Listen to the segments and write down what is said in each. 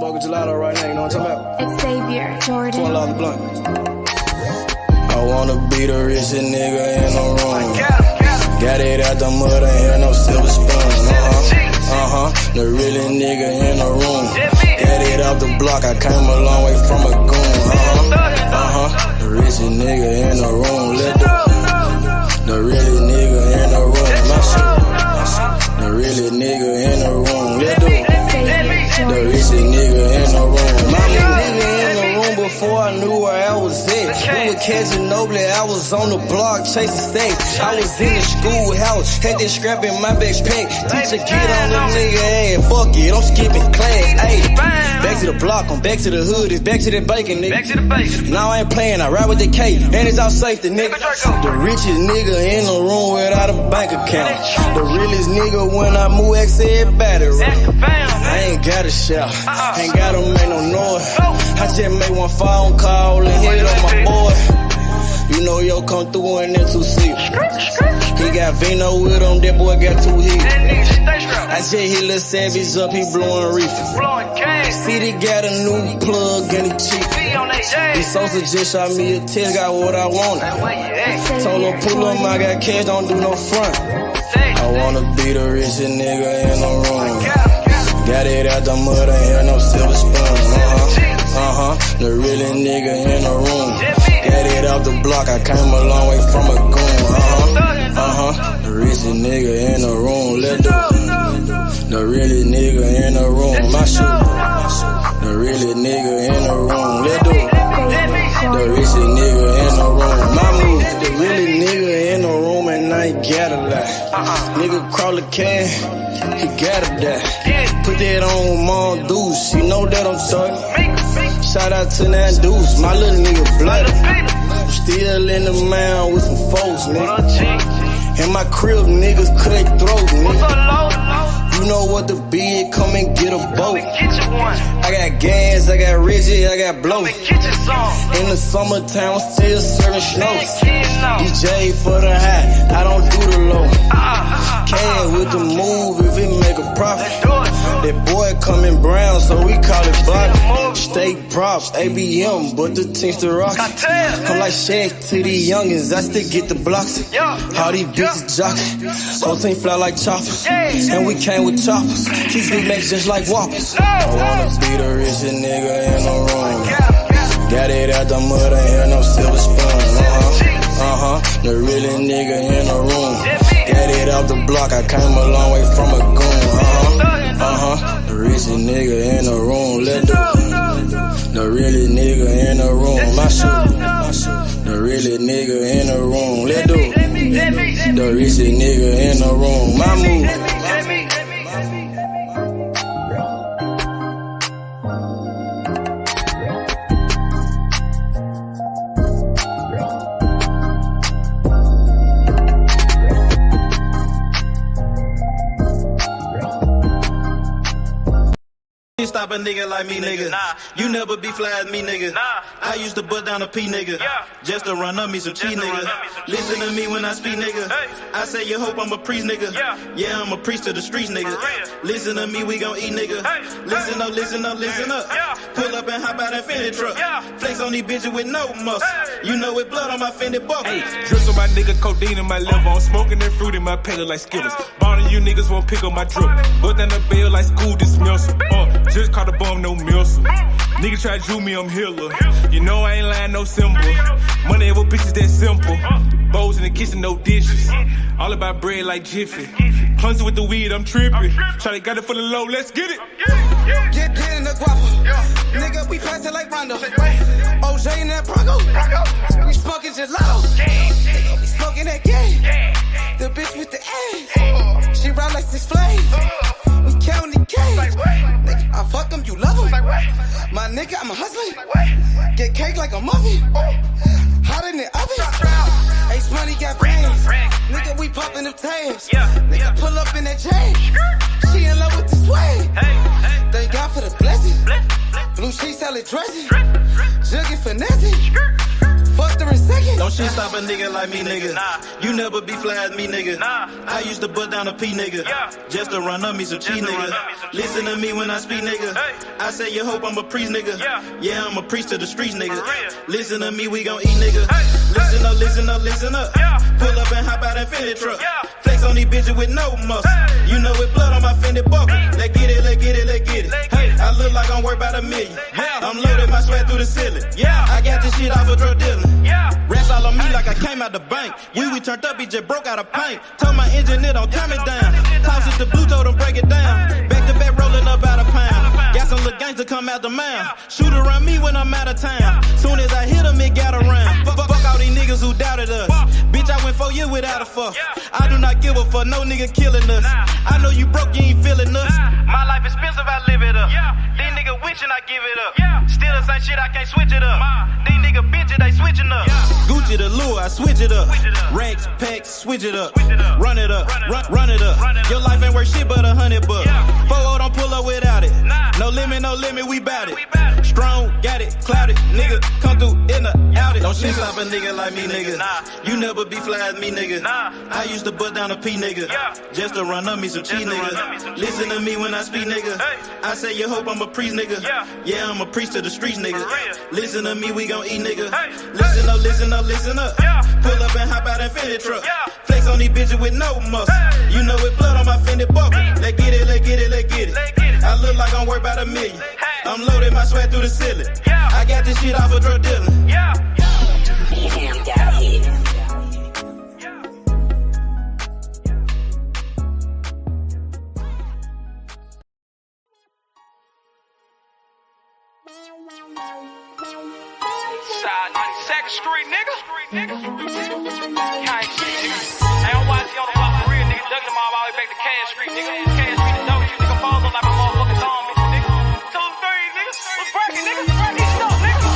smoking gelato right now, you know what I'm talking about? It's Xavier, Jordan. One love the blunt. I wanna be the richest nigga in the room. Got it out the mud, ain't hear no silver spoon. The realest nigga in the room. Got it off the block, I came a long way from a goon. The richest nigga in the room. The realest nigga in the room. My shit. The realest nigga in the room. The richest nigga in the room. My nigga in the room before I knew where I was at. We were catching Noble, I was on the block chasing stacks. I was in the schoolhouse, had that scrap in my backpack. Teacher get on the nigga ass, fuck it, I'm skipping class. Ayy, back to the block, I'm back to the hood, it's back to the bacon, nigga. Back to the bacon. Now I ain't playing, I ride with the K, and it's all safety, nigga. The richest nigga in the room without a bank account. The realest nigga when I move, X everybody right. I ain't gotta shout, ain't gotta make no noise. I just make one phone call and hit on my boy. You know yo come through in that 2-seat. He got Vino with him, that boy got 2 hits. I just hit Lil Savage up, he blowing reefer. City got a new plug and he cheap. This Sosa just shot me a test, got what I wanted. Told him pull up, I got cash, don't do no front. I wanna be the richest nigga in the room. Got it out the mud, ain't hear no silver spoon. The realest nigga in the room. Got it off the block, I came a long way from a goon. The richest nigga in the room. The realest nigga in the room. My shit. The realest nigga in the room. The richest nigga in the room. My move. The realest nigga in the room and I ain't gotta lie. Nigga crawl a can, he gotta die. Put that on Mom Deuce, you know that I'm sorry. Shout out to that Deuce, my little nigga bloody. Still in the mound with some folks, nigga. In my crib, niggas cut throat, nigga. You know what the bid, come and get a boat. I got gas, I got rigid, I got blow. In the summertime, I'm still serving snow. DJ for the high, I don't do the low. Can with the move if it make a profit. That boy coming brown, so we call it body. Steak props, ABM, but the team's the rock. I'm like Shaq to these youngins, I still get the blocks. All these bitches jocking, whole team fly like choppers. And we came with choppers, these big legs just like whoppers. I wanna be the richest nigga in the room. Got it out the mud, ain't hear no silver spoon. The realest nigga in the room. Got it off the block, I came a long way from a goon. The richest nigga in the room. The realest nigga in the room. My shit. The realest nigga in the room. The richest nigga in the room. My move. Stop a nigga like me, nigga. You never be fly as me, nigga. I used to butt down a P, nigga. Just to run up me some cheese, nigga. Listen to me when I speak, nigga. I say you hope I'm a priest, nigga. Yeah, I'm a priest to the streets, nigga. Listen to me, we gon' eat, nigga. Listen up, listen up, listen up. Pull up and hop out that Fendi truck. Flex on these bitches with no muscle. You know it blood on my Fendi buckle. Drips on my nigga, codeine in my liver. I'm smoking that fruit in my pedal like Skittles. Ballin' you niggas won't pick up my drip. But down the bell like school dismissal. Just caught a bum, no missile. Nigga try to do me, I'm healer. You know I ain't lying, no symbol. Money with bitches that simple. Bowls in the kitchen, no dishes. All about bread like Jiffy. Clumsy with the weed, I'm tripping. Shawty got it for the low, let's get it. Get in the guapa. Nigga, we pass it like Rondo. OJ in that Bronco. We smoking gelato. We smoking that game. The bitch with the ass. She ride like 6 flames. We counting the cash. Nigga, I fuck him, you love him. My nigga, I'm a husband. Get cake like a muffin. Hot in the oven. Ace money got brains. Nigga, we popping them tags. Nigga, pull up in that chain. She in love with the swag. Thank God for the blessing. Blue sheets, salad dressing. Jugging finessing. Fuck the in seconds. Don't shit stop a nigga like me, nigga. You never be fly as me, nigga. I used to bust down a P, nigga. Just to run up me some cheese, nigga. Listen to me when I speak, nigga. I say you hope I'm a priest, nigga. Yeah, I'm a priest to the streets, nigga. Listen to me, we gon' eat, nigga. Listen up, listen up, listen up. Pull up and hop out that Fendi truck. Flex on these bitches with no muscle. You know with blood on my Fendi buckle. Let's get it, let's get it, let's get it. Hey, I look like I'm worth about $1 million. I'm loaded, my sweat through the ceiling. I got this shit off of drug dealing. Rats all on me like I came out the bank. We turned up, he just broke out of paint. Told my engineer don't turn it down. Toss it to blue, told him break it down. Back to back rolling up out of pound. Got some little gangs to come out the mouth. Shoot around me when I'm out of town. Soon as I hit him, it got around. Fuck all these niggas who doubted us. Bitch, I went 4 years without a fuck. I do not give a fuck, no nigga killing us. I know you broke, you ain't feeling us. My life expensive, I live it up. These niggas witching, I give it up. Still the same shit, I can't switch it up. These niggas bitches, they switching up. Gucci the lure, I switch it up. Racks, packs, switch it up. Run it up, run it up. Your life ain't worth shit but $100. 4-0 don't pull up without it. No limit, we bout it. Strong, got it, clouded. Nigga, come through in the out it. Don't shit stop a nigga like me, nigga. You never be fly as me, nigga. I used to bust down a P, nigga. Just to run up me some cheese, nigga. Listen to me when I speak, nigga. I say you hope I'm a priest, nigga. Yeah, I'm a priest to the streets, nigga. Listen to me, we gon' eat, nigga. Listen up, listen up, listen up. Pull up and hop out that Fendi truck. Flex on these bitches with no muscle. You know with blood on my Fendi buckle. Let's get it, let's get it, let's get it. I look like I'm worth about $1 million. I'm loaded, my sweat through the ceiling. I got this shit off of drug dealing. Damn, got hit. Side 92nd Street, nigga. Can't shit, nigga. I don't watch you on the block for real, nigga. Ducking them all the way back to Cash Street, nigga. Cash Street, the dope, you nigga falls on like a motherfucking zombie, nigga. 2, 3, nigga. What's breaking, nigga? Breaking stuff, nigga.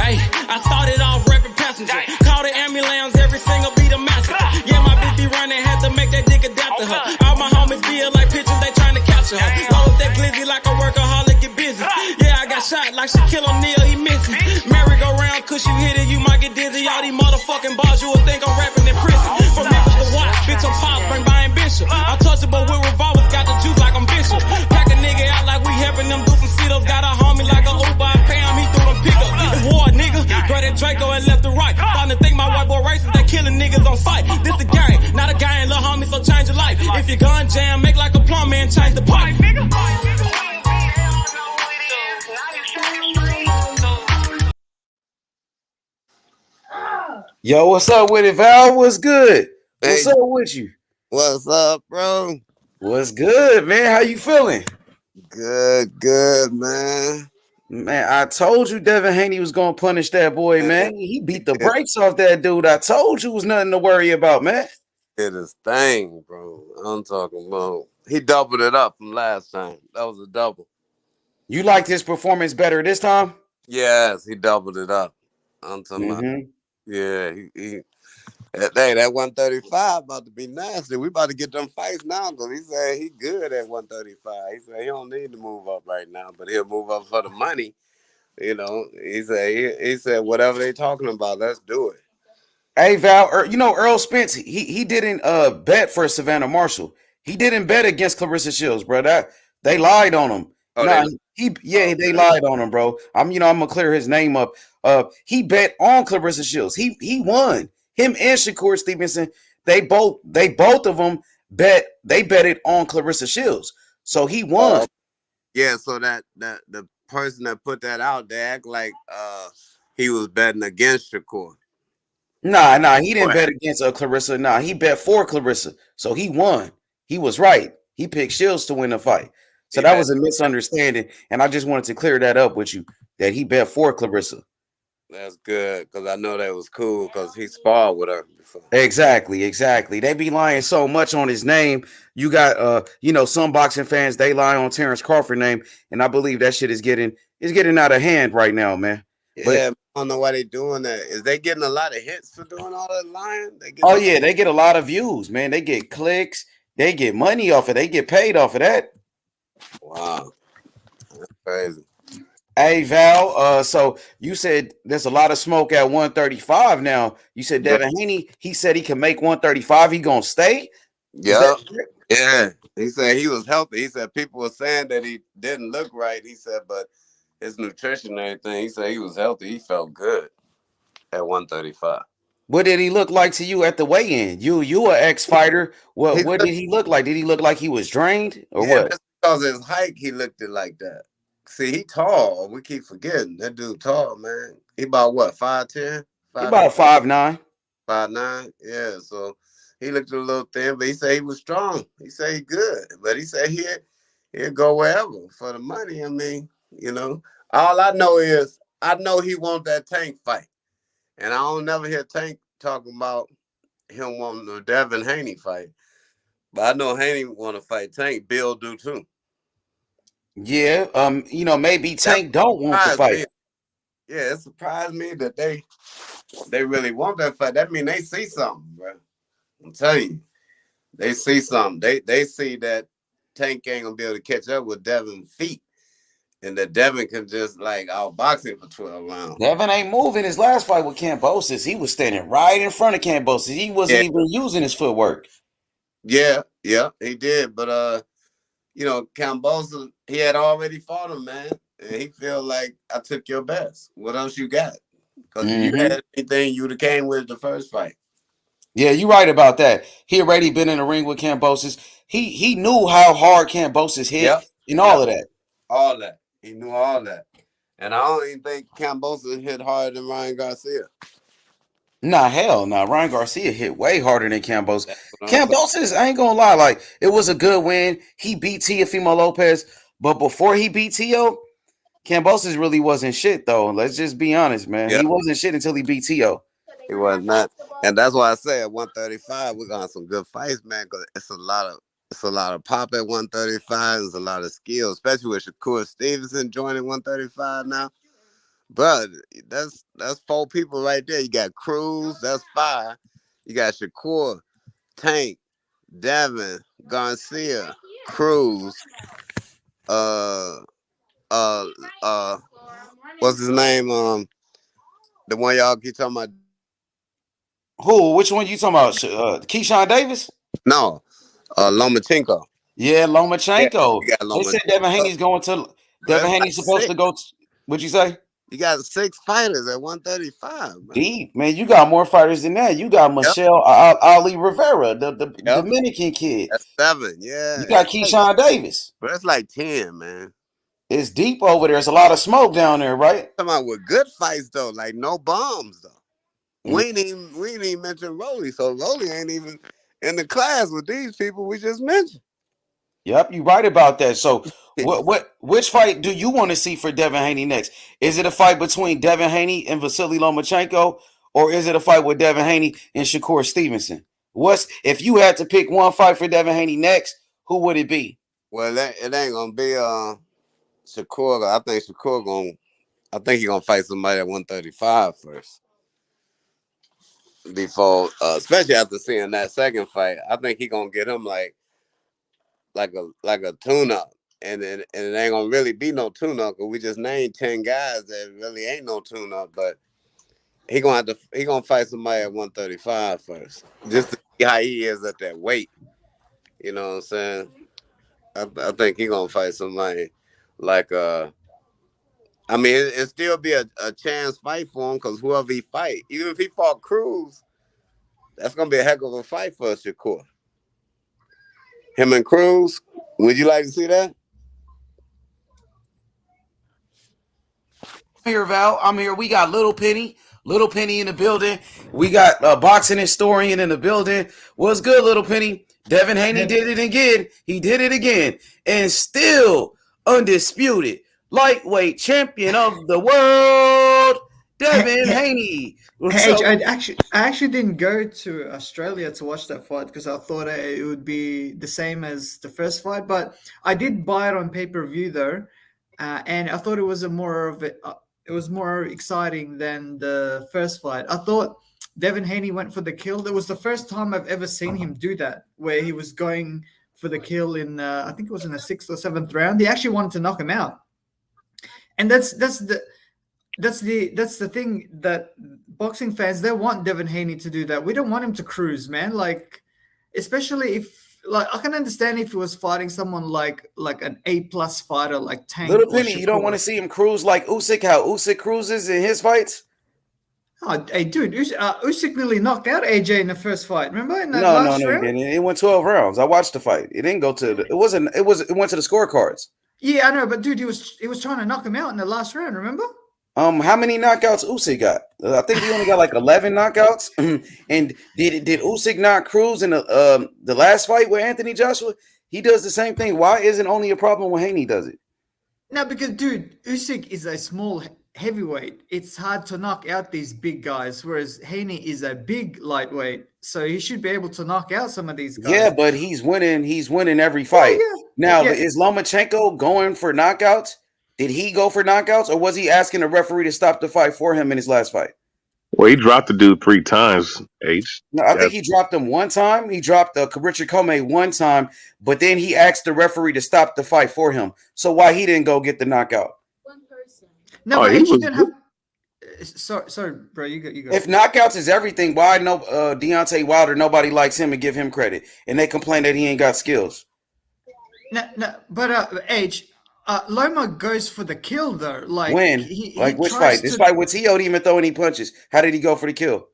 Hey, I started off rapping passenger. Call the ambulance, every single beat a massacre. Yeah, my bitch be running, had to make that dick adapt to her. All my homies feel like pictures, they trying to capture her. Load that glizzy like a workaholic, get busy. Yeah, I got shot like Shakur O'Neal, he missing. Merry-go-round, cause you hit it, you might get dizzy. All these motherfucking bars, you would think I'm rapping in prison. From Memphis to Watts, bitch, I'm pop, bring by ambition. I'm touchable with revolvers, got the juice like I'm Bishop. Pack a nigga out like we helping them do some sit-ups. Got a homie like a Uber, I pay him, he threw them pickups. It's war, nigga. Great at Draco and left to right. Starting to think my white boy racist, they killing niggas on sight. This the game, not a gang, little homie, so change your life. If your gun jam, make like a plumber and change the pipe. Yo, what's up with it, Val? What's good? What's up with you? What's up, bro? What's good, man? How you feeling? Good, man. Man, I told you Devin Haney was gonna punish that boy, man. He beat the brakes off that dude. I told you it was nothing to worry about, man. It is thing, bro. I'm talking about. He doubled it up from last time. That was a double. You liked his performance better this time? Yes, he doubled it up. I'm talking about. Yeah, he that 135 about to be nasty. We about to get them fights now because he said he good at 135. He said he don't need to move up right now, but he'll move up for the money. You know, he said whatever they talking about, let's do it. Hey Val, you know Earl Spence, he didn't bet for Savannah Marshall. He didn't bet against Clarissa Shields, bro. They lied on him. They lied on him, bro. I'm gonna clear his name up. He bet on Clarissa Shields. He won. Him and Shakur Stevenson, they both of them betted on Clarissa Shields. So he won. Yeah, so that the person that put that out, they act like he was betting against Shakur. Nah, he didn't bet against Clarissa. Nah, he bet for Clarissa. So he won. He was right. He picked Shields to win the fight. So that was a misunderstanding, and I just wanted to clear that up with you, that he bet for Clarissa. That's good, because I know that was cool, because he sparred with her before. Exactly. They be lying so much on his name. You got, some boxing fans, they lie on Terrence Crawford's name, and I believe that shit is getting out of hand right now, man. Yeah, but I don't know why they doing that. Is they getting a lot of hits for doing all that lying? They get a lot of views, man. They get clicks. They get money off it. They get paid off of that. Wow. That's crazy. Hey Val, so you said there's a lot of smoke at 135 now. You said Yeah. Devin Haney, he said he can make 135. He gonna stay? Is that Yeah. Yeah. He said he was healthy. He said people were saying that he didn't look right. He said, but his nutrition and everything, he said he was healthy. He felt good at 135. what did he look like to you at the weigh-in? You an ex-fighter. He What did he look like? Did he look like he was drained or Yeah, what? that's because of his height, he looked it like that. See, he tall. We keep forgetting that dude tall, man. He about what, 5'10"? He about 5'9". 5'9"? Yeah, so he looked a little thin, but he said he was strong. He said he good. But he said he'd go wherever for the money. I mean, All I know is I know he want that Tank fight. And I don't never hear Tank talking about him wanting the Devin Haney fight. But I know Haney want to fight Tank. Bill do too. Yeah, maybe Tank don't want the fight. Me. Yeah, it surprised me that they really want that fight. That mean they see something, bro. I'm telling you, they see something. They see that Tank ain't gonna be able to catch up with Devin's feet, and that Devin can just outbox him for 12 rounds. Devin ain't moving his last fight with Kambosos. He was standing right in front of Kambosos. He wasn't even using his footwork. Yeah, he did. But Kambosos, he had already fought him, man. And he feel like, I took your best. What else you got? Because if you had anything, you would have came with the first fight. Yeah, you're right about that. He already been in the ring with Kambosos. He knew how hard Kambosos hit and all of that. All that. He knew all that. And I don't even think Kambosos hit harder than Ryan Garcia. Nah, hell no. Ryan Garcia hit way harder than Kambosos. Kambosos, I ain't gonna lie, it was a good win. He beat Teofimo Lopez, but before he beat Teo, Kambosos really wasn't shit though. Let's just be honest, man. He wasn't shit until he beat Teo. He was not, and that's why I say at 135 we're gonna have some good fights, man. Because it's a lot of pop at 135. There's a lot of skill, especially with Shakur Stevenson joining 135 now. But that's 4 people right there. You got Cruz, that's 5. You got Shakur, Tank, Devin, Garcia, Cruz, what's his name? The one y'all keep talking about. Who? Which one you talking about? Keyshawn Davis? No, Lomachenko. Yeah, Lomachenko. Yeah, They said Devin Haney's going to. Devin Haney's supposed to go. What'd you say? You got 6 fighters at 135. Man. Deep, man. You got more fighters than that. You got Michelle Ali Rivera, the Dominican kid. That's 7. Yeah. You got Keyshawn Davis. But that's like 10, man. It's deep over there. There's a lot of smoke down there, right? Come on, with good fights though, like no bombs though. We ain't even mention Rolly, so Rolly ain't even in the class with these people we just mentioned. Yep, you're right about that. So, which fight do you want to see for Devin Haney next? Is it a fight between Devin Haney and Vasiliy Lomachenko, or is it a fight with Devin Haney and Shakur Stevenson? If you had to pick one fight for Devin Haney next, who would it be? Well, it ain't gonna be Shakur. I think he's gonna fight somebody at 135 first. Before, especially after seeing that second fight, I think he's gonna get him like a tune-up, and it ain't gonna really be no tune-up because we just named 10 guys that really ain't no tune-up. But he gonna fight somebody at 135 first, just to see how he is at that weight. You know what I'm saying? I think he gonna fight somebody like I mean, it still be a chance fight for him because whoever he fight, even if he fought Cruz, that's gonna be a heck of a fight for Shakur. Him and Cruz, would you like to see that? I'm here, Val. I'm here. We got Little Penny in the building. We got a boxing historian in the building. What's good, Little Penny? Devin Haney did it again. He did it again, and still undisputed lightweight champion of the world, Devin Haney. I actually didn't go to Australia to watch that fight because I thought it would be the same as the first fight, but I did buy it on pay-per-view though, and I thought it was it was more exciting than the first fight. I thought Devin Haney went for the kill. It was the first time I've ever seen him do that, where he was going for the kill in I think it was in the 6th or 7th round. He actually wanted to knock him out. And that's the thing that boxing fans, they want Devin Haney to do that. We don't want him to cruise, man. Like, especially if, like, I can understand if he was fighting someone like an A+ fighter like Tank. Little Penny, you don't want to see him cruise like Usyk, how Usyk cruises in his fights? Oh, hey, dude, Usyk nearly knocked out AJ in the first fight. Remember in that No, last round? he didn't. It went 12 rounds. I watched the fight. It didn't go to it went to the scorecards. Yeah, I know, but dude, he was trying to knock him out in the last round. Remember? How many knockouts Usyk got? I think he only got like 11 knockouts. And did Usyk not cruise in the last fight with Anthony Joshua? He does the same thing. Why isn't only a problem when Haney does it? No, because dude, Usyk is a small heavyweight. It's hard to knock out these big guys, whereas Haney is a big lightweight, so he should be able to knock out some of these guys. Yeah, but he's winning every fight. Yeah. Now, is Lomachenko going for knockouts? Did he go for knockouts, or was he asking the referee to stop the fight for him in his last fight? Well, he dropped the dude 3 times, H. No, I think he dropped him one time. He dropped Richard Comey one time, but then he asked the referee to stop the fight for him. So why he didn't go get the knockout? No, but he didn't have. Sorry, bro. You go. If knockouts is everything, why no Deontay Wilder? Nobody likes him and give him credit, and they complain that he ain't got skills. No, but H. Loma goes for the kill though. Like when? Which fight? This fight with Tio didn't even throw any punches. How did he go for the kill?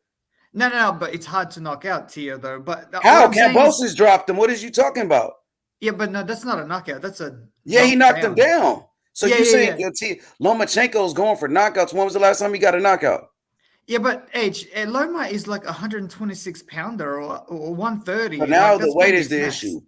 No. But it's hard to knock out Tio though. But how? Cambosis dropped him. What is you talking about? Yeah, but no, that's not a knockout. That's a he knocked him down. So you saying Lomachenko's going for knockouts? When was the last time he got a knockout? Yeah, but Loma is like 126 pounder or 130. But now the weight is the issue.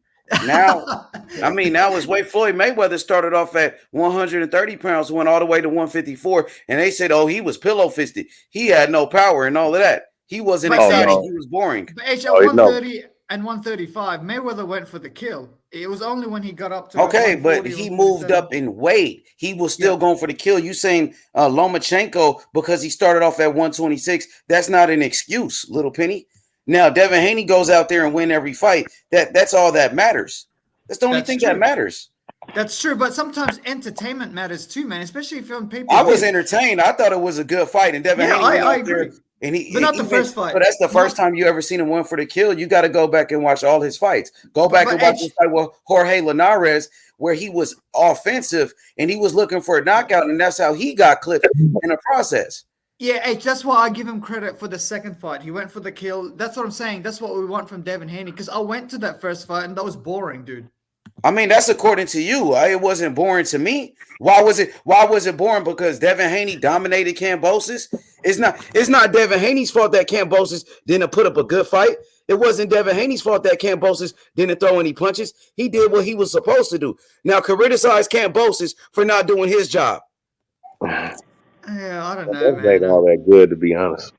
Now, now his weight. Floyd Mayweather started off at 130 pounds, went all the way to 154, and they said, "Oh, he was pillow fisted. He had no power and all of that. He wasn't exciting. He was boring." But at 130 and 135, Mayweather went for the kill. It was only when he got up to but he moved up in weight. He was still going for the kill. You saying Lomachenko because he started off at 126? That's not an excuse, Little Penny. Now, Devin Haney goes out there and win every fight. That's all that matters. That's the only thing that matters. That's true, but sometimes entertainment matters too, man. Especially if you're on paper. I was entertained. I thought it was a good fight, and Devin Haney went out there. But not the first fight. But that's the first time you ever seen him win for the kill. You got to go back and watch all his fights. Go back and watch this fight with Jorge Linares, where he was offensive and he was looking for a knockout, and that's how he got clipped in the process. Yeah, that's why I give him credit for the second fight. He went for the kill. That's what I'm saying. That's what we want from Devin Haney, because I went to that first fight and that was boring, dude. That's according to you. It wasn't boring to me. Why was it boring? Because Devin Haney dominated Cambosis. It's not Devin Haney's fault that Cambosis didn't put up a good fight. It wasn't Devin Haney's fault that Cambosis didn't throw any punches. He did what he was supposed to do. Now, criticize Cambosis for not doing his job. Yeah, I don't know, man. Ain't all that good, to be honest.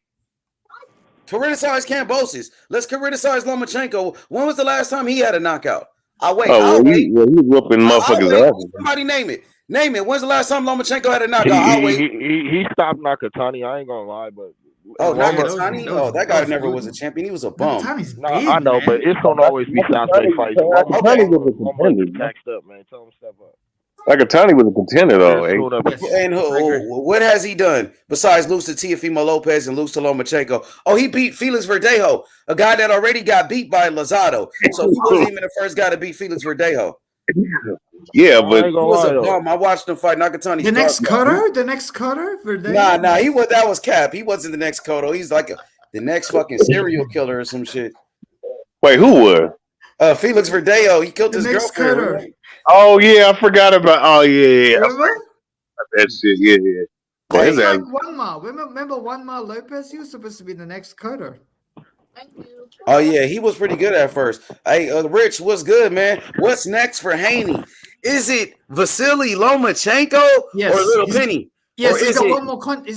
Criticize Cambosis. Let's criticize Lomachenko. When was the last time he had a knockout? He was whooping motherfuckers' ass. Somebody name it. Name it. When's the last time Lomachenko had a knockout? He stopped Nakatani. I ain't gonna lie, but Nakatani? That guy never was a champion. He was a bum. I know, but it's gonna always be Southside fights. Nakatani was a contender. Taxed up, man. Tell him step up. Nakatani was a contender, though. And what has he done besides lose to Teofimo Lopez and lose to Lomachenko? Oh, he beat Felix Verdejo, a guy that already got beat by Lozado. So he wasn't even the first guy to beat Felix Verdejo. Yeah, but he was a bum. I watched him fight Nakatani. The next Cutter? Verdejo? Nah. That was Cap. He wasn't the next Cotto. He's like the next fucking serial killer or some shit. Wait, who was? Felix Verdejo. He killed his girlfriend. Right? Oh yeah, I forgot about. Oh yeah. Remember that shit? Yeah. Well, he's like Juanma. Remember Juanma Lopez? He was supposed to be the next Cutter. Thank you. Oh yeah, he was pretty good at first. Hey, Rich, what's good, man? What's next for Haney? Is it Vasiliy Lomachenko or Little Penny? Yes, he's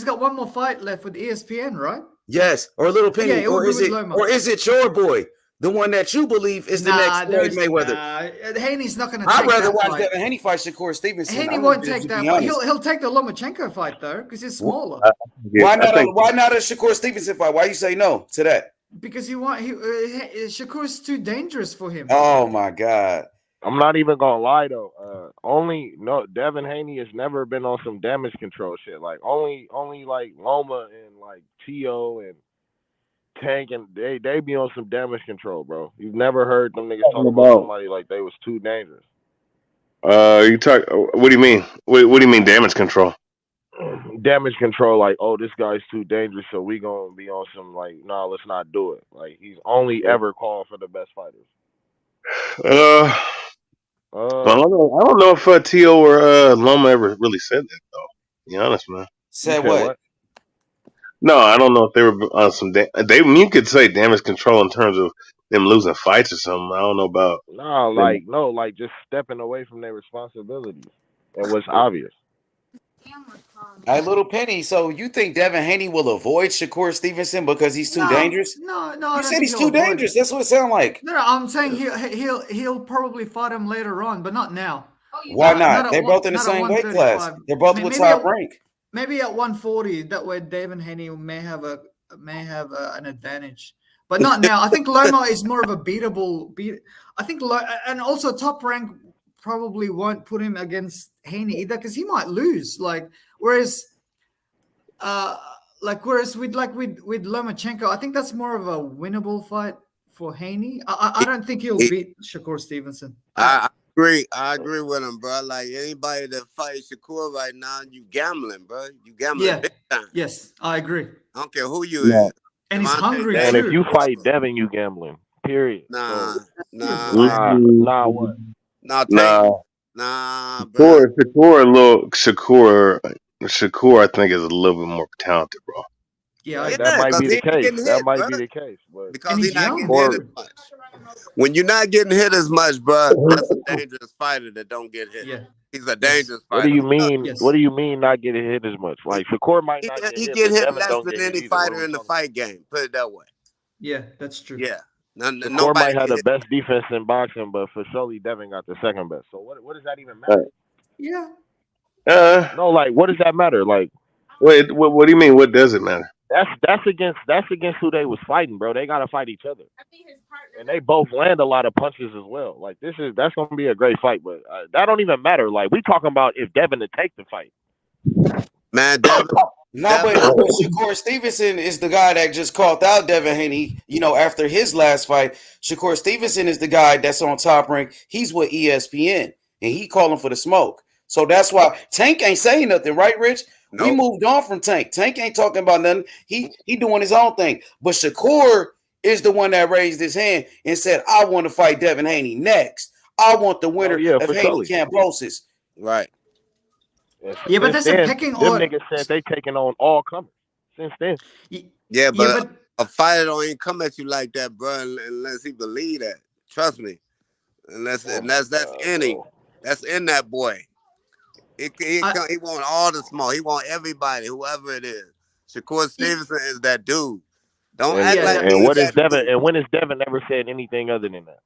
got one more fight left with ESPN, right? Yes, or Little Penny, or is it your boy? The one that you believe is the next Floyd Mayweather. Haney's not going to take I'd rather that watch fight. Devin Haney fight Shakur Stevenson. Haney won't take that fight. He'll take the Lomachenko fight, though, because he's smaller. Why not a Shakur Stevenson fight? Why you say no to that? Because Shakur's too dangerous for him. Oh, my God. I'm not even gonna lie though. Devin Haney has never been on some damage control shit. Like only like Loma and like Tio and Tank and they be on some damage control, bro. You've never heard them niggas talk about somebody like they was too dangerous. You talk. What do you mean? What do you mean damage control? Damage control, like, oh, this guy's too dangerous, so we gonna be on some like, nah, let's not do it. Like he's only ever called for the best fighters. I don't know if Tio or Loma ever really said that though. To be honest, man. Said what? No, I don't know if they were on some. You could say damage control in terms of them losing fights or something. I don't know about. Like just stepping away from their responsibilities. It was obvious. Hey, Little Penny, so you think Devin Haney will avoid Shakur Stevenson because he's too dangerous? No. You said he's too dangerous. That's what it sounds like. No, I'm saying he'll probably fight him later on, but not now. Why not? They're both in the same weight class. They're both with top rank. Maybe at 140, that way Devin Haney may have an advantage, but not now. I think Loma is more of a beatable. I think, and also top rank probably won't put him against Haney either because he might lose. Whereas with Lomachenko, I think that's more of a winnable fight for Haney. I don't think he'll beat Shakur Stevenson. I agree with him, bro. Like anybody that fights Shakur right now, you gambling, bro. You gambling big time. Yes, I agree. I don't care who you is. And he's hungry and too. And if you fight Devin, you gambling. Period. Nah, what? Nah, bro. Shakur, I think is a little bit more talented, bro. Yeah, that might be the case. That might be the case, but because he's not getting hit as much. When you're not getting hit as much, bro, that's a dangerous fighter that don't get hit. Yeah. He's a dangerous fighter. What do you mean? Yes. What do you mean not getting hit as much? Like Shakur might not get hit. He get hit less than any fighter in the fight game. Put it that way. Yeah, that's true. Yeah. Shakur might have the best defense in boxing, but for surely Devin got the second best. So what does that even matter? Yeah. No, like what does that matter? Like, wait, what do you mean? What does it matter? That's against who they was fighting, bro. They gotta fight each other, and they both land a lot of punches as well. Like that's gonna be a great fight, but that don't even matter. Like we talking about if Devin to take the fight, man. Devin. But Shakur Stevenson is the guy that just called out Devin Haney, after his last fight. Shakur Stevenson is the guy that's on Top Rank. He's with ESPN, and he calling for the smoke. So that's why Tank ain't saying nothing, right, Rich? Nope. We moved on from Tank. Tank ain't talking about nothing. He doing his own thing. But Shakur is the one that raised his hand and said, I want to fight Devin Haney next. I want the winner of Haney Cambosis. Right. Yeah, but that's a pecking order. Them niggas said they taking on all comers since then. Yeah, but a fighter don't even come at you like that, bro, unless he believe that. Trust me. That's in that boy. He want all the smoke. He want everybody, whoever it is. Shakur Stevenson is that dude. Don't act like. And what is Devin? And when has Devin ever said anything other than that?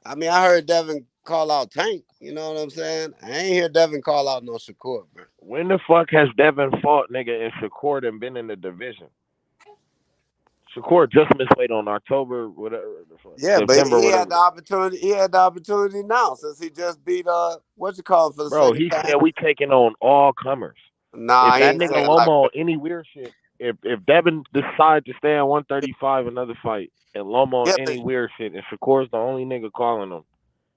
I mean, I heard Devin call out Tank. You know what I'm saying? I ain't hear Devin call out no Shakur, bro. When the fuck has Devin fought, nigga, and Shakur and been in the division? Shakur just missed weight on October, whatever. Yeah, September, but he had the opportunity. He had the opportunity now since he just beat what you call for the bro. He said we taking on all comers. Nah, if that nigga Loma on any weird shit. If Devin decides to stay on 135 another fight and Loma on any weird shit, and Shakur's the only nigga calling him,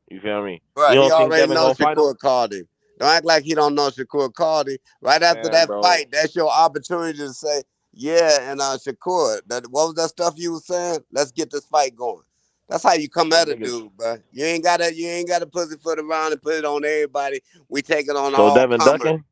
you feel me? Right, he already knows Shakur called him. Don't act like he don't know Shakur called him. Right after that fight, that's your opportunity to say, yeah, and Shakur, what was that stuff you was saying? Let's get this fight going. That's how you come at a dude, bro. You ain't gotta pussyfoot around and put it on everybody. We taking on all Devin comers. Ducking?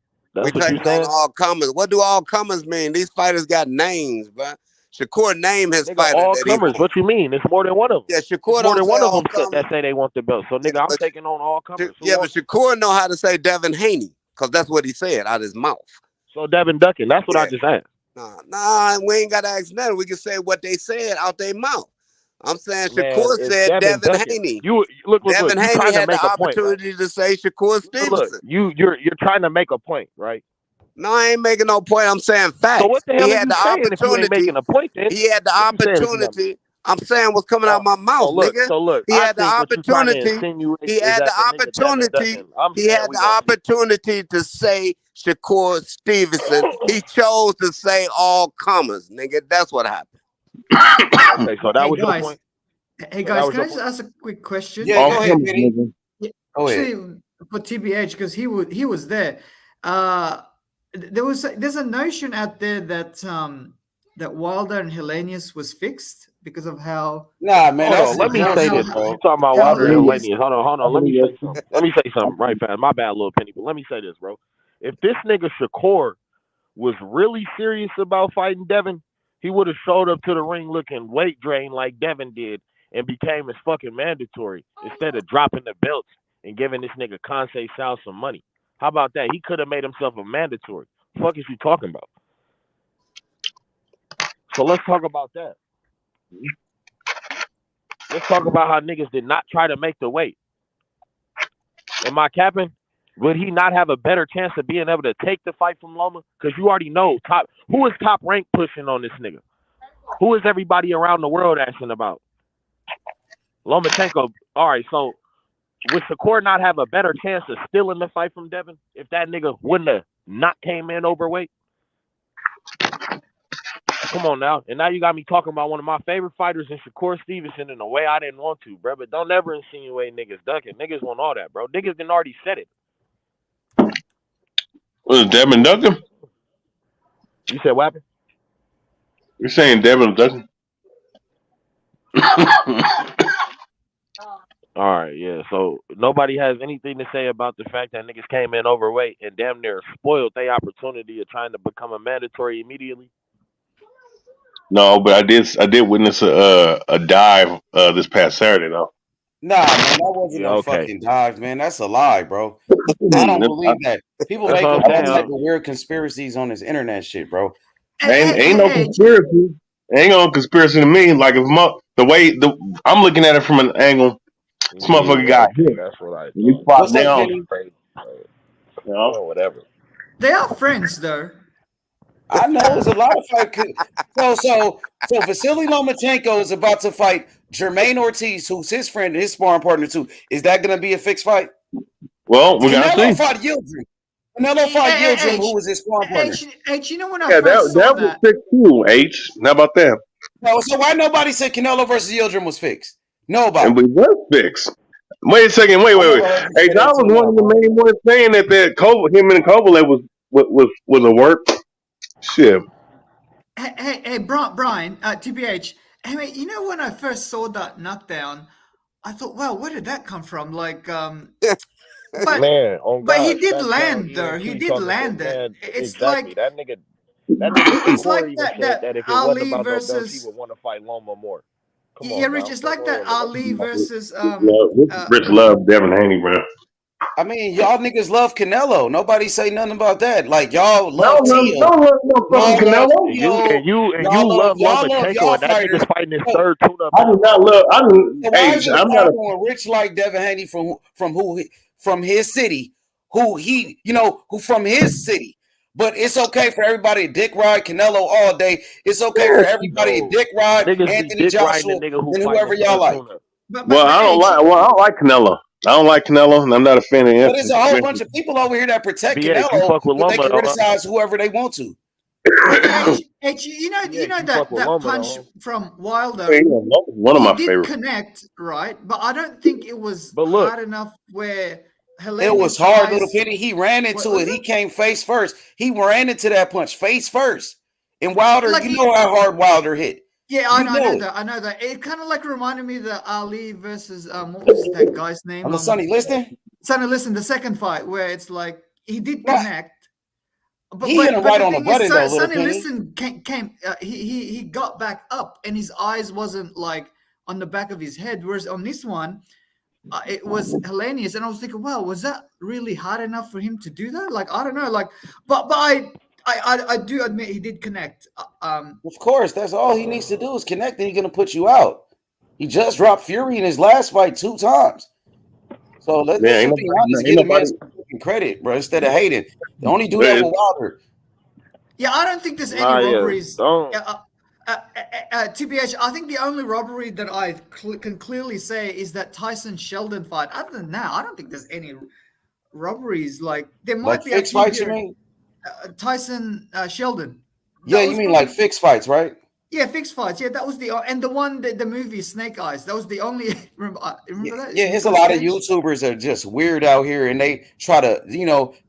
We taking on all comers. What do all comers mean? These fighters got names, bro. Shakur named his fighter. All comers. What you mean? It's more than one of them. Yeah, Shakur more than one of them that say they want the belt. So nigga, I'm taking on all comers. Yeah, but Shakur know how to say Devin Haney because that's what he said out of his mouth. So Devin Ducking. That's what I just asked. Nah, we ain't got to ask nothing. We can say what they said out their mouth. I'm saying Shakur said Devin Haney. Look, Devin Haney had the opportunity to say Shakur Stevenson. Look, you're trying to make a point, right? No, I ain't making no point. I'm saying facts. So what the hell are you saying if you ain't making a point then? He had the opportunity. I'm saying what's coming out of my mouth, nigga. look. He I had the think what you trying to opportunity. insinuate He is had that the the nigga Devin opportunity. Dutton. I'm He saying had we the gonna see. opportunity to say Shakur Stevenson. He chose to say all comers, nigga. That's what happened. Okay, so that was your point. Hey guys, can I just ask a quick question? Yeah, go ahead, Penny. Actually, for TBH, because he was there. There's a notion out there that that Wilder and Hellenius was fixed because of how. Nah, man. Hold on, let me say this, bro. I'm talking about Wilder and Hellenius. Hold on. Let me say something. Let me say something right fast. My bad, little Penny, but let me say this, bro. If this nigga Shakur was really serious about fighting Devin, he would have showed up to the ring looking weight drained like Devin did and became his fucking mandatory instead of dropping the belts and giving this nigga Kansei Sal some money. How about that? He could have made himself a mandatory. Fuck is you talking about? So let's talk about that. Let's talk about how niggas did not try to make the weight. Am I capping? Would he not have a better chance of being able to take the fight from Loma? Because you already know who is top rank pushing on this nigga. Who is everybody around the world asking about? Lomachenko. All right, so would Shakur not have a better chance of stealing the fight from Devin if that nigga wouldn't have not came in overweight? Come on now. And now you got me talking about one of my favorite fighters in Shakur Stevenson in a way I didn't want to, bro. But don't ever insinuate niggas ducking. Niggas want all that, bro. Niggas done already said it. Was it Devin ducking? You said what happened? You're saying Devin ducking? All right, yeah. So nobody has anything to say about the fact that niggas came in overweight and damn near spoiled their opportunity of trying to become a mandatory immediately. No, but I did witness a dive this past Saturday though. Nah, man, that wasn't no fucking dive, man. That's a lie, bro. I don't believe that. People make up all type of weird conspiracies on this internet shit, bro. Ain't no conspiracy. Ain't no conspiracy to me. Like if I'm looking at it from an angle, this motherfucker got hit. That's what I You spot down. Whatever. They are friends, though. I know it's a lot of fight. So Vasiliy Lomachenko is about to fight Jermaine Ortiz, who's his friend and his sparring partner too. Is that going to be a fixed fight? Well, we gotta see. Canelo fought Yildirim, who was his sparring partner. H, you know when I first saw that was fixed too. H, how about that? No, so why nobody said Canelo versus Yildirim was fixed? Nobody. And we were fixed. Wait a second. Wait. Hey, I was one of the main ones saying that him and Kovalev was a work. Shit. Hey, Brian, TBH. Hey, you know when I first saw that knockdown, I thought, well, where did that come from? Like, but he did land though. He did land it. It's exactly. like that nigga. It's like that if it Ali wasn't about versus. those belts, he would want to fight Loma more. Yeah, Rich. It's like that Ali versus. Rich love Devin Haney, bro. I mean, y'all niggas love Canelo. Nobody say nothing about that. Like y'all love Tio. Don't love no fucking Canelo. You love Lomachenko, and that nigga's fighting his third tune-up. I do not love. I'm not a Rich like Devin Haney from his city, who from his city. But it's okay for everybody to dick ride Canelo all day. It's okay for everybody to dick ride Anthony Joshua and whoever y'all like. I don't like Canelo. I don't like Canelo, and I'm not a fan of him. But there's a whole bunch of people over here that protect Canelo, but they can criticize whoever they want to. H, you know that punch from Wilder. One of my favorites. Connect, right? But I don't think it was hard enough where. It was hard, little Penny. He ran into it. He came face first. He ran into that punch face first. And Wilder, you know how hard Wilder hit. Yeah, I know that. It kind of like reminded me of the Ali versus what was that guy's name? Sonny Liston? Sonny Liston, the second fight, where it's like he did connect. But he hit him right on the button, though, little Sonny Penny. Liston came he got back up, and his eyes wasn't like on the back of his head. Whereas on this one, it was Hellenius, and I was thinking, wow, was that really hard enough for him to do that? Like, I don't know, like, but I do admit he did connect. Of course, that's all he needs to do is connect, and he's gonna put you out. He just dropped Fury in his last fight 2 times. So let's be honest, give him some credit, bro, instead of hating. They only do that with Wilder. Yeah, I don't think there's any robberies. TBH, I think the only robbery that I can clearly say is that Tyson Sheldon fight. Other than that, I don't think there's any robberies. Like there might Like be fixed a few fights, you here. mean? Tyson Sheldon. Yeah, That you was mean probably like fixed fights, right? yeah, fixed fights. Yeah, that was the one the movie Snake Eyes. That was the only remember that? Yeah, it's a Nicolas lot of Cage? YouTubers that are just weird out here, and they try to,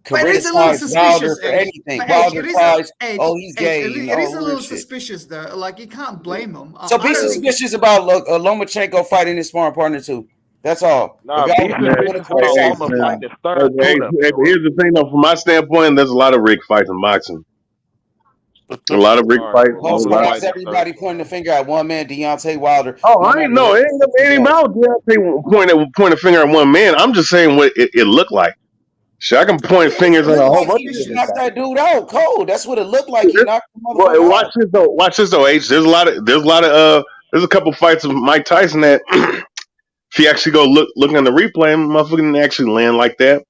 But it's a little criticize Wilder suspicious, for Age. anything. But Age, Wilder it is cries, Age, "Oh, he's Age, gay," it is a weird little shit. suspicious though. Like you can't blame them. So I be don't think suspicious about Lomachenko fighting his sparring partner too. That's all. Nah, If be y'all Man, suspicious about hey, Loma man. fighting his third Hey, opponent. but here's the thing, though. From my standpoint, there's a lot of rig fights in boxing. A lot of rig All right, fights. well, Hold Loma on, A why lot. is fighting his everybody third pointing the opponent. finger at one man, Deontay Wilder? Oh, No I ain't matter know. what It the ain't fuck about point a finger at one man. I'm just saying what it looked like. Shit, I can point yeah, it's a fingers at a looked little whole like bunch he of just different suspicious. knocked guys. that dude out cold. That's what it looked like. He knocked the Well, motherfucker out. watch this though, H. There's a lot of there's a couple fights of Mike Tyson that if you actually go look on the replay, motherfucker didn't actually land like that.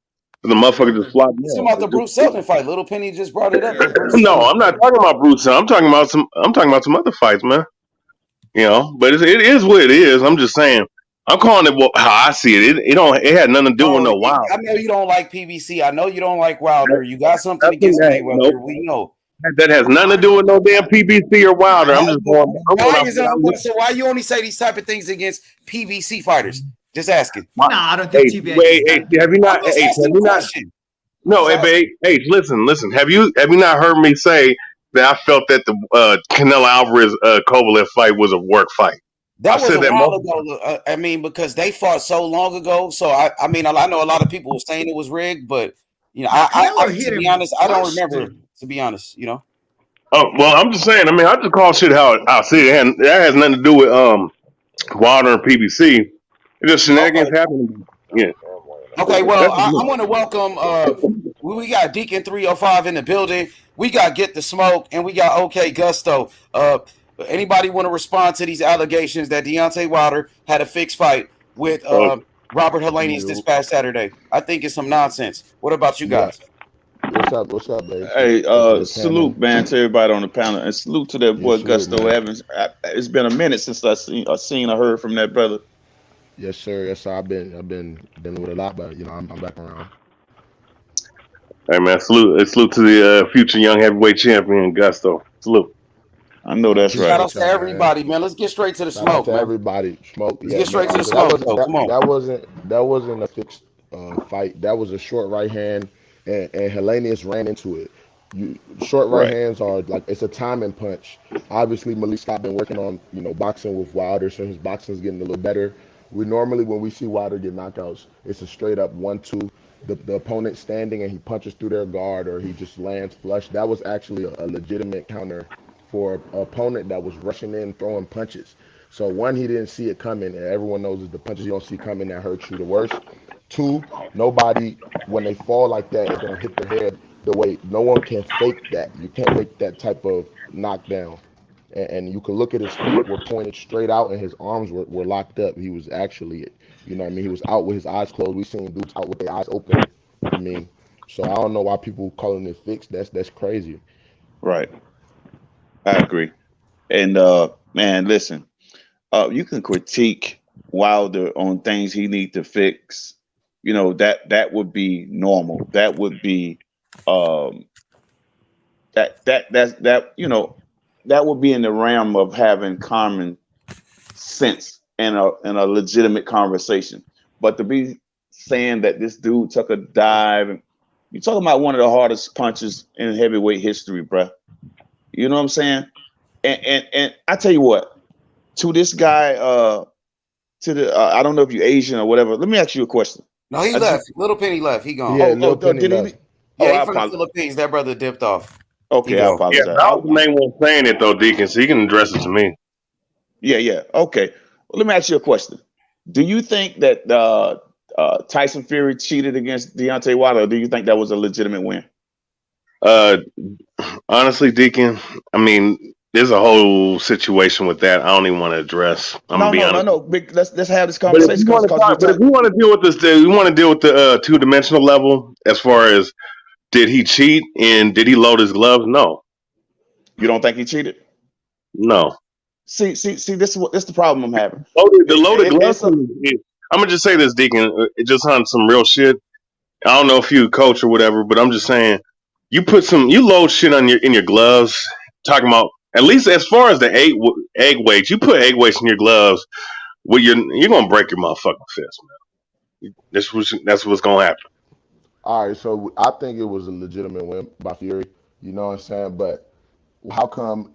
The motherfucker just Really? flopped It's down. about the Bruce Sullivan fight. Little Penny just brought it up. The Bruce No, Sullivan I'm not fight. talking about Bruce. I'm talking about some other fights, man. But it is what it is. I'm just saying. I'm calling it how I see it. It had nothing to do with Oh, no wild. I know you don't like PBC. I know you don't like Wilder. You got something Nothing against that nope. Mayweather. We know. That has nothing to do with no damn PBC or Wilder. I'm just going. I'm going Why off is what I look. so? Why you only say these type of things against PBC fighters? Just asking. Nah, I don't think Hey, TBH is wait, hey, that. have you I'm not? just Hey, have asking you a not? question. No, hey, listen. Have you not heard me say that I felt that the Canelo Alvarez Kovalev fight was a work fight? That I've was said a that while multiple. ago. I mean, because they fought so long ago. So I mean, I know a lot of people were saying it was rigged, but Nah, Canelo hit to be him honest, I don't flush, remember. dude. To be honest, Oh well, I'm just saying. I mean, I just call shit how I see it, and that has nothing to do with Wilder and PBC. It's just shenanigans Okay. happening. Yeah, Okay, well, that's just I me. want to welcome. We got Deacon 305 in the building. We got Get the Smoke, and we got OK Gusto. Anybody want to respond to these allegations that Deontay Wilder had a fixed fight with Robert Helenius this You, past Saturday? I think it's some nonsense. What about you yeah. guys? What's up, babe? Hey, To the panel. salute, man, to everybody on the panel, and salute to that Yes, boy salute, Gusto man. Evans. It's been a minute since I heard from that brother. Yes, sir. Yes, sir. I've been dealing with a lot, but I'm back around. Hey man, salute to the future young heavyweight champion Gusto. Salute. I know that's Shout right. out Appreciate to y'all, man. everybody, man. Let's get straight to the Shout out smoke, to man. everybody. Smoke, Let's yeah, get straight to man. the So that smoke, though. Come on. that wasn't a fixed fight. That was a short right hand, and Hellenius ran into it. Short right Right. hands are like it's a timing punch. Obviously, Malik Scott been working on boxing with Wilder, so his boxing's getting a little better. We normally when we see Wilder get knockouts, it's a straight up 1-2. The opponent standing and he punches through their guard or he just lands flush. That was actually a legitimate counter for an opponent that was rushing in throwing punches. So one, he didn't see it coming, and everyone knows that the punches you don't see coming that hurt you the worst. Two, nobody when they fall like that is gonna hit their head the way no one can fake that. You can't fake that type of knockdown. And you can look at his feet were pointed straight out and his arms were locked up. He was actually, he was out with his eyes closed. We seen dudes out with their eyes open. I mean, so I don't know why people calling it fixed. That's crazy. Right. I agree. And man, listen, you can critique Wilder on things he need to fix. That would be normal. That would be um that would be in the realm of having common sense and a legitimate conversation. But to be saying that this dude took a dive, and you're talking about one of the hardest punches in heavyweight history, bruh. You know what I'm saying? And I tell you what, to this guy, I don't know if you're Asian or whatever. Let me ask you a question. No, he left. Little Penny left. He gone. Yeah, Lil Penny did he? left. Yeah, I he from the apologize. Philippines. That brother dipped off. Okay, I go. Yeah, apologize. but I was the main one saying it though, Deacon, so you can address it to me. Yeah. Okay. Well, let me ask you a question. Do you think that Tyson Fury cheated against Deontay Wilder, or do you think that was a legitimate win? Honestly, Deacon, I mean, there's a whole situation with that I don't even want to address. I'm gonna be honest. No. Let's have this But if conversation. you want to deal with this, we want to deal with the two-dimensional level as far as did he cheat and did he load his gloves? No. You don't think he cheated? No. See. This is the problem I'm having. The loaded gloves. I'm gonna just say this, Deacon. Just on some real shit. I don't know if you coach or whatever, but I'm just saying, you load shit in your gloves. Talking about at least as far as the egg weights, you put egg weights in your gloves. You're gonna break your motherfucking fist, man. That's what's gonna happen. All right, so I think it was a legitimate win by Fury. You know what I'm saying? But how come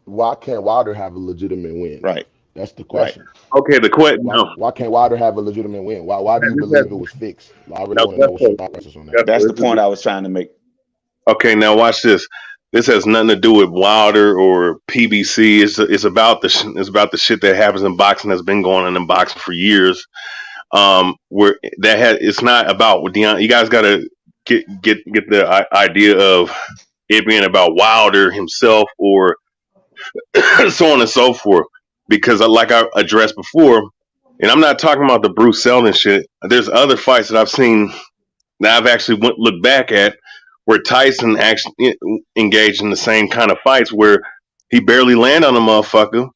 why can't Wilder have a legitimate win? Right. That's the question. Right. Okay, the question. Why can't Wilder have a legitimate win? Why do you believe it was fixed? I really want to know what's your thought process on that. That's the point I was trying to make. Okay, now watch this. This has nothing to do with Wilder or PBC. It's about the shit that happens in boxing that's been going on in boxing for years. It's not about Deontay. You guys got to get the idea of it being about Wilder himself or so on and so forth. Because like I addressed before, and I'm not talking about the Bruce Seldon shit. There's other fights that I've seen that I've actually looked back at where Tyson actually engaged in the same kind of fights where he barely landed on a motherfucker,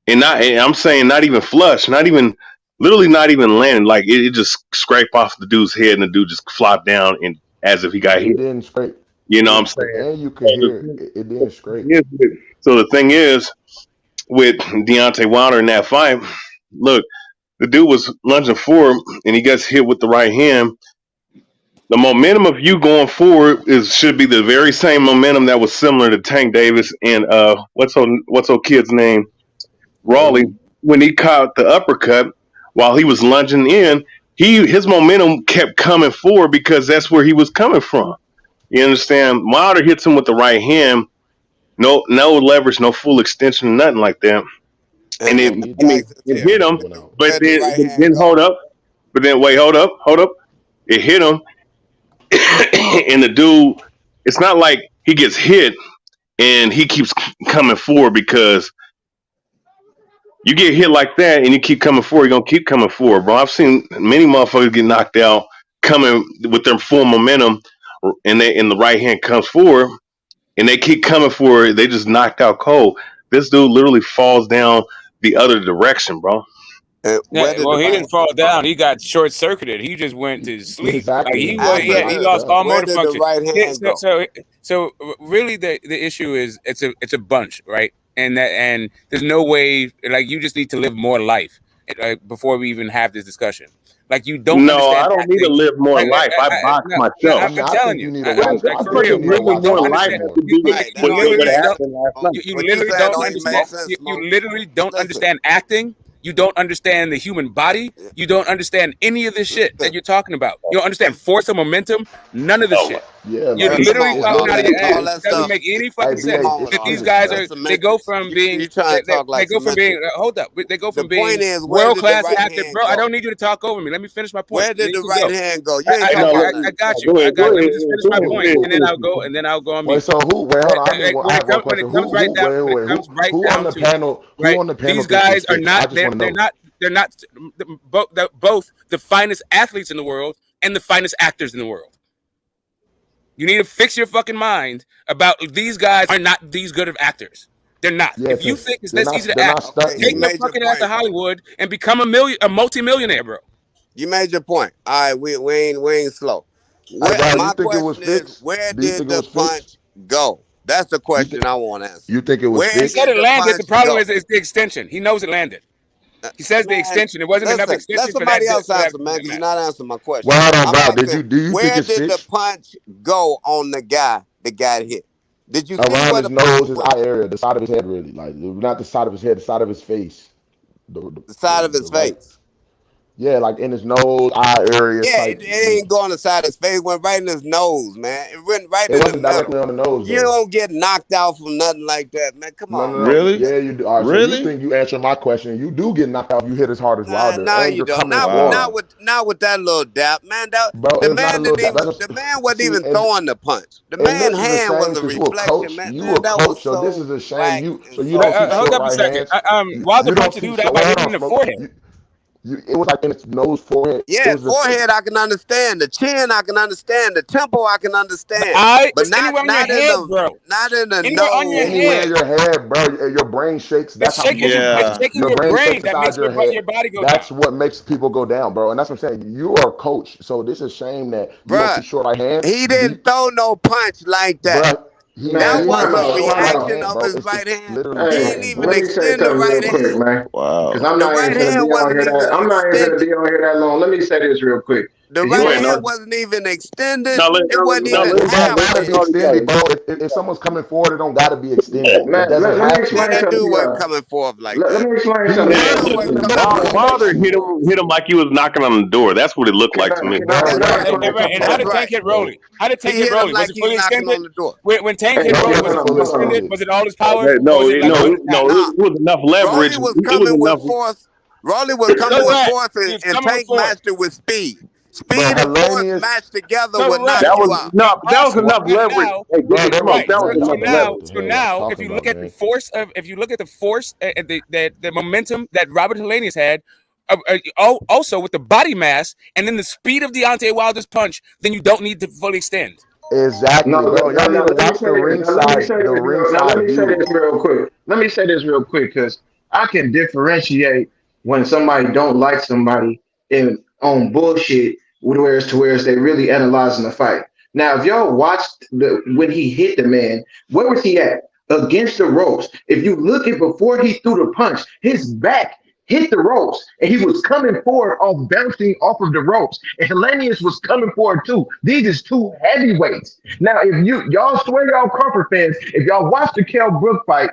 and I'm saying not even flush, literally not even landing. Like it just scraped off the dude's head, and the dude just flopped down, and as if he got hit. It didn't scrape. You know what I'm saying? And you could hear it didn't scrape. So the thing is, with Deontay Wilder in that fight, look, the dude was lunging forward, and he gets hit with the right hand. The momentum of you going forward should be the very same momentum that was similar to Tank Davis and what's old kid's name, Rawley, when he caught the uppercut while he was lunging in. His momentum kept coming forward because that's where he was coming from. You understand? Wilder hits him with the right hand, no leverage, no full extension, nothing like that, and it hit him. But then hold up. But then wait, hold up. It hit him. And the dude, it's not like he gets hit and he keeps coming forward, because you get hit like that and you keep coming forward, you're going to keep coming forward, bro. I've seen many motherfuckers get knocked out coming with their full momentum, and the right hand comes forward and they keep coming forward. They just knocked out cold. This dude literally falls down the other direction, bro. He didn't fall down. He got short circuited. He just went to sleep. Exactly. Like he lost all motor function. Right so really, the issue is it's a bunch, right? And there's no way. Like, you just need to live more life before we even have this discussion. Like, you don't. No, I don't need to live more life. I box myself. I'm telling you. More life. You literally don't understand acting. You don't understand the human body. You don't understand any of this shit that you're talking about. You don't understand force of momentum. None of this shit. Yeah, you're literally talking out of your ass. It doesn't make any fucking sense. That these guys they go from being hold up. They go from being world class actor. Bro, I don't need you to talk over me. Let me finish my point. Where did the right hand go? I got you. Let me just finish my point, and then I'll go on me. So who? Wait, hold on. I have one question. Who on the panel? Who on the panel? These guys are not. They're not both the finest athletes in the world and the finest actors in the world. You need to fix your fucking mind about these guys are not these good of actors. They're not. If you think it's this easy to act, take your fucking ass to Hollywood and become a multi-millionaire, bro. You made your point. All right, we ain't slow. My question is, where did the punch go? That's the question I want to answer. You think it was fixed? He said it landed. The problem is it's the extension. He knows it landed. He says the extension. It wasn't enough extension. Let somebody else answer, man, because you're not answering my question. Well, hold on, Bob. Do you think it's fixed? Where did the punch go on the guy that got hit? Did you see around where his the nose, his eye area, the side of his head, really? Like, not the side of his head, the side of his face. The side of his face. Yeah, like in his nose, eye area. Yeah, it ain't going on the side of his face. It went right in his nose, man. It went right in the directly on the nose. You don't get knocked out from nothing like that, man. Come on. No. Really? Yeah, you do. Right, really? So you think you answer my question? You do get knocked out if you hit as hard as Wilder. No, you don't. Not with that little dap, man. The man wasn't even throwing the punch. The man's hand was a reflection, man. You a coach, so this is a shame. So you don't hold up a second. Wilder punched a dude out by hitting him in the forehead. It was like in its nose, forehead. Yeah, forehead I can understand. The chin I can understand. The temple I can understand. But not in the Anywhere in your head, bro. Your brain shakes. That's how people your brain shakes inside your head. Your body goes that's down. what makes people go down, bro. And that's what I'm saying. You are a coach, so this is a shame that you don't see short right hand. He didn't throw no punch like that. Bruh, That was a reaction of his right hand. He didn't even extend the right hand. Man. Wow. Because I'm not even going to be on here that. I'm not even going to be on here that long. Let me say this real quick. The right hand wasn't even extended. It wasn't even extended, bro. If someone's coming forward, it don't gotta be extended. Man, let me explain that something. dude wasn't coming forth like that. Let me explain something. Wilder hit him like he was knocking on the door. That's what it looked like to me. And how did Tank hit Rolly? How did Tank hit Rolly? Was it fully extended? When Tank hit Rolly, was it fully extended? Was it all his power? No, it was enough leverage. Rolly was coming with force. Rolly was coming with force, and Tank mastered with speed. Speed and force matched together would knock you out. No, that was enough leverage. So now, if you look at the force of, the momentum that Robert Helenius had, also with the body mass and then the speed of Deontay Wilder's punch, then you don't need to fully extend. Exactly, bro. Y'all need to watch the ringside. Let me say this real quick. Let me say this real quick, because I can differentiate when somebody don't like somebody on bullshit, whereas they really analyzing the fight. Now, if y'all watched when he hit the man, where was he at? Against the ropes. If you look at before he threw the punch, his back hit the ropes, and he was coming forward bouncing off of the ropes. And Helenius was coming forward too. These is two heavyweights. Now, if y'all swear y'all Crawford fans, if y'all watch the Kell Brook fight,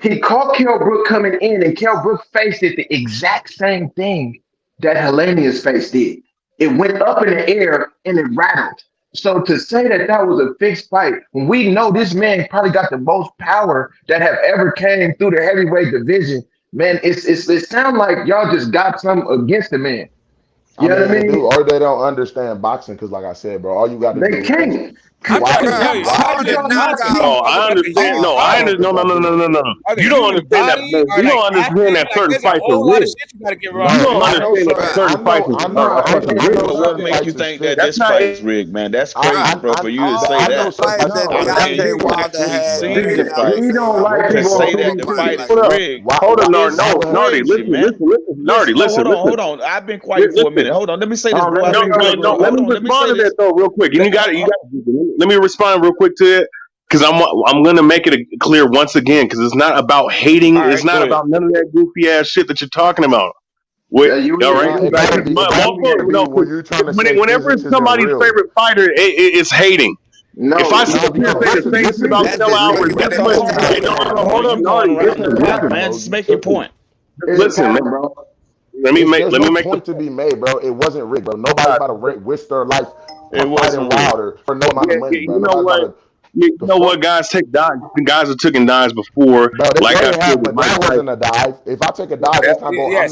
he caught Kell Brook coming in, and Kell Brook faced it the exact same thing that Helenius face did. It went up in the air and it rattled. So to say that was a fixed fight, when we know this man probably got the most power that have ever came through the heavyweight division, man, it sounds like y'all just got something against the man. You know what I mean? Or they don't understand boxing, because like I said, bro, all you got to do. They can't. I understand. No, I understand. No. You don't understand that. You don't understand that certain fights are rigged. You don't understand that certain fights are rigged. What makes you think that this fight is rigged, man? That's crazy, bro. For you to say that. You don't like to say that the fight is rigged. Hold on, Nardi. Listen, Nardi. Listen. Hold on. I've been quiet for a minute. Hold on. Let me say this. No. Let me respond to that though, real quick. You got it. Let me respond real quick to it, because I'm gonna make it clear once again, because it's not about hating. It's not about none of that goofy ass shit that you're talking about. Whenever it's somebody's favorite fighter, it's hating. No, if I say the same shit about Canelo Alvarez, man, just make your point. Listen, man, bro. Let me make point to be made, bro. It wasn't rigged, bro. Nobody's about to risk their life. It wasn't Wilder for no amount of money, bro. You know what? Guys take dives. Guys have taken dives before. Bro, that wasn't a dive. If I take a dive, it's not going.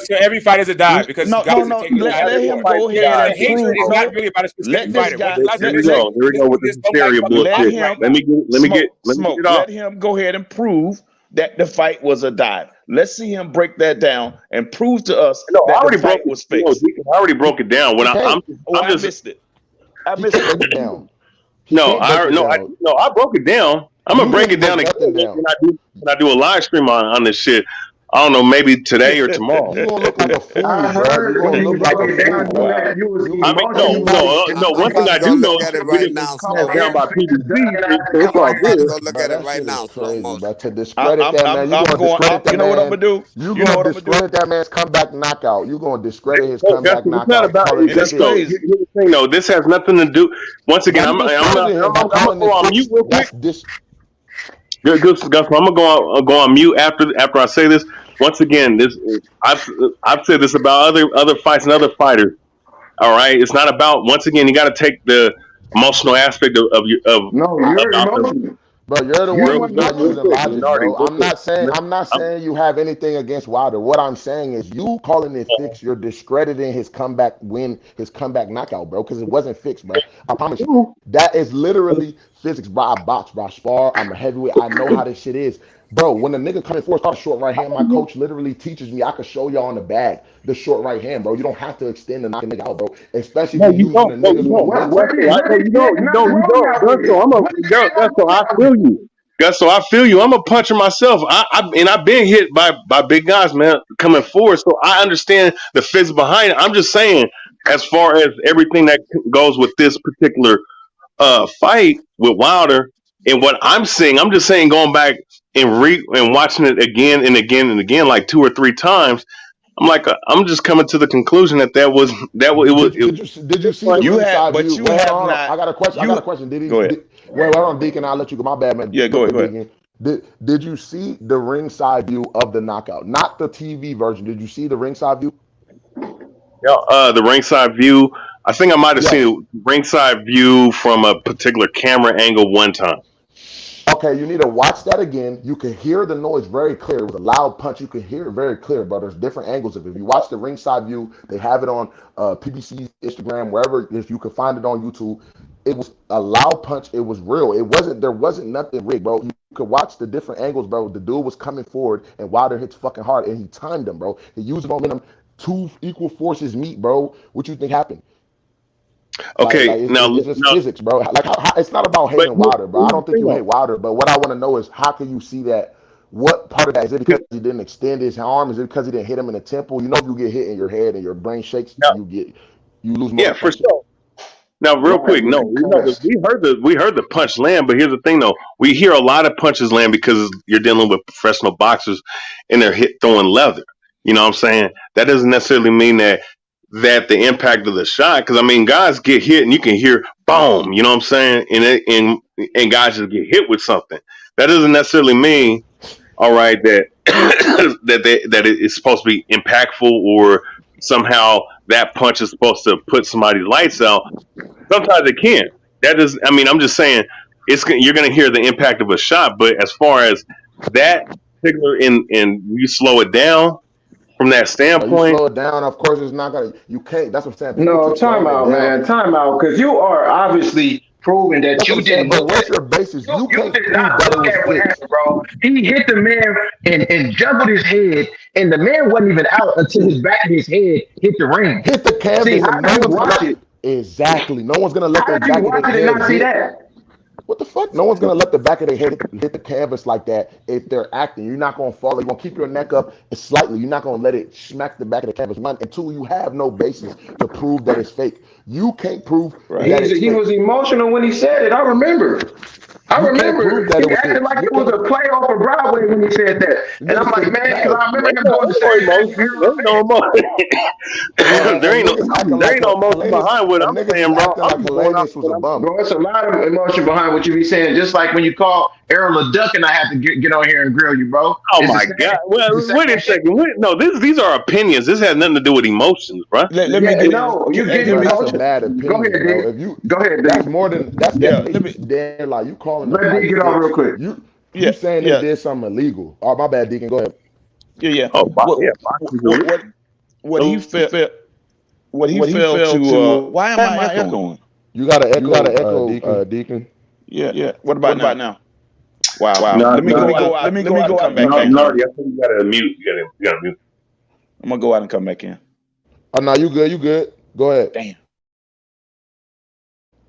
So every fight is a dive, because no. Let him go ahead. It's not really about a specific fighter. Here we go with this hysteria bullshit. Let me get it off. Let him go ahead and prove that the fight was a dive. Let's see him break that down and prove to us that the fight was fixed. I already broke it down. When I missed it. I missed it down. I broke it down. I'm gonna break it down again when I do a live stream on this shit. I don't know, maybe today or tomorrow. You gonna look like a fool, bro. You gonna look like a fool. I mean, no. One thing I do know is we didn't calm down by PBC. It's all good. Look at it right now, but to discredit that man, you know what I'm gonna do? You gonna discredit that man's comeback knockout. You gonna discredit his comeback knockout. It's not about it. Here's the thing, though. This has nothing to do. Once again, I'm gonna go on mute real quick. Good, Gus. I'm gonna go on mute after I say this. Once again, I've said this about other fights and other fighters. All right, it's not about. Once again, you got to take the emotional aspect of. No, you're emotional. Bro, you're the one who's not using logic, bro. I'm not saying you have anything against Wilder. What I'm saying is you calling it fixed. You're discrediting his comeback win, his comeback knockout, bro, because it wasn't fixed, bro. I promise you. That is literally physics, bro. I box, bro. I spar. I'm a heavyweight. I know how this shit is. Bro, when a nigga coming forward, start a short right hand, my coach literally teaches me. I could show y'all in the bag the short right hand, bro. You don't have to extend and knock a nigga out, bro. Especially No, if you you're using don't. a No, you nigga's don't. momentum. No, you don't. Gusto, I feel you. Gusto, I feel you. I'm a puncher myself. And I've been hit by big guys, man, coming forward. So I understand the physics behind it. I'm just saying, as far as everything that goes with this particular fight with Wilder, and what I'm seeing, I'm just saying, going back and watching it again and again and again, like 2 or 3 times. I'm like, I'm just coming to the conclusion Did you see the ringside view? Wait, hold on. I got a question. I got a question. Go ahead. Wait, hold on, Deacon. I'll let you go. My bad, man. Yeah, go ahead. Deacon. Did you see the ringside view of the knockout? Not the TV version. Did you see the ringside view? Yeah, the ringside view. I think I might have seen a ringside view from a particular camera angle one time. Okay, you need to watch that again. You can hear the noise very clear. It was a loud punch. You can hear it very clear, but there's different angles of it. If you watch the ringside view, they have it on PBC, Instagram, wherever. If you can find it on YouTube, it was a loud punch. It was real. There wasn't nothing rigged, bro. You could watch the different angles, bro. The dude was coming forward, and Wilder hits fucking hard, and he timed him, bro. He used momentum. Two equal forces meet, bro. What you think happened? Okay, it's just physics, bro. It's not about hating Wilder, bro. I don't think you hate Wilder, but what I want to know is how can you see that? What part of that is it because he didn't extend his arm? Is it because he didn't hit him in the temple? You know, if you get hit in your head and your brain shakes, you lose more. Yeah, for sure. Now, real quick, we heard the punch land, but here's the thing, though. We hear a lot of punches land because you're dealing with professional boxers and they're throwing leather. You know what I'm saying? That doesn't necessarily mean that the impact of the shot, because I mean, guys get hit and you can hear boom. You know what I'm saying? And guys just get hit with something. That doesn't necessarily mean, all right, that that it is supposed to be impactful or somehow that punch is supposed to put somebody's lights out. Sometimes it can. That is, I mean, I'm just saying, you're going to hear the impact of a shot, but as far as that particular, and you slow it down from that standpoint, you slow it down. Of course, it's not gonna. You can't. That's what I'm saying. No, time out, man. Time out, because you are obviously proving that you didn't. But what's your basis? You can't did not prove that look it at was what fixed. happened, bro. He hit the man and juggled his head, and the man wasn't even out until his back of his head hit the ring. Hit the canvas. See, how do you watch it? Exactly. No one's gonna let How their did you back of watch their it and head not see hit. that? What the fuck? No one's gonna let the back of their head hit the canvas like that if they're acting. You're not gonna fall. You're gonna keep your neck up slightly. You're not gonna let it smack the back of the canvas until you have no basis to prove that it's fake. You can't prove that it's fake. He was emotional when he said it. I remember. I remember he acted like it was a play off of Broadway when he said that. And I'm like, man, because I remember him doing there ain't no emotion behind what I'm saying, bro. Bro, it's a lot of emotion behind what you be saying. Just like when you call Errol a duck and I have to get on here and grill you, bro. Oh my God! Well, wait a second. No, these are opinions. This has nothing to do with emotions, bro. Let me get you get emotional. Bad opinion, go ahead, bro. Dave. Go ahead, Dave. That's more than that's damn like you calling. Let me get on real quick. You saying they did something illegal? Oh, my bad, Deacon. Go ahead. Yeah. Oh, what he felt to. Why am I echoing? You got to echo, Deacon. Yeah. What about now? Wow. Let me go out and come back in. No, I think you gotta mute. You gotta mute. I'm gonna go out and come back in. Oh no, you good. You good. Go ahead.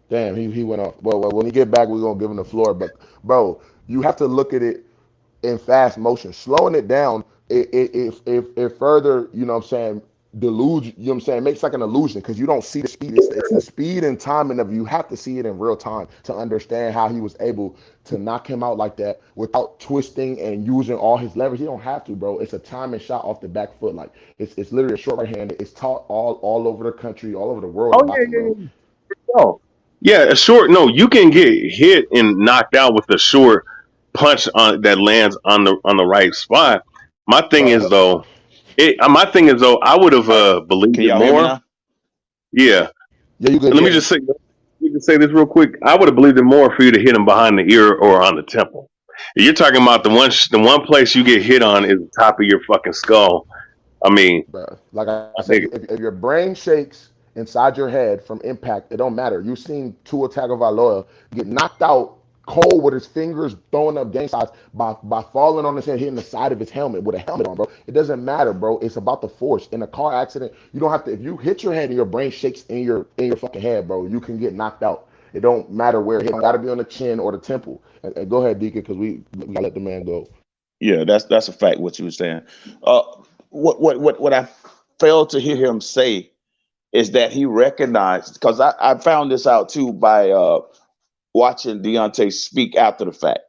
Damn, he went off. Well, when he get back, we're gonna give him the floor. But bro, you have to look at it in fast motion. Slowing it down, it further, you know what I'm saying, deludes, you know what I'm saying, makes like an illusion because you don't see the speed. It's the speed and timing of you have to see it in real time to understand how he was able to knock him out like that without twisting and using all his leverage. He don't have to, bro. It's a timing shot off the back foot. Like it's literally a short right hand. It's taught all over the country, all over the world. Yeah, a short. No, you can get hit and knocked out with a short punch that lands on the right spot. My thing is though, I would have believed it more. Yeah. You good. Let me just say this real quick. I would have believed it more for you to hit him behind the ear or on the temple. You're talking about the one place you get hit on is the top of your fucking skull. I mean, like I said, if your brain shakes inside your head from impact, it don't matter. You've seen Tua Tagovailoa get knocked out cold with his fingers throwing up gang signs by falling on his head, hitting the side of his helmet with a helmet on, bro. It doesn't matter, bro. It's about the force. In a car accident, you don't have to. If you hit your head and your brain shakes in your fucking head, bro, you can get knocked out. It don't matter where it hit. It got to be on the chin or the temple. And go ahead, Deacon, because we gotta let the man go. Yeah, that's a fact. What you were saying. What I failed to hear him say is that he recognized, because I found this out too by watching Deontay speak after the fact,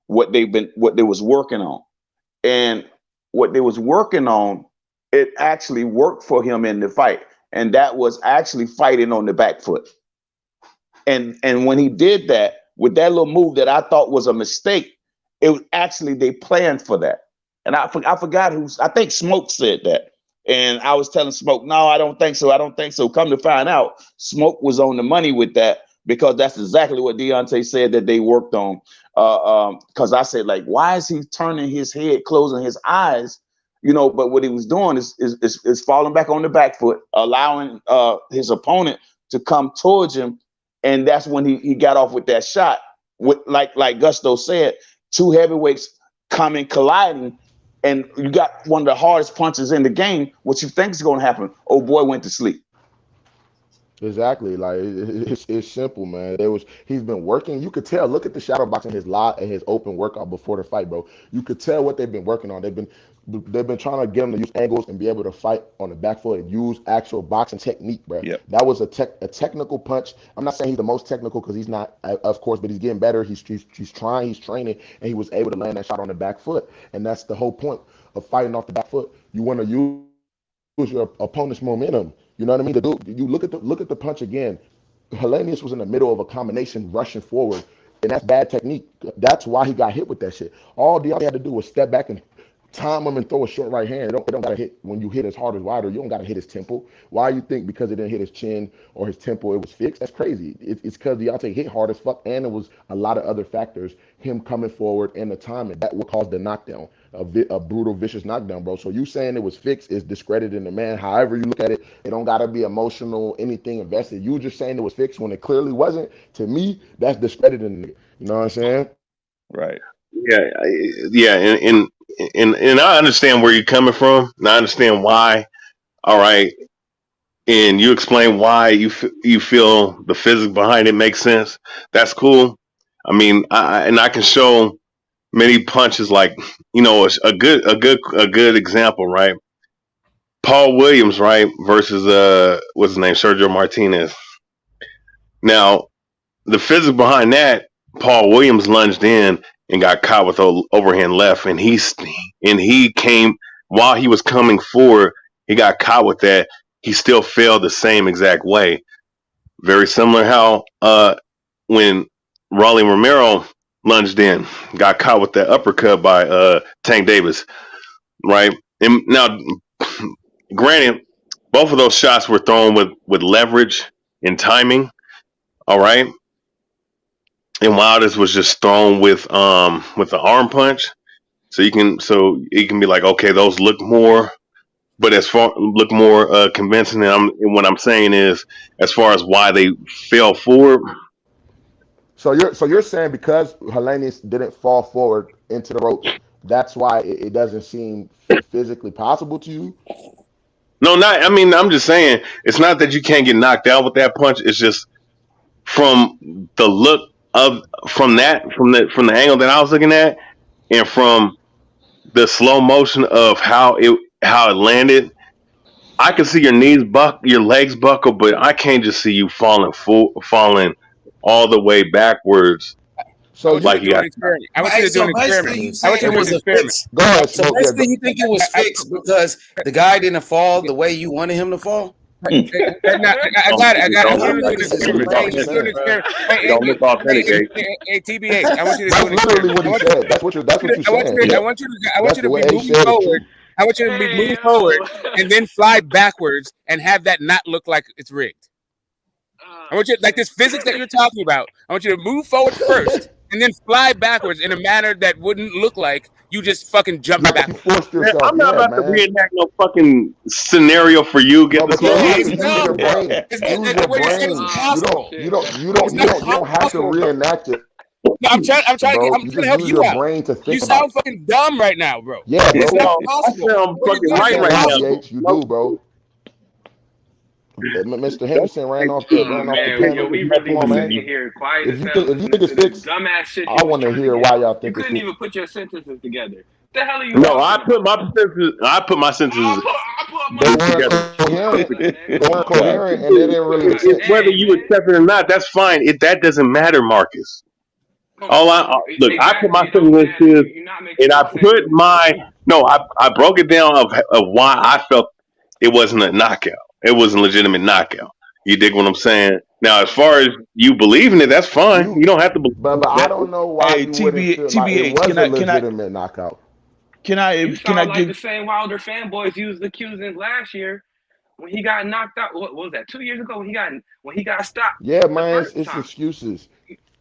what they was working on, and what they was working on, it actually worked for him in the fight, and that was actually fighting on the back foot. And when he did that with that little move that I thought was a mistake, it was actually they planned for that. And I forgot I think Smoke said that. And I was telling Smoke, no, I don't think so. I don't think so. Come to find out, Smoke was on the money with that, because that's exactly what Deontay said that they worked on. Because I said, like, why is he turning his head, closing his eyes? But what he was doing is falling back on the back foot, allowing his opponent to come towards him. And that's when he got off with that shot. With like Gusto said, two heavyweights colliding, and you got one of the hardest punches in the game. What you think is going to happen? Oh boy, went to sleep. Exactly. Like it's simple, man. He's been working. You could tell. Look at the shadow boxing, his open workout before the fight, bro. You could tell what they've been working on. They've been trying to get him to use angles and be able to fight on the back foot and use actual boxing technique, bro. Yep. That was a technical punch. I'm not saying he's the most technical, because he's not, of course, but he's getting better. He's trying, he's training, and he was able to land that shot on the back foot. And that's the whole point of fighting off the back foot. You want to use your opponent's momentum. You know what I mean? You look at the punch again. Helenius was in the middle of a combination rushing forward, and that's bad technique. That's why he got hit with that shit. All Deontay had to do was step back and time him and throw a short right hand. It don't gotta hit when you hit as hard as Wilder. You don't gotta hit his temple. Why you think because it didn't hit his chin or his temple it was fixed? That's crazy. It's because Deontay hit hard as fuck, and it was a lot of other factors. Him coming forward and the timing that would cause the knockdown, a brutal, vicious knockdown, bro. So you saying it was fixed is discrediting the man. However you look at it, it don't gotta be emotional, anything invested. You just saying it was fixed when it clearly wasn't. To me, that's discrediting it. You know what I'm saying? Right. Yeah, and I understand where you're coming from, and I understand why. All right, and you explain why you feel the physics behind it makes sense. That's cool. I mean, I can show many punches, like a good example, right? Paul Williams, right, versus what's his name, Sergio Martinez. Now, the physics behind that, Paul Williams lunged in and got caught with overhand left, and he came while he was coming forward. He got caught with that. He still failed the same exact way. Very similar how when Rolly Romero lunged in, got caught with that uppercut by Tank Davis, right? And now, granted, both of those shots were thrown with leverage and timing. All right. And Wilder's was just thrown with the arm punch, so you can be like, okay, those look more, but look more convincing. And what I'm saying is, as far as why they fell forward. So you're saying because Helenius didn't fall forward into the ropes, that's why it doesn't seem physically possible to you? No, not. I mean, I'm just saying it's not that you can't get knocked out with that punch. It's just from the look from the angle that I was looking at, and from the slow motion of how it landed, I can see your your legs buckle, but I can't just see you falling all the way backwards. So like you got. I want you to do an experiment. I want you to do an experiment. Go ahead. So basically, you think it was fixed because the guy didn't fall the way you wanted him to fall? I got it. I want you to do an experiment. Don't look authentic. Hey, TBH, I want you to do an experiment. Literally what he said. That's what you're saying. I want you to be moving forward. I want you to be moving forward and then fly backwards and have that not look like it's rigged. I want you, like this physics that you're talking about, I want you to move forward first and then fly backwards in a manner that wouldn't look like you just fucking jumped backwards. Man, I'm not about to reenact no fucking scenario for you. Get this use your brain. You don't have to reenact it. No, I'm trying bro. I'm You trying to just help use you your out. brain to You think sound about. fucking dumb right now, bro. Yeah, bro. It's not I possible. sound What fucking you're doing right is right now. impossible. TH, you do, bro. Mr. Henderson ran off the Man, yo, panel. we really Come on, was man. sitting here quiet If as you hell think listening it's to this fixed, dumbass shit I you was want to trying to hear get why out. y'all You think it's couldn't fixed. even put your sentences together. What the hell are you No, I talking put about? my sentences I put They my weren't together. sentences together, coherent. man. They Come weren't on, man. coherent, and they didn't really make God sense. Whether dang, you man. accept it or not, that's fine. That doesn't matter, Marcus. Come All on. look, I put my Exactly. It don't matter. sentences, You're not making and I no sense. put I broke it down of why I felt it wasn't a knockout. It wasn't a legitimate knockout. You dig what I'm saying? Now, as far as you believing it, that's fine. You don't have to believe But I that. don't know why Hey, you wouldn't feel like it TBH, was a legitimate knockout. You Can I sound like the give? same Wilder fanboys used accusing last year when he got knocked out. What was that? 2 years ago when he got stopped Yeah, the man, first it's time. excuses.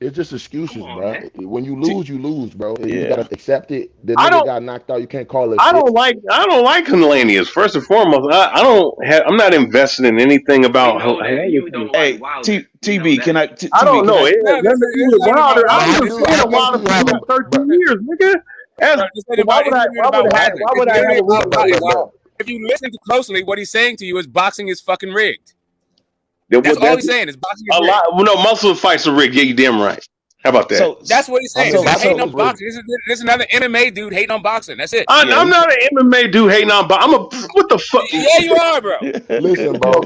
It's just Come excuses, on, bro. man. When you lose, bro. You Yeah. gotta accept it. The I nigga don't. got knocked out. You can't call it I fixed. don't like Helenius. First and foremost, I'm not invested in anything We about know that you don't like Hey, Wilder. We know TB, that. I TB, don't can know. I? It has nothing to do with not Wilder. about I was I Wilder. a This do. fan I of Wilder think you for have about 13 years, nigga. this ain't about Wilder. Why would I have a reason to say Wilder? If you listen closely, what he's saying to you is boxing is fucking rigged. That That's was all he's saying is boxing is a rigged. lot. Well, no, muscle fights are rigged. Yeah, you damn right. How about that? So That's what he's saying. mean, This is hating boxing on is rigged. boxing. This is another MMA dude hating on boxing. That's it. I'm not an MMA dude hating on, but what the fuck? Yeah, you are, bro. Listen, bro.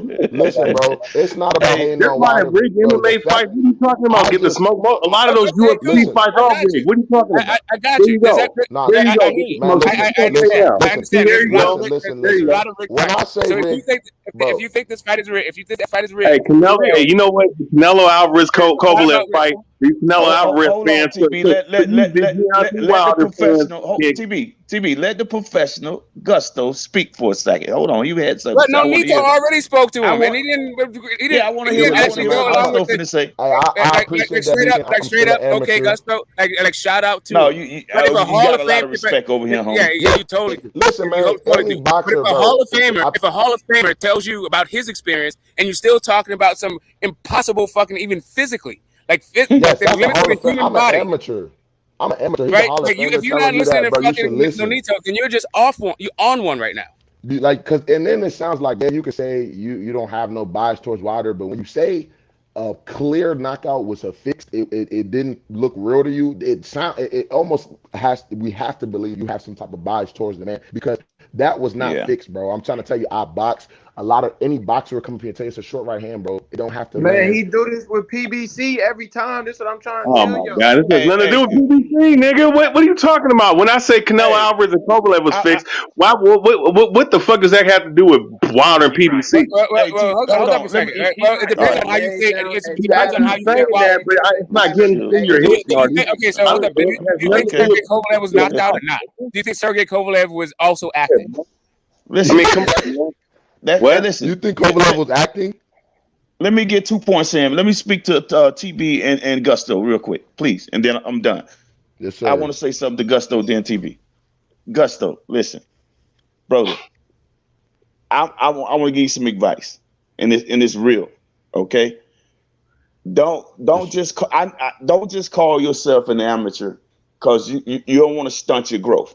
It's not about hating There's on a lot of Wilder, rigged bro. The MMA fact fights. What are you talking about? I Get the just smoke. A lot of those Okay, UFC listen. fights I are got you. rigged. What are you talking about? I got There you. you Does go. that, Nah, There you I go. hear Get the you. man, smoke. Get the I smoke right understand. now. I listen, understand. There There's a you lot go. of rigged. There There's a you go. lot of rigged when I fights. say So if rigged, you bro, think this fight is rigged, if you think that fight is Hey, rigged, Canelo. for real, Hey, you know what? The Canelo Alvarez it's not Kovalev about rigged. fight. These Canelo Alvarez hold on, fans. TB. Let Deontay the Wilder fans. professional TB. Let the professional Gusto speak for a second. Hold on, you had something But to say. I want to Nonito hear. already spoke to I him, and want. he I want to hear didn't what actually listen, man. go Professor along with Gusto it. finna say. I appreciate that, Deacon. I'm Straight still an up, okay, amateur. Gusto, like shout out to No, him. But if a you Hall got of a lot Fame, of respect over here, homie. yeah, you totally do. Listen, man. You totally Any do. But boxer, if a bro. Hall of Famer tells you about his experience, and you're still talking about some impossible fucking even physically, like Yes, the that's a limits of Hall the of Fame. human I'm an body. amateur. I'm an amateur. He's a Right? Hall of Like Famer if you're not telling you listening that, to bro. You should fucking listen. Nonito, then you're just off one. You on one right now. Like, cause, and then it sounds like, yeah, you could say you don't have no bias towards Wilder, but when you say a clear knockout was a fixed, it didn't look real to you. It almost we have to believe you have some type of bias towards the man because that was not fixed, bro. I'm trying to tell you, I box. A lot of any boxer will come up here and tell you it's a short right hand, bro. It don't have to Man, land. he do this with PBC every time. This is what I'm trying to Oh tell my you. God! This has nothing to do with PBC, nigga. What are you talking about? When I say Canelo Alvarez and Kovalev was fixed, what the fuck does that have to do with Wilder and PBC? Well, hold up a second. Well, it depends on how you think. It depends on how you think Wilder. It's not getting through your head. Okay, so hold up. Do you think Sergey Kovalev was knocked out or not? Do you think Sergey Kovalev was also acting? Listen, I mean, come on. Listen. You think Kovalev was acting? Let me get 2 points in. Let me speak to TB and Gusto real quick, please, and then I'm done. Yes, sir. I want to say something to Gusto, then TB. Gusto, listen, brother. I want to give you some advice, and it's real, okay? Don't just call yourself an amateur because you don't want to stunt your growth.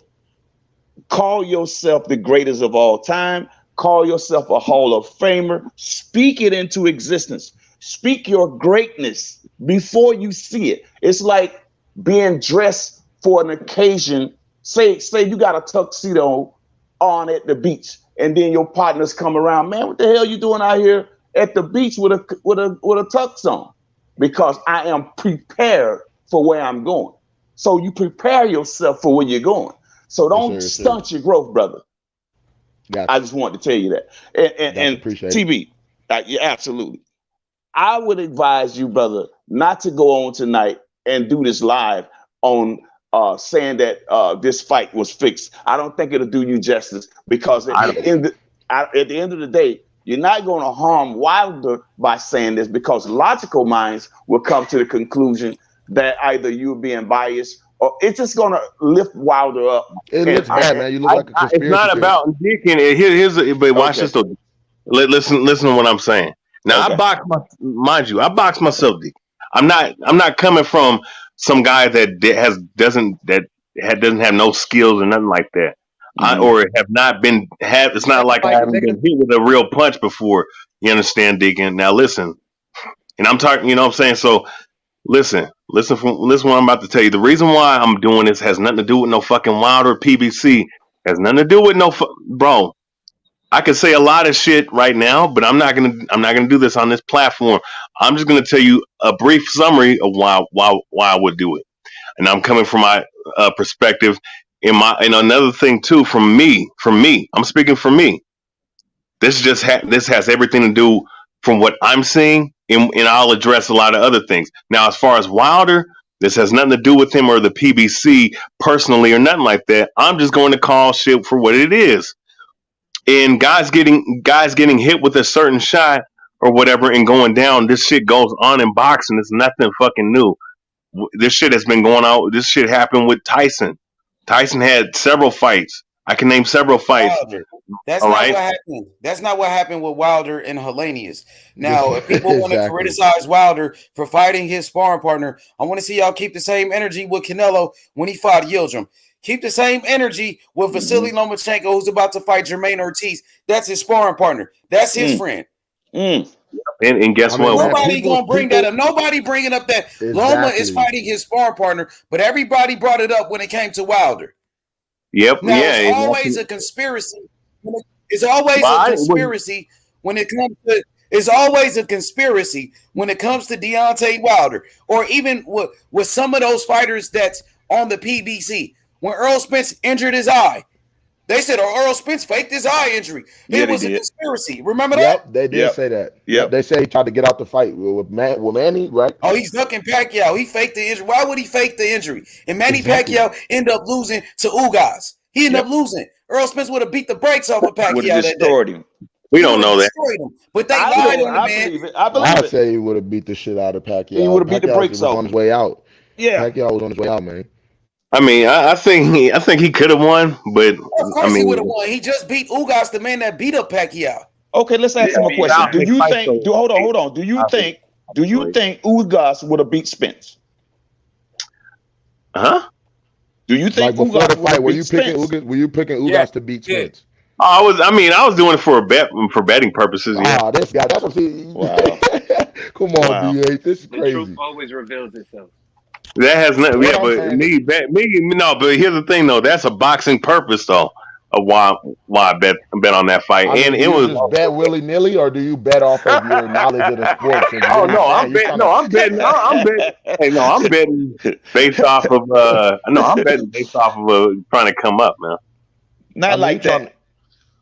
Call yourself the greatest of all time. Call yourself a Hall of Famer. Speak it into existence. Speak your greatness before you see it. It's like being dressed for an occasion. Say you got a tuxedo on at the beach, and then your partners come around. Man, what the hell you doing out here at the beach with a tux on? Because I am prepared for where I'm going. So you prepare yourself for where you're going. So don't stunt your growth, brother. Gotcha. I just wanted to tell you that. And TB, yeah, absolutely. I would advise you, brother, not to go on tonight and do this live on saying that this fight was fixed. I don't think it'll do you justice because at the end of the day, you're not going to harm Wilder by saying this because logical minds will come to the conclusion that either you're being biased or it's just going to lift Wilder up. It looks bad, man. You look like a conspiracy It's not about Deacon. But watch this though. Listen to what I'm saying. Now I box myself, Deacon. I'm not coming from some guy that doesn't have no skills or nothing like that. Or have not been it's not like I haven't been hit with a real punch before. You understand, Deacon? Now listen, and I'm talking. You know what I'm saying? So listen what I'm about to tell you. The reason why I'm doing this has nothing to do with no fucking Wilder PBC. Has nothing to do with bro. I can say a lot of shit right now, but I'm not gonna do this on this platform. I'm just gonna tell you a brief summary of why I would do it, and I'm coming from my perspective. And another thing too, from me, I'm speaking for me. This has everything to do from what I'm seeing, and I'll address a lot of other things. Now, as far as Wilder, this has nothing to do with him or the PBC personally or nothing like that. I'm just going to call shit for what it is. And guys getting hit with a certain shot or whatever and going down, this shit goes on in boxing. It's nothing fucking new. This shit has been going on. This shit happened with Tyson. Tyson had several fights. I can name several fights. Wilder. That's not what happened. That's not what happened with Wilder and Helenius. Now, if people want to criticize Wilder for fighting his sparring partner, I want to see y'all keep the same energy with Canelo when he fought Yildirim. Keep the same energy with Vasiliy Lomachenko, who's about to fight Jermaine Ortiz. That's his sparring partner. That's his friend. And guess what? Nobody gonna bring that up. Nobody bringing up that Loma is fighting his sparring partner, but everybody brought it up when it came to Wilder. Yep. Now, it's always a conspiracy. It's always a conspiracy when it comes to. It's always a conspiracy when it comes to Deontay Wilder, or even with some of those fighters that's on the PBC. When Earl Spence injured his eye, they said, Earl Spence faked his eye injury. It was a conspiracy. Remember that? Yep, they did say that. Yep. They say he tried to get out the fight with Manny, right? Oh, he's ducking Pacquiao. He faked the injury. Why would he fake the injury? And Manny Pacquiao ended up losing to Ugas. He ended up losing. Earl Spence would have beat the brakes off of Pacquiao. Would have destroyed him. We don't know that. Him. But they lied on the man. I say he would have beat the shit out of Pacquiao. He would have beat the brakes off. On his way out. Yeah. Pacquiao was on his way out, man. I mean, I think he could have won, but of course he would have won. He just beat Ugas, the man that beat up Pacquiao. Okay, let's ask him a question. Do you think? Hold on. Do you think Ugas would have beat Spence? Huh? Do you think before the fight were you picking Ugas to beat Spence? I was doing it for a bet for betting purposes. Yeah. This guy, that's what I'm saying. Wow. Come on, B8. This is crazy. The truth always reveals itself. That has nothing. Yeah, but but here's the thing though. That's a boxing purpose though. Of why I bet on that fight. And it was just bet willy nilly, or do you bet off of your knowledge of the sport? I'm betting based off of trying to come up, man. Not like that.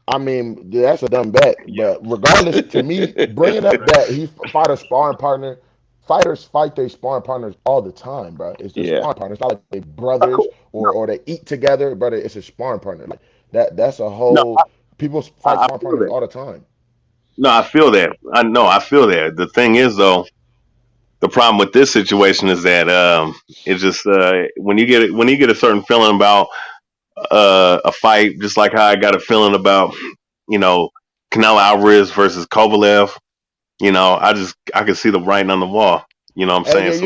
I mean, that's a dumb bet. But regardless, to me, bringing up that he fought a sparring partner. Fighters fight their sparring partners all the time, bro. It's just sparring partners. It's not like they brothers or they eat together, brother. It's a sparring partner. Like that's a whole people fight sparring partners all the time. No, I feel that. I feel that. The thing is though, the problem with this situation is that it's just when you get a certain feeling about a fight, just like how I got a feeling about, Canelo Alvarez versus Kovalev. I can see the writing on the wall. You know what I'm saying?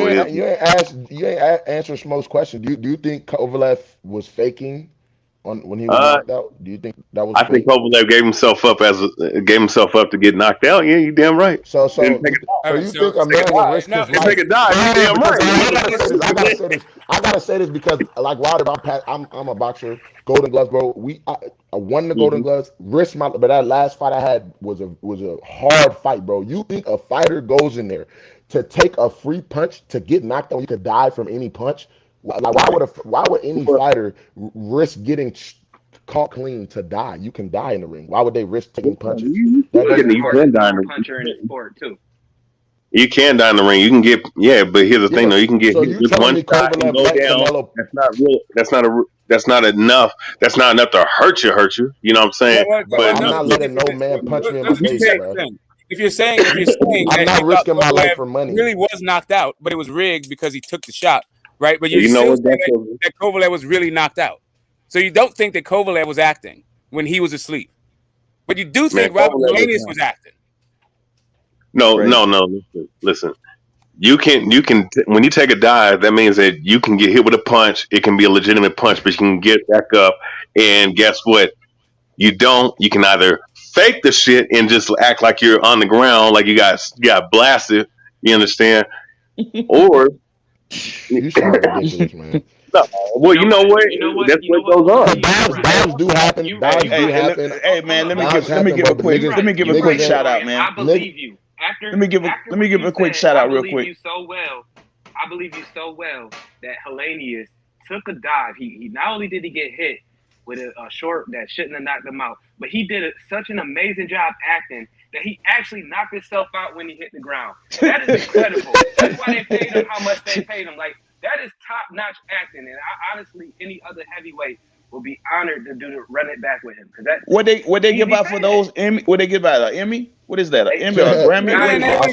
You ain't answering Smoke's question. Do you think Kovalev was faking when he was knocked out? Do you think that was? I think Kovalev gave himself up to get knocked out. Yeah, you damn right. So you think a man will risk his life? Take a dive. You damn right. I gotta say this because, like Wilder, I'm a boxer. Golden Gloves, bro. I won the Golden Gloves. But that last fight I had was a hard fight, bro. You think a fighter goes in there to take a free punch to get knocked out? You could die from any punch. Like why would any fighter risk getting caught clean to die? You can die in the ring. Why would they risk taking punches? You can die in the puncher in the sport too. You can die in the ring. You can get but here's the thing though. You can get just one shot and go down. That's not enough. That's not enough to hurt you. You know what I'm saying? But I'm not letting no man punch me in the face, bro. If you're saying I'm not risking my life for money. Really was knocked out, but it was rigged because he took the shot, right? But you still saying that Kovalev was really knocked out. So you don't think that Kovalev was acting when he was asleep, but you do think Robert Helenius was acting. No. Listen. you can when you take a dive, that means that you can get hit with a punch. It can be a legitimate punch, but you can get back up. And guess what? You can either fake the shit and just act like you're on the ground, like you got blasted. You understand? Or you sound ridiculous, man. No, well, you know what? That's what goes on. Dives do happen. Dives do happen. Hey man, let me give a quick shout out, man. I believe you. Let me give a quick shout out real quick. I believe you so well that Helenius took a dive. He not only did he get hit with a short that shouldn't have knocked him out, but he did such an amazing job acting that he actually knocked himself out when he hit the ground. That is incredible. That's why they paid him how much they paid him. Like, that is top-notch acting, and I honestly, any other heavyweight will be honored to run it back with him. Cause that what they give out for those Emmy? What they give out an Emmy? What is that? An Emmy or a Grammy?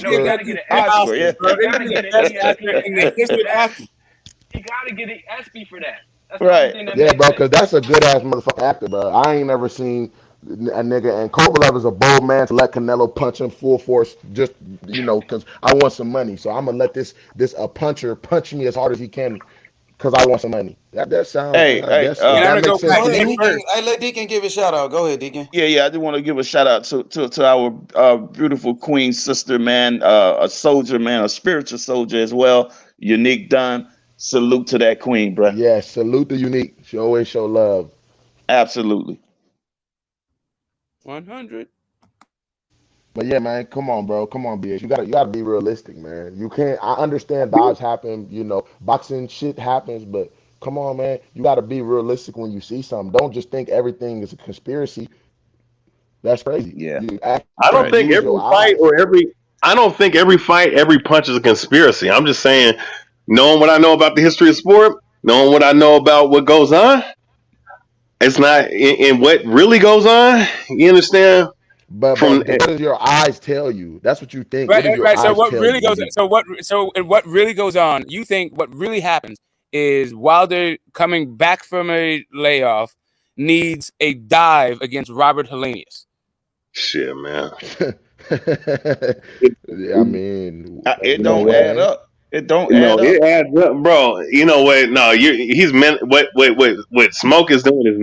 You gotta get an Oscar, yeah. You gotta get an ESPY for that. That's right. Yeah, bro, because that's a good ass motherfucking actor, bro. I ain't never seen a nigga, and Kovalev is a bold man to let Canelo punch him full force, just because I want some money. So I'm gonna let this puncher punch me as hard as he can, because I want some money. That sounds. That makes sense. I let Deacon give a shout out. Go ahead, Deacon. Yeah. I just want to give a shout out to our beautiful queen sister, man, a soldier, man, a spiritual soldier as well. Unique Dunn. Salute to that queen, bro. Yeah, salute to Unique. She always show love. Absolutely. 100. But yeah, man, come on, bro. Come on, BS. You gotta be realistic, man. You can't. I understand dodge happen. Boxing shit happens, but come on, man. You gotta be realistic when you see something. Don't just think everything is a conspiracy. That's crazy. Yeah. I don't think every fight, every punch is a conspiracy. I'm just saying, knowing what I know about the history of sport, knowing what I know about what goes on, it's not in what really goes on. You understand? But what does your eyes tell you? That's what you think. Right. So what really goes on? So what really goes on? You think what really happens is Wilder coming back from a layoff needs a dive against Robert Helenius. Shit, man. I mean, it don't add up. It don't add up. It adds up, bro. You know what? No, what Smoke is doing is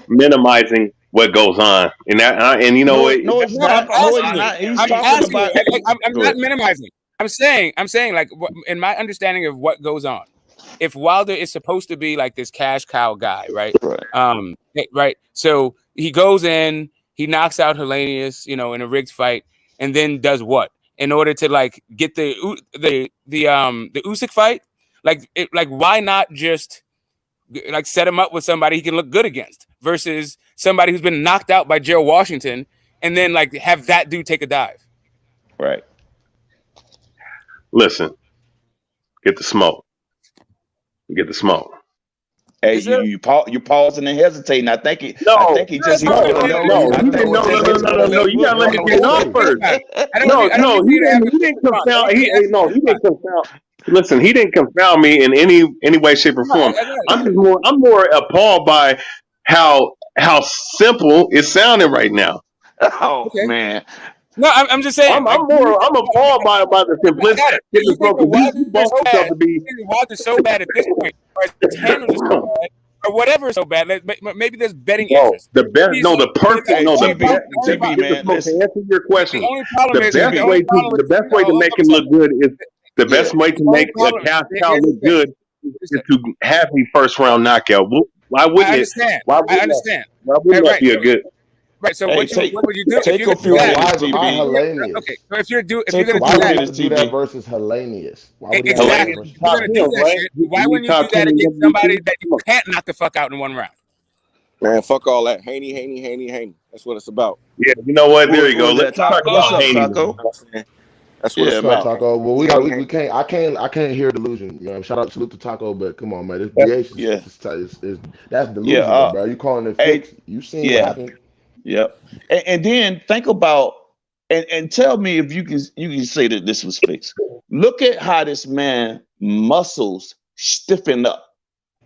minimizing what goes on, and you know what? No, it's not. No, it's not. He's talking about. I'm not minimizing. I'm saying, like, in my understanding of what goes on, if Wilder is supposed to be like this cash cow guy, right? Right. So he goes in, he knocks out Helenius, in a rigged fight, and then does what? In order to like get the Usyk fight, like why not just like set him up with somebody he can look good against versus somebody who's been knocked out by Gerald Washington and then like have that dude take a dive. Right. Listen, get the smoke. Get the smoke. Hey, you pausing and hesitating. I think he just no. You gotta let me get off first. No, he didn't confound. He didn't confound. Listen, he didn't confound me in any way, shape, or form. I'm more appalled by how simple it's sounding right now. Oh man. No, I'm just saying. I'm appalled by the simplicity. Wilder's so bad at this point, or his handles are so bad, or whatever is so bad. Maybe there's betting interest. To answer your question, the best way to make him look good is the best way to make a cash cow look good is to have a first round knockout. Why wouldn't it? I understand. Why wouldn't that be a good? Right. So what would you do? Take a few minutes, Helenius. Okay. So if you're going to do that versus Helenius, why wouldn't you do that against somebody that you can't knock the fuck out in one round? Man, fuck all that. Haney. That's what it's about. Yeah, you know what? There you go. Let's talk about Haney. That's what it's about. Taco. Well, we can't. I can't hear delusion. Salute to Taco, but come on, man. This BH is that's delusion, bro. You calling it fixed? You seen what happened? Yep. And then think about and tell me if you can say that this was fixed. Look at how this man muscles stiffened up,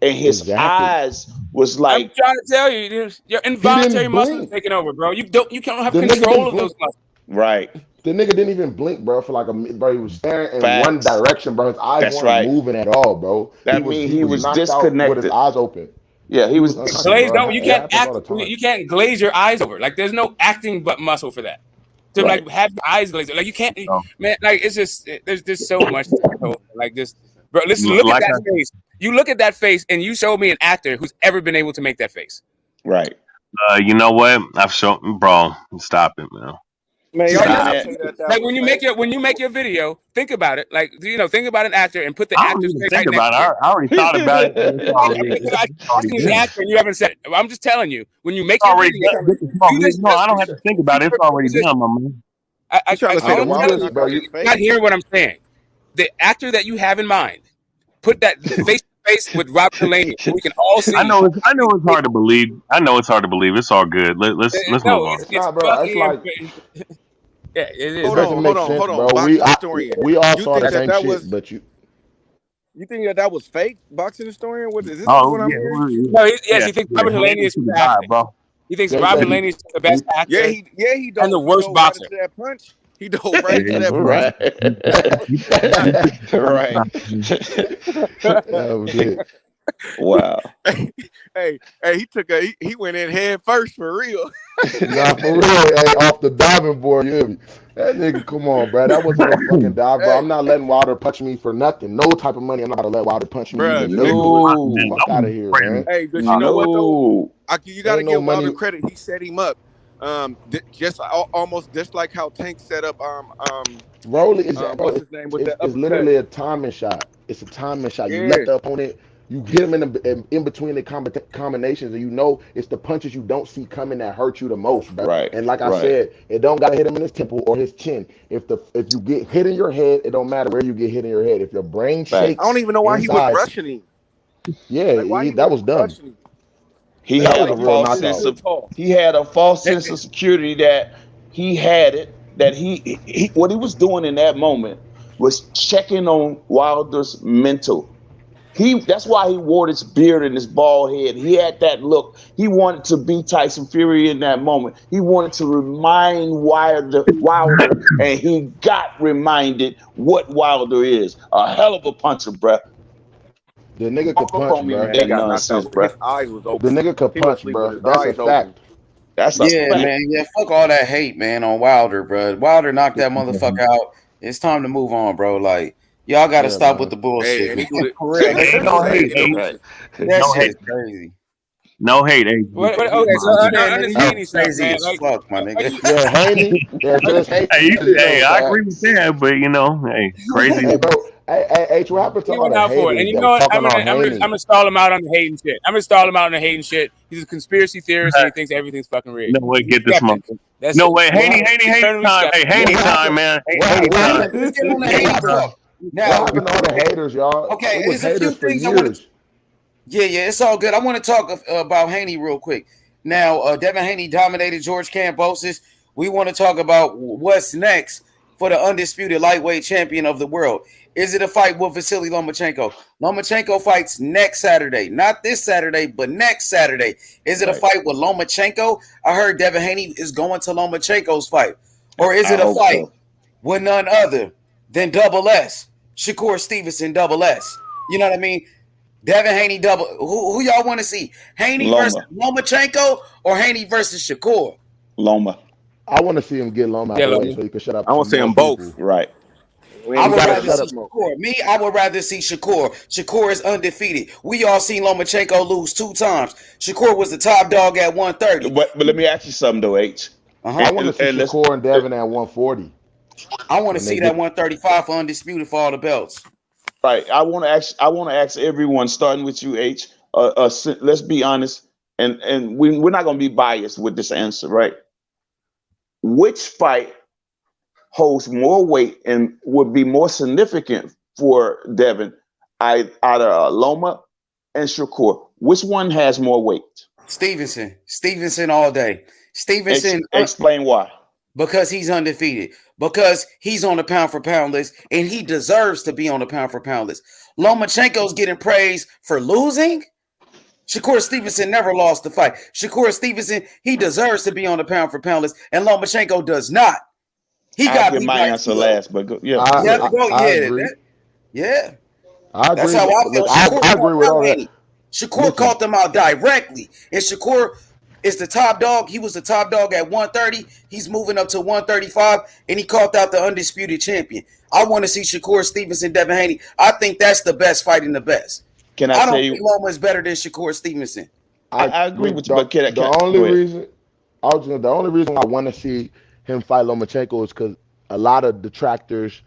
and his eyes was like. I'm trying to tell you, your involuntary muscles taking over, bro. You can't have control of those muscles. Right. The nigga didn't even blink, bro, for like bro. He was staring in Facts. one direction, bro. His eyes That's weren't right. moving at all, bro. That means he was knocked out with his disconnected. eyes open. Yeah, he was unconscious, Glaze, bro. no, you It can't happens all act. the time. You can't glaze your eyes over. Like there's no acting but muscle for that. To Right. like have your eyes glazed. Like you can't, man. Like it's just there's so much. Like this, bro. Listen, look at that face. You look at that face, and you show me an actor who's ever been able to make that face. Right. You know what? I've shown, bro. Stop it, man. Man, y'all gotta say that Like when you make your video, think about it. Like think about an actor and put the I don't actor's even face think right about next it. to I already thought about it. It's asking an actor and you haven't said it. I'm just telling you, when you make your already video, no, I don't have to think about it. It's already done, my man. You're not hearing what I'm saying. The actor that you have in mind, put that face to face with Robert Delaney. We can all see. I know it's hard to believe. It's all good. Let's move on. It's not, bro. It's like. Yeah, it is. Hold on, bro. Boxing historian. We all You saw the think same that was- shit, but you. You think that was fake, boxing historian? What is this? Oh, what I'm yeah, hearing? No, he thinks Robert Delaney is the best actor. bro. He thinks Robert Delaney is the best actor. Yeah, he and the worst boxer. Right into that punch. He dove right into that punch. Right. That was it. Wow. Hey, he went in head first for real. Nah, for real. Hey, off the diving board, you hear me? That nigga, come on, bro. That wasn't a fucking dive, bro. I'm not letting Wilder punch me for nothing. No type of money. I'm not gonna let Wilder punch me. Bruh, No, fuck out of here, man. Hey, but you know what though? You gotta Ain't give no Wilder money. credit. He set him up. Almost just like how Tank set up. Rolling is what's his name with it's, the it's literally a timing shot. It's a timing shot. You Yeah. let the opponent. You hit him in between the combinations, and you know it's the punches you don't see coming that hurt you the most, bro. Right. And like I said, it don't gotta hit him in his temple or his chin. If you get hit in your head, it don't matter where you get hit in your head. If your brain shakes, I don't even know why he inside, was rushing him. Yeah, that was dumb. He That had was a a real false knockout. sense of he had a false sense of security that he had it. That he what he was doing in that moment was checking on Wilder's mental. That's why he wore this beard and this bald head. He had that look. He wanted to be Tyson Fury in that moment. He wanted to remind Wilder, and he got reminded what Wilder is. A hell of a puncher, bruh. The nigga could punch, bro. That nonsense, bruh. His eyes was open. The nigga could He was punch, asleep with bro. his That's a eyes fact. open. That's a Yeah, fact. man. Yeah, fuck all that hate, man, on Wilder, bro. Wilder knocked that motherfucker out. It's time to move on, bro. Like, y'all got to stop with the bullshit. Hey, he do it. For real. No hate, That No shit hate. is crazy. No hate, hey. Okay, so on this Haney stuff, Crazy man. as Like, fuck, my nigga. Yeah, Haney. Yeah, just Haney. Hey, I agree with that, but hey, crazy. Hey, bro. Hey, what happened to he all went the out for it. haters And you that know what? talking I'm on Haney? gonna stall him out on the hating shit. I'm gonna stall him out on the hating shit. He's a conspiracy theorist and he thinks everything's fucking rigged. No way, get this motherfucker. That's No it. way, Haney Eternally time. Hey, Haney time, man. Haney time. Let's get on the hate talk. What Now, happened to all the haters, y'all? Okay, it was there's a few haters for things I want years. to. Yeah, it's all good. I want to talk about Haney real quick. Now, Devin Haney dominated George Kambosos. We want to talk about what's next for the undisputed lightweight champion of the world. Is it a fight with Vasiliy Lomachenko? Lomachenko fights next Saturday. Not this Saturday, but next Saturday. Is it a fight with Lomachenko? I heard Devin Haney is going to Lomachenko's fight. Or is it a fight with none other than Double S? Shakur Stevenson, Double S. You know what I mean? Devin Haney double. Who y'all want to see? Haney versus Lomachenko or Haney versus Shakur? Loma. I want to see him get Loma out the way so he can shut up. I want to see them both. Right. I would rather see Shakur. Me, I would rather see Shakur. Shakur is undefeated. We all seen Lomachenko lose 2 times. Shakur was the top dog at 130. But let me ask you something though, H. I want to see Shakur and Devin at 140. I want to see that 135 for undisputed for all the belts. Right. I want to ask everyone, starting with you, H. Let's be honest, and we're not going to be biased with this answer, right? Which fight holds more weight and would be more significant for Devin, either Loma and Shakur? Which one has more weight? Stevenson all day. Stevenson. Explain why. Because he's undefeated. Because he's on the pound for pound list, and he deserves to be on the pound for pound list. Lomachenko's getting praised for losing. Shakur Stevenson never lost the fight. Shakur Stevenson, he deserves to be on the pound for pound list, and Lomachenko does not. He I'll got give beat my by answer Tito. last, but go, yeah. I agree. Yeah. I agree. That's how I feel. Look, Shakur I agree with all that. Shakur caught them out directly. And Shakur is the top dog. He was the top dog at 130. He's moving up to 135, and he caught out the undisputed champion. I want to see Shakur Stevenson, Devin Haney. I think that's the best fighting the best. Can I don't tell you? think Loma is better than Shakur Stevenson. I agree with you, but the only reason I want to see him fight Lomachenko is because a lot of detractors,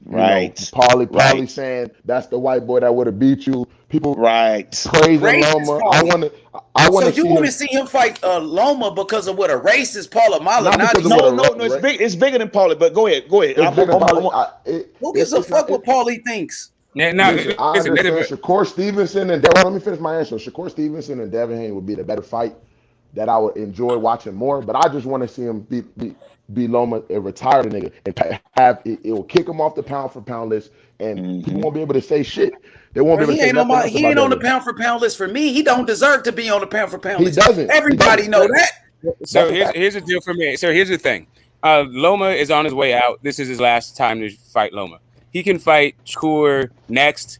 Paulie saying that's the white boy that would have beat you. People praising Loma. I want to. So you want to see him fight Loma because of what a racist Paula Mala? No, it's bigger than Paulie. But go ahead. Who gives a fuck what Paulie thinks? I understand Shakur Stevenson and let me finish my answer. Shakur Stevenson and Devin Haney would be the better fight that I would enjoy watching more. But I just want to see him beat Loma and retire the nigga and have it will kick him off the pound for pound list, and people won't be able to say shit. They won't be able to say nothing else about he ain't on the pound for pound list for me. He don't deserve to be on the pound for pound list. He doesn't. Everybody know that. So here's the deal for me. So here's the thing. Loma is on his way out. This is his last time to fight Loma. He can fight Shakur next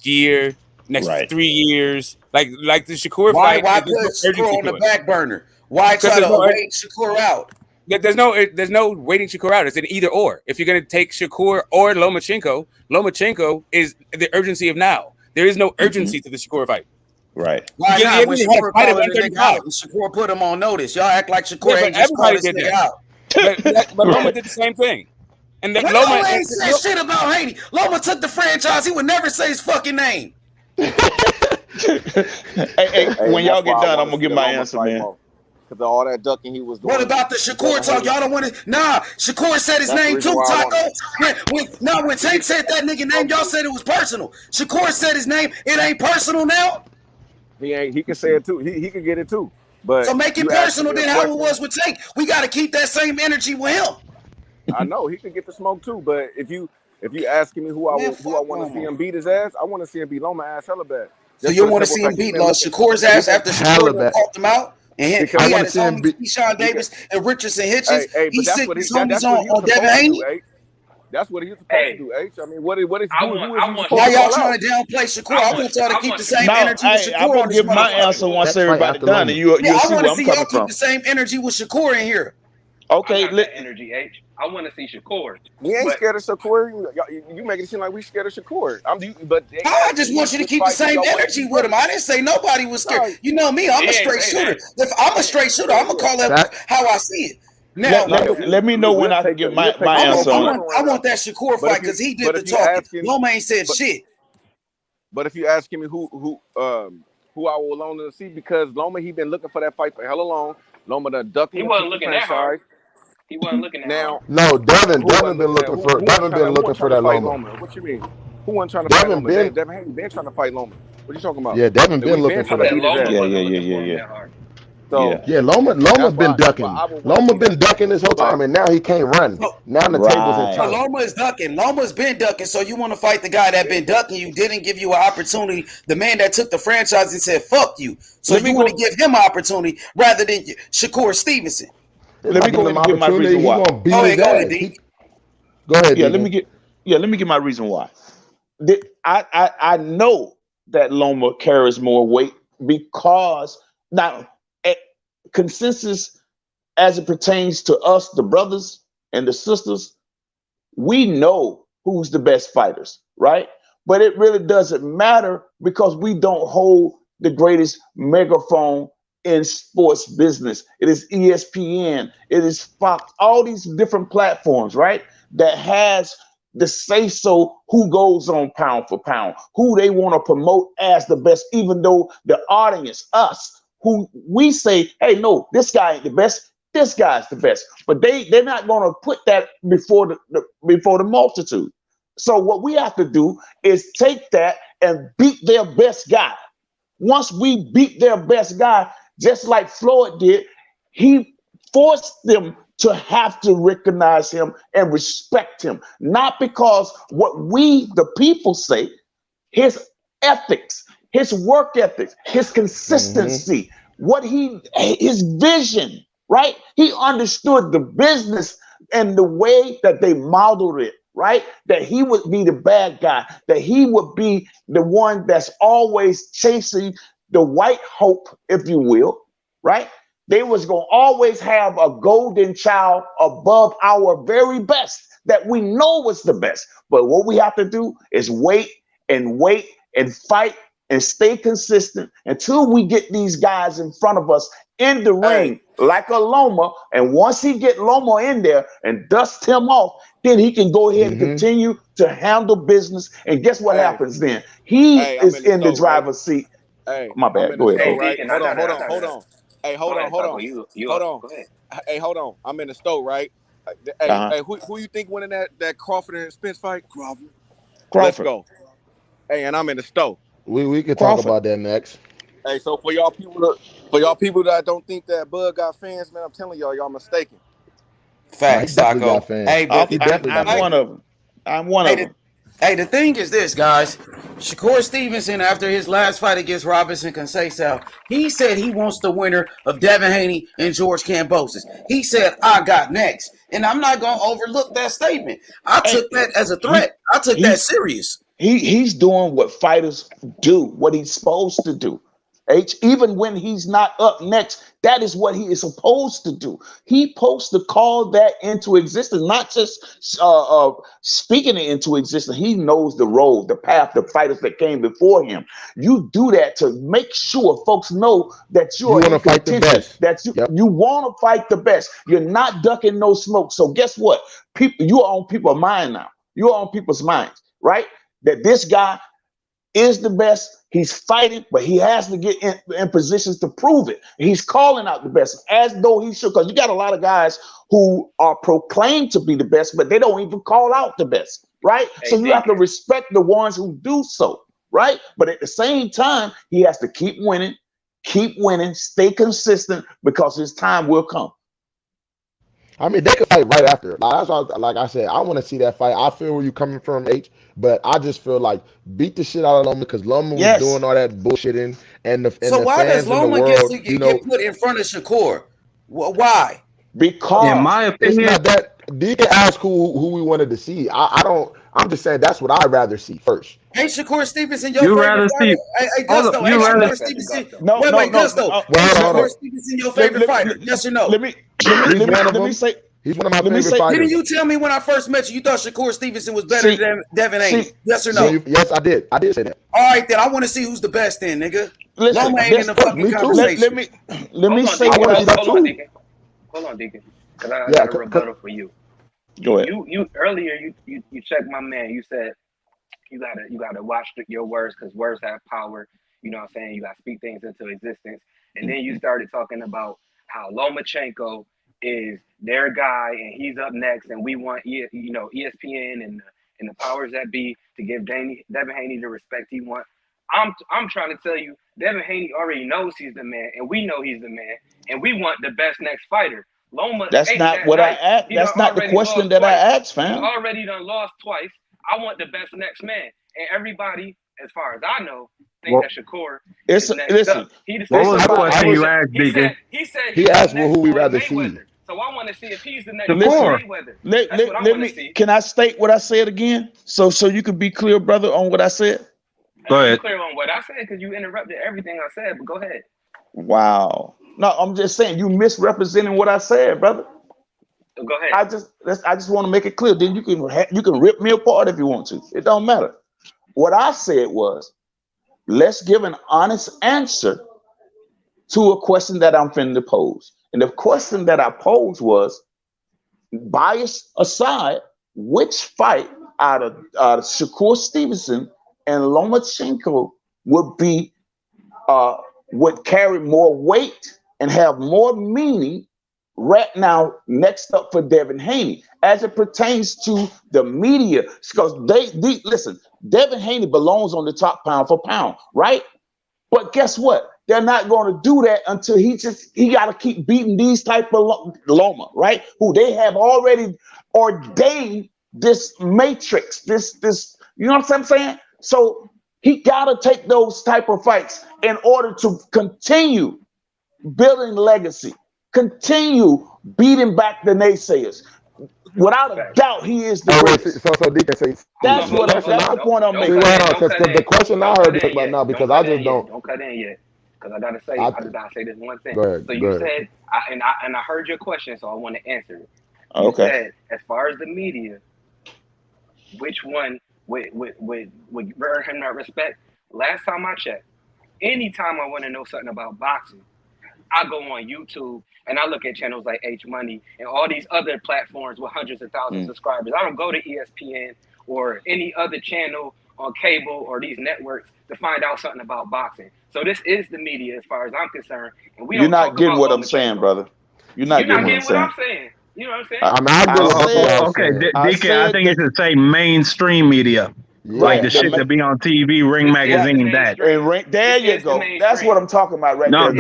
year, next 3 years. Like the Shakur fight. Why put Shakur on the back burner? Why try to wait Shakur out? There's no waiting Shakur out. It's an either or. If you're gonna take Shakur or Lomachenko is the urgency of now. There is no urgency to the Shakur fight. Right. Why not? When Shakur called the nigga out, and Shakur put him on notice. Y'all act like Shakur ain't just called this nigga out. But Loma did the same thing. And then Loma ain't said shit about Haney. Loma took the franchise. He would never say his fucking name. Hey, when y'all get done, I'm gonna give my answer, man. Because of all that ducking he was doing. What about the Shakur talk? Y'all don't want to. Nah, Shakur said his name too, Taco. When Tank said that nigga name, y'all said it was personal. Shakur said his name. It ain't personal now. He can say it too. He can get it too. But so make it personal than how it was with Tank. We got to keep that same energy with him. I know he can get the smoke too, but if you asking me who I want to see him beat his ass, I want to see him beat Loma ass hella bad. So you want to see him beat Shakur's ass after Shakur caught him out? And he had his homies Keyshawn Davis and Richardson Hitchens. He sick his homies on Devin Haney. That's what he's supposed to do, H. I mean, what is why y'all trying to downplay Shakur? I want y'all to keep the same energy with Shakur. I'm gonna give my answer once everybody done, and you'll see where I'm coming from. Y'all keep the same energy with Shakur in here. Okay, energy, H. I want to see Shakur. We ain't scared of Shakur. You make it seem like we scared of Shakur. I just want you to keep the same energy with him. I didn't say nobody was scared. You know me. I'm a straight shooter. If I'm a straight shooter, I'm gonna call that how I see it. Now, let me know when I can get my answer. I want that Shakur fight because he did the talking. Loma ain't said shit. But if you asking me who I will loan to see, because Loma he been looking for that fight for hella long. Loma done ducking. He wasn't looking that hard. He wasn't looking at now. No, Devin been looking for that Loma. What you mean? Who wasn't trying to fight Loma? Devin Haney been trying to fight Loma. What you talking about? Yeah, Devin been looking for that. Yeah. So Loma's been ducking. Loma been ducking this whole time, and now he can't run. Now the tables in turn. Loma is ducking. Loma's been ducking. So you want to fight the guy that been ducking? You didn't give you an opportunity. The man that took the franchise and said "fuck you." So you want to give him an opportunity rather than Shakur Stevenson. Let me go and give my reason why. Go ahead, D. Go ahead. Yeah, let me get my reason why. I know that Loma carries more weight because now consensus as it pertains to us, the brothers and the sisters, we know who's the best fighters, right? But it really doesn't matter because we don't hold the greatest megaphone in sports business. It is ESPN, it is Fox, all these different platforms, right? That has the say so who goes on pound for pound, who they want to promote as the best, even though the audience, us, who we say, hey, no, this guy ain't the best, this guy's the best. But they're not going to put that before the multitude. So what we have to do is take that and beat their best guy. Once we beat their best guy, just like Floyd did, he forced them to have to recognize him and respect him. Not because what we, the people, say, his ethics, his work ethics, his consistency, his vision, right? He understood the business and the way that they modeled it, right? That he would be the bad guy, that he would be the one that's always chasing the white hope, if you will, right? They was going to always have a golden child above our very best that we know was the best. But what we have to do is wait and fight and stay consistent until we get these guys in front of us in the ring like a Loma. And once he get Loma in there and dust him off, then he can go ahead and continue to handle business. And guess what happens then? He is in the driver's seat. My bad. Go ahead. Right? Hold on. Hey, hold on. Go ahead. Hey, hold on. I'm in the store, right? Hey, who you think winning that Crawford and Spence fight? Crawford. Let's go. Hey, and I'm in the store. We can talk about that next. Hey, so for y'all people that don't think that Bud got fans, man, I'm telling y'all mistaken. Facts, Taco. Hey, but I'm one of them. I'm one of them. Hey, the thing is this, guys. Shakur Stevenson, after his last fight against Robinson Conceição, he said he wants the winner of Devin Haney and George Kambosos. He said, I got next. And I'm not going to overlook that statement. I took that as a threat. I took that serious. He's doing what fighters do, what he's supposed to do. Even when he's not up next, that is what he is supposed to do. He's supposed to call that into existence, not just speaking it into existence. He knows the road, the path, the fighters that came before him. You do that to make sure folks know that you want to fight the best. That you want to fight the best. You're not ducking no smoke. So guess what? People, you are on people's mind now. You are on people's minds, right? That this guy is the best. He's fighting, but he has to get in positions to prove it. He's calling out the best as though he should, because you got a lot of guys who are proclaimed to be the best, but they don't even call out the best, right? So you have to respect the ones who do so, right? But at the same time, he has to keep winning, stay consistent, because his time will come. I mean, they could fight right after. Like I said, I want to see that fight. I feel where you're coming from, H, but I just feel like beat the shit out of Loma because Loma was doing all that bullshitting. So why does Loma get put in front of Shakur? Why? Because in my opinion, it's not that. You can ask who we wanted to see. I don't. I'm just saying that's what I'd rather see first. Hey, Shakur Stevenson, your favorite fighter? Hey, Gusto. Hey, Shakur Stevenson. Wait, Gusto. Shakur Stevenson, your favorite fighter? Yes or no? Let me say. He's one of my favorite fighters. Didn't you tell me when I first met you thought Shakur Stevenson was better than Devin Haney? Yes or no? Yes, I did. I did say that. All right, then I want to see who's the best then, nigga. Loma ain't in the fucking conversation. Let me say what I hold on, Deacon. Because I got a rebuttal for you. Go ahead. You earlier you checked my man. You said you gotta watch your words because words have power. You know what I'm saying? You gotta speak things into existence. And then you started talking about how Lomachenko is their guy and he's up next, and we want ESPN and the powers that be to give Devin Haney the respect he wants. I'm trying to tell you, Devin Haney already knows he's the man, and we know he's the man, and we want the best next fighter. Loma, that's not what I asked. That's not the question that I asked, fam. He already done lost twice. I want the best next man, and everybody, as far as I know, think that Shakur. Listen. What was the question you asked, Deacon? He asked who we rather see. So I want to see if he's the next Mayweather. Can I state what I said again, so you can be clear, brother, on what I said? Go ahead. Clear on what I said because you interrupted everything I said. But go ahead. Wow. No, I'm just saying you misrepresenting what I said, brother. Go ahead. I just want to make it clear. Then you can rip me apart if you want to. It don't matter. What I said was, let's give an honest answer to a question that I'm finna pose. And the question that I posed was, bias aside, which fight out of Shakur Stevenson and Lomachenko would carry more weight and have more meaning right now next up for Devin Haney as it pertains to the media? Because they listen, Devin Haney belongs on the top pound for pound, right? But guess what? They're not going to do that until he got to keep beating these type of Loma, right? Who they have already ordained this matrix, this, you know what I'm saying? So he got to take those type of fights in order to continue building legacy, continue beating back the naysayers. Without a doubt, he is the greatest. So Deacon say That's the point I'm making. Because the question I heard talk about now, because I just don't. Don't cut in yet, because I just gotta say this one thing. Go ahead, So you said, I heard your question, so I want to answer it. You Okay. said, as far as the media, which one would earn him that respect? Last time I checked, anytime I want to know something about boxing, I go on YouTube and I look at channels like H Money and all these other platforms with hundreds of thousands of subscribers. I don't go to ESPN or any other channel on cable or these networks to find out something about boxing. So this is the media as far as I'm concerned. And You're not getting what I'm saying, brother. You're not getting what I'm saying. You know what I'm saying? Deacon, I think it should say mainstream media. Like the shit that be on TV, Ring Magazine, that. There you go. That's what I'm talking about right there.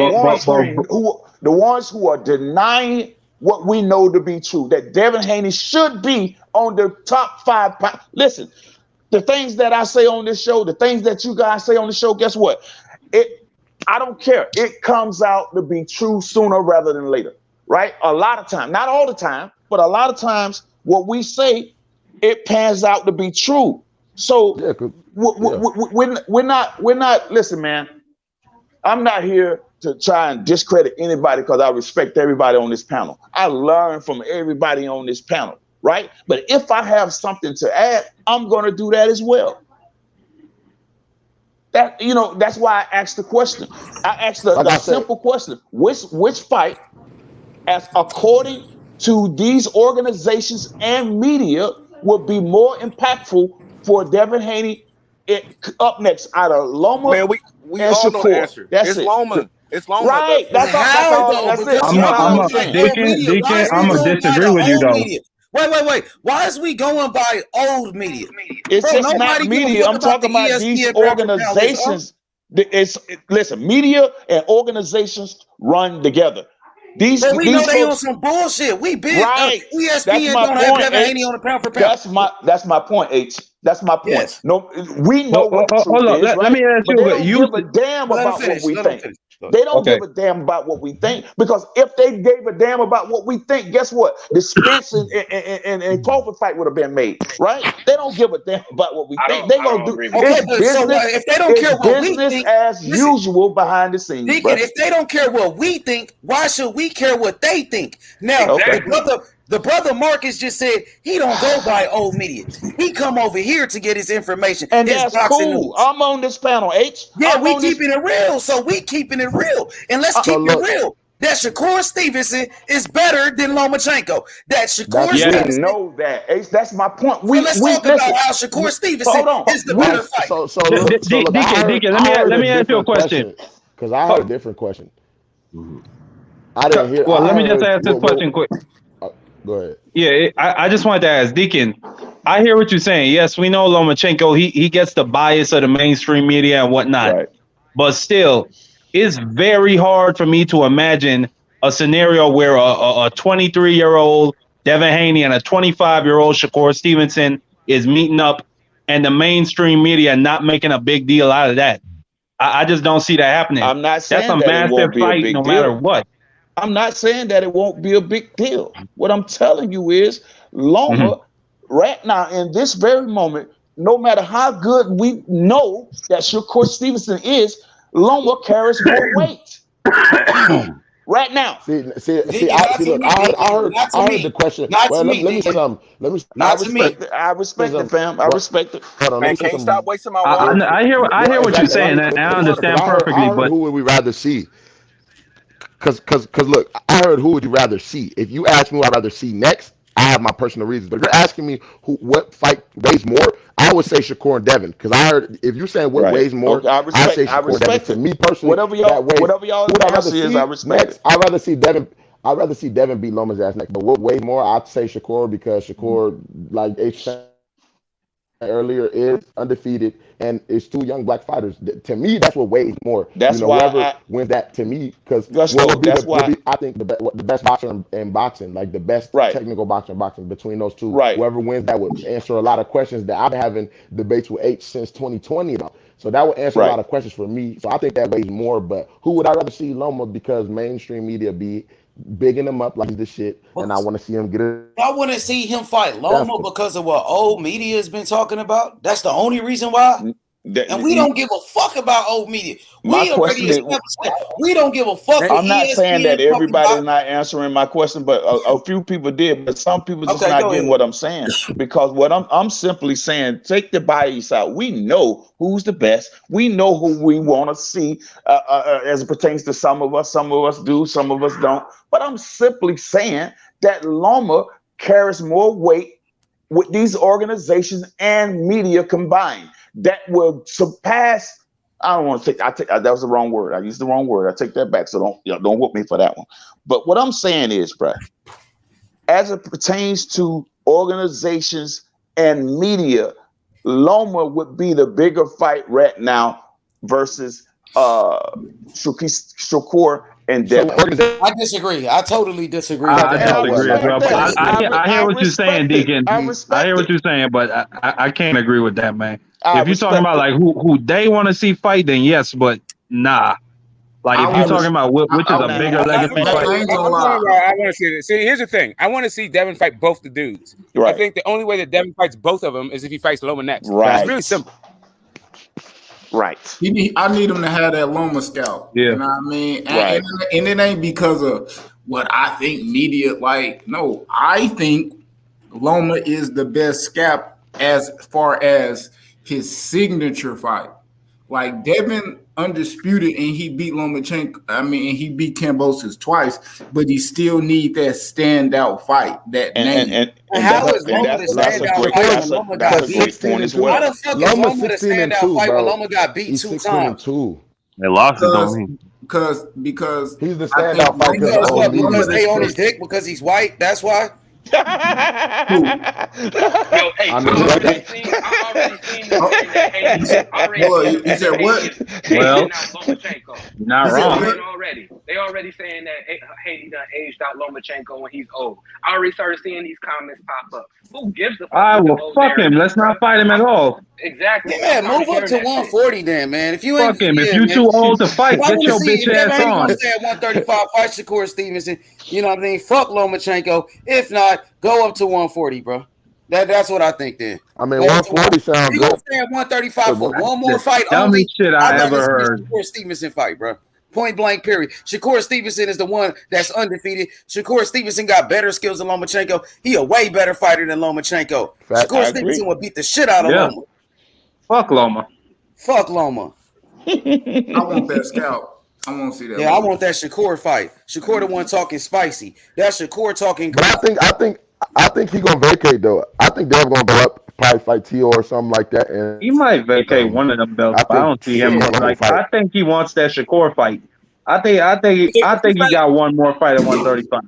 The ones who are denying what we know to be true, that Devin Haney should be on the top 5. Listen, the things that I say on this show, the things that you guys say on the show, guess what? I don't care. It comes out to be true sooner rather than later, right? A lot of times, not all the time, but a lot of times what we say, it pans out to be true. So we're not. Listen, man. I'm not here to try and discredit anybody because I respect everybody on this panel. I learn from everybody on this panel, right? But if I have something to add, I'm going to do that as well. That's why I asked the question. I asked the simple question: which fight, as according to these organizations and media, would be more impactful for Devin Haney up next out of Loma? Man, we and all know the Shakur. answer. That's It's it. Loma. It's Loma. Right. That's it. Deacon, I'm gonna disagree with you though. Wait. Why is we going by old media? It's just not media. I'm talking about these organizations. Listen, media and organizations run together. We know they on some bullshit. We been right. ESPN don't have Devin Haney on the pound for pound. That's my point, H. That's my point. Yes. No, we know what the truth is, let me ask you, but they don't give a damn about what we think. They don't give a damn about what we think, because if they gave a damn about what we think, guess what? The Spence and Crawford fight would have been made, right? They don't give a damn about what we think. They're gonna do business. So if they don't care what we think, as usual behind the scenes. Deacon, if they don't care what we think, why should we care what they think? Now, the brother Marcus just said he don't go by old media. He come over here to get his information. And that's cool. News. I'm on this panel, H. Yeah, we keeping it real. So we keeping it real. And let's keep it real. That Shakur Stevenson is better than Lomachenko. That Shakur Stevenson. We know that, H. That's my point. Let's talk about how Shakur Stevenson is the better fight. Deacon, let me ask you a question. Because I heard a different question. I didn't hear. Well, let me just ask this question quick. Go ahead. Yeah, I just wanted to ask Deacon. I hear what you're saying. Yes, we know Lomachenko. He gets the bias of the mainstream media and whatnot. Right. But still, it's very hard for me to imagine a scenario where a 23-year-old Devin Haney and a 25-year-old Shakur Stevenson is meeting up, and the mainstream media not making a big deal out of that. I just don't see that happening. I'm not saying that's a massive fight, no matter what. I'm not saying that it won't be a big deal. What I'm telling you is Loma, right now, in this very moment, no matter how good we know that Shakur Stevenson is, Loma carries more weight. Right now. I heard the question. Let me say something. I respect it, fam. I respect it. Man, can't stop wasting my water. I hear what you're saying, and I understand perfectly. But who would we rather see? Because look, I heard who would you rather see. If you ask me who I'd rather see next, I have my personal reasons. But if you're asking me what fight weighs more, I would say Shakur and Devin. Because I heard if you're saying what weighs more, I say Shakur and Devin. To me personally, whatever y'all answer is, I respect it. I'd rather see Devin. I'd rather see Devin beat Loma's ass next. But what weighs more, I'd say Shakur, because Shakur, like H said earlier, is undefeated, and it's two young black fighters. To me, that's what weighs more. That's why whoever wins that, to me, because I think the best boxer in boxing, like the best technical boxer in boxing, between those two, whoever wins that would answer a lot of questions that I've been having debates with H since 2020 about. So that would answer a lot of questions for me. So I think that weighs more. But who would I rather see? Loma, because mainstream media be bigging him up like he's the shit, and I want to see him get it. I want to see him fight Loma because of what old media has been talking about. That's the only reason why. And we don't give a fuck about old media. We don't give a fuck. I'm not saying that everybody's not answering my question, but a few people did. But some people just not getting what I'm saying. Because what I'm simply saying, take the bias out. We know who's the best. We know who we want to see as it pertains to some of us. Some of us do, some of us don't. But I'm simply saying that Loma carries more weight with these organizations and media combined that will surpass. I don't want to take. That was the wrong word. I used the wrong word. I take that back. So don't whoop me for that one. But what I'm saying is, bro, as it pertains to organizations and media, Loma would be the bigger fight right now versus Shakur and Devin. I disagree. I totally disagree. I disagree as well. But I hear what you're saying, Deacon. I hear what you're saying, but I can't agree with that, man. If you're talking about like who they want to see fight, then yes, but nah. Like if you're talking about which is a bigger legacy fight, I want to see this. See, here's the thing. I want to see Devin fight both the dudes. Right. I think the only way that Devin fights both of them is if he fights Loma next. Right. It's really simple. Right. I need him to have that Loma scalp. Yeah. You know what I mean? Right. And it ain't because of what I think media like. No, I think Loma is the best scalp as far as his signature fight. Like Devin undisputed and he beat Lomachenko. I mean, and he beat Kambosos twice, but he still need that standout fight. That name. And how is Loma the standout fight when Loma got beat? How the fuck is Loma the standout fight when Loma got beat 2 times? They lost it on me. Because he's the standout fight because they on his dick because he's white. That's why. Yo, hey, I already seen you said what? Well, not wrong. They already saying that Haney done aged out Lomachenko when he's old. I already started seeing these comments pop up. Who gives a fuck? I will fuck him. Let's not fight him at all. Exactly. Yeah, move up to 140 then, man. If you fuck him, if you too old to fight, get your bitch ass on. Stay at 135, fight Shakur Stevenson. You know what I mean? Fuck Lomachenko. If not, go up to 140, bro. That's what I think then. I mean, 140 sounds good. You gonna stay at 135 for one more fight? Dumbest shit I ever heard. Shakur Stevenson fight, bro. Point blank, period. Shakur Stevenson is the one that's undefeated. Shakur Stevenson got better skills than Lomachenko. He a way better fighter than Lomachenko. Shakur Stevenson would beat the shit out of Loma. Fuck Loma. Fuck Loma. I want that scalp. I want to see that. Yeah, I want that Shakur fight. Shakur the one talking spicy. That's Shakur talking. But I think he gonna vacate though. I think they're gonna go up, probably fight Tio or something like that. And he might vacate one of them belts. I don't see him like. I think he wants that Shakur fight. I think he got one more fight at 135.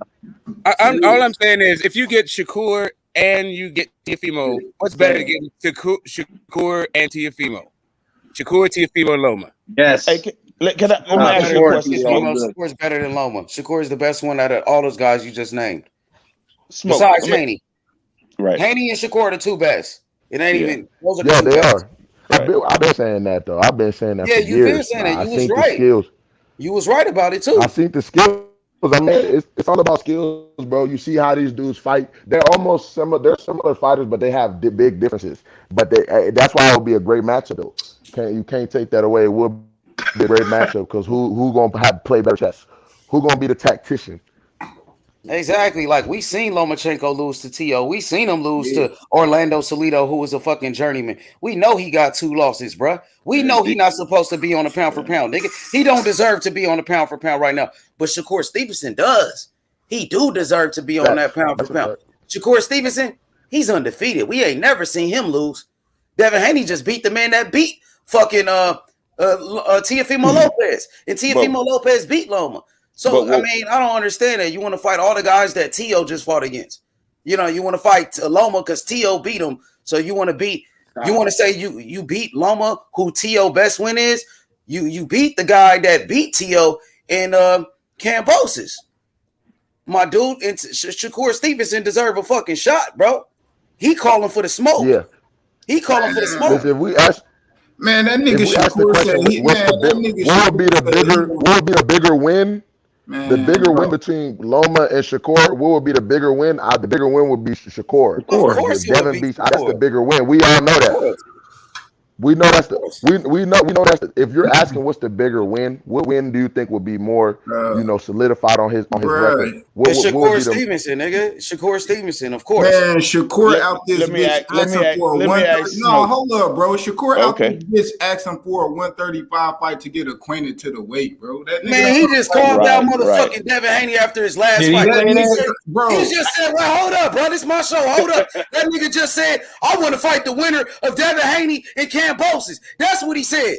All I'm saying is, if you get Shakur and you get Teofimo, what's better than getting Shakur and Teofimo? Shakur, Teofimo, and Loma. Yes. Hey, can I ask you a question? Shakur is better than Loma. Shakur is the best one out of all those guys you just named. Besides Haney. Right. Haney and Shakur are the two best. It ain't even. Those are yeah, the they best. are. I've been saying that though. I've been saying that for years. You've been saying that. You was right. You was right about it too. I think the skills. I mean, it's all about skills, bro. You see how these dudes fight. They're almost similar. They're similar fighters, but they have big differences. But that's why it will be a great matchup, though. You can't take that away. It will be a great matchup because who gonna have play better chess? Who gonna be the tactician? Exactly. Like we seen Lomachenko lose to Tio. We seen him lose to Orlando Salido, who was a fucking journeyman. We know he got 2 losses, bro. We know he not supposed to be on a pound for pound, nigga. He don't deserve to be on a pound for pound right now. But Shakur Stevenson does. He do deserve to be on that pound for pound. Shakur Stevenson, he's undefeated. We ain't never seen him lose. Devin Haney just beat the man that beat fucking Teofimo Lopez. And Teofimo Lopez beat Loma. So, I mean, I don't understand that. You want to fight all the guys that Tio just fought against. You know, you want to fight Loma because Tio beat him. So you want to say you beat Loma, who Tio best win is. You beat the guy that beat Tio in Kambosos. My dude, and Shakur Stevenson deserve a fucking shot, bro. He calling for the smoke. Yeah. He calling for the smoke. If we ask, man, that nigga Shakur said, what would be the bigger win? Man, the bigger win between Loma and Shakur, what would be the bigger win? The bigger win would be Shakur. Of course, If Devin beats, that's the bigger win. We all know Of that. course. We know that's the we know that's the, if you're asking what's the bigger win, what win do you think would be more solidified on his record? It's What Shakur would be the Stevenson, nigga. Shakur Stevenson, of course. Man, Shakur out this bitch asking for a 130. No, hold up, bro. Shakur out this bitch asking for a 135 fight to get acquainted to the weight, bro. That nigga Man, he just called out motherfucking Devin Haney after his last fight. He just said, well, hold up, bro. This is my show. Hold up. That nigga just said, I want to fight the winner of Devin Haney and Cambosis. That's what he said.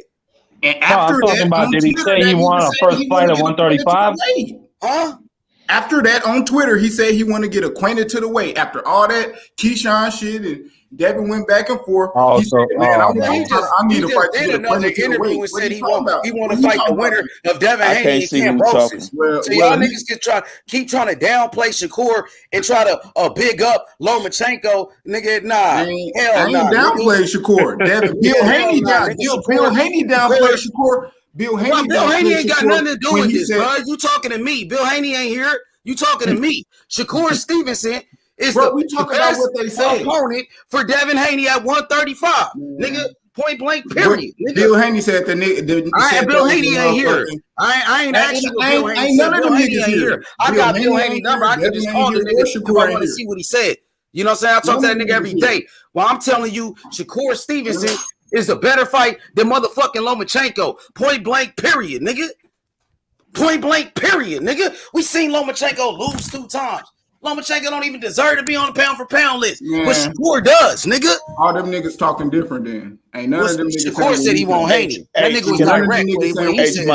And after I'm talking about, did he say he won a first fight at 135? Huh? After that, on Twitter, he said he wanted to get acquainted to the weight. After all that Keyshawn shit and Devin went back and forth. He said, man, I need to fight to get acquainted to the weight. And said he want to fight the winner of Devin Haney and Cambosis. So y'all niggas can keep trying to downplay Shakur and try to big up Lomachenko. Nigga, nah. I ain't downplay Shakur. Bill Haney downplay Shakur. Bill Haney ain't got nothing to do with this, bro. You talking to me. Bill Haney ain't here. You talking to me. Shakur Stevenson is the best opponent for Devin Haney at 135. Nigga, point blank, period. Bill Haney said the nigga. Bill Haney ain't here. I ain't actually Bill Haney. Ain't none of them niggas here. I got Bill Haney number. I can just call the nigga if I want to see what he said. You know what I'm saying? I talk to that nigga every day. Well, I'm telling you, Shakur Stevenson is a better fight than motherfucking Lomachenko. Point blank, period, nigga. Point blank, period, nigga. We seen Lomachenko lose 2 times. Lomachenko don't even deserve to be on the pound for pound list. Man. But Shakur does, nigga. All them niggas talking different then. Ain't none of them niggas Shakur said he won't hate it. That nigga was direct when he said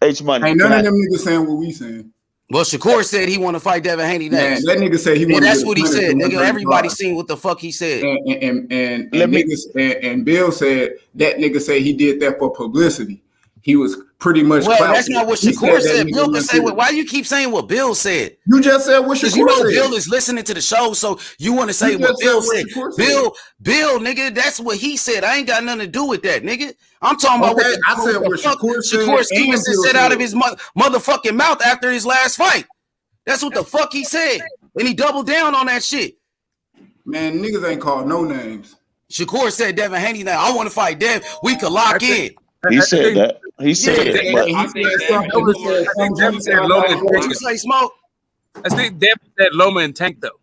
H-Money. Ain't none of them niggas saying what we saying. Well, Shakur said he want to fight Devin Haney next. Man, that nigga said he want to. That's what he said, nigga. Everybody seen what the fuck he said. And Bill said that nigga said he did that for publicity. He was pretty much. Well, that's not what Shakur said. Bill can say what. Why you keep saying what Bill said? You just said what Shakur said. You know Bill is listening to the show, so you want to say what Bill said. Bill, nigga, that's what he said. I ain't got nothing to do with that, nigga. I'm talking about what I said. What Shakur Stevenson said out of his motherfucking mouth after his last fight. That's what the fuck he said, and he doubled down on that shit. Man, niggas ain't called no names. Shakur said Devin Haney. Now I want to fight Dev. We could lock in. He said that. He said that. But I think Devin said Loma and Tank though.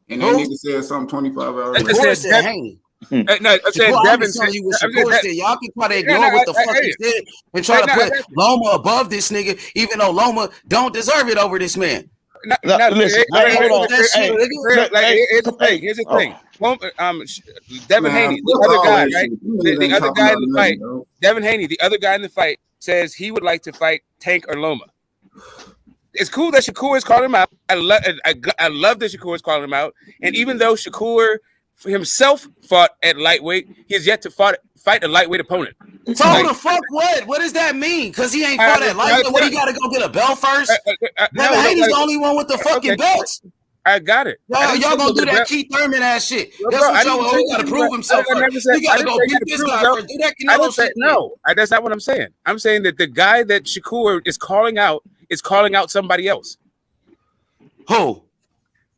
And that nigga said something 25 hours. Shakur said Haney. No, I said Devin said you what Shakur said. Y'all can try to ignore what the fuck he said and try to put Loma above this nigga, even though Loma don't deserve it over this man. Listen, hold on. Here's the thing. Devin Haney, the other guy, right? The other guy in the fight, Devin Haney, the other guy in the fight, says he would like to fight Tank or Loma. It's cool that Shakur is calling him out. I love that Shakur is calling him out. And even though Shakur himself fought at lightweight, he has yet to fight a lightweight opponent. So the fuck what? What does that mean? Because he ain't fought at lightweight. What, he got to go get a belt first? Devin Haney's the only one with the fucking belts. I got it. Y'all gonna do that Keith Thurman ass shit. That's what y'all he gotta prove himself. He gotta go beat this guy first. Do that Canelo shit. No, that's not what I'm saying. I'm saying that the guy that Shakur is calling out somebody else. Who?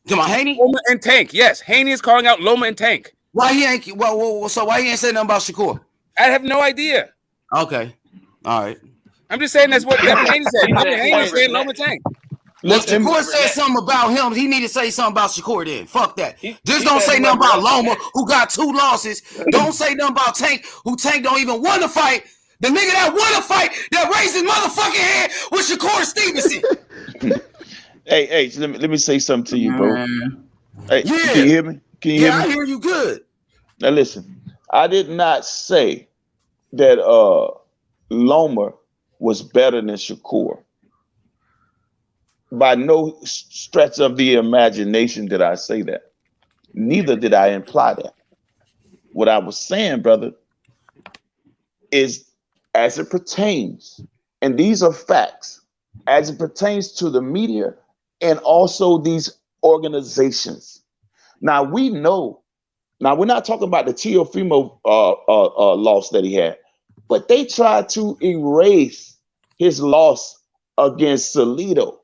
Come on, Haney? Loma and Tank. Yes, Haney is calling out Loma and Tank. Why he ain't? So why he ain't saying nothing about Shakur? I have no idea. Okay, all right. I'm just saying that's what Devin Haney said. Devin Haney said Loma and Tank. Well, Shakur said something about him. He need to say something about Shakur then. Fuck that. Just don't say nothing about Loma, who got 2 losses. Don't say nothing about Tank, who Tank don't even want to fight. The nigga that want to fight, that raised his motherfucking hand was Shakur Stevenson. Hey, let me say something to you, bro. Hey, yeah. Can you hear me? Can you hear me? I hear you good. Now listen, I did not say that Loma was better than Shakur. By no stretch of the imagination did I say that. Neither did I imply that. What I was saying, brother, is as it pertains, and these are facts, as it pertains to the media and also these organizations. Now we know, we're not talking about the Teofimo loss that he had, but they tried to erase his loss against Salido.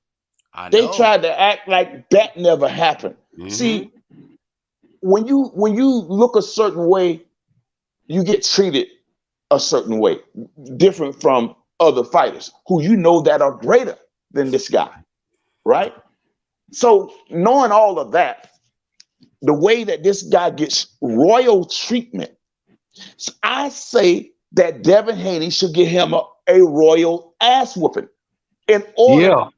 I They know. tried to act like that never happened. See, when you look a certain way, you get treated a certain way, different from other fighters who you know that are greater than this guy, right? So knowing all of that, the way that this guy gets royal treatment, so I say that Devin Haney should give him a royal ass whooping in order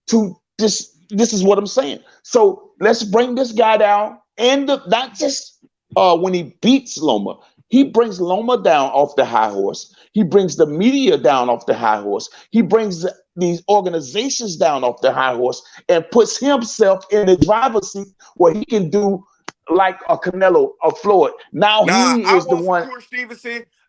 to this is what I'm saying. So let's bring this guy down, and not just when he beats Loma. He brings Loma down off the high horse. He brings the media down off the high horse. He brings these organizations down off the high horse and puts himself in the driver's seat where he can do like a Canelo or Floyd. Now he is the one.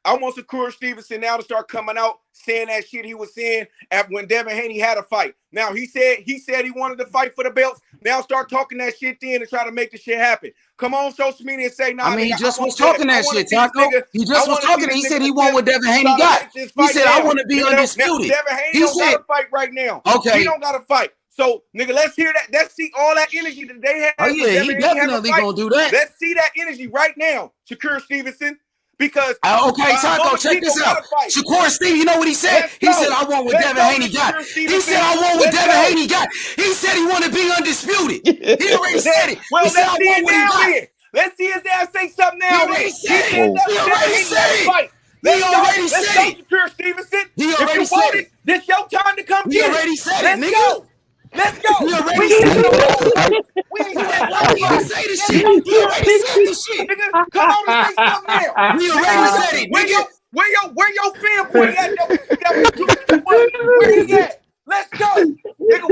I want Shakur Stevenson now to start coming out saying that shit he was saying when Devin Haney had a fight. Now he said he wanted to fight for the belts. Now start talking that shit then and try to make the shit happen. Come on social media and say, nah. I mean, he nigga, just was talking that shit, Taco. He just was talking. He said he won what Devin Haney got. He said, I want to be undisputed. Devin Haney He don't said, got to fight right now. Okay. He don't got to fight. So, nigga, let's hear that. Let's see all that energy that they have. Oh, yeah, he definitely going to do that. Let's see that energy right now, Shakur Stevenson. Because okay, Taco, check this out. Shakur Steve, you know what he said? He said, I want what Devin Haney got. He said, I want what Devin Haney got. He said he want to be undisputed. He already said it. Well, he said, let's see it now then. Let's see his ass say something now. He already said it. He already said it. He already said it. Shakur Stevenson. He already said it. This your time to come He already said it, nigga. Let's go. He already said it. We ain't Why you gotta say this shit? He already said this shit. Nigga, come on and say something now. He already said it, nigga. Where your fanboy at? Where he at? Let's go. Nigga,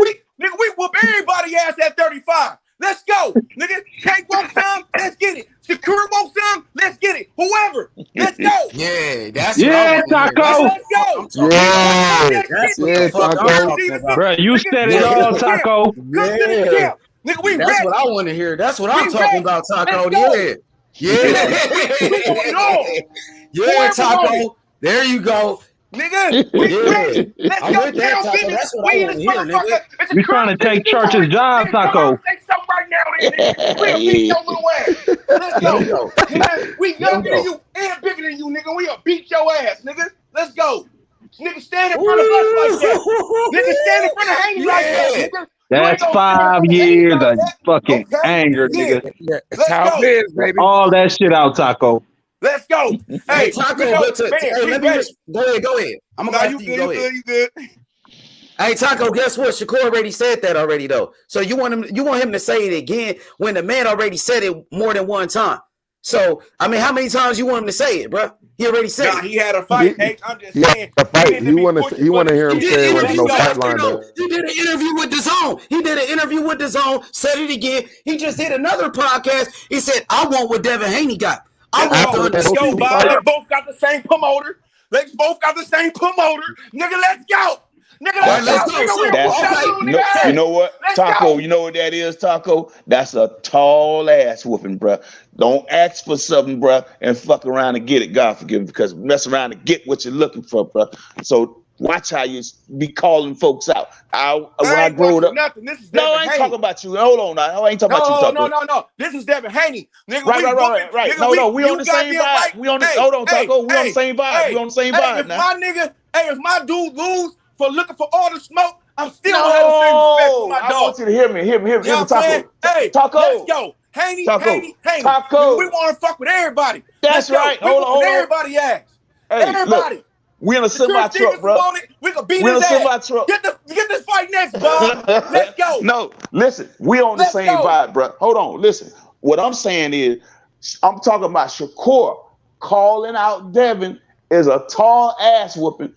we whoop everybody ass at 35. Let's go. Nigga, Tank want some? Let's get it. Shakur want some? Let's get it. Whoever. Let's go. Yeah, that's Taco. Let's go. That's it, Taco. Bro, you said it all, Taco. Yeah. Nigga, we That's ready. what I want to hear. That's what I'm talking ready. about, Taco. Let's Yeah. Yeah, Taco. There you go. Nigga, we ready. Let's I'm go. with that, Taco. That's what I want to hear, nigga. You trying to take Church's job, Taco. Say something right now, nigga. We'll beat your little ass. Let's go. Nigga, we younger than you and bigger than you, nigga. We'll beat your ass, nigga. Let's go. Nigga, stand in front of us like that. Nigga, stand in front of Haney like that, nigga. That's 5 years of fucking anger, nigga. Let's go. Baby. All that shit out, Taco. Let's go. Hey, Taco, let me just go ahead. I'm gonna go ahead. You good. Hey, Taco, guess what? Shakur already said that already, though. So you want him to say it again when the man already said it more than one time. So, I mean, how many times you want him to say it, bro? He already said it. He had a fight. Hey, I'm just saying. The fight. You want to hear him say it with no fight line though. He did an interview with DAZN. Said it again. He just did another podcast. He said, I want what Devin Haney got. Let's go, Bob. They both got the same promoter. Nigga, let's go. Nigga, let's go. You know what, Taco? You know what that is, Taco? That's a tall ass whooping, bro. Don't ask for something, bro, and fuck around and get it. God forgive me, because mess around and get what you're looking for, bro. So watch how you be calling folks out. When I grew up, nothing. This is I ain't talking about you. Hold on, now. I ain't talking about you. No. This is Devin Haney. Nigga, right. Nigga, no, we on the same vibe. Hold on, Taco. We on the same vibe. We on the same vibe now. If my dude lose for looking for all the smoke, I'm still gonna have the same respect for my dog. I want you to hear me. Hear me, Taco. Hey, Taco. Let's go. Haney. Taco. We want to fuck with everybody. That's right. Hold on. Everybody ass. Hey, everybody. Look, we in a semi-truck, bro. We can beat his ass. Get this fight next, Bob. Let's go. No, listen. We on the same vibe, bro. Hold on. Listen. What I'm saying is, I'm talking about Shakur calling out Devin is a tall ass whooping.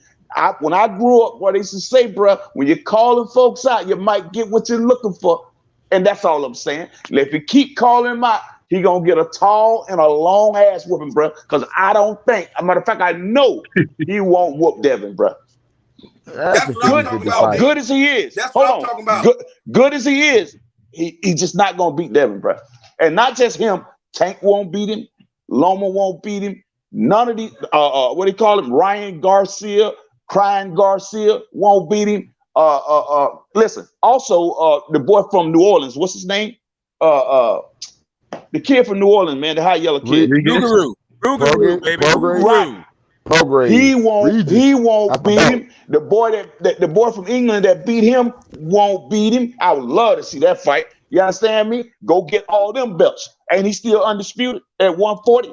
When I grew up, what they used to say, bro, when you're calling folks out, you might get what you're looking for. And that's all I'm saying. If you keep calling him out, he gonna get a tall and a long ass whooping, bro. Because I don't think, as a matter of fact, I know he won't whoop Devin, bro. That's what I'm talking about. Good as he is. That's what I'm talking about. Good as he is, he's just not gonna beat Devin, bro. And not just him. Tank won't beat him. Loma won't beat him. None of these, what do you call him? Ryan Garcia, Crying Garcia won't beat him. Listen. Also, the boy from New Orleans. What's his name? The kid from New Orleans, man. The high yellow kid. Rougarou, baby. Right. Prograde. He won't beat him. The boy from England that beat him won't beat him. I would love to see that fight. You understand me? Go get all them belts. Ain't he still undisputed at 140?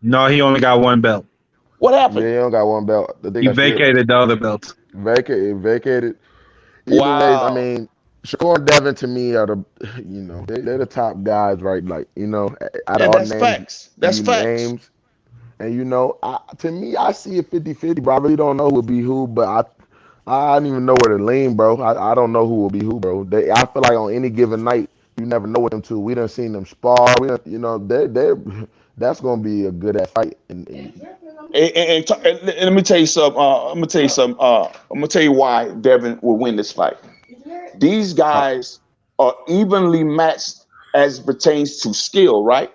No, he only got one belt. What happened? Yeah, he don't got one belt. He vacated the other belts. Vacated. Either ways, I mean, Shakur and Devin to me are they're the top guys, right? Like, out of all that's names, facts. That's facts. Names. And to me, I see it 50-50, bro. I really don't know who will be who, but I don't even know where to lean, bro. I don't know who will be who, bro. I feel like on any given night, you never know with them two. We done seen them spar. That's gonna be a good ass fight. And let me tell you something. I'm gonna tell you why Devin will win this fight. These guys are evenly matched as pertains to skill, right?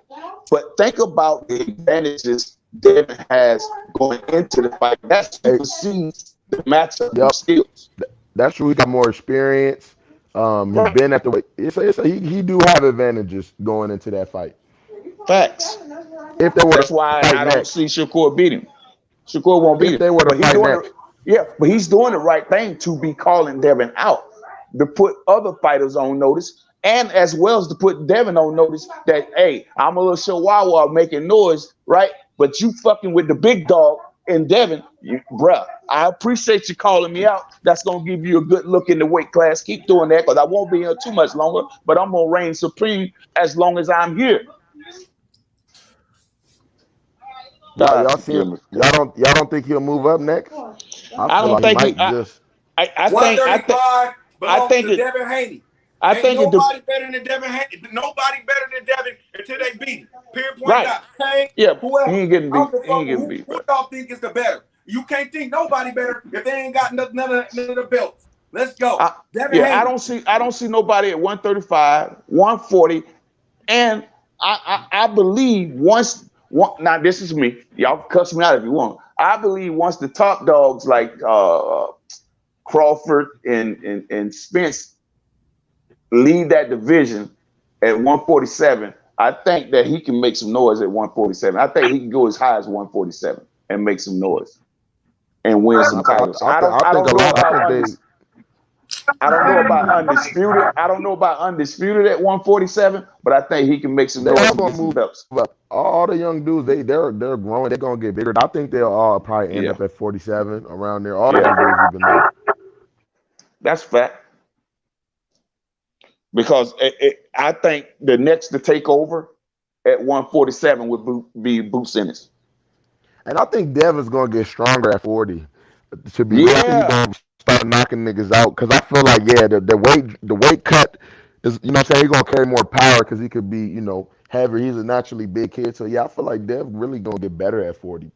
But think about the advantages Devin has going into the fight. That supersedes the matchup of skills. That's true. He got more experience. He's been at the weight. He do have advantages going into that fight. Facts. That's why I don't see Shakur beat him. Shakur won't beat him. But he's doing the right thing to be calling Devin out, to put other fighters on notice, and as well as to put Devin on notice that, hey, I'm a little chihuahua making noise, right? But you fucking with the big dog in Devin, bruh. I appreciate you calling me out. That's gonna give you a good look in the weight class. Keep doing that, because I won't be here too much longer, but I'm gonna reign supreme as long as I'm here. Y'all don't think he'll move up next? I don't think he just. I think it's Devin Haney. Nobody better than Devin Haney. Nobody better than Devin until they beat him. Period. Point out. Whoever. He ain't getting beat. Who y'all think is the better? You can't think nobody better if they ain't got none of the belts. Let's go. Devin Haney. I don't see nobody at 135, 140, and I believe now this is me. Y'all cuss me out if you want. I believe once the top dogs like Crawford and Spence lead that division at 147, I think that he can make some noise at 147. I think he can go as high as 147 and make some noise and win some titles. I don't know about undisputed. I don't know about undisputed at 147, but I think he can make some noise and get some belts. All the young dudes, they're growing. They're gonna get bigger. I think they'll all probably end up at 47 around there. All the young dudes have been there. That's fact. Because I think the next to take over at 147 would be Boots Ennis. And I think Devin's gonna get stronger at 40. To be honest, he's gonna start knocking niggas out. Because I feel like the weight cut is, you know what I'm saying, he's gonna carry more power because he could be, heavier. He's a naturally big kid. So I feel like Dev really gonna get better at 40,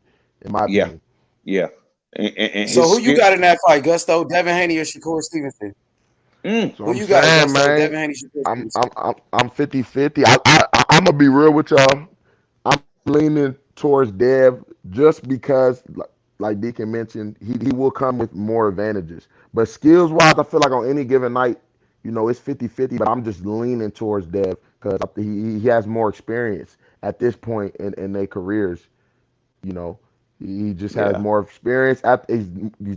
in my opinion. Yeah. So who you got in that fight, Gusto? Devin Haney or Shakur Stevenson? So who you got, man? Devin Haney, I'm 50-50. I'm gonna be real with y'all. I'm leaning towards Dev just because, like Deacon mentioned, he will come with more advantages. But skills wise, I feel like on any given night, it's 50-50. But I'm just leaning towards Dev because he has more experience at this point in their careers. He just has more experience.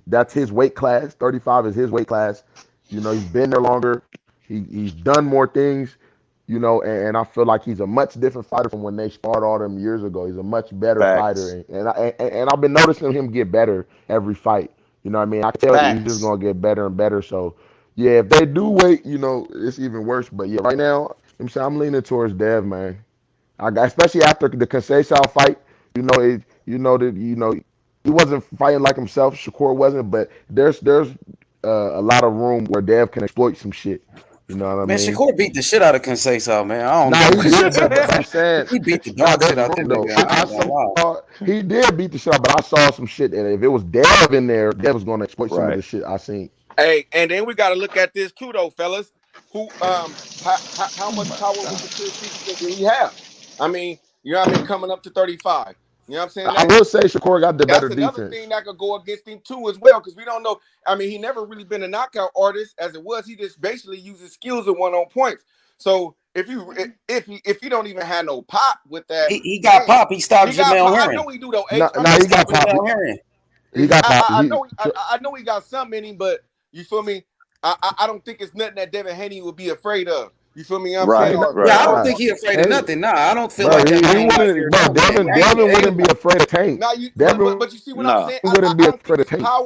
That's his weight class. 35 is his weight class. He's been there longer. He's done more things. And I feel like he's a much different fighter from when they sparred all them years ago. He's a much better fighter, and I've been noticing him get better every fight. You know what I mean? I tell you, he's just gonna get better and better. So, if they do wait, it's even worse. But right now, I'm leaning towards Dev, man. Especially after the Conceição fight. He wasn't fighting like himself. Shakur wasn't, but there's a lot of room where Dev can exploit some shit. You know what I mean? Man, Shakur beat the shit out of Conceição, man. I don't know. I'm saying he beat the dog shit out though. He did beat the shit out, but I saw some shit, and if it was Dev in there, Dev was going to exploit some of the shit I seen. Hey, and then we got to look at this too, though, fellas. How much power with the did he have? I mean, coming up to 35. You know what I'm saying? I will say Shakur got the better That's another defense. thing that could go against him too as well, because we don't know. I mean, he never really been a knockout artist as it was. He just basically uses skills and won on points. So if he don't even have no pop with that, he got pop. He stopped Jamel I Herring. know he do though. No, he got pop. He got pop. I know he got something in him, but you feel me? I don't think it's nothing that Devin Haney would be afraid of. You feel me? Right. Yeah, I don't think he's afraid of nothing. Nah, I don't feel like he that. Devin wouldn't be afraid of Tank. Now but you see what I'm saying? He wouldn't be afraid of Tank. I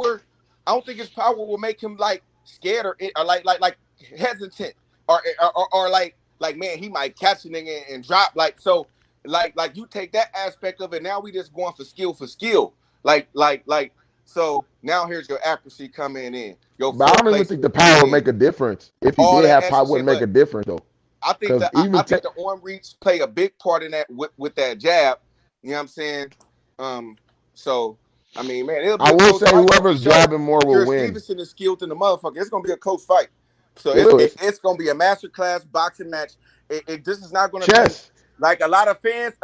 don't think his power will make him like scared or like hesitant or like man, he might catch a nigga and drop like so. Like you take that aspect of it. Now we just going for skill. Like so now here's your accuracy coming in. But I don't even think the power would make a difference. If he did have power, it wouldn't make a difference though. I think the arm reach play a big part in that with that jab. You know what I'm saying? So I mean, man, it'll be I will say whoever's jabbing more will win. Stevenson is skilled in the motherfucker. It's gonna be a close fight. So it's gonna be a masterclass boxing match. This is not gonna be like a lot of fans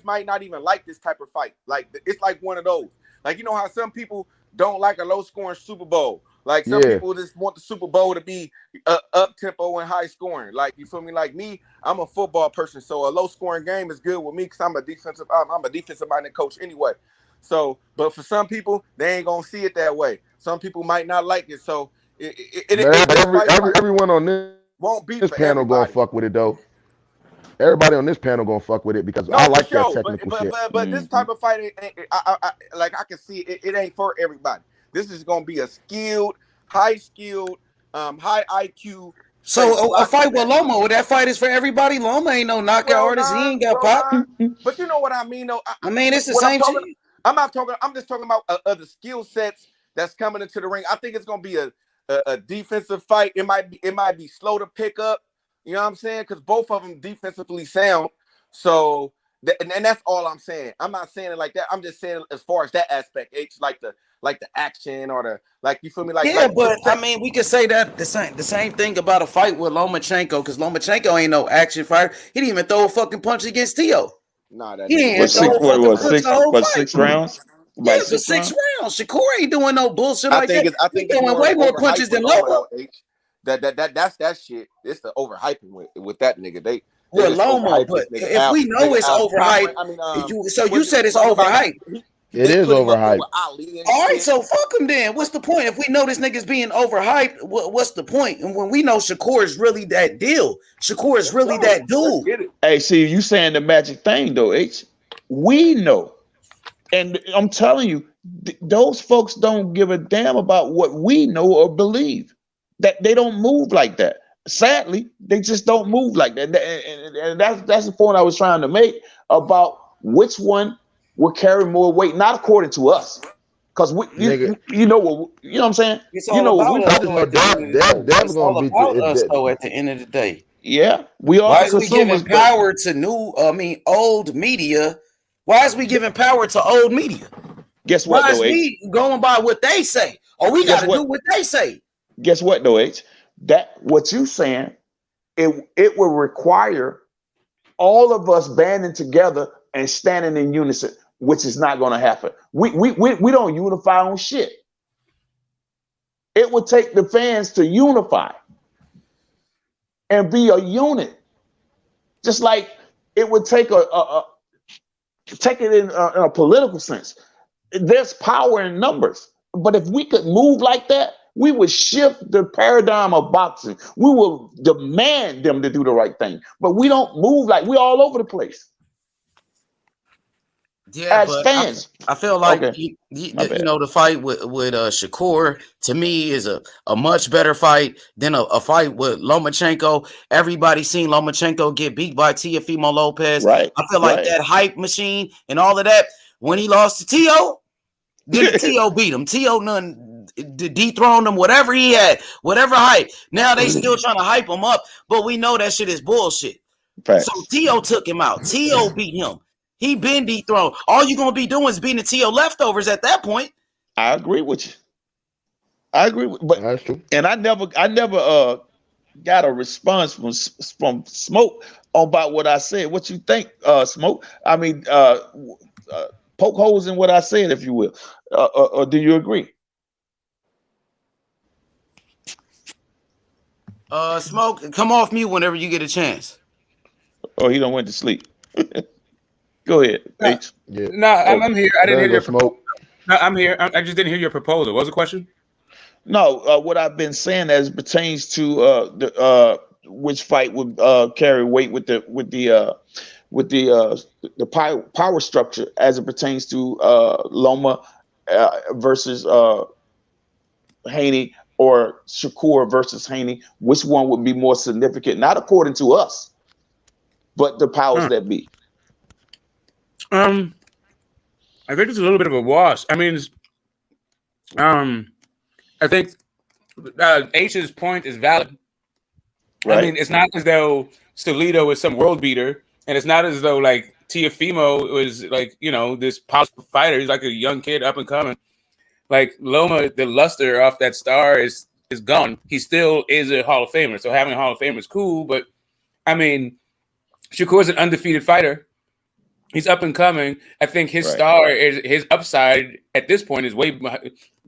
might not even like this type of fight. Like it's like one of those. Like you know how some people don't like a low scoring Super Bowl. Like some people just want the Super Bowl to be up tempo and high scoring. Like you feel me? Like me, I'm a football person, so a low scoring game is good with me because I'm a defensive minded coach anyway. So, but for some people, they ain't gonna see it that way. Some people might not like it. So everyone on this panel gonna fuck with it though. Everybody on this panel gonna fuck with it because I like that technical shit. But this type of fight, I can see it ain't for everybody. This is gonna be a skilled, high IQ. So a fight with Loma, well, that fight is for everybody. Loma ain't no knockout artist. He ain't got pop. But you know what I mean, though. I mean, it's the same shit. I'm just talking about other skill sets that's coming into the ring. I think it's gonna be a defensive fight. It might be slow to pick up. You know what I'm saying? Because both of them defensively sound. So, and that's all I'm saying. I'm not saying it like that. I'm just saying as far as that aspect, like the action or you feel me? But I mean, we could say that the same thing about a fight with Lomachenko because Lomachenko ain't no action fighter. He didn't even throw a fucking punch against Tio. Nah, that six rounds. Yeah, for 6 rounds. Shakur ain't doing no bullshit like that. I think he's doing way more punches than Loma. That's that shit. It's the overhyping with that nigga. Loma, but if we know it's overhyped, so you said it's overhyped. It is overhyped. All right, so fuck him then. What's the point? If we know this nigga's being overhyped, what's the point? And when we know Shakur is really that deal, Shakur is really that dude. Hey, see, you saying the magic thing though, H. We know, and I'm telling you, those folks don't give a damn about what we know or believe. That they don't move like that. Sadly, they just don't move like that. And that's the point I was trying to make about which one will carry more weight, not according to us. Because you know what I'm saying? It's all about us though at the end of the day. Yeah. We are. Why is we giving power to old media? Why is we giving power to old media? Guess what? Why is we going by what they say? Or we gotta do what they say. Guess what though, H? That what you saying, it will require all of us banding together and standing in unison, which is not going to happen. We don't unify on shit. It would take the fans to unify and be a unit, just like it would take take it in a political sense. There's power in numbers, but if we could move like that, we would shift the paradigm of boxing. We will demand them to do the right thing, but we don't move like we're all over the place. Yeah, as fans, I feel like the fight with Shakur to me is a much better fight than a fight with Lomachenko. Everybody seen Lomachenko get beat by Teofimo Lopez. Right. I feel like that hype machine and all of that when he lost to Tio, then Tio beat him. Tio dethroned him, whatever he had, whatever hype. Now they still trying to hype him up, but we know that shit is bullshit. Facts. So Tio took him out. Tio beat him. He been dethroned. All you're gonna be doing is beating the Tio leftovers at that point. I agree with you. But that's true. And I never got a response from Smoke about what I said. What you think, Smoke? I mean, poke holes in what I said, if you will. Or do you agree? Smoke, come off mute whenever you get a chance. Oh, he don't went to sleep. Go ahead, H. Yeah. No, I'm here. I didn't hear your smoke. No, I'm here. I just didn't hear your proposal. What was the question? No, what I've been saying as pertains to which fight would carry weight with the power structure as it pertains to Loma versus Haney, or Shakur versus Haney. Which one would be more significant? Not according to us, but the powers that be. I think it's a little bit of a wash. I mean, I think H's point is valid. Right. I mean, it's not as though Stolito is some world beater, and it's not as though like Teofimo was like, you know, this powerful fighter. He's like a young kid up and coming. Like Loma, the luster off that star is gone. He still is a Hall of Famer. So having a Hall of Famer is cool, but I mean, Shakur's an undefeated fighter. He's up and coming. I think his star is his upside at this point is way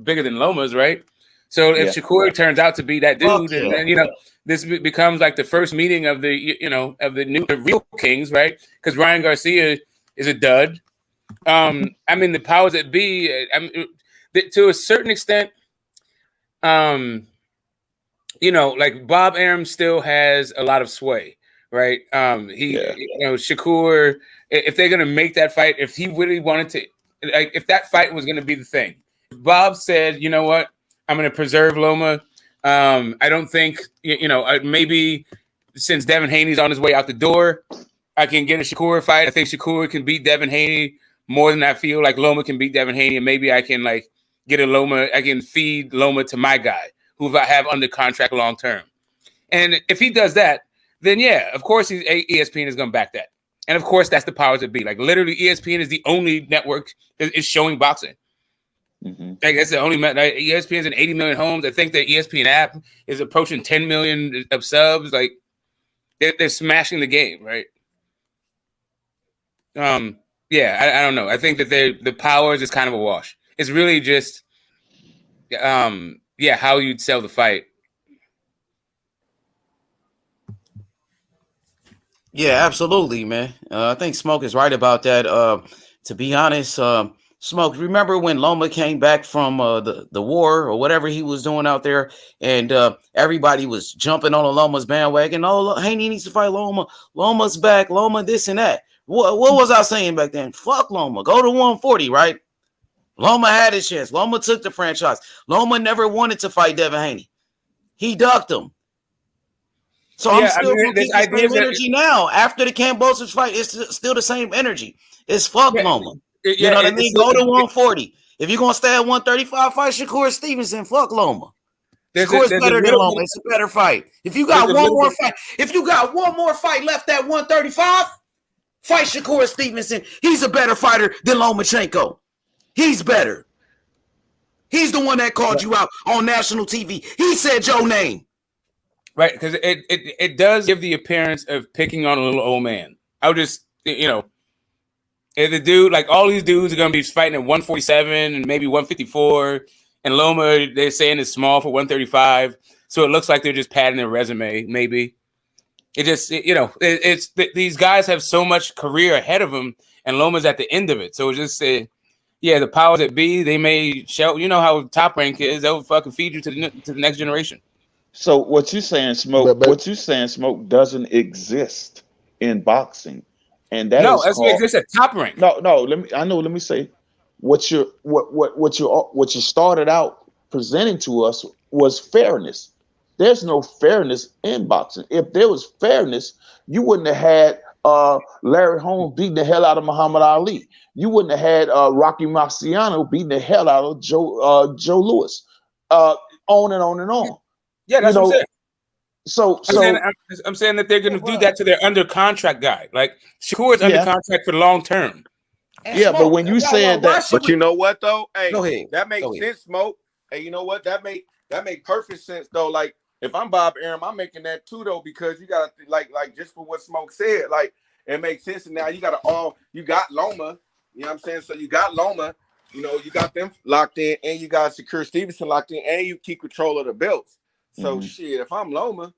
bigger than Loma's, right? So if Shakur turns out to be that dude, and then, you know, this becomes like the first meeting of the the real kings, right? Because Ryan Garcia is a dud. I mean, the powers that be, to a certain extent, you know, like Bob Arum still has a lot of sway, right? You know, Shakur, if they're gonna make that fight, if he really wanted to, like, if that fight was gonna be the thing, if Bob said, you know what, I'm gonna preserve Loma. I don't think, you know, maybe since Devin Haney's on his way out the door, I can get a Shakur fight. I think Shakur can beat Devin Haney more than I feel like Loma can beat Devin Haney, and maybe I can like get a Loma. I can feed Loma to my guy who I have under contract long term. And if he does that, then yeah, of course ESPN is going to back that. And of course that's the powers that be. Like literally, ESPN is the only network that is showing boxing. Mm-hmm. Like that's the only. ESPN's in 80 million homes. I think the ESPN app is approaching 10 million of subs. Like they're smashing the game, right? Yeah, I don't know. I think that the powers is kind of a wash. It's really just, how you'd sell the fight. Yeah, absolutely, man. I think Smoke is right about that. To be honest, Smoke, remember when Loma came back from the war or whatever he was doing out there, and everybody was jumping on Loma's bandwagon? Oh, Haney needs to fight Loma. Loma's back. Loma this and that. What was I saying back then? Fuck Loma. Go to 140, right? Loma had his chance. Loma took the franchise. Loma never wanted to fight Devin Haney. He ducked him. So I'm still the same energy now. After the Kambosos fight, it's still the same energy. It's fuck Loma. You know what I mean? Go to 140. If you're going to stay at 135, fight Shakur Stevenson. Fuck Loma. Shakur's better than Loma. It's a better fight. If you got one more fight left at 135, fight Shakur Stevenson. He's a better fighter than Lomachenko. He's better. He's the one that called you out on national TV. He said your name. Right, because it does give the appearance of picking on a little old man. I would just, you know, if the dude, like all these dudes are going to be fighting at 147 and maybe 154, and Loma, they're saying is small for 135, so it looks like they're just padding their resume, maybe. It just, it's these guys have so much career ahead of them, and Loma's at the end of it. So it's just, the powers that be, they may show, you know how Top Rank is, they'll fucking feed you to the next generation. So what you saying, Smoke? What you saying, Smoke, doesn't exist in boxing, and that is that's what exists at Top Rank. No. Let me say, what you started out presenting to us was fairness. There's no fairness in boxing. If there was fairness, you wouldn't have had Larry Holmes beating the hell out of Muhammad Ali. You wouldn't have had Rocky Marciano beating the hell out of Joe Louis. On and on and on. Yeah, that's what I'm saying. So I'm saying that they're going to do that to their under contract guy. Like Shakur is under contract for the long term. But when you said that, but you know what though? Hey, go ahead. That makes sense, Smoke. Hey, you know what? That make perfect sense though. Like if I'm Bob Arum, I'm making that too though, because you got to like just for what Smoke said, like it makes sense. And now you got Loma. You know what I'm saying? So you got Loma, you know, you got them locked in, and you got Shakur Stevenson locked in, and you keep control of the belts. So shit, if I'm Loma,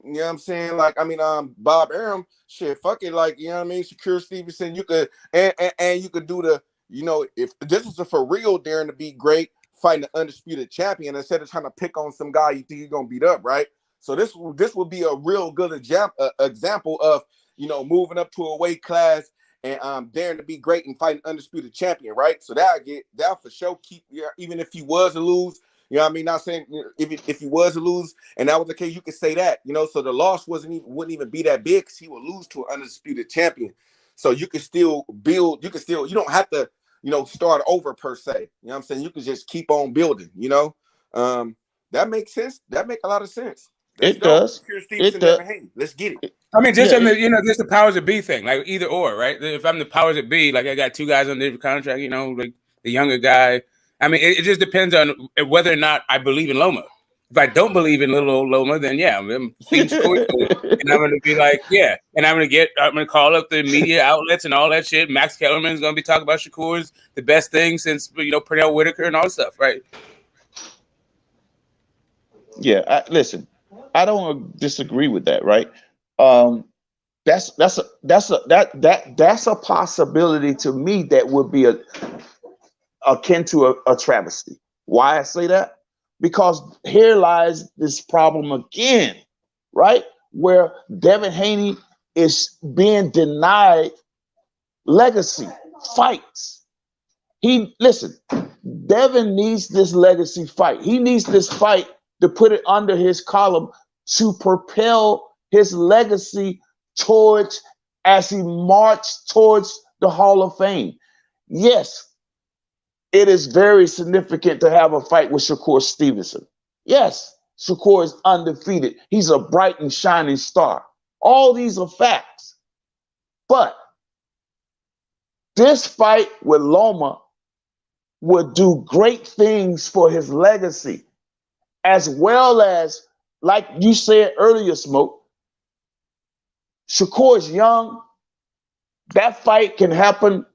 you know what I'm saying? Like, I mean, Bob Arum, shit, fuck it, like, you know what I mean? Shakur Stevenson, you could and you could do the, you know, if this was a for real daring to be great, fighting the undisputed champion instead of trying to pick on some guy you think you're gonna beat up, right? So this would be a real good example of, you know, moving up to a weight class and daring to be great and fighting undisputed champion, right? So that for sure keep, even if he was to lose, you know what I mean? Not saying if he was to lose and that was the case, you could say that, you know. So the loss wouldn't even be that big because he would lose to an undisputed champion. So you can still build. You don't have to, you know, start over per se. You know what I'm saying? You can just keep on building. You know, that makes sense. That makes a lot of sense. It does. It does. Let's get it. I mean, just just the powers that be thing, like either or, right? If I'm the powers that be, like I got two guys on the contract, you know, like the younger guy. I mean, it just depends on whether or not I believe in Loma. If I don't believe in little old Loma, then yeah, I'm and I'm going to be like, yeah, and I'm going to call up the media outlets and all that shit. Max Kellerman's going to be talking about Shakur's the best thing since, you know, Pernell Whitaker and all that stuff, right? Yeah, listen, I don't disagree with that, right? That's a possibility to me that would be akin to a travesty. Why I say that? Because here lies this problem again, right? Where Devin Haney is being denied legacy fights. Devin needs this legacy fight. He needs this fight to put it under his column to propel his legacy towards as he marched towards the Hall of Fame. Yes, it is very significant to have a fight with Shakur Stevenson. Yes, Shakur is undefeated. He's a bright and shining star. All these are facts. But this fight with Loma would do great things for his legacy, as well as, like you said earlier, Smoke, Shakur is young. That fight can happen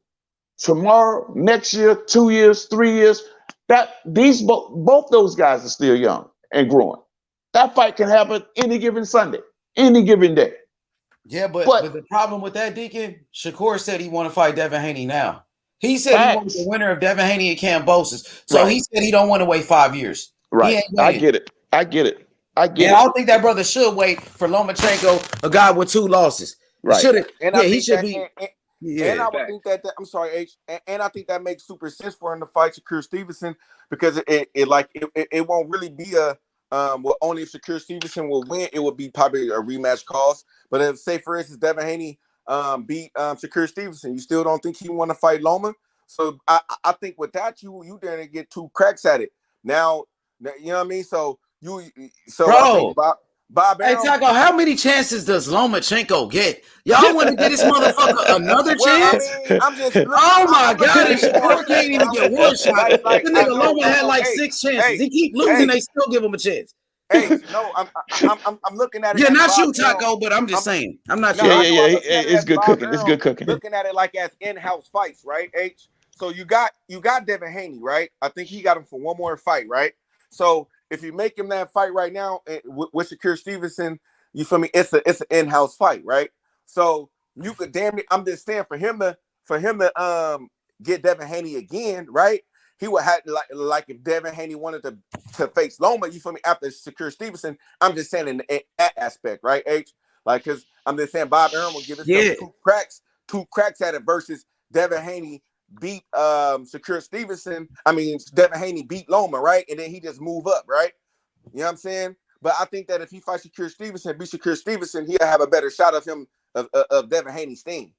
tomorrow, next year, 2 years, 3 years. Both those guys are still young and growing. That fight can happen any given Sunday, any given day. Yeah, but the problem with that, Deacon, Shakur said he want to fight Devin Haney now. He said he wants the winner of Devin Haney and Kambosos. So he said he don't want to wait 5 years. Right. I get it. I don't think that brother should wait for Lomachenko, a guy with 2 losses. Right. He should be. Yeah. And I would think that I'm sorry, H, and I think that makes super sense for him to fight Shakur Stevenson because it won't really be a well, only if Shakur Stevenson will win, it would be probably a rematch cause. But if, say for instance, Devin Haney beat Shakur Stevenson, you still don't think he want to fight Loma? So I think with that, you dare get 2 cracks at it. Now, you know what I mean? So bro. Bob Hey, Taco, how many chances does Lomachenko get? Y'all want to get this motherfucker another chance? I'm just oh my God, and Shakur can't even get 1 shot. The nigga Loma had like 6 chances. He keep losing, they still give him a chance. Hey, no, I'm looking at it. Yeah, not you, Taco, but I'm just saying. I'm not sure. Yeah. It's good cooking. It's good cooking. Looking at it like as in-house fights, right? H. So you got Devin Haney, right? I think he got him for 1 more fight, right? So if you make him that fight right now with Shakur Stevenson, you feel me? It's an in-house fight, right? So you could damn it. I'm just saying for him to get Devin Haney again, right? He would have like if Devin Haney wanted to face Loma, you feel me? After Shakur Stevenson, I'm just saying in that aspect, right? H, like because I'm just saying Bob Arum will give us 2 cracks at it versus Devin Haney beat Shakur Stevenson. I mean, Devin Haney beat Loma, right? And then he just move up, right? You know what I'm saying? But I think that if he fights Shakur Stevenson, he'll have a better shot of him of Devin Haney's thing.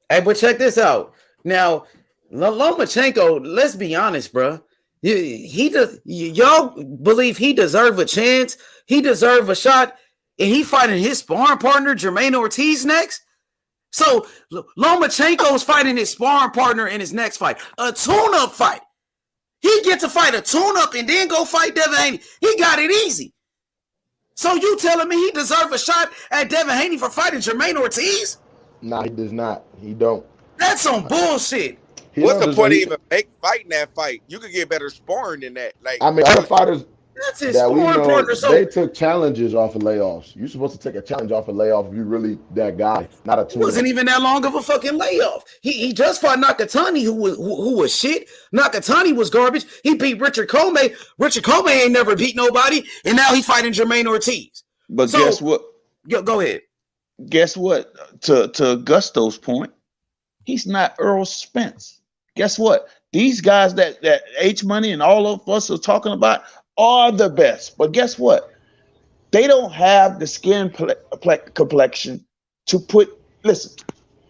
Hey, but check this out. Now, Lomachenko, let's be honest, bro. He does. Y'all believe he deserve a chance? He deserve a shot, and he fighting his sparring partner Jermaine Ortiz next. So Lomachenko's fighting his sparring partner in his next fight, a tune-up fight. He gets to fight a tune-up and then go fight Devin Haney. He got it easy. So you telling me he deserve a shot at Devin Haney for fighting Jermaine Ortiz? No, he does not. He don't. That's some bullshit. What's the point of even fighting that fight? You could get better sparring than that. Like, I mean, other fighters That's his that we sparring know, partner. So they took challenges off of layoffs. You're supposed to take a challenge off a layoff if you're really that guy, not a it wasn't even that long of a fucking layoff. He just fought Nakatani, who was shit. Nakatani was garbage. He beat Richard Comey. Richard Comey ain't never beat nobody, and now he's fighting Jermaine Ortiz. But guess what? Go ahead. Guess what? To Gusto's point, he's not Earl Spence. Guess what? These guys that H Money and all of us are talking about are the best. But guess what? They don't have the skin complexion to put. Listen,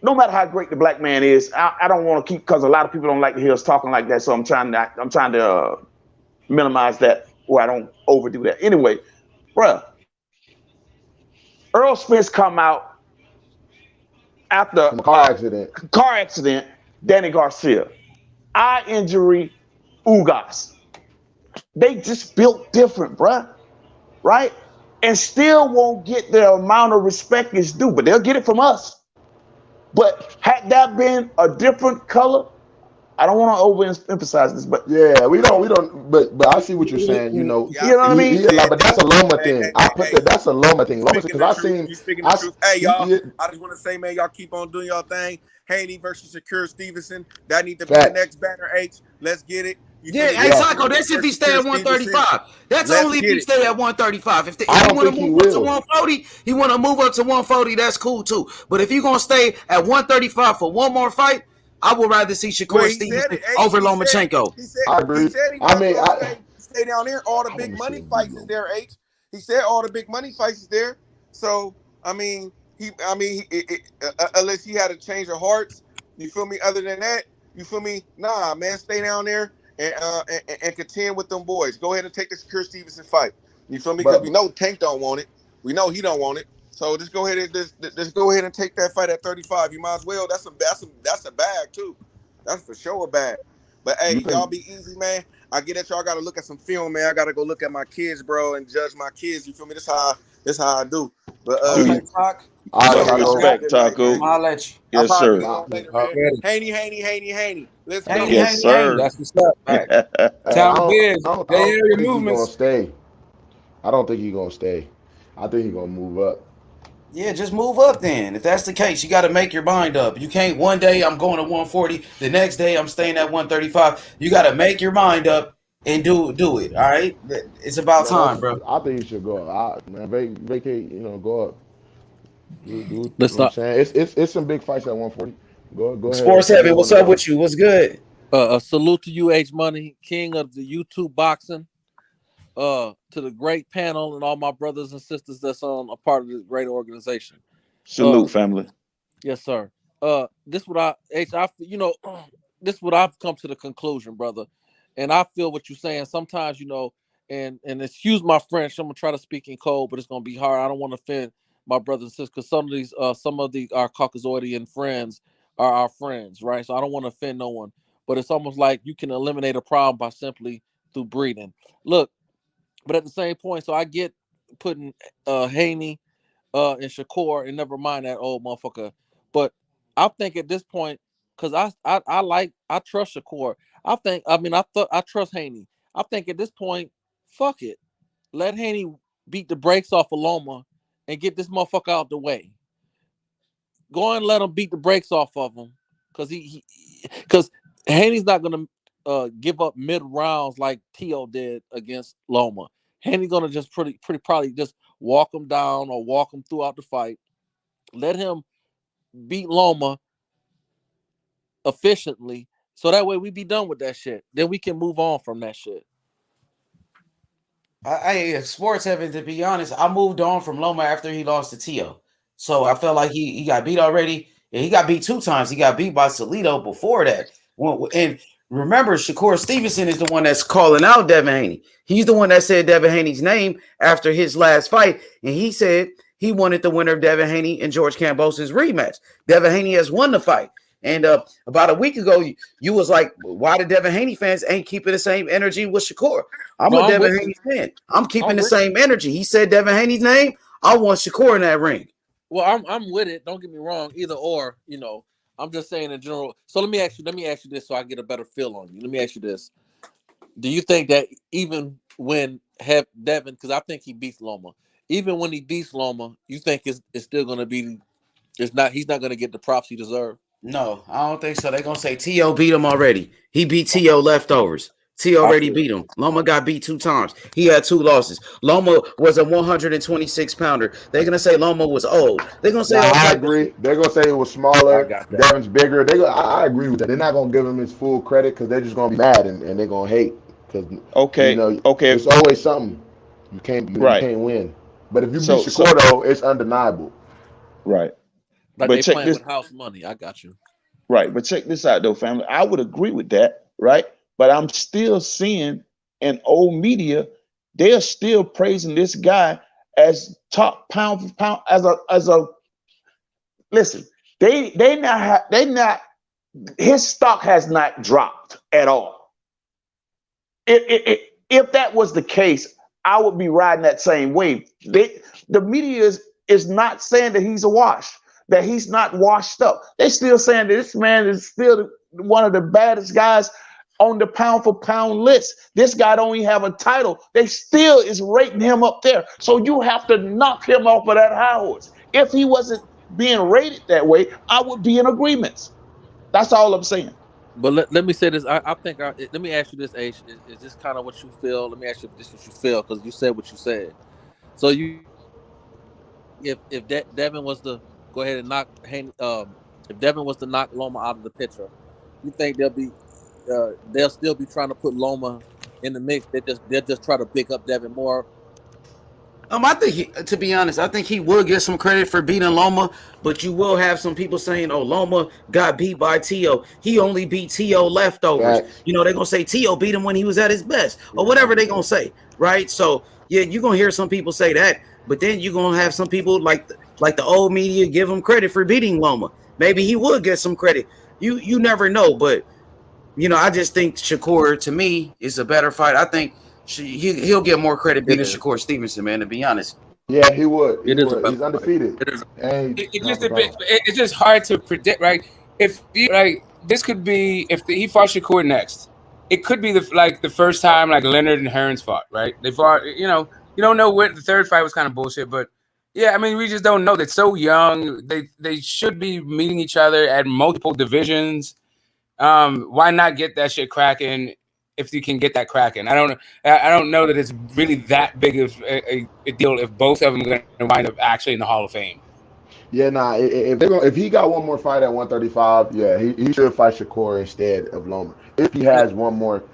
no matter how great the black man is, I don't want to keep, because a lot of people don't like to hear us talking like that. So I'm trying to minimize that, where I don't overdo that. Anyway, bruh, Earl Spence come out after car accident. Danny Garcia, eye injury, Ugas. They just built different, bruh, right? And still won't get the amount of respect it's due, but they'll get it from us. But had that been a different color, I don't want to overemphasize this, but yeah, we don't. But I see what you're saying. You know what I mean. Yeah, but that's a Loma thing. I put that. That's a Loma thing. Loma, because I seen. You speaking the truth. Hey, y'all. I just want to say, man, y'all keep on doing y'all thing. Haney versus Shakur Stevenson. That need to be the next banner. H. Let's get it. Hey, Taco, that's if he stay at 135. That's only if he stay at 135. If he want to move up to 140, he want to move up to 140, that's cool too. But if you're going to stay at 135 for one more fight, I would rather see Shakur Stevenson over Lomachenko. I agree. He said he stay down there. All the big money fights is there, H. He said all the big money fights is there. So, I mean, unless he had a change of hearts, you feel me? Other than that, you feel me? Nah, man, stay down there. And contend with them boys. Go ahead and take the Shakur Stevenson fight. You feel me? Because we know Tank don't want it. We know he don't want it. So just go ahead and just go ahead and take that fight at 35. You might as well. That's a bag too. That's for sure a bag. But hey, y'all be easy, man. I get it. Y'all got to look at some film, man. I got to go look at my kids, bro, and judge my kids. You feel me? This how I do. But respect, Taco. I'll let you. Yes, sir. Haney. Let's go. Yes, sir. That's what's up. Right. Tell I don't think he's gonna stay. I don't think he's gonna stay. I think he's gonna move up. Yeah, just move up then. If that's the case, you got to make your mind up. You can't one day I'm going to 140, the next day I'm staying at 135. You got to make your mind up and do it. All right, it's about time, bro. I think you should go up. Vacate. Go up. Let's stop. It's some big fights at 140. Go ahead. Sports Heavy, what's up with you? What's good? A salute to you, H Money, king of the YouTube boxing. To the great panel and all my brothers and sisters that's on a part of this great organization. Salute, family. Yes, sir. This what this what I've come to the conclusion, brother. And I feel what you're saying. Sometimes, and excuse my French, I'm gonna try to speak in code, but it's gonna be hard. I don't want to offend my brothers and sisters, because some of our Caucasian friends are our friends, right? So I don't want to offend no one. But it's almost like you can eliminate a problem by simply through breeding. Look, but at the same point, so I get putting Haney and Shakur, and never mind that old motherfucker. But I think at this point, because I trust Shakur. I trust Haney. I think at this point, fuck it. Let Haney beat the brakes off of Loma and get this motherfucker out the way. Go and let him beat the brakes off of him, because Haney's not gonna give up mid rounds like Tio did against Loma. Haney's gonna just pretty probably just walk him down or walk him throughout the fight. Let him beat Loma efficiently, so that way we be done with that shit. Then we can move on from that shit. Sports Heaven, to be honest, I moved on from Loma after he lost to Tio. So I felt like he got beat already. And he got beat 2 times. He got beat by Salido before that. And remember, Shakur Stevenson is the one that's calling out Devin Haney. He's the one that said Devin Haney's name after his last fight. And he said he wanted the winner of Devin Haney and George Kambosos' rematch. Devin Haney has won the fight. And about a week ago, you was like, why the Devin Haney fans ain't keeping the same energy with Shakur? I'm a Devin Haney fan. I'm keeping the same energy. He said Devin Haney's name. I want Shakur in that ring. Well, I'm with it. Don't get me wrong. Either or, I'm just saying in general. So let me ask you this so I get a better feel on you. Let me ask you this. Do you think that even when Devin, because I think he beats Loma, even when he beats Loma, you think it's still gonna be he's not gonna get the props he deserves? No, I don't think so. They're gonna say T.O. beat him already. He beat T.O. leftovers. T already beat him. Loma got beat 2 times. He had 2 losses. Loma was a 126 pounder. They're gonna say Loma was old. They're gonna say I agree. They're gonna say it was smaller. Devin's bigger. I agree with that. They're not gonna give him his full credit because they're just gonna be mad and they're gonna hate. Because it's always something. You can't win. But if you beat Shakur though, it's undeniable. Right. Like but they playing with house money. I got you. Right, but check this out though, family. I would agree with that, right? But I'm still seeing in old media, they are still praising this guy as top pound for pound as a. Listen, they not his stock has not dropped at all. If that was the case, I would be riding that same wave. The media is not saying that he's a wash, that he's not washed up. They're still saying that this man is still one of the baddest guys on the pound for pound list. This guy don't even have a title. They still is rating him up there. So you have to knock him off of that high horse. If he wasn't being rated that way, I would be in agreement. That's all I'm saying. But let me say this. I think let me ask you this, H. Is this kind of what you feel? Let me ask you if this is what you feel, because you said what you said. So if Devin was to go ahead and knock Haney, if Devin was to knock Loma out of the picture, you think they'll still be trying to put Loma in the mix? They'll just try to pick up Devin more. I think to be honest, I think he will get some credit for beating Loma, but you will have some people saying, "Oh, Loma got beat by T.O. He only beat T.O. leftovers." Right. You know, they're gonna say T.O. beat him when he was at his best, or whatever they're gonna say, right? So yeah, you're gonna hear some people say that, but then you're gonna have some people like the old media give him credit for beating Loma. Maybe he would get some credit. You never know, but you know, I just think Shakur to me is a better fight. I think he'll get more credit beating Shakur Stevenson, man, to be honest. Yeah, he would. He's undefeated. It's just hard to predict, right? If this could be if he fought Shakur next, it could be the first time like Leonard and Hearns fought, right? They fought, you don't know what the third fight was kind of bullshit, but yeah, I mean we just don't know. They're so young. They should be meeting each other at multiple divisions. Why not get that shit cracking? If you can get that cracking, I don't know that it's really that big of a deal if both of them are going to wind up actually in the Hall of Fame. Yeah, if he got one more fight at 135, yeah, he should fight Shakur instead of Loma. If he has one more,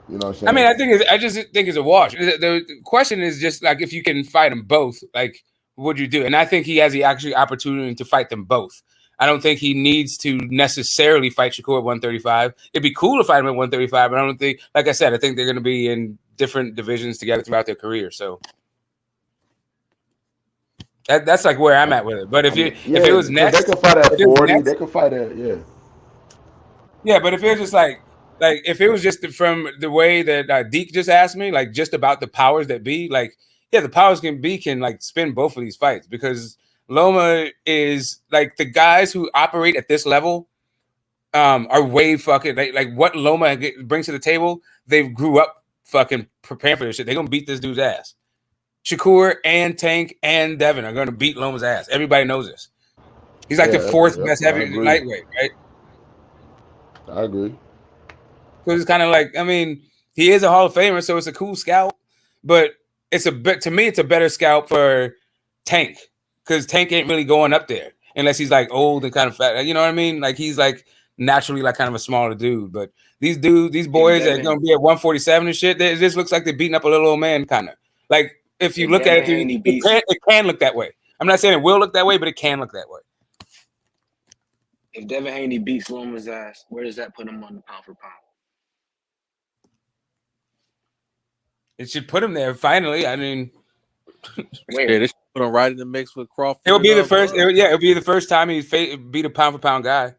you know what I'm saying? I mean, I just think it's a wash. The question is just like if you can fight them both, like what would you do? And I think he has the actual opportunity to fight them both. I don't think he needs to necessarily fight Shakur at 135. It'd be cool to fight him at 135, but I don't think, like I said, I think they're going to be in different divisions together throughout their career. So that's like where I'm at with it. But if it was next, they could fight at 40. They could fight at Yeah, but if it was just like if it was just from the way that Deke just asked me, like just about the powers that be, like yeah, the powers can like spin both of these fights because Loma is like the guys who operate at this level are way fucking like what Loma brings to the table. They grew up fucking preparing for this shit. They're gonna beat this dude's ass. Shakur and Tank and Devin are gonna beat Loma's ass. Everybody knows this. He's like the fourth best heavy lightweight, right? I agree. So it's kind of like, I mean, he is a Hall of Famer, so it's a cool scalp, but to me, it's a better scalp for Tank. Because Tank ain't really going up there unless he's like old and kind of fat. You know what I mean? Like he's like naturally like kind of a smaller dude. But these boys that are gonna be at 147 and shit, it just looks like they're beating up a little old man kind of. Like if you look at it, it can look that way. I'm not saying it will look that way, but it can look that way. If Devin Haney beats Loma's ass, where does that put him on the pound for pound? It should put him there finally. I mean, yeah, they should put him right in the mix with Crawford. It'll be the first. It'll be the first time he's beat a pound for pound guy.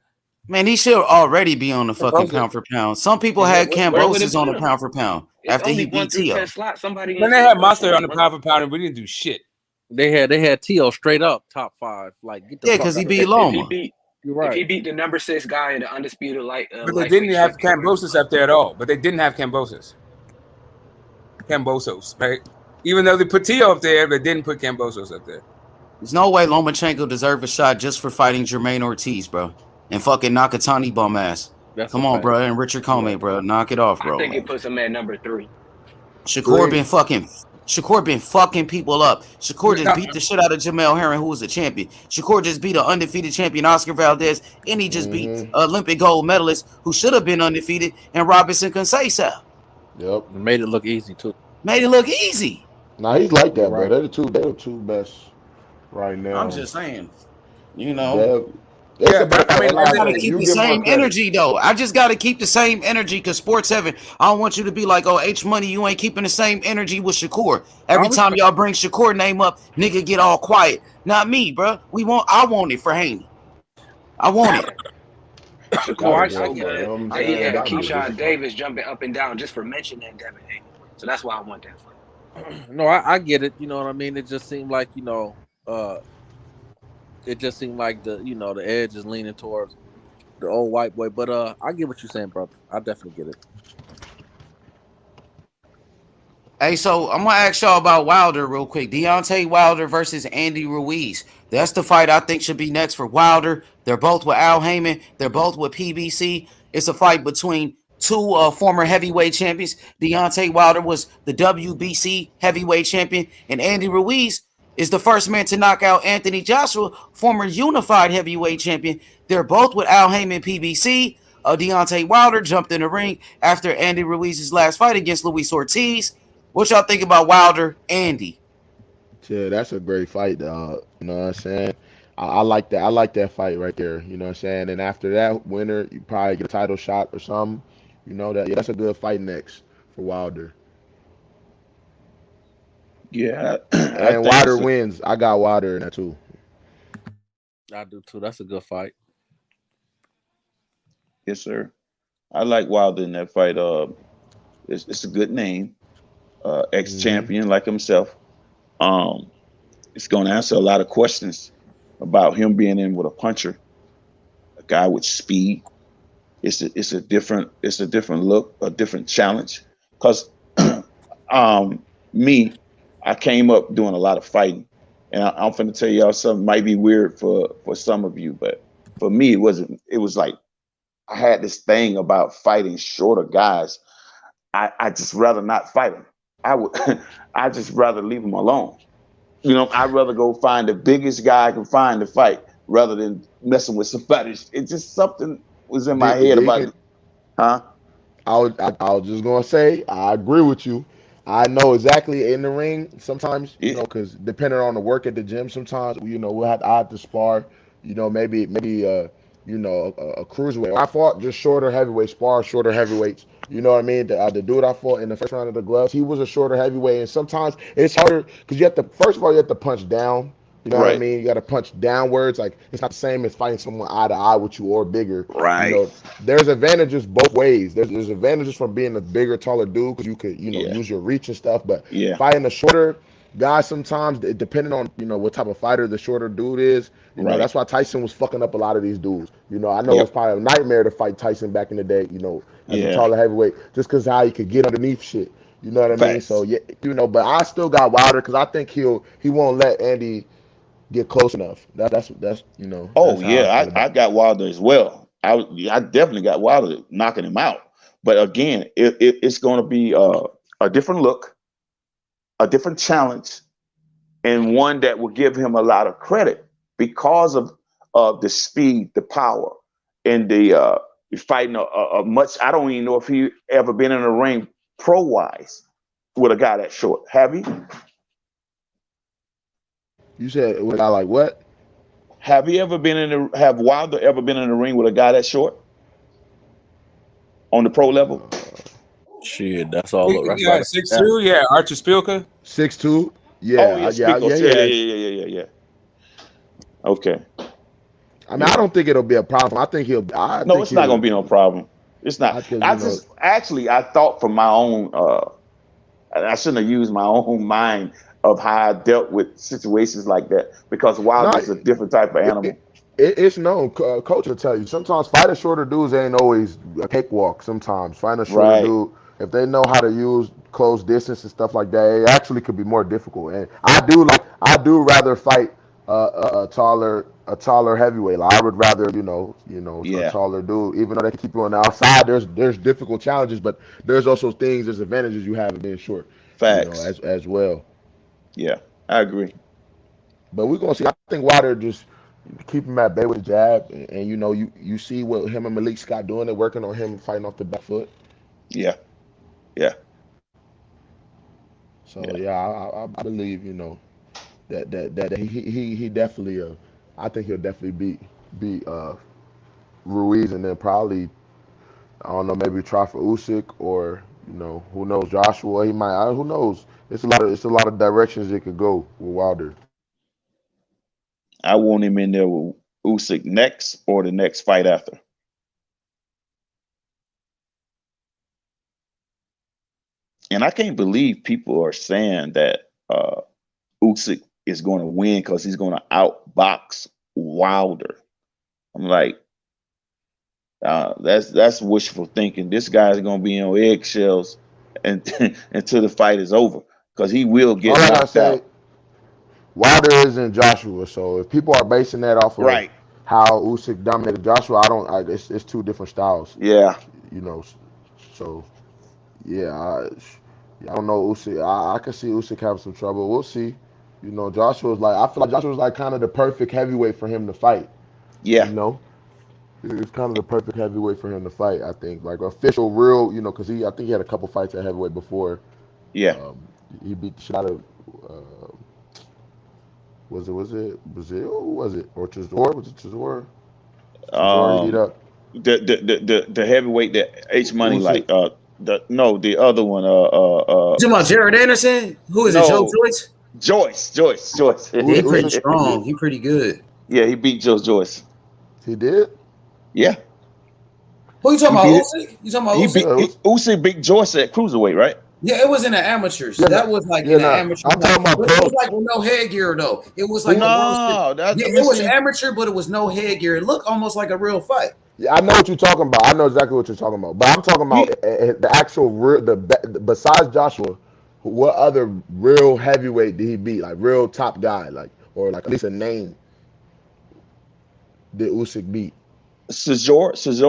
Man, he should already be on the fucking pound for pound. Some people had Cambosis on the pound for pound after he beat T.O. When they had Monster on the pound for pound, and we didn't do shit. They had T.O. straight up top 5. Like because he beat Loma. You're right. If he beat the number 6 guy in the undisputed but they didn't have Kambosos up there at all. But they didn't have Kambosos, right? Even though they put Tio up there, they didn't put Kambosos up there. There's no way Lomachenko deserved a shot just for fighting Jermaine Ortiz, bro, and fucking Nakatani bum ass. Come on, bro, and Richard Comey, bro, knock it off, bro. I think it puts him at number 3. Shakur been fucking people up. Shakur just beat the shit out of Jamel Herring, who was a champion. Shakur just beat an undefeated champion, Oscar Valdez, and he just beat Olympic gold medalist who should have been undefeated, and Robinson Conceição. Yep. Made it look easy too. Made it look easy. Nah, he's like that, bro. They're the two best right now. I'm just saying, you know. Yeah, I gotta keep the same energy though. I just gotta keep the same energy because Sports 7. I don't want you to be like, oh, H Money, you ain't keeping the same energy with Shakur. Every time y'all bring Shakur name up, nigga get all quiet. Not me, bro. I want it for Haney. I want it. Shakur, I get Keyshawn Davis jumping up and down just for mentioning Devin Haney. So that's why I want that fight. No, I get it. You know what I mean? It just seemed like, it just seemed like the edge is leaning towards the old white boy. But I get what you're saying, brother. I definitely get it. Hey, so I'm gonna ask y'all about Wilder real quick. Deontay Wilder versus Andy Ruiz. That's the fight I think should be next for Wilder. They're both with Al Heyman. They're both with PBC. It's a fight between two former heavyweight champions. Deontay Wilder was the WBC heavyweight champion, and Andy Ruiz is the first man to knock out Anthony Joshua, former unified heavyweight champion. They're both with Al Heyman PBC. Deontay Wilder jumped in the ring after Andy Ruiz's last fight against Luis Ortiz. What y'all think about Wilder, Andy? Yeah, that's a great fight, dog. You know what I'm saying? I like that. I like that fight right there. You know what I'm saying? And after that winner, you probably get a title shot or something. You know that. Yeah, that's a good fight next for Wilder. Yeah, and Wilder wins. I got Wilder in that too. I do too. That's a good fight. Yes, sir. I like Wilder in that fight. It's a good name. Ex-champion like himself. It's going to answer a lot of questions about him being in with a puncher, a guy with speed. It's a different look, a different challenge. Because I came up doing a lot of fighting, and I'm finna tell y'all something might be weird for some of you, but for me, it wasn't. It was like I had this thing about fighting shorter guys. I just rather not fight them. I just rather leave them alone. You know, I'd rather go find the biggest guy I can find to fight rather than messing with somebody. It's just something was in my head about it. Huh? I was just gonna say I agree with you. I know exactly in the ring sometimes, you know, because depending on the work at the gym, sometimes we'll have to spar. You know, maybe a cruiserweight. I fought just shorter heavyweights, shorter heavyweights. You know what I mean? The dude I fought in the first round of the gloves, he was a shorter heavyweight, and sometimes it's harder because you have to. First of all, you have to punch down. You know what I mean? You got to punch downwards. Like it's not the same as fighting someone eye to eye with you or bigger. Right. You know, there's advantages both ways. There's advantages from being a bigger, taller dude because you could use your reach and stuff. But fighting a shorter guy sometimes, depending on what type of fighter the shorter dude is. You know, that's why Tyson was fucking up a lot of these dudes. You know, I know it's probably a nightmare to fight Tyson back in the day. You know, as a taller heavyweight, just because how he could get underneath shit. You know what I mean? So but I still got Wilder because I think he won't let Andy get close enough. That's Oh yeah, I got Wilder as well. I definitely got Wilder knocking him out. But again, it's going to be a different look, a different challenge, and one that will give him a lot of credit because of the speed, the power, and the fighting a much. I don't even know if he ever been in a ring pro wise with a guy that short. Have you? You said with a guy like what? Have Wilder ever been in a ring with a guy that short on the pro level? Shit, that's all. Yeah, 6'2". Yeah, Archer Spilka. 6'2". Yeah. Oh yeah. Okay. I mean, I don't think it'll be a problem. I think he'll. No, it's not going to be no problem. It's not. I thought from my own I shouldn't have used my own mind of how I dealt with situations like that because No, Wilder's a different type of animal. it's known. Coach will tell you. Sometimes fighting shorter dudes ain't always a cakewalk. Sometimes fighting a shorter Right. dude, if they know how to use close distance and stuff like that, it actually could be more difficult. And I do rather fight a taller heavyweight. Like, I would rather a Yeah. taller dude, even though they can keep you on the outside. There's difficult challenges, but there's also there's advantages you have in being short. Facts. As well. Yeah, I agree. But we're gonna see. I think Wilder just keep him at bay with the jab, and you see what him and Malik Scott doing. They're working on him fighting off the back foot. Yeah. Yeah. So yeah, I believe that he definitely I think he'll definitely beat Ruiz, and then probably, I don't know, maybe try for Usyk, or who knows, Joshua. He might. Who knows? It's a lot of directions it could go with Wilder. I want him in there with Usyk next or the next fight after. And I can't believe people are saying that Usyk is going to win because he's going to outbox Wilder. I'm like, that's wishful thinking. This guy's going to be on eggshells and until the fight is over because he will get All I gotta knocked say, out. Wilder isn't Joshua. So if people are basing that off of Right. how Usyk dominated Joshua, it's two different styles. Yeah. So yeah, I don't know Usyk. I can see Usyk having some trouble. We'll see. Joshua's like, I feel like Joshua's like kind of the perfect heavyweight for him to fight. Yeah. It's kind of the perfect heavyweight for him to fight. I think like official real, because I think he had a couple fights at heavyweight before. Yeah. He beat the shit out of. Was it Brazil? Who was it? Or Chisora? Was it Chisora? Chisora he beat up. The heavyweight that H Money Usyk. like the other one You talking about Jared Anderson? Who is it? Joe Joyce? Joyce. Yeah, he pretty strong. He pretty good. Yeah, he beat Joe Joyce. He did? Yeah. Who you talking about? Usyk? You talking about Usyk? Usyk beat Joyce at cruiserweight, right? Yeah, it was in the amateurs. Yeah, that was like yeah, in the nah, amateur. I'm talking about But it was like with no headgear though. It was like it was amateur, but it was no headgear. It looked almost like a real fight. Yeah, I know what you're talking about. I know exactly what you're talking about. But I'm talking about the actual real. Besides Joshua, what other real heavyweight did he beat? Like real top guy, or at least a name did Usyk beat? Chisora,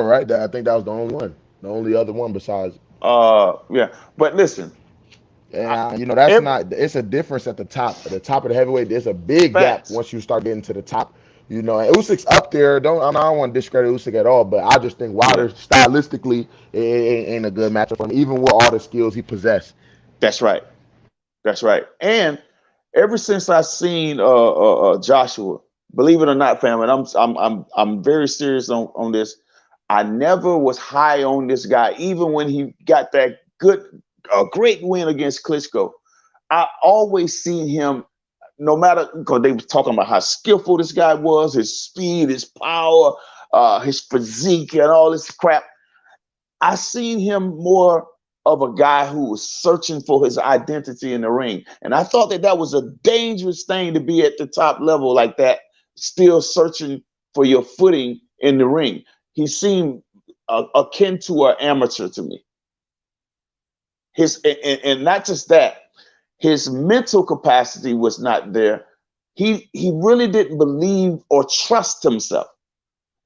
right? I think that was the only one. The only other one besides. Yeah. But listen. That's not. It's a difference at the top. At the top of the heavyweight, there's a big gap once you start getting to the top. And Usyk's up there. I don't want to discredit Usyk at all, but I just think Wilder stylistically it ain't a good matchup for him, even with all the skills he possessed. That's right. And ever since I seen Joshua, believe it or not, fam, and I'm very serious on this. I never was high on this guy, even when he got that great win against Klitschko. I always seen him, no matter, because they was talking about how skillful this guy was, his speed, his power, his physique, and all this crap. I seen him more of a guy who was searching for his identity in the ring. And I thought that was a dangerous thing to be at the top level like that, still searching for your footing in the ring. He seemed akin to an amateur to me. And not just that, his mental capacity was not there. He really didn't believe or trust himself.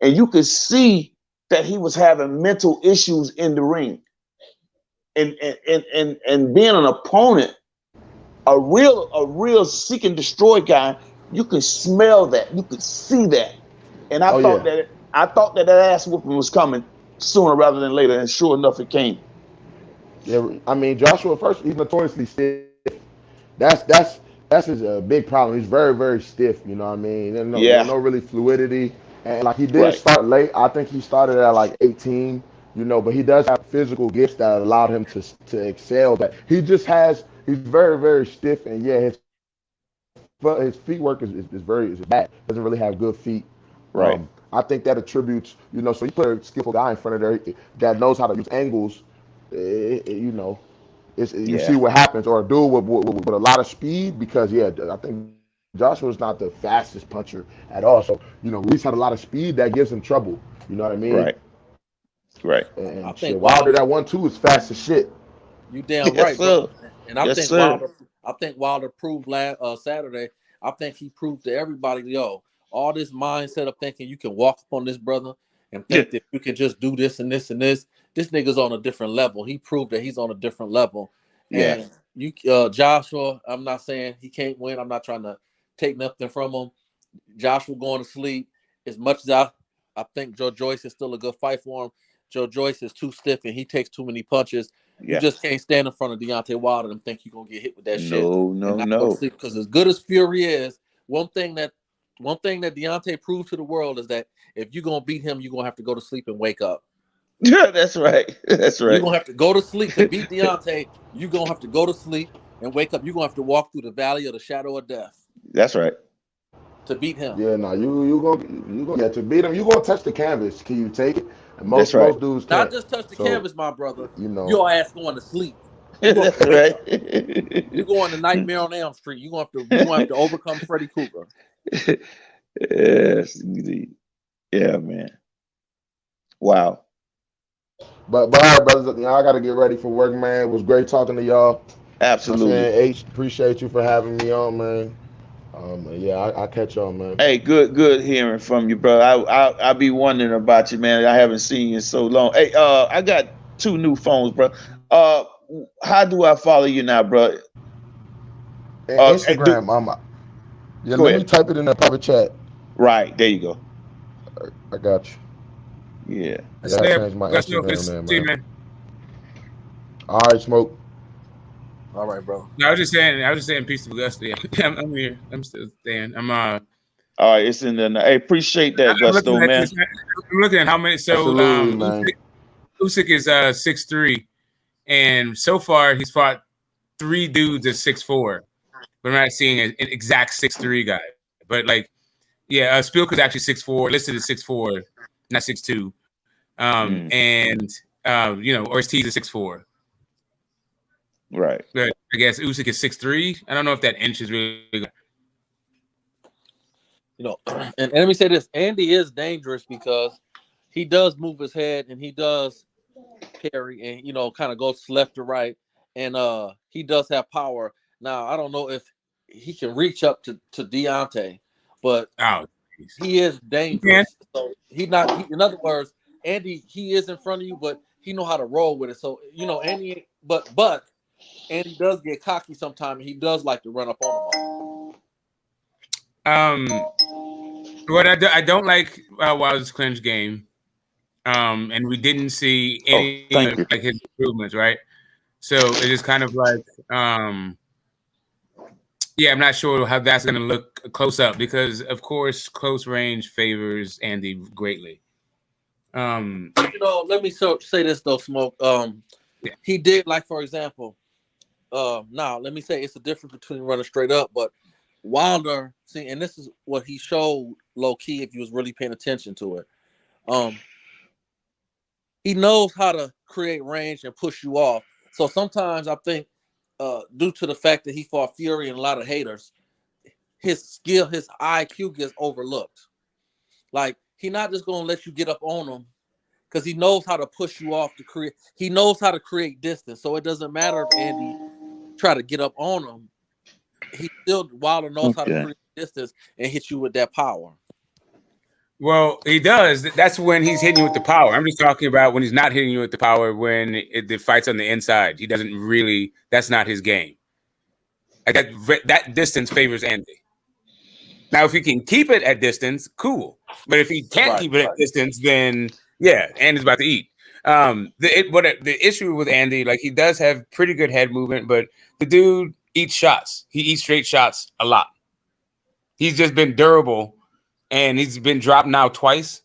And you could see that he was having mental issues in the ring. And being an opponent, a real seek and destroy guy, you could smell that. You could see that. And I thought that ass whooping was coming sooner rather than later, and sure enough, it came. Yeah, I mean, Joshua, first, he's notoriously stiff. That's his big problem. He's very, very stiff. You know what I mean? There's no really fluidity, and like he did start late. I think he started at like 18. But he does have physical gifts that allowed him to excel. But he's very, very stiff, and his feet work is bad. Doesn't really have good feet. Right. I think that attributes, so you put a skillful guy in front of there that knows how to use angles, you see what happens, or a dude with a lot of speed, because I think Joshua's not the fastest puncher at all. So Ruiz had a lot of speed that gives him trouble. You know what I mean? Right. And I shit, think Wilder that 1-2 is fast as shit. You damn right, bro. And I think Wilder proved Saturday. I think he proved to everybody, all this mindset of thinking you can walk upon this brother and think that you can just do this and this and this. This nigga's on a different level. He proved that he's on a different level. And Joshua, I'm not saying he can't win. I'm not trying to take nothing from him. Joshua going to sleep. As much as I think Joe Joyce is still a good fight for him, Joe Joyce is too stiff and he takes too many punches. You just can't stand in front of Deontay Wilder and think you're gonna get hit with that shit. No. Because as good as Fury is, one thing that Deontay proved to the world is that if you're gonna beat him, you're gonna have to go to sleep and wake up. Yeah, that's right. You're gonna have to go to sleep to beat Deontay. You're gonna have to go to sleep and wake up. You're gonna have to walk through the valley of the shadow of death. That's right. To beat him. Yeah, no, you gonna to beat him. You gonna touch the canvas. Can you take it? And most dudes can't. Not just touch the canvas, my brother. Your ass going to sleep. That's right. You're going to Nightmare on Elm Street. You're gonna have to overcome Freddy Krueger. Yes, yeah, man. Wow. But all right, brothers, I got to get ready for work, man. It was great talking to y'all. Absolutely. H, appreciate you for having me on, man. I'll catch y'all, man. Hey, good hearing from you, bro. I be wondering about you, man. I haven't seen you in so long. Hey, I got 2 new phones, bro. How do I follow you now, bro? Instagram. Let me type it in the private chat. Right, there you go. I got you. Yeah. I gotta change my Instagram name, man. All right, Smoke. All right, bro. No, I was just saying peace to Augusta. I'm here. I'm still staying. I'm all right, it's in there now. Hey, appreciate that, Gusto, man. I'm looking at how many. So Usyk is 6'3", and so far he's fought 3 dudes at 6'4". But I'm not seeing an exact 6'3" guy. But Spielk is actually 6'4", listed as 6'4", not 6'2". And Ortiz is 6'4". Right. But I guess Usyk is 6'3". I don't know if that inch is really good. And let me say this: Andy is dangerous because he does move his head and he does carry and kind of goes left to right, and he does have power. Now I don't know if he can reach up to Deontay, but he is dangerous. So in other words, Andy, he is in front of you, but he know how to roll with it. So Andy, but Andy does get cocky sometimes, and he does like to run up on him. What I don't like Wilder's clinch game, and we didn't see any like his improvements, right? So it is kind of like, I'm not sure how that's going to look close up because, of course, close range favors Andy greatly. Let me say this though, Smoke. He did, like, for example, now let me say it's a difference between running straight up, but Wilder, and this is what he showed low key if you was really paying attention to it. He knows how to create range and push you off. So sometimes I think, due to the fact that he fought Fury and a lot of haters, his skill, his IQ gets overlooked. Like, he's not just gonna let you get up on him because he knows how to push you off to create. He knows how to create distance. So it doesn't matter if Andy try to get up on him. Wilder knows how to create distance and hit you with that power. Well, he does. That's when he's hitting you with the power. I'm just talking about when he's not hitting you with the power, when the fight's on the inside. He doesn't really, that's not his game. Like that distance favors Andy. Now, if he can keep it at distance, cool. But if he can't keep it at distance, then Andy's about to eat. The issue with Andy, like, he does have pretty good head movement, but the dude eats shots. He eats straight shots a lot. He's just been durable. And he's been dropped now twice,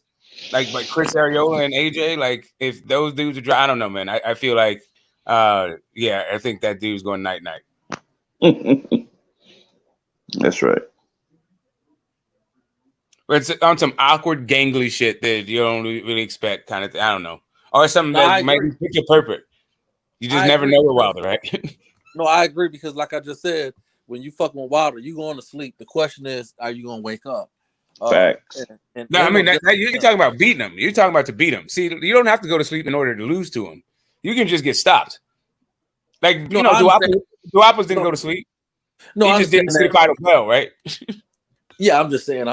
like by Chris Arreola and AJ. Like, if those dudes are dropped, I don't know, man. I feel like, I think that dude's going night-night. That's right. But it's on some awkward, gangly shit that you don't really expect, kind of thing. I don't know. Or something that might be picture perfect. You just never know with Wilder, right? No, I agree because, like I just said, when you fucking with Wilder, you going to sleep. The question is, are you gonna wake up? Facts. No, I mean you're talking about beating him. You're talking about to beat him. See, you don't have to go to sleep in order to lose to him. You can just get stopped. Like Duapos didn't go to sleep. No, he just didn't see the fight well, right? Yeah, I'm just saying.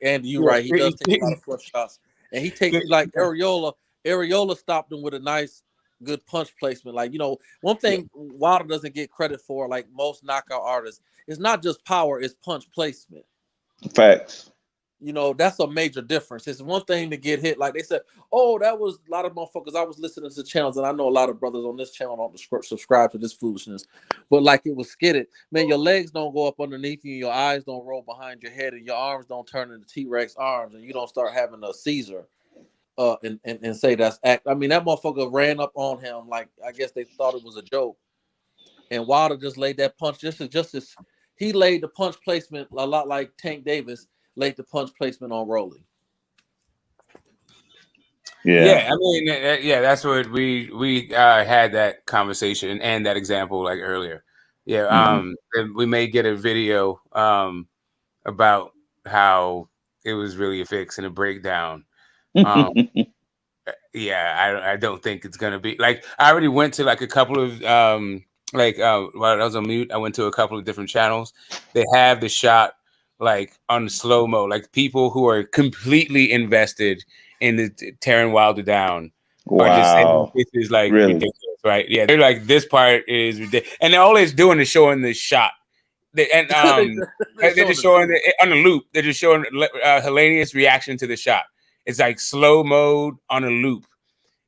Andy, you're right. He does take a lot of flush shots, and he takes like Areola. Areola stopped him with a nice, good punch placement. Like, one thing Wilder doesn't get credit for, like most knockout artists, is not just power; it's punch placement. Facts. That's a major difference. It's one thing to get hit. Like they said, oh, that was a lot of motherfuckers. I was listening to channels, and I know a lot of brothers on this channel don't subscribe to this foolishness. But like it was skidded. Man, your legs don't go up underneath you, and your eyes don't roll behind your head, and your arms don't turn into T-Rex arms, and you don't start having a Caesar and say that's act. I mean, that motherfucker ran up on him like I guess they thought it was a joke. And Wilder just laid that punch just as he laid the punch placement a lot like Tank Davis laid the punch placement on Rolly. Yeah. I mean, that's what we had that conversation and that example like earlier. Yeah, and we may get a video about how it was really a fix and a breakdown. I don't think it's gonna be like I already went to like a couple of while I was on mute, I went to a couple of different channels. They have the shot like on slow mo, like people who are completely invested in the tearing Wilder down. Wow, are just saying, this is like really ridiculous, right? Yeah, they're like this part is ridiculous, and all it's doing is showing the shot. They're just showing it on the loop. They're just showing Hellenius' reaction to the shot. It's like slow mode on a loop,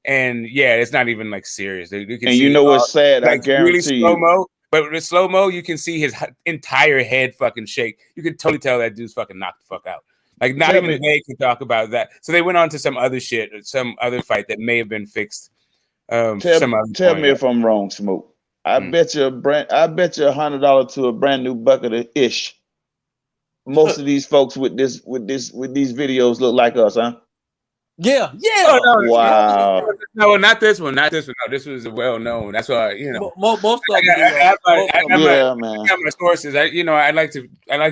and it's not even like serious. You can see what's sad? Like, I guarantee really slow mo. But with slow mo, you can see his entire head fucking shake. You can totally tell that dude's fucking knocked the fuck out. Like not even they can talk about that. So they went on to some other shit, or some other fight that may have been fixed. Tell me if I'm wrong, Smoke. I bet you $100 to a brand new bucket of ish. Most of these folks with these videos look like us, huh? Yeah. Oh, no, wow. No, not this one. Not this one. No, this was well known. That's why most of them. I have my sources. I like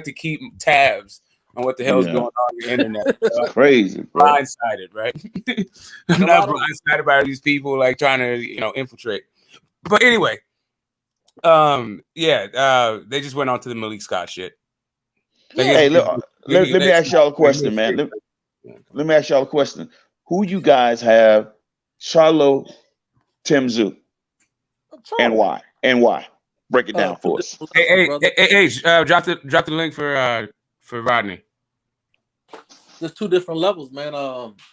to keep tabs on what the hell is going on the internet. Crazy, bro. Blindsided, right? I'm not blindsided by these people like trying to infiltrate. But anyway, they just went on to the Malik Scott shit. Hey, look, let me ask y'all a question, man. Let me ask y'all a question. Who you guys have, Charlo, Tim Tszyu, and why? And why? Break it down for us. Hey, drop the link for Rodney. There's two different levels, man.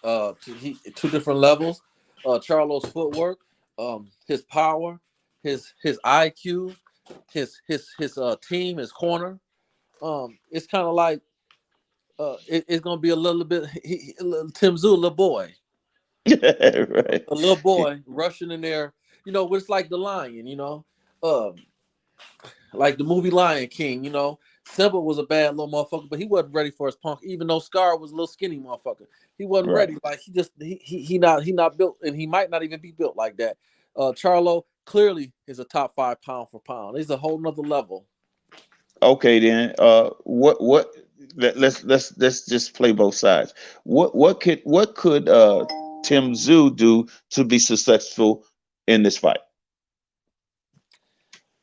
Two different levels. Charlo's footwork, his power, his IQ, his team, his corner. It's kind of like it's gonna be a little bit Tim Tszyu, a little boy, right? A little boy rushing in there. It's like the lion. Like the movie Lion King. Simba was a bad little motherfucker, but he wasn't ready for his punk. Even though Scar was a little skinny motherfucker, he wasn't ready. Like he not built, and he might not even be built like that. Charlo clearly is a top 5 pound for pound. He's a whole nother level. Okay, then. What? Let's just play both sides. What could Tim Tszyu do to be successful in this fight?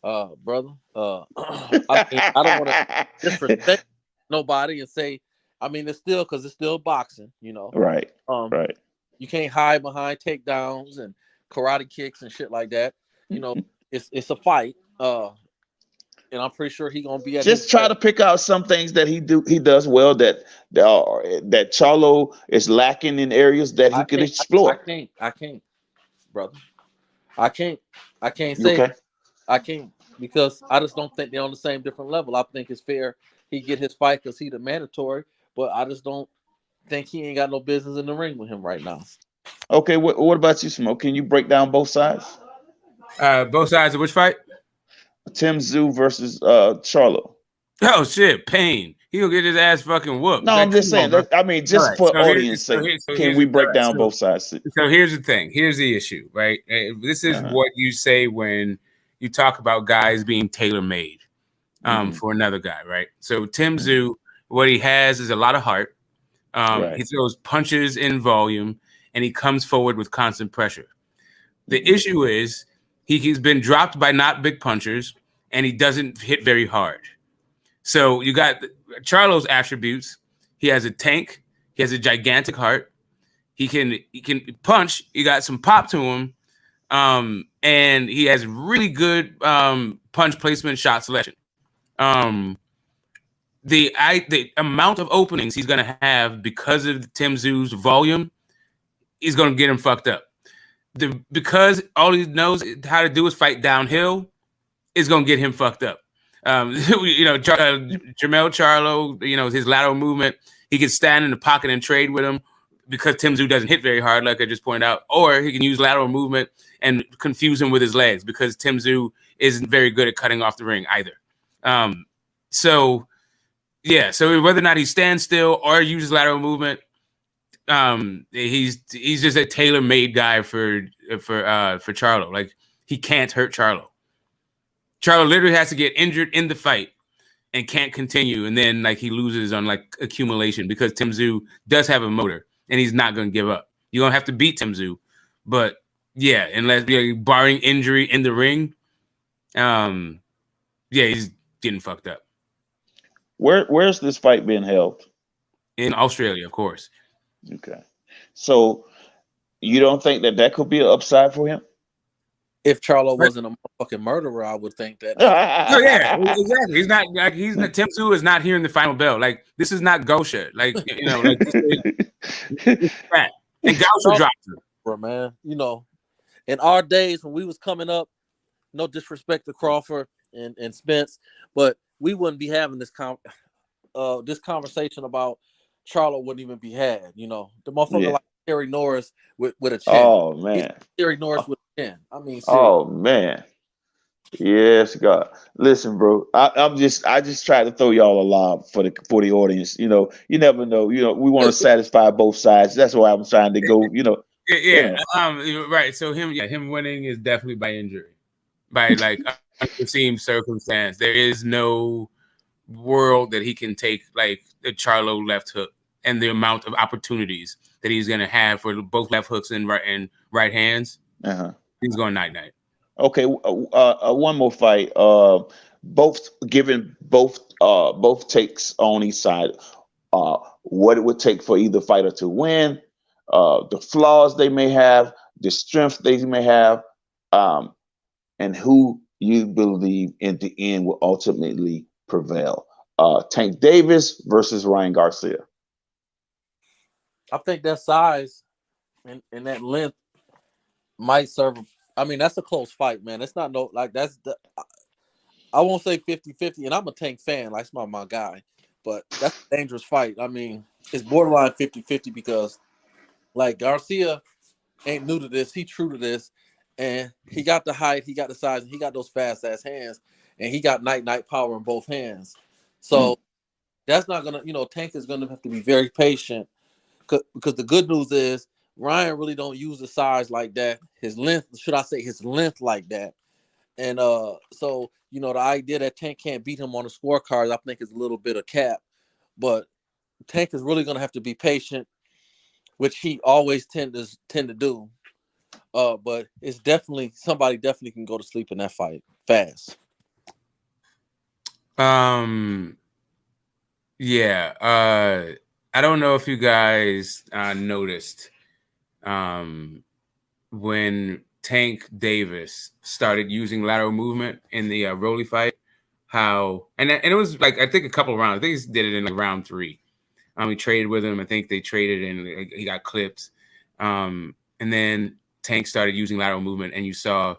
Brother, I don't want to disrespect nobody and say, I mean, it's still boxing, Right. Right. You can't hide behind takedowns and karate kicks and shit like that. It's a fight. And I'm pretty sure he's gonna be just try to pick out some things that he does well that Charlo is lacking in areas that he could explore. I can't, brother. I can't say okay? I can't, because I just don't think they're on the same different level. I think it's fair he get his fight because he's the mandatory, but I just don't think he ain't got no business in the ring with him right now. Okay, what about you, Smoke? Can you break down both sides? Both sides of which fight? Tim Tszyu versus Charlo. Oh shit, pain. He gonna get his ass fucking whooped. No, I'm just saying. I mean, just right, for so audience sake, can we break down both sides? So here's the thing. Here's the issue, right? This is what you say when you talk about guys being tailor-made for another guy, right? So Tim Tszyu, what he has is a lot of heart. He throws punches in volume, and he comes forward with constant pressure. The issue is he's been dropped by not big punchers, and he doesn't hit very hard. So you got Charlo's attributes. He has a tank. He has a gigantic heart. He can punch. He got some pop to him, and he has really good punch placement, shot selection. The amount of openings he's gonna have because of Tim Tszyu's volume is gonna get him fucked up. Because all he knows how to do is fight downhill is gonna get him fucked up. Jermell Charlo, his lateral movement, he can stand in the pocket and trade with him because Tim Tszyu doesn't hit very hard, like I just pointed out, or he can use lateral movement and confuse him with his legs because Tim Tszyu isn't very good at cutting off the ring either. So whether or not he stands still or uses lateral movement, he's just a tailor-made guy for Charlo. Like, he can't hurt Charlo. Charlo literally has to get injured in the fight and can't continue, and then he loses on accumulation because Tim Tszyu does have a motor and he's not going to give up. You're going to have to beat Tim Tszyu, but unless barring injury in the ring, he's getting fucked up. Where's this fight being held? In Australia, of course. Okay, so you don't think that could be an upside for him? If Charlo wasn't a motherfucking murderer, I would think that. Oh yeah, exactly. He's not Tim Tszyu is not hearing the final bell. Like, this is not Gosha. It's fat. And Gosha dropped him. Bro, man. In our days when we was coming up, no disrespect to Crawford and Spence, but we wouldn't be having this conversation about Charlo wouldn't even be had. The motherfucker like Terry Norris with a chin. Oh man, Terry Norris with a chin. I mean, seriously. Oh man, yes, God. Listen, bro. I just try to throw y'all a lob for the audience. You never know. We want to satisfy both sides. That's why I'm trying to go. Right. So him winning is definitely by injury, by unforeseen circumstance. There is no world that he can take the Charlo left hook and the amount of opportunities that he's going to have for both left hooks and right hands. He's going night-night. Okay, one more fight. Both takes on each side. What it would take for either fighter to win, the flaws they may have, the strength they may have, and who you believe in the end will ultimately prevail. Tank Davis versus Ryan Garcia. I think that size and that length might serve. I mean, that's a close fight, man. It's not I won't say 50-50, and I'm a Tank fan. That's my guy. But that's a dangerous fight. I mean, it's borderline 50-50 because, Garcia ain't new to this. He true to this. And he got the height, he got the size, and he got those fast-ass hands. And he got night power in both hands. So that's not going to, Tank is going to have to be very patient. Because the good news is Ryan really don't use the size like that. His length like that. And so, the idea that Tank can't beat him on the scorecards, I think is a little bit of cap. But Tank is really going to have to be patient, which he always tend to do. But it's somebody definitely can go to sleep in that fight fast. I don't know if you guys noticed when Tank Davis started using lateral movement in the Rolly fight, and it was I think a couple of rounds. I think he did it in round 3. He traded with him. I think they traded and he got clipped. And then Tank started using lateral movement, and you saw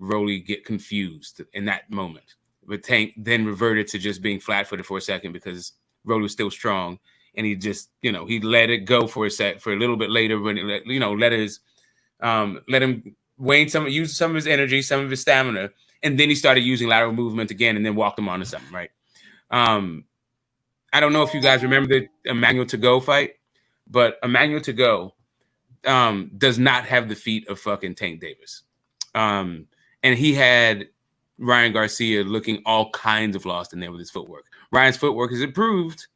Rolly get confused in that moment. But Tank then reverted to just being flat-footed for a second because Rolly was still strong, and he just, he let it go for a little bit later when let him use some of his energy, some of his stamina, and then he started using lateral movement again, and then walked him onto something, right? I don't know if you guys remember the Emmanuel to go fight, but Emmanuel to go does not have the feet of fucking Tank Davis. And he had Ryan Garcia looking all kinds of lost in there with his footwork. Ryan's footwork has improved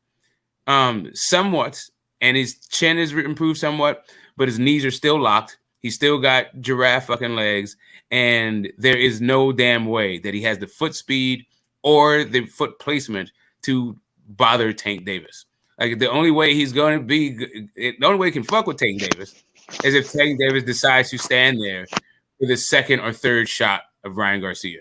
somewhat, and his chin has improved somewhat, but his knees are still locked. He's still got giraffe fucking legs, and there is no damn way that he has the foot speed or the foot placement to bother Tank Davis. Like, the only way he's going to be, the only way he can fuck with Tank Davis is if Tank Davis decides to stand there for the second or third shot of Ryan Garcia.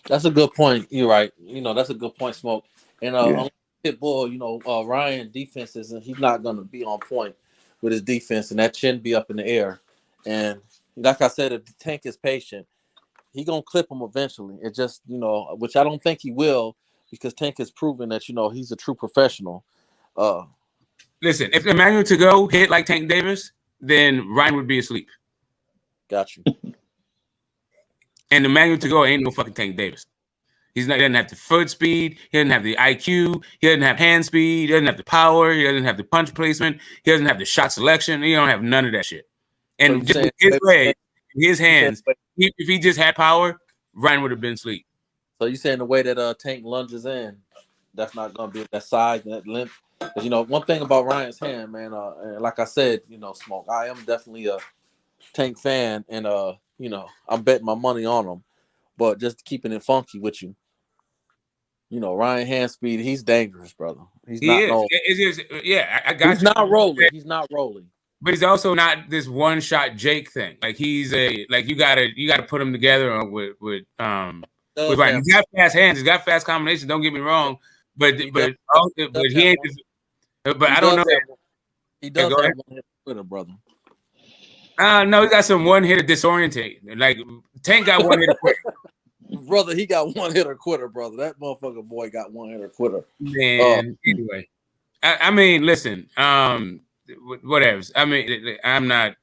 That's a good point. You're right. That's a good point, Smoke. And on Pitbull, Ryan defenses, and he's not going to be on point with his defense, and that chin be up in the air. And like I said, if the Tank is patient, he gonna clip him eventually. It just, which I don't think he will, because Tank has proven that he's a true professional. Listen, if Emmanuel to go hit like Tank Davis, then Ryan would be asleep. Got you. And Emmanuel to go ain't no fucking Tank Davis. He doesn't have the foot speed. He doesn't have the IQ. He doesn't have hand speed. He doesn't have the power. He doesn't have the punch placement. He doesn't have the shot selection. He don't have none of that shit. And just with his legs, his hands, if he just had power, Ryan would have been asleep. So you saying the way that Tank lunges in, that's not going to be that size and that length? Because, one thing about Ryan's hand, man, and like I said, Smoke, I am definitely a Tank fan, and, I'm betting my money on him. But just keeping it funky with you, Ryan hand speed, he's dangerous, brother. I got he's you. Not rolling. He's not rolling. But he's also not this one shot Jake thing. Like, he's you gotta put him together with Ryan. He's got fast hands. He's got fast combinations. Don't get me wrong. But he ain't. But I don't know. He does have one hit quitter, brother. No, he got some one hitter disorientate. Like, Tank got one hitter quitter. Brother, he got one hitter quitter, brother. That motherfucker boy got one hitter quitter. Man, anyway. I mean, listen, whatever. I mean, I'm not.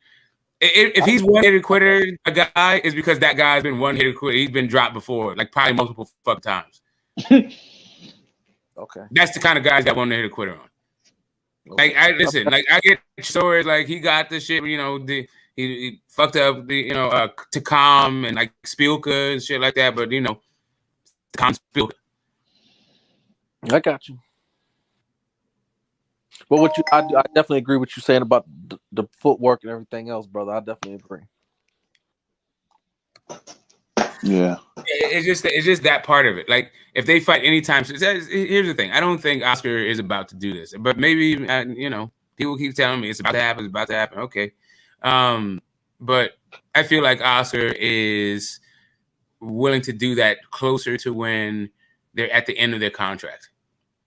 If he's one hitter quitter, a guy, is because that guy's been one hitter quitter. He's been dropped before, like probably multiple fuck times. Okay, that's the kind of guys that one hitter quitter on. Okay. Like, I get stories like he got the shit. He fucked up Takam and like Spielka and shit like that. But Takam Spielka. I got you. But I definitely agree with you saying about the footwork and everything else, brother. I definitely agree. Yeah. It's just that part of it. Like, if they fight anytime, here's the thing. I don't think Oscar is about to do this, but maybe people keep telling me it's about to happen. It's about to happen. Okay. But I feel like Oscar is willing to do that closer to when they're at the end of their contract.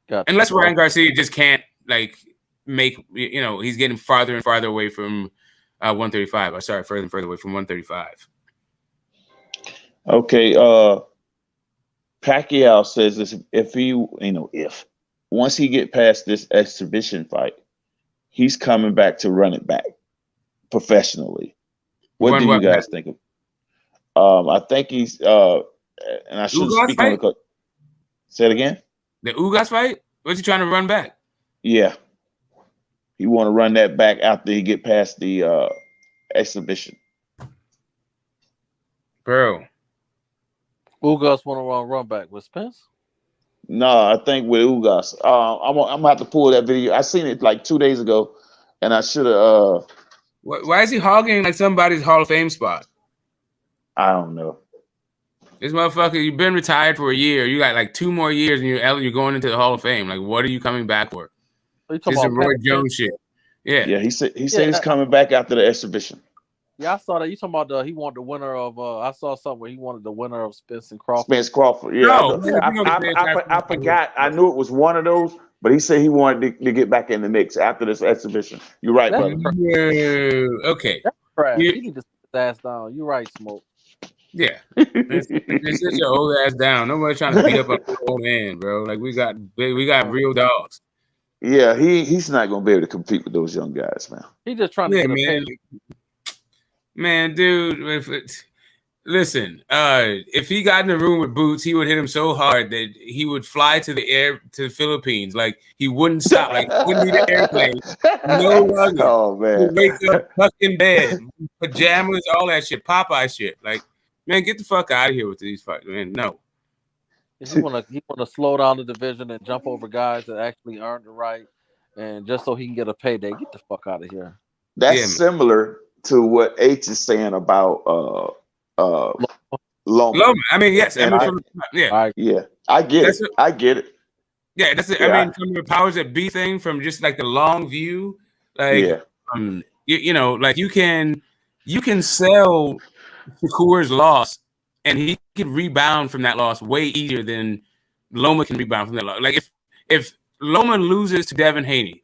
Gotcha. Unless Ryan Garcia just can't make, he's getting farther and farther away from 135. Or sorry, further and further away from 135. Okay. Pacquiao says this: if once he get past this exhibition fight, he's coming back to run it back professionally. What do you guys think of? I think he's and I shouldn't speak on the. Say it again. The Ugas fight? What's he trying to run back? Yeah, he want to run that back after he get past the exhibition. Bro, Ugas want to run back with Spence? No, I think with Ugas. I'm gonna have to pull that video. I seen it like 2 days ago, and I should have. Why is he hogging like somebody's Hall of Fame spot? I don't know. This motherfucker, you've been retired for a year. You got like 2 more years, and you're going into the Hall of Fame. Like, what are you coming back for? This is Roy Jones shit. Yeah, yeah. He said he's coming back after the exhibition. Yeah, I saw that. You talking about he wanted the winner of? I saw something where he wanted the winner of Spence and Crawford. Spence Crawford. Yeah, I forgot. I knew it was one of those, but he said he wanted to get back in the mix after this exhibition. You're right, brother. Okay. That's crap. You need to sit his ass down. You're right, Smoke. Yeah, sit your old ass down. Nobody's trying to beat up an old man, bro. Like, we got real dogs. Yeah, he's not gonna be able to compete with those young guys, man. He's just trying to get a man, dude. Listen, if he got in the room with Boots, he would hit him so hard that he would fly to the Philippines. Like he wouldn't stop. Like he wouldn't need an airplane. No luggage. Oh man. He'd wake up tucked in bed, pajamas, all that shit, Popeye shit. Like, man, get the fuck out of here with these fucking man. No. He wanna slow down the division and jump over guys that actually earned the right, and just so he can get a payday. Get the fuck out of here. That's similar to what H is saying about Loma. I mean, yes. And I get it. I get it. Yeah, that's it. I mean, from the powers that be thing, from just like the long view, like you know, like you can sell Shakur's loss, and he can rebound from that loss way easier than Loma can rebound from that loss. Like if Loma loses to Devin Haney,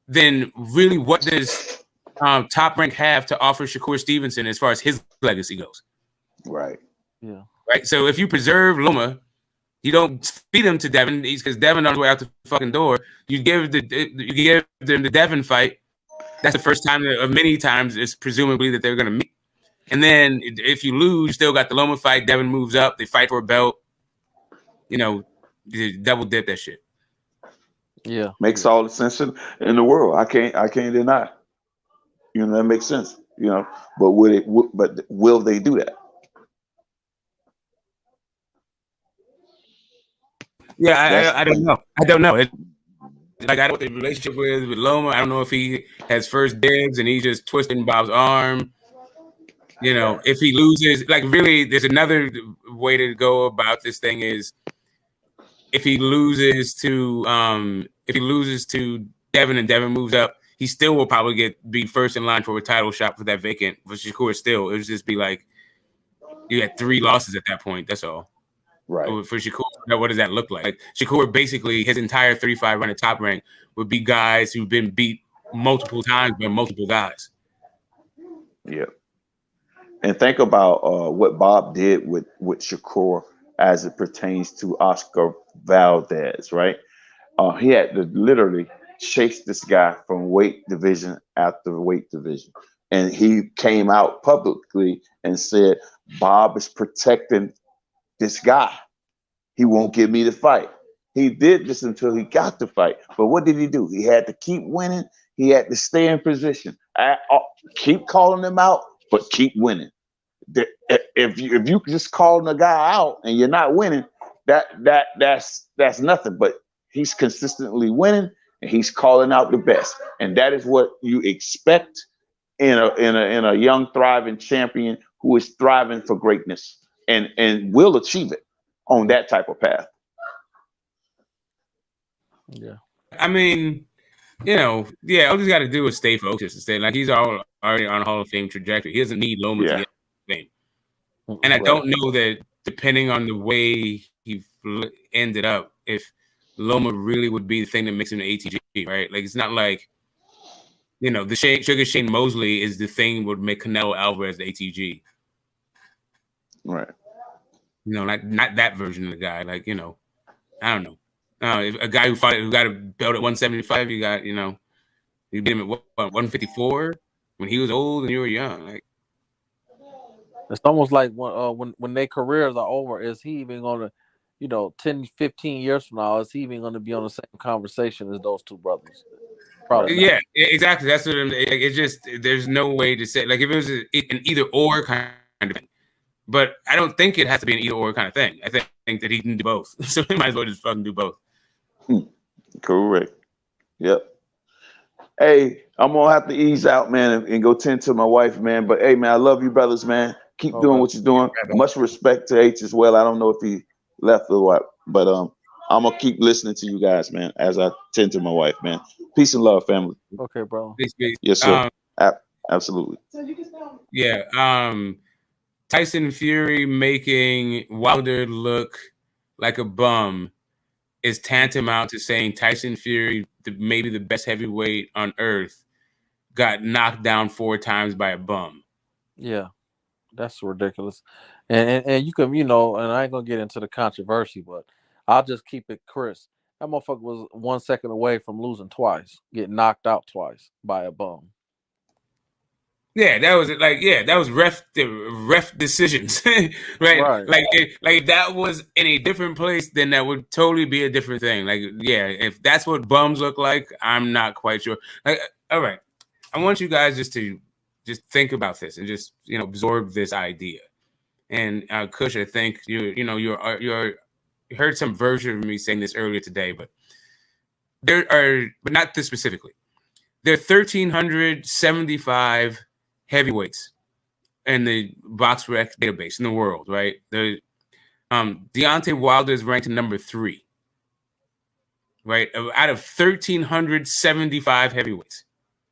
then really what does Top Rank have to offer Shakur Stevenson as far as his legacy goes? Right. Yeah. Right. So if you preserve Loma, you don't feed him to Devin because Devin on his way out the fucking door. You give them the Devin fight. That's the first time of many times it's presumably that they're going to meet. And then if you lose, you still got the Loma fight. Devin moves up. They fight for a belt. You know, you double dip that shit. Yeah, makes all the sense in the world. I can't deny. You know, that makes sense. You know, but will they do that? Yeah, I don't know. I don't know. Like I don't know the relationship with Loma. I don't know if he has first dibs and he's just twisting Bob's arm. You know, if he loses, like really, there's another way to go about this thing is if he loses to Devin and Devin moves up, he still will probably be first in line for a title shot for that vacant. For Shakur, still, it would just be like you had 3 losses at that point. That's all. Right. For Shakur, what does that look like? Shakur basically his entire 35 run at Top Rank would be guys who've been beat multiple times by multiple guys. Yeah. And think about what Bob did with Shakur as it pertains to Oscar Valdez, right? He had to literally chase this guy from weight division after weight division. And he came out publicly and said, Bob is protecting this guy. He won't give me the fight. He did this until he got the fight. But what did he do? He had to keep winning. He had to stay in position. Keep calling him out, but keep winning. If you just calling a guy out and you're not winning, that's nothing. But he's consistently winning and he's calling out the best, and that is what you expect in a young thriving champion who is thriving for greatness and will achieve it on that type of path. Yeah. I mean, you know, all he's got to do is stay focused and stay like he's already on a Hall of Fame trajectory. He doesn't need Loma to get fame. And I don't know that depending on the way he ended up, if Loma really would be the thing that makes him an ATG, right? Like it's not like, you know, the Sugar Shane Mosley is the thing that would make Canelo Alvarez the ATG. Right. You know, not that version of the guy. Like, you know, I don't know. If a guy who got a belt at 175, you got, you know, you beat him at what, 154 when he was old and you were young. Like it's almost like when their careers are over, is he even gonna, you know, 10, 15 years from now, is he even gonna be on the same conversation as those two brothers? Probably not. Yeah, exactly. That's what it's just there's no way to say like if it was an either or kind of thing. But I don't think it has to be an either or kind of thing. I think that he can do both. So he might as well just fucking do both. Correct. Yep. Hey, I'm gonna have to ease out, man, and go tend to my wife, man. But hey, man, I love you, brothers, man. Keep doing what you're doing. Much respect to H as well. I don't know if he left or what, but I'm gonna keep listening to you guys, man, as I tend to my wife, man. Peace and love, family. Okay, bro. Peace. Yes, sir. Absolutely. Yeah. Tyson Fury making Wilder look like a bum is tantamount to saying Tyson Fury, maybe the best heavyweight on earth, got knocked down 4 times by a bum. Yeah, that's ridiculous. And you can, you know, and I ain't gonna get into the controversy, but I'll just keep it crisp. That motherfucker was 1 second away from losing twice, getting knocked out twice by a bum. Yeah, that was like that was ref decisions, right? Like if that was in a different place, then that would totally be a different thing. Like if that's what bums look like, I'm not quite sure. Like all right, I want you guys just to think about this and just absorb this idea. And Kush, I think you heard some version of me saying this earlier today, but not this specifically. There are 1,375 heavyweights in the BoxRec database in the world, right? The Deontay Wilder is ranked number 3, right? Out of 1,375 heavyweights.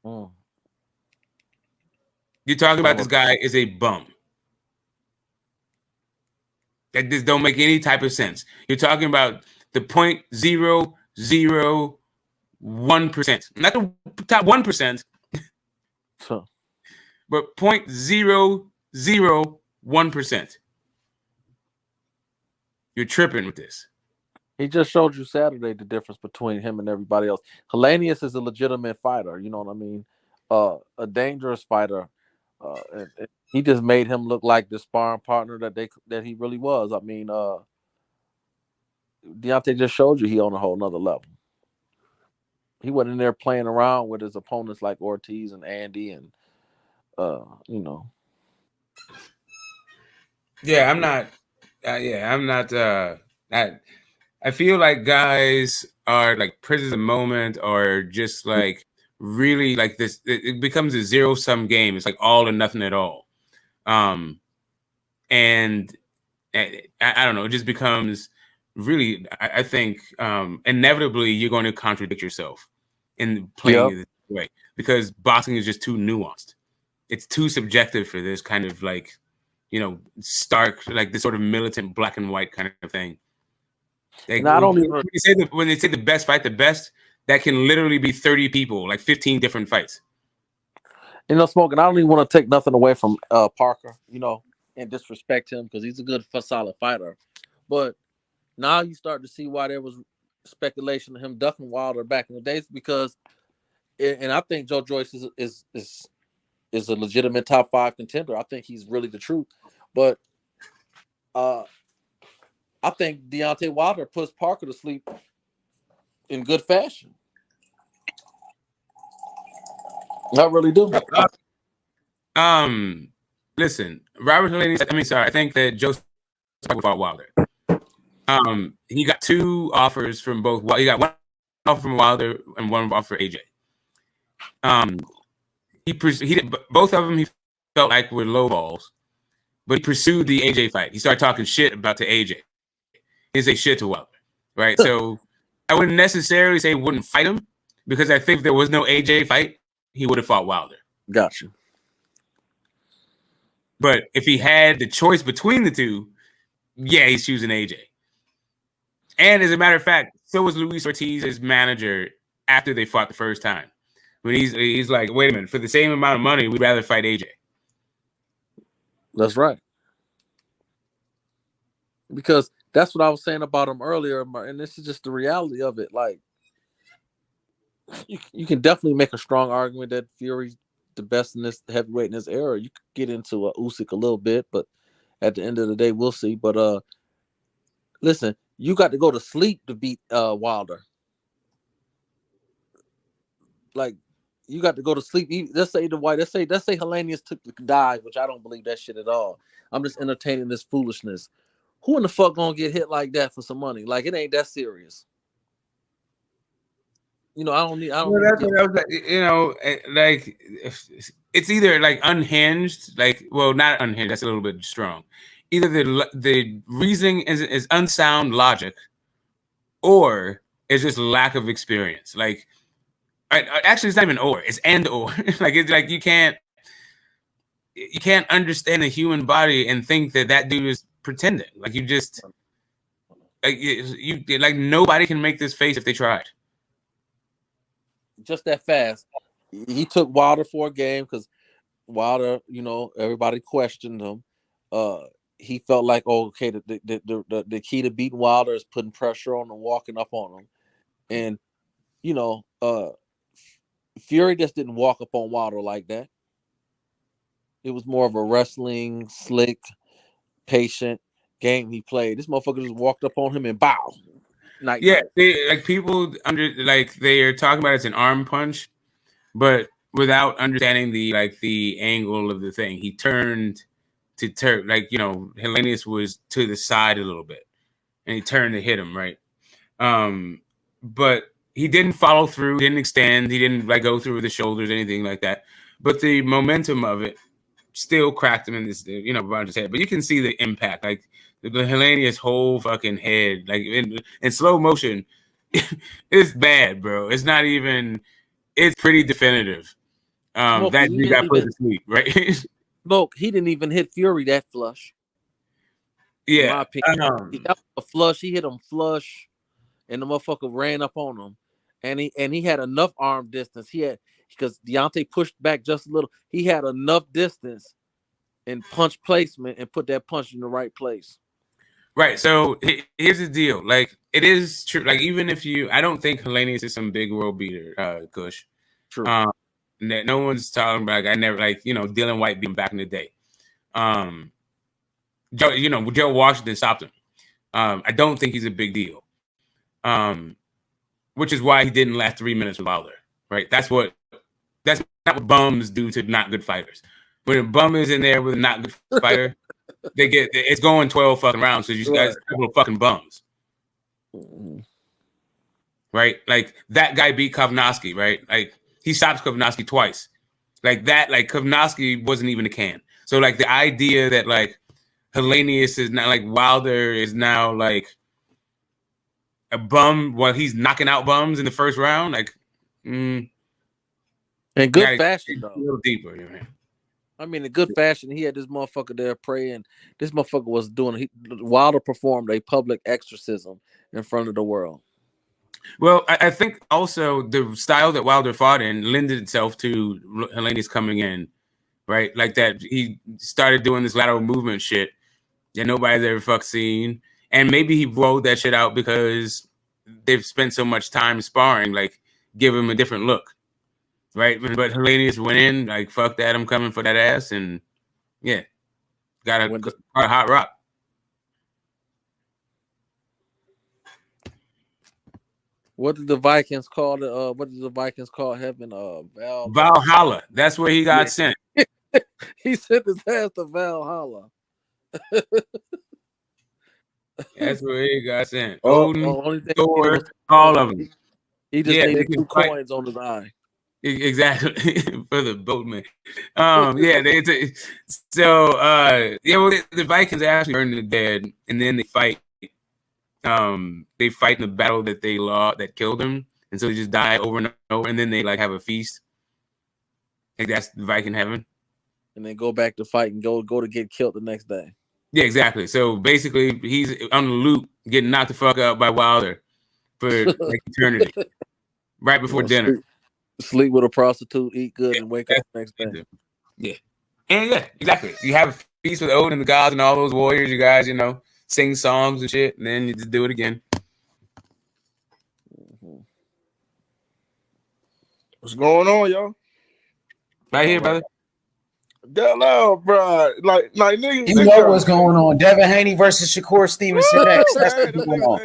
Oh. You're talking about this guy is a bum. That just don't make any type of sense. You're talking about the 0.001%, not the top 1%, but 0.001%. You're tripping with this. He just showed you Saturday the difference between him and everybody else. Helenius is a legitimate fighter. You know what I mean? A dangerous fighter. And he just made him look like the sparring partner that he really was. I mean, Deontay just showed you he on a whole nother level. He wasn't in there playing around with his opponents like Ortiz and Andy and Yeah, I'm not. I feel like guys are like prisoners of the moment, or just like really like this. It becomes a zero-sum game. It's like all or nothing at all. And I don't know. It just becomes really. I think inevitably you're going to contradict yourself in playing it this way, because boxing is just too nuanced. It's too subjective for this kind of like, stark, like this sort of militant black and white kind of thing. Like, when they say the best fight the best, that can literally be 30 people, like 15 different fights. Smoking, I don't even want to take nothing away from Parker, and disrespect him, because he's a good, solid fighter. But now you start to see why there was speculation of him ducking Wilder back in the days, because, and I think Joe Joyce is a legitimate top 5 contender. I think he's really the truth. But I think Deontay Wilder puts Parker to sleep in good fashion. I really do. Listen, Robert Helenius, I think that Joe fought Wilder. He got 2 offers from both. He got 1 offer from Wilder and 1 offer for AJ. He did both of them. He felt like were low balls, but he pursued the AJ fight. He started talking shit about to AJ. He didn't say shit to Wilder, right? So I wouldn't necessarily say he wouldn't fight him, because I think if there was no AJ fight, he would have fought Wilder. Gotcha. But if he had the choice between the two, he's choosing AJ. And as a matter of fact, so was Luis Ortiz's manager after they fought the first time. When he's like, wait a minute, for the same amount of money, we'd rather fight AJ. That's right. Because that's what I was saying about him earlier, and this is just the reality of it. Like, you can definitely make a strong argument that Fury's the best in this heavyweight in this era. You could get into Usyk a little bit, but at the end of the day, we'll see. But listen, you got to go to sleep to beat Wilder. Like, you got to go to sleep. Let's say Helenius took the dive, which I don't believe that shit at all. I'm just entertaining this foolishness. Who in the fuck gonna get hit like that for some money? Like, it ain't that serious. I don't need. That's what I was like. Like, it's either like unhinged, like, well, not unhinged. That's a little bit strong. Either the reasoning is unsound logic, or it's just lack of experience. Like, actually, it's not even or. It's and or. Like, it's like you can't understand the human body and think that dude is pretending. Like, you just like nobody can make this face if they tried. Just that fast. He took Wilder for a game because Wilder, everybody questioned him. He felt like, the key to beating Wilder is putting pressure on him, walking up on him. And, Fury just didn't walk up on Wilder like that. It was more of a wrestling, slick, patient game he played. This motherfucker just walked up on him and bow. Night. Yeah, people they're talking about it's an arm punch, but without understanding the angle of the thing. He turned to Helenius was to the side a little bit, and he turned to hit him, right? But he didn't follow through, didn't extend, he didn't go through the shoulders, anything like that. But the momentum of it still cracked him in this, around his head. But you can see the impact, the Helenius whole fucking head, in slow motion. It's bad, bro. It's not even. It's pretty definitive. That you got put to sleep, right? Look, he didn't even hit Fury that flush. Yeah, in my opinion. That was a flush. He hit him flush, and the motherfucker ran up on him, and he had enough arm distance. Because Deontay pushed back just a little. He had enough distance and punch placement and put that punch in the right place. Right. So here's the deal. It is true. Even if I don't think Helenius is some big world beater, Kush. True. That no one's talking about. I never Dylan White being back in the day. Joe Washington stopped him. I don't think he's a big deal. Which is why he didn't last 3 minutes with Wilder. Right. That's not what bums do to not good fighters. When a bum is in there with a not good fighter, it's going 12 fucking rounds. So you guys are little fucking bums. Right? That guy beat Kovnowski, right? He stopped Kovnowski twice. Kovnowski wasn't even a can. So the idea that Helenius is not Wilder is now a bum while he's knocking out bums in the first round, in good fashion though. A little deeper, man. I mean, in good fashion, he had this motherfucker there praying. This motherfucker was Wilder performed a public exorcism in front of the world. Well, I think also the style that Wilder fought in lended itself to Helenius coming in, right? That he started doing this lateral movement shit that nobody's ever seen. And maybe he rolled that shit out because they've spent so much time sparring, give him a different look. Right, but Helenius went in fuck that, I'm coming for that ass, and yeah, got a hot rock. What did the Vikings call it? What did the Vikings call heaven? Valhalla. That's where he got sent. He sent his ass to Valhalla. That's where he got sent. Odin, Thor, all of them. He just needed 2 coins on his eye. Exactly for the boatman. The Vikings actually earned the dead, and then they fight. They fight in the battle that they lost that killed him, and so they just die over and over, and then they have a feast. That's the Viking heaven, and then go back to fight and go to get killed the next day. Yeah, exactly. So basically, he's on the loop, getting knocked the fuck out by Wilder for eternity, right before dinner. Sleep with a prostitute, eat good, and wake up the next day. Yeah. And exactly. You have a feast with Odin and the gods and all those warriors, you guys, sing songs and shit, and then you just do it again. What's going on, y'all? Right here, brother. Hello, bro. Niggas. You know what's going on. Devin Haney versus Shakur Stevenson next. That's what's going on.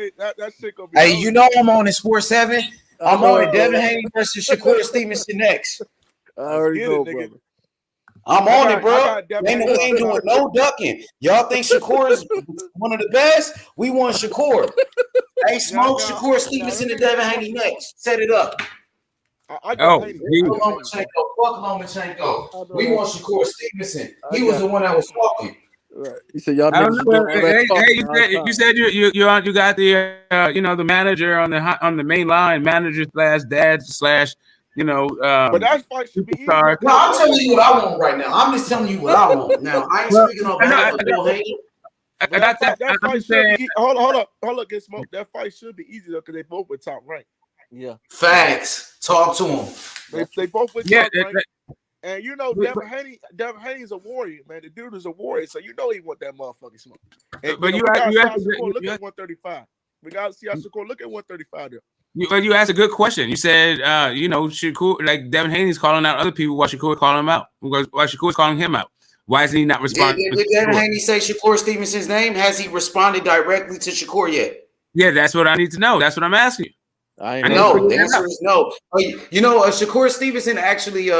Hey, you know I'm on in Sports 7. I'm on it. Devin Haney versus Shakur Stevenson next. I already know, brother. I'm on it, bro. Ain't doing no ducking. Y'all think Shakur is one of the best? We want Shakur. Hey, smoke Shakur Stevenson and Devin Haney next. Set it up. Fuck Lomachenko. We want Shakur Stevenson. He was the one that was talking. Right. You said y'all. You said you got the the manager on the main line, manager / dad / but that fight should be easy. No, I'm telling you what I want right now. I'm just telling you what I want. Now I ain't speaking on behalf of Bill Haney. That fight should be. Hold up, get smoked. That fight should be easy though, because they both were top ranked. Yeah. Facts. Talk to him. They both were top ranked. And Devin Haney's a warrior, man. The dude is a warrior, so he want that motherfucking smoke. And, but you got to look at 135. We got to see how Shakur look at 135 there. You asked a good question. You said, Shakur, Devin Haney's calling out other people while Shakur calling him out. While Shakur's calling him out. Why is he not responding? Did Devin Haney say Shakur Stevenson's name? Has he responded directly to Shakur yet? Yeah, that's what I need to know. That's what I'm asking you. No, the answer is no. Shakur Stevenson actually,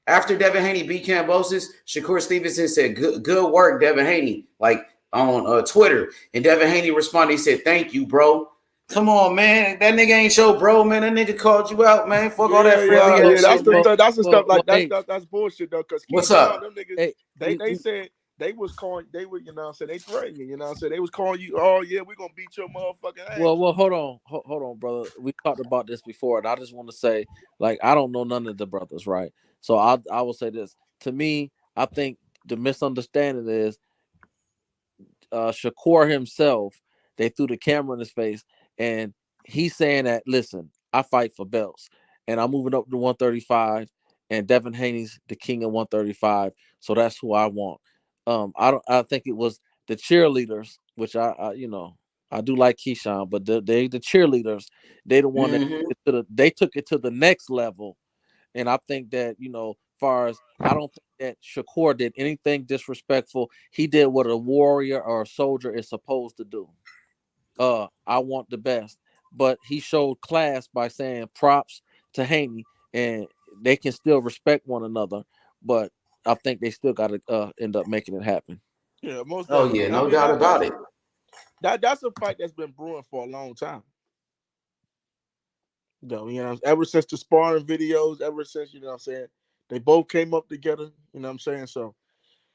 after Devin Haney beat Kambosos, Shakur Stevenson said, good work, Devin Haney, like on Twitter. And Devin Haney responded, he said, thank you, bro. Come on, man. That nigga ain't your bro, man. That nigga called you out, man. Fuck all that friendly ass shit. That's the stuff like that's bullshit though. Because what's up? Them niggas, they said they was calling, they were, you know what I'm saying, they threatened you, you know what I'm saying, they was calling you, oh yeah, we're gonna beat your motherfucking ass. Well, hold on, brother. We talked about this before, and I just want to say, like, I don't know none of the brothers, right? So I will say this. To me, I think the misunderstanding is Shakur himself, they threw the camera in his face, and he's saying that, listen, I fight for belts, and I'm moving up to 135, and Devin Haney's the king of 135, so that's who I want. I think it was the cheerleaders, which I do like Keyshawn, but the cheerleaders, they the one that they took it to the next level, and I think that far as I don't think that Shakur did anything disrespectful. He did what a warrior or a soldier is supposed to do. I want the best, but he showed class by saying props to Haney, and they can still respect one another, but I think they still got to end up making it happen. Yeah, most. Oh yeah, no doubt about it. That's a fight that's been brewing for a long time. Ever since the sparring videos, ever since what I'm saying, they both came up together. You know what I'm saying? So,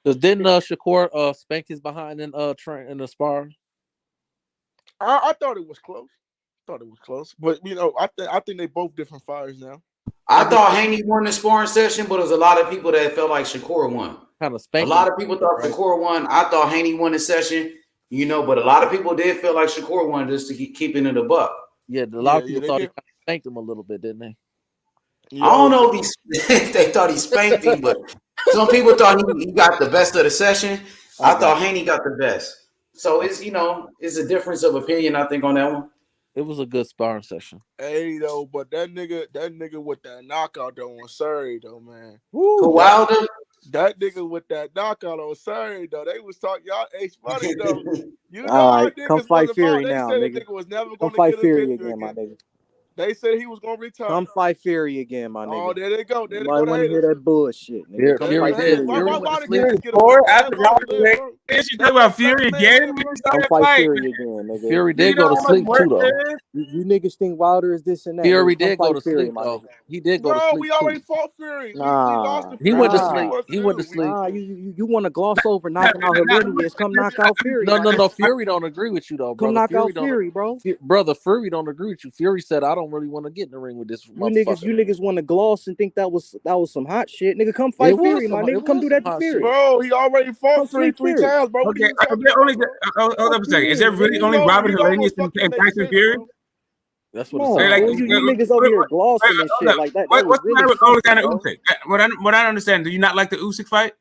didn't Shakur spank his behind in the sparring? I thought it was close. But I think they both different fires now. I thought Haney won the sparring session, but there was a lot of people that felt like Shakur won. Kind of a lot of people thought Shakur won. I thought Haney won the session, but a lot of people did feel like Shakur won just to keep it in the buck. Yeah, a lot of people thought he kind of spanked him a little bit, didn't they? I don't know if they thought he spanked him, but some people thought he got the best of the session. I thought Haney got the best. So it's a difference of opinion, I think, on that one. It was a good sparring session. Hey though, but that nigga with that knockout though on Saturday though, man. Who Wilder? That nigga with that knockout on Saturday though. They was talking y'all funny though. All right, come fight Fury now, nigga. Nigga was never come fight Fury again, my nigga. They said he was gonna retire. Come fight Fury again, my nigga. Oh, there they go. You might want to hear that bullshit, nigga. Come fight Fury. You talk about Fury again? Come fight Fury again, nigga. Fury did go to sleep too, though. You niggas think Wilder is this and that. Fury did go to sleep, though. He did go to sleep. Bro, we already fought Fury. Nah, he went to sleep. He went to sleep. Nah, you want to gloss over knocking out Hernandez? Come knock out Fury. No. Fury don't agree with you though, bro. Come knock out Fury, bro. Brother, Fury don't agree with you. Fury said, "I don't really want to get in the ring with this." You niggas want to gloss and think that was some hot shit, nigga. Come fight Fury, my nigga. Come do that to Fury, bro. He already fought Fury 3 times, bro. Okay, hold up a second. Is there really only Robert Helenius and Tyson Fury? That's what it's like. You niggas over here glossing and shit like that. What's the matter with Oleksandr Usyk? What I understand, do you not like the Usyk fight?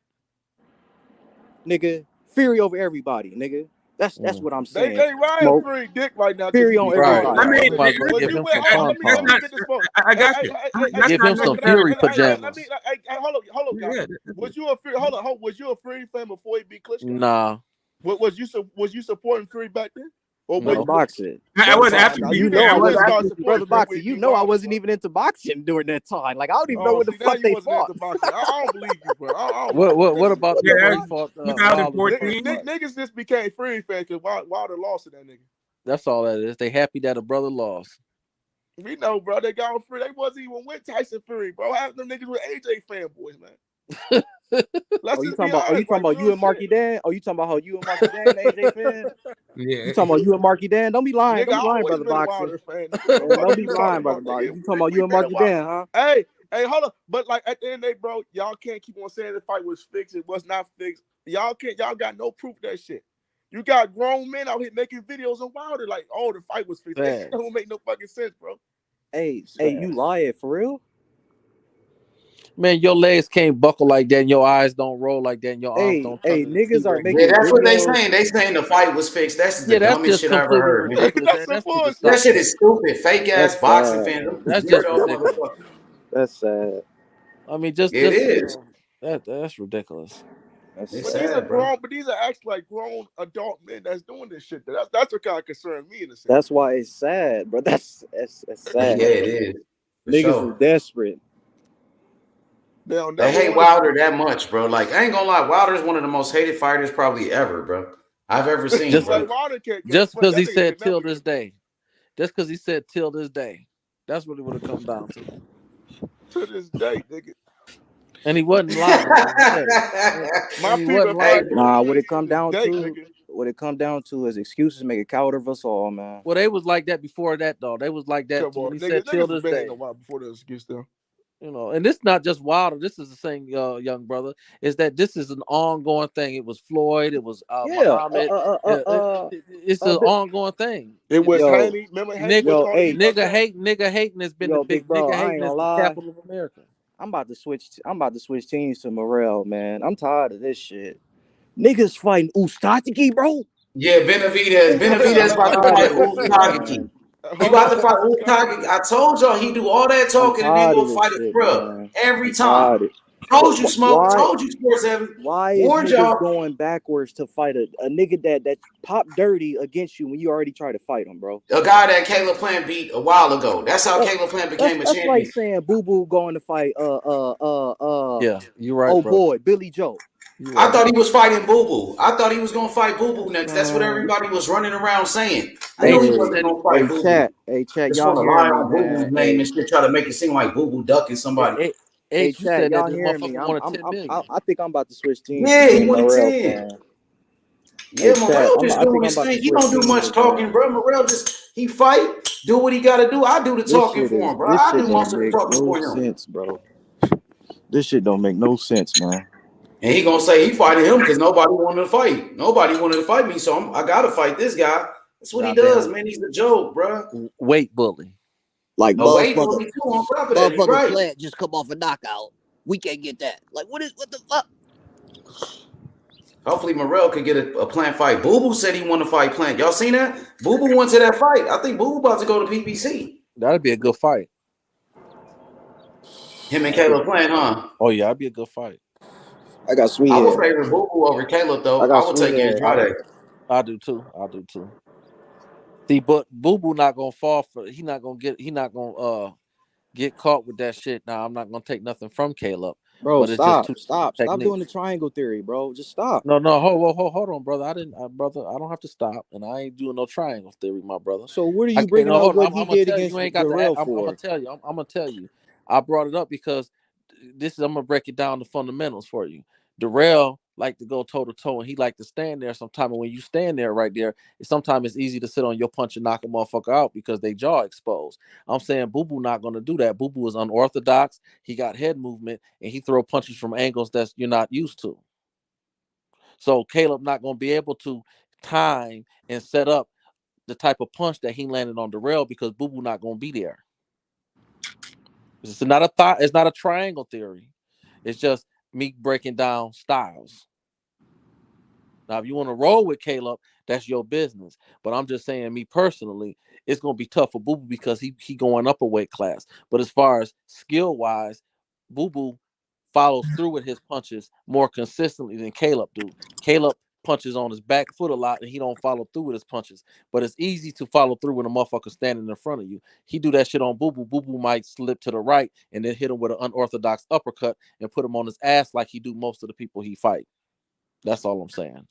Nigga, Fury over everybody, nigga. That's what I'm saying. They riding Fury dick right now. Fury on everybody. I mean, I got you. Give him some Fury pajamas. Hold up, guys. Was you a Fury? Was you a Fury fan before he beat Klitschko? Nah. Was you supporting Fury back then? Or no, boxing. I was after I was boxing. I wasn't even into boxing during that time. Like I don't even know what the fuck they fought. I don't believe you, bro. What about the fought? 2014. Niggas just became Fury fans because Wilder lost to that nigga. That's all that is. They happy that a brother lost. We know, bro. They got on Fury. They wasn't even with Tyson Fury, bro. Half of them niggas were AJ fanboys, man. You talking about you and Marky Dan? Oh, you talking about how you and Marky Dan AJ fan? Yeah. You talking about you and Marky Dan? Don't be lying. Don't be lying, brother boxer. Don't be lying, brother boxer. You talking about you and Marky Dan, huh? Hey, hold up. But like at the end of the day, bro, y'all can't keep on saying the fight was fixed. It was not fixed. Y'all got no proof of that shit. You got grown men out here making videos on Wilder like, oh, the fight was fixed. That shit don't make no fucking sense, bro. Hey, you lying for real? Man, your legs can't buckle like that, and your eyes don't roll like that, and your arms don't. Hey, niggas are making. Yeah, that's what they saying. They saying the fight was fixed. That's the dumbest shit I ever heard. That shit is stupid. Fake ass boxing fans. That's just ridiculous. That's sad. I mean, just it is. That's ridiculous. That's But sad, these are bro. grown, but these are actually like grown adult men that's doing this shit. That's what kind of concerns me in a sense. That's why it's sad, bro. That's sad. Yeah, it is. For Niggas sure. is desperate. They hate Wilder that much, bro. Like, I ain't gonna lie, Wilder's one of the most hated fighters probably ever, bro. I've ever seen, Just bro. because he said till this day. Just because he said till this day. That's really what it comes down to. To this day, nigga. And he wasn't lying. My He people wasn't lying. Nah, what it come down day, to, nigga. what it come down to is excuses make a coward of us all, man. Well, they was like that before that, though. They was like that Come when on, he niggas, said till niggas this been day. hating a while before the excuse though. You know, and this not just Wilder. This is the same, young brother. Is that this is an ongoing thing? It was Floyd. It was Muhammad. It's an ongoing thing. It was Yo, Haney. Remember Haney? Nigga hating has been the Yo, big big bro, nigga I hating ain't is gonna the lie. capital of America. I'm about to switch teams to Morrell, man. I'm tired of this shit. Niggas fighting Ustachiki, bro. Yeah, Benavidez about to fight Ustachiki. He about to fight Ustachiki. I told y'all he do all that talking and then go fight a scrub every time. Told you, Smoke. Told you, Sports Heavy. Why is Warned niggas y'all. going backwards to fight a nigga that popped dirty against you when you already tried to fight him, bro? A guy that Caleb Plant beat a while ago. That's how Caleb Plant became a That's champion. like saying Boo Boo going to fight Yeah, you're right. Oh bro. boy, Billy Joe. I thought he was fighting Boo Boo. I thought he was gonna fight Boo Boo next. That's what everybody was running around saying. I knew he wasn't gonna fight Boo Boo. Hey, chat, Just y'all want to lie hearing on me, Boo man? Boo's name and shit, try to make it seem like Boo Boo ducking somebody. Hey, you chat, said that y'all this hearing me? motherfucker wanted 10 million. I think I'm about to switch teams. Yeah, to he wanted Morrell, 10. man. Yeah, Hey, Morrell chat, just I think doing I'm his about to thing. He switch don't do teams much with talking, bro. Morrell he fight, do what he gotta do. I do the talking for him, bro. This I shit do don't most of the make talking no for him. sense, bro. This shit don't make no sense, man. And he gonna say he fighting him because nobody wanted to fight. Nobody wanted to fight me, so I gotta fight this guy. That's what he does, man. He's a joke, bro. Weight bully. Like A weight bully too on top of that. He's motherfucker right. Plant just come off a knockout. We can't get that. Like, what the fuck? Hopefully Morrell could get a Plant fight. Boo Boo said he wanted to fight Plant. Y'all seen that? Boo Boo went to that fight. I think Boo Boo about to go to PBC. That'd be a good fight. Him and Caleb Plant, huh? Oh yeah, that'd be a good fight. I got sweet. I would favor Boo Boo over Caleb though. I would take Andrade. I do too. See, but Boo Boo not gonna fall for. He not gonna get caught with that shit. Now I'm not gonna take nothing from Caleb. Bro, but stop it's just stop doing the triangle theory, bro. Just stop. No, hold on, brother. I don't have to stop, and I ain't doing no triangle theory, my brother. So what are you bringing up? What he did against Darrell I'm gonna tell you. I'm gonna tell you. I brought it up because I'm gonna break it down to fundamentals for you. Darrell like to go toe to toe, and he like to stand there sometime. And when you stand there right there, sometimes it's easy to sit on your punch and knock a motherfucker out because they jaw exposed. I'm saying Boo Boo not gonna do that. Boo Boo is unorthodox. He got head movement, and he throw punches from angles that you're not used to. So Caleb not gonna be able to time and set up the type of punch that he landed on Darrell because Boo Boo not gonna be there. It's not a thought. It's not a triangle theory. It's just me breaking down styles. Now, if you want to roll with Caleb, that's your business. But I'm just saying, me personally, it's gonna be tough for Boo Boo because he going up a weight class. But as far as skill wise, Boo Boo follows through with his punches more consistently than Caleb do. Caleb punches on his back foot a lot and he don't follow through with his punches. But it's easy to follow through when a motherfucker standing in front of you. He do that shit on Boo Boo. Boo Boo might slip to the right and then hit him with an unorthodox uppercut and put him on his ass like he do most of the people he fight. That's all I'm saying.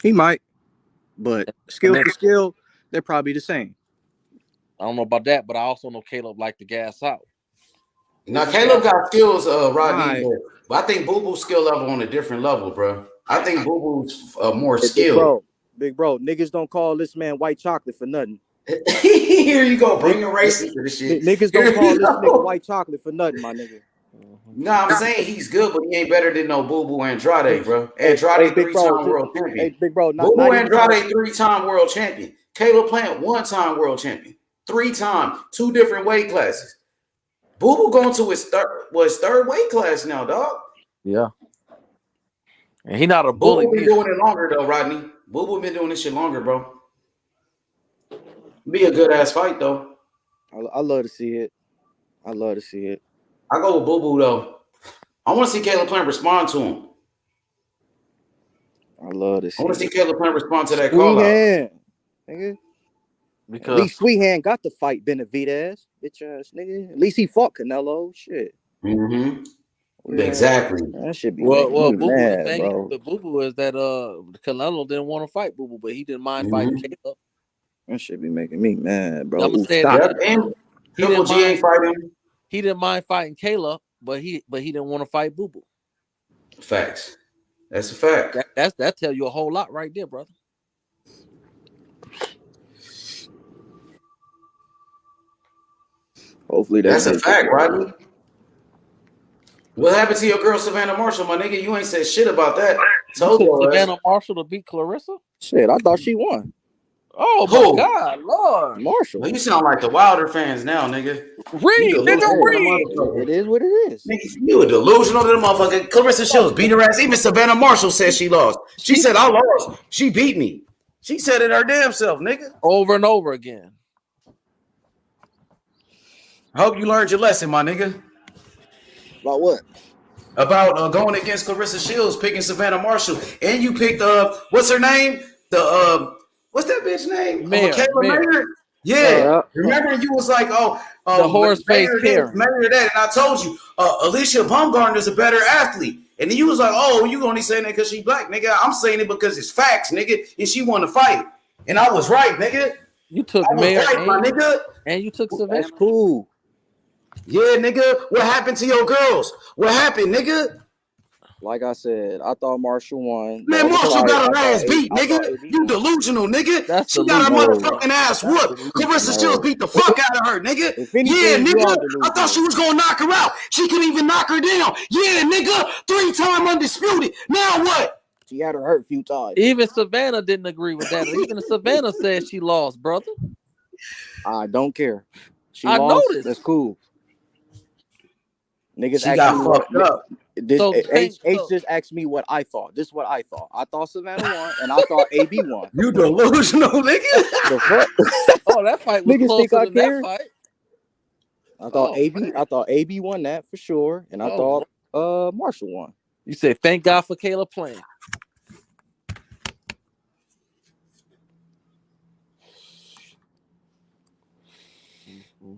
He might, but skill for skill, they're probably the same. I don't know about that, but I also know Caleb like to gas out. Now Caleb got skills, Rodney, but I think Boo Boo's skill level on a different level, bro. I think Boo Boo's more skilled. Big bro, niggas don't call this man white chocolate for nothing. Here you go, bringing racing to the shit. Niggas don't call this nigga white chocolate for nothing, my nigga. No, I'm saying he's good, but he ain't better than no Boo Boo Andrade, bro. Andrade, three-time world champion. Hey, big bro, Boo Boo Andrade, 3-time world champion. Caleb Plant, 1-time world champion. 3-time, 2 different weight classes. Boo Boo going to his third weight class now, dog. Yeah. And he not a bully. Boo Boo been doing it longer though, Rodney. Boo Boo been doing this shit longer, bro. Be a good ass fight though. I love to see it. I love to see it. I go with Boo Boo though. I want to see Caleb Plant respond to him. I love this. I want to see Caleb Plant respond to that Sweet call out. hand, nigga. Because at least Sweet Hand got to fight Benavidez, bitch ass nigga. At least he fought Canelo. Shit. Mm-hmm. Yeah. Exactly. That should be well, making me Boo Boo. mad, The thing bro. with Boo Boo is that Canelo didn't want to fight Boo Boo, but he didn't mind fighting Caleb. That should be making me mad, bro. I'm gonna say stop. that. And He Triple didn't G ain't mind. fighting. He didn't mind fighting Caleb, but he didn't want to fight Boo Boo. Facts. That's a fact. That tell you a whole lot right there, brother. Hopefully that's a fact, Rodney. What happened to your girl Savannah Marshall, my nigga? You ain't said shit about that. Told you Savannah Marshall to beat Clarissa? Shit, I thought she won. Oh my God, Lord. Marshall. Well, you sound like the Wilder fans now, nigga. Read, nigga, read. It is what it is. You a delusional to the motherfucker. Clarissa Shields beat her ass. Even Savannah Marshall said she lost. She said, I lost. She beat me. She said it her damn self, nigga. Over and over again. I hope you learned your lesson, my nigga. About what? About going against Clarissa Shields, picking Savannah Marshall. And you picked, what's her name? What's that bitch name? Michaela Mayer. Yeah. Remember you was like, the horse face Karen. Mayer that. And I told you, Alicia Baumgartner's a better athlete. And then you was like, oh, you only saying that because she black, nigga. I'm saying it because it's facts, nigga. And she won the fight. And I was right, nigga. You took Mayer my nigga. And you took Savannah. That's cool. Yeah, nigga. What happened to your girls? What happened, nigga? Like I said, I thought Marshall won. Man, Marshall got her ass beat, nigga. You delusional, nigga. She got her motherfucking ass whooped. Clarissa Shields beat the fuck out of her, nigga. Yeah, nigga. I thought she was gonna knock her out. She couldn't even knock her down. Yeah, nigga. 3-time undisputed. Now what? She had her hurt a few times. Even Savannah didn't agree with that. Even Savannah said she lost, brother. I don't care. I noticed. That's cool. Niggas she got fucked up. H just asked me what I thought. This is what I thought. I thought Savannah won, and I thought AB won. You delusional, nigga. The fuck? Oh, that fight was closer than that fight. I thought AB won that for sure, and I thought Marshall won. You said thank God for Caleb Plant.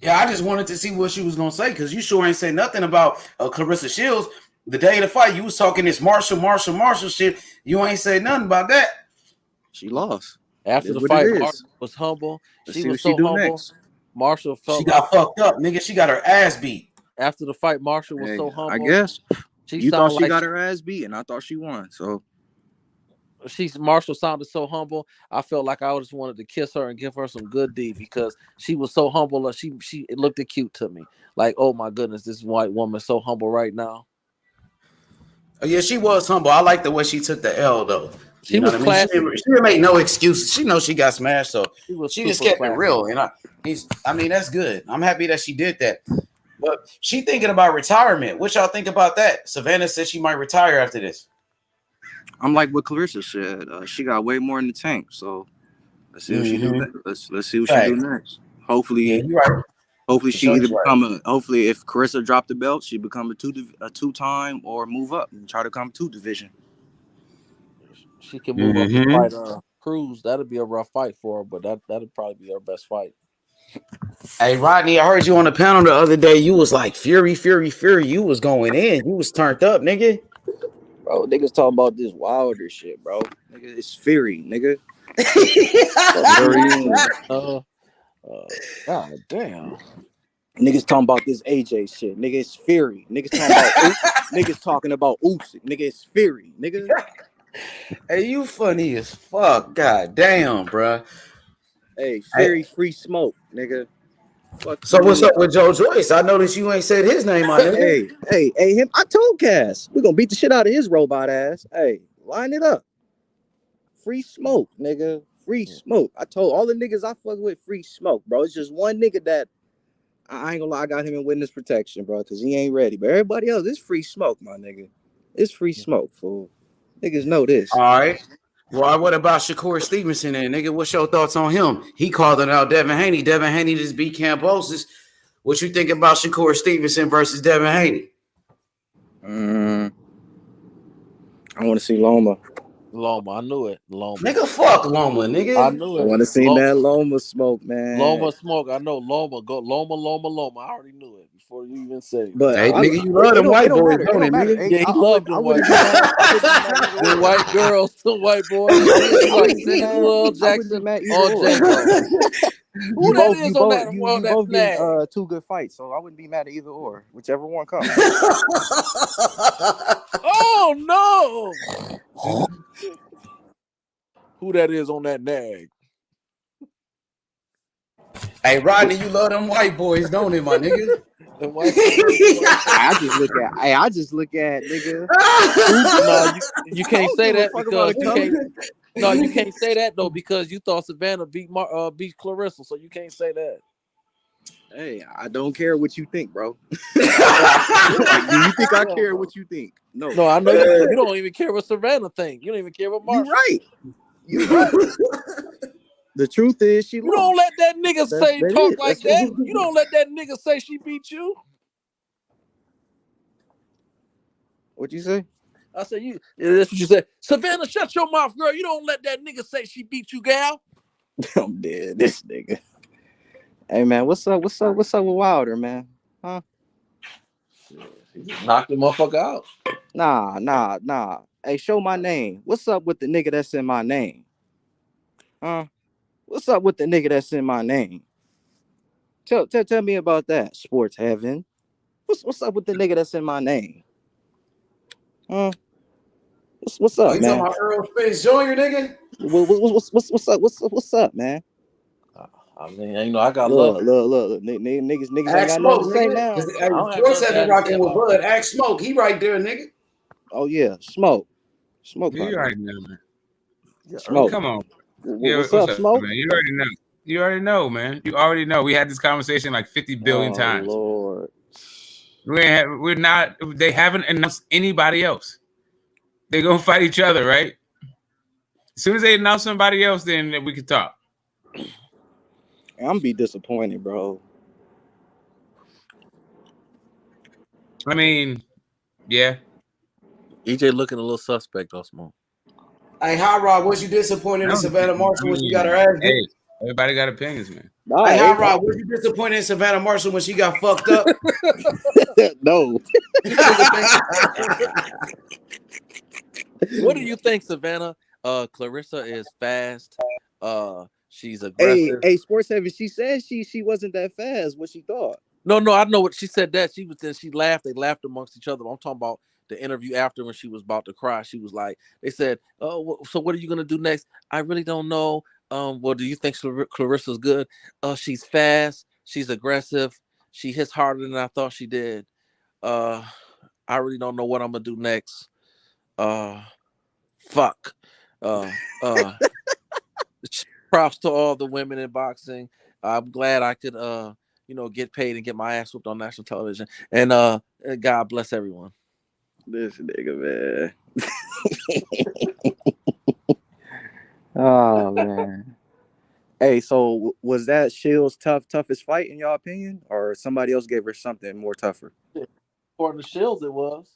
Yeah, I just wanted to see what she was gonna say because you sure ain't say nothing about Clarissa Shields. The day of the fight, you was talking this Marshall shit. You ain't say nothing about that. She lost. After the fight, Marshall was humble. She was so humble. Next. Marshall felt she got fucked up, nigga. She got her ass beat. After the fight, Marshall was so humble. I guess you thought she got her ass beat, and I thought she won. So Marshall sounded so humble. I felt like I just wanted to kiss her and give her some good D because she was so humble. She looked cute to me. Like, oh my goodness, this white woman is so humble right now. Oh, yeah, she was humble. I like the way she took the L though. She was classy. She didn't make no excuses. She knows she got smashed, so she just kept it real. And I mean, that's good. I'm happy that she did that. But she thinking about retirement. What y'all think about that? Savannah said she might retire after this. I'm like what Clarissa said. She got way more in the tank. So let's see what she do next. Let's see what she do next. Hopefully, yeah, you're right. Hopefully she either become hopefully if Clarissa dropped the belt, she become a two-time or move up and try to come 2 division. She can move up and fight Cruz. That'd be a rough fight for her, but that'd probably be her best fight. Hey Rodney, I heard you on the panel the other day. You was like Fury. You was going in. You was turned up, nigga. Bro, niggas talking about this Wilder shit, bro. Nigga, it's Fury, nigga. God damn. Niggas talking about this AJ shit. Nigga, it's Fury. Niggas talking about Usyk. Nigga, it's Fury. Nigga. Hey, you funny as fuck. God damn, bro. Hey, Fury, free smoke, nigga. Fuck so what's up with Joe Joyce? I noticed you ain't said his name on it. Hey, him. I told Cass we're gonna beat the shit out of his robot ass. Hey, line it up. Free smoke, nigga. Free smoke. I told all the niggas I fuck with free smoke, bro. It's just one nigga that I ain't gonna lie, I got him in witness protection, bro, because he ain't ready. But everybody else, it's free smoke, my nigga. It's free smoke, fool. Niggas know this. All right. Well, what about Shakur Stevenson then, nigga? What's your thoughts on him? He called it out Devin Haney. Devin Haney just beat Cambosis. What you think about Shakur Stevenson versus Devin Haney? I want to see Loma. Loma, I knew it. Loma. Nigga, fuck Loma, nigga. I knew it. I want to see that Loma smoke, man. Loma smoke. I know Loma. Go Loma. I already knew it before you even said it. But hey, nigga, you love them white boys, don't it, nigga? Yeah, he loved them white boys. The white girls, the white boys. Like Cindy Will Jackson on Django. Who that is on that? You both get 2 good fights, so I wouldn't be mad at either or, whichever one comes. Oh no! Who that is on that nag? Hey, Rodney, you love them white boys, don't it, my nigga? The white I just look at nigga. No, you can't say that because you can't. No, you can't say that though because you thought Savannah beat Clarissa, so you can't say that. Hey, I don't care what you think, bro. Like, do you think I care what you think? No. No, I know you don't even care what Savannah think. You don't even care what Marshall. You're right. The truth is, you don't let that nigga talk like that. You don't let that nigga say she beat you. What'd you say? I said that's what you said. Savannah, shut your mouth, girl. You don't let that nigga say she beat you, gal. I'm dead. This nigga. Hey man, what's up with Wilder, man? Huh? Knocked the motherfucker out. Nah. Hey, show my name. What's up with the nigga that's in my name? Huh? What's up with the nigga that's in my name? Tell me about that, Sports Heaven. What's up with the nigga that's in my name? Huh? What's up, you man? talking about Earl Spence Jr., nigga? What's up, man? I mean, you know, I got look. Niggas ain't got nothing to say now. Sports Heaven rocking with Bud. Ask Smoke. He right there, nigga. Oh yeah, Smoke. You already know, man. Smoke. Come on. What's up, Smoke? Man? You already know. You already know. We had this conversation like 50 billion times. Lord. We're not. They haven't announced anybody else. They're gonna fight each other, right? As soon as they announce somebody else, then we can talk. I'm gonna be disappointed, bro. I mean, yeah. EJ looking a little suspect, though, Smoke. Hey, Hot Rod, was you disappointed in Savannah Marshall when she got her ass beat? Hey, everybody got opinions, man. Hey, Hot Rod, was you disappointed in Savannah Marshall when she got fucked up? No. What do you think, Savannah? Clarissa is fast. She's aggressive. Hey, Sports Heaven. She said she wasn't that fast. What she thought? No, I know what she said. That she laughed. They laughed amongst each other. I'm talking about the interview after when she was about to cry. She was like, they said, "Oh, so what are you gonna do next?" I really don't know. Well, do you think Clarissa's good? She's fast. She's aggressive. She hits harder than I thought she did. I really don't know what I'm gonna do next. Fuck. Props to all the women in boxing. I'm glad I could, get paid and get my ass whooped on national television. And God bless everyone. This nigga, man. Oh man. Hey, so was that Shields' toughest fight in your opinion, or somebody else gave her something more tougher? According to Shields, it was.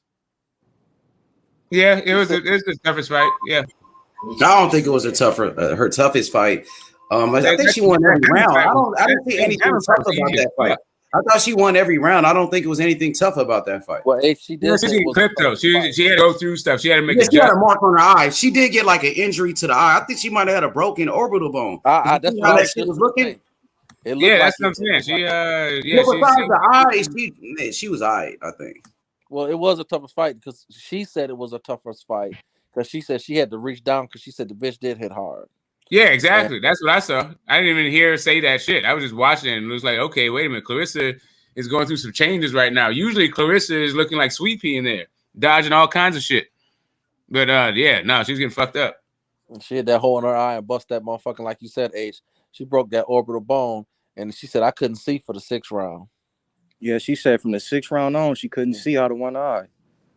Yeah, it was the toughest fight. Yeah. I don't think it was her toughest fight. I think she won every round. I didn't see anything tough about that fight. I thought she won every round. I don't think it was anything tough about that fight. Well, if she did, she clipped though. She had to go through stuff. She had to make. She had a mark on her eye. She did get like an injury to the eye. I think she might have had a broken orbital bone. That's how she was looking. Yeah, that's what I'm saying. Besides the eye, she was alright, I think. Well, it was a tougher fight because she said it was a tougher fight because she said she had to reach down because she said the bitch did hit hard. Yeah, exactly. That's what I saw. I didn't even hear her say that shit. I was just watching it and it was like, okay, wait a minute. Clarissa is going through some changes right now. Usually Clarissa is looking like Sweet Pea in there, dodging all kinds of shit. But she's getting fucked up. And she had that hole in her eye and bust that motherfucking, like you said, H. She broke that orbital bone and she said I couldn't see for the 6th round. Yeah, she said from the 6th round on, she couldn't see out of one eye.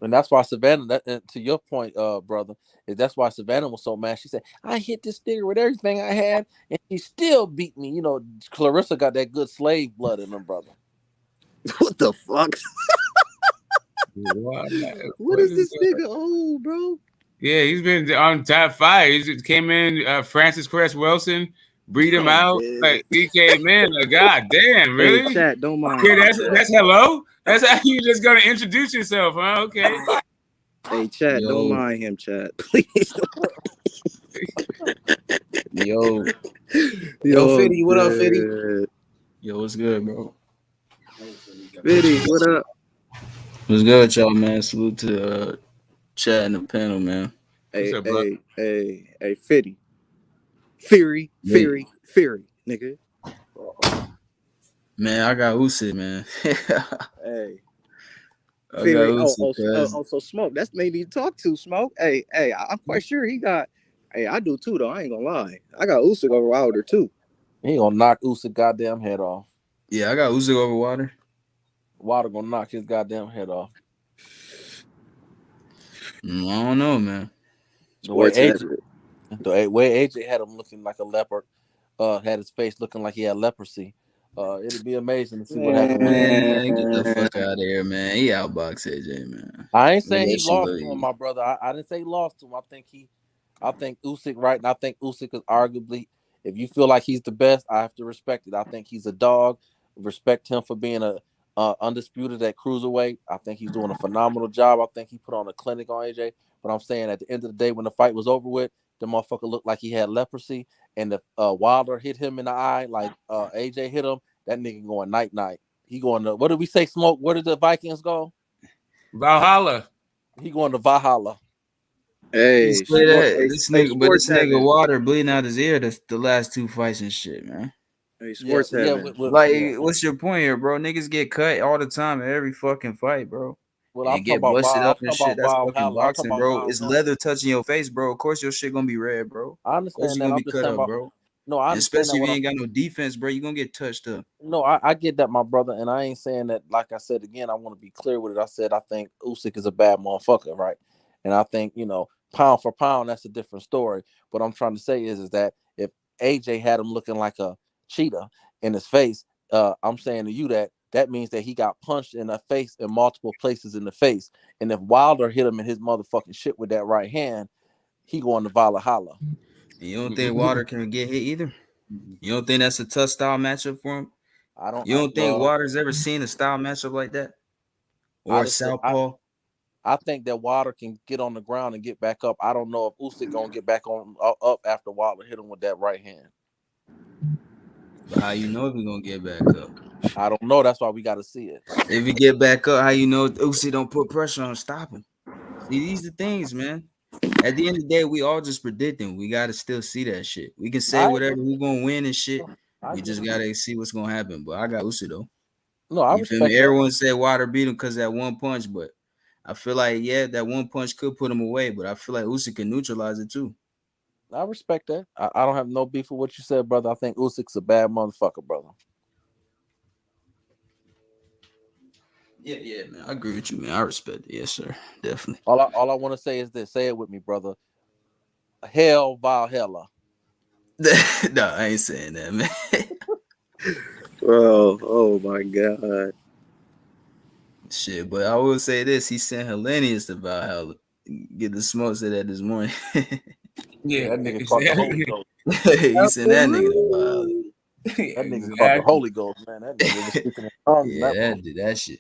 And that's why Savannah, to your point, brother, that's why Savannah was so mad. She said, I hit this nigga with everything I had, and he still beat me. You know, Clarissa got that good slave blood in her, brother. What the fuck? What is this nigga old, bro? Yeah, he's been on top 5. He just came in, Francis Cress Wilson, breed him out. Man. Like he came in, like, God damn, really? Hey, chat, don't mind. Yeah, that's hello. That's how you just gonna introduce yourself, huh? Okay. Hey, chat, don't mind him, chat. Please. Yo, Fitty, what up, Fitty? Yo, what's good, bro? Fitty, what up? What's good, y'all, man? Salute to chat and the panel, man. Hey, Fitty. Fury, nigga. Man, I got Usyk, man. Hey. I got Usyk, so Smoke, that's made me talk to Smoke. Hey, I'm quite sure he got. Hey, I do too, though. I ain't gonna lie. I got Usyk over Wilder too. He gonna knock Usyk goddamn head off. Yeah, I got Usyk over Wilder. Wilder gonna knock his goddamn head off. I don't know, man. The way AJ had him looking like a leopard, had his face looking like he had leprosy. It'd be amazing to see what happens. Man, get the fuck out of here, man. He outboxed AJ, man. I ain't saying he lost to him, my brother. I didn't say he lost to him. I think Usyk right, and I think Usyk is arguably, if you feel like he's the best, I have to respect it. I think he's a dog. Respect him for being a undisputed at cruiserweight. I think he's doing a phenomenal job. I think he put on a clinic on AJ. But I'm saying at the end of the day, when the fight was over with, the motherfucker looked like he had leprosy, and the Wilder hit him in the eye like AJ hit him. That nigga going night. He going to, what did we say, Smoke? Where did the Vikings go? Valhalla. He going to Valhalla. Hey, this nigga Water bleeding out his ear the last 2 fights and shit, man. Hey, sports what's your point here, bro? Niggas get cut all the time in every fucking fight, bro. Well, and get busted up and shit. That's fucking boxing, bro. It's leather touching your face, bro. Of course your shit gonna be red, bro. I understand that. Gonna be cut up, bro. No, I understand especially if you ain't got no defense, bro. You gonna get touched up. No, I get that, my brother, and I ain't saying that. Like I said again, I want to be clear with it. I said I think Usyk is a bad motherfucker, right? And I think pound for pound, that's a different story. What I'm trying to say is that if AJ had him looking like a cheetah in his face, I'm saying to you that means that he got punched in the face in multiple places in the face. And if Wilder hit him in his motherfucking shit with that right hand, he going to Valhalla. You don't think Wilder can get hit either? You don't think that's a tough style matchup for him? You don't think Wilder's ever seen a style matchup like that? Or southpaw? I think that Wilder can get on the ground and get back up. I don't know if Usyk gonna get back on up after Wilder hit him with that right hand. But how you know if he's gonna get back up? I don't know. That's why we got to see it. If he get back up, how you know Usyk don't put pressure on stop him? See, these are things, man. At the end of the day, we all just predicting. We got to still see that shit. We can say whatever we're going to win and shit. We just got to see what's going to happen. But I got Usyk, though. No, I respect that. Everyone said Wilder beat him because that one punch. But I feel like, that one punch could put him away. But I feel like Usyk can neutralize it, too. I respect that. I don't have no beef with what you said, brother. I think Usyk's a bad motherfucker, brother. Yeah, man. I agree with you, man. I respect it. Yes, sir. Definitely. All I want to say is this. Say it with me, brother. Hell, Valhalla. No, I ain't saying that, man. Bro, oh my God. Shit, but I will say this. He sent Hellenius to Valhalla. Get the smokes of that this morning. Yeah, that nigga caught the Holy Ghost. He sent that nigga to Valhalla. That nigga caught the Holy Ghost, man. That nigga was speaking in tongues. Yeah, that shit.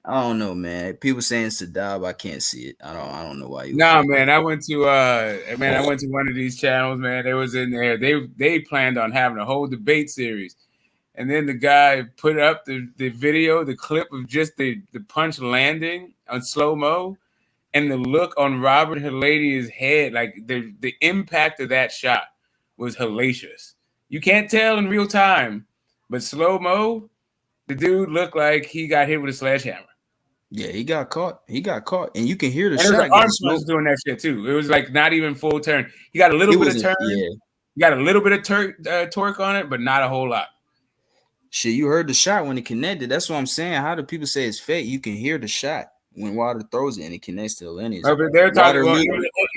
I don't know, man. People saying Sadab, I can't see it. I don't know why you. Nah, man. I went to one of these channels, man. They was in there. They planned on having a whole debate series, and then the guy put up the video, the clip of just the punch landing on slow mo, and the look on Robert Heladia's head, like the impact of that shot was hellacious. You can't tell in real time, but slow mo, the dude looked like he got hit with a sledgehammer. Yeah, he got caught. And you can hear the shot. Armstrong was doing that shit too. It was like not even full turn. He got a little bit of turn. Yeah. He got a little bit of torque on it, but not a whole lot. Shit, you heard the shot when it connected. That's what I'm saying. How do people say it's fake? You can hear the shot when Wilder throws it and it connects to the lineage. But they're talking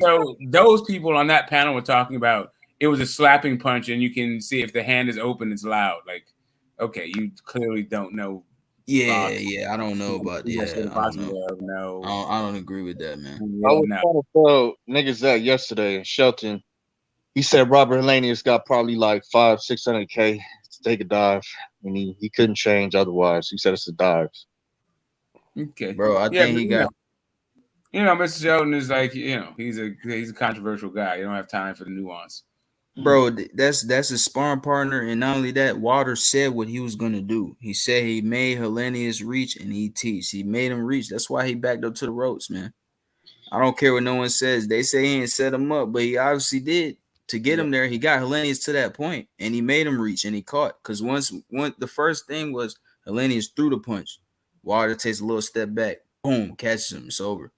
about those people on that panel were talking about it was a slapping punch, and you can see if the hand is open, it's loud. Like, okay, you clearly don't know Yeah. I don't know about I I don't know. No. I don't agree with that, man. I was trying to tell niggas that yesterday in Shelton. He said Robert Helenius got probably like 500-600K to take a dive, and he couldn't change otherwise. He said it's a dive. Okay, bro. I think he got. Mr. Shelton is like, he's a controversial guy. You don't have time for the nuance. Bro, that's his sparring partner, and not only that, Walter said what he was gonna do. He said he made Helenius reach and he teased. He made him reach. That's why he backed up to the ropes, man. I don't care what no one says. They say he ain't set him up, but he obviously did to get him there. He got Helenius to that point, and he made him reach, and he caught. Because once the first thing was Helenius threw the punch. Walter takes a little step back, boom, catches him. It's over.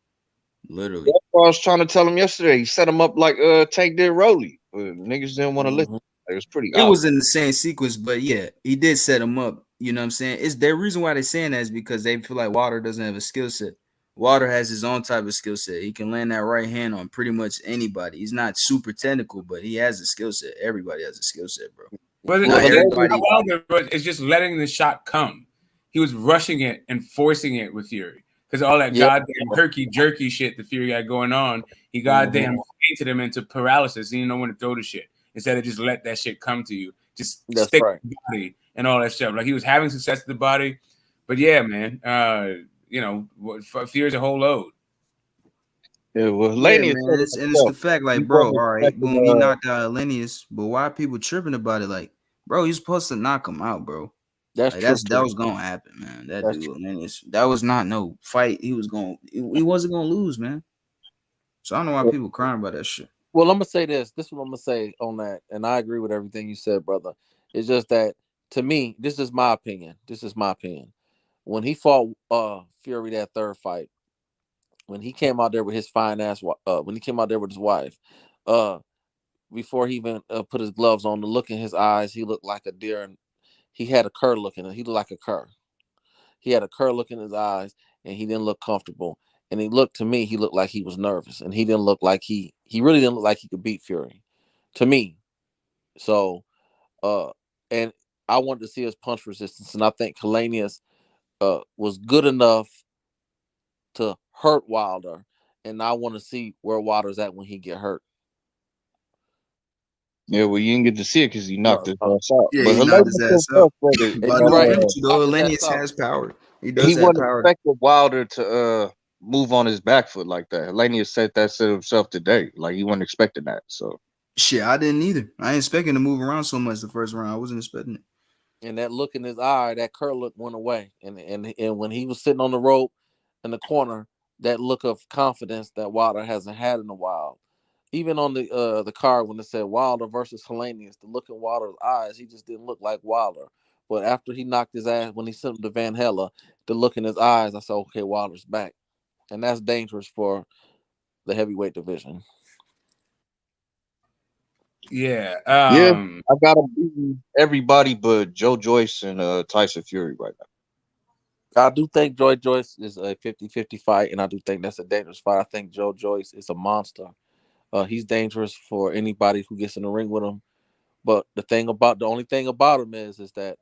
Literally. That's what I was trying to tell him yesterday. He set him up like Tank did Rolly. Niggas didn't want to listen. It was pretty. It was in the same sequence, but yeah, he did set him up. You know what I'm saying? It's the reason why they're saying that is because they feel like Walter doesn't have a skill set. Walter has his own type of skill set. He can land that right hand on pretty much anybody. He's not super technical, but he has a skill set. Everybody has a skill set, bro. But it's just letting the shot come. He was rushing it and forcing it with Fury. Because all that goddamn herky jerky shit that Fury had going on, he goddamn fainted him into paralysis. He didn't know when to throw the shit. Instead of just let that shit come to you. Just stick the body and all that stuff. Like he was having success with the body. But yeah, man, Fury's a whole load. Yeah, well, Helenius, and it's the fact, like, bro, all right, boom, he knocked out Helenius, but why are people tripping about it? Like, bro, you're supposed to knock him out, bro. That was gonna happen, man. That dude, Helenius, that was not no fight. He wasn't gonna lose, man. So I don't know why people crying about that shit. Well, I'm gonna say this. This is what I'm gonna say on that, and I agree with everything you said, brother. It's just that to me, this is my opinion. When he fought Fury that third fight, when he came out there with his fine ass, when he came out there with his wife, before he even put his gloves on, the look in his eyes, he looked like a deer, and he had a cur look in it. He looked like a cur. He had a cur look in his eyes, and he didn't look comfortable. And he looked like he was nervous, and he didn't look like he really didn't look like he could beat Fury, to me. So, and I wanted to see his punch resistance, and I think Helenius was good enough to hurt Wilder, and I want to see where Wilder's at when he get hurt. Yeah, well, you didn't get to see it because he knocked his ass out. Yeah, but he knocked his ass out. Helenius has power. He wasn't expecting Wilder to move on his back foot like that. Helenius said that to himself today. Like he wasn't expecting that. So shit, I didn't either. I ain't expecting to move around so much the first round. I wasn't expecting it. And that look in his eye, that cur look went away. And when he was sitting on the rope in the corner, that look of confidence that Wilder hasn't had in a while. Even on the card when it said Wilder versus Helenius, the look in Wilder's eyes, he just didn't look like Wilder. But after he knocked his ass, when he sent him to Van Hella, the look in his eyes, I said, okay, Wilder's back. And that's dangerous for the heavyweight division. Yeah. I got him beating everybody but Joe Joyce and Tyson Fury right now. I do think Joe Joyce is a 50-50 fight, and I do think that's a dangerous fight. I think Joe Joyce is a monster. He's dangerous for anybody who gets in the ring with him. But the only thing about him is that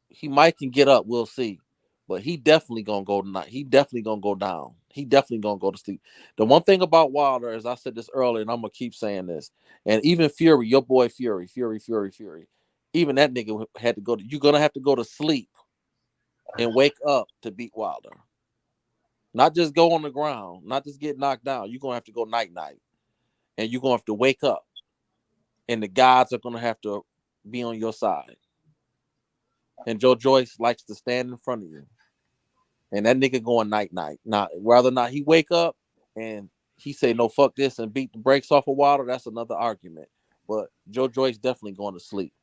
he might can get up. We'll see. But he definitely gonna go tonight. He definitely gonna go down. He definitely gonna go to sleep. The one thing about Wilder, as I said this earlier, and I'm gonna keep saying this, and even Fury, your boy Fury, even that nigga had to go. You're gonna have to go to sleep and wake up to beat Wilder. Not just go on the ground, not just get knocked down. You're gonna have to go night, and you're gonna have to wake up, and the gods are gonna have to be on your side. And Joe Joyce likes to stand in front of you. And that nigga going night. Now, whether or not he wake up and he say, no, fuck this, and beat the brakes off of Wilder, that's another argument. But Joe Joyce definitely going to sleep.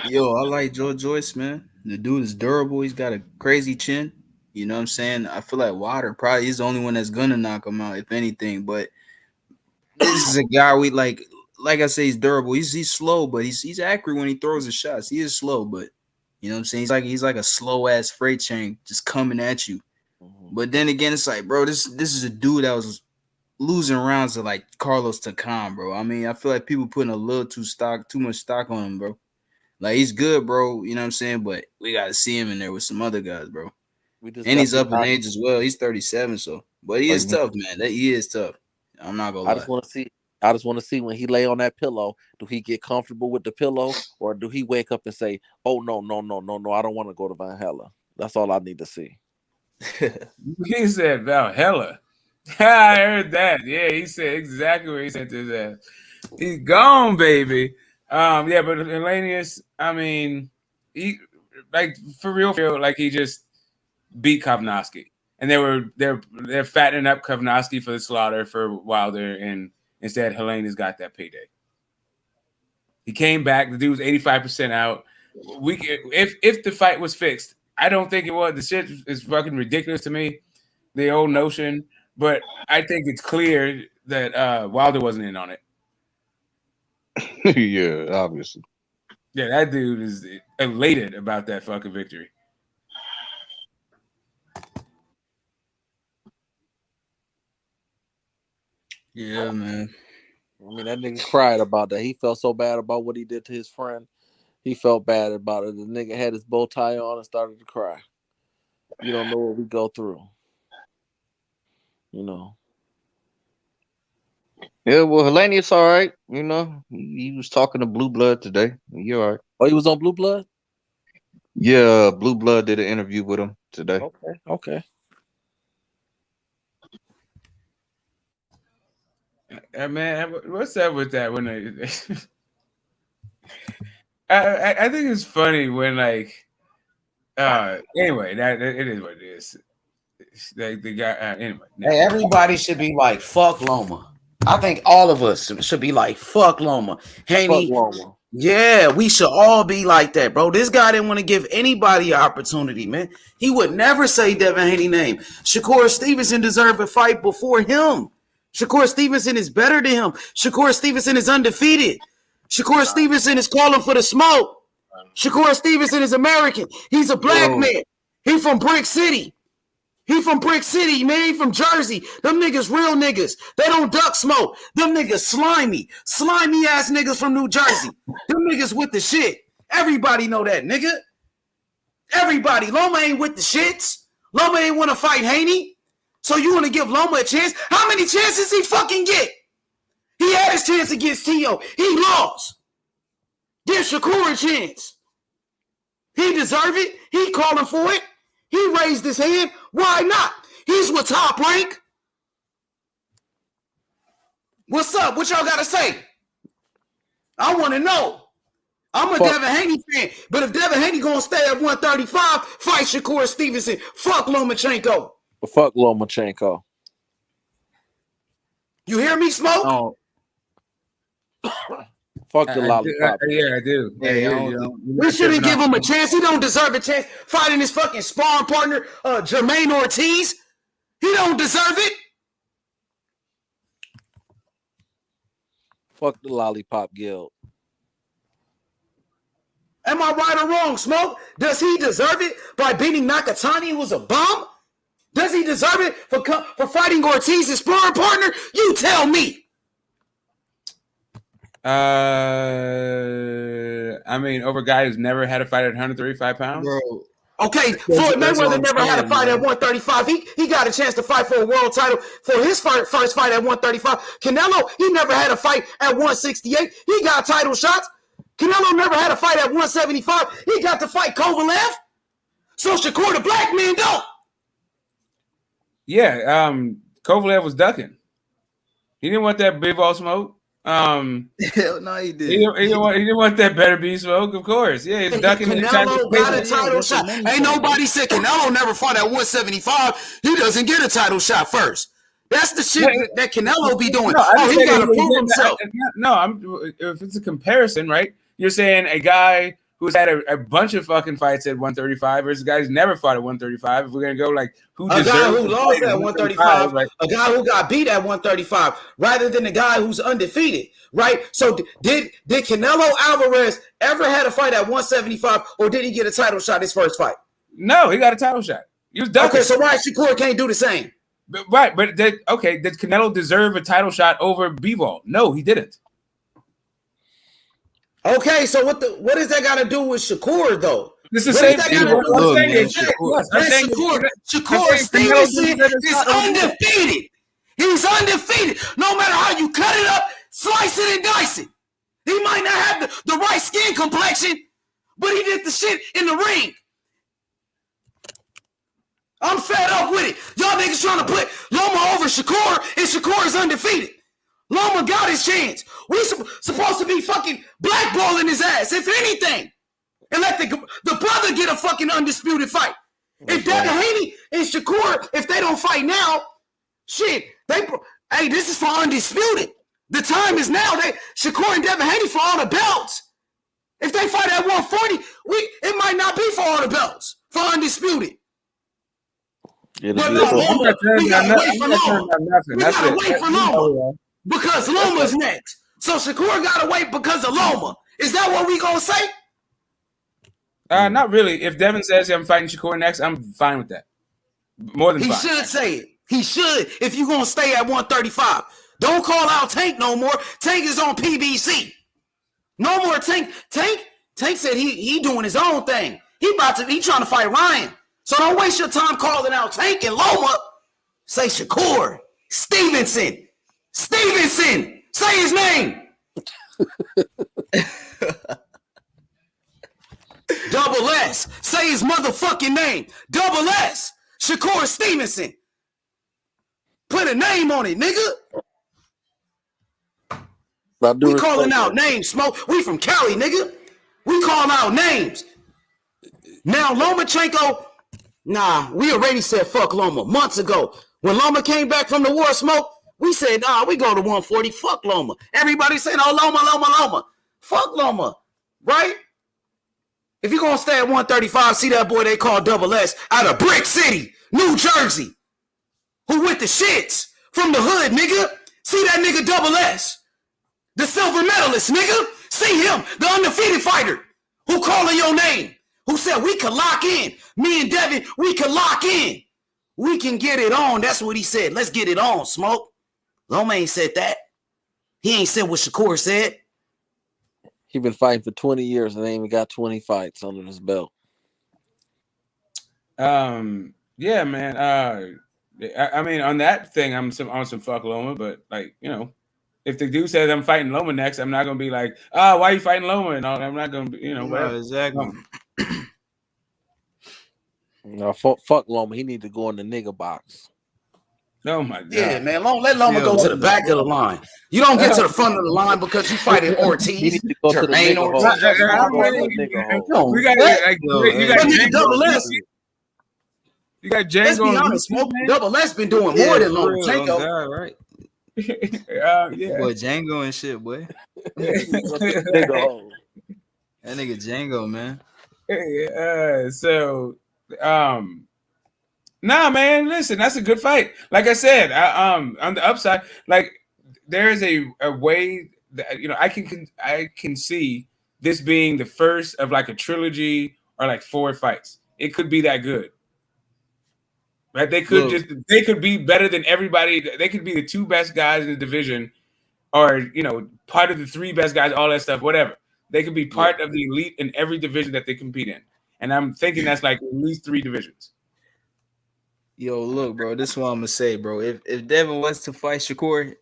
Yo, I like Joe Joyce, man. The dude is durable. He's got a crazy chin. You know what I'm saying? I feel like Wilder probably is the only one that's going to knock him out, if anything. But this is a guy we like I say, he's durable. He's slow, but he's accurate when he throws his shots. He is slow, but you know what I'm saying? He's like a slow ass freight train just coming at you. But then again, it's like, bro, this is a dude that was losing rounds to like Carlos Takam, bro. I mean, I feel like people putting a little too much stock on him, bro. Like he's good, bro. You know what I'm saying? But we got to see him in there with some other guys, bro. And he's up in age as well. He's 37, so but he is tough, man. He is tough. I'm not gonna lie. I just want to see when he lay on that pillow, do he get comfortable with the pillow, or do he wake up and say, "Oh no, I don't want to go to Valhalla." That's all I need to see. He said Valhalla. I heard that. Yeah, he said exactly what he said to his ass. He's gone, baby. Yeah, but Hellenius, I mean, he like for real, like he just beat Kovnowski, and they're fattening up Kovnowski for the slaughter for Wilder, and instead Hellenius got that payday. He came back. The dude was 85% out. If the fight was fixed, I don't think it was. The shit is fucking ridiculous to me, the old notion. But I think it's clear that Wilder wasn't in on it. Yeah, obviously. Yeah, that dude is elated about that fucking victory. Yeah, man. I mean, that nigga cried about that. He felt so bad about what he did to his friend. He felt bad about it. The nigga had his bow tie on and started to cry. You don't know what we go through. You know. Yeah, well, Hellenius all right. You know, he was talking to Blue Blood today. He all right. Oh, he was on Blue Blood? Yeah, Blue Blood did an interview with him today. Okay. Man, what's up with that? When I think it's funny when like anyway, that it is what it is. Like the guy anyway. Hey, everybody should be like fuck Loma. I think all of us should be like fuck Loma. Haney. Fuck Loma. Yeah, we should all be like that, bro. This guy didn't want to give anybody an opportunity, man. He would never say Devin Haney name. Shakur Stevenson deserved a fight before him. Shakur Stevenson is better than him. Shakur Stevenson is undefeated. Shakur Stevenson is calling for the smoke. Shakur Stevenson is American. He's a black man. He from Brick City. He from Brick City, man. He from Jersey. Them niggas real niggas. They don't duck smoke. Them niggas slimy ass niggas from New Jersey. Them niggas with the shit. Everybody know that, nigga. Everybody. Loma ain't with the shits. Loma ain't want to fight Haney. So you want to give Loma a chance? How many chances he fucking get? He had his chance against T.O. He lost. Give Shakur a chance. He deserve it. He calling for it. He raised his hand. Why not? He's with Top Rank. What's up? What y'all got to say? I want to know. I'm a Devin Haney fan, but if Devin Haney going to stay at 135, fight Shakur Stevenson. Fuck Lomachenko. Fuck Lomachenko. You hear me, Smoke? Oh. Fuck the lollipop. Yeah, I do. We shouldn't give him a chance. He don't deserve a chance fighting his fucking sparring partner, Jermaine Ortiz. He don't deserve it. Fuck the lollipop guild. Am I right or wrong, Smoke? Does he deserve it by beating Nakatani, who was a bum? Does he deserve it for fighting Ortiz, his sparring partner? You tell me. I mean, over a guy who's never had a fight at 135 pounds. Bro. Okay, Floyd Mayweather never had a fight at 135. He got a chance to fight for a world title for his first fight at 135. Canelo, he never had a fight at 168. He got title shots. Canelo never had a fight at 175. He got to fight Kovalev. So Shakur, the black man, don't. Yeah, Kovalev was ducking. He didn't want that big ball smoke. Hell no, he did. He didn't want that better be smoke, of course. Yeah, he's ducking. Canelo got a title shot. Ain't nobody said Canelo never fought at 175. He doesn't get a title shot first. That's the shit that Canelo be doing. He got to prove himself. If it's a comparison, right? You're saying a guy who's had a bunch of fucking fights at 135 versus a guy who's never fought at 135. If we're gonna go like who a guy who lost at 135, right? A guy who got beat at 135, rather than a guy who's undefeated, right? So did Canelo Alvarez ever had a fight at 175, or did he get a title shot his first fight? No, he got a title shot. He was ducking. Okay, so why Shakur can't do the same? Right, but did Canelo deserve a title shot over Bivol? No, he didn't. Okay, so what does that got to do with Shakur though? This is the same thing. Shakur Stevenson is undefeated. He's undefeated. No matter how you cut it up, slice it and dice it. He might not have the right skin complexion, but he did the shit in the ring. I'm fed up with it. Y'all niggas trying to put Loma over Shakur, and Shakur is undefeated. Loma got his chance. We supposed to be fucking blackballing his ass, if anything, and let the brother get a fucking undisputed fight. If Devin Haney and Shakur, if they don't fight now, shit, hey, this is for undisputed. The time is now. Shakur and Devin Haney for all the belts. If they fight at 140, it might not be for all the belts, for undisputed. But no, we gotta wait for Loma. We gotta wait for Loma because Loma's next. So Shakur gotta wait because of Loma. Is that what we gonna say? Not really. If Devin says I'm fighting Shakur next, I'm fine with that. More than fine. He should say it. He should. If you're gonna stay at 135, don't call out Tank no more. Tank is on PBC. No more Tank. Tank said he doing his own thing. He trying to fight Ryan. So don't waste your time calling out Tank and Loma. Say Shakur Stevenson. Say his name. Double S. Say his motherfucking name. Double S. Shakur Stevenson. Put a name on it, nigga. We calling out names, Smoke. We from Cali, nigga. We calling out names. Now Lomachenko, we already said fuck Loma months ago. When Loma came back from the war, Smoke, we said, we go to 140, fuck Loma. Everybody saying, Loma. Fuck Loma, right? If you're going to stay at 135, see that boy they call Double S out of Brick City, New Jersey, who with the shits from the hood, nigga. See that nigga Double S, the silver medalist, nigga. See him, the undefeated fighter who calling your name, who said we could lock in. Me and Devin, we could lock in. We can get it on. That's what he said. Let's get it on, Smoke. Loma ain't said that. He ain't said what Shakur said. He been fighting for 20 years and ain't even got 20 fights under his belt. Yeah, man. I mean, on that thing, I'm on some fuck Loma, but like, if the dude says I'm fighting Loma next, I'm not gonna be like, why are you fighting Loma? And all. I'm not gonna be, whatever. Exactly. No, fuck Loma. He need to go in the nigga box. Oh my God. Yeah, man. Let Loma go to the back of the line. You don't get to the front of the line because you fighting Ortiz. Jermaine Ortiz. Double S. You got Django. Let's be honest, Smoke. Double S been doing more than Lomachenko. Right. Yeah. Boy, Django and shit, boy. That nigga Django, man. Nah, man, listen, that's a good fight. Like I said, on the upside, like there is a way that I can see this being the first of like a trilogy or like 4 fights. It could be that good. Right? They could be better than everybody. They could be the 2 best guys in the division, or part of the 3 best guys, all that stuff, whatever. They could be part of the elite in every division that they compete in. And I'm thinking that's like at least 3 divisions. Yo, look, bro, this is what I'm gonna say, bro. If Devin was to fight Shakur,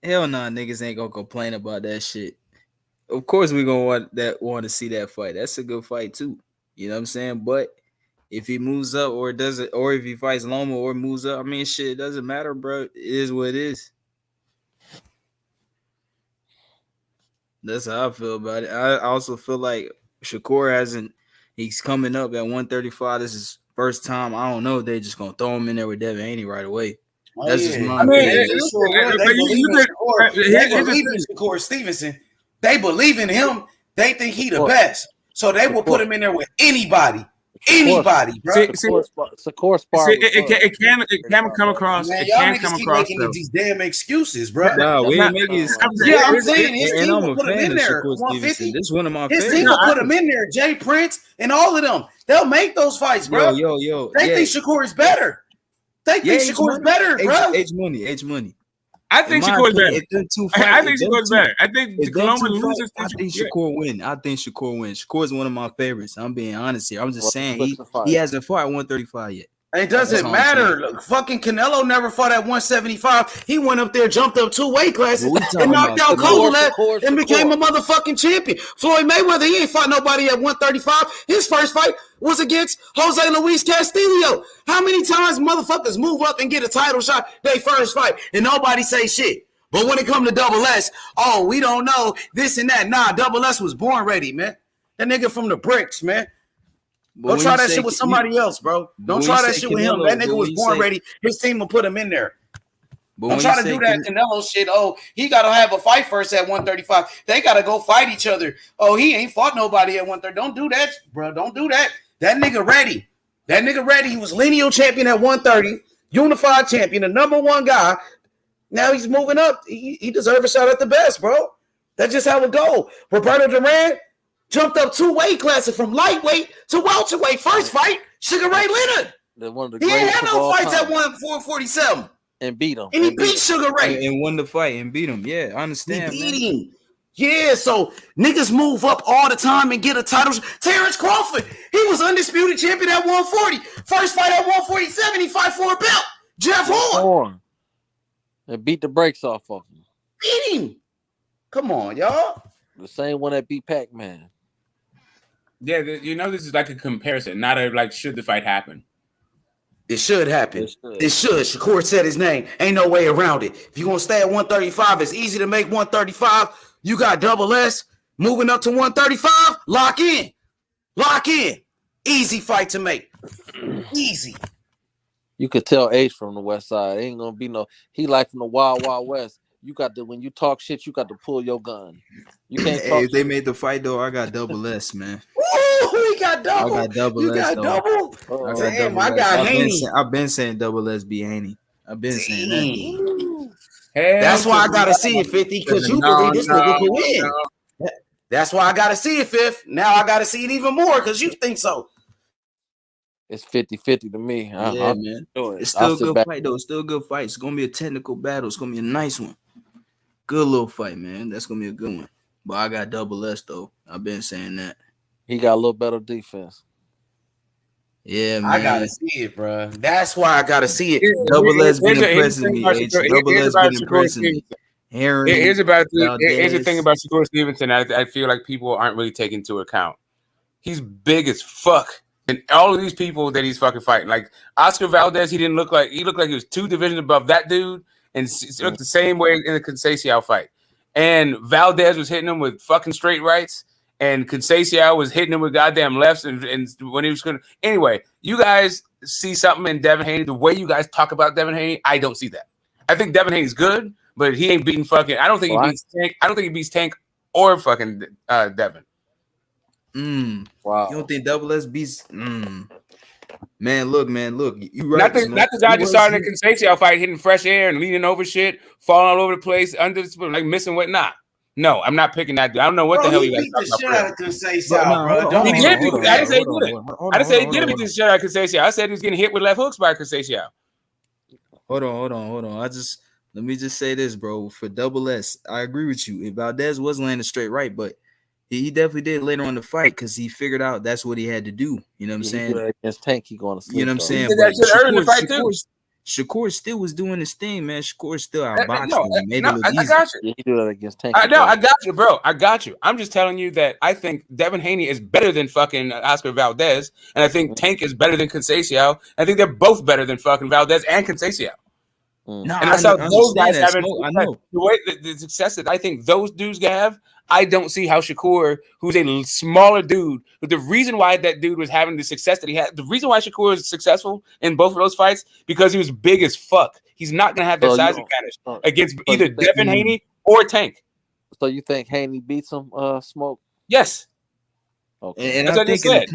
hell nah, niggas ain't gonna complain about that shit. Of course we gonna want to see that fight. That's a good fight too. You know what I'm saying? But if he moves up or doesn't, or if he fights Loma or moves up, I mean, shit, it doesn't matter, bro. It is what it is. That's how I feel about it. I also feel like Shakur he's coming up at 135. This is first time. I don't know if they're just gonna throw him in there with Devin Haney right away. That's just my opinion. They believe in Shakur Stevenson. They believe in him. They think he the best. So they will put him in there with anybody. Anybody, bro. It can come across. Man, it y'all can niggas come keep across making these damn excuses, bro. No, we ain't making. I'm saying his team I'm will a put him fan in of there. Shakur Stevenson. This is one of my His favorites. team will put him in there. Jay Prince and all of them. They'll make those fights, bro. Yo. They think Shakur is better. They think Shakur is better, bro. H money. I think Shakur's better. I think Shakur's better. I think if Loma loses. I think Shakur win. I think Shakur wins. Shakur's one of my favorites. I'm being honest here. I'm just saying he hasn't fought at 135 yet. It doesn't matter. Look, fucking Canelo never fought at 175. He went up there, jumped up 2 weight classes, and knocked out Kovalev and became a motherfucking champion. Floyd Mayweather, he ain't fought nobody at 135. His first fight was against Jose Luis Castillo. How many times motherfuckers move up and get a title shot their first fight and nobody say shit? But when it come to Double S, oh, we don't know this and that. Nah, Double S was born ready, man. That nigga from the bricks, man. Don't try that shit with somebody else, bro. Don't try that shit with him. That nigga was born ready. His team will put him in there. Don't try to do that Canelo shit. Oh, he got to have a fight first at 135. They got to go fight each other. Oh, he ain't fought nobody at 130. Don't do that, bro. Don't do that. That nigga ready. That nigga ready. He was lineal champion at 130, unified champion, the number one guy. Now he's moving up. He deserves a shot at the best, bro. That's just how it go. Roberto Duran jumped up 2 weight classes from lightweight to welterweight. First fight, Sugar Ray Leonard. He ain't had no fights at 147. And beat him. And he beat Sugar Ray. And won the fight and beat him. Yeah, I understand. He beat him. Yeah, so niggas move up all the time and get a title. Terrence Crawford, he was undisputed champion at 140. First fight at 147, he fight for a belt. Jeff Horn. And beat the brakes off of him. Beat him. Come on, y'all. The same one that beat Pac-Man. Yeah, this is like a comparison, not a like should the fight happen. It should happen. It should. Shakur said his name. Ain't no way around it. If you want to stay at 135, it's easy to make 135. You got Double S moving up to 135. Lock in. Lock in. Easy fight to make. Easy. You could tell H from the West Side. Ain't gonna be no. He like from the Wild Wild West. You got to when you talk shit, you got to pull your gun. You can't. Hey, if they made the fight though, I got Double S, man. Ooh, we got double. I got Double you S. Got double. Damn, I got Haney. I've been saying Double S be Haney. I've been saying that. That's why I gotta see it, 50, because you believe this nigga can win. That's why I gotta see it, Fifth. Now I gotta see it even more because you think so. It's 50-50 to me. Yeah, man. It's still a good fight, though. It's still a good fight. It's gonna be a technical battle. It's gonna be a nice one. Good little fight, man. That's gonna be a good one. But I got Double S though. I've been saying that. He got a little better defense. Yeah, man. I gotta see it, bro. That's why I gotta see it. Double S been impressing me. Double S been impressing me. Here's the thing about Shakur Stevenson. I feel like people aren't really taking into account. He's big as fuck. And all of these people that he's fucking fighting, like Oscar Valdez, he looked like he was 2 divisions above that dude, and looked the same way in the Conceição fight. And Valdez was hitting him with fucking straight rights, and Conceição was hitting him with goddamn lefts. And when he was going, anyway, you guys see something in Devin Haney. The way you guys talk about Devin Haney, I don't see that. I think Devin Haney's good, but he ain't beating fucking. I don't think he beats Tank. I don't think he beats Tank or fucking Devin. Wow. You don't think Double S beats? Man, look. You right. Not the guy just started a Conceição fight, hitting fresh air and leaning over shit, falling all over the place, like missing whatnot. No, I'm not picking that dude. I don't know what the hell he beat the shit out of Conceição, bro. He did. I didn't say he did it. I didn't say he did beat the shit out of Conceição. I said he was getting hit with left hooks by Conceição. Hold on. Let me just say this, bro. For Double S, I agree with you. If Valdez was landing straight right, but he definitely did later on the fight because he figured out that's what he had to do. You know what I'm saying? Against Tank, he going to sleep. You know what I'm saying? Shakur still was doing his thing, man. Shakur still outboxed him. I got you. He do that against Tank. I got you, bro. I got you. I'm just telling you that I think Devin Haney is better than fucking Oscar Valdez, and I think Tank is better than Conceição. I think they're both better than fucking Valdez and Conceição. No, and I saw those guys having the way the success that I think those dudes have. I don't see how Shakur, who's a smaller dude, but the reason why that dude was having the success that he had, the reason why Shakur was successful in both of those fights, because he was big as fuck. He's not going to have that size advantage against either Devin Haney or Tank. So you think Haney beats him, Smoke? Yes. Okay. And I think in the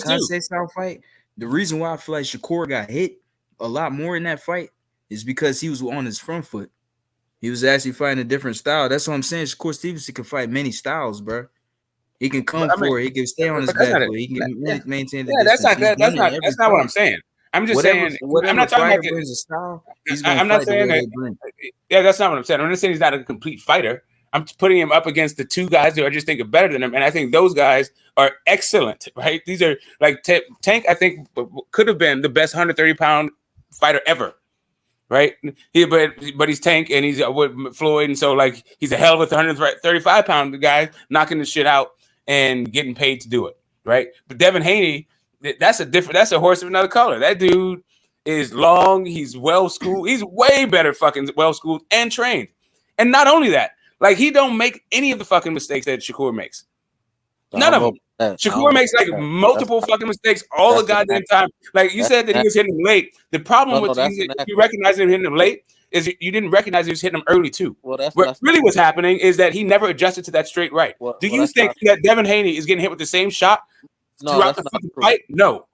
Conceição fight, the reason why I feel like Shakur got hit a lot more in that fight is because he was on his front foot. He was actually fighting a different style. That's what I'm saying. Shakur Stevenson can fight many styles, bro. He can come for it. He can stay on his back foot. He can maintain the distance. That's not what I'm saying. I'm just Whatever, saying. whatever I'm not talking fighter about. brings a style, he's gonna I'm not fight the saying way that. they bring. Yeah, that's not what I'm saying. I'm not saying he's not a complete fighter. I'm putting him up against the two guys who I just think are better than him, and I think those guys are excellent. Right? These are like Tank. I think could have been the best 130-pound fighter ever. Right? But he's Tank and he's with Floyd, and so like he's a hell of a 135-pound guy knocking the shit out and getting paid to do it. Right? But Devin Haney, that's a horse of another color. That dude is long. He's well schooled. He's way better fucking well schooled and trained. And not only that, like he don't make any of the fucking mistakes that Shakur makes. None of them. Shakur makes like multiple fucking mistakes all the goddamn time. Like you said that he was hitting him late. The problem with you recognizing him hitting him late is you didn't recognize he was hitting him early too. What really was happening is that he never adjusted to that straight right. Do you think that Devin Haney is getting hit with the same shot throughout the fucking fight? No.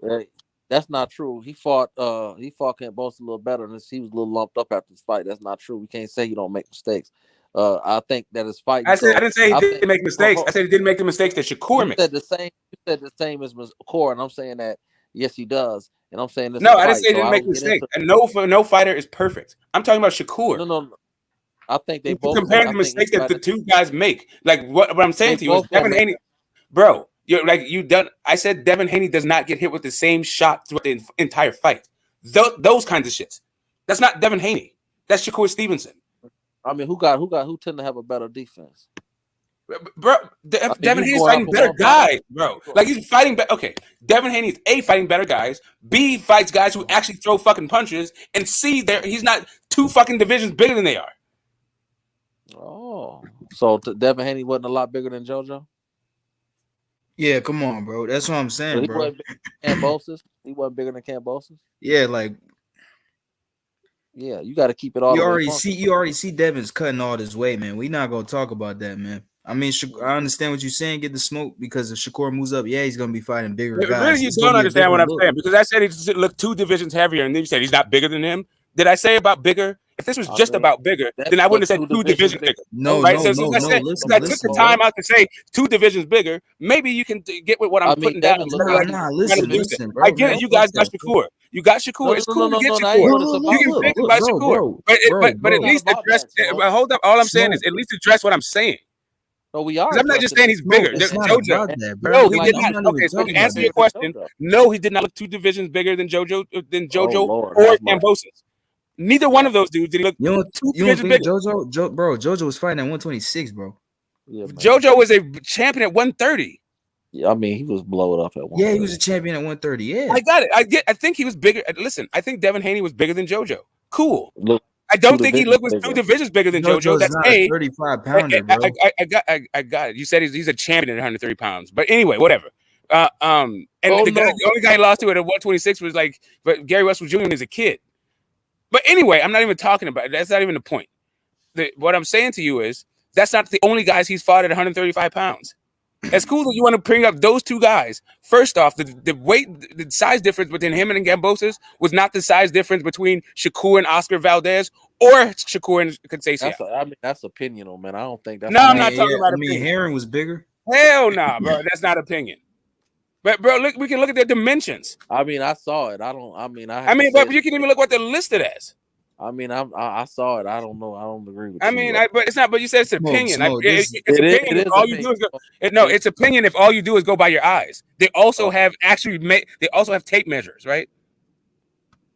That's not true. He fought Cambosa a little better, and he was a little lumped up after this fight. That's not true. We can't say he don't make mistakes. I think that his fight. I didn't say he didn't make mistakes. I said he didn't make the mistakes that Shakur made. You said the same as Shakur, and I'm saying that yes, he does. And I'm saying this. No, I didn't say he didn't make mistakes. And no fighter is perfect. I'm talking about Shakur. No. I think they both comparing the mistakes that the two guys make. Like what I'm saying to you is Devin Haney, bro. I said Devin Haney does not get hit with the same shot throughout the entire fight. Those kinds of shits. That's not Devin Haney. That's Shakur Stevenson. I mean, who tend to have a better defense? Bro, Devin Haney's fighting better guys, bro. Like he's fighting better. Okay, Devin Haney is A, fighting better guys. B, fights guys who actually throw fucking punches. And C, he's not two fucking divisions bigger than they are. Oh, so Devin Haney wasn't a lot bigger than JoJo? Yeah, come on, bro. That's what I'm saying, He bro. wasn't bigger than Cambosis? He wasn't bigger than Cambosis? Yeah, like. Yeah, you got to keep it all. You already see Devin's cutting all this weight, man. We not gonna talk about that, man. I mean, I understand what you're saying. Get the smoke because if Shakur moves up, yeah, he's gonna be fighting bigger guys. Really, you don't understand what I'm saying because I said he looked 2 divisions heavier, and then you said he's not bigger than him. Did I say about bigger? If this was just about bigger, then I wouldn't have said 2 divisions bigger. No, right? no, So no, I listen, took the time out to say 2 divisions bigger. Maybe you can get with what I'm putting down. Listen, bro. I get it. You guys got Shakur. You got Shakur. It's cool to get Shakur. You can think about Shakur, but at least address. Hold up. All I'm saying is at least address what I'm saying. No, we are. I'm not just saying he's bigger. JoJo. No, he did not. Okay, so to answer your question, no, he did not look 2 divisions bigger than JoJo or Cambosis. Neither one of those dudes did he look. You don't think JoJo was fighting at 126, bro. Yeah, JoJo was a champion at 130. Yeah, I mean he was blowed up at 130. Yeah, he was a champion at 130. Yeah, I got it. I think he was bigger. Listen, I think Devin Haney was bigger than JoJo. Cool. Look, I don't think he was 2 divisions bigger than JoJo. That's a 35 pounder, bro. I got it. You said he's a champion at 130 pounds. But anyway, whatever. The only guy he lost to at 126 was but Gary Russell Jr. is a kid. But anyway, I'm not even talking about it. That's not even the point. What I'm saying to you is that's not the only guys he's fought at 135 pounds. It's cool that you want to bring up those 2 guys. First off, the size difference between him and Gambosis was not the size difference between Shakur and Oscar Valdez or Shakur and Conceição. That's opinion, man. I don't think that's. No, I'm not talking about opinion. Herring was bigger. Hell no, bro. That's not opinion. But bro, look, we can look at their dimensions. I mean, I saw it. But you can even look what they're listed as. I mean, I saw it. I don't know. I don't agree with. But it's not. But you said it's opinion. It's opinion. It is all you do is go. No, it's opinion if all you do is go by your eyes. They also have They also have tape measures, right?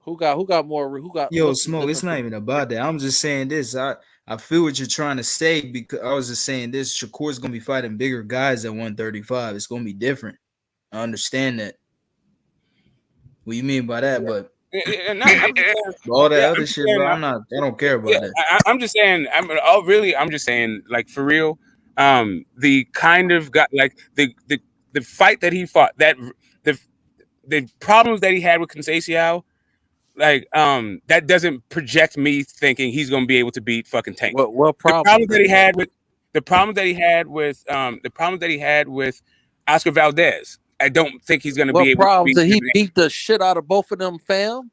Who got more? Yo, Smoke. It's not even about that. I'm just saying this. I feel what you're trying to say because I was just saying this. Shakur's gonna be fighting bigger guys at 135. It's gonna be different. I understand that. What you mean by that? But all that other shit, bro. I don't care about that. I'm just saying. I'm just saying. Like for real. The kind of got like the fight that he fought. That the problems that he had with Conceição. Like that doesn't project me thinking he's gonna be able to beat fucking Tank. What problem? The problem that he had with Oscar Valdez. I don't think he's gonna be able to beat. Did he beat the shit out of both of them, fam?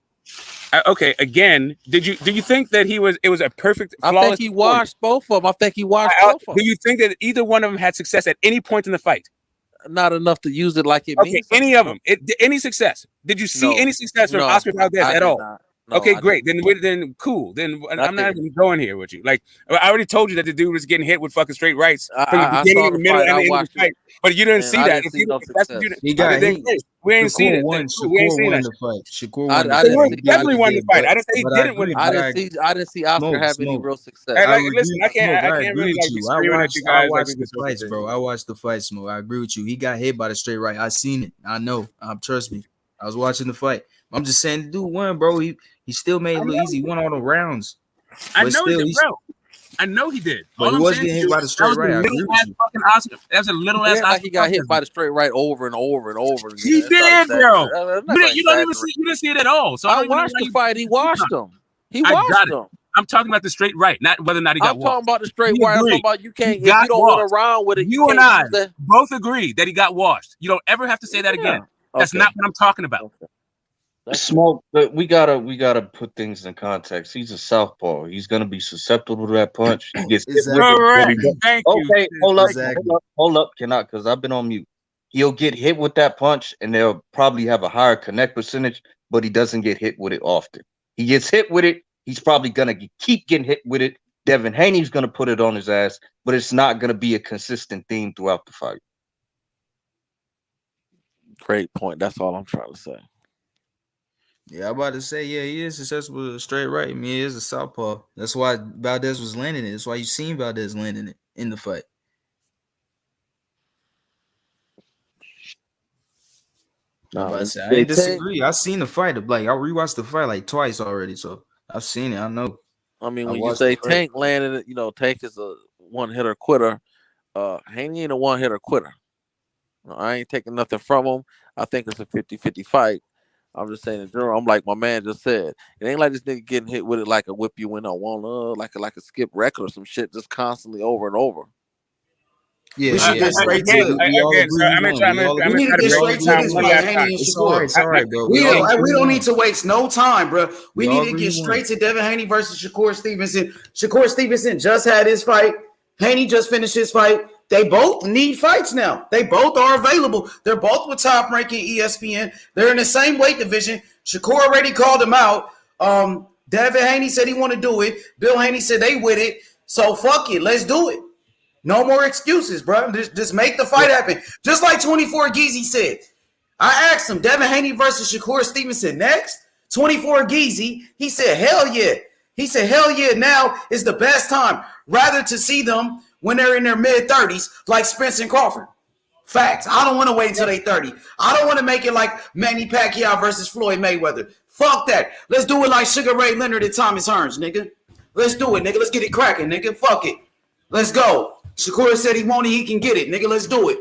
Okay, again, do you think that it was a perfect flawless? I think he washed both of them. Do you think that either one of them had success at any point in the fight? not enough to use it like it Okay, means. any of them? Any success? Did you see any success from Oscar Valdez at all? Okay, great. Then cool. Then I'm not even going here with you. Like I already told you that the dude was getting hit with fucking straight rights from the beginning, the middle, and the end of the fight. But you didn't see that. We ain't seen it. We ain't seen that. Shakur definitely won the fight. I didn't say he didn't win. I didn't see Oscar have any real success. Listen, I can't really like disagree with you guys. I watched the fights, bro. I watched the fights, Smoke. I agree with you. He got hit by the straight right. I seen it. I know. Trust me. I was watching the fight. I'm just saying, the dude won, bro. He still made it look easy. He won all the rounds. I know he did, bro. I know he did. But he was getting hit by the straight right. That was a little ass. Like he got hit by the straight right over and over and over. Again. He did, bro. You didn't see it at all. So I watched the fight. He washed him. He washed him. I'm talking about the straight right, not whether or not he got washed. I'm talking about the straight right. I'm talking about you can't. If you don't run around with it, you and I both agree that he got washed. You don't ever have to say that again. That's not what I'm talking about. Smoke, but we gotta put things in context. He's a southpaw. He's gonna be susceptible to that punch. He gets Thank you. Okay, hold up, cannot, because I've been on mute. He'll get hit with that punch, and they'll probably have a higher connect percentage, but he doesn't get hit with it often. He gets hit with it. He's probably gonna keep getting hit with it. Devin Haney's gonna put it on his ass, but it's not gonna be a consistent theme throughout the fight. Great point. That's all I'm trying to say. Yeah, I'm about to say, he is successful with a straight right. I mean, he is a southpaw. That's why Valdez was landing it. That's why you seen Valdez landing it in the fight. I ain't disagree. I seen the fight. Like I rewatched the fight like twice already, so I've seen it. I know. I mean, when you say Tank landed it, Tank is a one-hitter quitter. Haney ain't a one-hitter quitter. I ain't taking nothing from him. I think it's a 50-50 fight. I'm just saying in general, I'm like my man just said. It ain't like this nigga getting hit with it like a whip you in on one, like a skip record or some shit, just constantly over and over. Yeah, we should get straight to it. We need to get straight to this fight, Haney and Shakur. It's all right, bro. We don't need to waste no time, bro. We need to get straight to Devin Haney versus Shakur Stevenson. Shakur Stevenson just had his fight. Haney just finished his fight. They both need fights now. They both are available. They're both with top-ranking ESPN. They're in the same weight division. Shakur already called him out. Devin Haney said he want to do it. Bill Haney said they with it. So fuck it. Let's do it. No more excuses, bro. Just make the fight happen. Just like 24 Geezy said. I asked him, Devin Haney versus Shakur Stevenson next? 24 Geezy. He said, hell yeah. He said, hell yeah, now is the best time. Rather to see them when they're in their mid-30s, like Spence and Crawford. Facts. I don't want to wait until they're 30. I don't want to make it like Manny Pacquiao versus Floyd Mayweather. Fuck that. Let's do it like Sugar Ray Leonard and Thomas Hearns, nigga. Let's do it, nigga. Let's get it cracking, nigga. Fuck it. Let's go. Shakur said he want it, he can get it, nigga. Let's do it.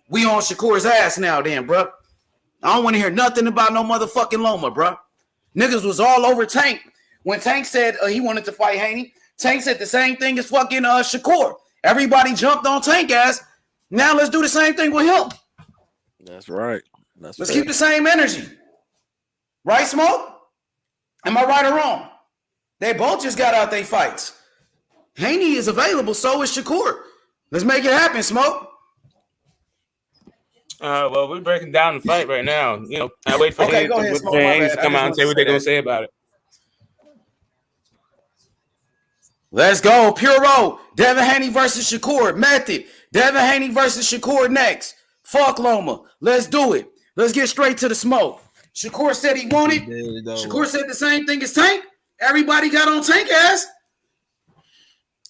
We on Shakur's ass now, then, bro. I don't want to hear nothing about no motherfucking Loma, bro. Niggas was all over Tank. When Tank said he wanted to fight Haney, Tank said the same thing as fucking Shakur. Everybody jumped on Tank ass. Now let's do the same thing with him. That's right. Let's keep the same energy. Right, Smoke? Am I right or wrong? They both just got out their fights. Haney is available, so is Shakur. Let's make it happen, Smoke. Well, we're breaking down the fight right now. I wait for Haney to come out and say what they're going to say about it. Let's go. Pure roll. Devin Haney versus Shakur. Method. Devin Haney versus Shakur next. Fuck Loma. Let's do it. Let's get straight to the smoke. Shakur said he wanted. Shakur said the same thing as Tank. Everybody got on Tank ass.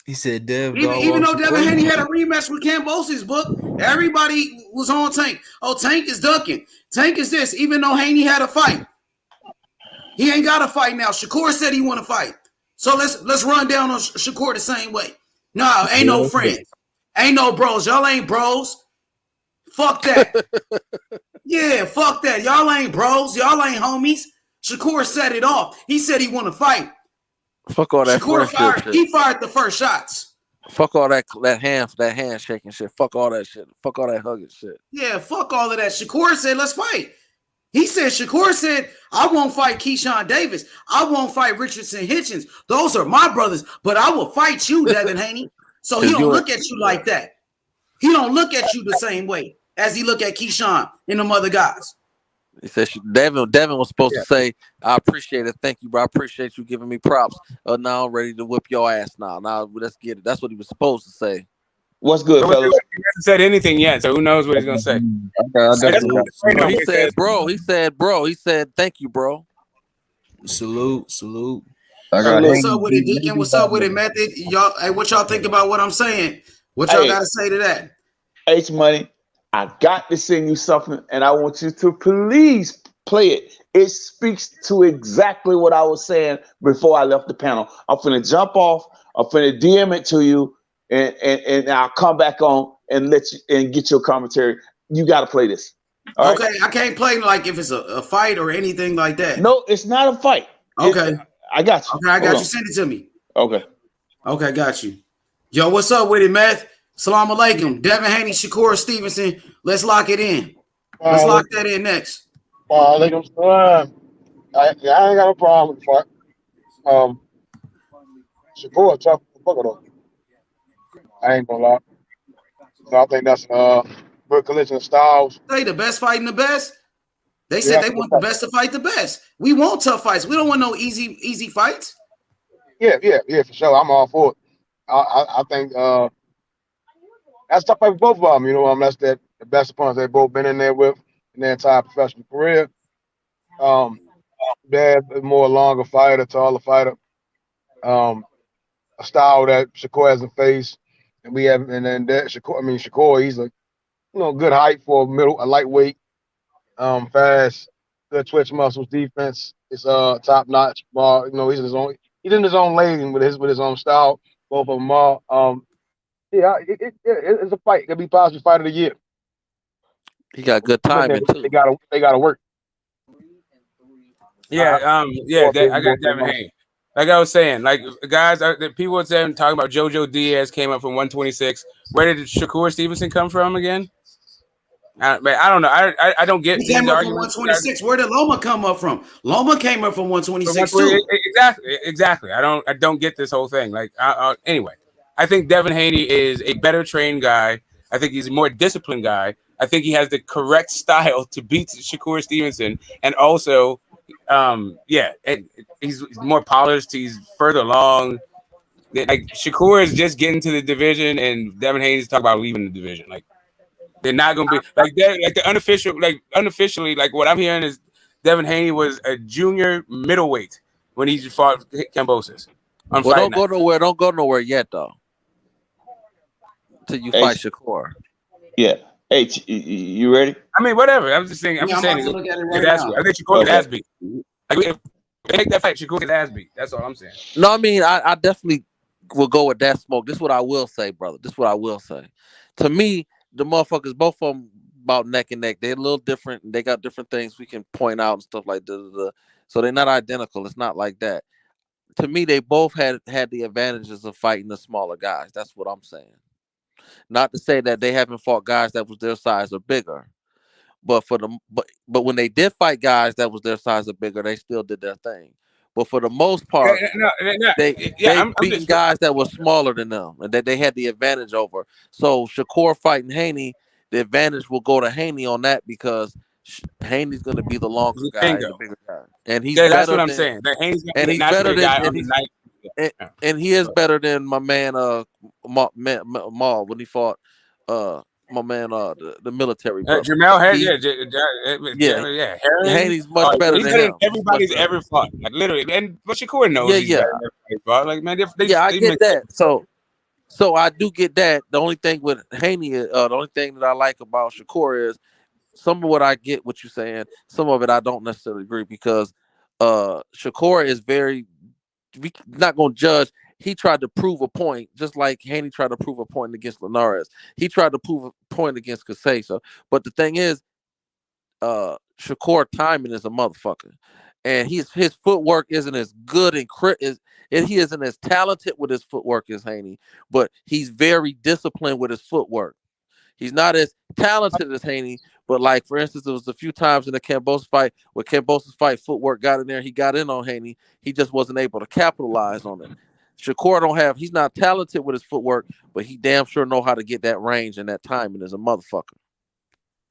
He said Dev. Even though Devin Haney had a rematch with Cambosis book, everybody was on Tank. Oh, Tank is ducking. Tank is this. Even though Haney had a fight. He ain't got a fight now. Shakur said he want to fight. So let's run down on Shakur the same way. No, ain't no friends. Ain't no bros. Y'all ain't bros. Fuck that. Yeah, fuck that. Y'all ain't bros. Y'all ain't homies. Shakur set it off. He said he want to fight. Fuck all that. Shakur he fired the first shots. Fuck all that handshaking shit. Fuck all that shit. Fuck all that hugging shit. Yeah, fuck all of that. Shakur said, let's fight. Shakur said, I won't fight Keyshawn Davis. I won't fight Richardson Hitchens. Those are my brothers, but I will fight you, Devin Haney. So he don't look at you like that. He don't look at you the same way as he look at Keyshawn and them other guys. He said Devin was supposed to say, I appreciate it. Thank you, bro. I appreciate you giving me props. Now I'm ready to whip your ass now. Now let's get it. That's what he was supposed to say. What's good, fellas? He hasn't said anything yet, so who knows what he's gonna say. He said, bro. He said, thank you, bro. Salute. What's up with it, Deacon? What's up with it, Method? Y'all, hey, what y'all think about what I'm saying? What y'all got to say to that? H Money, I got to send you something, and I want you to please play it. It speaks to exactly what I was saying before I left the panel. I'm finna jump off. I'm finna DM it to you, and I'll come back on and let you and get your commentary. You got to play this. All okay, right? I can't play like if it's a fight or anything like that. No, it's not a fight. Okay, I got you. Okay, I got you. Send it to me. Okay, got you. Yo, what's up with it, Meth? Salam alaikum. Devin Haney, Shakur Stevenson. Let's lock it in. Let's lock that in next. Alaikum salam. I ain't got a problem with the fight. Shakur tough fucker though. I ain't gonna lie. So I think that's good collision of styles. Say the best fighting the best. They said they want the best to fight the best. We want tough fights. We don't want no easy fights. Yeah, for sure. I'm all for it. I think that's tough fight for both of them. You know, that's the best opponents they've both been in there with in their entire professional career. They're more longer fighter, taller fighter. A style that Shakur hasn't faced, and we have, and then Shakur, he's a good height for a lightweight, fast, good twitch muscles, defense is top notch. He's in his own lane with his own style. Both of them are. It's a fight. It could be possibly fight of the year. He got good timing too. They gotta work. I got Devin Haney. Like I was saying, like guys, people were saying talking about JoJo Diaz came up from 126. Where did Shakur Stevenson come from again? I don't know. I don't get. He came up from 126. Where did Loma come up from? Loma came up from 126 too. Exactly. I don't get this whole thing. Like anyway, I think Devin Haney is a better trained guy. I think he's a more disciplined guy. I think he has the correct style to beat Shakur Stevenson, and also. He's more polished. He's further along. Like Shakur is just getting to the division, and Devin Haney is talking about leaving the division. Like they're not going to be like the unofficially. Like what I'm hearing is Devin Haney was a junior middleweight when he fought Kambosos. Don't go nowhere. Don't go nowhere yet, though. Until you fight Shakur. Yeah. Hey, you ready? I mean, whatever. I'm just saying. I'm just saying. I think Shakur ass beat. Like, if they make that fight, Shakur gets ass beat. That's all I'm saying. No, I mean, I definitely will go with that smoke. This is what I will say, brother. This is what I will say. To me, the motherfuckers, both of them, about neck and neck. They're a little different. They got different things we can point out and stuff like that. So they're not identical. It's not like that. To me, they both had the advantages of fighting the smaller guys. That's what I'm saying. Not to say that they haven't fought guys that was their size or bigger, but when they did fight guys that was their size or bigger, they still did their thing. But for the most part, they beating guys that were smaller than them, and that they had the advantage over. So Shakur fighting Haney, the advantage will go to Haney on that because Haney's going to be the longer guy, the bigger guy, and he's that's what I'm saying. And he's better than and he is better than my man Maul when he fought my man the military brother. Jamel Haney's much better than him. Everybody's ever fought, like literally, but Shakur knows. Like man, I get that. So I do get that. The only thing with Haney, the only thing that I like about Shakur is some of what I get what you're saying. Some of it I don't necessarily agree because Shakur is very. We're not gonna judge. He tried to prove a point, just like Haney tried to prove a point against Linares. He tried to prove a point against Kasesa. But the thing is, Shakur timing is a motherfucker, and his footwork isn't as good and he isn't as talented with his footwork as Haney. But he's very disciplined with his footwork. He's not as talented as Haney, but like for instance, there was a few times in the Kambosos fight where Kambosos fight footwork got in there. He got in on Haney. He just wasn't able to capitalize on it. Shakur he's not talented with his footwork, but he damn sure know how to get that range and that timing as a motherfucker.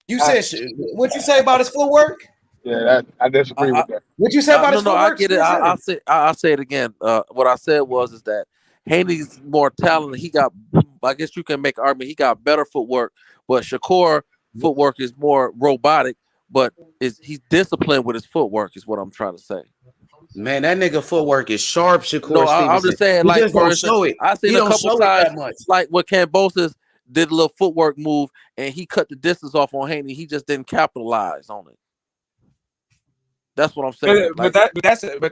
You said what you say about his footwork? Yeah, I disagree with that. What you say about his footwork? I get it. I'll say it again. What I said is that Haney's more talented. I guess you can make an argument. He got better footwork, but Shakur footwork is more robotic. But he's disciplined with his footwork, is what I'm trying to say. Man, that nigga footwork is sharp, Shakur. No, I'm just saying, like, just for don't instance, show it. I seen He a don't couple show it that times, much. like when Kambosos did a little footwork move and he cut the distance off on Haney. He just didn't capitalize on it. That's what I'm saying. But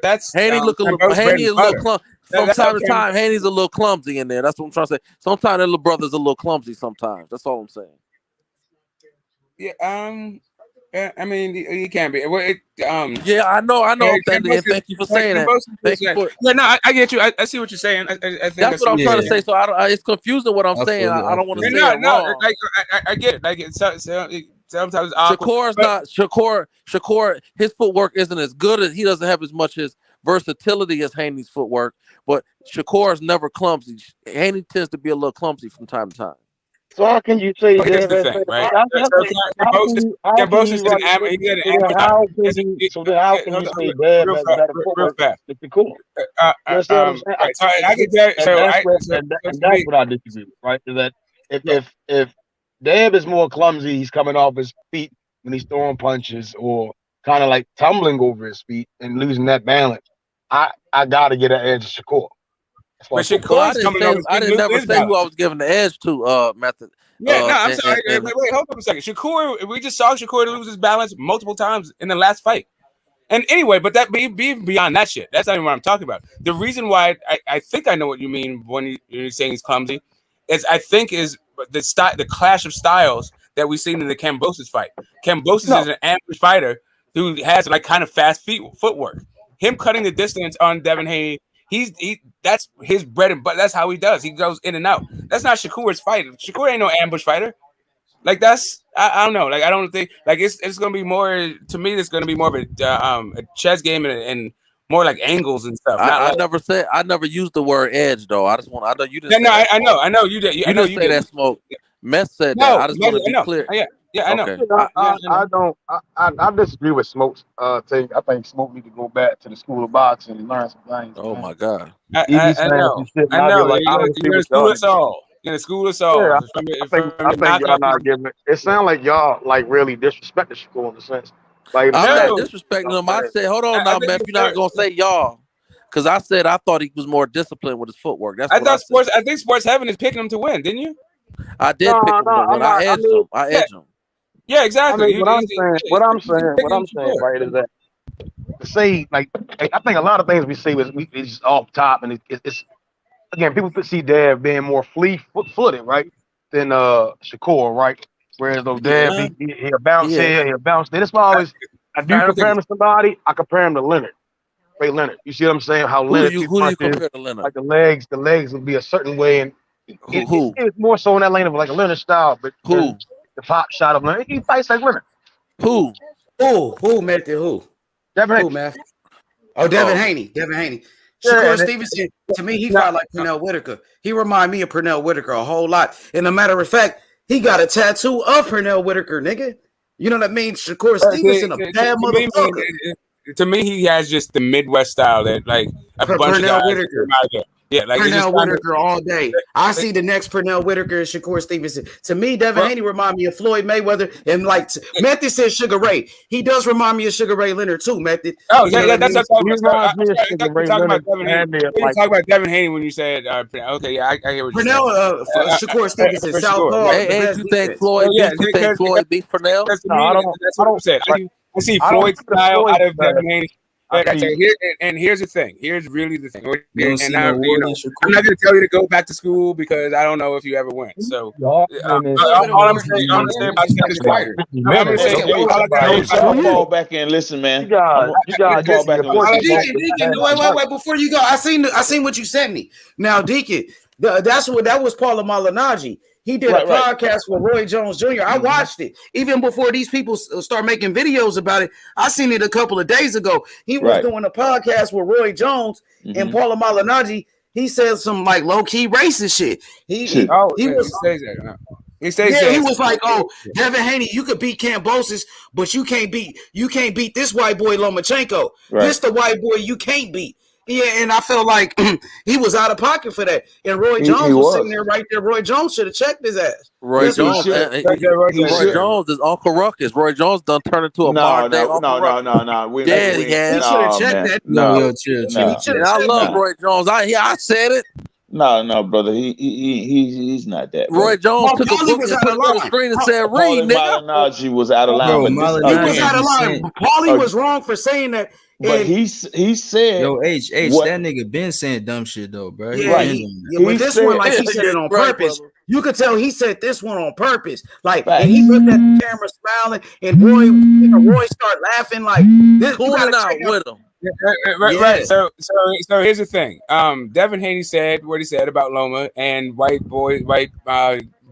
that's Haney look a little. Haney is a little clumsy. From time to time, Haney's a little clumsy in there. That's what I'm trying to say. Sometimes that little brother's a little clumsy. Sometimes that's all I'm saying. Yeah, I mean, he can be. Yeah, I know. Thank you for saying that. Thank you for. Yeah, no, I get you. I see what you're saying. I think that's what I'm trying to say. So it's confusing what I'm saying. I don't want to say it wrong. Like, I get it. Like sometimes Shakur. His footwork isn't as good as he doesn't have as much as versatility as Haney's footwork. But Shakur is never clumsy. Haney tends to be a little clumsy from time to time. So how can you say that? The thing, right? So then how can you say Dev has better footwork than Shakur? That's what I disagree with, right? Is that if Dev is more clumsy, he's coming off his feet when he's throwing punches or kind of like tumbling over his feet and losing that balance, I gotta get an edge to Shakur. But I didn't never say who I was giving the edge to, Method. Yeah, I'm sorry. Wait, hold up a second. Shakur, we just saw Shakur lose his balance multiple times in the last fight. And anyway, but that be beyond that shit. That's not even what I'm talking about. The reason why I think I know what you mean when you're saying he's clumsy is the clash of styles that we've seen in the Kambosos fight. Kambosos is an ambush fighter who has like kind of fast footwork. Him cutting the distance on Devin Haney, that's his bread and butter. That's how he does. He goes in and out. That's not Shakur's fight. Shakur ain't no ambush fighter. Like that's I don't know. Like I don't think like it's gonna be more to me. It's gonna be more of a chess game and more like angles and stuff. I never used the word edge though. I know you didn't. Yeah, no, I know you did. You didn't say that, Smoke. Mess said that. I just want to be clear. Yeah, I know. Okay. I disagree with Smoke's thing. I think Smoke need to go back to the school of boxing and learn some things. Oh my God. I know. Like, you're gonna school us all. You're gonna school us all. Yeah, I think y'all not giving it. It sounds like y'all like really disrespect the school in a sense. Like I'm not disrespecting him. I said, hold on now, man. If you're not gonna say y'all. Because I said I thought he was more disciplined with his footwork. That's what I think Sports Heaven is picking him to win, didn't you? I did pick him to win. I edged him. Yeah, exactly. I mean, what I'm saying, right, is that to say like I think a lot of things we say is just off top, and it's again people could see Dev being more fleet-footed, right, than Shakur, right? Whereas though Dev he'll bounce here, he'll bounce there. That's why I do compare him to somebody. I compare him to Leonard. Ray Leonard. You see what I'm saying? How Leonard who do you compare to Leonard? Like the legs will be a certain way, and it's more so in that lane of like a Leonard style, but the pop shot of Leonard. He fights like Leonard. Who, Method? Who? Devin Haney. Man? Oh, Devin Haney. Devin Haney. Shakur Stevenson, to me, he fought like Pernell Whitaker. He reminded me of Pernell Whitaker a whole lot. And a matter of fact, he got a tattoo of Pernell Whitaker, nigga. You know what I mean? Shakur Stevenson, a bad motherfucker. To me, he has just the Midwest style that, like, a bunch of guys. Whitaker. Yeah, like Pernell Whitaker all day. I see the next Pernell Whitaker and Shakur Stevenson. To me, Devin Haney remind me of Floyd Mayweather, and like Method said, Sugar Ray. He does remind me of Sugar Ray Leonard too, Method. Oh, yeah, that's what I'm talking about. You talk about Devin Haney when you said, okay, yeah, I hear what you're saying. Pernell, Shakur Stevenson, Southpaw. Hey, you think Floyd? You think Floyd beat Pernell? That's what I'm saying. I see Floyd's style out of Devin Haney. And here's the thing. Here's really the thing. And I'm not going to tell you to go back to school because I don't know if you ever went. So all I'm saying about that is quiet. I'm going to say, I'll fall back and listen, man. You got fall back and listen. Deacon, wait. Before you go, I seen what you sent me. Now, Deacon, that was Paula Malignaggi. He did a podcast with Roy Jones Jr. I watched it even before these people start making videos about it. I seen it a couple of days ago. He was doing a podcast with Roy Jones and Paula Malignaggi. he said some like low key racist shit. He says was. He says yeah, that. he was like, "Oh, Devin Haney, you could beat Kambosos, but you can't beat this white boy Lomachenko. Right. This the white boy you can't beat." Yeah, and I felt like he was out of pocket for that. And Roy Jones was sitting there right there. Roy Jones should have checked his ass. Roy Jones, Roy Jones is Uncle Ruckus. Roy Jones done turned into a modern day Uncle Ruckus. No. Yeah, he has. He should have checked that. No, And I love Roy Jones. I said it. No, brother. He's not that. Roy Jones took a book and put it on the screen and said, "Read, nigga." Malignaggi was out of line. Bro, he was out of line. Paulie was wrong for saying that. But he said, "Yo, H, that nigga been saying dumb shit though, bro." Yeah, but this one, like he said it on purpose. You could tell he said this one on purpose. Like, and he looked at the camera smiling, and Roy started laughing like this. Cooling out with him. Right. So here's the thing. Devin Haney said what he said about Loma and white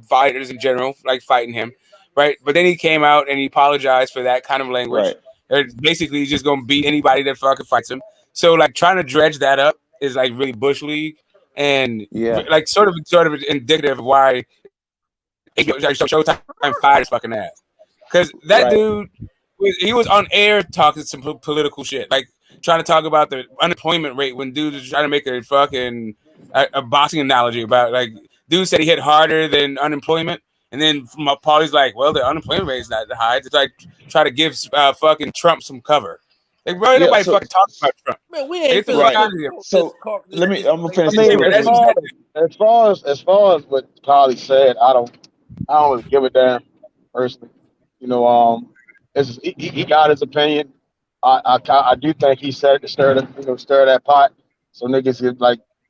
fighters in general, like fighting him, right? But then he came out and he apologized for that kind of language. Right. Basically, he's just gonna beat anybody that fucking fights him. So like trying to dredge that up is like really bush league and like sort of indicative of why Showtime fired his fucking ass, because that dude he was on air talking some political shit, like trying to talk about the unemployment rate when dude was trying to make a fucking a boxing analogy about like dude said he hit harder than unemployment. And then Paulie's like, well, the unemployment rate is not that high. It's like try to give fucking Trump some cover. Like, bro, nobody fucking talks about Trump. Man, we ain't So let me. I'm gonna finish. As far as what Paulie said, I don't really give a damn personally. You know, he got his opinion. I do think he said to stir that pot, so niggas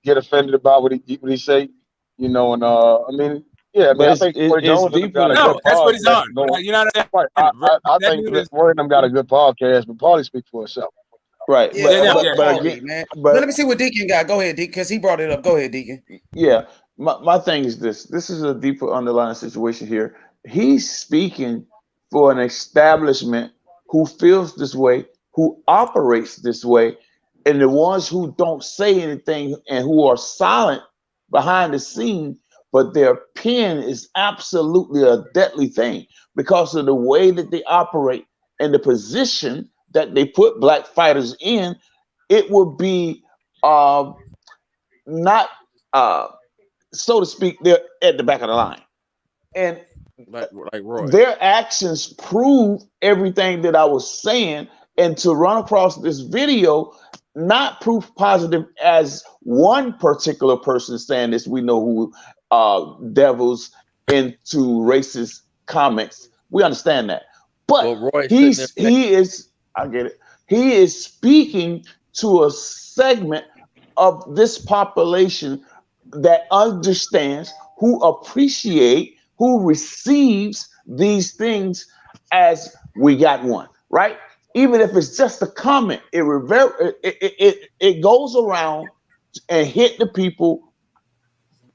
get offended about what he say. You know, and I mean. Yeah, man, I think Roy Jones got a good podcast. That's what he's on. You know what I'm saying? I think Roy and them got a good podcast, but Paulie speaks for himself. Right. But let me see what Deacon got. Go ahead, Deacon, because he brought it up. Go ahead, Deacon. Yeah. My thing is this. This is a deeper underlying situation here. He's speaking for an establishment who feels this way, who operates this way, and the ones who don't say anything and who are silent behind the scene. But their pen is absolutely a deadly thing because of the way that they operate and the position that they put black fighters in. It would be not, so to speak, they're at the back of the line. And like Roy. Their actions prove everything that I was saying. And to run across this video, not proof positive as one particular person saying this, we know who devils into racist comments. We understand that. But he is, I get it. He is speaking to a segment of this population that understands, who appreciate, who receives these things as we got one, right? Even if it's just a comment, it goes around and hit the people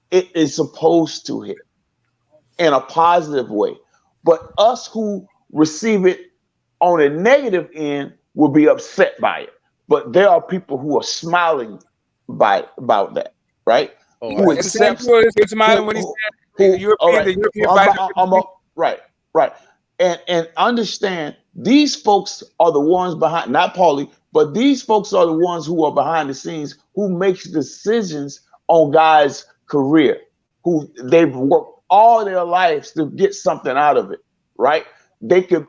it is supposed to hit in a positive way. But us who receive it on a negative end will be upset by it. But there are people who are smiling about that, right? Who accepts smiling when he said European fighter. Right. And understand, these folks are the ones behind, not Paulie, but these folks are the ones who are behind the scenes, who makes decisions on guys' career, who they've worked all their lives to get something out of it, right? They could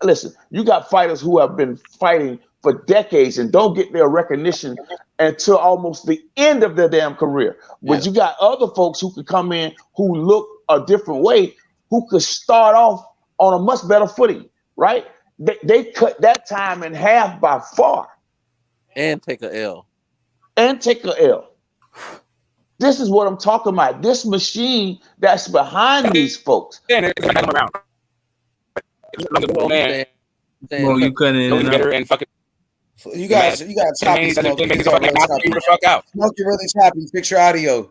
listen. You got fighters who have been fighting for decades and don't get their recognition until almost the end of their damn career. But you got other folks who could come in who look a different way, who could start off on a much better footing, right? They cut that time in half by far. And take a L. This is what I'm talking about. This machine that's behind these folks. Well, you couldn't and fucking. You got choppy. Smokey really choppy. Fix your audio.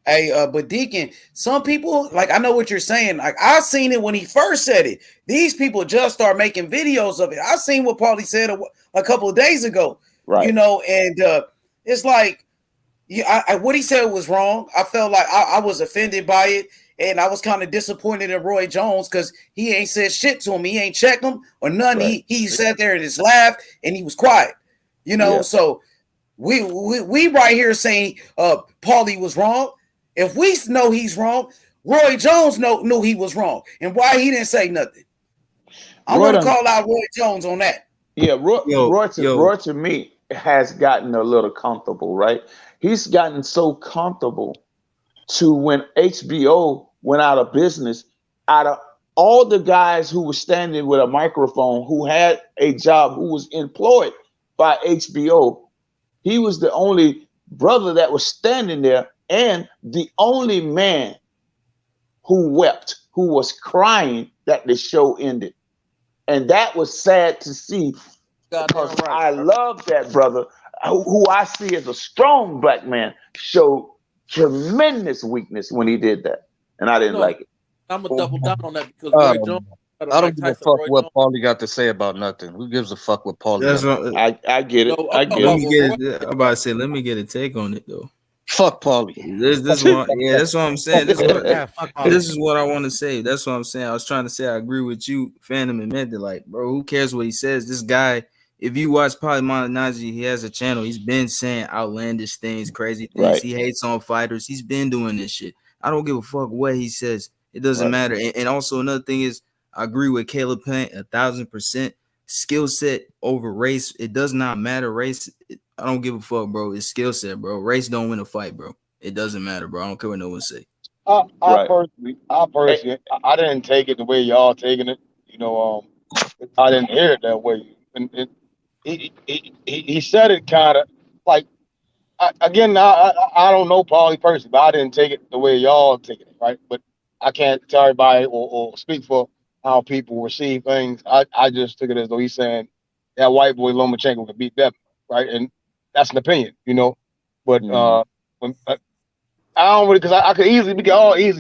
Hey, but Deacon, some people, like, I know what you're saying. Like, I seen it when he first said it. These people just start making videos of it. I seen what Paulie said a couple of days ago. Right. You know, and it's like, Yeah, what he said was wrong. I felt like I was offended by it, and I was kind of disappointed in Roy Jones because he ain't said shit to him. He ain't checked him or none. Right. He sat there and just laughed and he was quiet. You know, Yeah. so we right here saying Paulie was wrong. If we know he's wrong, Roy Jones knew he was wrong, and why he didn't say nothing. I'm going to call out Roy Jones on that. Yeah, Roy to me has gotten a little comfortable, right? He's gotten so comfortable to when HBO went out of business, out of all the guys who were standing with a microphone, who had a job, who was employed by HBO, he was the only brother that was standing there and the only man who wept, who was crying that the show ended. And that was sad to see because I love that brother, who I see as a strong black man, showed tremendous weakness when he did that. And I didn't like it. I'm going to double down on that because Roy Jones. I don't give a fuck what Paulie got to say about nothing. Who gives a fuck what Paulie got? I get it. I get it. I'm about to say, let me get a take on it though. Fuck Paulie. This one, yeah, that's what I'm saying. This is what I want to say. That's what I'm saying. I was trying to say I agree with you, Phantom and Mended. Like, bro, who cares what he says? This guy, if you watch Paulie Malignaggi, he has a channel. He's been saying outlandish things, crazy things. Right. He hates on fighters. He's been doing this shit. I don't give a fuck what he says. It doesn't matter. And also another thing is, I agree with Caleb Plant 1,000%. Skill set over race. It does not matter. Race. I don't give a fuck, bro. It's skill set, bro. Race don't win a fight, bro. It doesn't matter, bro. I don't care what no one say. I personally, I didn't take it the way y'all taking it. You know, I didn't hear it that way. And he said it kind of like, I don't know Paulie personally, but I didn't take it the way y'all taking it, right? But I can't tell everybody or speak for how people receive things. I just took it as though he's saying that white boy Lomachenko could beat Devin, right? And that's an opinion, you know. But when, I don't really, because I could easily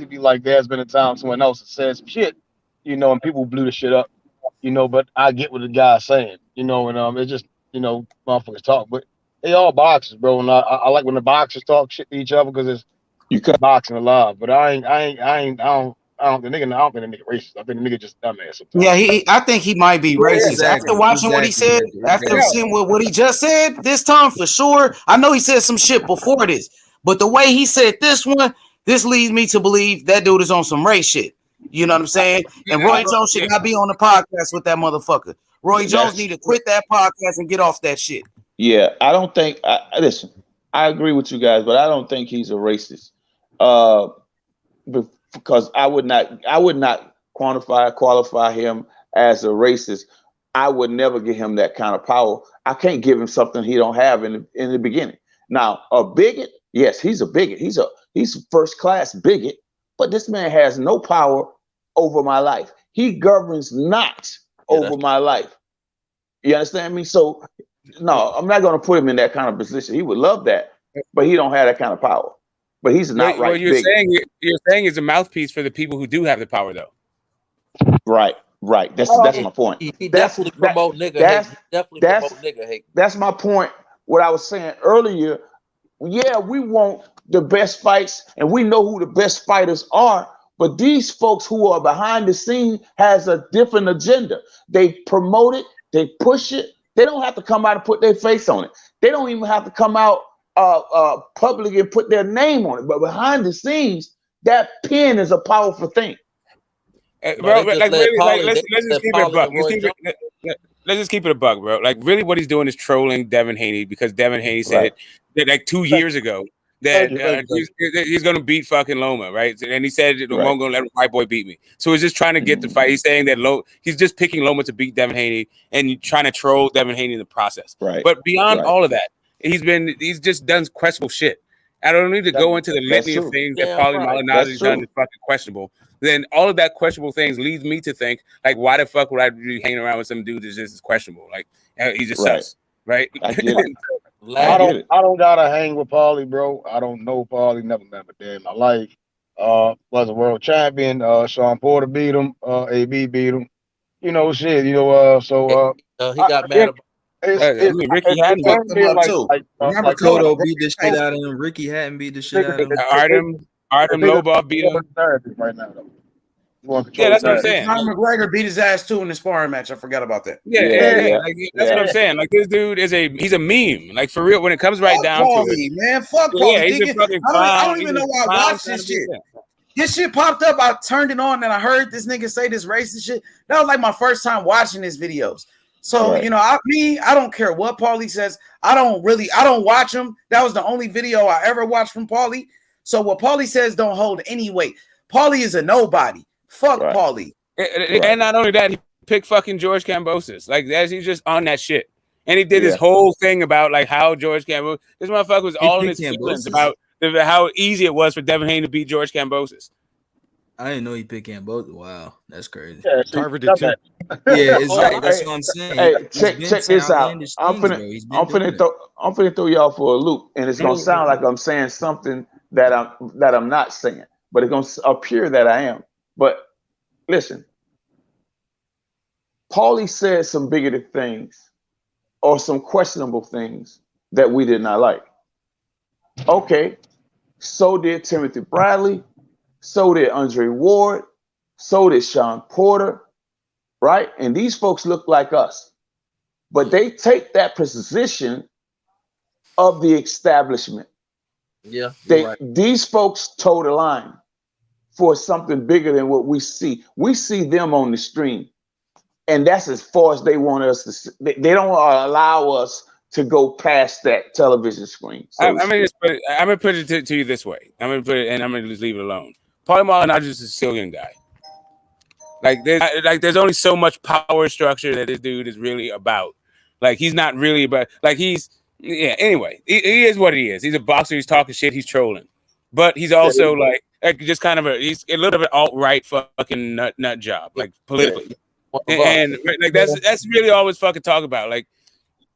be like, there's been a time someone else has said some shit, you know, and people blew the shit up, you know. But I get what the guy's saying, you know, and it's just, you know, motherfuckers talk, but they all boxers, bro. And I like when the boxers talk shit to each other because it's boxing alive. But I don't think the nigga racist. I think the nigga just dumbass sometimes. Yeah, I think he might be racist. Exactly, After watching what he said, after seeing what he just said this time, for sure. I know he said some shit before this, but the way he said this one, this leads me to believe that dude is on some race shit. You know what I'm saying? And Roy Jones should not be on the podcast with that motherfucker. Roy Jones need to quit that podcast and get off that shit. Yeah, I don't think. Listen, I agree with you guys, but I don't think he's a racist. Because I would not qualify him as a racist. I would never give him that kind of power. I can't give him something he don't have in the beginning. Now, a bigot, yes, he's a bigot. He's a first class bigot, but this man has no power over my life. He governs not over my life. You understand me? So no, I'm not going to put him in that kind of position. He would love that, but he don't have that kind of power. But he's not right. Well, you're saying he's a mouthpiece for the people who do have the power, though. Right. That's my point. He definitely promote nigga hate. That's my point. What I was saying earlier. Yeah, we want the best fights, and we know who the best fighters are. But these folks who are behind the scene has a different agenda. They promote it. They push it. They don't have to come out and put their face on it. They don't even have to come out public and put their name on it. But behind the scenes, that pen is a powerful thing. Bro, like really, let's just keep it a buck. Let's just keep it a buck, bro. Like, really, what he's doing is trolling Devin Haney because Devin Haney said that like 2 years ago that he's going to beat fucking Loma, right? And he said, I'm going to let a white boy beat me. So he's just trying to get the fight. He's saying that he's just picking Loma to beat Devin Haney and trying to troll Devin Haney in the process. Right. But beyond all of that, he's just done questionable shit. I don't need to go into the litany of things that Paulie Malignaggi's done is fucking questionable. Then all of that questionable things leads me to think, like, why the fuck would I be hanging around with some dude that's just questionable? Like, he's just sus, right? I get it. I don't gotta hang with Paulie, bro. I don't know Paulie, never met a day in my life. Was a world champion. Sean Porter beat him. AB beat him. You know, shit. You know, so he got mad. Ricky Hatton fucked him up too. Remember Cotto beat the shit out out of him. Ricky Hatton beat the shit out of him. Artem Lobov beat him. Right now, though. Yeah, that's what I'm saying. Conor McGregor beat his ass too in the sparring match. I forgot about that. Yeah. Like, that's what I'm saying. Like this dude he's a meme. Like for real, when it comes right down to it, man. Fuck Paulie. He's a fucking I don't even know why I watched this shit. This shit popped up. I turned it on and I heard this nigga say this racist shit. That was like my first time watching his videos. So you know, I don't care what Paulie says. I don't watch him. That was the only video I ever watched from Paulie. So what Paulie says don't hold any weight. Paulie is a nobody. Fuck Paulie. And not only that, he picked fucking George Kambosos. Like he's just on that shit. And he did this whole thing about like how George Kambosos, this motherfucker was all in his feelings about how easy it was for Devin Haney to beat George Kambosos. I didn't know he picked Kambosos. Wow, that's crazy. Yeah, Tarver did too. Yeah, exactly. That's what I'm saying. Hey, check this out. I'm finna throw y'all for a loop, and it's gonna sound like I'm saying something that I'm not saying, but it's gonna appear that I am. But listen, Paulie said some bigoted things or some questionable things that we did not like. Okay, so did Timothy Bradley, so did Andre Ward, so did Sean Porter, right? And these folks look like us, but they take that position of the establishment. Yeah, these folks toe the line for something bigger than what we see. We see them on the stream, and that's as far as they want us to see. They don't allow us to go past that television screen. I'm gonna put it to you this way. I'm gonna put it, and I'm gonna just leave it alone. Paulie Malignaggi is a Sicilian guy. Like there's only so much power structure that this dude is really about. Like he's not really about. Like anyway, he is what he is. He's a boxer. He's talking shit. He's trolling, but he's also like just kind of he's a little bit alt-right fucking nut job, like politically. And like that's really all we fucking talk about. Like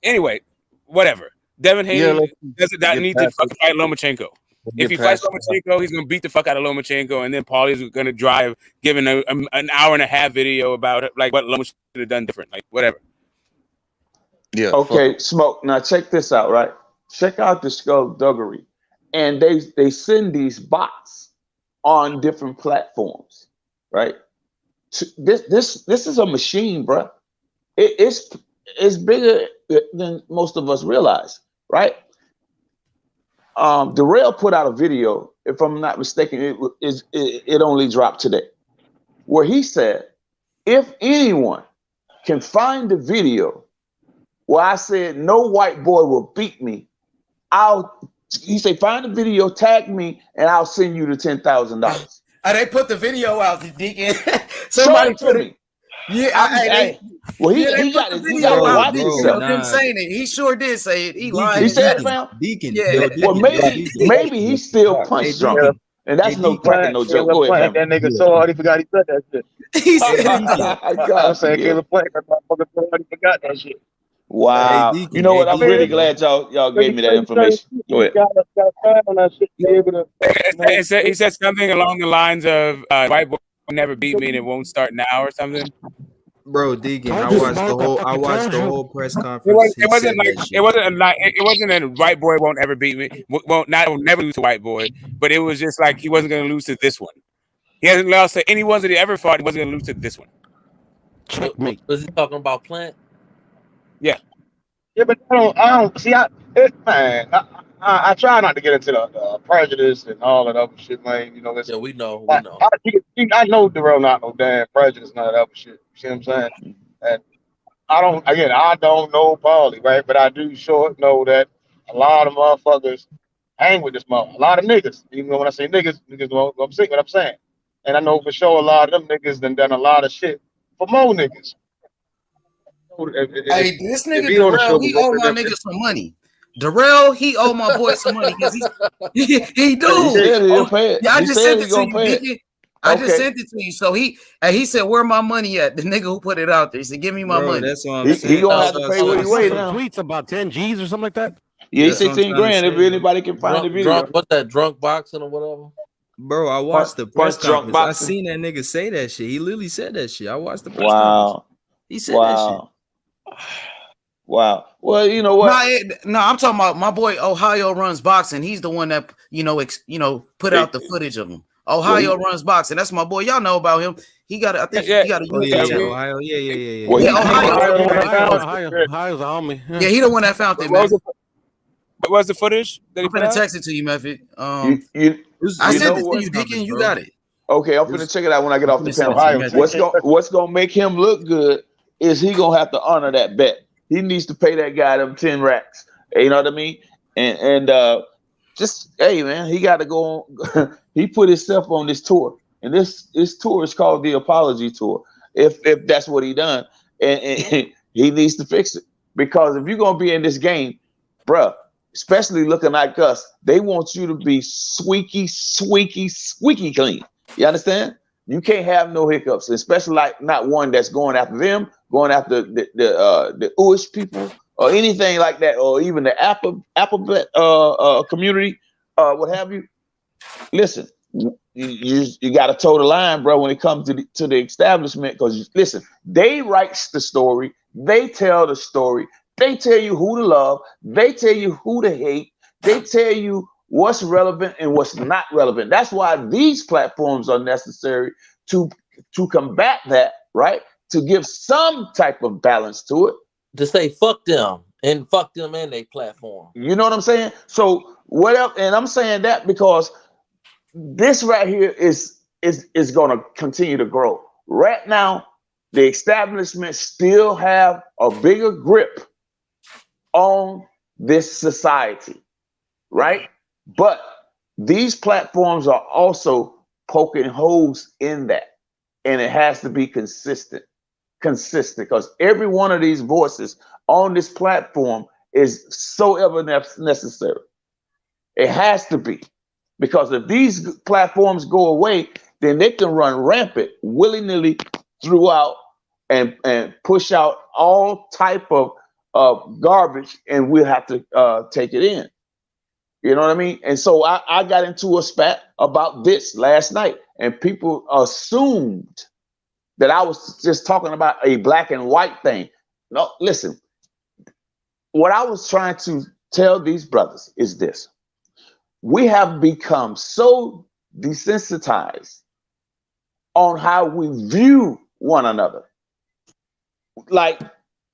anyway, whatever. Devin Haney does not need to fucking fight Lomachenko. If he fights Lomachenko, he's gonna beat the fuck out of Lomachenko, and then Paulie's gonna drive, giving an hour and a half video about it, like what Lomachenko should have done different, like whatever. Yeah. Okay, Smoke. Now check this out, right? Check out the skullduggery, and they send these bots on different platforms, right? This is a machine, bro. It's bigger than most of us realize, right? Darrell put out a video, if I'm not mistaken, it only dropped today, where he said, if anyone can find the video where I said no white boy will beat me, he said, find the video, tag me, and I'll send you the $10,000. They put the video out, Deacon. Somebody put it. Yeah, well, he got the video out. Him saying it. He sure did say it. He lied. He said, "Fam, Deacon." Yeah. Well, maybe he's still punch drunk, and that's no cracking, no joke. Go ahead, that nigga so hard he forgot he said that shit. He said, "I'm saying Caleb Plant, that motherfucker so hard he forgot that shit." Wow. Hey, Deacon, you know what? I'm really glad y'all gave me that information. Go ahead. He said something along the lines of white boy will never beat me and it won't start now or something. Bro, Deacon, I watched the whole press conference. It wasn't a white boy won't ever beat me. Will never lose to white boy, but it was just like he wasn't gonna lose to this one. He hasn't lost to any ones that he ever fought, he wasn't gonna lose to this one. Was he talking about Plant? Yeah. Yeah, but I don't see. I try not to get into the prejudice and all that other shit, man. You know, yeah, we know. I know Darrell not no damn prejudice, none of that other shit. You see what I'm saying? And I don't know Paulie, right? But I do sure know that a lot of motherfuckers hang with this mother. A lot of niggas. Even when I say niggas know what I'm saying. And I know for sure a lot of them niggas done a lot of shit for more niggas. Hey, this nigga Darrell, he owe my nigga some money. Darrell, he owe my boy some money because he do. I just sent it to you, Deacon. I just sent it to you. So he said, "Where my money at?" The nigga who put it out there. He said, "Give me my money." That's what I'm saying. He gonna have to pay what he weighed now. Tweets about 10 G's or something like that. Yeah, he's 16 grand if anybody can find the video. What's that, drunk boxing or whatever? Bro, I watched the press conference. I seen that nigga say that shit. He literally said that shit. I watched the press conference. He said that shit. Wow. Well, you know what? No, I'm talking about my boy Ohio Runs Boxing. He's the one that put out the footage of him. Ohio Runs Boxing. That's my boy. Y'all know about him. He got. I think he got a YouTube channel. Ohio. Yeah. Well, Ohio's a homie. Yeah, he the one that found it, man. What was the footage that he I'm put gonna out? text it to you, Method. I sent it to you, Deacon. You got it. Okay, I'm gonna check it out when I get off the panel. What's gonna make him look good is he gonna have to honor that bet. He needs to pay that guy them 10 racks. You know what I mean? And just hey man, he got to go on. He put himself on this tour, and this tour is called the Apology Tour. If that's what he done, and he needs to fix it, because if you're gonna be in this game, bruh, especially looking like us, they want you to be squeaky clean. You understand? You can't have no hiccups, especially like not one that's going after them, going after the Uish people or anything like that, or even the alphabet community, what have you. Listen, you got to toe the line, bro, when it comes to the establishment. Because listen, they write the story, they tell the story, they tell you who to love, they tell you who to hate, they tell you what's relevant and what's not relevant. That's why these platforms are necessary to combat that, right? To give some type of balance to it. To say fuck them and their platform. You know what I'm saying? So what else? And I'm saying that because this right here is going to continue to grow. Right now, the establishment still have a bigger grip on this society, right? But these platforms are also poking holes in that, and it has to be consistent, because every one of these voices on this platform is so ever necessary. It has to be, because if these platforms go away, then they can run rampant willy-nilly throughout and push out all type of garbage, and we'll have to take it in. You know what I mean? And so I got into a spat about this last night, and people assumed that I was just talking about a black and white thing. No, listen, what I was trying to tell these brothers is this. We have become so desensitized on how we view one another. Like,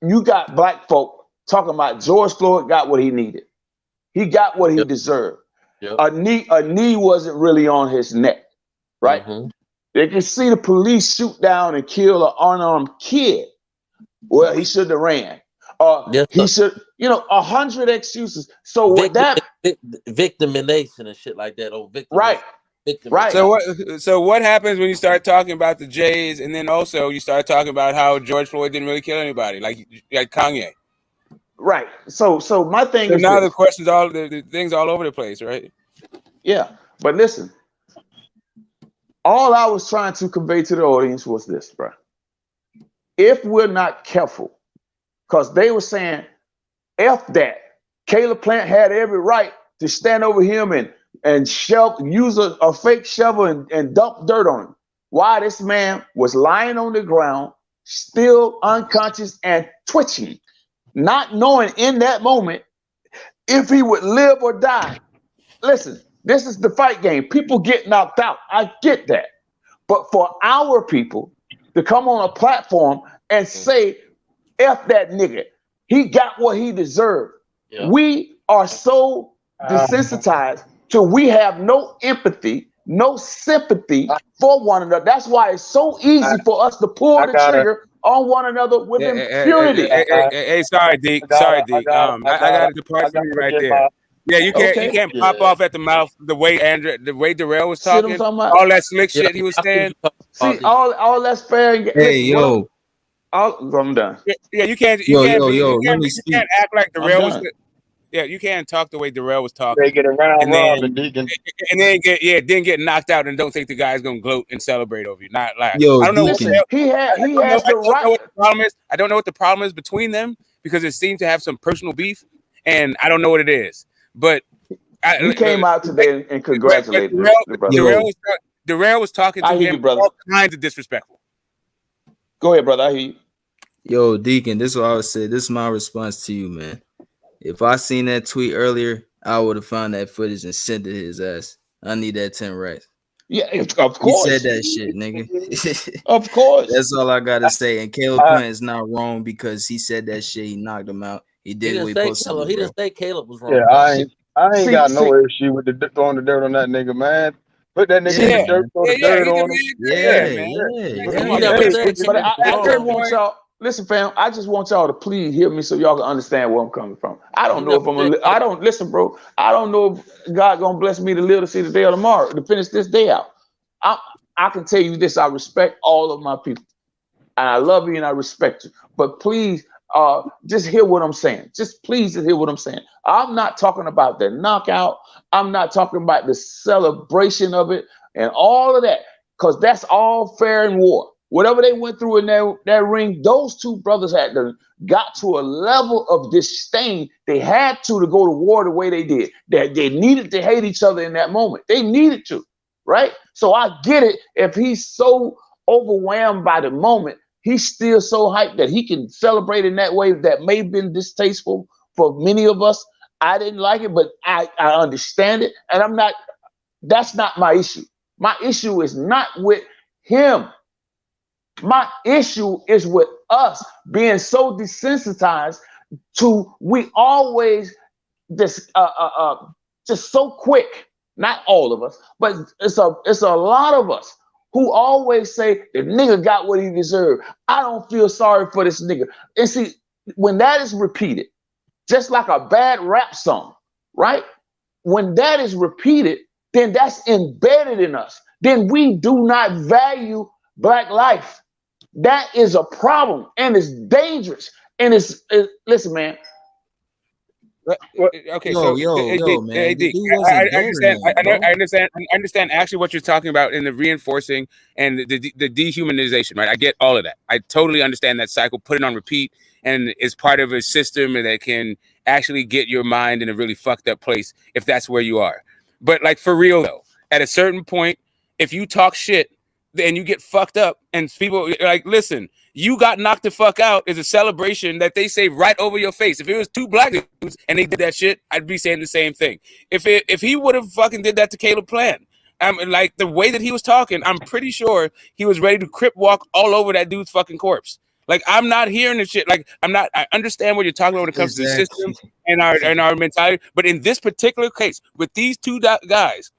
you got black folk talking about George Floyd got what he needed. He got what he deserved. Yep. A knee wasn't really on his neck, right? Mm-hmm. They can see the police shoot down and kill an unarmed kid. Well, he should have ran. He should, 100 excuses. So with that, victimization and shit like that, right. So what happens when you start talking about the Jays, and then also you start talking about how George Floyd didn't really kill anybody, like Kanye? Right. So my thing is now this. the questions, the things all over the place, right? Yeah, but listen, all I was trying to convey to the audience was this, bro. If we're not careful, because they were saying, F that. Caleb Plant had every right to stand over him and use a fake shovel and dump dirt on him. Why? This man was lying on the ground, still unconscious and twitching, not knowing in that moment if he would live or die. Listen, this is the fight game. People get knocked out. I get that. But for our people to come on a platform and say, F that nigga, he got what he deserved. Yeah. We are so desensitized till we have no empathy, no sympathy for one another. That's why it's so easy for us to pull the trigger on one another with impunity. Hey, sorry, Deke. I got to depart from you right there. Yeah, you can't pop off at the mouth the way Darrell was talking, all that slick shit he was saying. See, all that's fair. Hey, yo. I'm done. Yeah, you can't act like Darrell was. Yeah, you can't talk the way Darrell was talking. They get around and then get knocked out and don't think the guy's gonna gloat and celebrate over you. Not like I don't know. He has the right. I don't know what the problem is between them, because it seemed to have some personal beef, and I don't know what it is. But he came out today and congratulated Darrell was talking to him all kinds of disrespectful. Go ahead, brother. I hear you. Yo, Deacon, this is what I would say. This is my response to you, man. If I seen that tweet earlier, I would have found that footage and sent it to his ass. I need that 10 racks. Yeah, of He said course. that shit, nigga. Of course. That's all I gotta say. And Caleb Plant is not wrong because he said that shit. He knocked him out. He did what he supposed to do. He didn't say Caleb was wrong. Yeah, I ain't got no issue with throwing the dirt on that nigga, man. Put that nigga in the dirt, throw the dirt on him. But I just want y'all. Listen, fam. I just want y'all to please hear me so y'all can understand where I'm coming from. I don't know if I don't listen, bro. I don't know if God gonna bless me to live to see the day of tomorrow to finish this day out. I can tell you this: I respect all of my people, and I love you and I respect you. But please, just hear what I'm saying. Just please hear what I'm saying. I'm not talking about the knockout. I'm not talking about the celebration of it and all of that, because that's all fair in war. Whatever they went through in that ring, those two brothers got to a level of disdain. They had to go to war the way they did. They needed to hate each other in that moment. They needed to, right? So I get it. If he's so overwhelmed by the moment, he's still so hyped that he can celebrate in that way that may have been distasteful for many of us. I didn't like it, but I understand it. And that's not my issue. My issue is not with him. My issue is with us being so desensitized to, we always just so quick. Not all of us, but it's a lot of us who always say the nigga got what he deserved. I don't feel sorry for this nigga. And see, when that is repeated, just like a bad rap song, right? When that is repeated, then that's embedded in us. Then we do not value Black life. That is a problem, and it's dangerous. And listen, man. Okay, man. I understand actually what you're talking about in the reinforcing and the dehumanization, right? I get all of that. I totally understand that cycle. Put it on repeat, and it's part of a system that can actually get your mind in a really fucked up place if that's where you are. But like for real though, at a certain point, if you talk shit, then you get fucked up, and people like, listen, you got knocked the fuck out is a celebration that they say right over your face. If it was two black dudes and they did that shit, I'd be saying the same thing. If he would have fucking did that to Caleb Plant, like the way that he was talking, I'm pretty sure he was ready to crip walk all over that dude's fucking corpse. Like, I'm not hearing this shit. Like, I understand what you're talking about when it comes to the system and our mentality, but in this particular case with these two guys,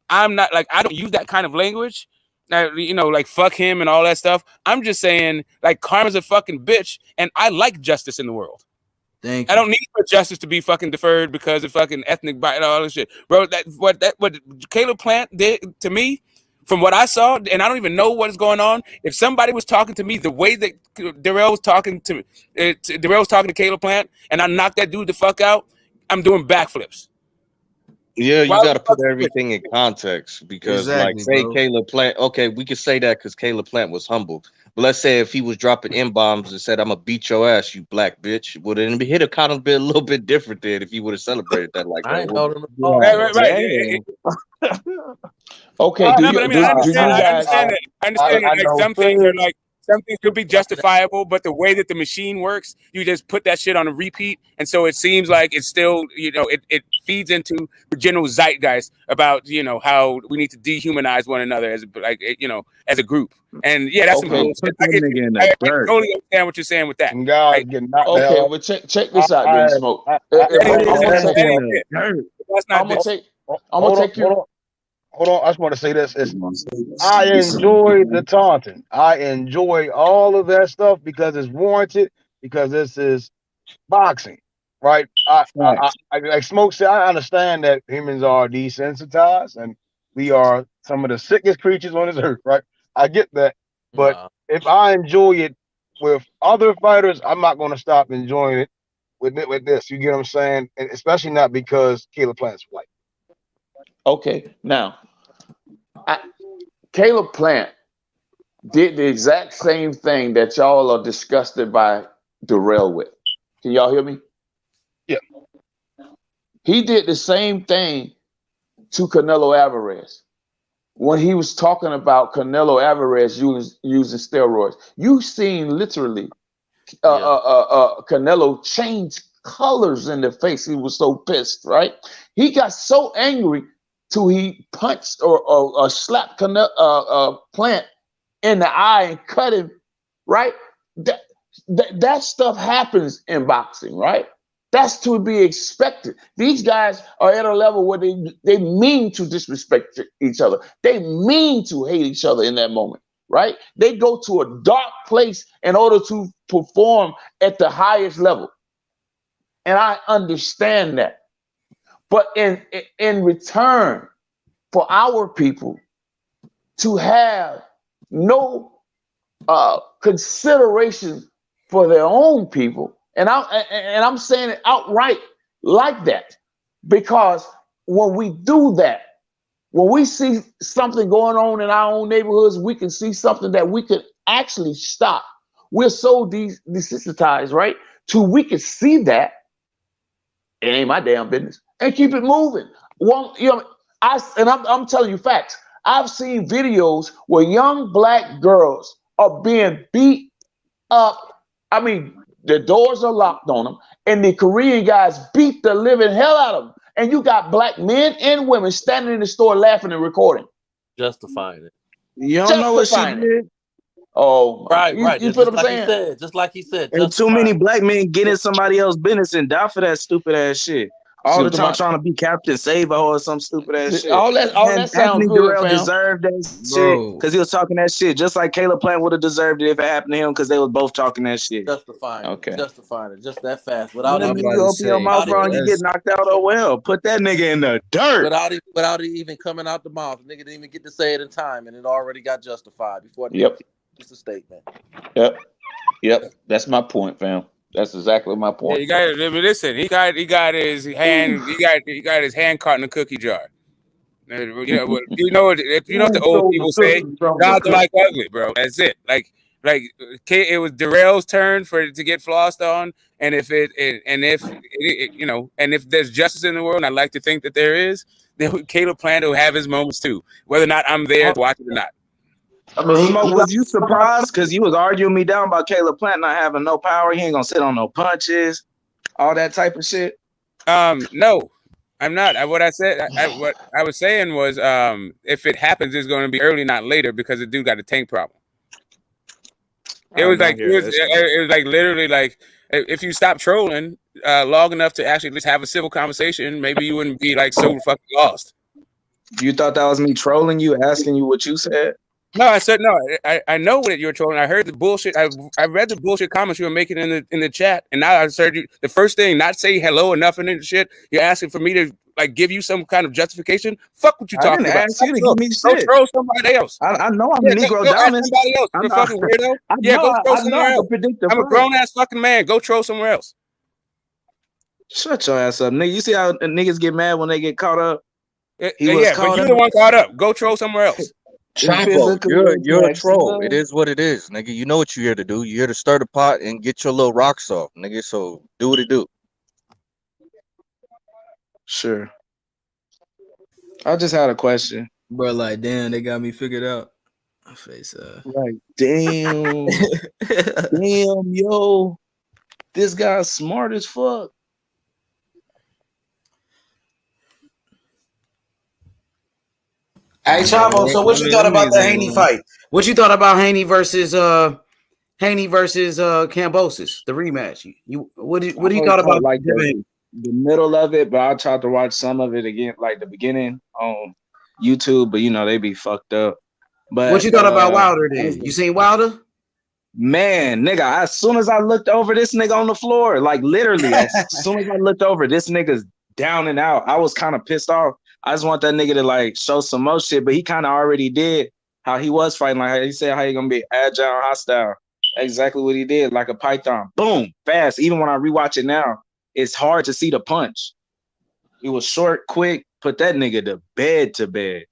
I'm not like, I don't use that kind of language. Like fuck him and all that stuff. I'm just saying, like, karma's a fucking bitch, and I like justice in the world. Thank you. I don't need for justice to be fucking deferred because of fucking ethnic bias and all this shit, bro. What Caleb Plant did to me, from what I saw, and I don't even know what is going on. If somebody was talking to me the way that Darrell was talking to Caleb Plant, and I knocked that dude the fuck out, I'm doing backflips. Yeah, you got to put everything in context, because, like, say bro. Caleb Plant. Okay, we could say that because Caleb Plant was humble. But let's say if he was dropping M-bombs and said, "I'm gonna beat your ass, you black bitch," would it hit a kind of bit a little bit different than if he would have celebrated that like that? Right. Okay. I understand that. Like, some things are like. Some things could be justifiable, but the way that the machine works, you just put that shit on a repeat, and so it seems like it's still, it feeds into the general zeitgeist about, how we need to dehumanize one another as as a group. And yeah, that's some bullshit. I totally understand what you're saying with that. Okay, well check this out, then, Smoke. I'm gonna take you. Hold on, I just want to say this. I enjoy the taunting. I enjoy all of that stuff because it's warranted, because this is boxing, right? Like Smoke said, I understand that humans are desensitized and we are some of the sickest creatures on this earth, right? I get that. But if I enjoy it with other fighters, I'm not going to stop enjoying it with this. You get what I'm saying? And especially not because Caleb Plant's white. Okay, now, Caleb Plant did the exact same thing that y'all are disgusted by Darrell with. Can y'all hear me? Yeah. He did the same thing to Canelo Alvarez when he was talking about Canelo Alvarez using steroids. You've seen literally Canelo changed colors in the face. He was so pissed, right? He got so angry till he punched or slapped Plant in the eye and cut him, right? That stuff happens in boxing, right? That's to be expected. These guys are at a level where they mean to disrespect each other. They mean to hate each other in that moment, right? They go to a dark place in order to perform at the highest level. And I understand that. But in return for our people to have no consideration for their own people, and I'm saying it outright like that, because when we do that, when we see something going on in our own neighborhoods, we can see something that we could actually stop. We're so desensitized, right? Till we can see that it ain't my damn business and keep it moving. Well, I'm telling you facts. I've seen videos where young black girls are being beat up. I mean, the doors are locked on them, and the Korean guys beat the living hell out of them. And you got black men and women standing in the store laughing and recording. Justifying it. You don't know what she did? Oh, right. You feel what I'm saying? Just like he said. And too many black men get in somebody else's business and die for that stupid ass shit. All the time trying to be Captain Save or some stupid ass shit. All that sounds Anthony good, Durrell fam. deserved that shit because he was talking that shit, just like Caleb Plant would have deserved it if it happened to him because they was both talking that shit. Justifying it just that fast. You open your mouth wrong, you get knocked out. Oh well, put that nigga in the dirt without it even coming out the mouth. Nigga didn't even get to say it in time, and it already got justified before. It's a statement. Yep. That's my point, fam. That's exactly my point. Yeah, listen. He got his hand. He got his hand caught in a cookie jar. You know what the old people say? Gods are like ugly, bro. That's it. Like it was Darrell's turn to get flossed on, and if there's justice in the world, and I like to think that there is, then Caleb Plant will have his moments too, whether or not I'm there to watch it or not. I mean, was you surprised? Because you was arguing me down about Caleb Plant not having no power. He ain't gonna sit on no punches, all that type of shit. No, I'm not. What I was saying was, if it happens, it's going to be early, not later, because the dude got a tank problem. It was like literally like if you stop trolling long enough to actually just have a civil conversation, maybe you wouldn't be like so fucking lost. You thought that was me trolling you, asking you what you said? No, I said no. I know what you're trolling. I heard the bullshit. I read the bullshit comments you were making in the chat, and now I heard you. The first thing, not say hello or nothing and shit. You're asking for me to like give you some kind of justification. Fuck what you talking about. Ask you to give me shit. Go troll somebody else. I know I'm a Negro Dominus. Somebody else. You're a fucking weirdo. Go troll somewhere else. I'm a grown ass fucking man. Go troll somewhere else. Shut your ass up, nigga. You see how niggas get mad when they get caught up? But you're the one caught up. Go troll somewhere else. Chapo, you're a troll. It is what it is, nigga. You know what you're here to do. You're here to stir the pot and get your little rocks off, nigga. So do what it do. Sure. I just had a question. Bro, like, damn, they got me figured out. My face, like, damn. Damn, yo. This guy's smart as fuck. Hey, Chavo, so what you thought about the Haney fight? What you thought about Haney versus Kambosos, the rematch? What do you thought about like the middle of it? But I tried to watch some of it again, like the beginning on YouTube, but they be fucked up. But what you thought about Wilder then? You seen Wilder? Man, nigga, as soon as I looked over, this nigga on the floor, like literally, as soon as I looked over, this nigga's down and out. I was kind of pissed off. I just want that nigga to like show some more shit, but he kind of already did how he was fighting. Like he said, how he gonna be agile, hostile. Exactly what he did, like a python. Boom, fast. Even when I rewatch it now, it's hard to see the punch. He was short, quick, put that nigga to bed.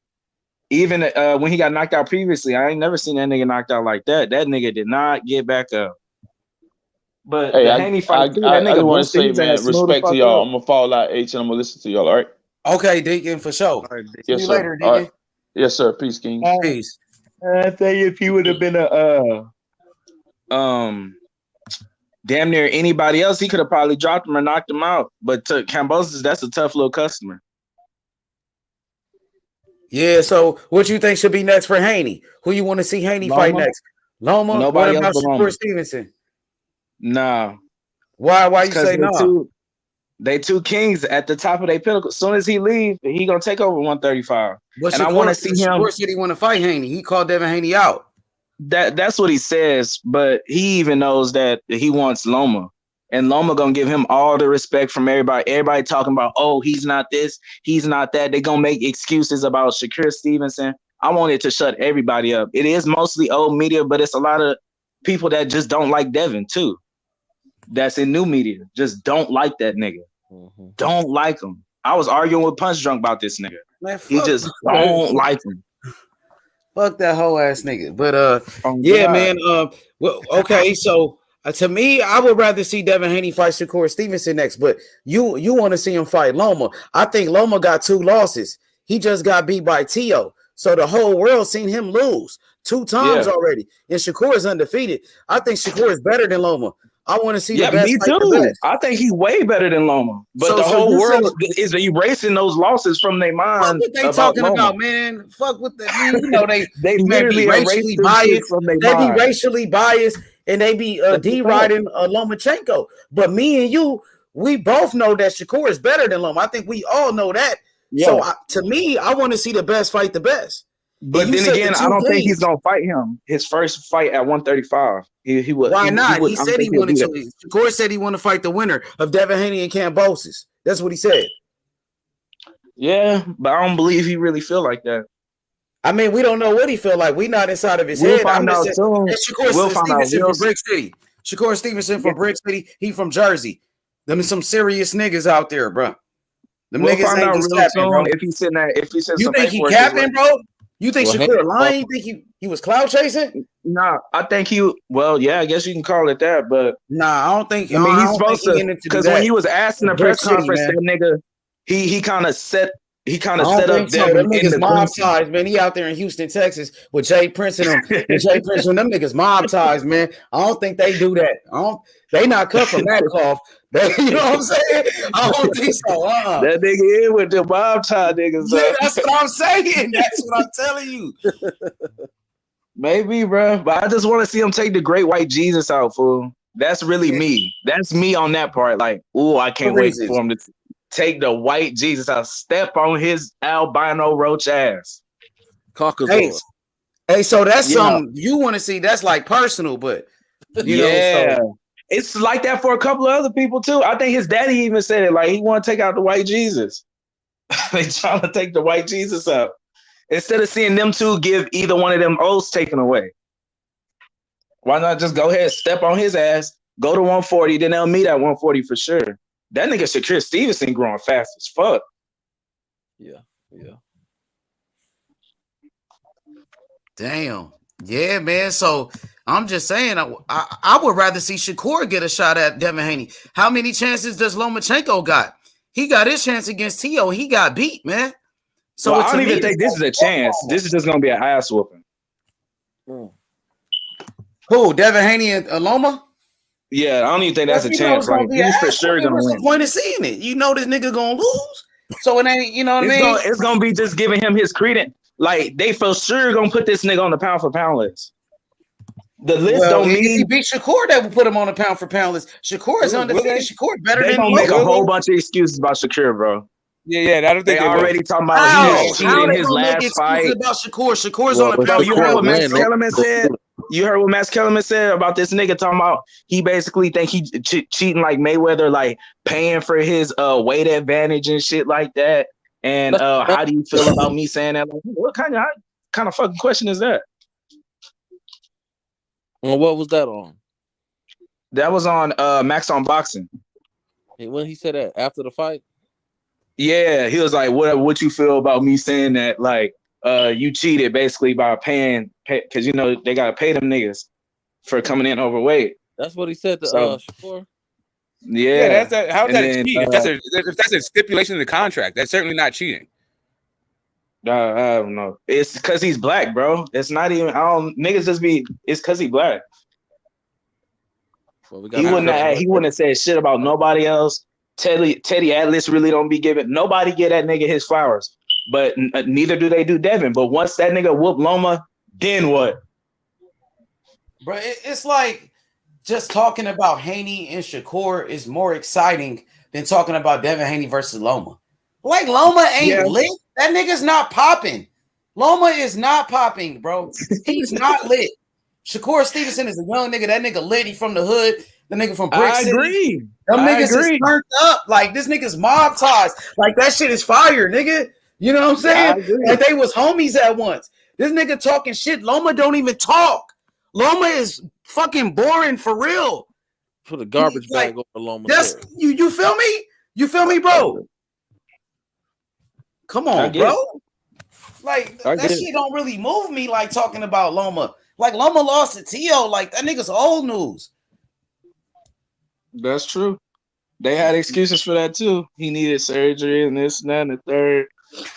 Even when he got knocked out previously, I ain't never seen that nigga knocked out like that. That nigga did not get back up. But hey, the Haney fight, I want to say, man, respect to y'all. I'm gonna fall out H and I'm gonna listen to y'all. All right. Okay, Deacon, for sure. Right, See you later, Deacon. Right. Yes, sir. Peace, King. Peace. I think if he would have been damn near anybody else, he could have probably dropped him or knocked him out. But to Kambosos, that's a tough little customer. Yeah, so what you think should be next for Haney? Who you want to see Haney fight next? Loma? Nobody what else about but Shakur Loma. Stevenson? Nah. Why you say no? They two kings at the top of their pinnacle. As soon as he leave, he gonna take over 135. But and I want to see him. Shakur said he want to fight Haney. He called Devin Haney out. That's what he says, but he even knows that he wants Loma. And Loma gonna give him all the respect from everybody. Everybody talking about, oh, he's not this, he's not that. They gonna make excuses about Shakur Stevenson. I wanted to shut everybody up. It is mostly old media, but it's a lot of people that just don't like Devin too. That's in new media. Just don't like that nigga. Mm-hmm. Don't like him. I was arguing with Punch Drunk about this nigga. Man, he just don't like him. Fuck that whole ass nigga. But yeah, man. Well, okay, so to me, I would rather see Devin Haney fight Shakur Stevenson next. But you want to see him fight Loma. I think Loma got 2 losses. He just got beat by Tio. So the whole world seen him lose 2 times already. And Shakur is undefeated. I think Shakur is better than Loma. I want to see the best. Me too. I think he's way better than Loma. But the whole world is erasing those losses from their mind. What they talking about, man? Fuck with the you know they literally be racially biased. They be racially biased and they be deriding Lomachenko. But me and you, we both know that Shakur is better than Loma. I think we all know that. Yeah. So to me, I want to see the best fight the best. But then again, I don't think he's gonna fight him. His first fight at 135. He would. Why not? He said he wanted to. Shakur said he wanted to fight the winner of Devin Haney and Kambosos. That's what he said. Yeah, but I don't believe he really feel like that. I mean, we don't know what he feel like. We not inside of his head. Find out soon. Shakur Stevenson from Brick City. Shakur Stevenson from Brick City. He from Jersey. Them is some serious niggas out there, bro. Them niggas find out real soon, bro. If he's in that. If he says you think he capping, bro? You think Shakur lying? You think he was cloud chasing? Nah, I think yeah, I guess you can call it that, but nah, I don't think. I mean, he's supposed to, because when he was asked in the press conference, that nigga, he kind of set up them niggas mob ties, man. He out there in Houston, Texas, with Jay Prince and them. Them niggas mob ties, man. I don't think they do that. They not cut from that cloth. You know what I'm saying? I don't think so. That nigga in with the mob tie niggas. Yeah, that's what I'm saying. That's what I'm telling you. Maybe, bro. But I just want to see him take the great white Jesus out, fool. That's really me. That's me on that part. Like, ooh, I can't wait for him to take the white Jesus out. Step on his albino roach ass. Hey, so that's something you want to see. That's like personal, but you know, so. It's like that for a couple of other people too. I think his daddy even said it. Like, he want to take out the white Jesus. They trying to take the white Jesus out instead of seeing them two give either one of them oaths taken away. Why not just go ahead, step on his ass, go to 140, then they'll meet at 140 for sure. That nigga Shakur Stevenson growing fast as fuck. Yeah. Damn. Yeah, man. So I'm just saying, I would rather see Shakur get a shot at Devin Haney. How many chances does Lomachenko got? He got his chance against Tio. He got beat, man. So I don't even think this is a chance. This is just gonna be an ass whooping. Who? Devin Haney and Loma? Yeah, I don't even think that's a chance. Like, he's for sure gonna win. What's the point of seeing it? You know this nigga gonna lose. So it ain't. You know what I mean? It's gonna be just giving him his credence. Like, they for sure gonna put this nigga on the pound for pound list. The list don't mean he beat Shakur. That would put him on the pound for pound list. Shakur is undefeated. Shakur better than. They gonna make a whole bunch of excuses about Shakur, bro. Yeah. I don't think they already talking about he was cheating in his last fight. About Shakur's on the pound. You heard what Max Kellerman said. You heard what Max Kellerman said about this nigga talking about he basically think he cheating like Mayweather, like paying for his weight advantage and shit like that. And how do you feel about me saying that? Like, what kind of fucking question is that? Well, what was that on? That was on Max on Boxing. When he said that after the fight? Yeah, he was like, "What you feel about me saying that? Like, you cheated basically by paying, because you know they gotta pay them niggas for coming in overweight." That's what he said to Shakur. Yeah, how's that cheating? If that's a stipulation in the contract, that's certainly not cheating. I don't know. It's because he's black, bro. It's not even. Niggas just be. It's because he black. Well, he wouldn't have said shit about nobody else. Teddy Atlas really don't be giving nobody get that nigga his flowers, but neither do they do Devin. But once that nigga whoop Loma, then what? Bro, it's like just talking about Haney and Shakur is more exciting than talking about Devin Haney versus Loma. Like Loma ain't lit. That nigga's not popping. Loma is not popping, bro. He's not lit. Shakur Stevenson is a young nigga. That nigga lit. He from the hood. The nigga from Brick City. Agree. Them niggas is turned up. Like this nigga's mob ties. Like that shit is fire, nigga. You know what I'm saying? Like they was homies at once. This nigga talking shit. Loma don't even talk. Loma is fucking boring for real. Put a garbage bag over Loma. That's you feel me? You feel me, bro? Come on, bro. Like that shit don't really move me like talking about Loma. Like Loma lost to T.O. Like that nigga's old news. That's true. They had excuses for that too. He needed surgery and this and that and the third.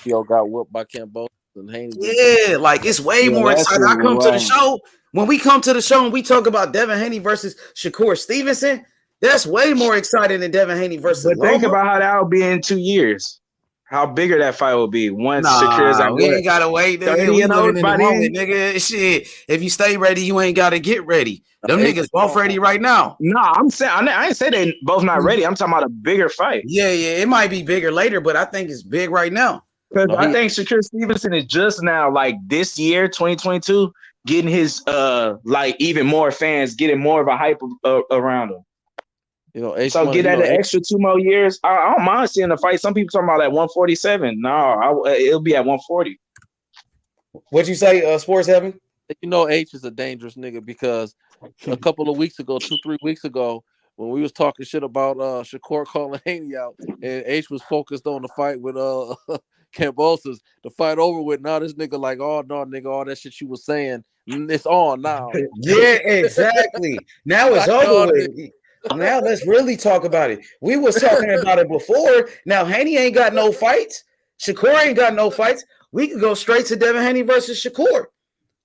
T.O. got whooped by Campbell and Haney. Yeah, like it's way more exciting. I come to the show. When we come to the show and we talk about Devin Haney versus Shakur Stevenson, that's way more exciting than Devin Haney versus But think about how that will be in 2 years. How bigger that fight will be once Shakur's out. We ain't gotta wait. Nigga. We living in the moment, nigga. Shit. If you stay ready, you ain't gotta get ready. Them niggas both ready right now. No, I'm saying I ain't say they both not ready. I'm talking about a bigger fight. Yeah, it might be bigger later, but I think it's big right now. Because I think Shakur Stevenson is just now, like this year, 2022, getting his like even more fans, getting more of a hype around him. You know, so get that extra 2 more years. I don't mind seeing the fight. Some people talking about at 147. No, it'll be at 140. What'd you say, Sports Heaven? You know, H is a dangerous nigga because a couple of weeks ago, 2-3 weeks ago, when we was talking shit about Shakur calling Haney out, and H was focused on the fight with Cambosos, the fight over with. Now this nigga like, oh no, nigga, all that shit you was saying, it's on now. Yeah, exactly. Now it's over with. Now let's really talk about it. We was talking about it before. Now Haney ain't got no fights. Shakur ain't got no fights. We could go straight to Devin Haney versus Shakur.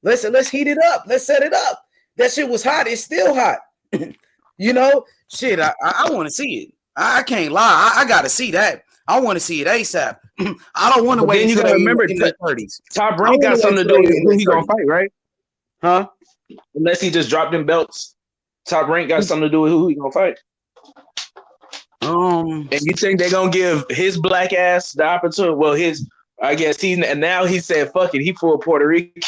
Let's heat it up. Let's set it up. That shit was hot. It's still hot. You know, shit. I want to see it. I can't lie. I got to see that. I want to see it ASAP. I don't want to wait. Then you gotta remember, in the 30s. Top rank got something to do with who he gonna fight, right? Huh? Unless he just dropped them belts. Top rank got something to do with who he gonna fight. And you think they're gonna give his black ass the opportunity? Well, I guess and now he said, fuck it, he full Puerto Rican.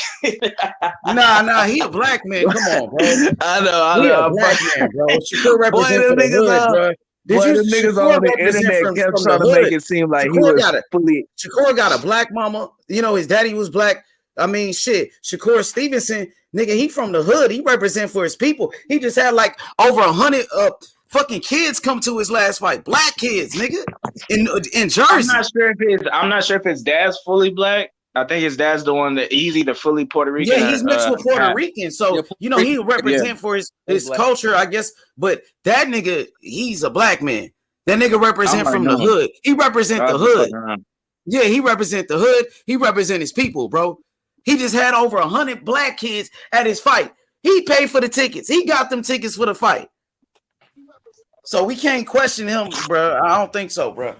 Nah, he a black man. Come on, bro. I know. He a black man, bro. Shakur represents for the hood, bro. The niggas on the internet kept trying to make it seem like Shakur got a black mama. You know, his daddy was black. I mean, shit. Shakur Stevenson, nigga, he from the hood. He represent for his people. He just had like over 100 fucking kids come to his last fight. Black kids, nigga, in Jersey. I'm not sure if his dad's fully black. I think his dad's the one that he's either fully Puerto Rican. Yeah, he's mixed with Puerto Rican. So, you know, he represent for his culture, I guess. But that nigga, he's a black man. That nigga represent from the hood. He represent the hood. Yeah, he represent the hood. He represent his people, bro. He just had over 100 black kids at his fight. He paid for the tickets. He got them tickets for the fight. So we can't question him, bro. I don't think so, bro.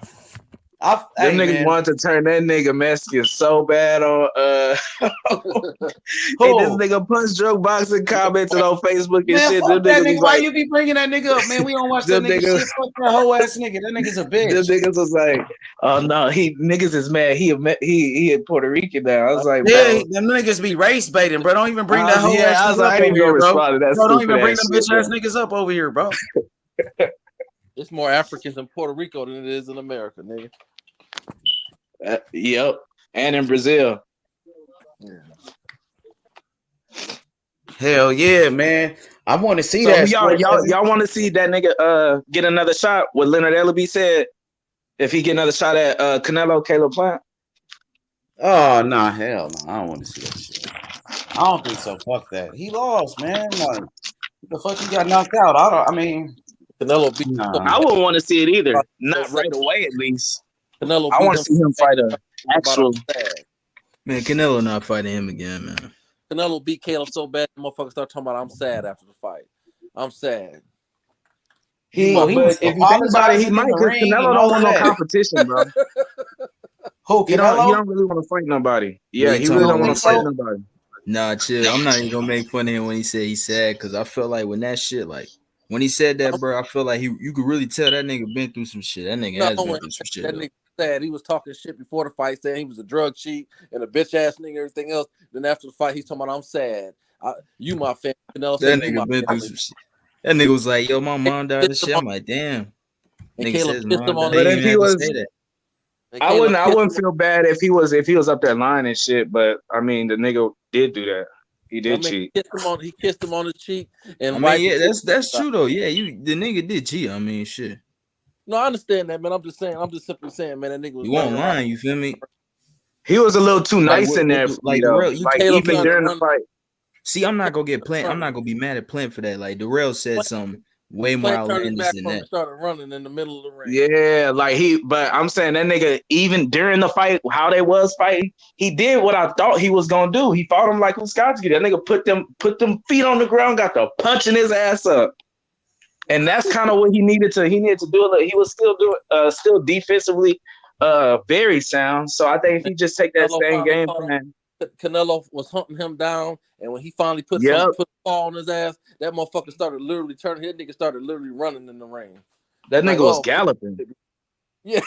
Them niggas wanted to turn that nigga Mexican so bad on hey, this nigga punch drunk boxing commented on Facebook and man, shit. Fuck Them that niggas nigga. was Why like, you be bringing that nigga up, man? We don't watch that nigga shit. Fuck that whole ass nigga. That nigga's a bitch. them niggas was like, oh no, niggas is mad. He a Puerto Rican now. I was like, yeah, bro, them niggas be race baiting, bro. Don't even bring that whole ass I was nigga like, up I over ain't here, gonna bro. respond to that. Bro, don't even bring them stupid bitch ass ass niggas up over here, bro. It's more Africans in Puerto Rico than it is in America, nigga. Yep, and in Brazil. Yeah. Hell yeah, man! I want to see So that. y'all want to see that nigga get another shot? What Leonard Ellaby said, if he get another shot at Canelo, Caleb Plant. Oh nah, hell no! I don't want to see that shit. I don't think so. Fuck that. He lost, man. Like, the fuck he got knocked out. I mean, Canelo beat. Nah. I wouldn't want to see it either. Not right away, at least. Canelo. I want to see him fight a actual. Man, Canelo not fighting him again, man. Canelo beat Caleb so bad, the motherfuckers start talking about I'm sad after the fight. I'm sad. He But if you think about it, he apologizing might in the because ring Canelo and don't all of want no that. competition, bro. Who, He Canelo? don't really want to fight nobody. Yeah, What you he talking really about don't when want he to fight said? nobody. Nah, chill. I'm not even gonna make fun of him when he said he's sad because I felt like when that shit, like when he said that, bro, I feel like you could really tell that nigga been through some shit. That nigga No, has been when through some shit that though. nigga said he was talking shit before the fight, saying he was a drug cheat and a bitch ass nigga, and everything else. Then after the fight, he's talking about I'm sad. You my family. Canelo say That you my nigga been through family. some shit. That nigga was like, yo, my mom died and shit. I'm like, damn. And Nigga Caleb says kissed him mom on died. his He But didn't if even he have to was, say that. I wouldn't feel bad if he was up there lying and shit. But I mean, the nigga did do that. He did cheat. He kissed him on his cheek and I mean, wiped yeah, his that's true though. Yeah, the nigga did cheat. I mean, shit. No, I understand that, man. I'm just simply saying, man, that nigga was You won't running around. lie, you feel me? He was a little too Like nice in there for me like though. Darrell, Like Caleb even trying to during the run. fight. See, I'm not gonna get Plant. I'm not gonna be mad at Plant for that. Like Darrell said something way more Plant turned his outlandish back than from him that. and started running in the middle of the ring. Yeah, like but I'm saying that nigga, even during the fight, how they was fighting, he did what I thought he was gonna do. He fought him like Luskowski. That nigga put them feet on the ground, got the punching his ass up. And that's kind of what he needed to do. He was still defensively very sound. So I think if he just take that same game plan. Canelo was hunting him down, and when he finally put a ball on his ass, that motherfucker started literally turning. His nigga started literally running in the ring. That nigga was galloping. Yeah.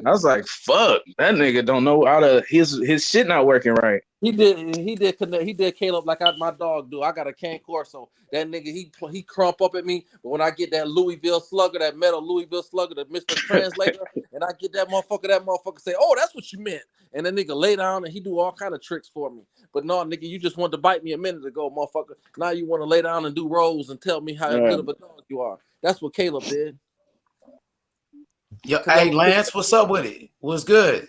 I was like, fuck, that nigga don't know how to his shit not working right. He did Caleb like my dog do. I got a Can Corso. That nigga, he crump up at me, but when I get that Louisville Slugger, that metal Louisville Slugger, the Mr. Translator, and I get that motherfucker say, oh, that's what you meant. And that nigga lay down and he do all kind of tricks for me. But no, nigga, you just wanted to bite me a minute ago, motherfucker. Now you want to lay down and do rolls and tell me how good of a dog you are. That's what Caleb did. Yo, hey Lance, what's up with it? What's good?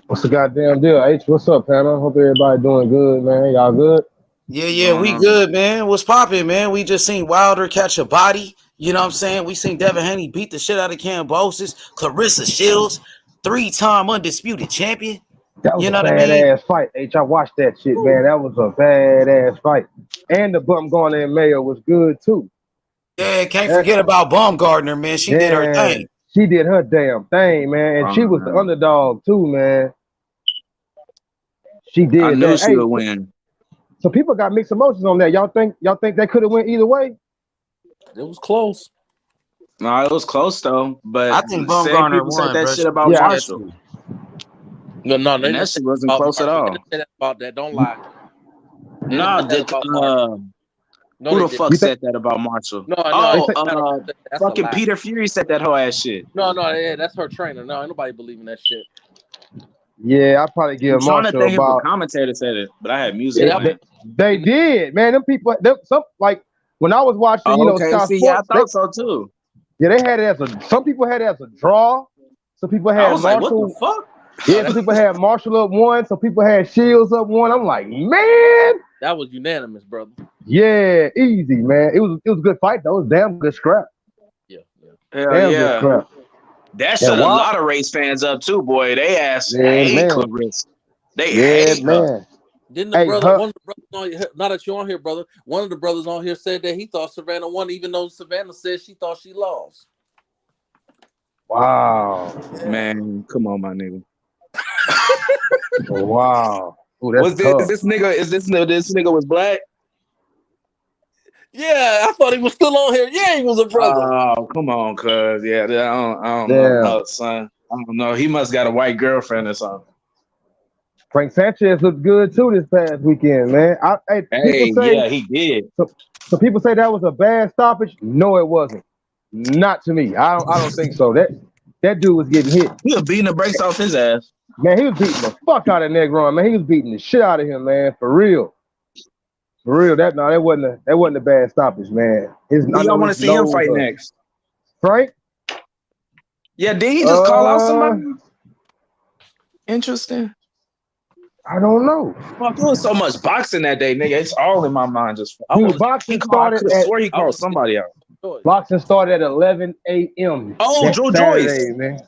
What's the goddamn deal? H, what's up, panel? Hope everybody doing good, man. Y'all good? Yeah, we good, man. What's popping, man? We just seen Wilder catch a body. You know what I'm saying? We seen Devin Haney beat the shit out of Cambosis. Clarissa Shields, 3-time undisputed champion. That was you know a what I mean? badass fight. H, I watched that shit, man. That was a badass fight. And the bump going in Mayo was good too. Yeah, can't forget about Baumgardner, man. She did her thing. She did her damn thing, man. And she was the underdog too, man. She did. I knew she would win. So people got mixed emotions on that. Y'all think they could have went either way? It was close. No, it was close though. But I think Baumgardner said won. that Bro. shit about Marshall. No, and that shit wasn't close at all. They didn't say that about that. Don't lie. No, who the fuck said that about Marshall? No, fucking Peter Fury said that whole ass shit. No, yeah, that's her trainer. No, ain't nobody believing that shit. Yeah, I probably give Marshall about. A commentator said it, but I had music. Yeah, they did, man. Them people, some like when I was watching, Sky Sports, I thought so too. Yeah, they had it as some people had it as a draw. Some people had Marshall. Like, what the fuck? Yeah, some people had Marshall up 1. Some people had Shields up 1. I'm like, man, that was unanimous, brother. Yeah, easy, man. It was a good fight though. It was damn good scrap. Yeah. Damn good scrap. That shut a lot of race fans up too, boy. They asked, hey, Clarissa. They hate her. Didn't the brother, one of the brothers on here, now that you're on here, brother, one of the brothers on here said that he thought Savannah won, even though Savannah said she thought she lost. Wow. Man, come on, my nigga. Wow. Ooh, that's this nigga was black? Yeah, I thought he was still on here. Yeah, he was a brother. Oh, come on, cuz. Yeah, I don't know, son. I don't know. He must got a white girlfriend or something. Frank Sanchez looked good too this past weekend, man. Yeah, he did. So people say that was a bad stoppage. No, it wasn't. Not to me. I don't think so. That dude was getting hit. He was beating the brakes off his ass. Man, he was beating the fuck out of Negron, man. He was beating the shit out of him, man. For real. For real. That wasn't a bad stoppage, man. Who y'all want to see him fight next? Frank? Yeah, did he just call out somebody? Interesting. I don't know. Fuck, there was so much boxing that day, nigga. It's all in my mind. Boxing started I swore he called somebody out. Boxing started at 11 a.m. Oh, Joe Joyce, man.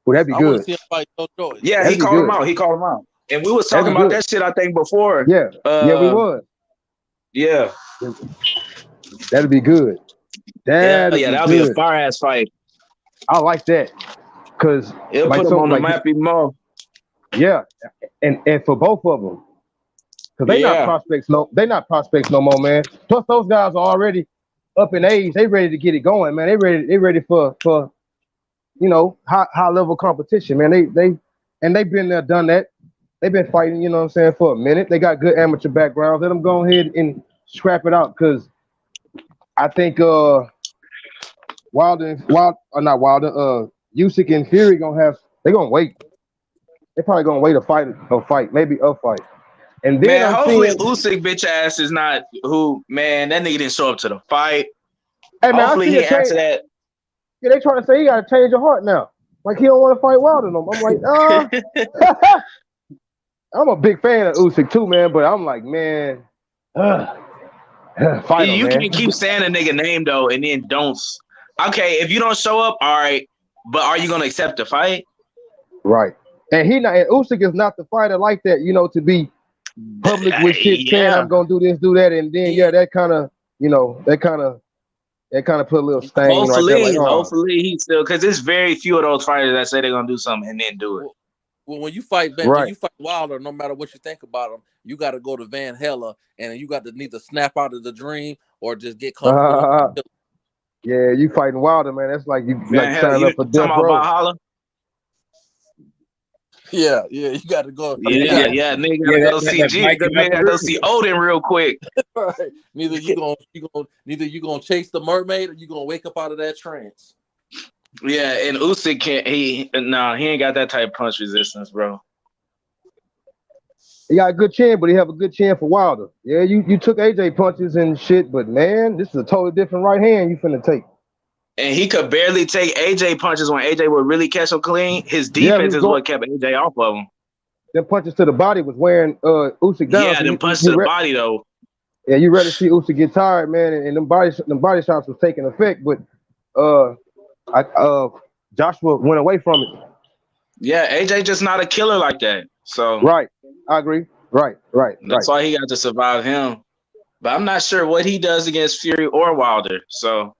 Well, that'd be good. I want to see him fight Joe Joyce. Yeah, he called him out. He called him out. And we was talking about that shit, I think, before. Yeah. Yeah, we was. Yeah. That'd be good. That'd yeah, be that'll be a good. fire ass fight. I like that because It'll put them on the map even more. Yeah, and for both of them, because they not Yeah. prospects no more, man. Plus those guys are already up in age. They ready to get it going, man. They ready for high level competition, man. They've been there, done that. They've been fighting, you know what I'm saying, for a minute. They got good amateur backgrounds. Let them go ahead and scrap it out, because I think Usyk and Fury they're gonna wait. They're probably gonna wait a fight, maybe a fight. And then man, hopefully Usyk bitch ass is not who, man, that nigga didn't show up to the fight. Hey, man, hopefully he answer that. Yeah, they trying to say he gotta change your heart now. Like he don't want to fight Wilder no more. I'm like, I'm a big fan of Usyk too, man, but I'm like, man, fight him, you man. can't keep saying a nigga name though and then don't. Okay, if you don't show up, all right, but are you gonna accept the fight? Right. And Usyk is not the fighter like that, to be public with shit saying I'm gonna do this, do that, and then that kind of put a little stain right there. Like, hopefully he still, because there's very few of those fighters that say they're gonna do something and then do it. Well, when you fight Wilder, no matter what you think about him, you got to go to Van Hella, and you got to either snap out of the dream or just get comfortable. Yeah, you fighting Wilder, man. That's like you signing up for death row. Yeah, you got to go. Yeah, nigga gotta go see Jesus. Nigga gotta go see Odin real quick. Right. Neither you gonna chase the mermaid, or you gonna wake up out of that trance. Yeah, and Usyk can't. He ain't got that type of punch resistance, bro. He got a good chin, but he have a good chin for Wilder. Yeah, you took AJ punches and shit, but man, this is a totally different right hand you finna take. And he could barely take AJ punches when AJ would really catch him clean. His defense is what kept AJ off of him. Them punches to the body was wearing Usyk down. Yeah, them punches to the body though. Yeah, you ready to see Usyk get tired, man, and them body shots was taking effect, but Joshua went away from it. Yeah, AJ just not a killer like that. So right, I agree. Right. That's why he got to survive him. But I'm not sure what he does against Fury or Wilder. So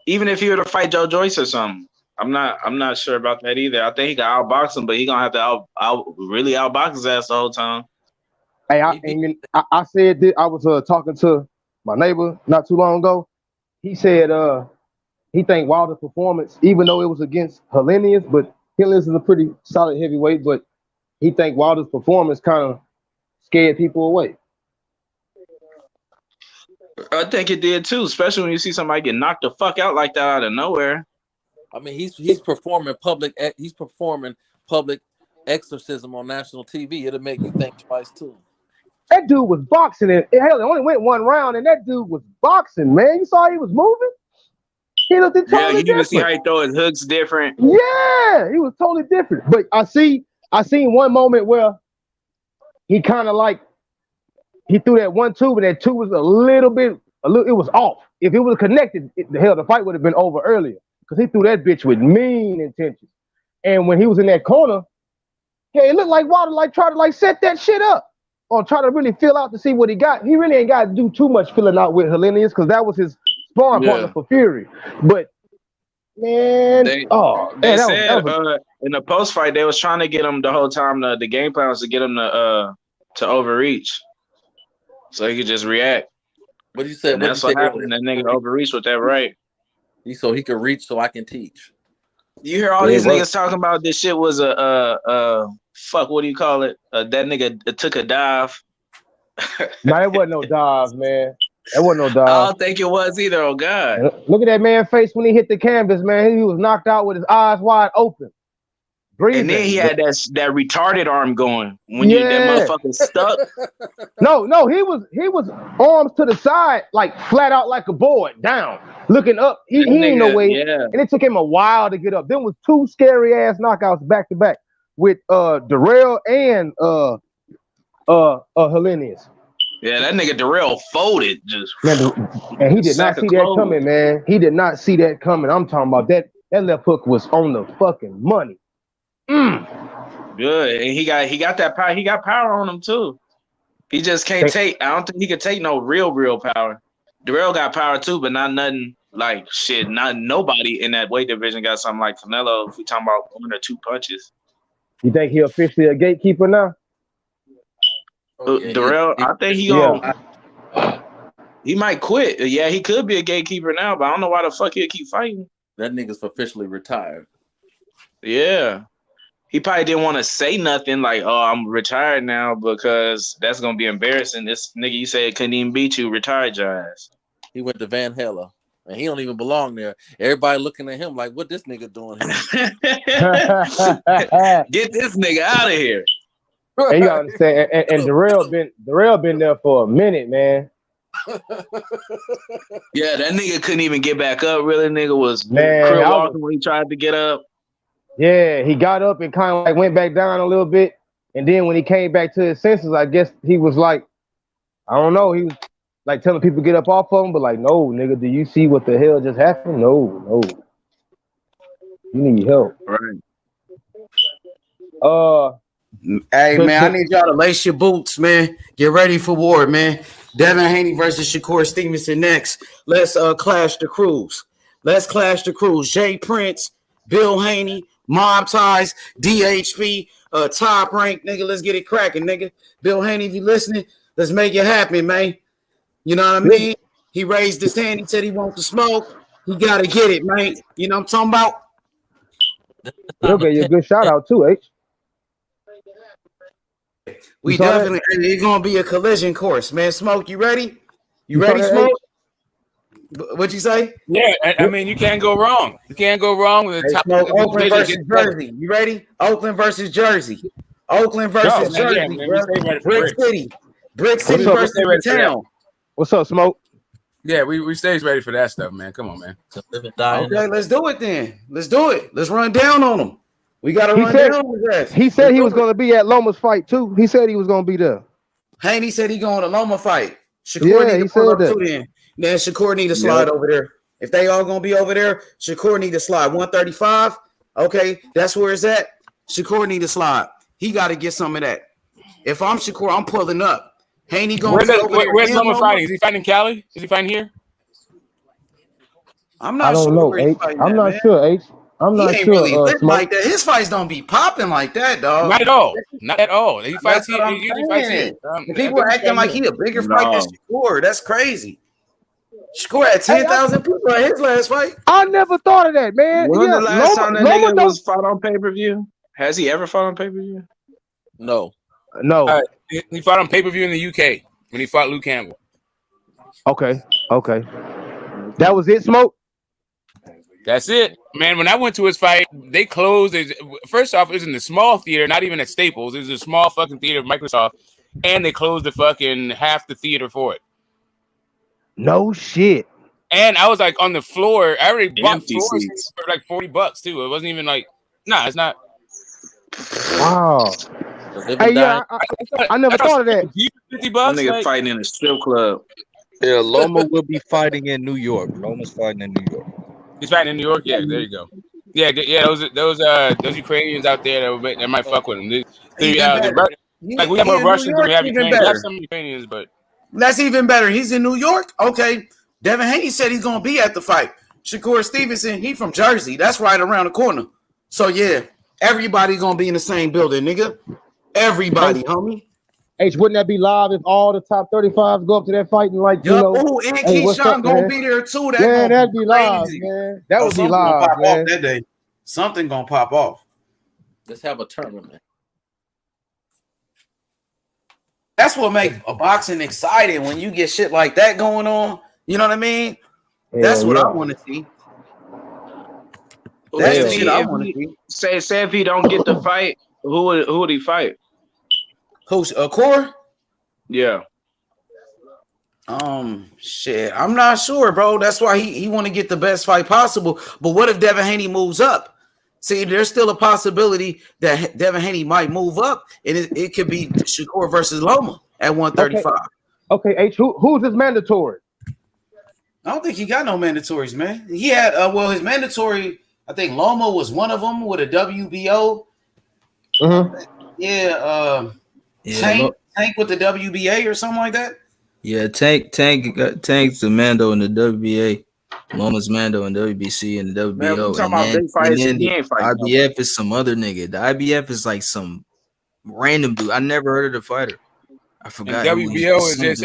even if he were to fight Joe Joyce or something, I'm not sure about that either. I think he can outbox him, but he gonna have to really outbox his ass the whole time. Hey, I said that I was talking to my neighbor not too long ago. He said he think Wilder's performance, even though it was against Helenius, but Helenius is a pretty solid heavyweight, but he think Wilder's performance kind of scared people away. I think it did too, especially when you see somebody get knocked the fuck out like that out of nowhere. I mean, he's performing public exorcism on national TV. It'll make you think twice too. That dude was boxing, and hell, it only went one round, and that dude was boxing, man. You saw he was moving. He looked totally different. You can see how he throw his hooks different. Yeah, he was totally different. But I seen one moment where he kind of like he threw that 1-2, but that 2 was a little, it was off. If it was connected, the fight would have been over earlier, because he threw that bitch with mean intentions. And when he was in that corner, yeah, it looked like Wilder tried to set that shit up or try to really feel out to see what he got. He really ain't got to do too much filling out with Helenius, because that was his sparring partner for Fury. But man, they said in the post fight they was trying to get him the whole time. The game plan was to get him to overreach, so he could just react. What you said? That's what happened. That nigga overreached with that right. So he could reach, so I can teach. You hear all these niggas talking about this shit was a fuck. What do you call it? That nigga took a dive. No, it wasn't no dive, man. It wasn't no dive. I don't think it was either. Oh God! Look at that man's face when he hit the canvas, man. He was knocked out with his eyes wide open. Breathing. And then he had that retarded arm going when that motherfucker stuck. No, he was arms to the side, like flat out like a board, down, looking up. He ain't no way. Yeah. And it took him a while to get up. Then was 2 scary ass knockouts back to back with Darrell and Helenius. Yeah, that nigga Darrell folded just. And he did not see that coming, man. He did not see that coming. I'm talking about that left hook was on the fucking money. Good, and he got that power. He got power on him too. He just can't take. I don't think he could take no real power. Darrell got power too, but not nothing Like shit, not nobody in that weight division got something like Canelo. If we talking about 1 or 2 punches, You think he officially a gatekeeper now? Darrell, I think he might quit. Yeah, he could be a gatekeeper now, but I don't know why the fuck he'll keep fighting. That nigga's officially retired. Yeah. He probably didn't want to say nothing like, oh, I'm retired now because that's going to be embarrassing. This nigga you said couldn't even beat you, retired your ass. He went to Van Hella, and he don't even belong there. Everybody looking at him like, what this nigga doing here? Get this nigga out of here. And you gotta understand, and Darrell been there for a minute, man. Yeah, that nigga couldn't even get back up. Really, nigga was walking when he tried to get up. Yeah, he got up and kind of like went back down a little bit, and then when he came back to his senses, I guess he was like, I don't know, he was like telling people to get up off of him, but like, no, nigga, do you see what the hell just happened? No, you need help. Right. Hey, man, I need y'all to lace your boots, man. Get ready for war, man. Devin Haney versus Shakur Stevenson next. Let's clash the crews. Let's clash the crews. Jay Prince, Bill Haney, Mob Ties, DHP, Top Rank, nigga. Let's get it cracking, nigga. Bill Haney, if you listening, let's make it happen, man. You know what I mean? He raised his hand. He said he wants to smoke. He got to get it, man. You know what I'm talking about? He'll get you a good shout out too, H. We definitely, it's going to be a collision course, man. Smoke, you ready? You ready, Smoke? What'd you say? Yeah, I mean, you can't go wrong. You can't go wrong with the top. Smoke, Oakland versus Jersey. You ready? Oakland versus Jersey. Oakland versus Jersey, bro. Brick City. Brick City versus town. What's up, Smoke? Yeah, we stays ready for that stuff, man. Come on, man. Okay, let's do it then. Let's do it. Let's run down on them. We got to run down on his ass. He said he was going to be at Loma's fight too. He said he was going to be there. Haney said he going to Loma fight. Shakur need to pull up too then. Then Shakur need to slide over there. If they all going to be over there, Shakur need to slide. 135. Okay, that's where it's at. Shakur need to slide. He got to get some of that. If I'm Shakur, I'm pulling up. Haney going to over there. Where's Loma fighting? Is he fighting Cali? Is he fighting here? I'm not I don't sure. know, H. I'm not sure, H. I'm not sure. Really like that. His fights don't be popping like that, dog. Not at all. Not at all. He fights here. He usually fights here. People are acting like he a bigger fight than Shakur. That's crazy. Shakur had 10,000 people at his last fight. I never thought of that, man. When the last time that nigga was fought on pay-per-view? Has he ever fought on pay-per-view? No. He fought on pay-per-view in the UK when he fought Luke Campbell. Okay. That was it, Smoke? That's it, man. When I went to his fight, they closed. First off, it was in the small theater, not even at Staples. It was a small fucking theater of Microsoft, and they closed the fucking half the theater for it. No shit. And I was like on the floor. I already bought Empty floor seats for like $40 too. It wasn't even like, nah, it's not. Wow. Hey, yeah, I never thought of that. $50. Nigga Like, fighting in a strip club. Yeah, Loma will be fighting in New York. Loma's fighting in New York. he's fighting in New York. Yeah, there you go. Yeah. Those Ukrainians out there that might fuck with him. Like we have more Russians than we have Ukrainians. We have some Ukrainians, but that's even better. He's in New York. Okay. Devin Haney said he's gonna be at the fight. Shakur Stevenson, he from Jersey. That's right around the corner. So yeah, everybody gonna be in the same building, nigga. Everybody, homie. H, wouldn't that be live if all the top 35s go up to that fight and like, you know? Ooh, and Keyshawn gonna be there too. That'd be live, man. That would be live, man. That day. Something gonna pop off. Let's have a tournament. That's what makes a boxing exciting when you get shit like that going on. You know what I mean? That's what I want to see. That's the shit I want to see. Say if he don't get the fight, who would he fight? Who's Core? Yeah. Shit. I'm not sure, bro. That's why he want to get the best fight possible. But what if Devin Haney moves up? See, there's still a possibility that Devin Haney might move up, and it could be Shakur versus Loma at 135. Okay, H, who's his mandatory? I don't think he got no mandatories, man. He had his mandatory. I think Loma was one of them with a WBO. Yeah, Tank with the WBA or something like that. Yeah, Tank's the Mando in the WBA. Lomas Mando and WBC and the Man, we WBO, talking about big fights, and he the ain't fighting IBF is some other nigga. The IBF is like some random dude. I never heard of the fighter. I forgot. And WBO is just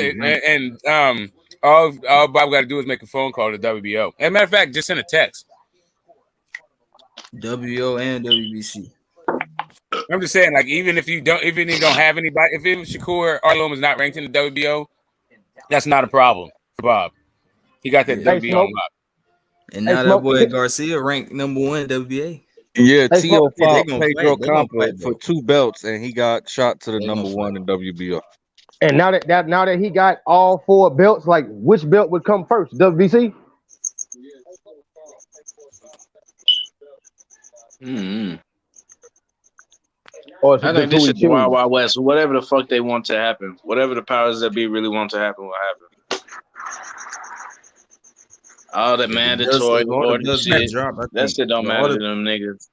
all Bob got to do is make a phone call to WBO. As a matter of fact, just send a text. WBO and WBC. I'm just saying, like, even if you don't have anybody, if Shakur Arlom is not ranked in the WBO, that's not a problem for Bob. He got that WBO on lock. And now that boy Garcia ranked number 1 WBA. Yeah, T.O. fought gonna Pedro fight. They gonna Campa fight, for 2 belts, and he got shot to the number 1 in WBO. And now that he got all 4 belts, like which belt would come first? WBC? Mm-hmm. Or I think this is Wild Wild West. Whatever the fuck they want to happen, whatever the powers that be really want to happen will happen. All that mandatory order shit, that shit don't matter to them niggas.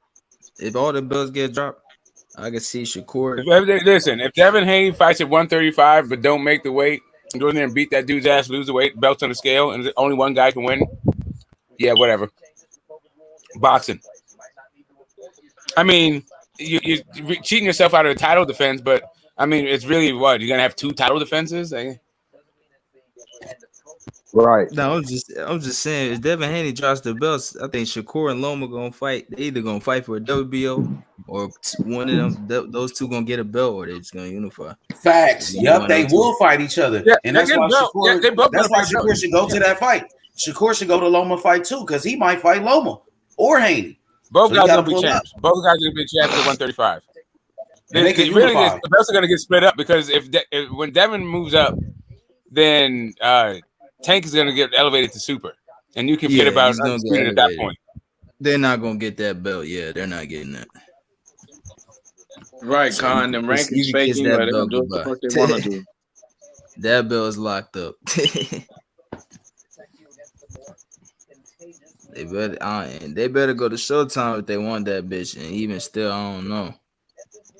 If all the belts get dropped, I can see Shakur. Listen, if Devin Haney fights at 135 but don't make the weight, and go in there and beat that dude's ass, lose the weight, belts on the scale, and only one guy can win, yeah, whatever. Boxing. I mean, you're cheating yourself out of a title defense, but I mean, it's really what? You're gonna have 2 title defenses? Right. No, I'm just saying, if Devin Haney drops the belts, I think Shakur and Loma gonna fight. They either gonna fight for a WBO or one of them. Those two gonna get a belt, or they're just gonna unify. Facts. Yep, they will fight each other, and that's why Shakur. That's why Shakur should go to that fight. Shakur should go to Loma fight too, because he might fight Loma or Haney. Both guys gonna be champs. Both guys gonna be champs at 135. The belts are gonna get split up because when Devin moves up, then Tank is gonna get elevated to super, and you can forget about undisputed at that point. They're not gonna get that belt. Yeah, they're not getting that. Right, So Con. Them rankings faking, but they gonna do what the fuck they want to do. That belt is locked up. They better go to Showtime if they want that bitch, and even still, I don't know.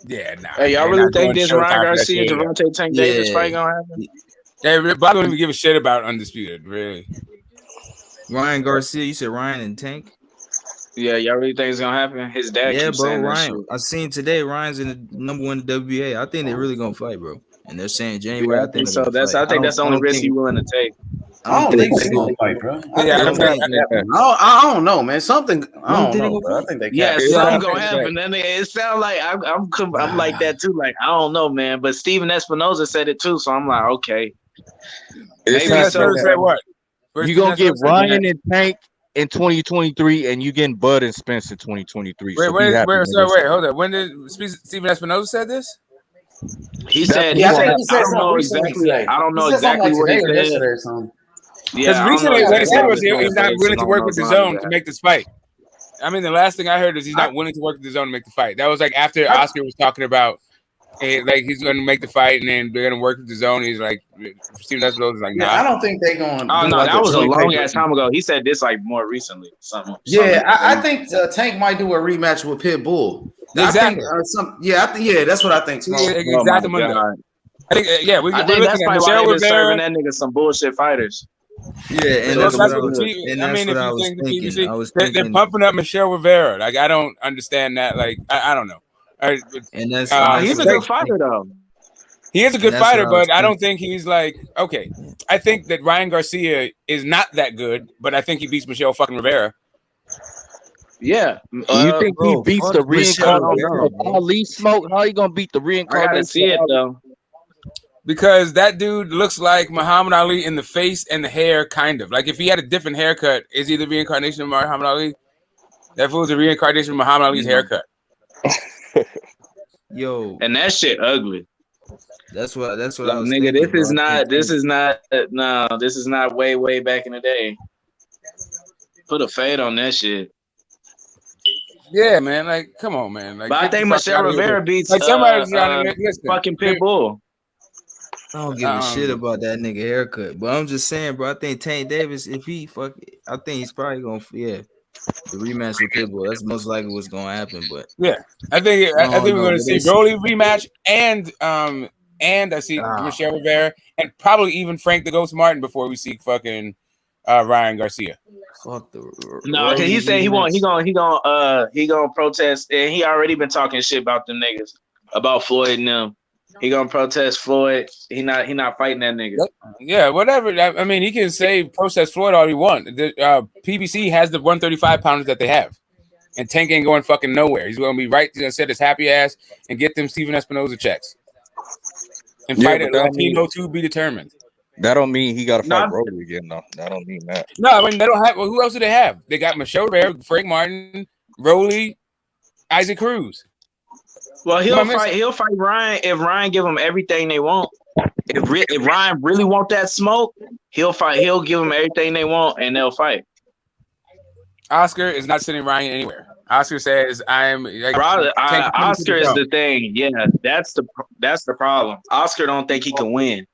Yeah, nah. Hey, y'all really think this Ryan Garcia, Devontae Tank Davis fight gonna happen? Yeah, Bob don't even give a shit about undisputed, really. Ryan Garcia, you said Ryan and Tank? Yeah, y'all really think it's gonna happen? His dad keeps saying that Ryan. shit. I seen today Ryan's in the number 1 WBA. I think they're really gonna fight, bro. And they're saying January. Yeah, I think so. I think that's the only risk he's willing to take. I don't think they're gonna fight, bro. I don't know, man. Something. I don't know, bro. I think they. Yeah, something gonna happen. Then it sounds like I'm like that too. Like I don't know, man. But Steven Espinoza said it too, so I'm like, okay. Maybe so. Say what? You gonna get Ryan and Tank in 2023, and you getting Bud and Spence in 2023. Wait, hold on. When did Steven Espinoza said this? He said, I don't know exactly what he said. Because recently what he said was he's not willing to work with the zone to make this fight. I mean, the last thing I heard is he's not willing to work with the zone to make the fight. That was like after Oscar was talking about like he's going to make the fight and then they're going to work with the zone. He's like, Steven Espinoza is like, nah. I don't think they're going. Oh no, that was a long ass time ago. He said this like more recently. I think Tank might do a rematch with Pitbull. Exactly. I think that's what I think. Exactly. I think I think that's probably why they've been serving that nigga some bullshit fighters. Yeah, and that's what I was thinking. They're pumping up Michelle Rivera. Like I don't understand that. Like I don't know. And that's he's a good fighter though. He is a good fighter, but I don't think he's like okay. I think that Ryan Garcia is not that good, but I think he beats Michelle fucking Rivera. Yeah, you think he beats the reincarnation of Ali Smoke? How you gonna beat the reincarnation? I gotta see it though. Because that dude looks like Muhammad Ali in the face and the hair, kind of. Like if he had a different haircut, is he the reincarnation of Muhammad Ali? That fool's a reincarnation of Muhammad Ali's haircut. Yo, and that shit ugly. That's what I was nigga. thinking, This is not way back in the day. Put a fade on that shit. Yeah, man. Like, come on, man. Like, but I think Michelle Rivera beats somebody's trying to fucking Pitbull. I don't give a shit about that nigga haircut, but I'm just saying, bro. I think Tank Davis, if he I think he's probably gonna the rematch with Pitbull. That's most likely what's gonna happen. But yeah, I think we're gonna see Broly rematch and I see Michelle Rivera and probably even Frank the Ghost Martin before we see fucking Ryan Garcia. Fuck the No, because he said he gonna protest, and he already been talking shit about them niggas, about Floyd and them. He gonna protest Floyd. He not fighting that nigga. Yeah, whatever. I mean, he can say protest Floyd all he want. The PBC has the 135 pounders that they have, and Tank ain't going fucking nowhere. He's gonna be right. He's gonna sit his happy ass and get them Steven Espinoza checks and fight it Latino to be determined. That don't mean he got to fight Brody again, though. That don't mean that. No, I mean they don't have. Well, who else do they have? They got Michelle Rivera, Frank Martin, Rolly, Isaac Cruz. Well, he'll fight Ryan if Ryan give him everything they want. If Ryan really want that smoke, he'll fight. He'll give them everything they want, and they'll fight. Oscar is not sending Ryan anywhere. Oscar says, "I'm." Like, Oscar is the thing. Yeah, that's the problem. Oscar don't think he can win.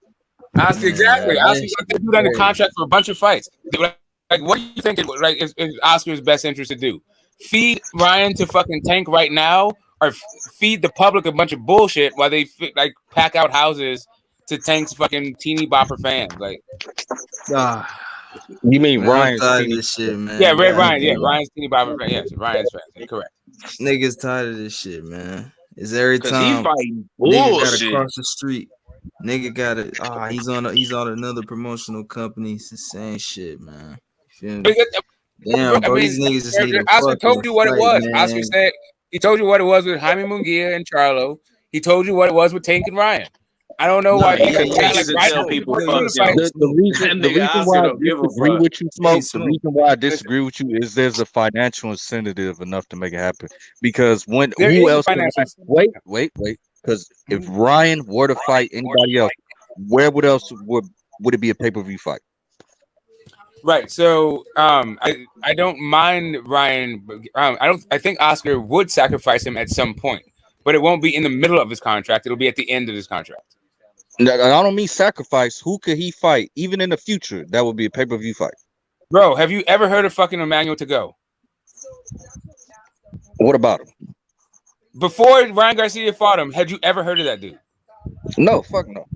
Oscar, exactly. Oscar's under contract for a bunch of fights. Like, what do you think? Is Oscar's best interest to do? Feed Ryan to fucking Tank right now, or feed the public a bunch of bullshit while they pack out houses to Tank's fucking teeny bopper fans? Like, you mean Ryan's this shit, man? Yeah, Ryan. Yeah, Ryan's teeny bopper fan. Yes, Ryan's fan. Yeah, correct. Niggas tired of this shit, man. It's every time he fighting nigga gotta cross the street. Nigga gotta he's on another promotional company. It's the same shit, man. You feel me? Damn, bro, these niggas just need Oscar told you what it was. Man. Oscar said he told you what it was with Jaime Munguia and Charlo. He told you what it was with Tank and Ryan. I don't know why the reason why I disagree with you, Smoke. The reason why I disagree with you is there's a financial incentive enough to make it happen. Because who else? Wait. Because if Ryan were to fight anybody else, where would it be a pay-per-view fight? Right. So I don't mind Ryan. I think Oscar would sacrifice him at some point, but it won't be in the middle of his contract. It'll be at the end of his contract. I don't mean sacrifice. Who could he fight? Even in the future, that would be a pay-per-view fight. Bro, have you ever heard of fucking Emmanuel to go? What about him? Before Ryan Garcia fought him, had you ever heard of that dude? No, fuck no.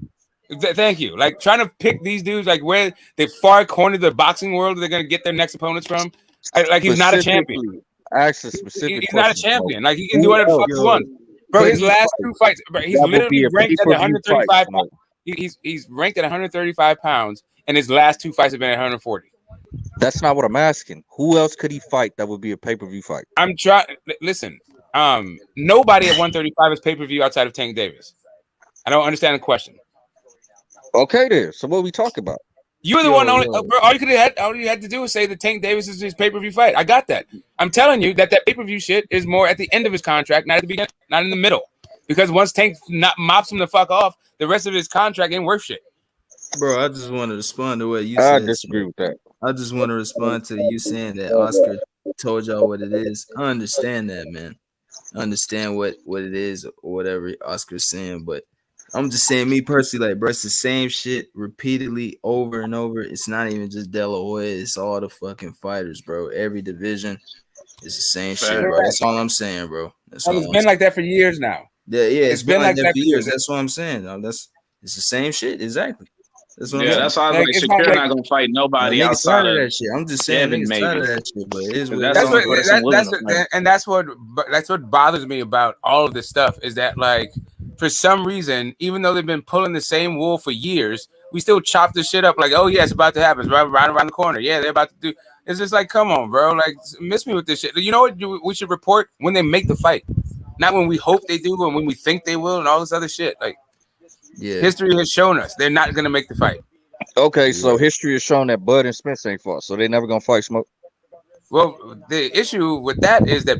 Thank you. Like trying to pick these dudes, like where they far cornered the boxing world, they're gonna get their next opponents from. Like he's not a champion. He's not a champion. Like he can do whatever the fuck he wants. Bro, his last two fights, bro, he's literally ranked at 135 pounds. He's ranked at 135 pounds, and his last two fights have been at 140. That's not what I'm asking. Who else could he fight that would be a pay-per-view fight? I'm trying. Listen, nobody at 135 is pay-per-view outside of Tank Davis. I don't understand the question. Okay, there. So what are we talking about? You're the one. Bro, all you had to do was say that Tank Davis is his pay-per-view fight. I got that. I'm telling you that pay-per-view shit is more at the end of his contract, not at the beginning, not in the middle. Because once Tank mops him the fuck off, the rest of his contract ain't worth shit. Bro, I just want to respond to what you said. I disagree with that. I just want to respond to you saying that Oscar told y'all what it is. I understand that, man. I understand what it is or whatever Oscar's saying, but I'm just saying, me personally, like, bro, it's the same shit repeatedly over and over. It's not even just De La Hoya. It's all the fucking fighters, bro. Every division is the same shit, bro. That's all I'm saying, bro. It's been like that for years now. Yeah, it's been like that for years. That's what I'm saying. It's the same shit, exactly. That's what I'm saying. That's why I was like, Shakur not gonna fight nobody outside of that shit. I'm just saying, niggas tired of that shit, but it is that's what bothers me about all of this stuff is that, like, for some reason, even though they've been pulling the same wool for years, we still chop this shit up like, oh yeah, it's about to happen. It's right around the corner. Yeah, they're about to do. It's just like, come on, bro. Like, miss me with this shit. You know what? We should report when they make the fight, not when we hope they do and when we think they will and all this other shit. Like, yeah, history has shown us they're not gonna make the fight. Okay, so history has shown that Bud and Spence ain't fought, so they never gonna fight Smoke. Well, the issue with that is that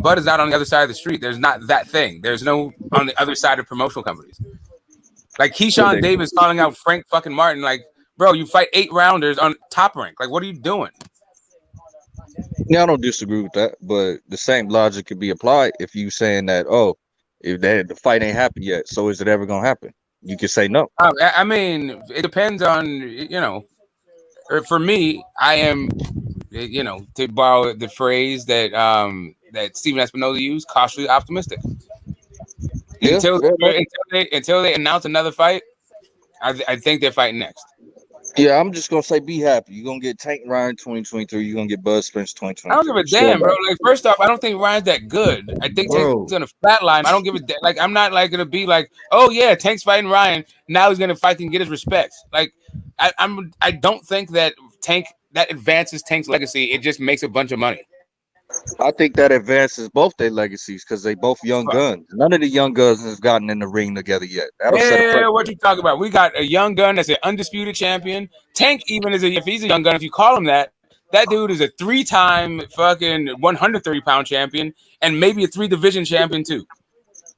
Bud is not on the other side of the street. There's not that thing. There's no on the other side of promotional companies. Like Keyshawn Davis calling out Frank fucking Martin, like, bro, you fight 8 rounders on Top Rank. Like, what are you doing? Yeah, I don't disagree with that, but the same logic could be applied if you saying that, if the fight ain't happened yet, so is it ever gonna happen? You could say no. I mean, it depends on, for me, I am, to borrow the phrase that that Steven Espinoza used, cautiously optimistic. Until they announce another fight, I think they're fighting next. Yeah, I'm just gonna say be happy. You're gonna get Tank Ryan 2023. You're gonna get Bud Spence 2023. I don't give a damn, bro. Like, first off, I don't think Ryan's that good. I think Tank's gonna flatline. I don't give a damn. Like, I'm not like gonna be like, oh yeah, Tank's fighting Ryan. Now he's gonna fight and get his respect. Like, I don't think that Tank that advances Tank's legacy. It just makes a bunch of money. I think that advances both their legacies because they both young guns. None of the young guns has gotten in the ring together yet. Yeah, what you talking about? We got a young gun that's an undisputed champion. Tank, even if he's a young gun, if you call him that dude is a 3-time fucking 130-pound champion and maybe a 3-division champion too.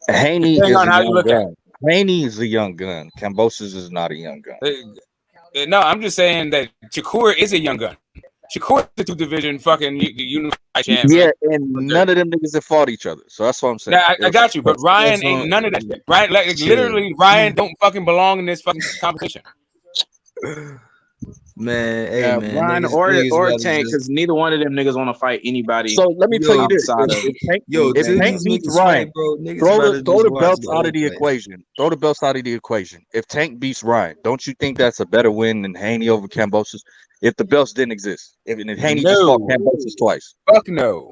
Haney is a young gun. Haney is a young gun. Kambosos is not a young gun. No, I'm just saying that Shakur is a young gun. Shakur is the 2-division fucking unified champion. Yeah, and none of them niggas have fought each other. So that's what I'm saying. Now, I got you, but Ryan ain't none of that shit. Ryan, like literally, Ryan don't fucking belong in this fucking competition. Man, hey, man, Ryan or Tank, because neither one of them niggas want to fight anybody. So let me tell you this: if Tank beats Ryan, throw the belts out of the equation. Throw the belts out of the equation. If Tank beats Ryan, don't you think that's a better win than Haney over Kambosos? If the belts didn't exist, if Haney just fought Kambosos twice, fuck no.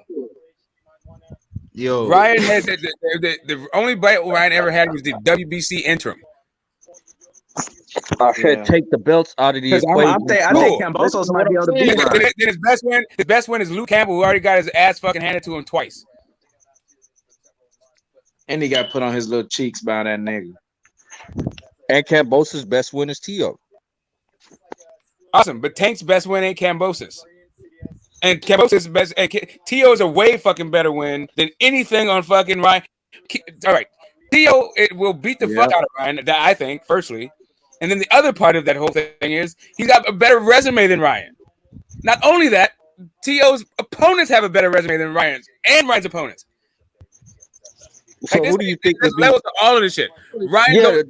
Yo, Ryan had the only bite Ryan ever had was the WBC interim. I said take the belts out of the equation. I think Kambosos might be able to beat Ryan. Then his best win is Luke Campbell, who already got his ass fucking handed to him twice. And he got put on his little cheeks by that nigga. And Kambosos' best win is T.O. Awesome, but Tank's best win ain't Kambosos. And Kambosos' best T.O. is a way fucking better win than anything on fucking Ryan. All right. T.O. it will beat the fuck out of Ryan, that I think, firstly. And then the other part of that whole thing is he's got a better resume than Ryan. Not only that, T.O.'s opponents have a better resume than Ryan's and Ryan's opponents. So who do you think there's levels to all of this shit? Ryan,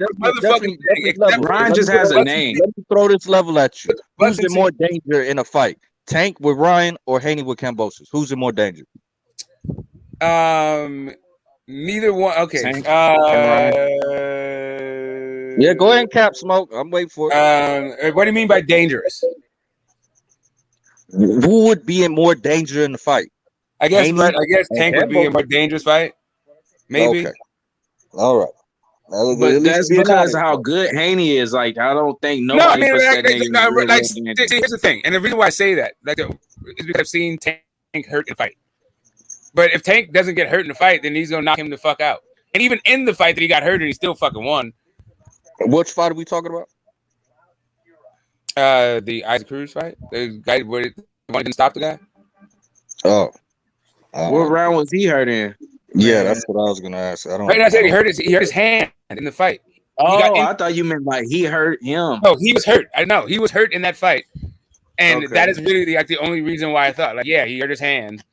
Ryan just has a name. Let me throw this level at you. Who's in more danger in a fight? Tank with Ryan or Haney with Kambosos? Who's in more danger? Neither one. Okay. Yeah, go ahead and cap smoke. I'm waiting for it. What do you mean by dangerous? Who would be in more danger in the fight? I guess Tank would be in more dangerous fight. Maybe. Okay. All right. But that's because of how good Haney is. Like, I don't think nobody puts that nigga. Here's the thing, and the reason why I say that, is because I've seen Tank hurt in a fight. But if Tank doesn't get hurt in the fight, then he's gonna knock him the fuck out. And even in the fight that he got hurt and he still fucking won. Which fight are we talking about? The Isaac Cruz fight. The guy where the one didn't stop the guy. Oh. What round was he hurt in? Yeah, that's what I was gonna ask. I said he hurt his hand in the fight. I thought you meant like he hurt him. No, he was hurt. I know he was hurt in that fight, and that is really the only reason why I thought he hurt his hand.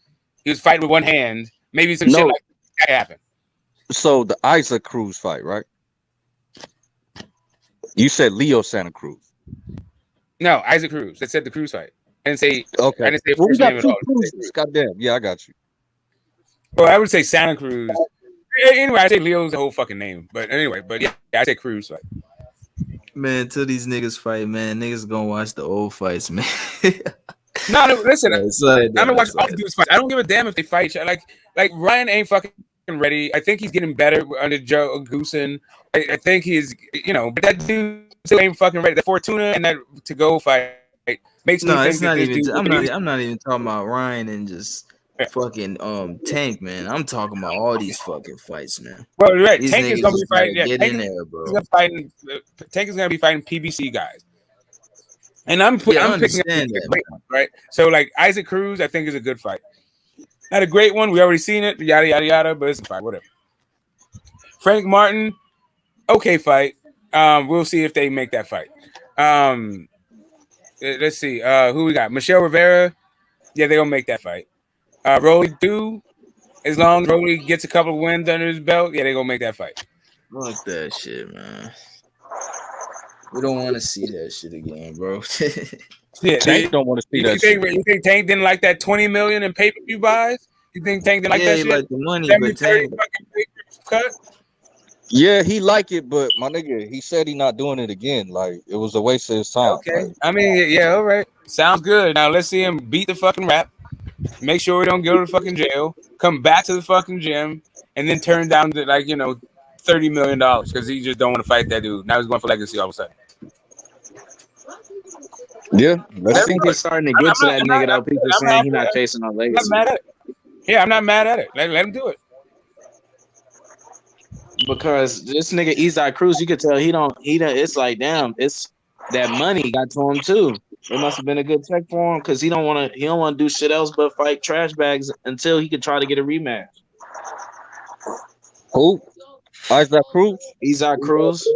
He was fighting with one hand. Maybe some shit like that happened. So the Isaac Cruz fight, right? You said Leo Santa Cruz. No, Isaac Cruz. That said the Cruz fight. I didn't say. Okay. I didn't say we first got name two at all. Cruzes. Goddamn. Yeah, I got you. Well, I would say Santa Cruz. Anyway, I say Leo's the whole fucking name. But anyway, I say Cruz fight. Man, till these niggas fight, man, niggas gonna watch the old fights, man. No, listen. I'm gonna watch all these dudes fight. I don't give a damn if they fight. Like Ryan ain't fucking ready. I think he's getting better under Joe Goosen. I think he's, but that dude still ain't fucking ready. The Fortuna and that to go fight makes me think it's not even. dude, I'm not even talking about Ryan and just fucking Tank, man. I'm talking about all these fucking fights, man. Well, right. These Tank is gonna be fighting. get in there, bro. Tank is gonna be fighting PBC guys. And I'm picking up that, great one, right? So like Isaac Cruz, I think is a good fight. Not a great one. We already seen it. Yada yada yada. But it's a fight. Whatever. Frank Martin, okay fight. We'll see if they make that fight. Let's see. Who we got? Michelle Rivera. Yeah, they're gonna make that fight. Rolly too. As long as Rolly gets a couple of wins under his belt, yeah, they're gonna make that fight. Fuck that shit, man. We don't want to see that shit again, bro. Yeah, Tank don't want to see that shit. You think Tank didn't like that $20 million in pay-per-view buys? You think Tank didn't like that shit? Like the money, but Tank. Cut? Yeah, he like it, but my nigga, he said he not doing it again. Like it was a waste of his time. Okay. Like, I mean, yeah, all right. Sounds good. Now let's see him beat the fucking rap. Make sure we don't go to fucking jail. Come back to the fucking gym, and then turn down to $30 million because he just don't want to fight that dude. Now he's going for legacy all of a sudden. yeah, I think it's starting to get to that nigga though. People saying he's not chasing no legacy. I'm not mad at it. Yeah, I'm not mad at it. Let him do it. Because this nigga Isaac Cruz, you could tell he don't. It's like damn, it's that money got to him too. It must have been a good check for him because he don't want to do shit else but fight trash bags until he could try to get a rematch. Who? Isaac Cruz. Isaac Cruz.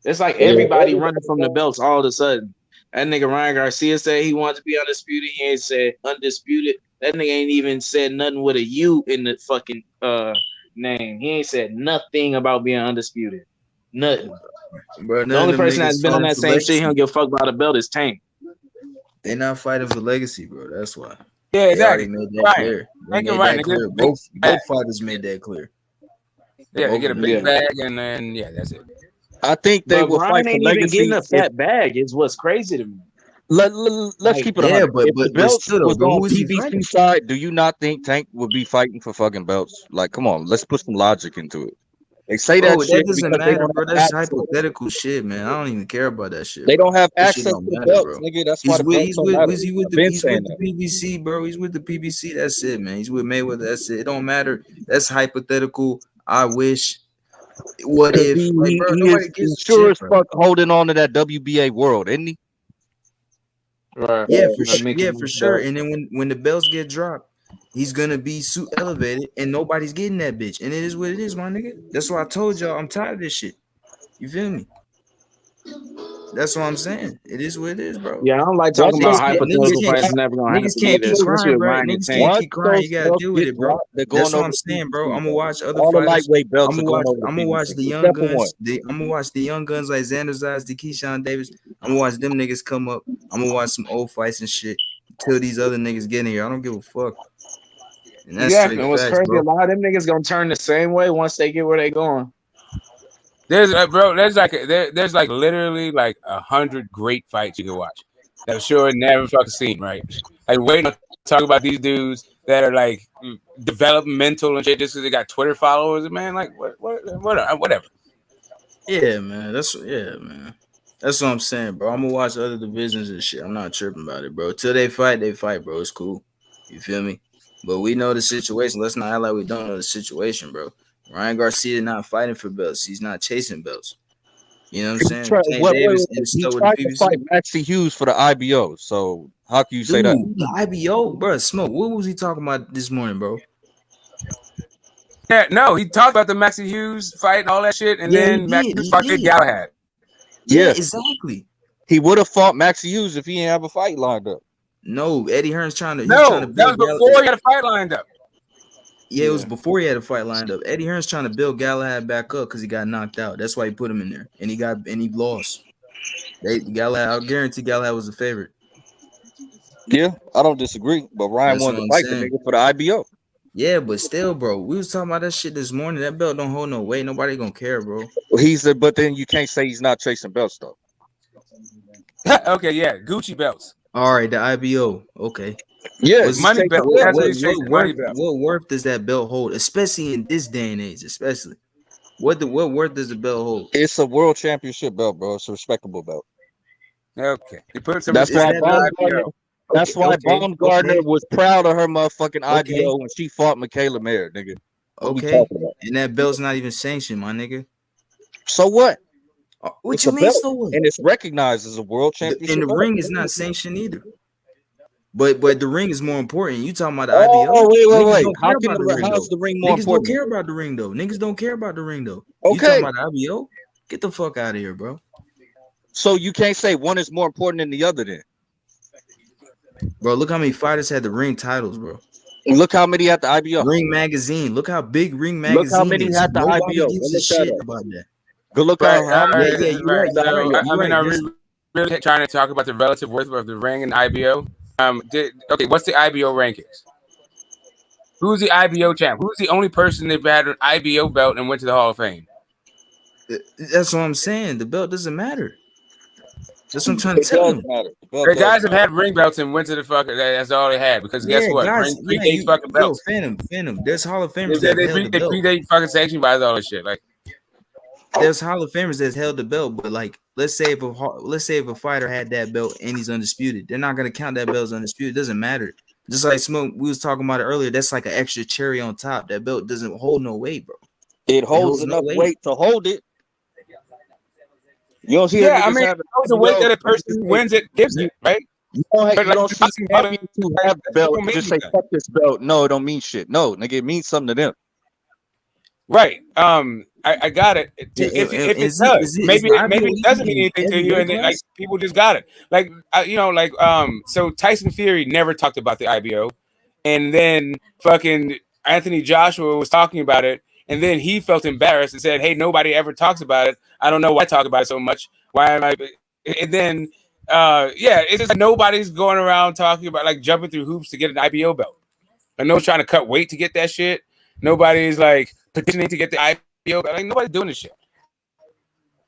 It's like everybody running from the belts all of a sudden. That nigga Ryan Garcia said he wanted to be undisputed. He ain't said undisputed. That nigga ain't even said nothing with a U in the fucking name. He ain't said nothing about being undisputed. Nothing. Bro, the only person that's been on that same shit, he don't give a fuck about a belt, is Tank. They not fighting for legacy, bro. That's why. Yeah, exactly. They already made that clear. They made that clear. Both fighters made that clear. Yeah, they get a big bag, and then that's it. I think they will fight for ain't legacy. even getting a fat bag. Is what's crazy to me. Let's keep it on. If the belts was on PBC side, do you not think Tank would be fighting for fucking belts? Like, come on, let's put some logic into it. They say that shit. That doesn't matter, bro. That's hypothetical shit, man. I don't even care about that shit. They don't have That access shit to don't the matter, belts, bro. nigga. That's why He's with the PBC, bro. He's with the PBC. That's it, man. He's with Mayweather. That's it. It don't matter. That's hypothetical. I wish. What if? He nobody gives a sure shit, as fuck holding on to that WBA world, isn't he? Right. Yeah, for sure. And then when the belts get dropped, he's gonna be elevated, and nobody's getting that bitch. And it is what it is, my nigga. That's why I told y'all I'm tired of this shit. You feel me? That's what I'm saying. It is what it is, bro. Yeah, I don't like talking about hypothetical fights. It's never gonna happen. Niggas can't keep crying, bro. Niggas can't keep crying. You gotta deal with it, bro. That's what I'm saying, bro. I'm gonna watch other fighters. Lightweight belts. I'm gonna watch the young guns. I'm gonna watch the young guns like Xander Zayas, the Keyshawn Davis. I'm gonna watch them niggas come up. I'm gonna watch some old fights and shit until these other niggas get in here. I don't give a fuck. And that's and what's crazy, bro. A lot of them niggas gonna turn the same way once they get where they going. There's literally 100 great fights you can watch that I'm sure never fucking seen, right? Like waiting to talk about these dudes that are developmental and shit just because they got Twitter followers, man. Like whatever. Yeah, man. That's what I'm saying, bro. I'm gonna watch other divisions and shit. I'm not tripping about it, bro. Till they fight, bro. It's cool. You feel me? But we know the situation. Let's not act like we don't know the situation, bro. Ryan Garcia not fighting for belts. He's not chasing belts. You know what I'm saying? He tried to fight Maxie Hughes for the IBO. So how can you say that? The IBO, bro. Smoke. What was he talking about this morning, bro? Yeah, no, he talked about the Maxie Hughes fight and all that shit, and then Maxie fought Galahad. Yeah, exactly. He would have fought Maxie Hughes if he didn't have a fight lined up. No, Eddie Hearn's trying to. That was before he had a fight lined up. Yeah, it was before he had a fight lined up. Eddie Hearn's trying to build Galahad back up because he got knocked out. That's why he put him in there, and he lost. Galahad, I guarantee Galahad was the favorite. Yeah, I don't disagree, but Ryan wanted to fight the nigga for the IBO. Yeah, but still, bro, we was talking about that shit this morning. That belt don't hold no weight. Nobody gonna care, bro. But then you can't say he's not chasing belts though. Okay, yeah, Gucci belts. All right, the IBO. Okay. Yeah, money belt. What worth does that belt hold, especially in this day and age? Especially, what worth does the belt hold? It's a world championship belt, bro. It's a respectable belt. Okay, he put some. That's why Baumgardner was proud of her motherfucking IBO when she fought Michaela Mayer, nigga. Okay, and that belt's not even sanctioned, my nigga. So what? What you mean? So what? And it's recognized as a world championship. And the ring is not sanctioned either. But the ring is more important. You talking about the IBO? Oh, wait. How's the ring more important? Niggas don't care about the ring though. Niggas don't care about the ring though. Okay. You talking about the IBO? Get the fuck out of here, bro. So you can't say one is more important than the other then. Bro, look how many fighters had the ring titles, bro. Look how many had the IBO. Ring magazine. Look how big Ring magazine is. Look how many had the Nobody IBO. gives a shit about that. Good look out. You're right. Are we really trying to talk about the relative worth of the ring and IBO? What's the IBO rankings? Who's the IBO champ? Who's the only person that had an IBO belt and went to the Hall of Fame? That's what I'm saying. The belt doesn't matter. That's what I'm trying to It tell does him. matter. The guys have had ring belts and went to the fucker. That's all they had because guess what? Guys, Ring predates fucking belts. Phantom. There's Hall of They Famers that held the belt. predate fucking sanctioned by all this shit. Like, there's Hall of Famers that's held the belt, but like, let's say if a fighter had that belt and he's undisputed, they're not gonna count that belt as undisputed. It doesn't matter. Just like Smoke, we was talking about it earlier. That's like an extra cherry on top. That belt doesn't hold no weight, bro. It holds enough weight to hold it. You don't see yeah, I mean, the weight that a person who wins it gives it, right? You don't see champions who have the belt and just say, fuck this belt. No, it don't mean shit. No, nigga, it means something to them. Right. I got it. If it does, maybe it doesn't mean anything to you, and then, like, people just got it. Like, so Tyson Fury never talked about the IBO, and then fucking Anthony Joshua was talking about it, and then he felt embarrassed and said, "Hey, nobody ever talks about it. I don't know why I talk about it so much. Why am I?" And then, it's just like nobody's going around talking about, like, jumping through hoops to get an IBO belt. And no one's trying to cut weight to get that shit. Nobody's like petitioning to get the IBO belt. Like, nobody's doing this shit.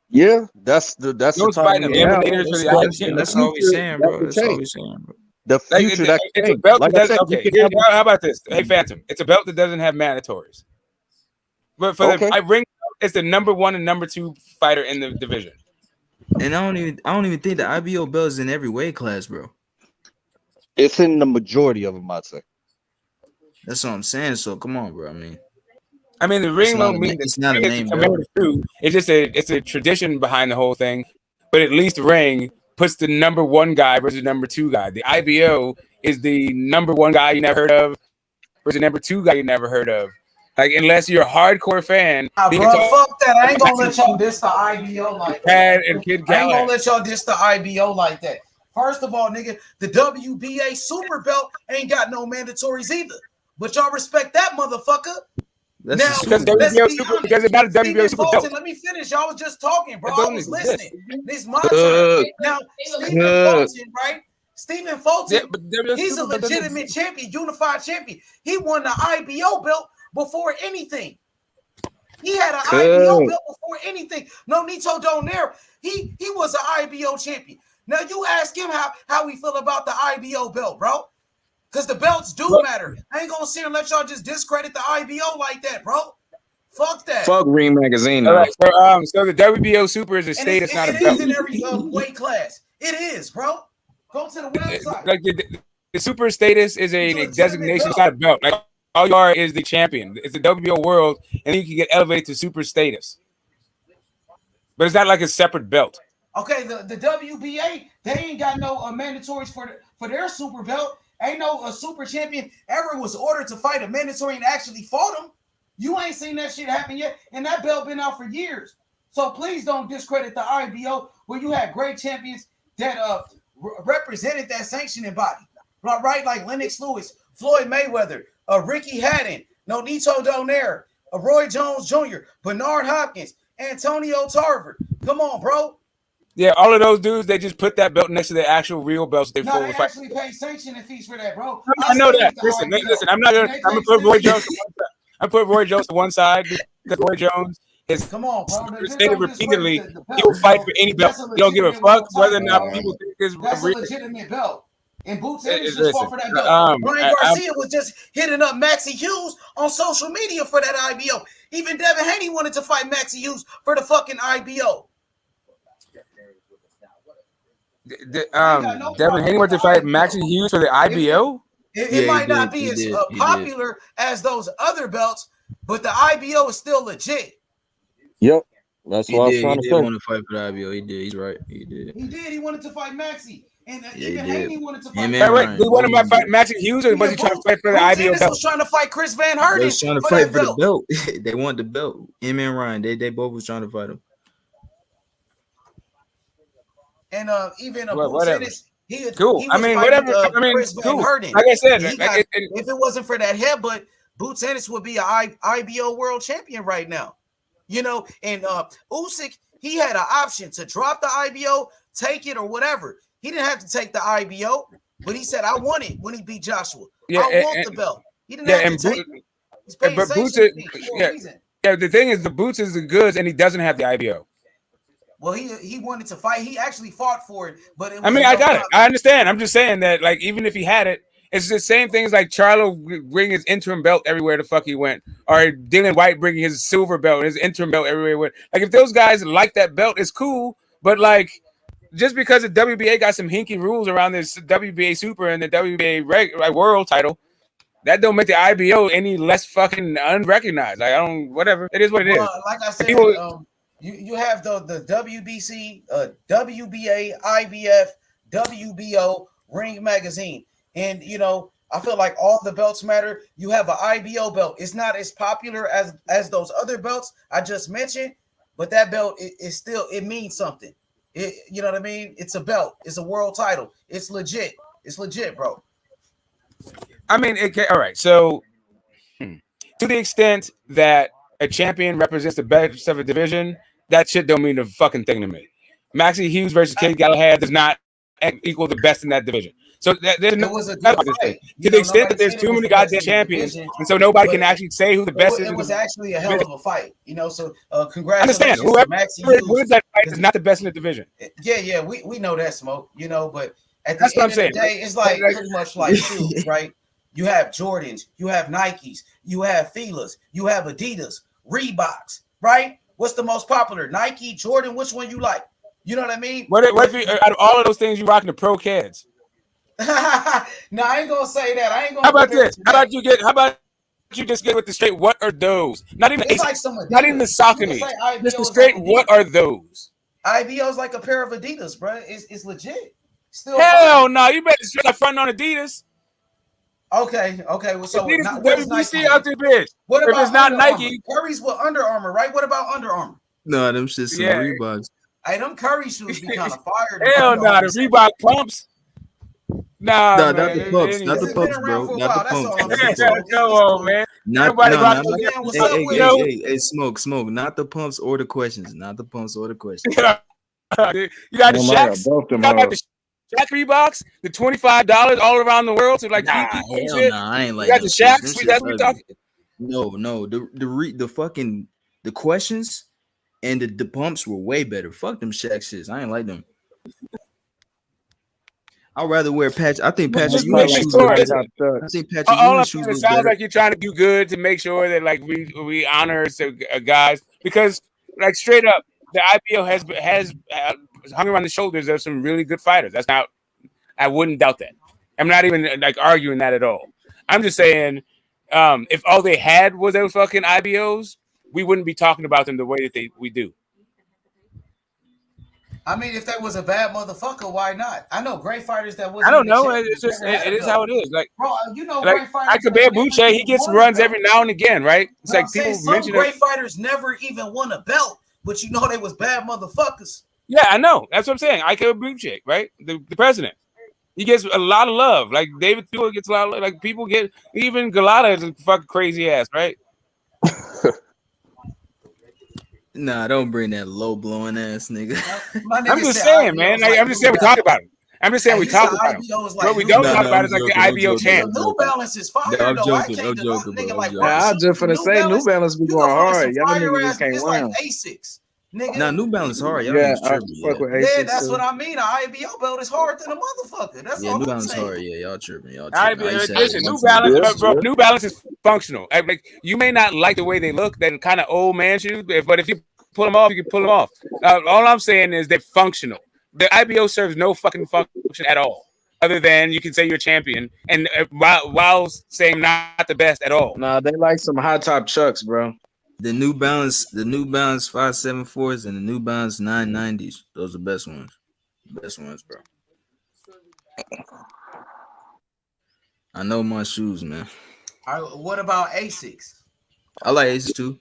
Yeah, that's the no one's fighting the eliminators for the IBO. That's all we're saying, bro. That's all we're saying, bro. The future it's a belt that doesn't. Okay, how about this? Hey, Phantom, it's a belt that doesn't have mandatories. But for the ring, it's the number 1 and number 2 fighter in the division. And I don't even think the IBO belt is in every weight class, bro. It's in the majority of them, I'd say. That's what I'm saying. So come on, bro. I mean, the ring don't mean it's not a name belt. It's just it's a tradition behind the whole thing. But at least the ring puts the number 1 guy versus the number 2 guy. The IBO is the number 1 guy you never heard of versus the number 2 guy you never heard of. Like, unless you're a hardcore fan, bro, fuck that. I ain't gonna let y'all diss the IBO like that. And Kid I ain't gonna let y'all diss the IBO like that. First of all, nigga, the WBA super belt ain't got no mandatories either. But y'all respect that motherfucker. Because it's not a WBA super belt. Let me finish. Y'all was just talking, bro. I was listening. This is my turn. Now, Stephen Fulton, right? Stephen Fulton, he's a legitimate champion, unified champion. He won the IBO belt before anything. He had an IBO belt before anything. No Nito Donaire. He was an IBO champion. Now you ask him how we feel about the IBO belt, bro. Because the belts do matter. I ain't gonna sit here and let y'all just discredit the IBO like that, bro. Fuck that. Fuck Ring Magazine. All right, so the WBO Super is a state. It's not a belt. It is in every weight class. It is, bro. Go to the website. Like the super status is a designation. It's not a belt. Like, all you are is the champion. It's the WBO world, and then you can get elevated to super status. But it's not like a separate belt. Okay, the WBA, they ain't got no mandatories for their super belt. Ain't no super champion ever was ordered to fight a mandatory and actually fought him. You ain't seen that shit happen yet, and that belt been out for years. So please don't discredit the IBO where you had great champions that represented that sanctioning body, right? Like Lennox Lewis, Floyd Mayweather, Ricky Hatton, Nonito Donaire, Roy Jones Jr., Bernard Hopkins, Antonio Tarver. Come on, bro. Yeah, all of those dudes, they just put that belt next to their actual real belts. They actually pay sanctioning fees for that, bro. I know that. Listen, I'm gonna put Roy Jones to one side. I put Roy Jones to one side because Roy Jones has stated repeatedly he will fight for any belt. He don't give a fuck whether or not people think it's a legitimate belt. And Boots Ennis just fought for that belt. Ryan Garcia was just hitting up Maxie Hughes on social media for that IBO. Even Devin Haney wanted to fight Maxie Hughes for the fucking IBO. Devin Haney wanted to fight Maxie Hughes for the IBO? It might not be as popular as those other belts, but the IBO is still legit. Yep. That's what I was trying to say. He did want to fight for the IBO. He did. He's right. He did. He wanted to fight Maxie. And even Haney wanted to fight. He wanted to fight Maxie Hughes, or was he trying to fight for the IBO belt? Was trying to fight Chris Van Herden. They was trying to fight for the belt. They want the belt. Him and Ryan, they both was trying to fight him. And even Boots Ennis, cool. I mean, whatever. Chris Van cool. Herden. Like I said, if it wasn't for that headbutt, Boots Ennis would be an IBO world champion right now. You know, and Usyk, he had an option to drop the IBO, take it, or whatever. He didn't have to take the IBO, but he said, "I want it" when he beat Joshua. I want the belt. He didn't have to take it. He's paying sanctions for a reason. Yeah, the thing is, the boots is the goods, and he doesn't have the IBO. Well, he wanted to fight. He actually fought for it, but it was I mean, I got it. I understand. I'm just saying that, like, even if he had it, it's the same thing as like Charlo bringing his interim belt everywhere the fuck he went, or Dylan White bringing his silver belt, his interim belt everywhere he went. Like, if those guys like that belt, it's cool. But like, just because the WBA got some hinky rules around this WBA Super and the WBA World title, that don't make the IBO any less fucking unrecognized. Like, I don't, whatever. It is what it is. Like I said, People, you have the WBC, WBA, IBF, WBO, Ring Magazine. And, you know, I feel like all the belts matter. You have an IBO belt. It's not as popular as those other belts I just mentioned, but that belt is still, it means something. You know what I mean? It's a belt. It's a world title. It's legit. It's legit, bro. I mean, all right. So, to the extent that a champion represents the best of a division, that shit don't mean a fucking thing to me. Maxie Hughes versus Kate Galahad does not equal the best in that division. So there's no to the extent that there's too many goddamn champions, and so nobody can actually say who the best is. It was actually a hell of a fight, you know. So I congratulations understand. to Whoever Maxie Hughes. wins that fight is not the best in the division. Yeah, we know that, Smoke. You know, but at the That's what end I'm of the day, it's like pretty much like shoes, right? You have Jordans, you have Nikes, you have Fila's, you have Adidas, Reeboks, right? What's the most popular? Nike, Jordan? Which one you like? You know what I mean? What if out of all of those things, you rocking the Pro Kids? No, I ain't gonna say that. I ain't gonna. How about this? How about you just get with the straight? What are those? Not even It's like some not even the Saucony. Just the straight. What are those? IBO's like a pair of Adidas, bro. It's legit. Still. Hell no! You better straight up front on Adidas. Okay. Well, so Adidas, WBC out there, bitch. What If about it's not Under Armour? Nike? Curry's with Under Armour, right? What about Under Armour? No, them shit's some Reeboks. Hey, them Curry shoes be kind of fired. Hell no, the Reebok pumps. Nah, No, man, not the pumps, not the pumps, bro. Not the pumps. Come on, man. Hey, smoke. Not the pumps or the questions. Not the pumps or the questions. You got the Shaqs. You got the Shaq Reeboks, the $25 all around the world to like hell nah, I ain't like. You got the Shaqs. That's what we talking. No, the questions and the pumps were way better. Fuck them Shaq shits. I ain't like them. I'd rather wear patch. I think Patrick Ewing shoes are better. I think Patrick Ewing shoes was better. It sounds like you're trying to do good to make sure that like we honor guys, because like straight up, the IPO has hung around the shoulders of some really good fighters. That's not. I wouldn't doubt that. I'm not even like arguing that at all. I'm just saying, if all they had was those fucking IBOs, we wouldn't be talking about them the way that we do. I mean, if that was a bad motherfucker, why not? I know great fighters that was. I don't know. It's just it is how it is. Like, bro, you know, like great fighters. Kabir Boucher, he gets runs every now and again, right? It's like people mention great fighters never even won a belt, but you know they was bad motherfuckers. Yeah, I know. That's what I'm saying. Kabir Boucher, right? The president. He gets a lot of love. Like David Stewart gets a lot of love. Like people get, even Galata is a fucking crazy ass, right? Nah, don't bring that low blowing ass nigga. I'm just saying, man. I'm just saying we talk about him. I'm just saying we talk about him. What we don't talk about is like the IBO champ. New Balance is fire. I'm joking. I was just finna say New Balance be going hard. Y'all niggas just can't win. Like Asics. Nigga. Nah, New Balance hard. Y'all yeah, yeah, that's what I mean. An IBO belt is hard than a motherfucker. That's all New I'm Balance saying. hard. Yeah, y'all tripping. Listen, New Balance, bro. New Balance is functional. Like you may not like the way they look. They're kind of old man shoes, but if you pull them off, you can pull them off. All I'm saying is they're functional. The IBO serves no fucking function at all, other than you can say you're a champion, and while saying not the best at all. Nah, they like some high top Chucks, bro. The New Balance 574s and the New Balance 990s. Those are the best ones. Best ones, bro. I know my shoes, man. What about Asics? I like Asics too.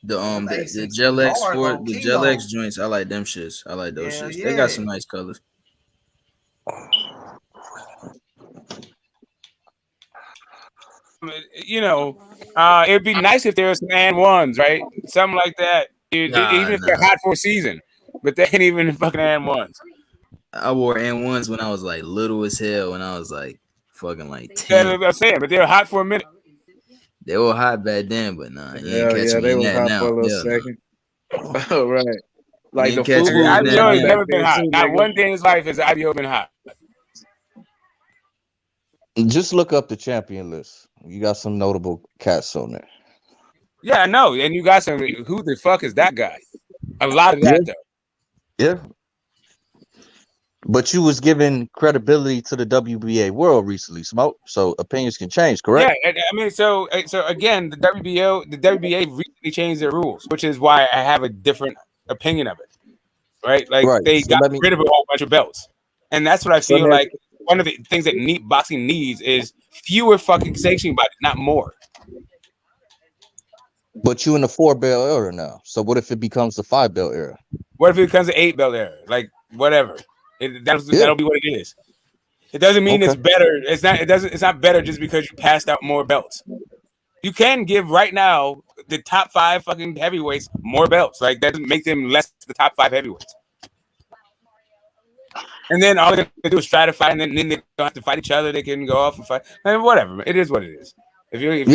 The Gel X for the Gel X joints. I like them shits. I like those shits. They got some nice colors. You know, it'd be nice if there was some and ones, right? Something like that. Even if they're hot for a season, but they ain't even fucking and ones. I wore and ones when I was like little as hell. When I was like fucking like 10. That's what I'm saying, but they're hot for a minute. They were hot back then, but nah, you ain't Hell catch yeah, me they in was that hot now. for a little Hell no. second. Oh, right. You Like the ain't catch me FUBU in that IBO has now. never been hot. Not one day in his life has IBO been hot. Just look up the champion list. You got some notable cats on there. Yeah, I know. And you got some. Who the fuck is that guy? A lot of that though. Yeah. But you was giving credibility to the WBA world recently, Smoke. So opinions can change, correct? Yeah, I mean, so again, the WBA recently changed their rules, which is why I have a different opinion of it. Right? Like they got rid of a whole bunch of belts, and that's what I feel like. One of the things that boxing needs is fewer fucking sanctioning bodies, not more. But you in the 4-belt era now. So what if it becomes the 5-belt era? What if it becomes an 8-belt era? Like whatever. That'll be what it is. It doesn't mean it's better. It's not better just because you passed out more belts. You can give right now the top 5 fucking heavyweights more belts. Like that doesn't make them less the top 5 heavyweights. And then all they're gonna do is try to fight, and then they don't have to fight each other. They can go off and fight. I mean, whatever. It is what it is. You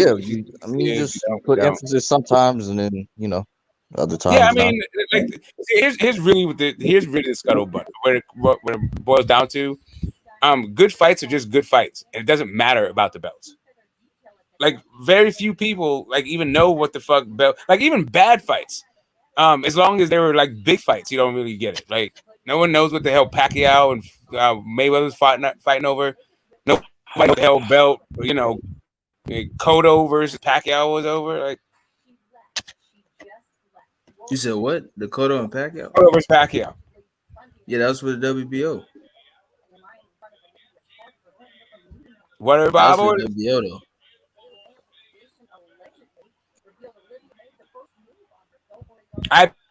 just put emphasis sometimes, and then other times. Yeah, I mean, like here's really the scuttlebutt where it boils down to. Good fights are just good fights, and it doesn't matter about the belts. Like very few people like even know what the fuck belt. Like even bad fights, as long as they were like big fights, you don't really get it. Like no one knows what the hell Pacquiao and Mayweather's fighting over. Nobody knows what the hell belt Cotto versus Pacquiao was over. Like you said what? The Cotto and Pacquiao? Cotto versus Pacquiao. Yeah, that was for the WBO. What about WBO though?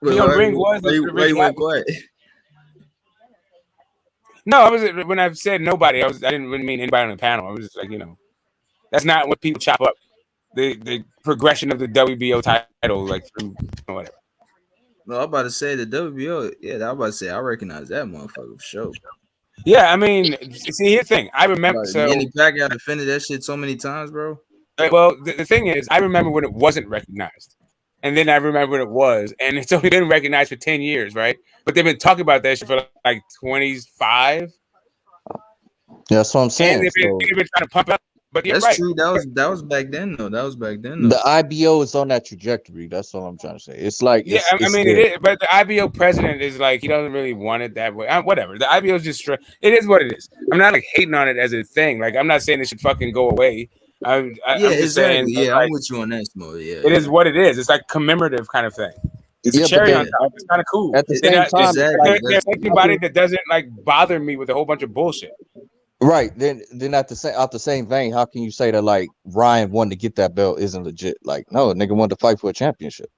Ring was you went quiet. No, I was when I said nobody. I didn't really mean anybody on the panel. I was just like, that's not what people chop up. The progression of the WBO title, like through whatever. No, I'm about to say the WBO. Yeah, I'm about to say I recognize that motherfucker for sure. Yeah, I mean, see, here's the thing. I remember Manny Pacquiao defended that shit so many times, bro. Well, the thing is, I remember when it wasn't recognized. And then I remember when it was, and it's only been recognized for 10 years, right? But they've been talking about that shit for like 25. Yeah, that's what I'm saying. And they've been trying to pump up. But that's true. That was back then, though. The IBO is on that trajectory. That's all I'm trying to say. It's like it is. But the IBO president is like he doesn't really want it that way. Whatever. The IBO is just it is what it is. I'm not like hating on it as a thing. Like I'm not saying it should fucking go away. I'm just saying. Yeah, like, I'm with you on that, Smo. Yeah, it is what it is. It's like commemorative kind of thing. It's a cherry on top. It's kind of cool. At the same time, there's anybody that doesn't like bother me with a whole bunch of bullshit. Right. Then out the same vein, how can you say that like Ryan wanted to get that belt isn't legit? Like, no, nigga wanted to fight for a championship.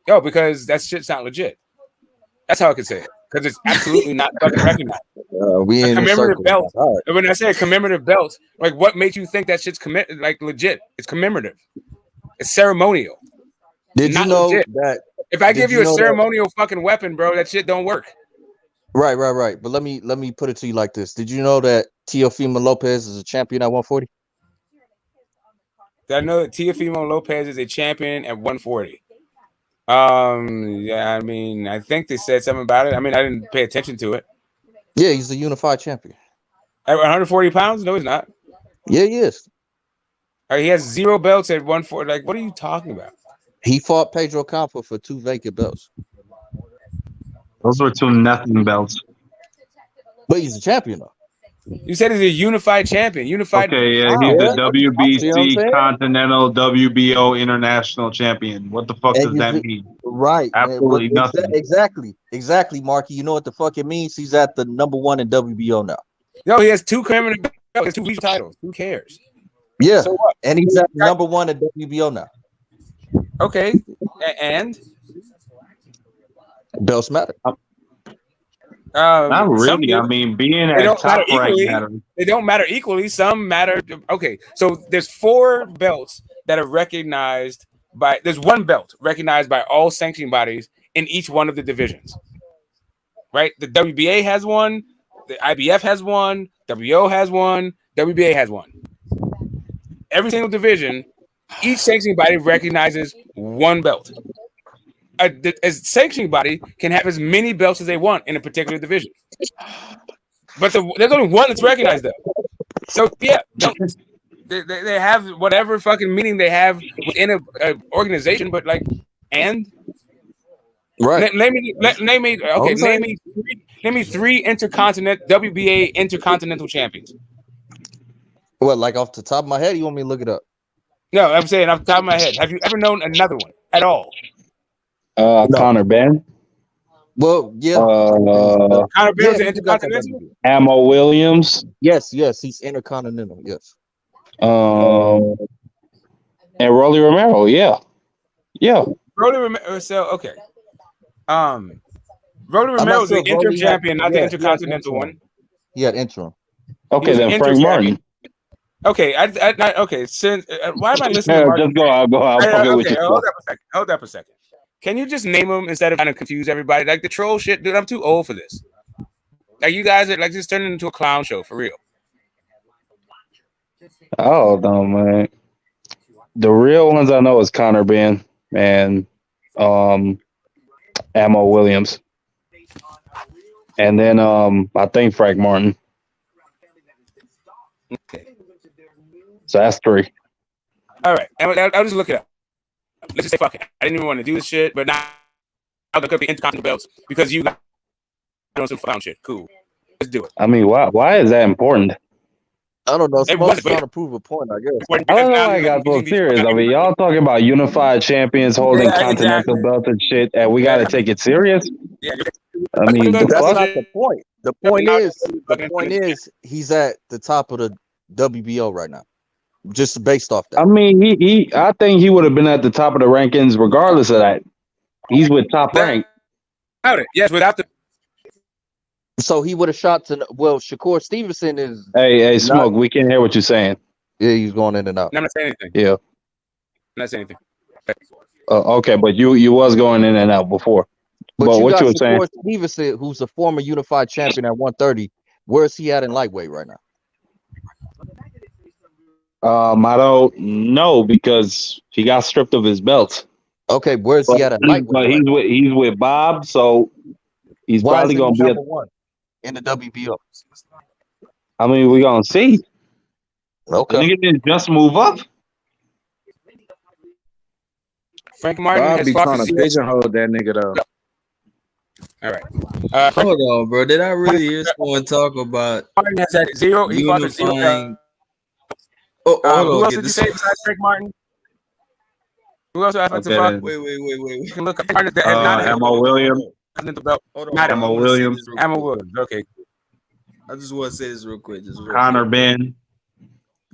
Yo, because that shit's not legit. That's how I could say it. Because it's absolutely not fucking recognized. We in commemorative belt. Right. When I say commemorative belts, like what makes you think that shit's like legit? It's commemorative. It's ceremonial. Did you know that if I give you a ceremonial fucking weapon, bro, that shit don't work. Right. But let me put it to you like this. Did you know that Teofimo Lopez is a champion at 140? I know that Teofimo Lopez is a champion at 140. Yeah, I mean, I think they said something about it. I mean, I didn't pay attention to it. Yeah, he's a unified champion. At 140 pounds? No, he's not. Yeah, he is. He has 0 belts at 140. Like, what are you talking about? He fought Pedro Campo for 2 vacant belts. Those were 2 nothing belts. But he's a champion, though. You said he's a unified champion. Unified. Okay, yeah, he's the WBC Continental WBO International Champion. What the fuck does that mean? Right. Absolutely nothing. Exactly, Marky. You know what the fuck it means? He's at the #1 in WBO now. No, he has 2 commemorative belts. He has 2 regional titles. Who cares? Yeah. So what? And he's at #1 in WBO now. Okay. And? Belts matter. Not really. I mean, being at top rank matters. They don't matter equally. Some matter. Okay, so there's 4 belts that are recognized by. There's 1 belt recognized by all sanctioning bodies in each one of the divisions. Right? The WBA has 1. The IBF has 1. WBO has 1. WBA has 1. Every single division each sanctioning body recognizes one belt. A sanctioning body can have as many belts as they want in a particular division, but there's only one that's recognized though. So yeah, they have whatever fucking meaning they have within a organization, but like, and right. Name me three intercontinental WBA intercontinental champions. What, like off the top of my head? You want me to look it up? No, I'm saying off the top of my head. Have you ever known another one at all? No. Connor Ben. Well, yeah. Connor Ben's an intercontinental. Ammo Williams. Yes, he's intercontinental. Yes. And Rolly Romero. Yeah. Rolly Romero. So okay. Rolly Romero is the interim champion, not the intercontinental one. He had interim. Okay, then Frank Martin. Okay, okay. Since why am I listening? Just go. I'll fuck with you. Hold up a second. Can you just name them instead of trying to confuse everybody? Like the troll shit, dude. I'm too old for this. Like you guys are like just turning into a clown show for real. Oh no, man. The real ones I know is Connor Ben and Ammo Williams, and then I think Frank Martin. Okay. So that's three. All right, I'll just look it up. Let's just say fuck it. I didn't even want to do this shit, but now I'll look up the intercontinental belts because you got some clown shit. Cool. Let's do it. I mean, why is that important? I don't know. Supposed to try to prove a point, I guess. I don't know why I got so serious. I mean, y'all talking about unified champions holding continental belts and shit, and we got to take it serious. Yeah. I mean, that's not the point. The point is, he's at the top of the WBO right now, just based off that. I mean, I think he would have been at the top of the rankings regardless of that. He's with top rank. Yes, without the. So he would have shot to. Well, Shakur Stevenson is. Hey, Smoke. We can't hear what you're saying. Yeah, he's going in and out. I'm not saying anything. Yeah. I'm not saying anything. Okay, but you was going in and out before. But what you were saying? Shakur Stevenson, who's a former unified champion at 130, where's he at in lightweight right now? I don't know because he got stripped of his belt. Okay, where's he at lightweight? But he's with Bob, so he's probably gonna be number one in the WBO. I mean, we're gonna see. Okay, nigga didn't just move up. Frank Martin Bob has be fought trying to pigeonhole that nigga though. All right. Hold on, bro. Did I really hear someone talk about Martin has had zero? He fought zero. Who else did you say besides Frank Martin? Who else? Wait. You can look up Ammo Williams. Ammo Williams. Ammo Williams. Okay. I just want to say this real quick. Connor Ben.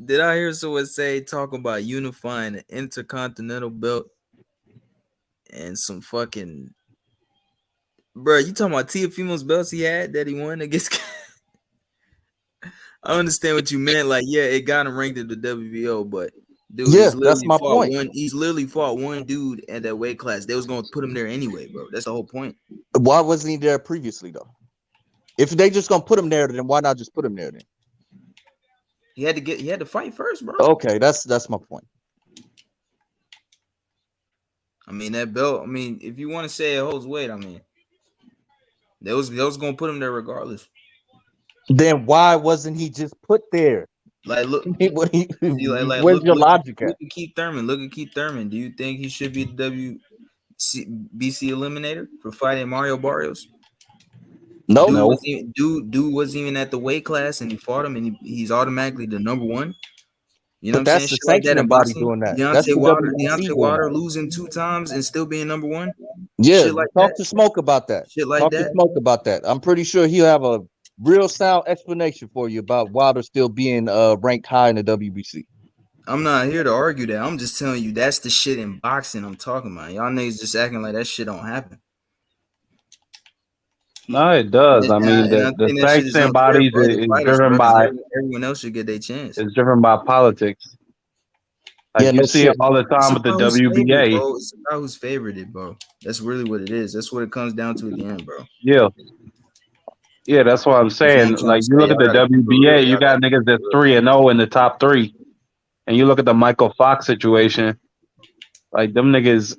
Did I hear someone talk about unifying an intercontinental belt and some fucking bro? You talking about Teofimo's belts he had that he won against? I understand what you meant. Like, yeah, it got him ranked in the WBO, but dude, that's my point. He's literally fought one dude at that weight class. They was going to put him there anyway, bro. That's the whole point. Why wasn't he there previously, though? If they just going to put him there, then why not just put him there then? He had to fight first, bro. Okay, that's my point. I mean, that belt, if you want to say it holds weight, they was going to put him there regardless. Then why wasn't he just put there? Like, look, where's your logic at? Look at Keith Thurman. Do you think he should be the WBC eliminator for fighting Mario Barrios? No. Dude wasn't even at the weight class, and he fought him, and he's automatically the number one. You know but what I'm that's saying? the sanctioning body doing that. Deontay Wilder losing 2 times and still being number one. Yeah, talk to Smoke about that. Talk to Smoke about that. I'm pretty sure he'll have a real sound explanation for you about Wilder still being ranked high in the WBC. I'm not here to argue that. I'm just telling you that's the shit in boxing I'm talking about. Y'all niggas just acting like that shit don't happen. No, it does. The sanctioning bodies is driven by everyone else should get their chance. It's driven by politics. Like you see it all the time with the WBA. It's about who's favored, bro. That's really what it is. That's what it comes down to at the end, bro. Yeah, that's what I'm saying. Like you look at the WBA, you got niggas that's 3-0 in the top 3, and you look at the Michael Fox situation, like them niggas,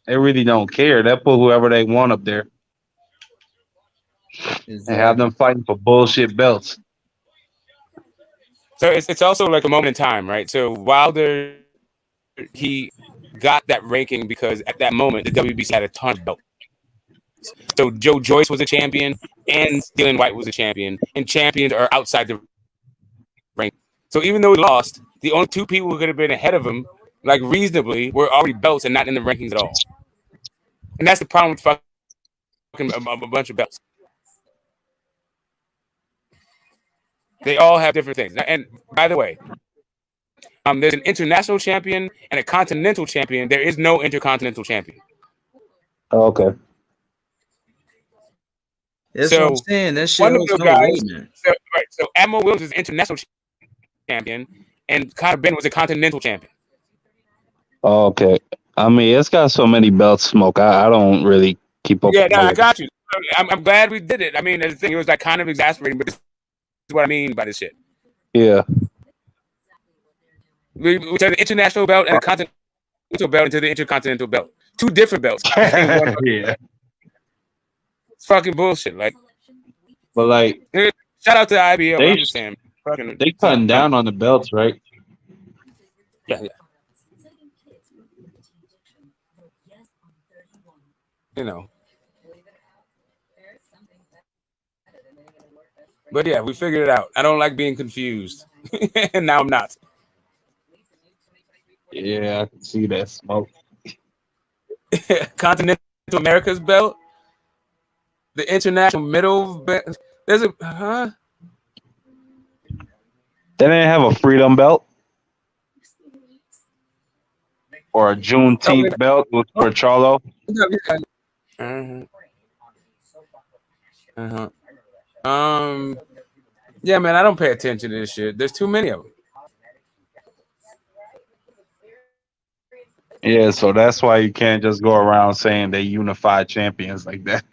they really don't care. They put whoever they want up there and have them fighting for bullshit belts. So it's also like a moment in time, right? So Wilder, he got that ranking because at that moment the WBC had a ton of belts. So Joe Joyce was a champion and Dylan White was a champion, and champions are outside the rank. So even though he lost, the only two people who could have been ahead of him, like reasonably, were already belts and not in the rankings at all. And that's the problem with fucking a bunch of belts. They all have different things. And by the way, there's an international champion and a continental champion. There is no intercontinental champion. Okay. That's what I'm saying. That shit holds no weight, man. So Admiral Williams is international champion, and Conor Ben was a continental champion. Okay. I mean, it's got so many belts, Smoke. I don't really keep up. Yeah, no, I got you. I'm glad we did it. I mean, the thing, it was like kind of exasperating, but this is what I mean by this shit. Yeah. We turned the international belt and a continental belt into the intercontinental belt. Two different belts. Yeah. It's fucking bullshit. Like, but like, shout out to the IBL. I'm just saying, they cutting down on the belts, right? Yeah. You know. But yeah, we figured it out. I don't like being confused. And now I'm not. Yeah, I can see that, Smoke. Continental America's belt, the international middle belt. There's a They didn't have a freedom belt or a Juneteenth belt for Charlo. Yeah, man, I don't pay attention to this shit. There's too many of them. Yeah, so that's why you can't just go around saying they unified champions like that.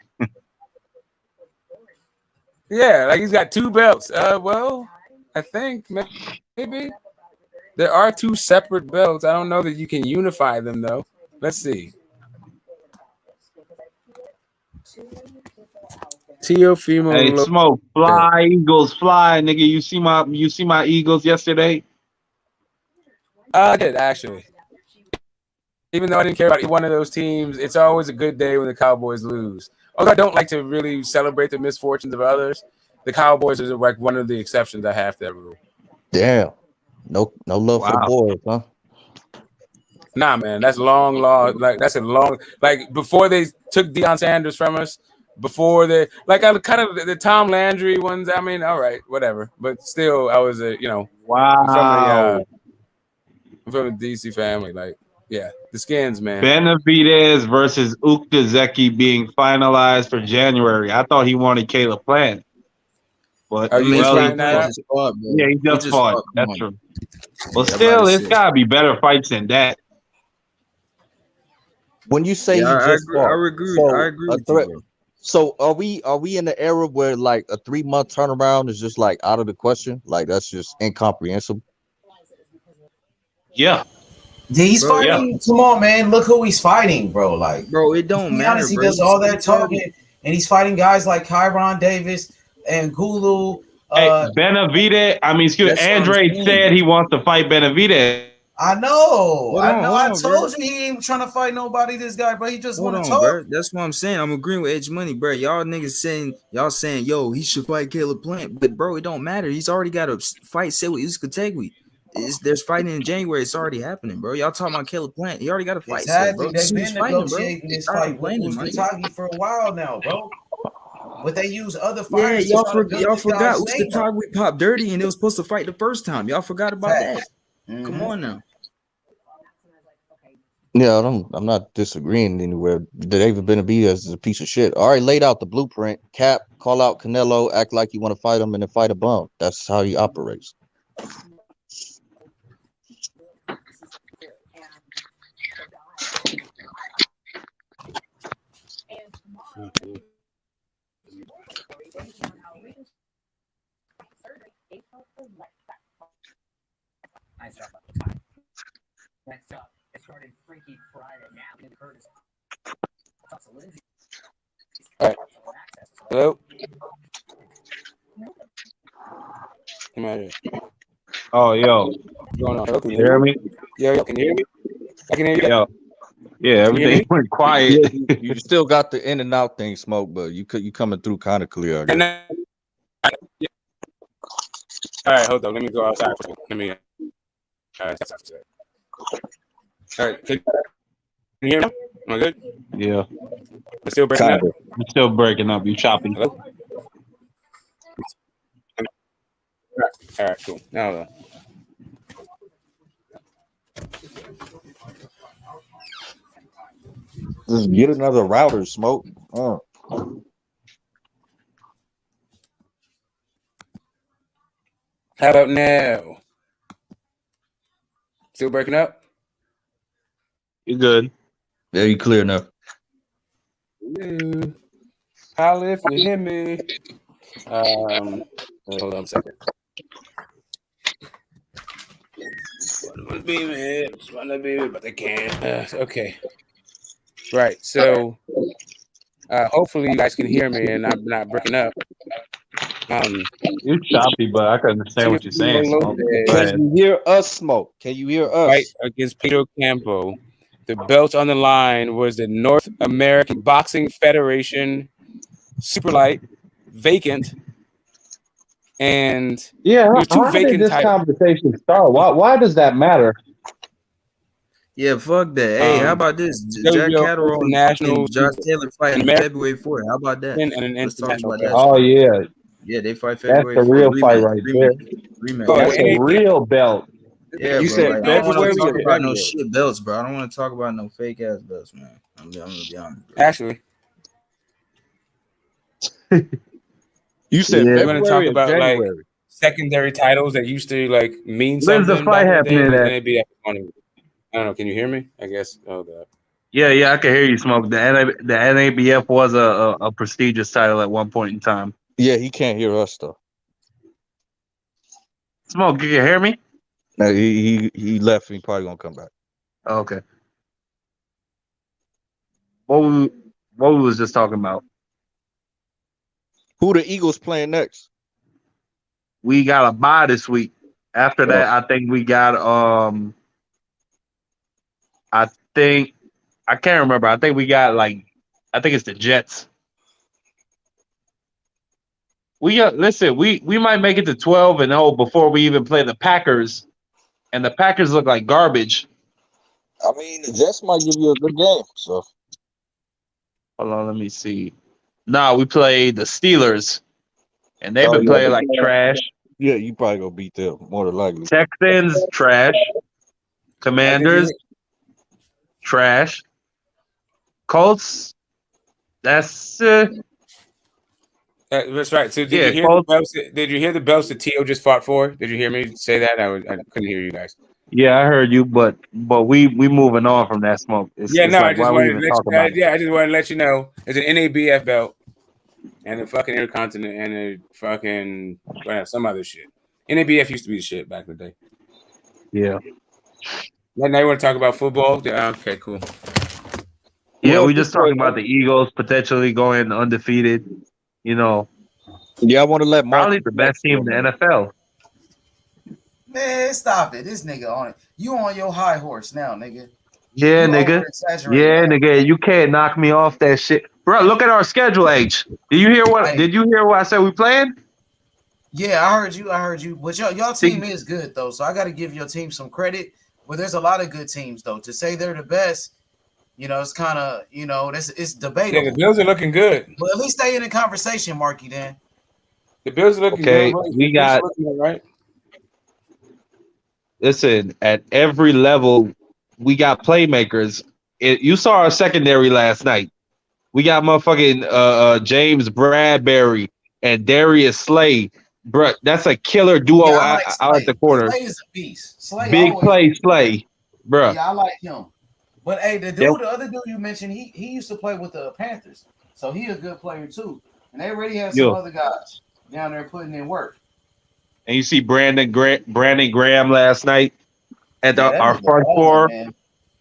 Yeah, like he's got two belts. Well, I think maybe there are two separate belts. I don't know that you can unify them though. Let's see. Teofimo. Hey, Smoke, fly, Eagles, fly, nigga. You see my Eagles yesterday? I did actually. Even though I didn't care about one of those teams, it's always a good day when the Cowboys lose. Although I don't like to really celebrate the misfortunes of others, the Cowboys is like one of the exceptions I have to that rule. Damn. No love for the boys, huh? Nah, man, that's long law. Like that's a long before they took Deion Sanders from us, before they I kind of the Tom Landry ones. I mean, all right, whatever. But still, I was wow. I'm from the DC family, yeah, the Skins, man. Benavidez versus Ukdazeki being finalized for January. I thought he wanted Caleb Plant. But he just fought. That's true. Well, still, it's got to be better fights than that. When you say I agree. With you. So are we in the era where like a 3-month turnaround is just like out of the question? Like that's just incomprehensible. Yeah. He's fighting. Yeah. Come on, man. Look who he's fighting, bro. Like, bro, it don't matter. Honest, he does all that talking, and he's fighting guys like Kyron Davis and Gulu. Benavidez. Andre said he wants to fight Benavidez. I know. I told you he ain't trying to fight nobody. This guy, bro. He just want to talk. Bro. That's what I'm saying. I'm agreeing with Edge Money, bro. Y'all niggas saying, yo, he should fight Caleb Plant, but bro, it don't matter. He's already got a fight set with Uzcategui. There's fighting in January. It's already happening, bro. Y'all talking about Caleb Plant? He already got a fight set, bro. They've been negotiating this fight with Uzcategui for a while now, bro. But they use other fighters. Yeah, y'all forgot Uzcategui popped dirty, and it was supposed to fight the first time. Y'all forgot about that. Mm-hmm. Come on now. Yeah, I'm not disagreeing anywhere. David Benavidez is a piece of shit. All right, laid out the blueprint. Cap, call out Canelo, act like you want to fight him, and then fight a bum. That's how he operates. Nice job. All right. Hello. Am I here? Oh, yo. What's going on? Hello, can you You hear hear me? me? Yo, can you hear me? I can hear you. Yo. Yeah, Can you hear everything me? went quiet. Yeah, you still got the in and out thing, Smoke, but you coming through kind of clear, I guess. Yeah. All right, hold on. Let me go outside. Let me. All right, that's outside. All right, can you hear me? Am I good? Yeah. I'm still breaking up. You're still breaking up. You choppy. Hello. All right, cool. Now. Just get another router, Smoke. How about now? Still breaking up? You good? Yeah, you clear enough. Holla if you hear me. Hold on a second. Wanna be me, wanna be me, but they can't. Okay. Right. So hopefully you guys can hear me and I'm not breaking up. You're choppy, but I can understand what you're saying. Smoke. Can you hear us, Smoke? Can you hear us? Fight against Pedro Campo. The belt on the line was the North American Boxing Federation Super Light vacant. And yeah, there's two how did vacant this titles. conversation start? Why does that matter? Yeah, fuck that. Hey, how about this? Jack Catterall and Josh Taylor fighting February 4th. How about that? Let's talk about that. Oh yeah, yeah, they fight that's February the 4th. real fight right there. Rematch. That's a real belt. Yeah, you bro. said Like, I don't want to February talk or about no January? shit belts, bro. I don't want to talk about no fake ass belts, man. I'm gonna be honest. Bro. Actually, you said we're gonna talk February or about January? like secondary titles that used to like mean When's the something fight back in the day. happening Like at? NABF money. I don't know. Can you hear me? I guess. Oh god. Yeah, I can hear you, Smoke. The NABF was a prestigious title at one point in time. Yeah, he can't hear us though. Smoke, you can hear me? No, he left. He probably gonna come back. Oh, okay. What we was just talking about? Who the Eagles playing next? We got a bye this week. After that, I think we got I can't remember. I think we got I think it's the Jets. We might make it to 12-0 before we even play the Packers, and the Packers look like garbage. I mean, the Jets might give you a good game. So hold on, let me see. Nah, we played the Steelers, and they've been playing like trash. Yeah, you probably gonna beat them more than likely. Texans trash. Commanders trash. Colts. That's That's right. So did you hear the belts? Did you hear the belts that T.O. just fought for? Did you hear me say that? I couldn't hear you guys. Yeah, I heard you, but we moving on from that, Smoke. I just wanted to let you. I just wanted to let you know it's an NABF belt and a fucking Intercontinental and a fucking some other shit. NABF used to be the shit back in the day. Yeah. Now you want to talk about football? Yeah, okay, cool. Yeah, we just talking about the Eagles potentially going undefeated. You know. Yeah, I want to let probably the best team in the NFL. Man, stop it. This nigga on it. You on your high horse now, nigga. Yeah, nigga. Yeah, nigga. You can't knock me off that shit. Bro, look at our schedule, H. Did you hear what I said we playing? Yeah, I heard you. But y'all team is good though. So I gotta give your team some credit. But there's a lot of good teams though. To say they're the best, it's kind of, it's debatable. Yeah, the Bills are looking good. But at least stay in the conversation, Marky, then. The Bills are looking good. We got right. Listen, at every level, we got playmakers. You saw our secondary last night. We got motherfucking James Bradbury and Darius Slay. Bro, that's a killer duo out at the corner. Slay is a beast. Big play, Slay. Bro. Yeah, I like him. But hey, the other dude you mentioned, he used to play with the Panthers. So he a good player too. And they already have some other guys down there putting in work. And you see Brandon Graham last night. at our front four.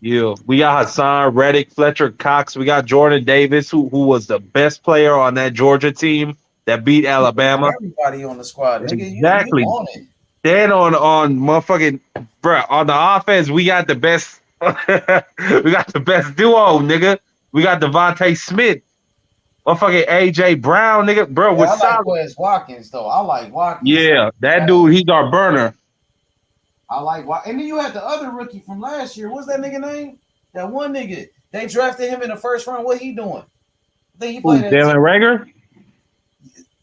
Yeah, we got Hassan, Reddick, Fletcher, Cox. We got Jordan Davis, who was the best player on that Georgia team that beat Alabama. Everybody on the squad, nigga. Exactly. You on it. Then on motherfucking bro, on the offense, we got the best. We got the best duo, nigga. We got Devontae Smith, motherfucking AJ Brown, nigga, bro. Yeah, I like Wes Watkins though. I like Watkins. Yeah, that dude, he's our burner. I like Watkins. And then you had the other rookie from last year. What's that nigga name? That one nigga. They drafted him in the first round. What he doing? I think he played. Jalen Rager?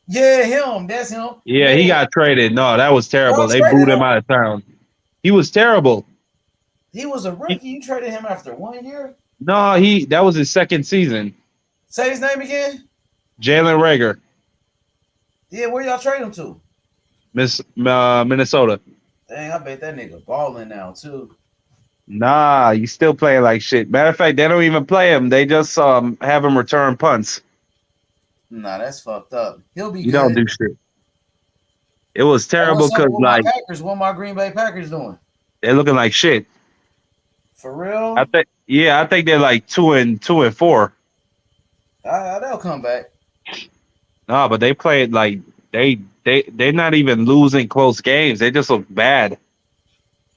Yeah, him. That's him. Yeah, he got traded. No, that was terrible. They booed him out of town. He was terrible. He was a rookie. You traded him after 1 year? No, that was his second season. Say his name again? Jalen Rager. Yeah, where y'all trade him to? Minnesota. Dang, I bet that nigga balling now too. Nah, you still playing like shit. Matter of fact, they don't even play him. They just have him return punts. Nah, that's fucked up. He'll be. You don't do shit. It was terrible because like Packers, what my Green Bay Packers doing? They're looking like shit. For real? I think they're like 2-4. They'll come back. No, but they played like they're not even losing close games. They just look bad.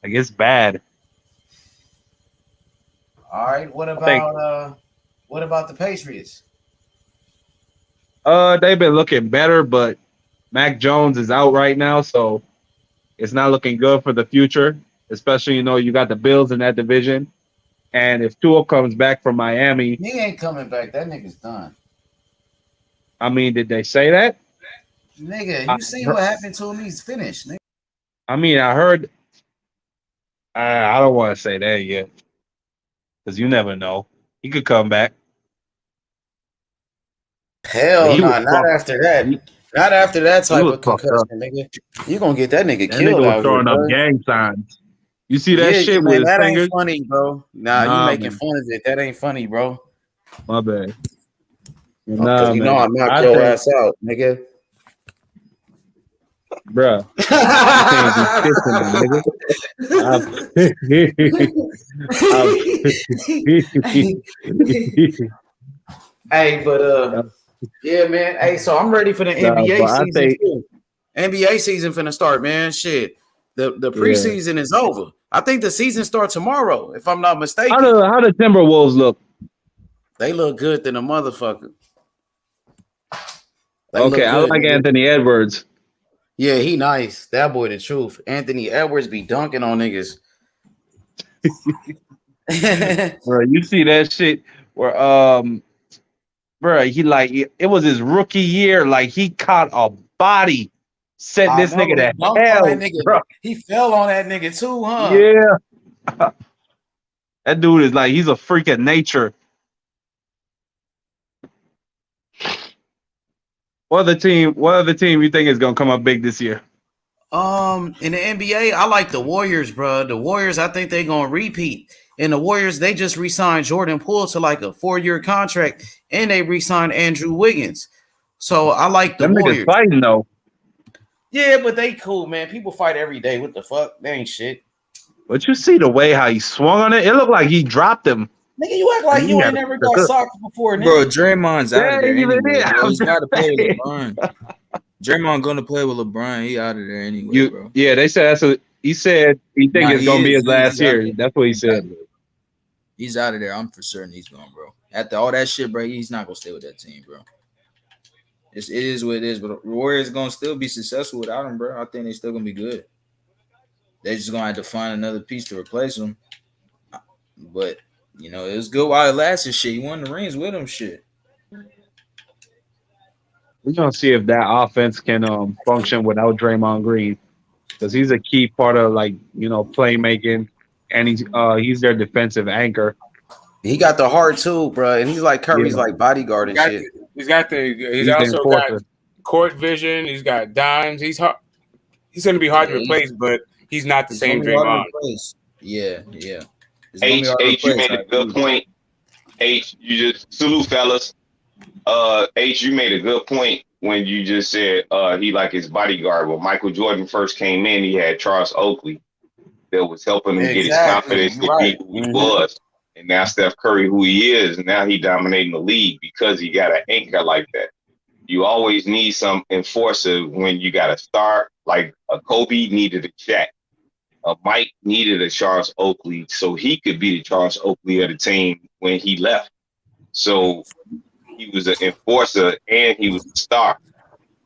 Like it's bad. All right. What about the Patriots? They've been looking better, but Mac Jones is out right now, so it's not looking good for the future. Especially, you got the Bills in that division. And if Tua comes back from Miami, he ain't coming back. That nigga's done. I mean, did they say that? Nigga, you see what happened to him? He's finished. Nigga. I mean, I heard. I don't want to say that yet, because you never know. He could come back. Hell no, not after that. Not after that type of concussion, nigga. You gonna get that nigga killed out throwing here, up gang signs. You see that shit man, with that fingers? ain't funny, bro. Nah, you making fun of it. That ain't funny, bro. My bad. Nah, I knocked your ass out, nigga. Bruh. Hey, but yeah, man. Hey, so I'm ready for the NBA season too. NBA season finna start, man. Shit. The preseason is over. I think the season starts tomorrow, if I'm not mistaken. How the Timberwolves look? They look good than a motherfucker. Okay, I like Anthony Edwards. Yeah, he nice. That boy the truth. Anthony Edwards be dunking on niggas. Bro, you see that shit where bro, it was his rookie year. Like he caught a body, set this nigga to hell. Bro. He fell on that nigga too, huh? Yeah. That dude is like he's a freak of nature. What other team you think is gonna come up big this year? In the NBA, I like the Warriors, bro. The Warriors, I think they're gonna repeat. And the Warriors, they just re-signed Jordan Poole to like a 4-year contract, and they re-signed Andrew Wiggins. So I like the Warriors. Fighting though. Yeah, but they cool, man. People fight every day. What the fuck? They ain't shit. But you see the way how he swung on it? It looked like he dropped him. Nigga, you act like you ain't never got socked before, nigga. Bro, Draymond's out of there anyway. Bro. He's got to play with LeBron. Draymond gonna play with LeBron. He out of there anyway, bro. Yeah, they said that's he said he think it's gonna be his last year. That's what he said. He's out of there. I'm for certain he's gone, bro. After all that shit, bro, he's not gonna stay with that team, bro. It is what it is, but the Warriors gonna still be successful without him, bro. I think they still gonna be good. They're just gonna have to find another piece to replace him. But it was good while it lasted. Shit, he won the rings with him. Shit. We're gonna see if that offense can function without Draymond Green, because he's a key part of playmaking, and he's their defensive anchor. He got the heart too, bro, and he's like Curry's like bodyguard and shit. He's also got court vision. He's got dimes. He's hard. He's gonna be hard to replace, but he's not the same Draymond. Yeah. H, you made a good point. H, you just salute, fellas. H, you made a good point when you just said he like his bodyguard. When Michael Jordan first came in, he had Charles Oakley. that was helping him get his Exactly. confidence You're to be right. who he was. And now Steph Curry, who he is, and now he dominating the league because he got an anchor like that. You always need some enforcer when you got a star, like a Kobe needed a Shaq. A Mike needed a Charles Oakley so he could be the Charles Oakley of the team when he left. So he was an enforcer and he was a star.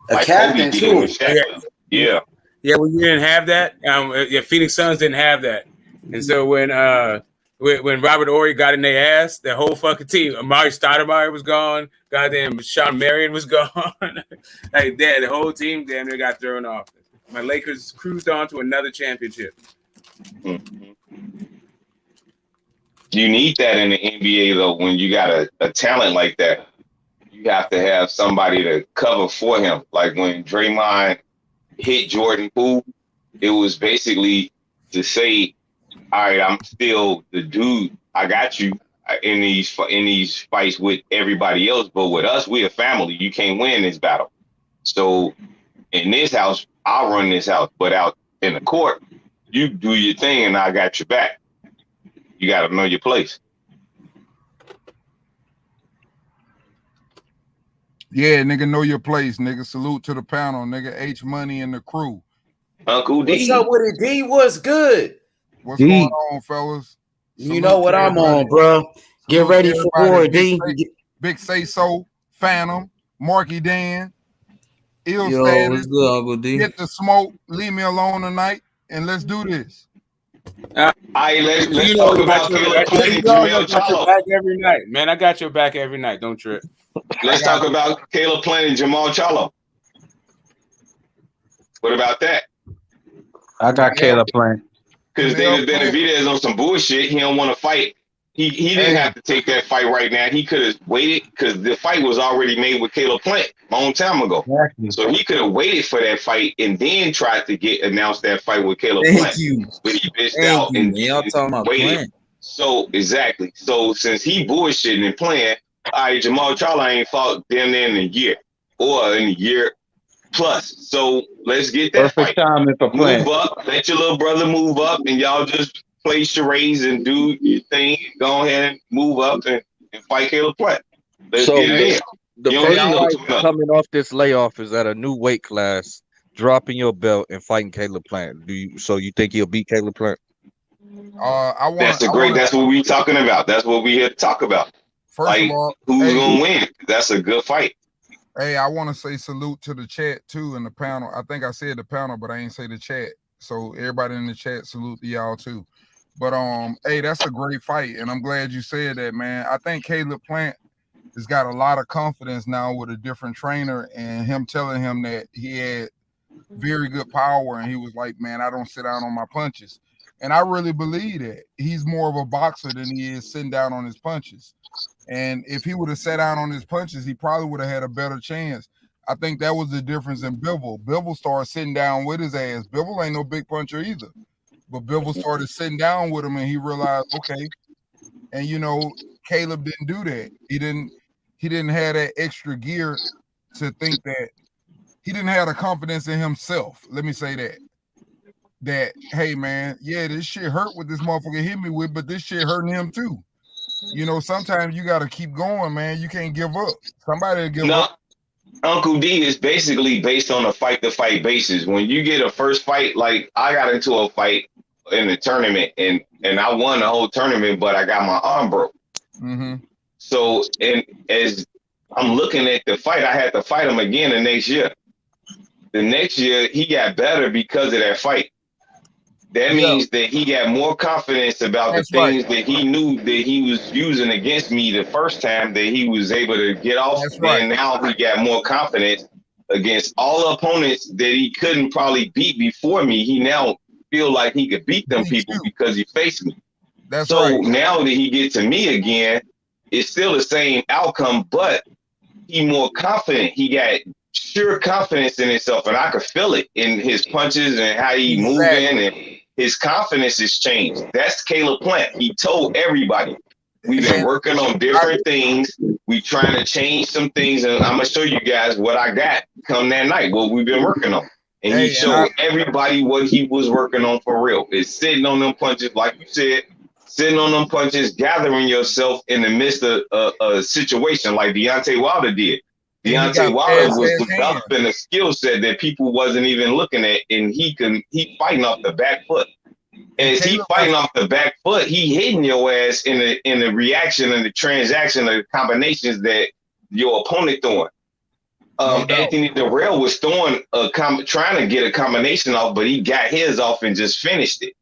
A like captain Kobe did too. with Shaq. Yeah. Yeah, well, you didn't have that. Yeah, Phoenix Suns didn't have that. And so when Robert Horry got in their ass, the whole fucking team, Amari Stoudemire was gone. Goddamn, Sean Marion was gone. Like that, the whole team damn near got thrown off. My Lakers cruised on to another championship. Mm-hmm. You need that in the NBA though. When you got a talent like that, you have to have somebody to cover for him. Like when Draymond hit Jordan Poole, it was basically to say, all right, I'm still the dude. I got you in these fights with everybody else, but with us, we're a family. You can't win this battle. So in this house, I'll run this house, but out in the court, you do your thing and I got your back. You got to know your place. Yeah, nigga, know your place, nigga. Salute to the panel, nigga. H Money and the crew. Uncle D. What's up with it, D? What's good? What's going on, fellas? You know what I'm on, bro. Get ready for war, D. Big Say So, Phantom, Marky Dan, Ill Yo, Status. what's good, Uncle D? Get the smoke. Leave me alone tonight, and let's do this. Let's talk about Caleb Clinton, Jamel Charlo. Back every night, man. I got your back every night. Don't trip. Let's talk about Caleb Clinton and Jamal Charlo. What about that? I got Caleb playing. Because David Benavidez on some bullshit. He don't want to fight. He didn't have to take that fight right now. He could have waited because the fight was already made with Caleb Plant a long time ago. Exactly. So he could have waited for that fight and then tried to announce that fight with Caleb Plant. Thank you. But he bitched out and y'all talking about waited. Plant. So exactly. So since he bullshitting and playing, all right, Jamal Charlo ain't fought damn near in a year or in a year plus. So let's get that Perfect fight. time for playing. Move up. Let your little brother move up, and y'all just play charades and do your thing. Go ahead and move up and fight Caleb Plant. Let's get it in. The first fight coming off this layoff is at a new weight class, dropping your belt and fighting Caleb Plant. So you think he'll beat Caleb Plant? That's what we talking about. That's what we here to talk about. First of all, who's gonna win? That's a good fight. Hey, I want to say salute to the chat too and the panel. I think I said the panel, but I ain't say the chat. So everybody in the chat, salute to y'all too. But hey, that's a great fight, and I'm glad you said that, man. I think Caleb Plant has got a lot of confidence now with a different trainer, and him telling him that he had very good power, and he was like, man, I don't sit down on my punches. And I really believe that. He's more of a boxer than he is sitting down on his punches. And if he would have sat down on his punches, he probably would have had a better chance. I think that was the difference in Bivol. Bivol started sitting down with his ass. Bivol ain't no big puncher either. But Bivol started sitting down with him, and he realized, okay. And, you know, Caleb didn't do that. He didn't have that extra gear to think that. He didn't have the confidence in himself. Let me say that. That, hey, man, yeah, this shit hurt what this motherfucker hit me with, but this shit hurting him too. You know, sometimes you got to keep going, man. You can't give up. Somebody will give up. Uncle D is basically based on a fight-to-fight basis. When you get a first fight, like I got into a fight in the tournament, and I won the whole tournament, but I got my arm broke. Mm-hmm. So, and as I'm looking at the fight, I had to fight him again the next year. The next year, he got better because of that fight. That means that he got more confidence about the things that he knew that he was using against me the first time that he was able to get off. And now he got more confidence against all the opponents that he couldn't probably beat before me. He now feel like he could beat them people because he faced me. So now that he gets to me again, it's still the same outcome, but he more confident. He got sure confidence in himself, and I could feel it in his punches and how he moving, and his confidence has changed. That's Caleb Plant. He told everybody, we've been working on different things. We trying to change some things, and I'm gonna show you guys what I got come that night, what we've been working on. And he showed everybody what he was working on for real. It's sitting on them punches, like you said, sitting on them punches, gathering yourself in the midst of a situation like Deontay Wilder did. Deontay Wilder was developing a skill set that people wasn't even looking at, and he fighting off the back foot. As he fighting off the back foot, he hitting your ass in the reaction and the transaction of the combinations that your opponent throwing. Anthony Darrell was throwing trying to get a combination off, but he got his off and just finished it.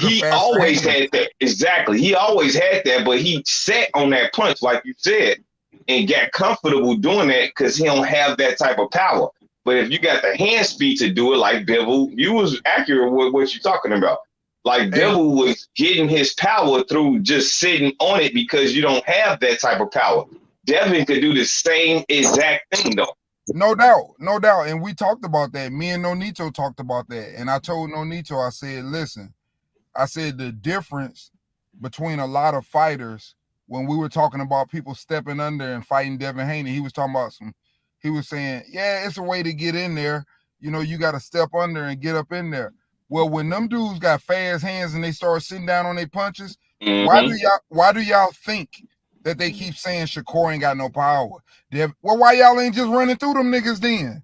He always had that. Exactly. He always had that, but he sat on that punch, like you said, and got comfortable doing that because he don't have that type of power. But if you got the hand speed to do it, like Bivol, you was accurate with what you're talking about. Like Bivol was getting his power through just sitting on it because you don't have that type of power. Devin could do the same exact thing though. No doubt, no doubt. And we talked about that. Me and Nonito talked about that. And I told Nonito, I said, listen, I said the difference between a lot of fighters when we were talking about people stepping under and fighting Devin Haney, he was talking about he was saying, yeah, it's a way to get in there. You know, you got to step under and get up in there. Well, when them dudes got fast hands and they start sitting down on their punches, why do y'all think that they keep saying Shakur ain't got no power? Well, why y'all ain't just running through them niggas then?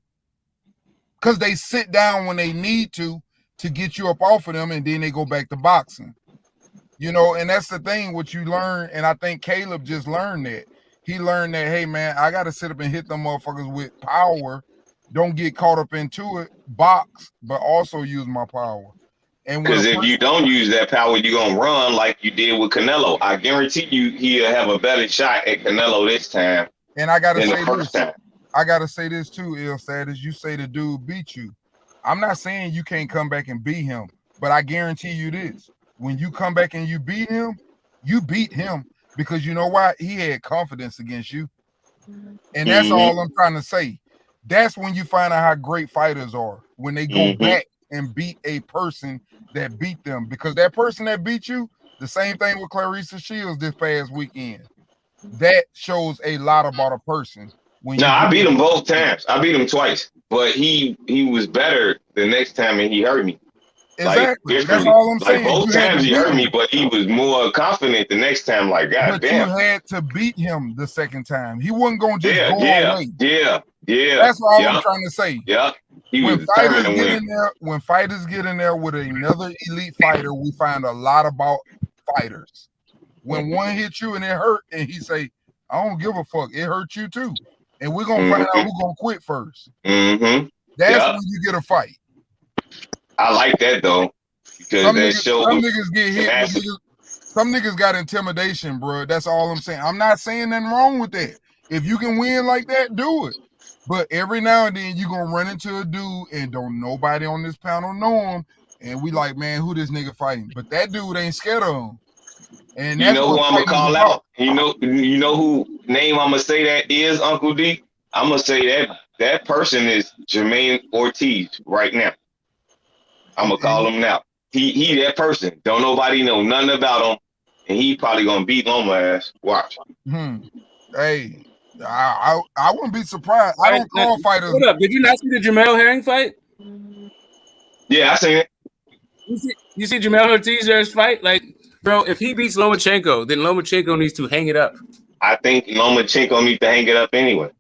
Because they sit down when they need to get you up off of them, and then they go back to boxing. You know, and that's the thing, what you learn, and I think Caleb just learned that. He learned that, hey, man, I got to sit up and hit them motherfuckers with power. Don't get caught up into it, box, but also use my power. Because if you don't use that power, you're going to run like you did with Canelo. I guarantee you he'll have a better shot at Canelo this time. And I got to say this. I got to say this too, Ilstad, as you say the dude beat you. I'm not saying you can't come back and beat him, but I guarantee you this. When you come back and you beat him because you know why? He had confidence against you. And that's all I'm trying to say. That's when you find out how great fighters are, when they go back and beat a person that beat them. Because that person that beat you, the same thing with Clarissa Shields this past weekend. That shows a lot about a person. I beat him both times. I beat him twice. But he was better the next time, and he hurt me. Exactly. Like, that's all I'm saying. Both times he hurt me, but he was more confident the next time. Like, God damn. You had to beat him the second time. He wasn't going to just go away. Yeah. That's all I'm trying to say. Yeah. When fighters get in there with another elite fighter, we find a lot about fighters. When one hits you and it hurt, and he say, I don't give a fuck. It hurt you too. And we're going to find out who's going to quit first. That's when you get a fight. I like that though, because some niggas get hit. Some niggas got intimidation, bro. That's all I'm saying. I'm not saying nothing wrong with that. If you can win like that, do it. But every now and then you're gonna run into a dude and don't nobody on this panel know him, and we like, man, who this nigga fighting? But that dude ain't scared of him. And you know who I'm gonna call out? You know who name I'm gonna say that is, Uncle D? I'm gonna say that person is Jermaine Ortiz right now. I'm gonna call him now. He that person. Don't nobody know nothing about him, and he probably gonna beat Loma ass. Watch. Hey, I wouldn't be surprised. I don't call fighters. Hold up, did you not see the Jamel Herring fight? Yeah, I seen it. You see Jamel Ortiz's fight? Like, bro, if he beats Lomachenko, then Lomachenko needs to hang it up. I think Lomachenko needs to hang it up anyway.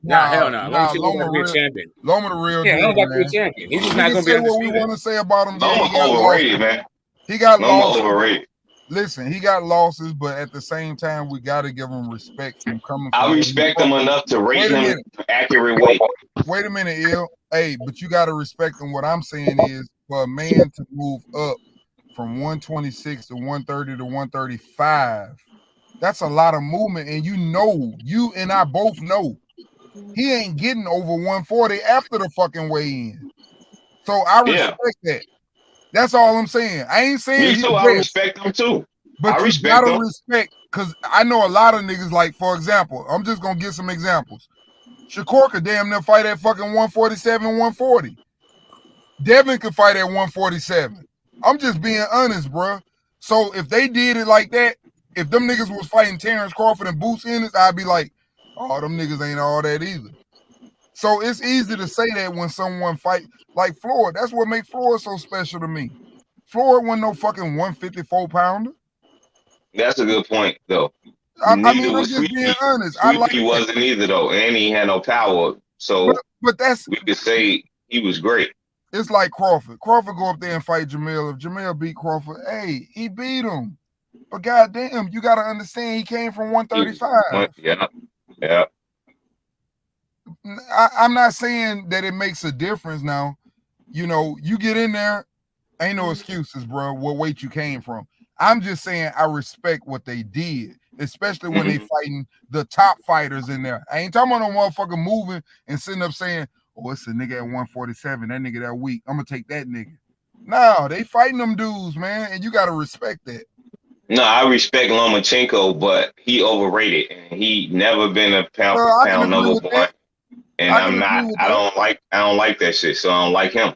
Nah, hell no. Lomachenko's got to be a champion. Loma the real dude, Loma got to be a champion. He's just not going to be what we want to say about him. Loma overrated, man. He got losses. Overrated. Listen, he got losses, but at the same time, we got to give him respect from coming. I respect him enough to rate him accurate weight. Wait a minute, Il. Hey, but you got to respect him. What I'm saying is, for a man to move up from 126 to 130 to 135, that's a lot of movement. And you and I both know, he ain't getting over 140 after the fucking weigh-in. So I respect that. That's all I'm saying. I ain't saying he's I respect him too. But you gotta respect, because I know a lot of niggas, like, for example, I'm just gonna give some examples. Shakur could damn near fight at fucking 147, 140. Devin could fight at 147. I'm just being honest, bro. So if they did it like that, if them niggas was fighting Terrence Crawford and Boots Ennis, I'd be like, oh, them niggas ain't all that either. So it's easy to say that when someone fight like Floyd. That's what makes Floyd so special to me. Floyd wasn't no fucking 154 pounder. That's a good point, though. I mean, I'm just being honest. I like He wasn't either, though, and he had no power. So, but that's we could say he was great. It's like Crawford. Crawford go up there and fight Jamil. If Jamil beat Crawford, hey, he beat him. But goddamn, you got to understand he came from 135. Yeah. I'm not saying that it makes a difference now. You know, you get in there, ain't no excuses, bro, what weight you came from. I'm just saying I respect what they did, especially when they fighting the top fighters in there. I ain't talking about no motherfucker moving and sitting up saying, oh, it's a nigga at 147, that nigga that weak, I'm going to take that nigga. No, they fighting them dudes, man, and you got to respect that. No, I respect Lomachenko, but he overrated, and he never been a pound for pound number one. And I don't like that shit, so I don't like him.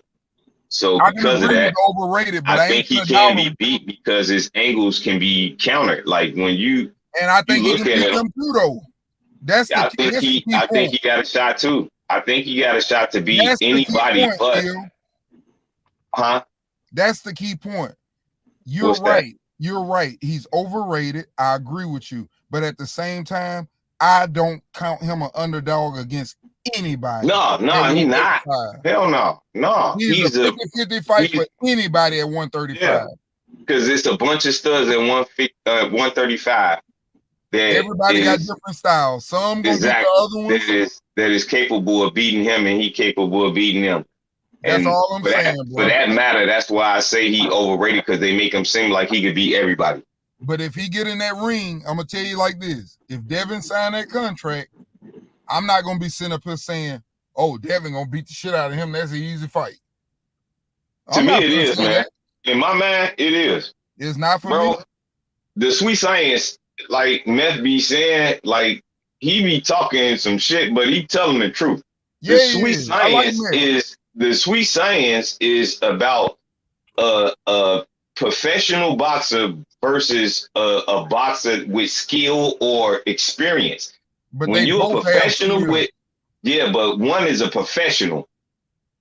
So because of that, overrated, but I think he can be beat because his angles can be countered. Like when you and I think he can beat them too, though. I think he got a shot too. I think he got a shot to beat anybody, but That's the key point. You're right. You're right. He's overrated. I agree with you, but at the same time, I don't count him an underdog against anybody. No, he's not. Hell no. He's a 50-50 fight for anybody at 135. Yeah, because it's a bunch of studs at 135. Everybody got different styles. Some gonna beat the other ones. That is capable of beating him, and he capable of beating them. That's all I'm saying, bro. For that matter, that's why I say he overrated, because they make him seem like he could beat everybody. But if he get in that ring, I'm gonna tell you like this: if Devin signed that contract, I'm not gonna be sitting up here saying, "Oh, Devin gonna beat the shit out of him. That's an easy fight." To me, it is, man. In my mind, it is. It's not for me. The sweet science, like Meth be saying, like he be talking some shit, but he telling the truth. Yeah, The sweet science is about a professional boxer versus a boxer with skill or experience. But when you're a professional but one is a professional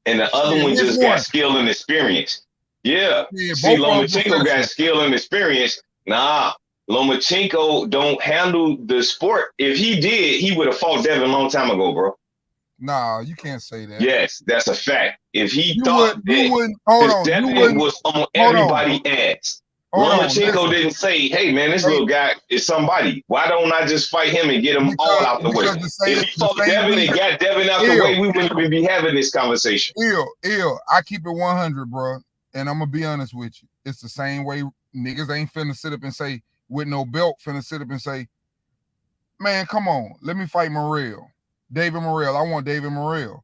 and the other one just got skill and experience. See, Lomachenko got skill and experience. Nah, Lomachenko don't handle the sport. If he did, he would have fought Devin a long time ago, bro. Nah, you can't say that. Yes, that's a fact. If he thought that Devin was on everybody's ass, Lomachenko didn't say, hey, man, this little guy is somebody. Why don't I just fight him and get him all out the way? If he fought Devin and got Devin out the way, we wouldn't even be having this conversation. I keep it 100, bro. And I'm going to be honest with you. It's the same way niggas ain't finna sit up and say, with no belt, finna sit up and say, man, come on, let me fight Morrell. David Morrell. I want David Morrell.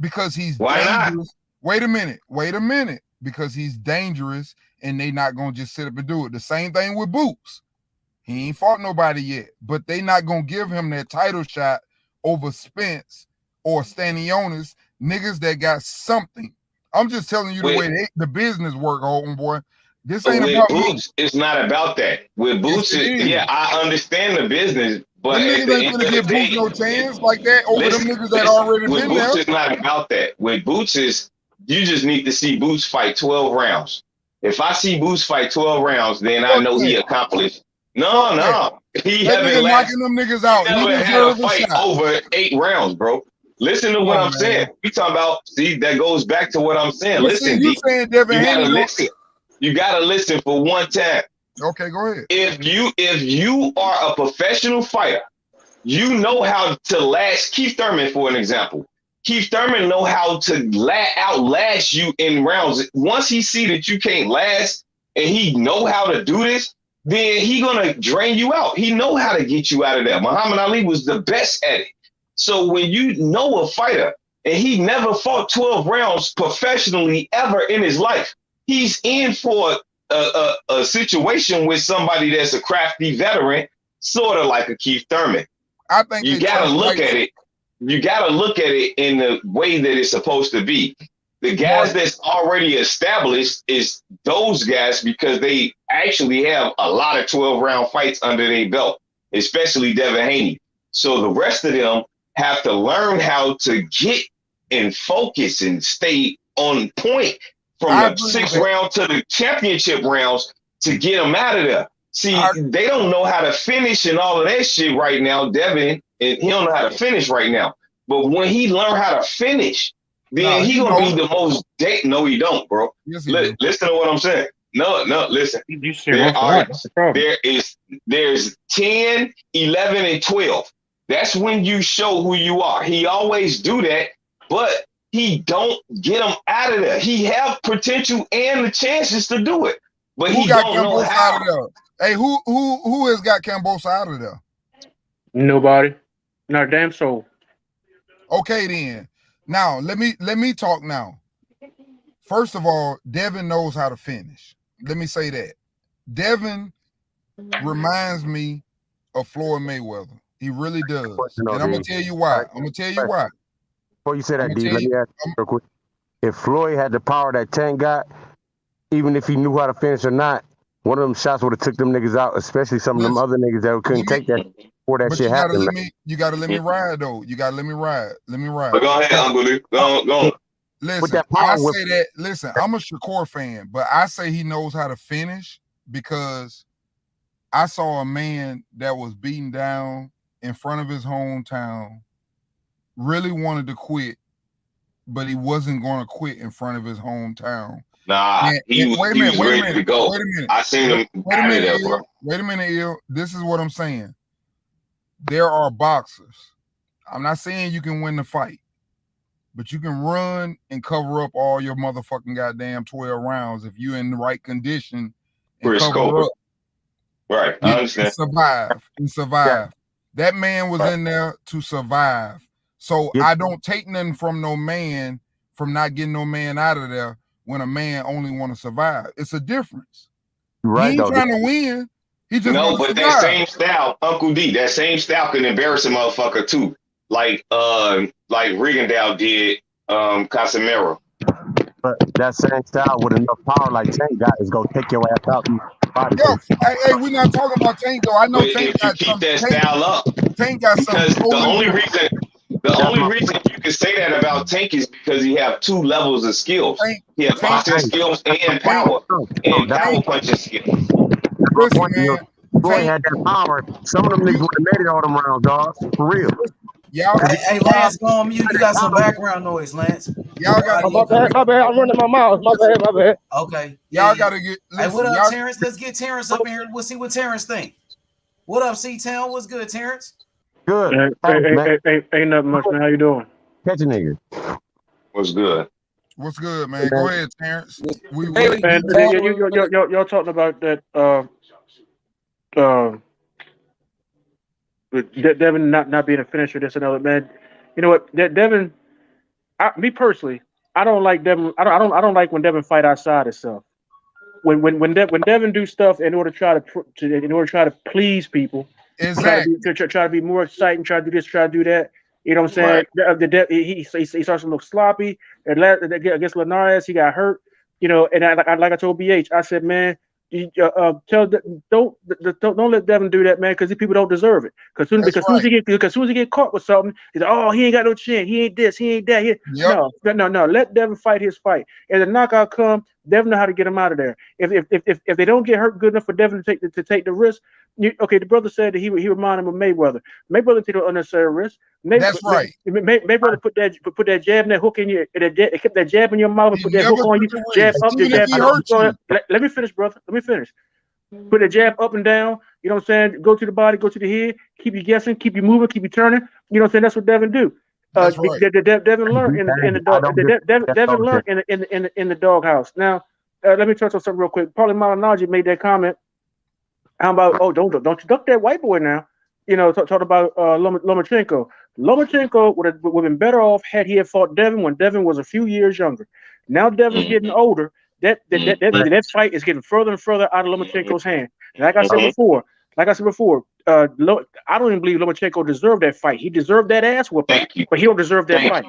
Because he's dangerous. Wait a minute. Because he's dangerous and they not going to just sit up and do it. The same thing with Boots. He ain't fought nobody yet, but they not going to give him that title shot over Spence or Stanionis, niggas that got something. I'm just telling you the way the business work, homeboy. This ain't about Boots. It's not about that. With Boots, I understand the business, but them niggas ain't gonna give Boots no chance like that over them niggas that already been there. Boots is not about that. With Boots is you just need to see Boots fight 12 rounds. If I see Boots fight 12 rounds, then I know he accomplished. No. He haven't knocking them niggas out. He never had a fight over 8 rounds, bro. Listen to what I'm saying. We talking about, see, that goes back to what I'm saying. Listen, you saying Devin Haney. Listen. You gotta listen for one time. Okay, go ahead. If you are a professional fighter, you know how to last. Keith Thurman, for an example. Keith Thurman know how to outlast you in rounds. Once he see that you can't last and he know how to do this, then he gonna drain you out. He know how to get you out of there. Muhammad Ali was the best at it. So when you know a fighter and he never fought 12 rounds professionally ever in his life, he's in for a situation with somebody that's a crafty veteran, sort of like a Keith Thurman. I think you gotta look at it. You gotta look at it in the way that it's supposed to be. The guys that's already established is those guys because they actually have a lot of 12-round fights under their belt, especially Devin Haney. So the rest of them have to learn how to get and focus and stay on point from the 6th round to the championship rounds to get him out of there. See, they don't know how to finish and all of that shit right now, Devin, and he don't know how to finish right now. But when he learn how to finish, then he gonna be the most No, he don't, bro. Yes, listen to what I'm saying. No, listen. There's 10, 11, and 12. That's when you show who you are. He always do that, but he don't get him out of there. He have potential and the chances to do it, but he don't know how. Out of there? Hey, who has got Cambosa out of there? Nobody. Not a damn soul. Okay, then. Now let me talk now. First of all, Devin knows how to finish. Let me say that. Devin reminds me of Floyd Mayweather. He really does. And I'm gonna tell you why. Before you say that, D, let me ask you real quick. If Floyd had the power that Tank got, even if he knew how to finish or not, one of them shots would have took them niggas out, especially some of them other niggas that couldn't take that before that shit happened. You gotta let me ride though. You gotta let me ride. But go ahead, Uncle Lee. Go on. Listen, I say that. Listen, I'm a Shakur fan, but I say he knows how to finish because I saw a man that was beaten down in front of his hometown, really wanted to quit, but he wasn't going to quit in front of his hometown. Nah, he was ready to go. Wait a minute. I seen him out of there, bro. Wait a minute, Il. This is what I'm saying. There are boxers. I'm not saying you can win the fight, but you can run and cover up all your motherfucking goddamn 12 rounds if you're in the right condition and cover up. Right, I understand. And survive. That man was in there to survive. So I don't take nothing from no man from not getting no man out of there when a man only want to survive. It's a difference. Right, he ain't trying to win. He just no, but survive. that same style, Uncle D, that same style can embarrass a motherfucker too. Like Rigondeaux did Casemiro. But that same style with enough power like Tank got is gonna take your ass out. Yo, hey, we're not talking about Tank though. I know but Tank got keep that style up. Tank got because something. The only reason you can say that about Tank is because he have two levels of skills. He has boxing skills and power punching skills. Listen, man. Floyd had that power. Some of them niggas would have made it all them rounds, dog. For real. Y'all, hey, Lance, go on mute. You got some background noise, Lance. Y'all got my bad. I'm running my mouth. My bad. Okay. Y'all gotta get. Hey, what up, Terrence? Let's get Terrence up in here. We'll see what Terrence think. What up, C-Town? What's good, Terrence? Good. Ain't nothing much, man. How you doing? Catch a nigga. What's good? What's good, man? Go ahead, Terrence. Y'all talking about that Devin not being a finisher, this and other, man. You know what? Devin, me personally, I don't like Devin. I don't like when Devin fight outside himself. When Devin do stuff in order to try to please people, exactly. try to be more exciting, try to do this, try to do that. You know what I'm saying? Right. He starts to look sloppy. Against Linares, he got hurt. You know, and like I told BH, I said, man, don't let Devin do that, man, because these people don't deserve it. Because soon as he get caught with something, he's like, oh, he ain't got no chin, he ain't this, he ain't that. No. Let Devin fight his fight. And the knockout come, Devin know how to get him out of there. If they don't get hurt good enough for Devin to take the risk, the brother said that he reminded him of Mayweather. Mayweather take an unnecessary risk. That's right. Mayweather put that jab and that hook in you, kept that jab in your mouth and put that hook on you. Jab up, jab up. Let me finish, brother. Let me finish. Put a jab up and down. You know what I'm saying? Go to the body, go to the head. Keep you guessing, keep you moving, keep you turning. You know what I'm saying? That's what Devin do. Devin learned in the doghouse. Now, let me touch on something real quick. Paulie Malignaggi made that comment. How about don't you duck that white boy now? You know, talk about Lomachenko. Lomachenko would have been better off had he fought Devin when Devin was a few years younger. Now Devin's getting older. That fight is getting further and further out of Lomachenko's hand. And like I said before, I don't even believe Lomachenko deserved that fight. He deserved that ass whooping, but he don't deserve that fight.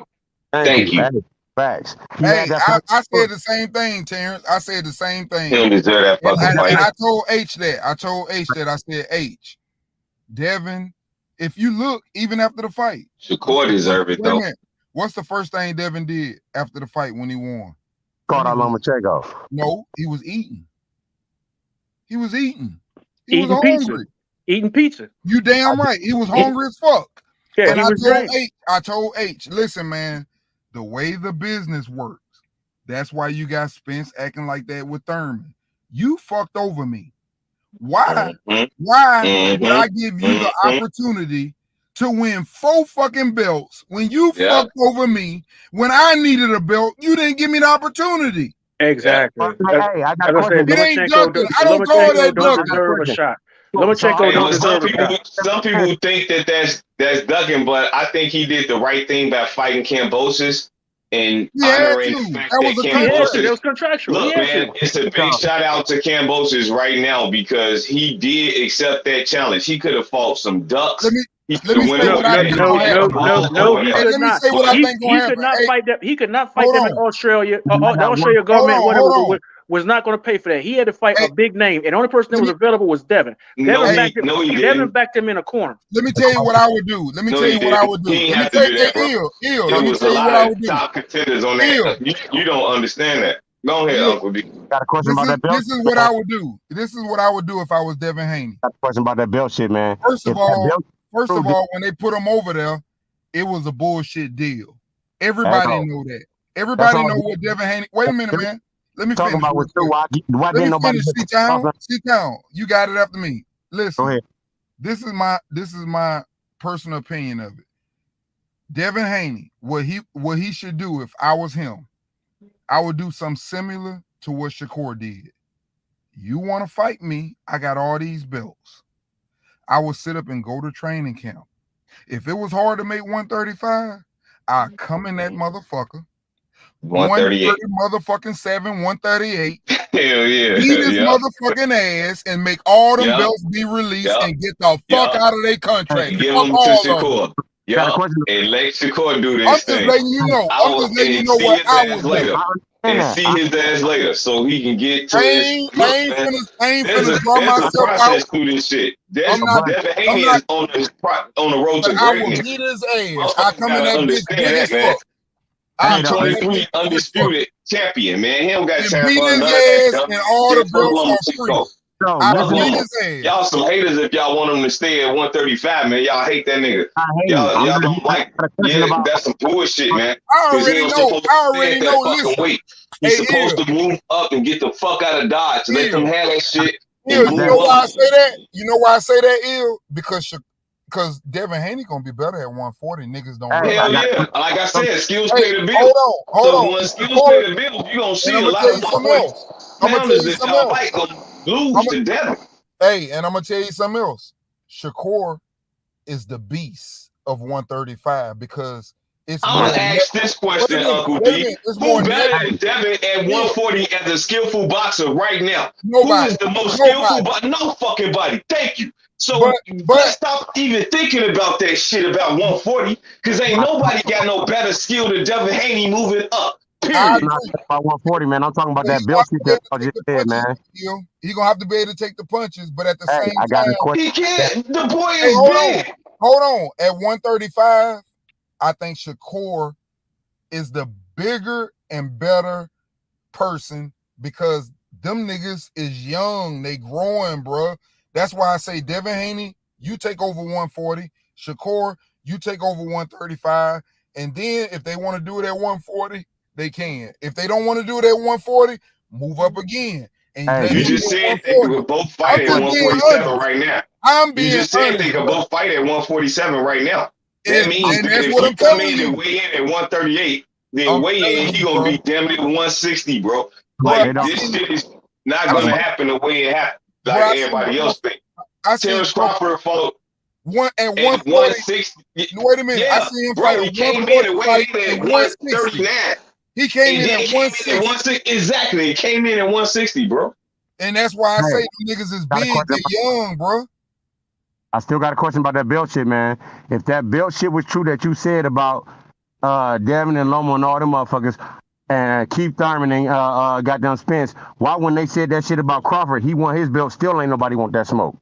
Thank you. Facts. Hey, I said the same thing, Terrence. I said the same thing. He don't deserve that fucking fight. I told H that. I said, H, Devin If you look, even after the fight, Shakur deserved it, though. What's the first thing Devin did after the fight when he won? Called out Lomachenko. No, he was eating. He was eating. He eating was pizza. hungry. Eating pizza. You damn right. He was hungry as fuck. Yeah, and he was great. I told H, listen, man, the way the business works, that's why you got Spence acting like that with Thurman. You fucked over me. Why? Why would I give you the opportunity to win 4 fucking belts when you fucked over me? When I needed a belt, you didn't give me the opportunity. Exactly. Hey, I got a question. It ain't ducking. I don't call that don't ducking. deserve a shot. Lomachenko don't deserve a shot. Some people think that that's ducking, but I think he did the right thing by fighting Kambosos and honoring the fact that Kambosos. It was contractual. Look, man, it's a big shout out to Kambosos right now because he did accept that challenge. He could have fought some ducks. Let me say what I think gonna happen. No, he could not. Say what I think gonna happen. He could not fight them. He could not fight them in Australia. The Australia government was not going to pay for that. He had to fight a big name, and the only person that was available was Devin. Devin backed him in a corner. Let me tell you what I would do. Let me tell you what I would do. He Let didn't me have to tell do you, that, bro. Let me There tell was you a what I lot would of do. top contenders on that. You don't understand that. Go ahead, Uncle D. Got a question about that belt. This is what I would do. This is what I would do if I was Devin Haney. Got a question about that belt shit, man. First of all, when they put him over there, it was a bullshit deal. Everybody know that. Everybody know what Devin Haney. Wait a minute, man. Let me finish. About with why Let didn't me nobody finish. Sit down. You got it after me. Listen. Go ahead. This is my personal opinion of it. Devin Haney, what he should do if I was him, I would do something similar to what Shakur did. You want to fight me? I got all these belts. I would sit up and go to training camp. If it was hard to make 135, I'd come in that motherfucker. 138. Motherfucking 7, 138. Hell yeah. Beat his motherfucking ass and make all them belts be released and get the fuck out of their contract. And give them to Shakur. And let Shakur do this thing. I'm just letting you know. I'm just letting you know what I would do. And see his ass later so he can get to his. I ain't There's finna draw myself a process out. through this shit. Devin Haney is on the road to I will greatness. beat his ass. I come in that bitch big as man. fuck. I'm 23 undisputed champion, man. He don't got time beat for his another. ass and all the belts are free. I beat his ass. Y'all some haters if y'all want him to stay at 135, man. Y'all hate that nigga. Y'all don't like. Yeah, that's some bullshit, man. I already know. Listen. Weight. He's supposed to move up and get the fuck out of Dodge. Let them have that shit. You know why I say that? You know why I say that, Ill? Because Devin Haney gonna be better at 140. Niggas don't. Hell yeah! Like I said, skills pay the bill. Hold on. When skills pay the bill, you gonna see a lot of pounders that y'all fight gonna lose to Devin. Hey, and I'm gonna tell you something else. Shakur is the beast of 135 because it's. I'm gonna ask this question, Uncle D. Who better than Devin at 140 as a skillful boxer right now? Nobody. Who is the most skillful boxer? No fucking body. Thank you. So let's stop even thinking about that shit about 140 because ain't nobody got no better skill than Devin Haney moving up. Period. I'm not talking about 140, man. I'm talking about that belt shit that I just said, man. He gonna have to be able to take the punches, but at the same time, he can't. The boy is big. Hold on. At 135, I think Shakur is the bigger and better person because them niggas is young. They growing, bro. That's why I say Devin Haney, you take over 140. Shakur, you take over 135. And then if they want to do it at 140, they can. If they don't want to do it at 140, move up again. And you just said they could both fight at 147 right now. You just said they could both fight at 147 right now. That means that if you come in and weigh in at 138, then weigh in, he gonna be damn near 160, bro. Like this shit is not gonna happen the way it happened. Like everybody else think. Terrence Crawford fought at 160. Wait a minute. Yeah, I see him bro, fight he came in and weighed in at 139. He came in at 160. Exactly. He came in at 160, bro. And that's why I say them niggas is big, they young, bro. I still got a question about that belt shit, man. If that belt shit was true that you said about Devin and Loma and all them motherfuckers, and Keith Thurman and goddamn Spence, why when they said that shit about Crawford, he won his belt, still ain't nobody want that smoke?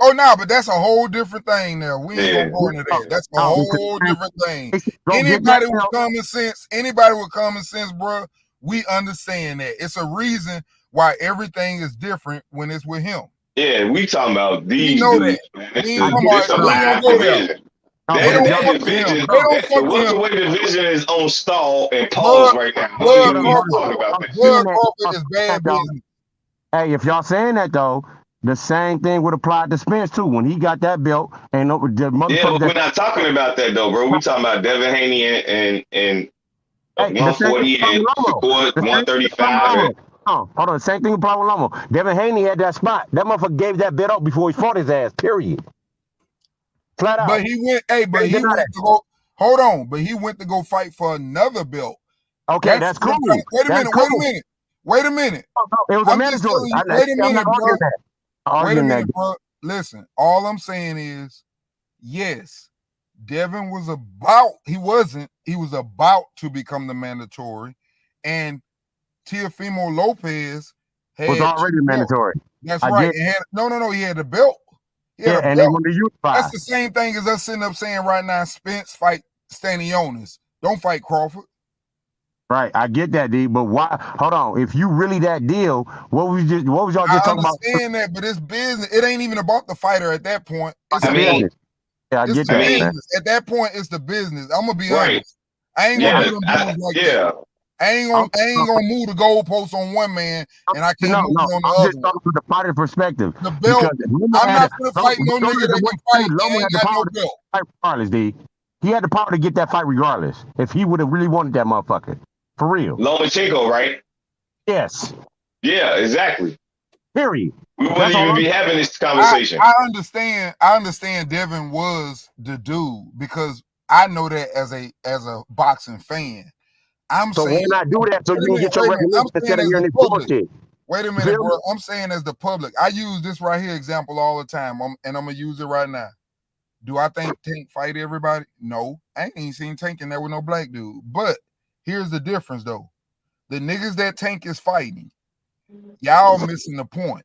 Oh no, but that's a whole different thing now. We ain't gonna go into that. That's a whole different thing. Anybody with common sense, bro, we understand that. It's a reason why everything is different when it's with him. Yeah, we talking about these dudes. This a live division. That division, the welterweight division is on stall and pause right now. Blood Crawford is bad business. Hey, if y'all saying that though, the same thing would apply to Spence too. When he got that belt, and the motherfucker. Yeah, but we're not talking about that though, bro. We talking about Devin Haney and 140 and Shakur 135. Hold on, same thing apply with Lomo. Devin Haney had that spot. That motherfucker gave that belt up before he fought his ass. Period. Flat out. But he went. But he went to go. Hold on, but he went to go fight for another belt. Okay, that's cool. Wait a minute. It was a mandatory. Wait a minute, bro. Wait a minute, bro. Listen, all I'm saying is, yes, Devin was about. He wasn't. He was about to become the mandatory, and Teofimo Lopez was already mandatory. That's right. No. He had the belt. And they wanted to unify. That's the same thing as us sitting up saying right now, Spence fight Stanionis. Don't fight Crawford. Right, I get that, D. But why? Hold on. If you really that deal, what was y'all just talking about? I understand that, but it's business. It ain't even about the fighter at that point. It's business. Yeah, I get that. Business. At that point, it's the business. I'm gonna be honest. I ain't gonna do them moves like that. I ain't gonna move the goalpost on one man, and I can't move on the other. I'm just talking from the fighter perspective. The belt. I'm not gonna fight no nigga that can fight. He ain't got no belt. Regardless, D. He had the power to get that fight regardless. If he would have really wanted that motherfucker. For real. Lomachenko, right? Yes. Yeah, exactly. Period. We wouldn't even be having this conversation. I understand Devin was the dude because I know that as a boxing fan. I'm saying why not do that so you can get your recognition instead of hearing this bullshit? Wait a minute, bro. I'm saying as the public. I use this right here example all the time, and I'm gonna use it right now. Do I think Tank fight everybody? No. I ain't seen Tank in there with no black dude. But here's the difference, though. The niggas that Tank is fighting, y'all missing the point.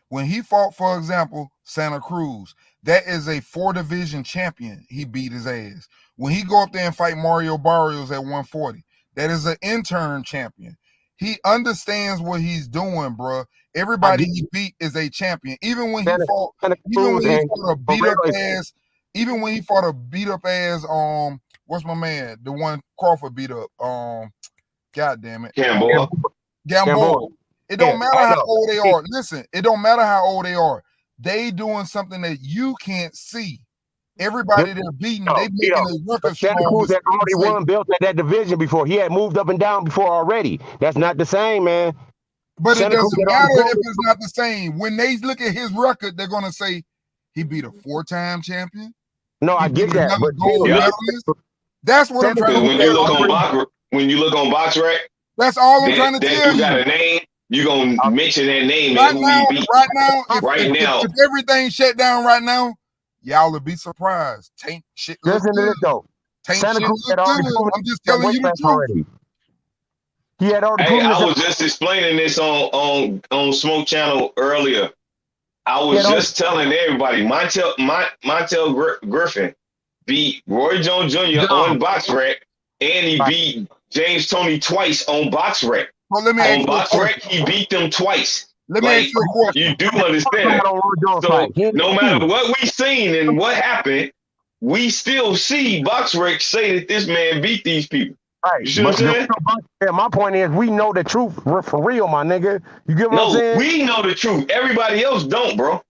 When he fought, for example, Santa Cruz, that is a 4-division champion. He beat his ass. When he go up there and fight Mario Barrios at 140, that is an intern champion. He understands what he's doing, bro. Everybody he beat is a champion. Even when he fought a beat up ass, what's my man? The one Crawford beat up. God damn it. Gamboa. It don't matter how old they are. Listen, it don't matter how old they are. They doing something that you can't see. Everybody they're beating, they making a record. Santa Cruz had already won belts at that division before. He had moved up and down before already. That's not the same, man. But it doesn't matter if it's not the same. When they look at his record, they're gonna say he beat a 4-time champion. No, I get that. But that's what I'm trying to do. When you look on BoxRec, that's all I'm trying to tell you. You got a name, you're gonna mention that name right and who now, he beat. If everything shut down right now, y'all would be surprised. Tank shit look good. Tank shit look good. I'm just telling you the truth. He had already I was just explaining this on Smoke Channel earlier. I was just telling everybody, Montel Griffin beat Roy Jones Jr. on BoxRec, and he beat James Toney twice on BoxRec. Well, let me on BoxRec, he beat them twice. Let me ask you a question. You do understand. So no matter what we seen and what happened, we still see BoxRec say that this man beat these people. Right. You see what I'm saying? My point is, we know the truth for real, my nigga. You get what I'm saying? We know the truth. Everybody else don't, bro.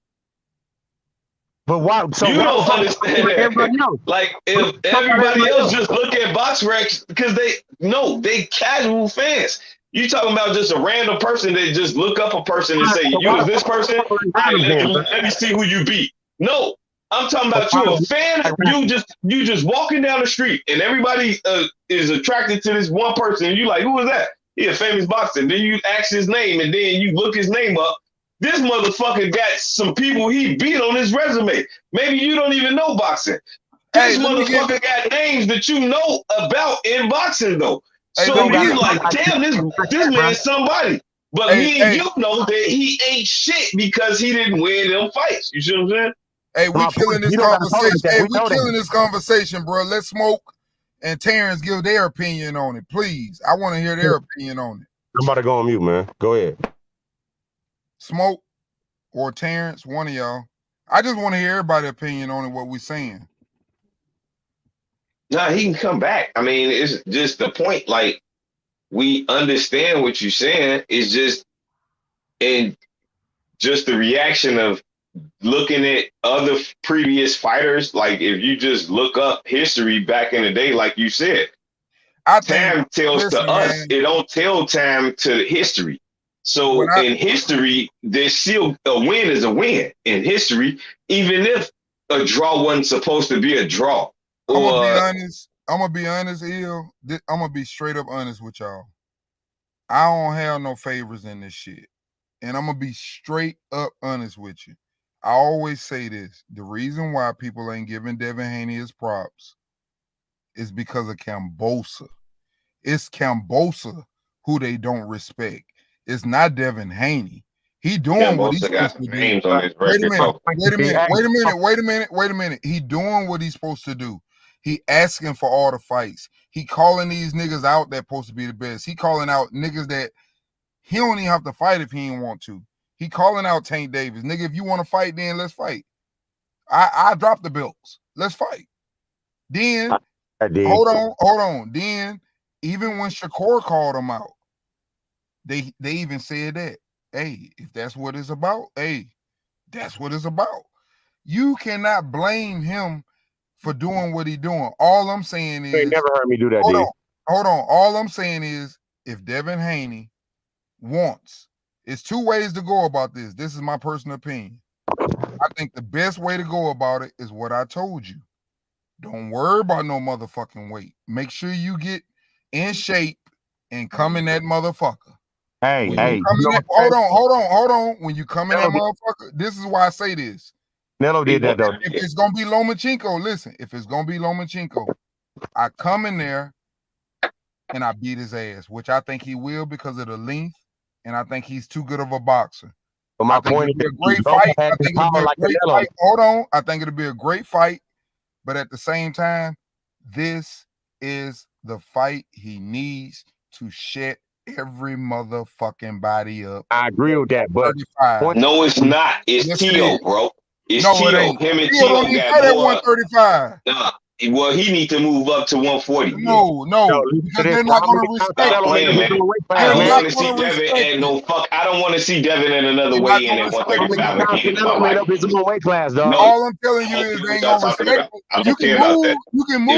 But why? So you don't understand that. Like, if everybody else just look at BoxRec because they casual fans. You talking about just a random person that just look up a person and say, you is this person? Right, let me see who you beat. No, I'm talking about you a fan. You just walking down the street and everybody is attracted to this one person. And you like, who is that? He a famous boxer. Then you ask his name and then you look his name up. This motherfucker got some people he beat on his resume. Maybe you don't even know boxing. This motherfucker got names that you know about in boxing though. So you like, damn, this man's somebody. But me and you know that he ain't shit because he didn't win them fights. You see what I'm saying? Hey, we killing this conversation. Hey, we killing this conversation, bro. Let's Smoke and Terrence give their opinion on it, please. I want to hear their opinion on it. I'm about to go on mute, man. Go ahead. Smoke or Terrence, one of y'all. I just want to hear everybody's opinion on it, what we're saying. Nah, he can come back. I mean, it's just the point. Like, we understand what you're saying. It's just, and just the reaction of looking at other previous fighters. Like, if you just look up history back in the day, like you said, time tells to us, it don't tell time to history. So in history, there's still a win is a win in history, even if a draw wasn't supposed to be a draw. I'm gonna be honest, I'm gonna be straight up honest with y'all. I don't have no favors in this shit. And I'm gonna be straight up honest with you. I always say this. The reason why people ain't giving Devin Haney his props is because of Cambosa. It's Cambosa who they don't respect. It's not Devin Haney. He doing what he's supposed to do. Wait a minute. He doing what he's supposed to do. He asking for all the fights. He calling these niggas out that supposed to be the best. He calling out niggas that he don't even have to fight if he ain't want to. He calling out Tank Davis. Nigga, if you want to fight, then let's fight. I drop the belts. Let's fight. Then, hold on. Then, even when Shakur called him out, they even said that, hey, if that's what it's about, hey, that's what it's about. You cannot blame him for doing what he doing. All I'm saying is, you ain't never heard me do that. Hold on. All I'm saying is, if Devin Haney wants, it's two ways to go about this. This is my personal opinion. I think the best way to go about it is what I told you. Don't worry about no motherfucking weight. Make sure you get in shape and come in that motherfucker. Hey, hold on. When you come in that motherfucker, this is why I say this. Nello did that though. If it's gonna be Lomachenko, listen. If it's gonna be Lomachenko, I come in there and I beat his ass, which I think he will because of the length, and I think he's too good of a boxer. But my point is, a great fight. I think it'll be a great fight. Hold on. I think it'll be a great fight, but at the same time, this is the fight he needs to shut every motherfucking body up. I agree with that, but no, it's not. It's Tio, bro. It's no, Tio. It ain't. Him and Tio Tio don't even got fight at more. 135. Nah, well, he need to move up to 140. No, because they're not going to respect. I don't want to see Devin at no fuck. I don't want to see Devin in another way in at 135. weight class, dog. All I'm telling you is they ain't going to respect it. You can move. You can move.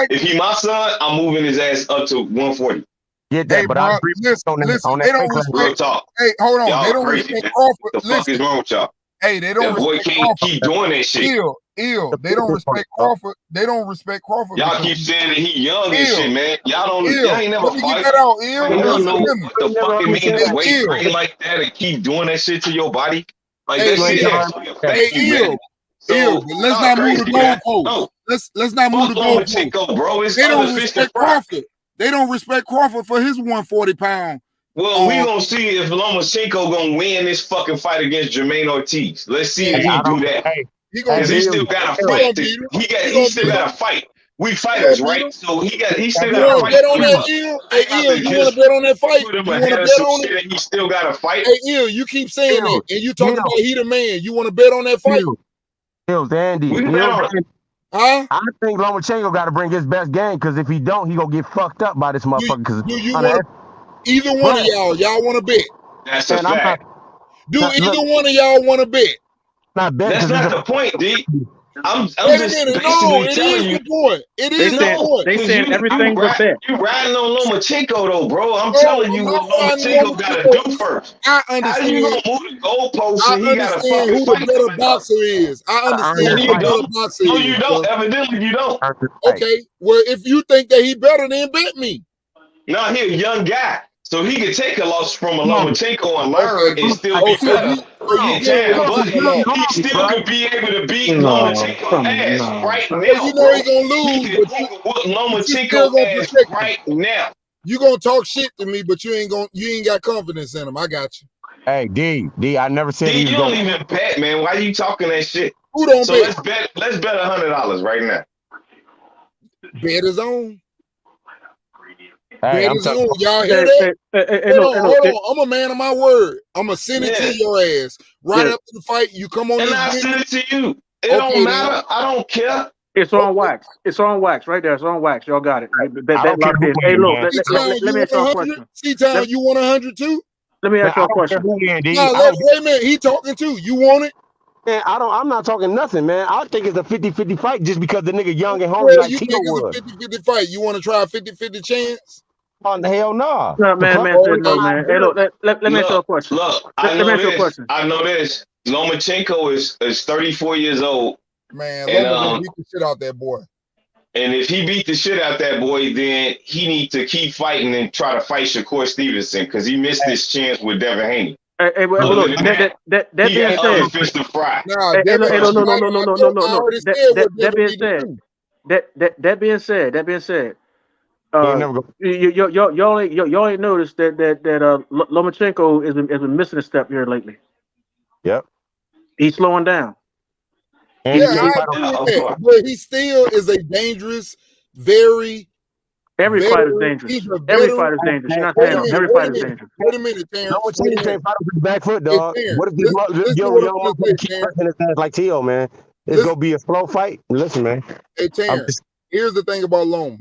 If he my son, I'm moving his ass up to 140. Get that, but I agree listen, they don't respect. Hey, hold on. They don't respect Crawford. The fuck is wrong with y'all? Hey, they don't boy respect can't keep doing that shit. Ill. They don't respect Crawford. They don't respect Crawford. Y'all keep saying that he young and shit, man. Y'all ain't never fight. Get that out, Ill. You don't know what the fuck it means to weight train like that and keep doing that shit to your body. Like that shit actually affects you, man. But let's not move the goalpost. Let's not move the goalpost, bro. They don't respect Crawford. They don't respect Crawford for his 140-pound. Well, we gonna see if Lomachenko gonna win this fucking fight against Jermaine Ortiz. Let's see if he do that. Because he still got a fight. He still got a fight. We fighters, right? So he still got a fight. Bet on that, Ill. Hey, Ill, you want to bet on that fight? You want to bet on it? He still got a fight. Hey, Ill, you keep saying that, and you talking about he the man. You want to bet on that fight? Andy. Huh? I think Lomachenko got to bring his best game because if he don't, he gonna get fucked up by this motherfucker. Either one of y'all want to bet? That's a fact. Either one of y'all want to bet? That's not the point, D. I'm just basically telling you. It is the point. They said everything but bet. You riding on Lomachenko though, bro. I'm telling you what Lomachenko got to do first. I understand. How you gonna move the goalposts and he got to fucking who the better boxer is. I understand who the better boxer is. No, you don't. Evidently, you don't. Okay. Well, if you think that he better, then bet me. No, he a young guy. So he could take a loss from a Lomachenko and learn and still be better. But he still could be able to beat Lomachenko's ass right now. You know he's gonna lose. He can whoop Lomachenko's ass right now. You gonna talk shit to me, but you ain't got confidence in him. I got you. Hey, D, I never said D, he was you going. don't even bet, man. Why you talking that shit? Who don't So bet? let's bet $100 right now. Bet his own. Hey, Bet I'm his own. talking. Y'all hear that? Hold on. I'm a man of my word. I'm gonna send it Yeah. to your ass right after the fight. You come on And this I bitch. send it to you. It Okay, don't matter. I don't care. It's on wax. It's on wax right there. It's on wax. Y'all got it. I don't care who Hey, win, look. man. Let me ask y'all a question. C-Town, you want 100 too? Let me Man, ask y'all I a don't care question. who win, D. No, wait a minute. He talking too. You want it? Man, I'm not talking nothing, man. I think it's a 50-50 fight just because the nigga young and hungry Well, like you Tito think it's was. a 50-50 fight? You want to try a 50-50 chance? Oh, the hell no. No, man, look, man. Hey, look. Let me ask y'all a question. Look, Let me ask you a question. I know this. Lomachenko is 34 years old. Man, And Loma gonna beat the shit out that boy. And if he beat the shit out that boy, then he needs to keep fighting and try to fight Shakur Stevenson because he missed this chance with Devin Haney. Hey, well, look, that He being got said, other fish to fry. Nah, no. That being said, y'all ain't noticed that Lomachenko has been missing a step here lately. Yep. He's slowing down. Yeah, I agree with that. But he still is a dangerous, Every fight is dangerous. Every fight is dangerous. You're not saying every fight is dangerous. Wait a minute, Terrence. No one can't fight with the back foot, dog. What if this young motherfucker keep breaking his ass like Tio, man? It's gonna be a slow fight. Listen, man. Hey, Terrence, here's the thing about Loma.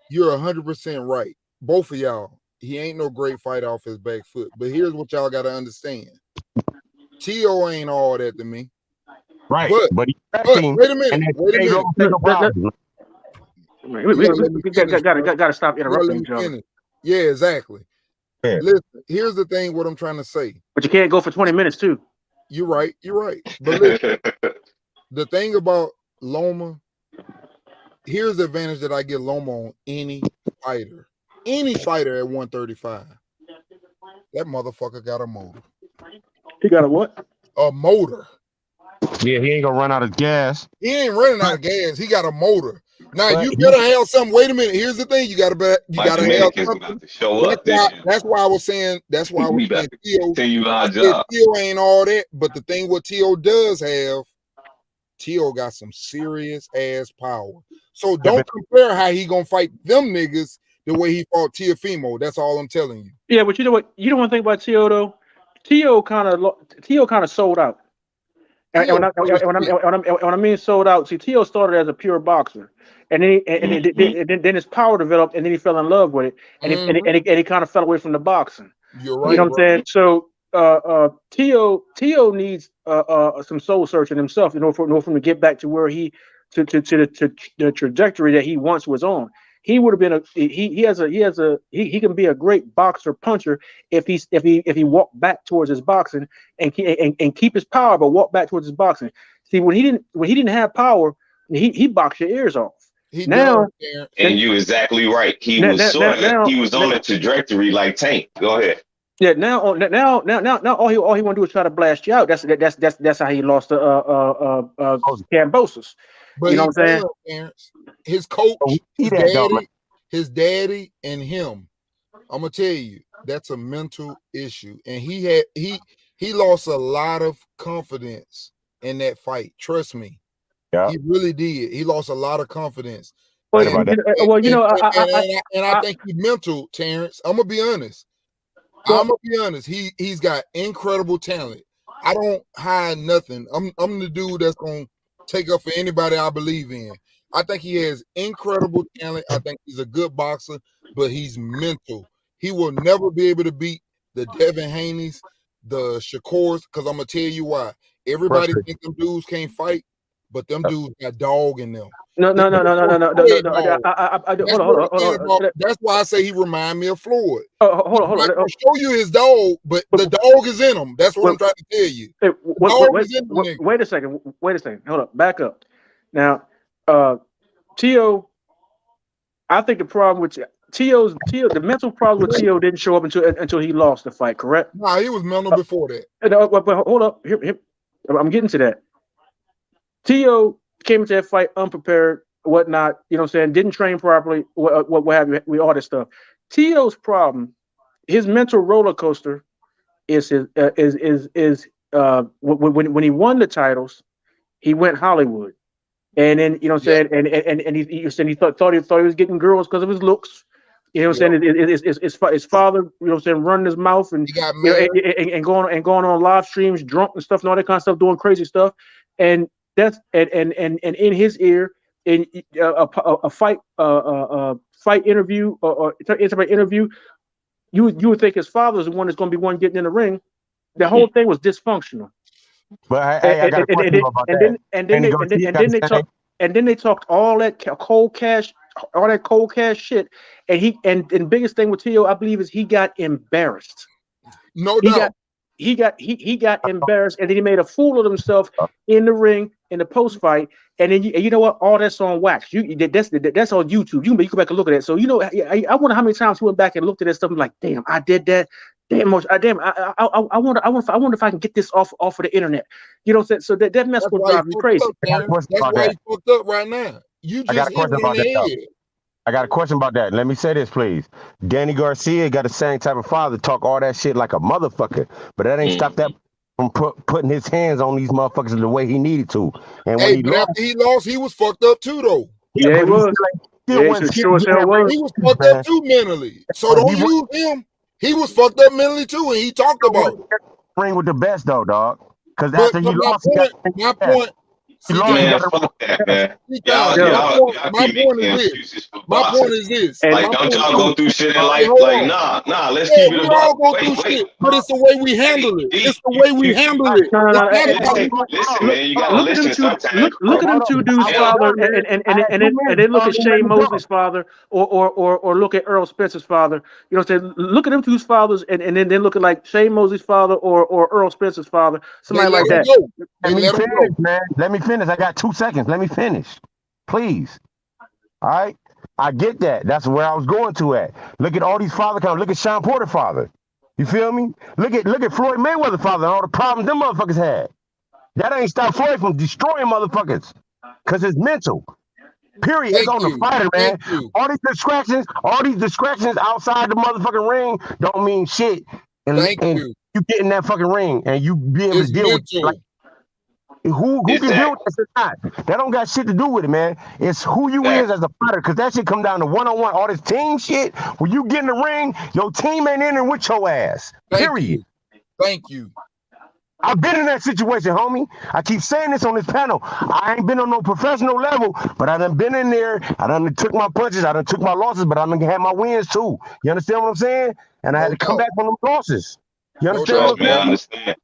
You're 100% right. Both of y'all. He ain't no great fight off his back foot. But here's what y'all got to understand. Tio ain't all that to me. Right. But wait a minute. We gotta stop interrupting each other. Yeah, exactly. Yeah. Listen, here's the thing. What I'm trying to say. But you can't go for 20 minutes too. You're right. But listen, the thing about Loma, here's the advantage that I get Loma on any fighter at 135. That motherfucker got a motor. He got a what? A motor. Yeah, he ain't gonna run out of gas. He ain't running out of gas. He got a motor. Now you better have something. Wait a minute. Here's the thing. You gotta have something. That's why I was saying. That's why I was saying Tio ain't all that. But the thing what Tio does have, Tio got some serious ass power. So don't compare how he gonna fight them niggas the way he fought Teofimo. That's all I'm telling you. Yeah, but you know what? You don't want to think about Tio though. Tio kind of sold out. And when I mean sold out, see, Tio started as a pure boxer, and then his power developed, and then he fell in love with it, and he kind of fell away from the boxing. You're right. You know what I'm saying? So Tio needs some soul searching himself in order for him to get back to where to the trajectory that he once was on. He would have been he can be a great boxer puncher if he walked back towards his boxing and keep his power, but walk back towards his boxing. See, when he didn't have power, he boxed your ears off. And you're exactly right. He was on a trajectory like Tank. Go ahead. Yeah, now all he want to do is try to blast you out. That's how he lost to Cambosos. But you know what I'm saying? His coach, his daddy, and him. I'm gonna tell you, that's a mental issue, and he lost a lot of confidence in that fight. Trust me, he really did. He lost a lot of confidence. Well, I think he's mental, Terrence. I'm gonna be honest. He's got incredible talent. I don't hide nothing. I'm the dude that's gonna take up for anybody I believe in. I think he has incredible talent. I think he's a good boxer, but he's mental. He will never be able to beat the Devin Haneys, the Shakurs, because I'm gonna tell you why. Everybody think them dudes can't fight, but them dudes got dog in them. No. Hold on. That's why I say he remind me of Floyd. Hold on. I'll show you his dog, but the dog is in him. That's what I'm trying to tell you. Wait a second. Hold up. Back up. Now, Tio, I think the problem with the mental problem with Tio didn't show up until he lost the fight. Correct? Nah, he was mental before that. But hold up. Here, I'm getting to that. Tio came into that fight unprepared, whatnot, you know what I'm saying, didn't train properly, what have you, all this stuff. Tio's problem, his mental roller coaster is his when he won the titles, he went Hollywood, and then you know what I'm saying, and he thought he was getting girls because of his looks. You know what I'm saying? His father, you know what I'm saying, running his mouth and and going on live streams, drunk and stuff, and all that kind of stuff, doing crazy stuff, and that's and in his ear, in a fight interview or interview, you would think his father's the one that's going to be one getting in the ring. The whole thing was dysfunctional. But hey, I got a question about that. And then they talked all that cold cash shit. And the biggest thing with Tio, I believe, is he got embarrassed. No doubt. He got embarrassed, and then he made a fool of himself in the ring in the post fight. And then you know what? All that's on wax. That's on YouTube. You can go back and look at that. So you know, I wonder how many times he went back and looked at that stuff and like, damn, I did that. I wonder if I can get this off of the internet. You know, so that mess would drive me crazy. That's why he fucked up right now. You just hit him in the head. I got a question about that. Let me say this, please. Danny Garcia got the same type of father, talk all that shit like a motherfucker, but that ain't stopped that from putting his hands on these motherfuckers the way he needed to. And when after he lost, he was fucked up too, though. Yeah, he was. He was fucked up too mentally. So don't use him. He was fucked up mentally too, and he talked about it. Ring with the best though, dog. Because after you lost, my point. Man, fuck that, man. My point is this. Like, don't y'all go through shit and like, nah, let's keep it all go through shit, but it's the way we handle it. It's the way we handle it. Listen, man, you gotta listen sometimes. Look at them two dudes' father, and then look at Shane Mosley's father, or look at Earl Spencer's father. You know what I'm saying? Look at them two's fathers, and then look at like Shane Mosley's father or Earl Spencer's father, somebody like that. Let me finish, man. Let me finish. I got 2 seconds. Let me finish, please. All right, I get that. That's where I was going to at. Look at all these father counts. Look at Sean Porter father. You feel me? Look at Floyd Mayweather father and all the problems them motherfuckers had. That ain't stopped Floyd from destroying motherfuckers because it's mental. Period. It's on the fighter, man. All these distractions outside the motherfucking ring don't mean shit. And you get in that fucking ring and you be able to deal with it. Like, who can deal with that shit not? That don't got shit to do with it, man. It's who you is as a fighter, because that shit come down to one-on-one. All this team shit, when you get in the ring, your team ain't in there with your ass. Period. Thank you. I've been in that situation, homie. I keep saying this on this panel. I ain't been on no professional level, but I done been in there. I done took my punches. I done took my losses, but I done had my wins too. You understand what I'm saying? And I had to come back from them losses. You understand what I'm saying? I understand.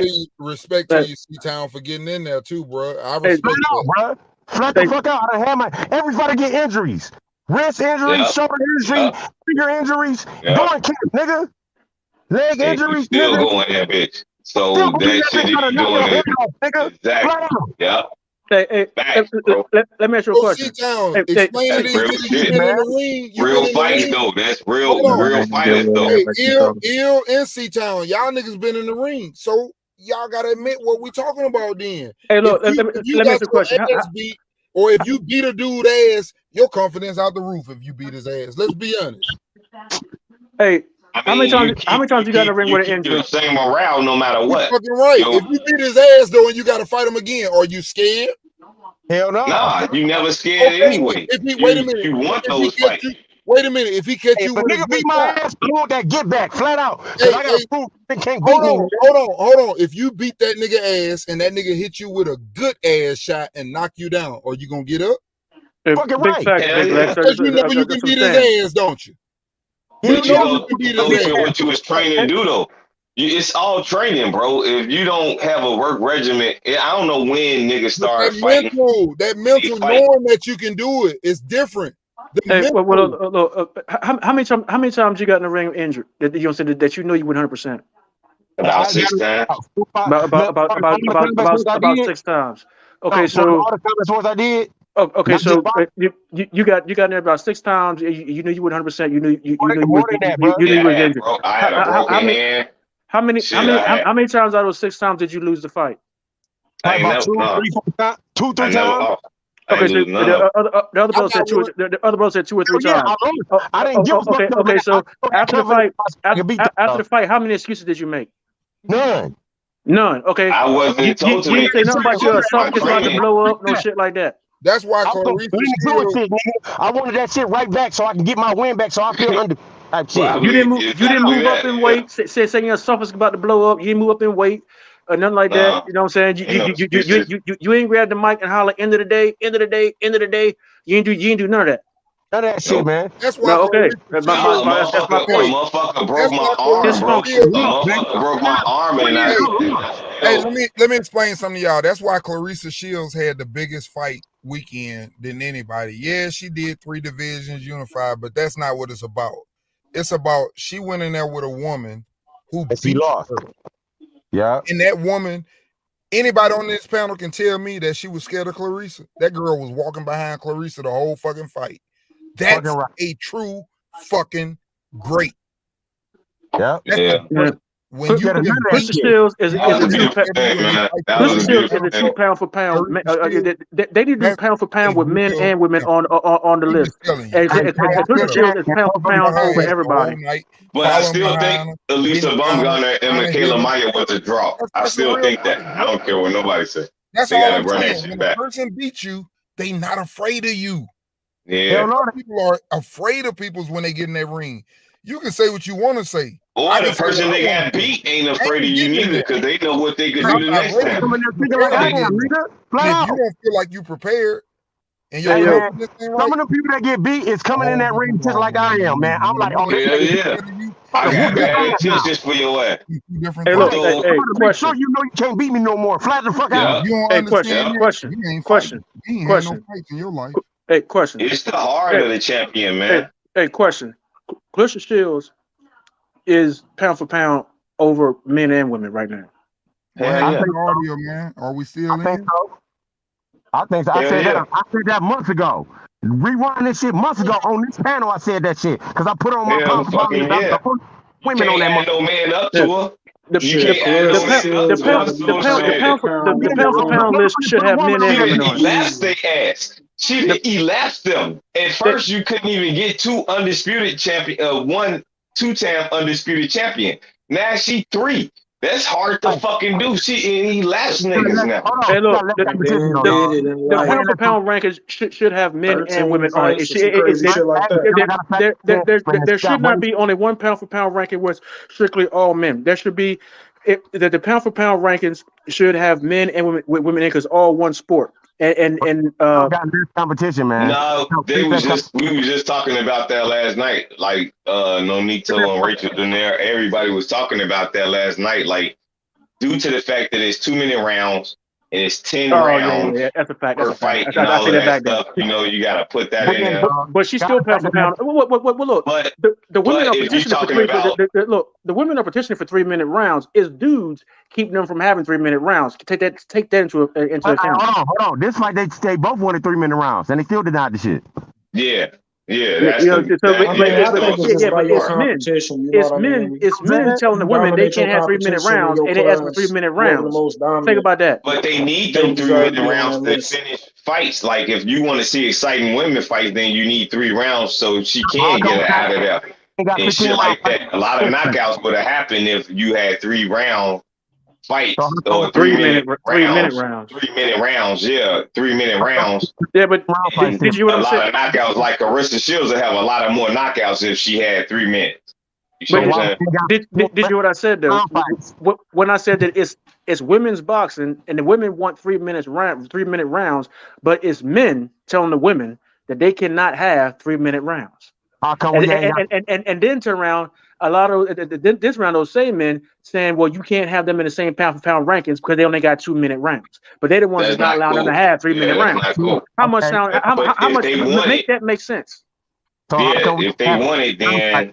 Hey, respect to you, C-Town, for getting in there too, bro. I respect that. Bro. Flat the fuck out. I done had everybody get injuries. Wrist injuries, shoulder injury, finger injuries. Going camp, nigga. Leg injuries, still going there, bitch. So that shit you doing it. Exactly. Yeah. Hey, let me ask you a question. Explain that's real shit, man. Real fights though. That's real fighters though. Hey, Ill and C-Town, y'all niggas been in the ring, so y'all gotta admit what we talking about then. Hey, look, let me ask you a question. Or if you beat a dude ass, your confidence out the roof if you beat his ass. Let's be honest. Hey, how many times you got in the ring with an injury? The same morale no matter what. You're fucking right. If you beat his ass though and you gotta fight him again, are you scared? Hell no. Nah, you never scared anyway. Wait a minute. You want those fights. Wait a minute. If he catch you with a nigga beat my ass, I want that get back flat out. Hey, I gotta prove they can't beat hold me. on. If you beat that nigga ass and that nigga hit you with a good ass shot and knock you down, are you gonna get up? Fucking right. Because you know you can beat his ass, don't you? But you know what you was training to do though. It's all training, bro. If you don't have a work regimen, I don't know when niggas start fighting. That mental knowing that you can do it is different. Hey, how many times you got in the ring injured that you said that you know you 100%? About 6 times. About 6 times. Okay, so all the comments I did. Okay, so you got in there about 6 times. You knew you 100%. You knew you were injured. I had a broken hand. How many times out of those 6 times did you lose the fight? About 2, 3 times. Okay, so the other brother said the other brother said 2 or 3 times. I didn't give a fuck. Okay, so after the fight, how many excuses did you make? None. Okay. I wasn't told to You make didn't say nothing about your excuses. esophagus about to blow up, no shit like that. That's why Clarissa Shields. I wanted that shit right back so I can get my win back. So I feel under type shit. You didn't move up in weight. Saying your esophagus about to blow up. You didn't move up in weight. Nothing like that. You know what I'm saying? You ain't grab the mic and holler. End of the day. You ain't do none of that. None of that shit, man. That's why. Okay. That's my point. A motherfucker broke my arm. A motherfucker broke my arm, and Hey, let me explain something to y'all. That's why Clarissa Shields had the biggest fight weekend than anybody. Yeah, she did 3 divisions unified, but that's not what it's about. It's about she went in there with a woman who beat lost. Her. Yeah. And that woman, anybody on this panel can tell me that she was scared of Clarissa. That girl was walking behind Clarissa the whole fucking fight. That's a true fucking great. Yeah. When you Clarissa Shields is a 2 pound for pound. They need to do pound for pound with men and women on the list. And Clarissa Shields is pound for pound over everybody. But I still think Elisa Bumgarner and Michaela Mayer was a draw. I still think that. I don't care what nobody says. That's they all gotta I'm run saying. that shit When back. a person beats you, they not afraid of you. Yeah. A lot of people are afraid of people when they get in that ring. You can say what you want to say. Or the person that got beat ain't afraid of you neither, because they know what they could do the next time. If you don't feel like you prepared, and some of the people that get beat is coming in that ring just like I am, man. I'm like, oh, yeah. I got bad intentions for your ass. Hey, look, question. Sure, you know you can't beat me no more. Flat the fuck out. You don't understand. Question. You ain't had no fights in your life. Hey, question. It's the heart of the champion, man. Hey, question. Clarissa Shields is pound for pound over men and women right now. I think audio, man. Are we still in? I think so. I said that months ago. Rewind this shit months ago on this panel. I said that shit because I put on my women on that. No man up to her. The pound for pound list should have men and women on it. Elapsed their ass. She elapsed them. At first, you couldn't even get 2 undisputed champion, 1 2-time undisputed champion. Now she 3. That's hard to fucking do. She elapsed niggas now. Hey, look, the pound for pound rankings should have men and women on it. There should not be only 1 pound for pound ranking where it's strictly all men. There should be the pound for pound rankings should have men and women in because all one sport. And got this competition, man. No, we was just talking about that last night. Like Nonito and Rachel Daenerys, everybody was talking about that last night. Like due to the fact that it's 2-minute rounds and it's 10 rounds that's a fact. per fight and all of that stuff, you know, you got to put that in there. But she's still pound for pound. Look, the women are petitioning for 3. Look, the women are petitioning for 3-minute rounds. Is dudes keeping them from having 3-minute rounds? Take that into account. Hold on. This fight they both wanted 3-minute rounds and they still denied the shit. Yeah. Yeah, that's it's men telling the women they can't have 3-minute rounds and they ask for 3-minute rounds. Think about that. But they need them 3-minute rounds to finish fights. Like if you want to see exciting women fights, then you need 3 rounds so she can get it out of there and shit like that. A lot of knockouts would have happened if you had 3-round fights or 3-minute rounds. 3-minute rounds, yeah, 3-minute rounds. Yeah, but did you a lot of knockouts? Like Clarissa Shields would have a lot of more knockouts if she had 3 minutes. Did you hear what I said though? When I said that it's women's boxing and the women want 3-minute rounds, but it's men telling the women that they cannot have 3-minute rounds. And then turn around. A lot of this round, those same men saying, "Well, you can't have them in the same pound for pound rankings because they only got 2-minute rounds." But they're the ones that's not allowing them to have 3-minute rounds. Cool. How much make that make sense? If they want it, then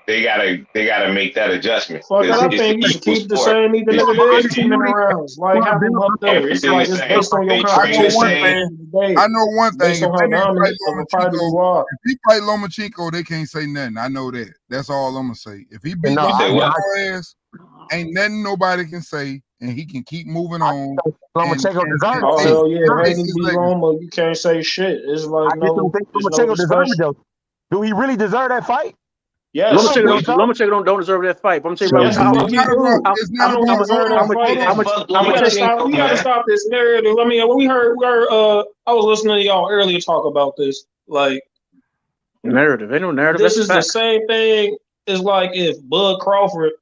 they gotta make that adjustment. I think you should keep the same even if it is 2-minute rounds. Like have them up there. It's like it's based on your competition. I know one thing. If he fight Lomachenko, they can't say nothing. I know that. That's all I'm gonna say. If he beat Lomachenko ass, ain't nothing nobody can say. and he can keep moving on. Lomachenko deserves it. Oh hell yeah, erase Haney his beat legacy. Loma. You can't say shit. It's like I just don't think Lomachenko deserves it though. Do he really deserve that fight? Yes. Lomachenko don't deserve that fight. But I'm saying, Yes, the fuck he do. I don't deserve that fight. We gotta stop this narrative. I mean, when we heard, I was listening to y'all earlier talk about this. Like narrative, ain't no narrative. This is the same thing as like if Bud Crawford,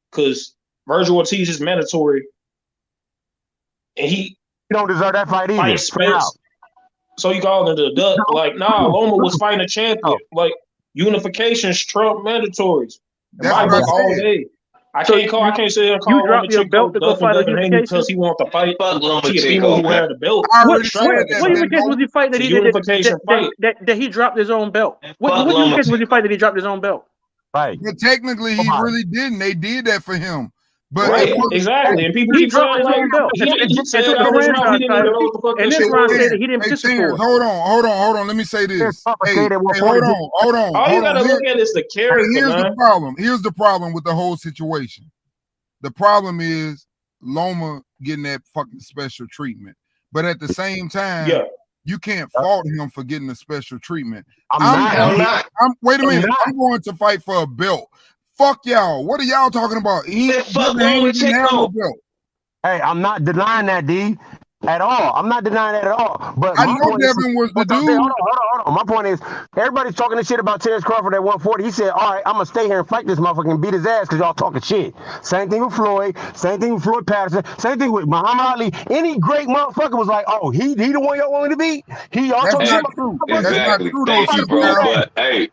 because Virgil Ortiz is mandatory, and he don't deserve that fight either. Fight Spence, so you call it the duck. Like, nah, Loma was fighting a champion. Like, unifications trump mandatories. That's what I all said. day. I can't say I call Lomachenko ducking Devin Haney because he want to fight. See a female who had the belt. What unification was he fighting that he did that he dropped his own belt? What unification was he fighting that he dropped his own belt? Right. But technically, he really didn't. They did that for him. But exactly. And people keep dropped his own belt. Hold on. Let me say this. Hold on. All you gotta look at is the character. Here's the problem with the whole situation. The problem is Loma getting that fucking special treatment. But at the same time, you can't fault him for getting the special treatment. Wait a minute. I'm going to fight for a belt. Fuck y'all. What are y'all talking about? He didn't have no belt. Hey, I'm not denying that, D, at all. I'm not denying that at all. But I know Devin was the dude. Hold on. My point is, everybody's talking this shit about Terrence Crawford at 140. He said, all right, I'm going to stay here and fight this motherfucker and beat his ass because y'all talking shit. Same thing with Floyd. Same thing with Floyd Patterson. Same thing with Muhammad Ali. Any great motherfucker was like, oh, he the one y'all want me to beat? Y'all talking shit about Exactly. Thank you, bro. But hey,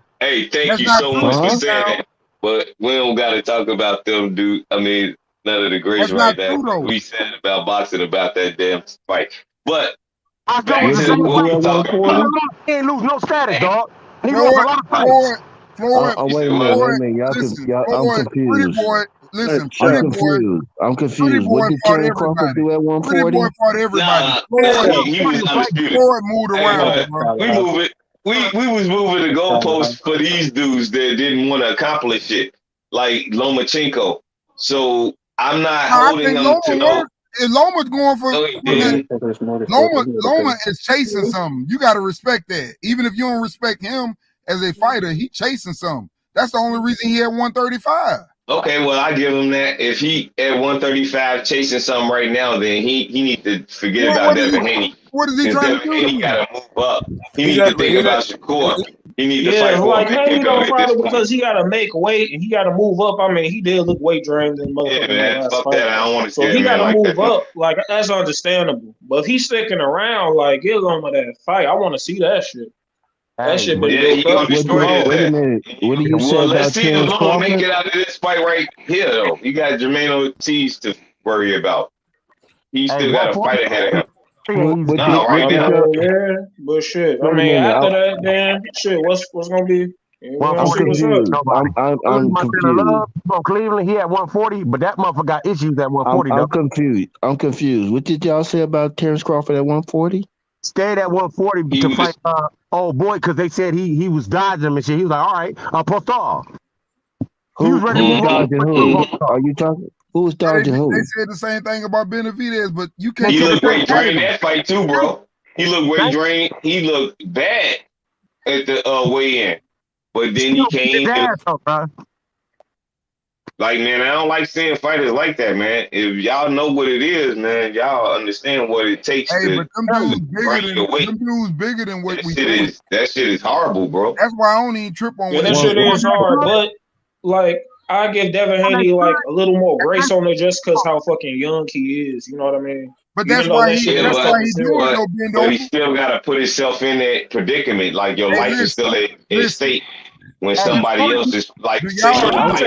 thank you so much for saying that. But we don't got to talk about them, dude. I mean, none of the greats right there. We said about boxing about that damn fight. But back to what we talking about. He ain't lose no status, dog. He Floyd, lost a lot of fights. Floyd, wait a minute. Y'all, I'm confused. I'm confused. What did Terrence Crawford do at 140? Pretty boy fought everybody. He was undisputed. Floyd moved around. We move it. We was moving the goalposts for these dudes that didn't want to accomplish it, like Lomachenko. So I'm not holding him to no. Loma's going for Loma is chasing something. You got to respect that. Even if you don't respect him as a fighter, he chasing something. That's the only reason he had 135. Okay, well, I give him that. If he at 135 chasing something right now, then he need to forget about Devin Haney. What is he trying to do? He got to move up. He need to think about Shakur. He need to fight for like Haney don't probably because he got to make weight and he got to move up. I mean, he did look weight drained in motherfucker. Yeah, man, fuck that. I don't want to see So he got to like move that. up. Like that's understandable. But if he's sticking around, like get on with that fight. I want to see that shit. That shit been he gonna destroy his Wait a ass. minute. What do you say Well, about let's see if Terrence Loma make Crawford? it out of this fight right here, though. You got Jermaine Ortiz to worry about. He still got a fight ahead of him. Right now. Yeah, but shit. I mean, after that, then shit. What's gonna be? I'm confused. I'm confused. From Cleveland, he had 140, but that motherfucker got issues at 140. I'm confused. What did y'all say about Terrence Crawford at 140? Stayed at 140 to fight old boy because they said he was dodging him and shit. He was like, all right, I'll post off. He was ready to move dodging who? Are you talking? Who was dodging who? They said the same thing about Benavidez, but you can't. He looked weight drained that fight too, bro. He looked weight drained. He looked bad at the weigh-in, but then he came. Like, man, I don't like seeing fighters like that, man. If y'all know what it is, man, y'all understand what it takes to bring your weight. Them dudes bigger than what we think. That shit is horrible, bro. That's why I don't even trip on that shit is hard, but like I give Devin Haney like a little more grace on it just because how fucking young he is. You know what I mean? But that's why he's doing it. But he still got to put himself in that predicament. Like your life is still at stake when somebody else is like. Somebody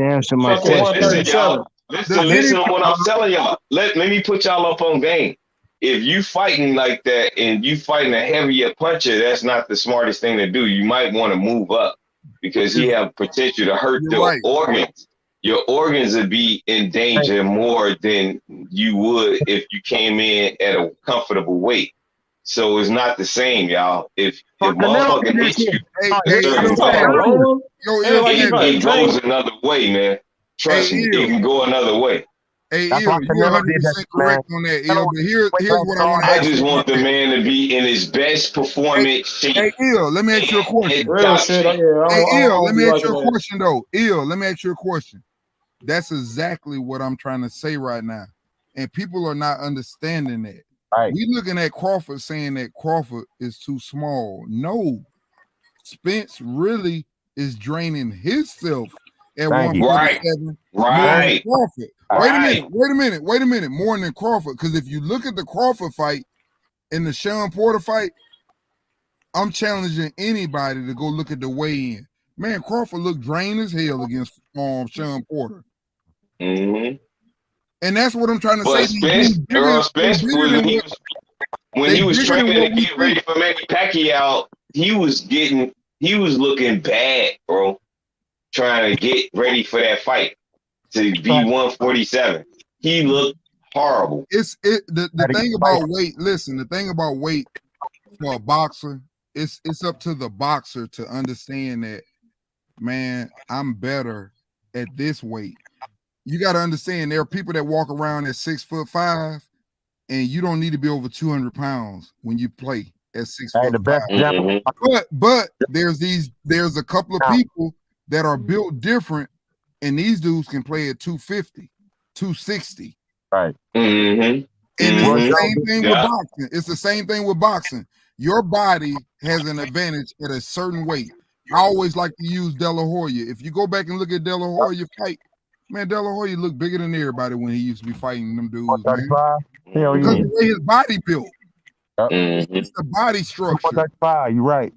answer my question. Listen to what I'm telling y'all. Let me put y'all up on game. If you fighting like that and you fighting a heavier puncher, that's not the smartest thing to do. You might want to move up because he have potential to hurt your organs. Your organs would be in danger more than you would if you came in at a comfortable weight. So it's not the same, y'all. If motherfucker hits you, it goes another way, man. Trust me, it can go another way. Hey, you're 100% correct on that, but here's what I want to ask you. I just want the man to be in his best performance shape. Hey, let me ask you a question. Real shit. Let me ask you a question, though. Let me ask you a question. That's exactly what I'm trying to say right now. And people are not understanding that. Right. We looking at Crawford saying that Crawford is too small. No. Spence really is draining himself at 147 more than Crawford. Wait a minute. More than Crawford. Because if you look at the Crawford fight and the Sean Porter fight, I'm challenging anybody to go look at the weigh-in. Man, Crawford looked drained as hell against Sean Porter. Mm-hmm. And that's what I'm trying to say. Spence when he was training to get ready for Manny Pacquiao, he was looking bad, bro. Trying to get ready for that fight to be 147. He looked horrible. The thing about weight. Listen, the thing about weight for a boxer, it's up to the boxer to understand that, man, I'm better at this weight. You got to understand there are people that walk around at 6'5", and you don't need to be over 200 pounds when you play at 6'5". But there's a couple of people that are built different, and these dudes can play at 250, 260. Right. Mm-hmm. And it's the same thing with boxing. It's the same thing with boxing. Your body has an advantage at a certain weight. I always like to use De La Hoya. If you go back and look at De La Hoya fight, man, De La Hoya looked bigger than everybody when he used to be fighting them dudes, man. Because the way his body built. It's the body structure. You're right.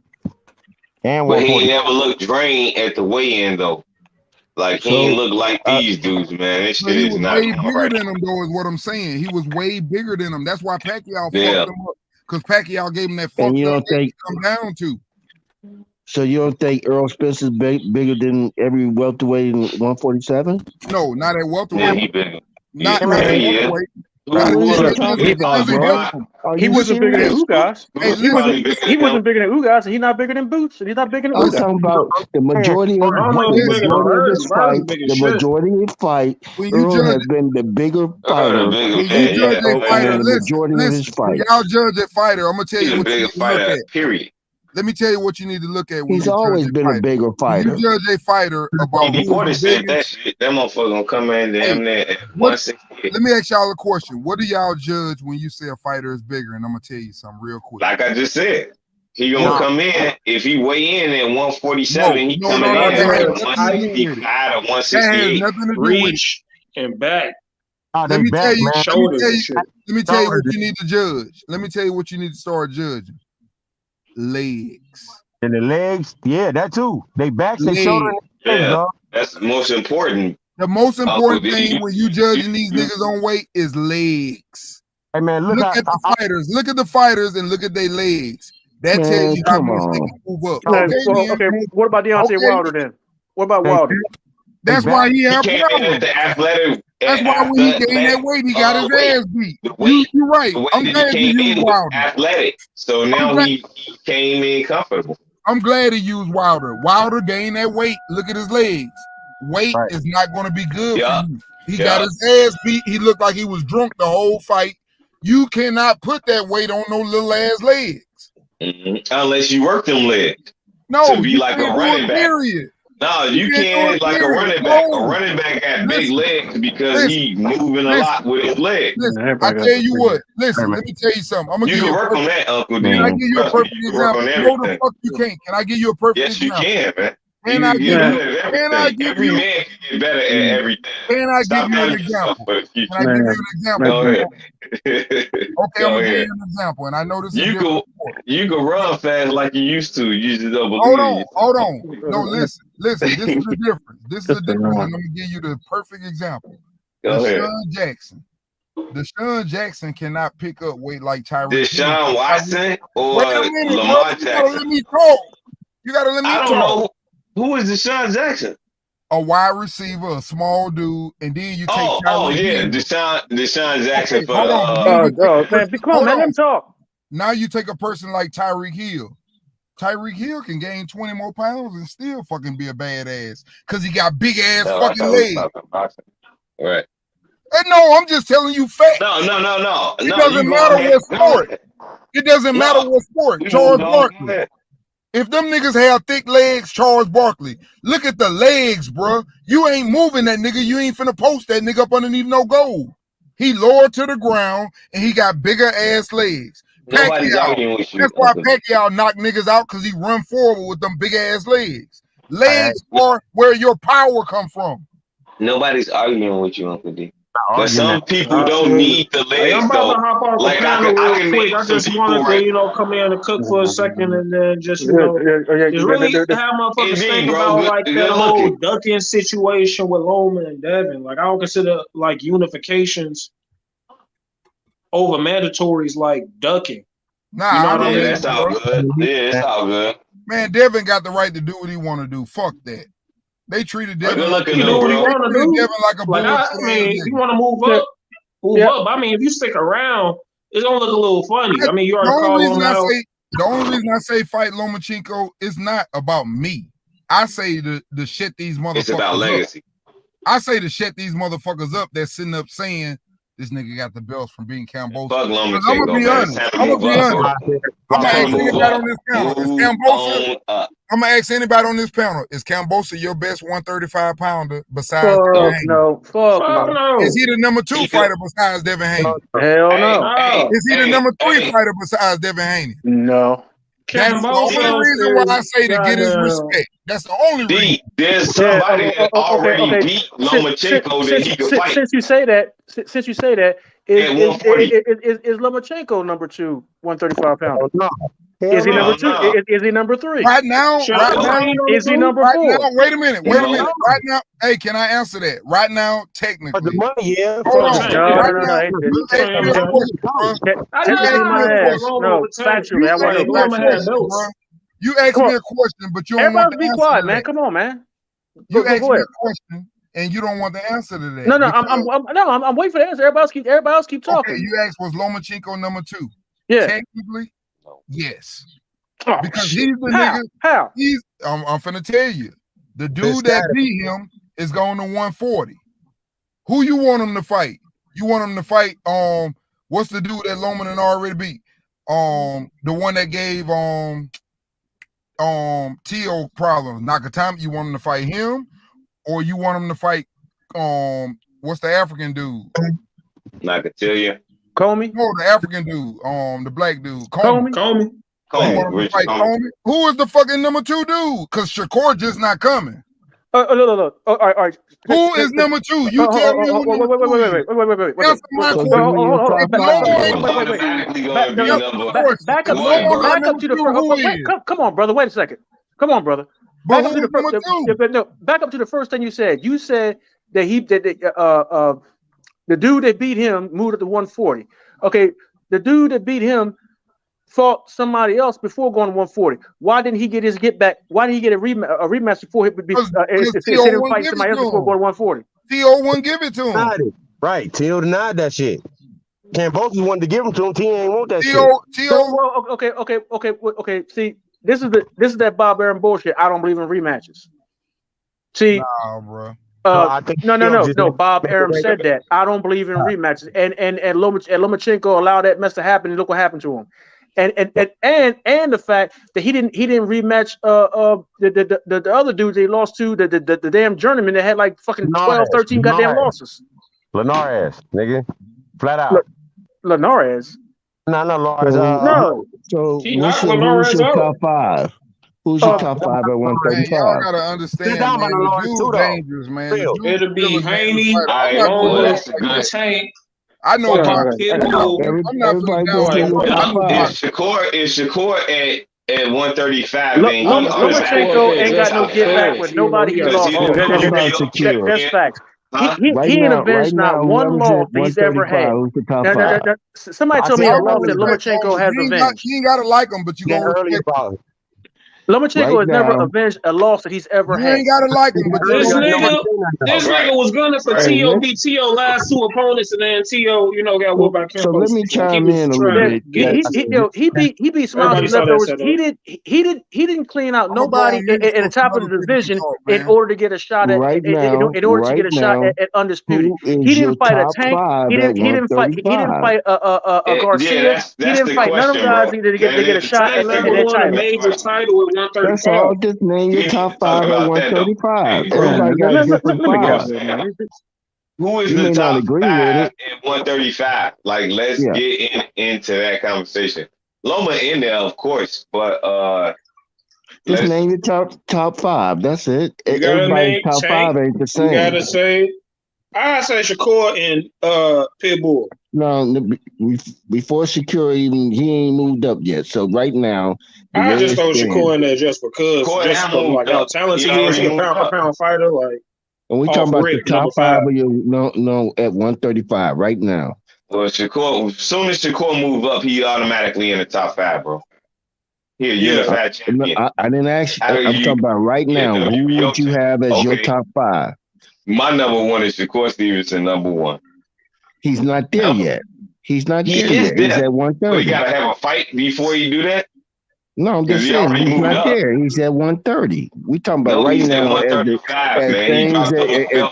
And but he never looked drained at the weigh-in, though. Like, he ain't look like these dudes, man. This shit is not way bigger than him, though, is what I'm saying. He was way bigger than him. That's why Pacquiao fucked him up. Because Pacquiao gave him that fucked up weight to come down to. So you don't think Errol Spence is bigger than every welterweight in 147? No, not at welterweight. Yeah, he bigger. Not at welterweight. He wasn't bigger than Ugas. He wasn't bigger than Ugas, and he's not bigger than Boots, and he's not bigger than Ugas. I'm talking about the majority of this fight. The majority of the fight, Earl has been the bigger fighter. Y'all judge a fighter. I'm gonna tell you what you need to look at. Period. Let me tell you what you need to look at. He's always been a bigger fighter. You judge a fighter about Porter said that shit. That motherfucker gonna come in damn near at 160. Let me ask y'all a question. What do y'all judge when you say a fighter is bigger? And I'm gonna tell you something real quick. Like I just said, he gonna come in. If he weigh in at 147, he coming in at 165 or 168. Reach and back. Let me tell you what you need to judge. Let me tell you what you need to start judging. Legs. And the legs, yeah, that too. They backs, they shoulders. Yeah, that's the most important. The most important thing when you judging these niggas on weight is legs. Hey man, look at the fighters. Look at the fighters and look at their legs. That tells you how much they can move up. Okay, what about Deontay Wilder then? What about Wilder? That's why he had problems. That's why when he gained that weight, he got his ass beat. You're right. I'm glad he used Wilder. Athletic. So now he came in comfortable. I'm glad he used Wilder. Wilder gained that weight. Look at his legs. Weight is not going to be good for you. He got his ass beat. He looked like he was drunk the whole fight. You cannot put that weight on no little ass legs. Unless you work them legs. No, to be like a running back. Period. No, you can't like a running back. A running back got big legs because he moving a lot with his legs. Listen, I tell you what. Listen, let me tell you something. I'm gonna you give can you work on that, Uncle D. Can I give you a perfect example? No, the fuck you can't. Can I give you a perfect example? Yes, you can, man. Can I give Every you? man can get better at everything. Can I give you an example? Can I give you an example? Go ahead. Okay, I'm gonna give you an example, and I know this is you can run fast like you used to. You just don't believe. Hold on. No, listen. This is the difference. This is the difference. I'm gonna give you the perfect example. Deshaun Jackson cannot pick up weight like Tyreek. Deshaun Watson or Lamar Jackson. You gotta let me talk. I don't know. Who is Deshaun Jackson? A wide receiver, a small dude, and then you take Deshaun Jackson for man, be calm, man. Let him talk. Now you take a person like Tyreek Hill. Tyreek Hill can gain 20 more pounds and still fucking be a badass because he got big ass fucking legs. Right. No, I'm just telling you facts. No. It doesn't matter what sport. It doesn't matter what sport. Charles Barkley. If them niggas have thick legs, Charles Barkley, look at the legs, bro. You ain't moving that nigga. You ain't finna post that nigga up underneath no goal. He lowered to the ground and he got bigger ass legs. Nobody's arguing with you. That's why Pacquiao knock niggas out, because he run forward with them big ass legs. Legs are where your power come from. Nobody's arguing with you, Uncle D. But some people don't need the legs, I'm about to hop off Like the I panel can real name quick. I some just people wanted to, right. come in and cook for a second, and then just, just really have motherfuckers think about like that whole ducking situation with Loma and Devin. Like I don't consider like unifications over mandatories like ducking. Nah, you know I what I don't mean? That's all good. Yeah, it's all good. Man, Devin got the right to do what he want to do. Fuck that. They treated Devin like he do what he want to do. Devin like a Like I mean, if you want to move up. I mean, if you stick around, it's gonna look a little funny. I mean, you already called him out. The only reason I say fight Lomachenko is not about me. I say the shit these motherfuckers. It's about legacy. I say the shit these motherfuckers up that's sitting up saying this nigga got the belts from being Cambosa. Fuck Lomachenko. I'm gonna be honest. I'm gonna ask anybody on this panel. Is Cambosa? I'm gonna ask anybody on this panel. Is Cambosa your best 135 pounder besides? Fuck no. Is he the number 2 fighter besides Devin Haney? Hell no. Is he the number 3 fighter besides Devin Haney? No. That's the only reason why I say to get his respect. That's the only reason. There's somebody that already beat Lomachenko that he could fight. Since you say that, is Lomachenko number 2 135 pounder? No. Is he number 2? Is he number 3? Right now, is he number 4? Wait a minute. Right now, hey, can I answer that? Right now, technically. The money, yeah. Hold on. You asked me a question, but you don't want to be quiet, man. Come on, man. You asked me a question, and you don't want the answer to that. No, I'm waiting for the answer. Everybody else keep talking. Okay, you asked, was Lomachenko number 2? Yeah. Technically, yes. Oh, because he's the nigga. How? I'm finna tell you. The dude that beat him is going to 140. Who you want him to fight? You want him to fight what's the dude that Loman already beat? The one that gave Tio problems. Nakatami, you want him to fight him? Or you want him to fight what's the African dude? Nakataya. Comey? No, the African dude, the black dude. Comey. Who is the fucking number 2 dude? Because Shakur just not coming. Look. All right. Who is number 2? You tell me who number 2 is. Wait. Answer my Back up to the first. Come on, brother. Wait a second. Come on, brother. Back up to the first thing you said. You said that the dude that beat him moved up to 140. Okay, the dude that beat him fought somebody else before going to 140. Why didn't he get his get back? Why didn't he get a rematch before he would be fight somebody else before going to 140? T.O. wouldn't give it to him. Right, T.O. denied that shit. Cambosa wanted to give him to him. T.O. ain't want that shit. Okay. See, this is that Bob Arum bullshit. I don't believe in rematches. See, nah, bro. No. Bob Arum said that. I don't believe in rematches. And Lomachenko allowed that mess to happen. And look what happened to him. And the fact that he didn't rematch the other dudes they lost to, the damn journeyman that had like fucking 12, 13 goddamn losses. Linares, nigga, flat out. Linares. No. No. So who's your top 5? Who's your top 5 at 135? Y'all gotta understand, man. The dude dangerous, man. It'll be Haney, Tank. I know Pop. I'm not Is Shakur at 135? Lomachenko ain't got no get back with nobody he lost to. That's facts. He ain't avenged not one loss that he's ever had. Somebody told me a loss that Lomachenko has avenged. You ain't gotta like him, but you gonna respect him. Lomachenko has never avenged a loss that he's ever had. You ain't gotta like him, but this nigga was gunning for T.O. beat T.O. last two opponents, and then T.O. got whooped by Kimbo. So let me chime in a little bit. He beat Smiles with leftovers. He didn't clean out nobody in the top of the division in order to get a shot at at undisputed. He didn't fight a Tank. He didn't fight a Garcia. He didn't fight none of them guys to get a shot at that title. Major title at 135. That's all. Just name your top 5 at 135. Everybody got a different five. Who is the top 5 at 135? Like, let's get into that conversation. Loma in there, of course, but just name your top 5. That's it. Everybody's top 5 ain't the same. You gotta say, I say Shakur and Pitbull. No, before Shakur he ain't moved up yet. So right now, I just throw Shakur in there just because, how talented he is. He's a pound fighter, like. And we talking about the top 5 of your at 135 right now. Well, Shakur, as soon as Shakur move up, he automatically in the top 5, bro. He a unified champion. I didn't ask you. I'm talking about right now. Who would you have as your top 5? My number 1 is Shakur Stevenson, number 1. He's not there yet. He's not there yet. There. He's at 130. Well, you gotta have a fight before you do that. No, I'm just saying he's not there. He's at 130. We talking about right now as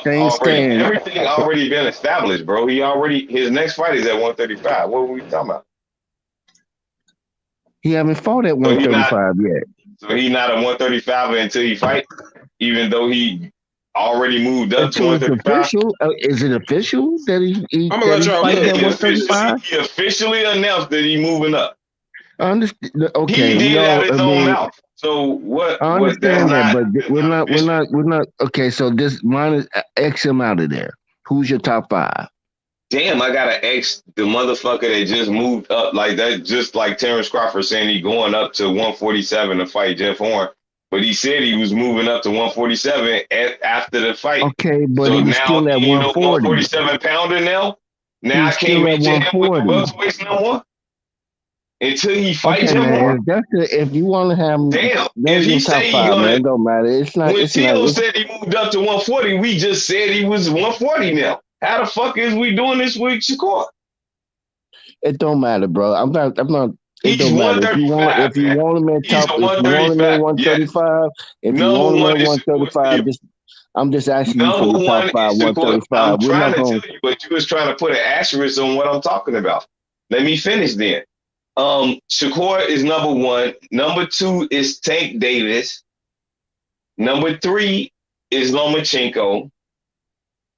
things stand. Everything already been established, bro. His next fight is at 135. What are we talking about? He haven't fought at 135 yet. So he's not at 135 until he fight, even though he already moved up to 135. Is it official that he I'm gonna let y'all fight at 135? He officially announced that he's moving up. I understand. Okay, he did out his own mouth. So what? I understand that, but we're not. Okay, so this mine is X him out of there. Who's your top 5? Damn, I gotta X the motherfucker that just moved up like that. Just like Terrence Crawford saying he going up to 147 to fight Jeff Horn, but he said he was moving up to 147 after the fight. Okay, but so he was still at 140. 147 pounder now. Now I can't reach him with the welterweights no more. Until he fights him more. If you want to have if he top say 5, man, it don't matter. It's not. When Tito said he moved up to 140, we just said he was 140 now. How the fuck is we doing this with Shakur? It don't matter, bro. I'm not. It don't matter. If you want him at top, if you want him at 135, if you want him at 135, I'm just asking you for the top 5, 135. I'm trying to tell you, but you was trying to put an asterisk on what I'm talking about. Let me finish then. Shakur is number 1. Number 2 is Tank Davis. Number 3 is Lomachenko.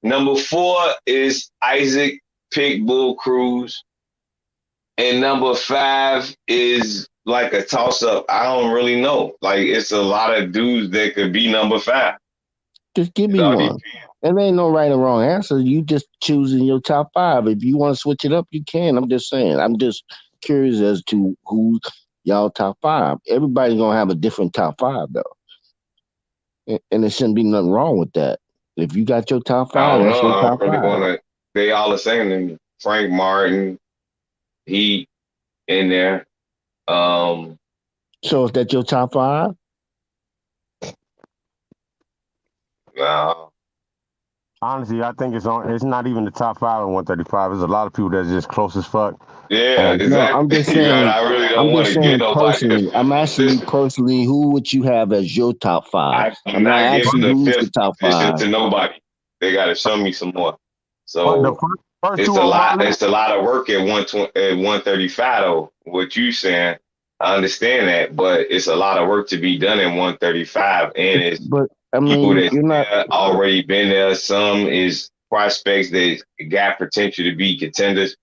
Number 4 is Isaac Pitbull Cruz. And number 5 is like a toss-up. I don't really know. Like, it's a lot of dudes that could be number 5. Just give me one. There ain't no right or wrong answer. You just choosing your top 5. If you want to switch it up, you can. I'm just saying. I'm just curious as to who y'all top 5. Everybody's gonna have a different top 5 though, and there shouldn't be nothing wrong with that. If you got your top 5, that's your top 5. They all the same to me. Frank Martin, he in there. So is that your top 5? No. Honestly, I think it's not even the top 5 at 135. There's a lot of people that's just close as fuck. Yeah, exactly. No, I'm just saying. I really don't want to get nobody. Personally, I'm asking you personally, who would you have as your top 5? I'm not asking who's the top 5 to nobody. They got to show me some more. So it's a lot. It's a lot of work at 135 though. What you saying? I understand that, but it's a lot of work to be done at 135, and it's people that already been there. Some is prospects that got potential to be contenders.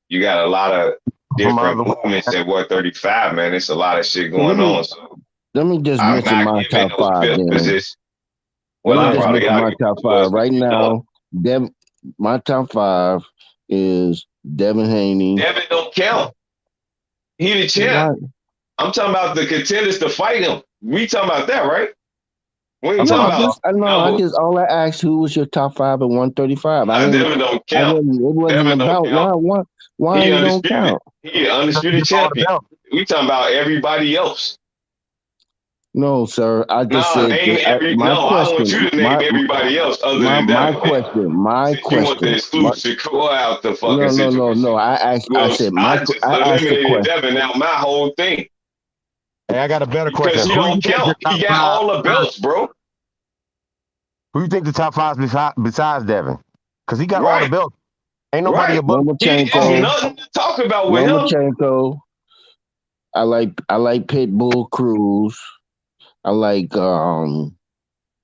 You got a lot of different movements at 135, man. It's a lot of shit going on. So let me just mention my top 5. Let me just mention my top 5 right now. My top 5 is Devin Haney. Devin don't count. He the champ. I'm talking about the contenders to fight him. We talking about that, right? We ain't talking about. All I asked, who was your top 5 at 135? Devin don't count. It wasn't about why he don't count. He an undisputed champion. We talking about everybody else. No, sir. I just said I want you to name everybody else other than my Devin. question. You want to exclude Shakur out the fucking situation. No. I said I just eliminated Devin out my whole thing. Hey, I got a better Because question. he don't count. He got all the belts, bro. Who you think the top five besides Devin? Because he got all the belts. Ain't nobody above. There's nothing to talk about with him. Lomachenko. I like Pitbull Cruz. I like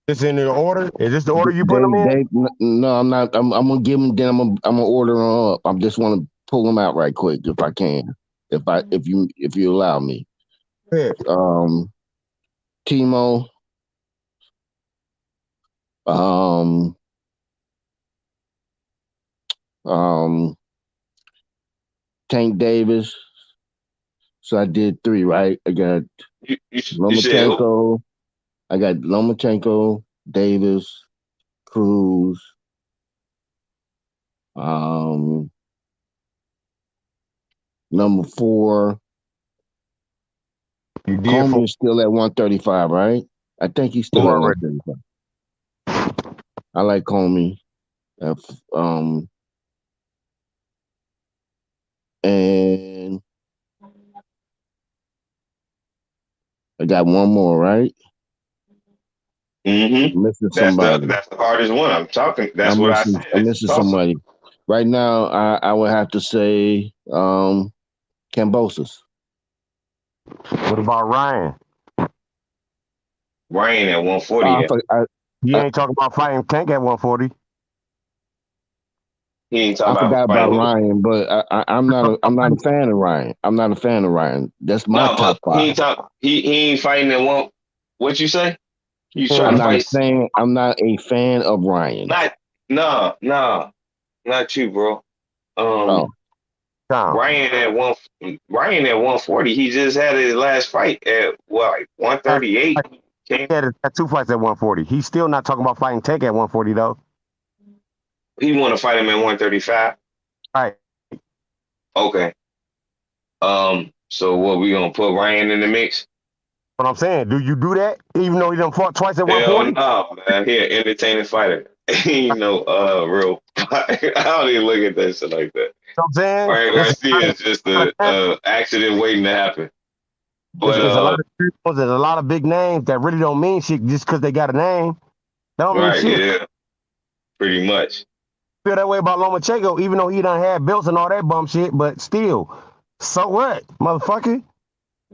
This in the order? Is this the order you put them in? No, I'm not. I'm gonna give them. Then I'm gonna order them up. I just want to pull them out right quick if I can. If you allow me. Yeah. Timo. Tank Davis. So I did 3, right? I got Lomachenko. I got Lomachenko, Davis, Cruz. Number 4. Coleman is still at 135, right? I think he's still at 135. I like Coleman. And I got one more, right? Mm-hmm. Missing somebody. That's the hardest one. I'm talking. That's what I said. I'm missing somebody. Right now, I would have to say Kambosos. What about Ryan? Ryan at 140. He ain't talking about fighting Tank at 140. He ain't talking I forgot about Ryan, but I'm not a fan of Ryan. I'm not a fan of Ryan. That's my top 5. He ain't fighting at one. What you say? You trying to fight? I'm not a fan of Ryan. Not you, bro. Ryan at 140. He just had his last fight at 138. He had 2 fights at 140. He's still not talking about fighting Tank at 140 though. He want to fight him at 135. Right. Okay. So what, we gonna put Ryan in the mix? What I'm saying, do you do that even though he done fought twice at 140? No, man. He an entertaining fighter. Real. I don't even look at that shit like that. You know what I'm saying? Ryan Garcia is just an accident waiting to happen. But there's a lot of big names that really don't mean shit just because they got a name. That don't mean shit. Yeah. Pretty much. Feel that way about Lomachenko, even though he done had belts and all that bum shit, but still. So what, motherfucker?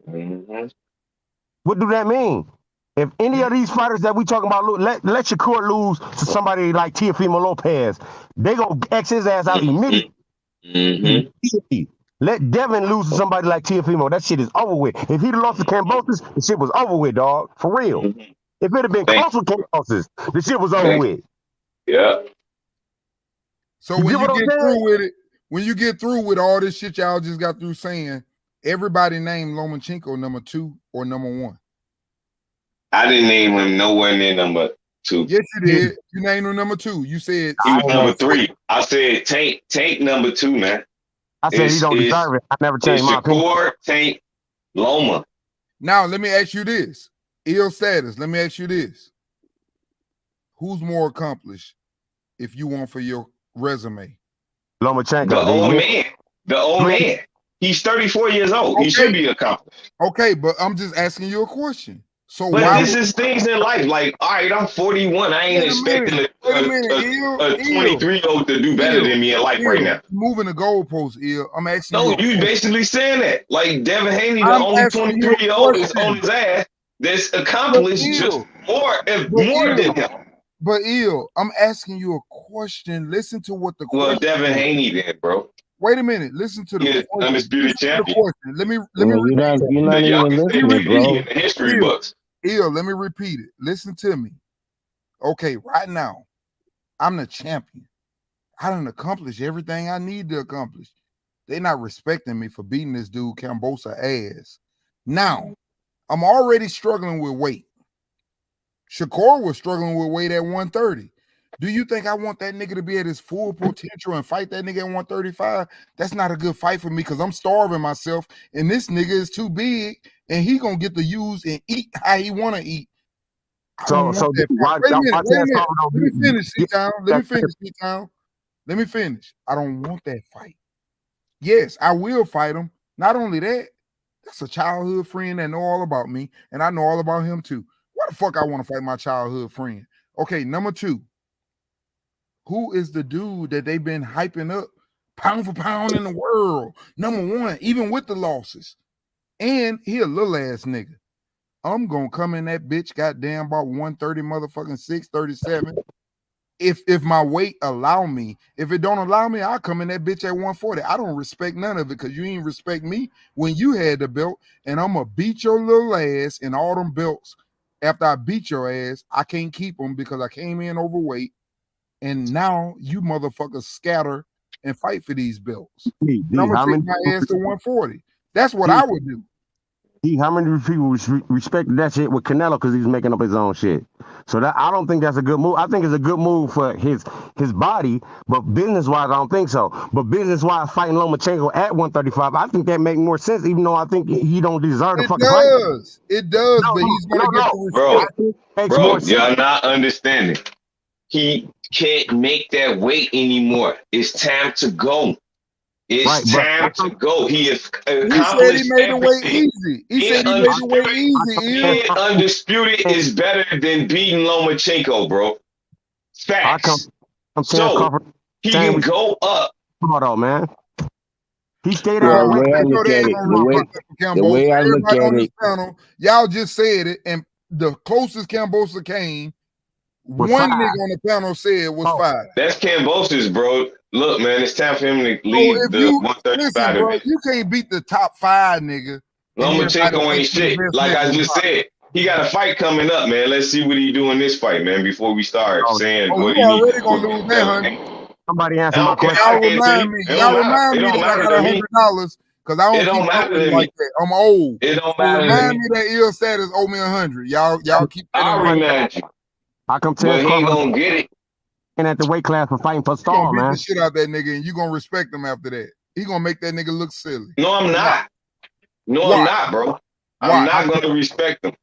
Mm-hmm. What do that mean? If any of these fighters that we talking about, let Shakur lose to somebody like Teofimo Lopez, they gonna X his ass out immediately. Mm-hmm. Let Devin lose to somebody like Teofimo. That shit is over with. If he'd lost to Kambosos, the shit was over with, dog. For real. Mm-hmm. If it had been close with Kambosos, the shit was over with. Yeah. So when you get through with all this shit y'all just got through saying, everybody named Lomachenko number 2 or number 1. I didn't name him nowhere near number 2. Yes, you did. You named him number 2. You said he was number 3. I said Tank number 2, man. I said he don't deserve it. I never changed my opinion. Shakur, Tank, Loma. Now let me ask you this. Ill status. Let me ask you this. Who's more accomplished if you want for your resume? Lomachenko. The old man. He's 34 years old. Okay. He should be accomplished. Okay, but I'm just asking you a question. So but this is things in life. Like, all right, I'm 41. I ain't expecting a 23-year-old to do better than me in life right now. Moving the goalpost, Ill. I'm asking you. No, you basically saying that. Like, Devin Haney, the only 23-year-old is on his ass that's accomplished just more than him. But Ill, I'm asking you a question. Listen to what the question. Well, Devin Haney then, bro. Wait a minute. Listen to the question. Undisputed champion. Let me you're not even listening, bro. History books. Ill, let me repeat it. Listen to me. Okay, right now, I'm the champion. I done accomplished everything I need to accomplish. They're not respecting me for beating this dude Kambosos ass. Now, I'm already struggling with weight. Shakur was struggling with weight at 130. Do you think I want that nigga to be at his full potential and fight that nigga at 135? That's not a good fight for me because I'm starving myself, and this nigga is too big, and he gonna get to use and eat how he want to eat. I don't want that fight. Wait a minute. Let me finish, C-Town. Let me finish. I don't want that fight. Yes, I will fight him. Not only that, that's a childhood friend that know all about me, and I know all about him too. Why the fuck I want to fight my childhood friend? Okay, number 2. Who is the dude that they've been hyping up pound for pound in the world? Number 1, even with the losses. And he a little ass nigga. I'm gonna come in that bitch goddamn about 130 motherfucking 637. If my weight allow me. If it don't allow me, I'll come in that bitch at 140. I don't respect none of it because you ain't respect me when you had the belt, and I'm gonna beat your little ass in all them belts. After I beat your ass, I can't keep them because I came in overweight. And now you motherfuckers scatter and fight for these belts. And I'm gonna take my ass to 140. That's what I would do. How many people respected that shit with Canelo because he's making up his own shit? So that I don't think that's a good move. I think it's a good move for his body, but business-wise, I don't think so. But business-wise, fighting Lomachenko at 135, I think that makes more sense, even though I think he don't deserve the fucking fight. It does, but he's gonna get the respect. Bro, y'all not understanding. He can't make that weight anymore. It's time to go. It's time to go. He has accomplished he made the weight easy. He said he made the weight easy. Being undisputed is better than beating Lomachenko, bro. Facts. So he can go up. Hold on, man. He stayed out. The way I look at it, y'all just said it, and the closest Cambosa came, one nigga on the panel said was 5. That's Cambosis, bro. Look, man, it's time for him to leave the 135. Listen, bro, you can't beat the top 5, nigga. Lomachenko ain't shit. Like I just said, he got a fight coming up, man. Let's see what he do in this fight, man, before we start saying what he already gonna lose that, honey. Somebody answer my question. Y'all remind me that I got $100 because I don't keep talking like that. I'm old. It don't matter. Remind me that ill status owe me 100. Y'all keep. I'll remind you. I come but he gonna get it. And at the weight class for fighting for Star, man. Beat the shit out that nigga, and you gonna respect him after that. He gonna make that nigga look silly. No, I'm not. No, I'm not, bro. I'm not gonna respect him.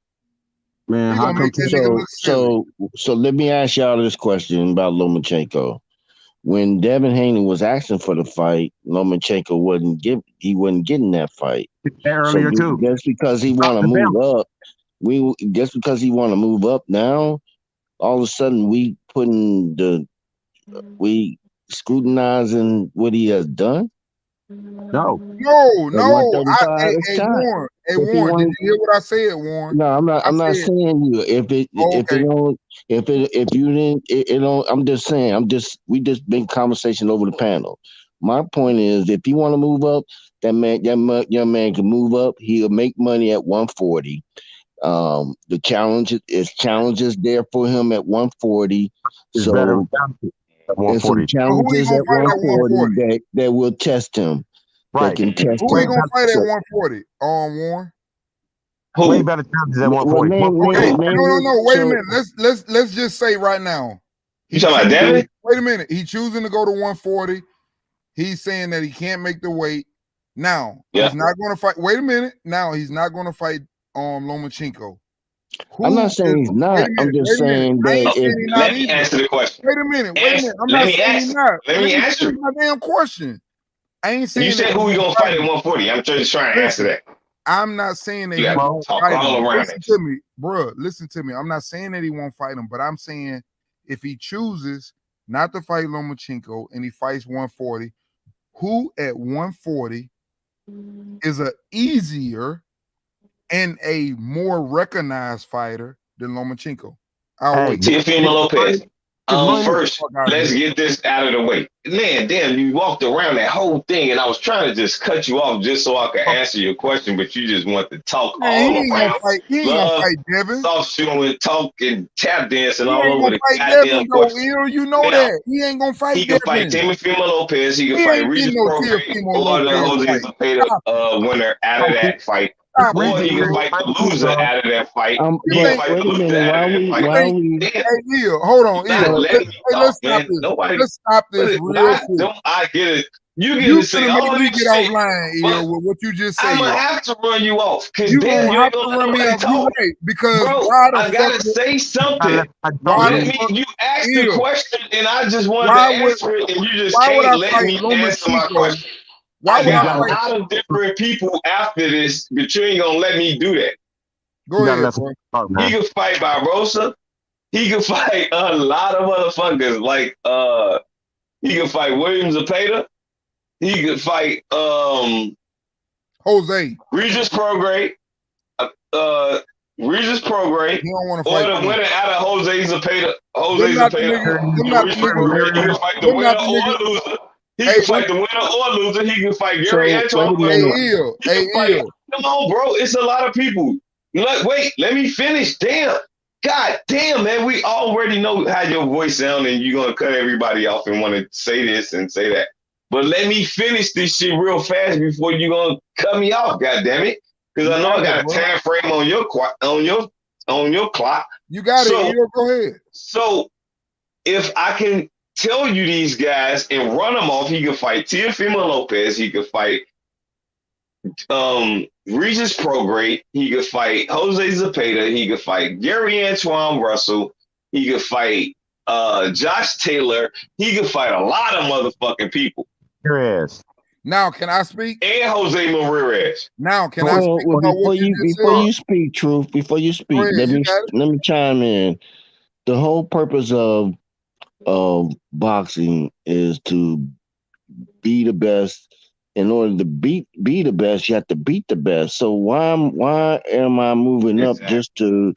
Man, how come so let me ask y'all this question about Lomachenko. When Devin Haney was asking for the fight, Lomachenko wasn't getting that fight. Earlier too. Just because he want to move up, now, all of a sudden we scrutinizing what he has done. No. Hey, Warren, did you hear what I said, Warren? No, I'm not saying you. I'm just saying, we just been conversation over the panel. My point is, if you want to move up, that young man can move up. He'll make money at 140. The challenges there for him at 140. So there's some challenges at 140 that will test him. Right. Who ain't gonna fight at 140? Warren. Who? Way better chances at 140. No. Wait a minute. Let's just say right now. You talking about Devin? Wait a minute. He's choosing to go to 140. He's saying that he can't make the weight. Now he's not going to fight. Wait a minute. Now he's not going to fight Lomachenko. I'm not saying he's not. I'm just saying that. Let me answer the question. Wait a minute. I'm not saying he's not. Let me answer my damn question. I ain't saying you said who we gonna fight at 140. I'm just trying to answer that. I'm not saying that he won't fight him. Listen to me, bro. Listen to me. I'm not saying that he won't fight him, but I'm saying if he chooses not to fight Lomachenko and he fights 140, who at 140 is a easier and a more recognized fighter than Lomachenko? Teofimo Lopez. First, let's get this out of the way. Man, damn, you walked around that whole thing, and I was trying to just cut you off just so I could answer your question, but you just want to talk all around. He ain't gonna fight Devin. Soft shooting, talk, and tap dancing all over the goddamn question. You know that. He ain't gonna fight Devin. He can fight Teofimo Lopez. He can fight Regis Prograis or the Jose Zepeda winner out of that fight. or he can fight the loser out of that fight. He can fight the loser out of that fight. Hey, Eel, hold on, Eel. Let's stop man. this. Nobody. Let's stop this real quick. Don't I get it? You get You to say finna all make me this get shit. offline, Eel, with what you just said. I'm gonna have to run you off because You then gonna you have ain't to gonna run me let off. nobody You talk. right, because Bro, why the I fuck gotta would, say something. why the You fuck, asked the Eel, question and I just wanted why to would answer it, and you just why would I can't let fight me answer my Lomachenko? question. Why I would I got a fight? lot of different people after this, but you ain't gonna let me do that. Go ahead, bro. He could fight Barbosa. He could fight a lot of motherfuckers. Like he could fight William Zepeda. He could fight Jose Regis Prograis. Regis Prograis. He don't want to Or fight the me. winner out of Jose Zepeda. Them not the niggas. Them not the niggas. He can fight the Them winner not the or niggas. loser. He Hey, can fight the winner or loser. He can fight Gary So, Antoine wait a Wilson. minute. Eel. He can Hey, fight. Eel. Come on, bro. It's a lot of people. Wait, let me finish. Damn. God damn, man. We already know how your voice sounds, and you're gonna cut everybody off and want to say this and say that. But let me finish this shit real fast before you're gonna cut me off, god damn it. Because I know I got a time frame on your clock. You got it, Eel. Go ahead. So if I can tell you these guys and run them off, he could fight Teofimo Lopez, he could fight Regis Prograis, he could fight Jose Zepeda, he could fight Gary Antoine Russell, he could fight Josh Taylor, he could fight a lot of motherfucking people. Now, can I speak? And Jose Ramirez. Now, can I speak Well, about what before you speak, Truth, before you speak, ahead, let me chime in. The whole purpose of boxing is to be the best. In order to be the best, you have to beat the best. So why am I moving up just to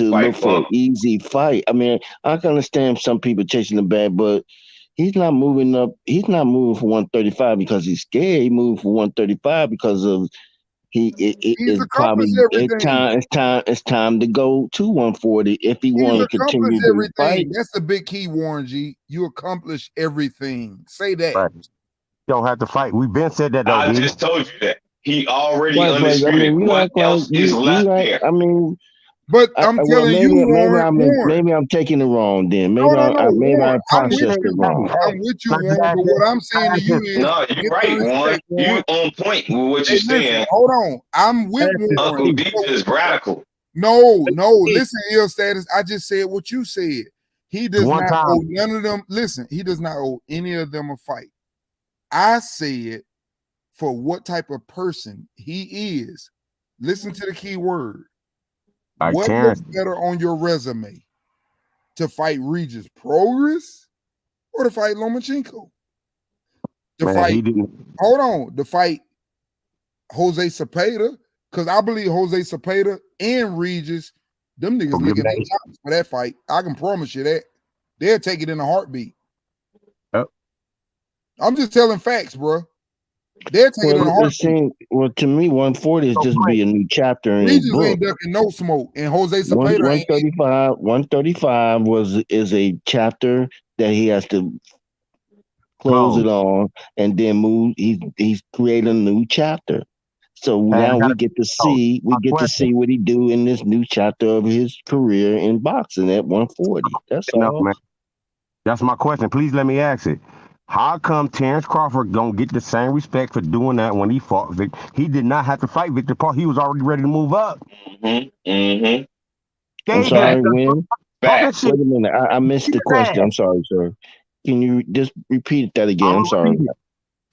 look for an easy fight? I mean, I can understand some people chasing the bag, but he's not moving up. He's not moving for 135 because he's scared. He moved for 135 because of it's probably it's time to go to 140 if he want to continue to fight. That's the big key, Warren G. You accomplish everything. Say that. Right. You don't have to fight. We've been said that though. I just told you that. He already undisputed. What else is left there? I mean, but I'm telling you, Warren, maybe I'm taking it wrong. Then maybe I processed it wrong. I'm with you, Warren. But what I'm saying to you is, no, you're right, Warren. You on point with what you're saying. Hold on, I'm with Warren. Uncle D is radical. No, listen, ill status. I just said what you said. He does not owe none of them. Listen, he does not owe any of them a fight. I said for what type of person he is. Listen to the key word. What looks better on your resume? To fight Regis Prograis or to fight Lomachenko? To fight Jose Zepeda, because I believe Jose Zepeda and Regis, them niggas licking their chops for that fight. I can promise you that. They'll take it in a heartbeat. Yep. I'm just telling facts, bro. They'll take it in a heartbeat. Well, to me, 140 is just be a new chapter in his Regis book. ain't ducking no smoke, and Jose Zepeda 135 is a chapter that he has to close it on, and then move. He's creating a new chapter. So now we get to see what he do in this new chapter of his career in boxing at 140. That's all. Man. That's my question. Please let me ask it. How come Terrence Crawford don't get the same respect for doing that when he fought Victor? He did not have to fight Victor Paul. He was already ready to move up. I'm sorry, Win. Wait a minute. I missed the question. I'm sorry, sir. Can you just repeat that again? I'm sorry.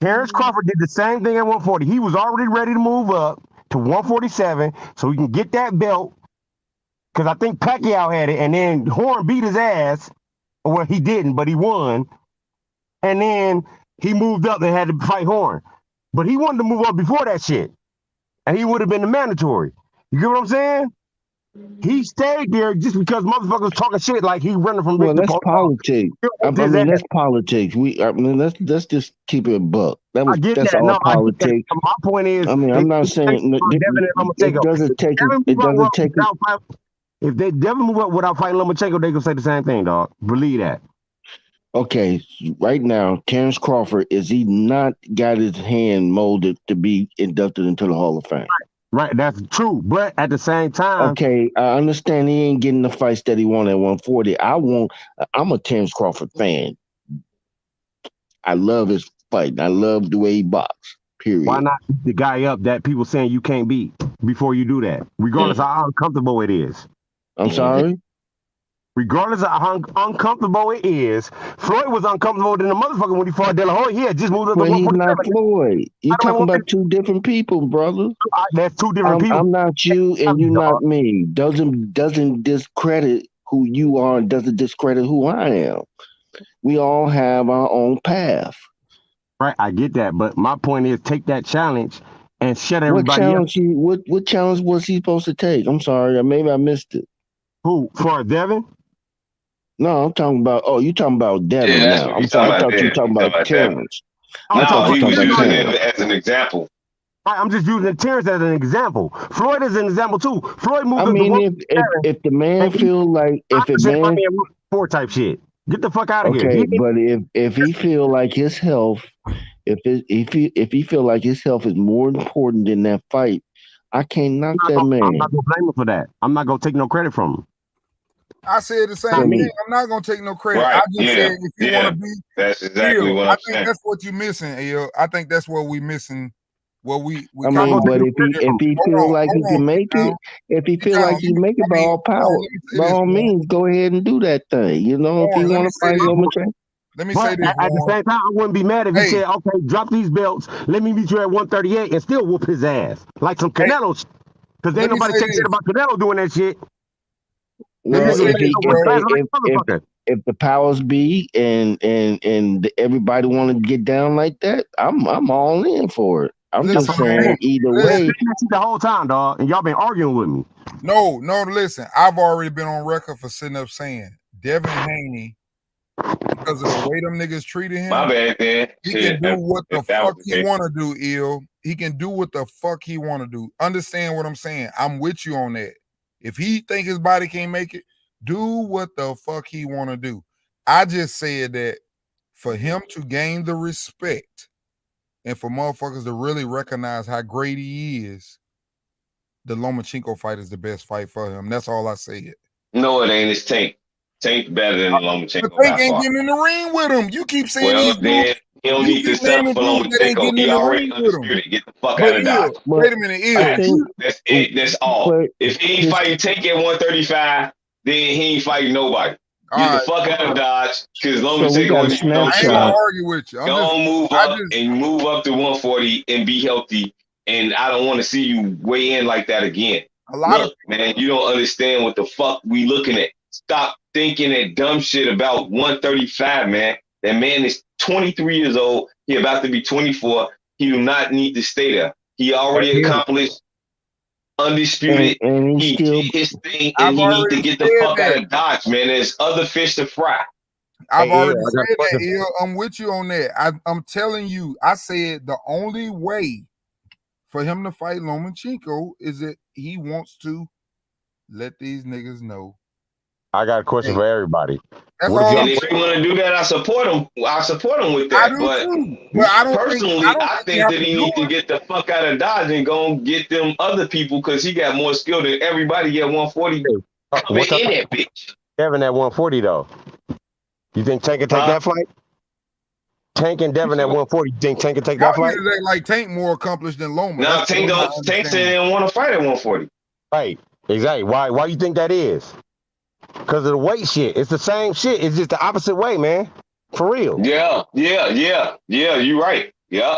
Terrence Crawford did the same thing at 140. He was already ready to move up to 147 so he can get that belt. Because I think Pacquiao had it, and then Horn beat his ass. Well, he didn't, but he won. And then he moved up and had to fight Horn. But he wanted to move up before that shit. And he would have been the mandatory. You get what I'm saying? He stayed there just because motherfuckers talking shit like he running from Victor Paul. Politics. I mean, that's politics. Let's just keep it a buck. That's all politics. My point is, I mean, I'm not saying it doesn't take. If they Devin move up without fighting Lomachenko, they gonna say the same thing, dog. Believe that. Okay, right now, Terrence Crawford, is he not got his hand molded to be inducted into the Hall of Fame? Right, that's true. But at the same time, okay, I understand he ain't getting the fights that he wanted at 140. I'm a Terence Crawford fan. I love his fight. I love the way he boxes. Period. Why not beat the guy up that people saying you can't beat before you do that, regardless of how uncomfortable it is? I'm sorry? Regardless of how uncomfortable it is, Floyd was uncomfortable than the motherfucker when he fought De La Hoya. He had just moved up to But he's 147. not Floyd. You're talking about two different people, brother. That's two different people. I'm not you and you're not me. Doesn't discredit who you are and doesn't discredit who I am. We all have our own path. Right, I get that. But my point is take that challenge and shut everybody up. What challenge was he supposed to take? I'm sorry, maybe I missed it. Who? For Devin? No, I'm talking about. Oh, you talking about Devin now? I thought you were talking about Terrence. No, he was using it as an example. I'm just using Terrence as an example. Floyd is an example too. Floyd moved. I mean, if the man feels like four type shit, get the fuck out of here. Okay, but if he feel like his health, if he feel like his health is more important than that fight, I can't knock that man. I'm not gonna blame him for that. I'm not gonna take no credit from him. I said the same thing. I'm not gonna take no credit. Right. I just said if you want to be, that's exactly what I'm saying. I think that's what you're missing, L. I think that's what we missing. What we I mean, but if he feel like he can make it, if he feel like he can make it by all power, by all means, go ahead and do that thing. You know, if he want to fight Lomachenko. Let me say this. At the same time, I wouldn't be mad if he said, "Okay, drop these belts. Let me meet you at 138 and still whoop his ass like some Canelo shit." Because ain't nobody take shit about Canelo doing that shit. Well, if the powers be and everybody want to get down like that, I'm all in for it. I'm just saying either way. The whole time, dog, and y'all been arguing with me. No, listen. I've already been on record for sitting up saying Devin Haney, because of the way them niggas treated him. My bad, man. He can do what the fuck he want to do, Ill. He can do what the fuck he want to do. Understand what I'm saying? I'm with you on that. If he think his body can't make it, do what the fuck he want to do. I just said that for him to gain the respect and for motherfuckers to really recognize how great he is, the Lomachenko fight is the best fight for him. That's all I said. No, it ain't. It's Tank. Tank's better than Lomachenko. But Tank ain't getting in the ring with him. You keep saying well, then he don't need to settle for Lomachenko. He already undisputed. Get the fuck out of Dodge. Wait a minute, Ill. That's it. That's all. If he ain't fighting Tank at 135, then he ain't fighting nobody. Get the fuck out of Dodge, because Lomachenko don't argue with you. Don't move up and move up to 140 and be healthy. And I don't want to see you weigh in like that again. Look, man, you don't understand what the fuck we looking at. Stop thinking that dumb shit about 135, man. That man is 23 years old. He about to be 24. He do not need to stay there. He already accomplished undisputed. And he did his thing, and he need to get the fuck out of Dodge, man. There's other fish to fry. I've already said that, Ill. I'm with you on that. I'm telling you, I said the only way for him to fight Lomachenko is that he wants to let these niggas know. I got a question for everybody. And if you want to do that, I support him. I support him with that. But I don't personally, I think that he needs to get the fuck out of Dodge and go and get them other people, because he got more skill than everybody at 140 coming in that bitch. Devin at 140 though. You think Tank can take that fight? Tank and Devin at 140. You think Tank can take that fight? Like Tank more accomplished than Loma. No, Tank said they don't want to fight at 140. Right. Exactly. Why you think that is? Because of the weight shit. It's the same shit. It's just the opposite way, man. For real. Yeah. You're right. Yeah.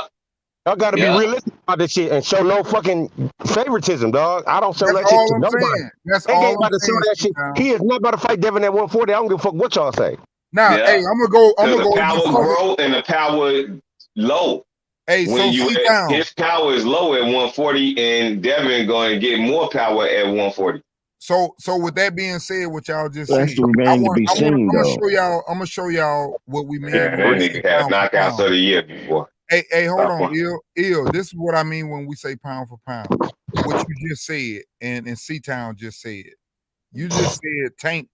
Y'all got to be realistic about this shit and show no fucking favoritism, dog. I don't show that shit to nobody. That's all I'm saying. That shit. He is not about to fight Devin at 140. I don't give a fuck what y'all say. Now, hey, I'm gonna go. The power grow and the power low. Hey, his power is low at 140, and Devin going to get more power at 140. So with that being said, what y'all just said, I'm gonna show y'all what we mean. That nigga had knockouts of the year before. Hey, hold on, Ill. This is what I mean when we say pound for pound. What you just said, and C-Town just said. You just said Tank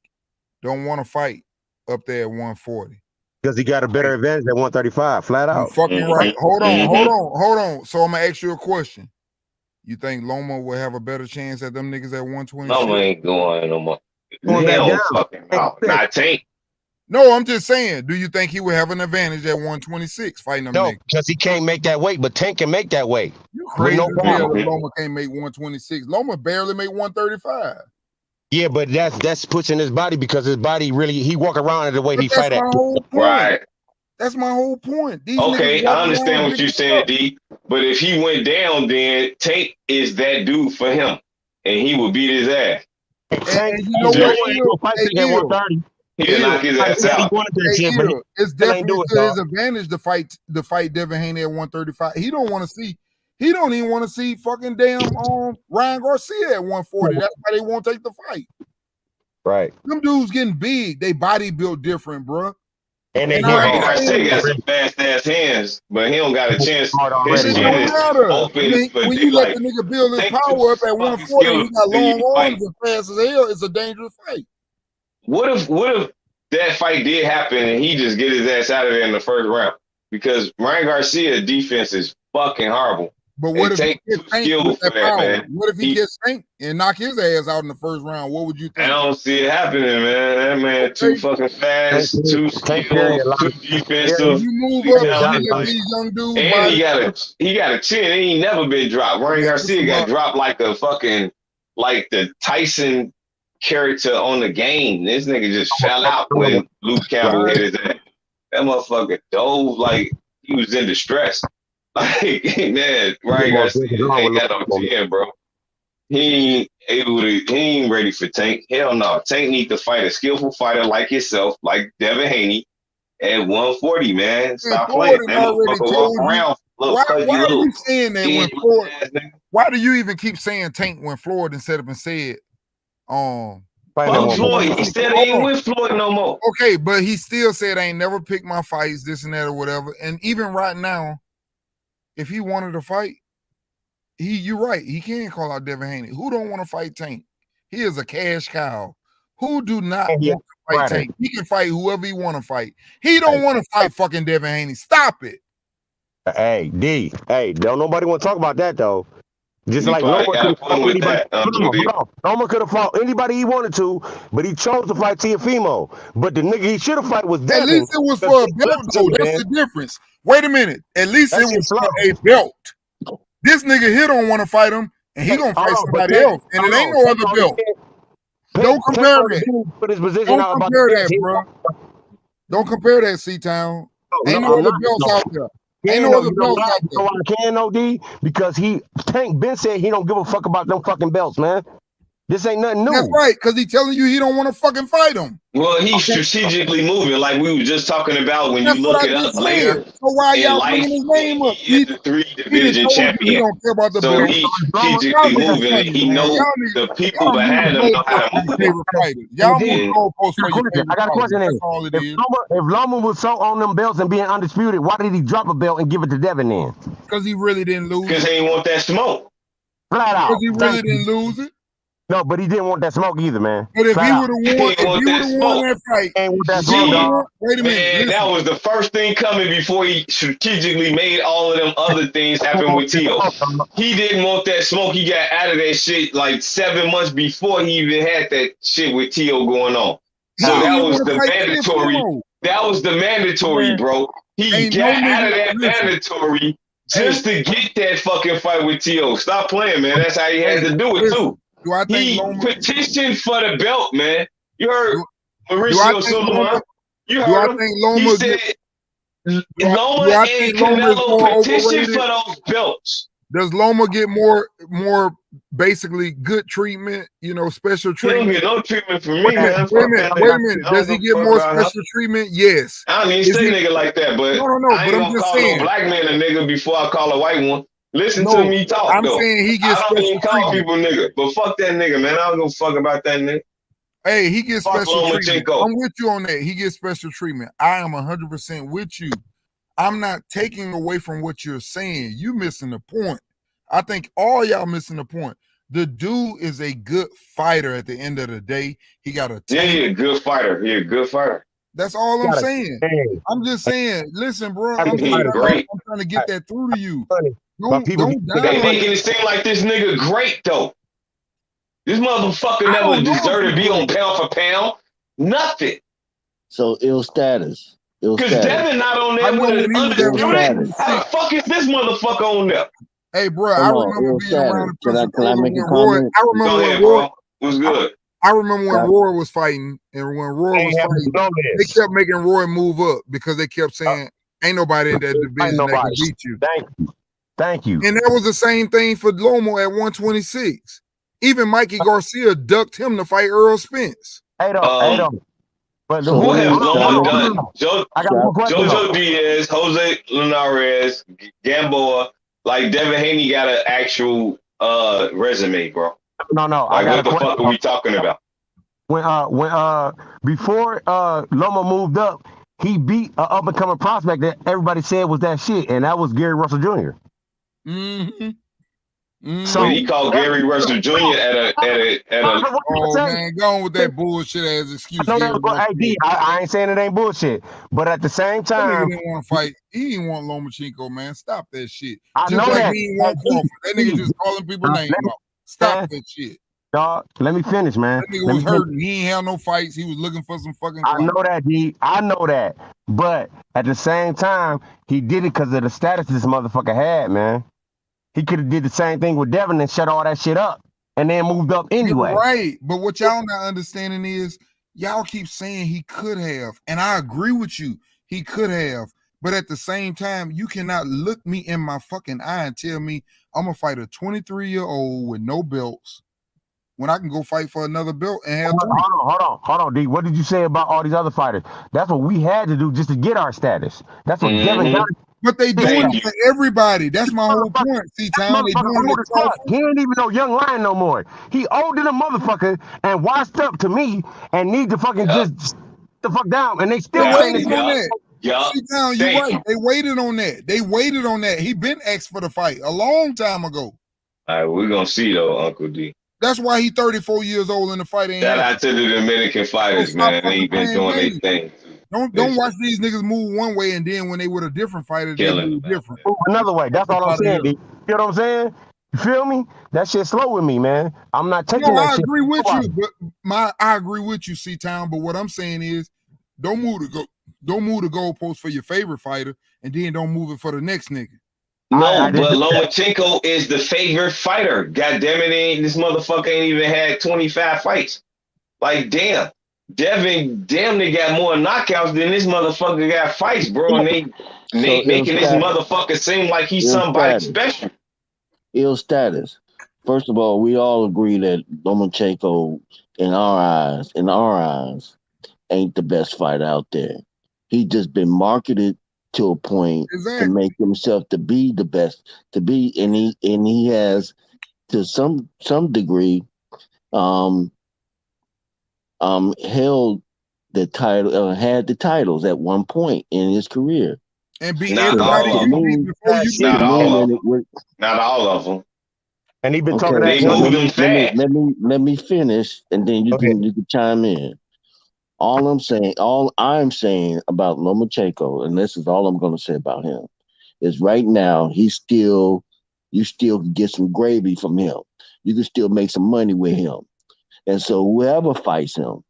don't want to fight up there at 140 because he got a better advantage at 135, flat out. You're fucking right. Hold on. So I'm gonna ask you a question. You think Loma will have a better chance at them niggas at 126? Loma ain't going no more. Hell fucking out. Not Tank. No, I'm just saying. Do you think he would have an advantage at 126 fighting them niggas? because he can't make that weight, but Tank can make that weight. You crazy no as hell problem. that Loma can't make 126. Loma barely make 135. Yeah, but that's pushing his body because his body really he walk around the way But he fight at. Right. That's my whole point. These Okay, niggas I walk understand around what you're niggas saying, up. D. But if he went down, then Tank is that dude for him, and he would beat his ass. And you know what? He'll knock his ass out. It's definitely to his advantage to fight Devin Haney at 135. He don't even want to see fucking damn Ryan Garcia at 140. That's why they won't take the fight. Right. Them dudes getting big. They body built different, bro. And they Garcia got some fast ass hands, but he don't got a chance. His It chin don't is matter. open for When you like, let the nigga build his power up at 140, he got long arms and fast as hell. It's a dangerous fight. What if that fight did happen and he just get his ass out of there in the first round? Because Ryan Garcia's defense is fucking horrible. But what if he gets tanked with that power? man. What if he gets tanked and knock his ass out in the first round? What would you think? I don't see it happening, man. That man too fucking fast, too skilled, too defensive. You move up, you let these young dudes. And he got a chin. He ain't never been dropped. Ryan Garcia got dropped like a fucking the Tyson character on the game. This nigga just fell out when Luke Campbell hit his ass. That motherfucker dove like he was in distress. Like, man, Ryan Garcia ain't got no chin, bro. He ain't ready for Tank. Hell no. Tank need to fight a skillful fighter like yourself, like Devin Haney, at 140, man. Stop playing. That motherfucker walk around. Why are you saying that when Floyd? Why do you even keep saying Tank when Floyd instead of said fuck Floyd? He said he ain't with Floyd no more. Okay, but he still said I ain't never picked my fights, this and that or whatever. And even right now, if he wanted to fight, you're right. He can call out Devin Haney. Who don't want to fight Tank? He is a cash cow. Who do not want to fight Tank? He can fight whoever he want to fight. He don't want to fight fucking Devin Haney. Stop it. Hey, D. Hey, don't nobody want to talk about that though. Just like Loma could have fought anybody. Loma could have fought anybody he wanted to, but he chose to fight Teofimo. But the nigga he should have fought was Devin. At least it was for a belt, though. That's the difference. Wait a minute. At least it was for a belt. This nigga here don't want to fight him, and he gonna fight somebody else, and it ain't no other belt. Don't compare that. Don't compare that, bro. Don't compare that, C-Town. Ain't no other belts out there. Ain't no other belts out there. I can, OD, because Tank Ben said he don't give a fuck about them fucking belts, man. This ain't nothing new. That's right, because he telling you he don't want to fucking fight him. Well, he's strategically moving, like we were just talking about when you look it up later. So why y'all bringing his name up? He is the 3-division champion. He don't care about the so belt. he's strategically moving, and he knows the people behind him know how to move. Y'all move goalposts for your I got a question. If Loma was so on them belts and being undisputed, why did he drop a belt and give it to Devin then? Because he really didn't lose. Because he didn't want that smoke. Flat out. Because he really didn't lose it. No, but he didn't want that smoke either, man. But if he would have won that fight, wait a minute. That was the first thing coming before he strategically made all of them other things happen with Tio. He didn't want that smoke. He got out of that shit like 7 months before he even had that shit with Tio going on. So that was the mandatory. That was the mandatory, bro. He got out of that mandatory just to get that fucking fight with Tio. Stop playing, man. That's how he had to do it too. He petitioned for the belt, man. You heard Mauricio Sulaiman. You heard him. He said Loma and Canelo petitioned for those belts. Does Loma get more basically good treatment, special treatment? He don't get no treatment from me, man. Wait a minute. Does he get more special treatment? Yes. I don't even say nigga like that, but I ain't gonna call no black man a nigga before I call a white one. Listen to me talk, I'm though. saying he gets I don't even special call treatment. people nigga, but fuck that nigga, man. I don't give a fuck about that nigga. Hey, he gets Fuck special treatment. Lomachenko. I'm with you on that. He gets special treatment. I am 100% with you. I'm not taking away from what you're saying. You missing the point. I think all y'all missing the point. The dude is a good fighter at the end of the day. He got a Yeah, he a good fighter. He a good fighter. That's all I'm saying. I'm just saying, listen, bro. I'm trying to get that through to you. They making it seem like this nigga great though. This motherfucker never deserved to be on pound for pound. Nothing. So ill status. Because Devin not on there with an undisputed. How the fuck is this motherfucker on there? Hey, bro, I remember being around the Can I make a Roy. comment? I remember Go when ahead, Roy. bro. What's good? I remember when Roy was fighting, and when Roy was fighting, they kept making Roy move up because they kept saying, "Ain't nobody in that division that can beat you." Thank you. And that was the same thing for Lomo at 126. Even Mikey Garcia ducked him to fight Earl Spence. But Who have Loma done? Jojo Diaz, Jose Linares, Gamboa, like Devin Haney got an actual resume, bro. No. Like, what the fuck are we talking about? When before Loma moved up, he beat an up and coming prospect that everybody said was that shit, and that was Gary Russell Jr. So he called Gary Russell Jr. at a. Oh man, go on with that bullshit as excuse. I ain't saying it ain't bullshit, but at the same That nigga time, didn't want to fight. He didn't want Lomachenko, man. Stop that shit. I Just know like that. he didn't want Crawford. That nigga just calling people names out. Stop that shit. Dog, let me finish, man. That nigga was hurting. He ain't have no fights. He was looking for some fucking I know that, D. I know that. But at the same time, he did it because of the status this motherfucker had, man. He could have did the same thing with Devin and shut all that shit up and then moved up anyway. You're right. But what y'all not understanding is y'all keep saying he could have. And I agree with you. He could have. But at the same time, you cannot look me in my fucking eye and tell me I'm going to fight a 23-year-old with no belts when I can go fight for another belt and have Hold on, D. What did you say about all these other fighters? That's what we had to do just to get our status. That's what Devin got. But they doing it for everybody. That's my whole point. See, Town, they doing it. He ain't even no young lion no more. He older than a motherfucker and washed up to me and need to fucking just the fuck down. And they still waited on that. See, Town, you're right. They waited on that. He been asked for the fight a long time ago. All right, we're gonna see though, Uncle D. That's why he 34 years old in the fight. Shout out to the Dominican fighters, man. They been doing their thing. Don't watch these niggas move one way and then when they with a different fighter, they move different. Another way. That's all I'm saying, D. You know what I'm saying? You feel me? That shit's slow with me, man. I'm not taking that shit. I agree with you, but I agree with you, C-Town. But what I'm saying is, don't move the goalpost for your favorite fighter, and then don't move it for the next nigga. No, but Lomachenko is the favorite fighter. God damn it, this motherfucker ain't even had 25 fights. Like, damn. Devin damn near got more knockouts than this motherfucker got fights, bro. And they making this motherfucker seem like he's somebody special. Ill status. First of all, we all agree that Lomachenko, in our eyes, ain't the best fighter out there. He just been marketed to a point to make himself to be the best to be, and he has to some degree held the title, had the titles at one point in his career. And beat not everybody all before you not all of them. And he been okay, talking that. They moving fast. Let me finish, and then you can chime in. All I'm saying about Lomachenko, and this is all I'm going to say about him, is right now you still can get some gravy from him. You can still make some money with him. And so whoever fights him,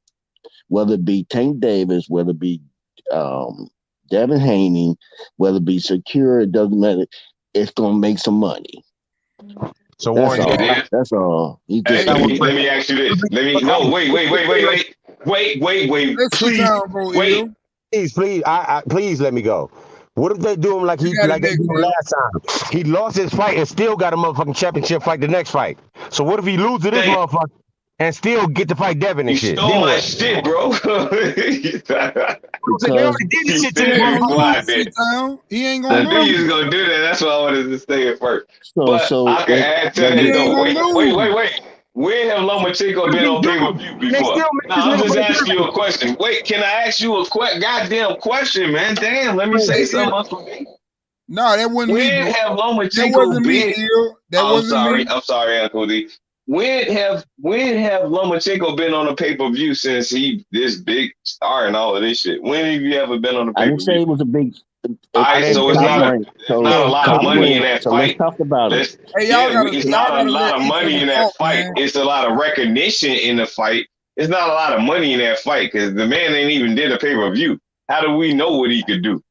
whether it be Tank Davis, whether it be Devin Haney, whether it be Secure, it doesn't matter. It's going to make some money. So that's all. Hey, let me ask you this. Wait. Please let me go. What if they do him like they did last time? He lost his fight and still got a motherfucking championship fight the next fight. So what if he loses to this motherfucker and still get to fight Devin and shit? You stole my shit, bro. He ain't gonna do he's gonna do that. That's why I wanted to say it first. So I can add to that though. Wait. Where have Lomachenko been on pay-per-view before? Now, I'm just asking you a question. Wait, can I ask you a goddamn question, man? Damn, let me say something, Uncle D. No, that wasn't me. When have Lomachenko been? I'm sorry, Uncle D. When have Lomachenko been on a pay-per-view since he this big star and all of this shit? When have you ever been on a pay-per-view? I didn't say he was a big. All right, so it's not a lot of money in that fight. Let's talk about it. It's not a lot of money in that fight. It's a lot of recognition in the fight. It's not a lot of money in that fight because the man ain't even did a pay-per-view. How do we know what he could do?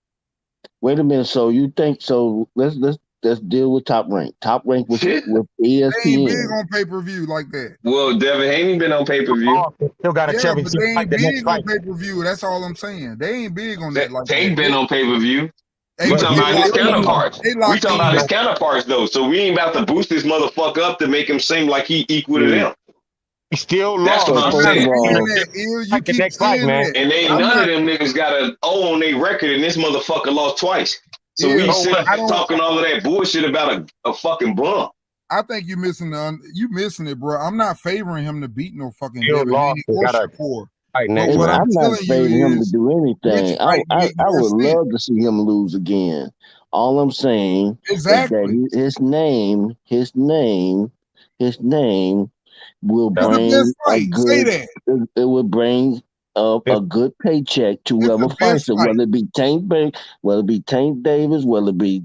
Wait a minute. So you think so? Let's deal with Top Rank. Top Rank with ESPN. They ain't big on pay-per-view like that. Well, Devin Haney been on pay-per-view. Still got a championship. But they fight ain't the next big on fight. pay-per-view. That's all I'm saying. They ain't big on that like They that. been on pay-per-view. Hey, We talking about his counterparts. They We locked talking about in. his counterparts though. So we ain't about to boost this motherfucker up to make him seem like he equal to them. He still That's lost. what I'm saying. You keep next fight, saying man. that. And ain't none of them niggas got an O on their record, and this motherfucker lost twice. So we sit up talking all of that bullshit about a fucking bum. I think you missing it, bro. I'm not favoring him to beat no fucking Still Devin lost. Haney or Got a Shakur. fight But next what man. I'm I'm not telling you favoring him to is, do anything. Rich I might make would more sense. love to see him lose again. All I'm saying Exactly. is that his name will It's the bring best a fight. Say good. that. It will bring a good paycheck to It's whoever the fights best it, fight. whether it be Tank Davis, whether it be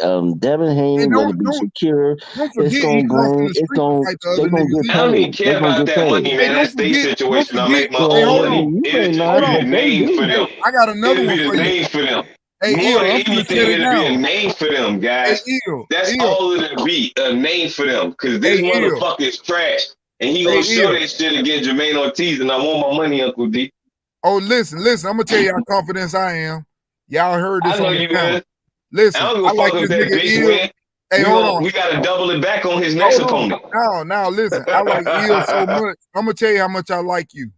Devin Haney, And whether it be Shakur. don't It's forget he gonna crossing bring. the street to fight the They're other gonna niggas. get I don't paid. even care They're gonna about get that paid. money, man. Hey, That's their situation. I make my Well, own hold money. on. you may It'd not, be a but they name for do. them. I got another It'd one be for the you. name for them. Hey, More than I'm finna anything, shut it it'd be a down. name for them, Hey, guys. Ill. That's all it'll be, a name for them. Because this Hey, Ill. motherfucker is trash. And he Hey, gonna show Ill. that shit against Jermaine Ortiz, and I want my money, Uncle D. Oh, listen. I'm gonna tell you how confident I am. Y'all heard I this know on the you panel. is. Listen, I don't give I a like fuck if this that nigga bitch Ill. win. Hey, hold on. We gotta double it back on his next Hold opponent. on. Now, listen. I like Ill so much. I'm gonna tell you how much I like you.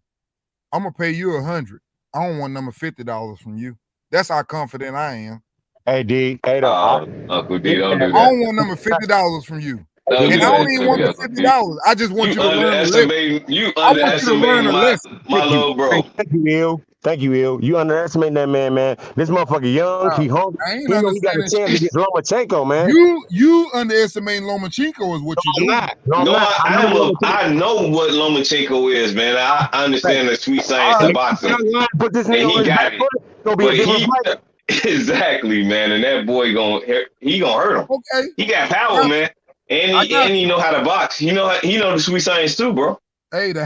I'm gonna pay you $100. I don't want number $50 from you. That's how confident I am. Hey D, Uncle D, don't do I that. don't want number $50 from you. Don't And do I don't that even to want me, the Uncle D. $50. I just want you to learn a lesson. You I want you to learn underestimate a lesson. my little bro. Thank you, Il. Thank you, Il. You underestimate that man. This motherfucker young. He hungry. I ain't He know he got a understanding chance shit. against Lomachenko, man. You underestimating Lomachenko is what you do. No, I'm not. I know what Lomachenko is, man. I understand the sweet science of boxing. Put this nigga And on he his got back it. foot. It's gonna be a different fight. Exactly, man. And that boy gonna hurt him. Okay. He got power, man. And he know how to box. He know the sweet science too, bro. Hey, the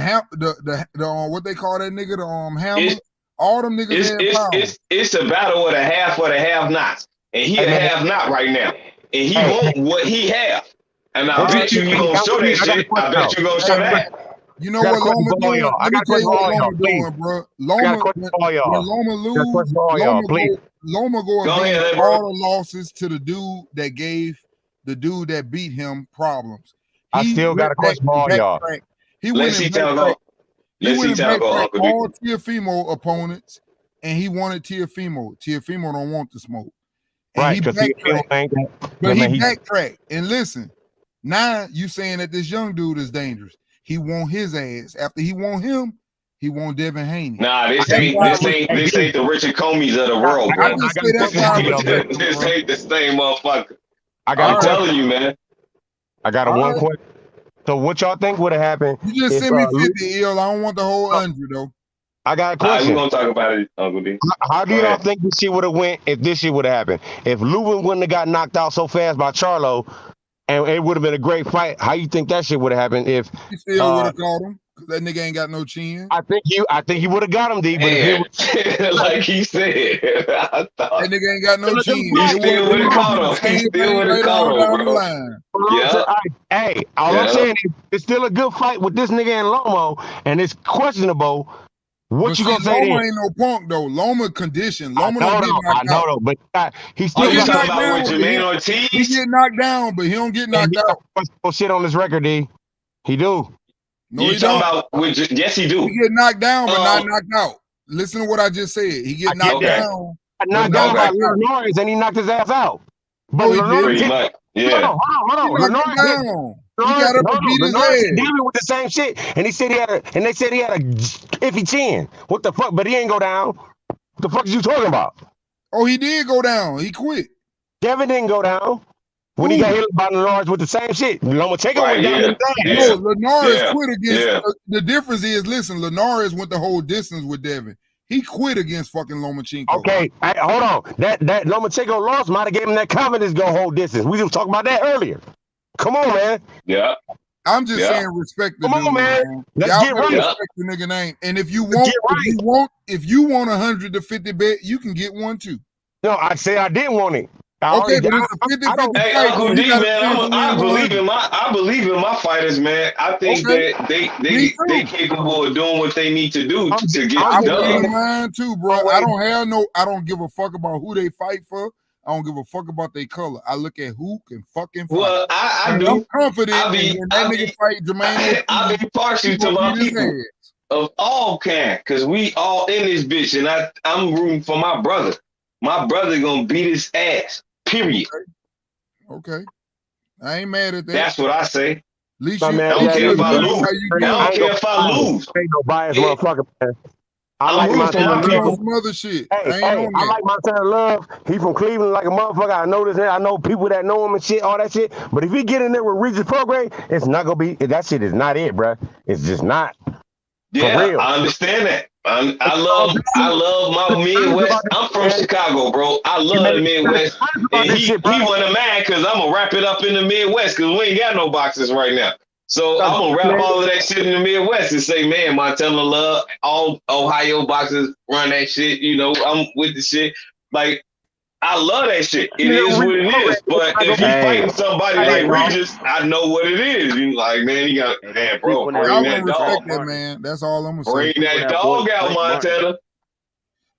what they call that nigga, the hammer. All them niggas had power. It's a battle of the half or the have-nots. And he a have-not right now. And he want what he have. And I bet you gonna show that shit. I bet you gonna show that. You know what Loma doing? Let me tell you what Loma doing, bro. Loma, when Loma lose, Loma go avenge all the losses to the dude that beat him problems. I still got a question for all y'all. He went and backtracked all Teofimo opponents, and he wanted Teofimo. Teofimo don't want the smoke. And Right, he because he backtracked. And listen, now you saying that this young dude is dangerous. He want his ass. After he want him, he want Devin Haney. Nah, this ain't the Richard Comeys of the world, bro. This ain't the same motherfucker. I'm telling you, man. I got one question. So what y'all think would have happened? You just send me 50, I don't want the whole 100 though. I got a question. We're gonna talk about it, Uncle D. How do y'all think this shit would have went if this shit would have happened? If Lubin wouldn't have got knocked out so fast by Charlo, and it would have been a great fight, how you think that shit would have happened if he still would have caught him? That nigga ain't got no chin. I think he would have got him, D. But like he said, I thought that nigga ain't got no chin. He still would have caught him. He still would have caught him, bro. Hey, all I'm saying is it's still a good fight with this nigga and Lomo, and it's questionable. What you gonna say? Loma ain't no punk though. Loma condition. Loma I know though, but he still get talking knocked about down. with Jermaine Ortiz? He get knocked down, but he don't get knocked out. Shit on his record, D. He do. No, you he talking don't. about yes, he do. He get knocked down, but not knocked out. Listen to what I just said. He get knocked down. Knocked down by Lenoir, and he knocked his ass out. But Lenoir did. Yeah. Hold on. Lenoir he got up and beat his ass. Dealing with the same shit, and they said he had a iffy chin. What the fuck? But he ain't go down. What the fuck is you talking about? Oh, he did go down. He quit. Devin didn't go down. When he got hit by Lenoir with the same shit. Lomachenko went down. No, Lenoir quit against. The difference is, listen, Lenoir went the whole distance with Devin. He quit against fucking Lomachenko. Okay, hold on. That Lomachenko loss might have gave him that confidence to go hold distance. We was talking about that earlier. Come on, man. Yeah. I'm just saying, respect the dude, man. Let's Y'all get better right. respect the nigga name. And if you want, if you want 100 to 50 bet, you can get one too. No, I say I didn't want it. Okay, but it's a 50-50 Hey, fight. Uncle D, man, I believe in my fighters, man. I think that they capable of doing what they need to do to get I the believe in dub. mine too, bro. I don't give a fuck about who they fight for. I don't give a fuck about their color. I look at who can fucking fight. Well, I do. I'm confident when that nigga fight Jermaine. I be partial to my people of all kind, because we all in this bitch, and I'm rooting for my brother. My brother gonna beat his ass. Period. Okay. I ain't mad at that. That's what I say. At least I don't care if I lose. I don't care if I lose. Ain't no bias, motherfucker, man. I I'm like rooting for my people. Some other shit. Hey, I like Montana Love. He from Cleveland like a motherfucker. I know this. I know people that know him and shit, all that shit. But if he get in there with Regis program, it's not gonna be. That shit is not it, bro. It's just not. Yeah, For real. I understand that. I love my Midwest. I'm from Chicago, bro. I love the Midwest. And he wasn't mad because I'm gonna wrap it up in the Midwest because we ain't got no boxes right now. So I'm gonna wrap all of that shit in the Midwest and say, man, Montana Love, all Ohio boxers run that shit. You know, I'm with the shit. Like, I love that shit. It is what it is. But if he fighting somebody like Regis, I know what it is. You like, man, you got, man, bro, bring that dog. That, man. That's all I'm gonna Bring say. that dog out, Montana.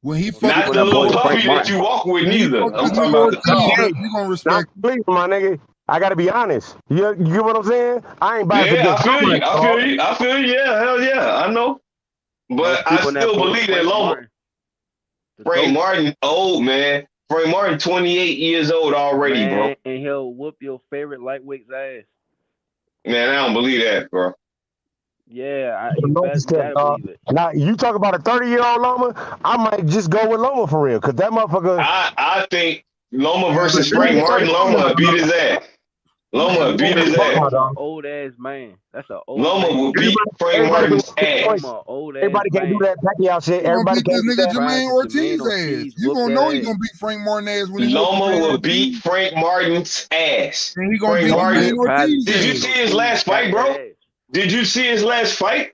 When he Not the little puppy that you walk with neither. I'm talking about the dog. You gonna respect him, my nigga. I gotta be honest. You get what I'm saying? I ain't biased. Yeah, I feel you. I feel you. Yeah, hell yeah. I know. But I still believe that Loma. Frank Martin, old man. Frank Martin, 28 years old already, bro. And he'll whoop your favorite lightweight's ass. Man, I don't believe that, bro. Yeah, you gotta believe it. Now, you talk about a 30-year-old Loma, I might just go with Loma for real, because that motherfucker... I think Loma versus Frank Martin, Loma beat his ass. Loma beat his ass. That's an old ass man. That's an old Loma man. will beat Frank Martin's ass. Everybody can't do that Pacquiao shit. Everybody can't do this that. nigga Jermaine Ortiz ass. You gonna know he gonna beat Frank Martin ass when he Loma will beat Frank Martin's ass. And he gonna Frank beat Martin. Jermaine Ortiz. Did you see his last fight, bro? Did you see his last fight?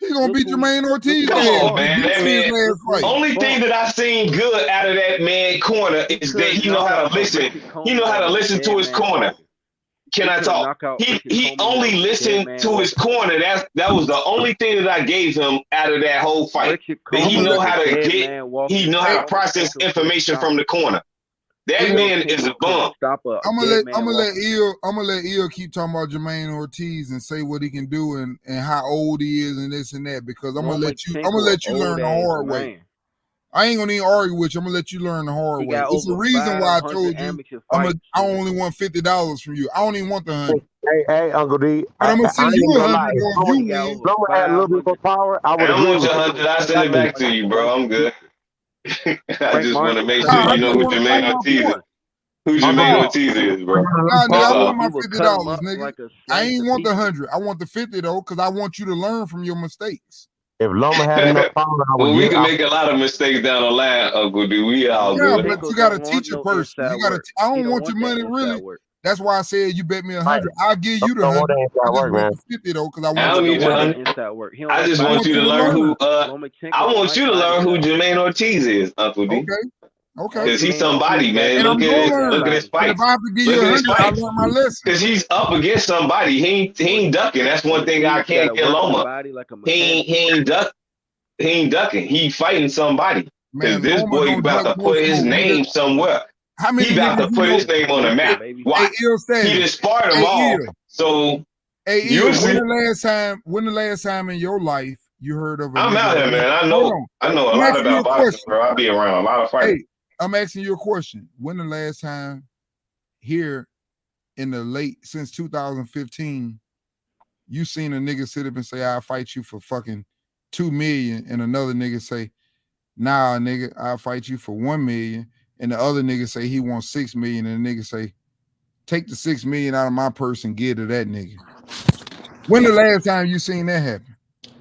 He gonna beat Jermaine Ortiz. Come on, man. That man. Only thing that I seen good out of that man corner is that he know how to listen. He know how to listen to his corner. Can I talk? He only listened to his corner. That was the only thing that I gave him out of that whole fight. That he know how to get. He know how to process information from the corner. That man is a bum. I'm gonna let Il keep talking about Jermaine Ortiz and say what he can do and how old he is and this and that, because I'm gonna let you learn the hard way. I ain't gonna even argue with you. I'm gonna let you learn the hard way. It's the reason why I told you I only want $50 from you. I don't even want the 100. Hey, Uncle D. But I'm gonna send you 100 or you win. Loma had a little bit more power. I would I want your 100. I send it back to you, bro. I'm good. I just want to make sure you know who Jermaine Ortiz is. Who Jermaine Ortiz is, bro. Nah, nigga, I want my $50, nigga. I ain't want the 100. I want the 50 though, because I want you to learn from your mistakes. If Loma had enough power, we can make a lot of mistakes down the line, Uncle D. We all good. Yeah, but you gotta teach a person. You gotta. I don't want your money, really. That's why I said you bet me 100. I'll give you the 100. I just want the 50 though, because I want you to learn. I just want you to learn who. I want you to learn who Jermaine Ortiz is, Uncle D. Okay. Because he's somebody, man. Look at his fight. If I have to give you 100, I learn my lesson. Because he's up against somebody. He ain't ducking. That's one thing I can't get Loma. He ain't ducking. He fighting somebody. Because this boy about to put his name somewhere. He about to put his name on the map. Why? He just sparred them all. So when the last time in your life you heard of I'm out here, man. I know a lot about boxing, bro. I be around a lot of fights. Hey, I'm asking you a question. When the last time here in the since 2015, you seen a nigga sit up and say, I'll fight you for fucking 2 million, and another nigga say, nah, nigga, I'll fight you for 1 million, and the other nigga say he wants 6 million, and the nigga say, take the 6 million out of my purse and give to that nigga. When the last time you seen that happen?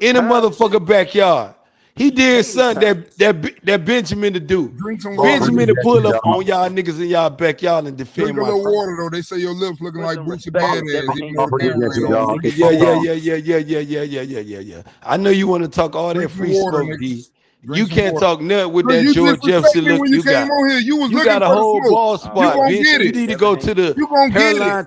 in a motherfucker backyard. He did something that Benjamin to do. Benjamin to pull up on y'all niggas in y'all backyard and defend Drink a my little friend. water though. They say your lips looking like Boosie Badass. Yeah. I know you want to talk all that free smoke, D. You can't talk nothing with that George Jefferson look when you came got. on here. You was You looking got a for the whole smoke. ball spot, bitch. You need to go to the hairline.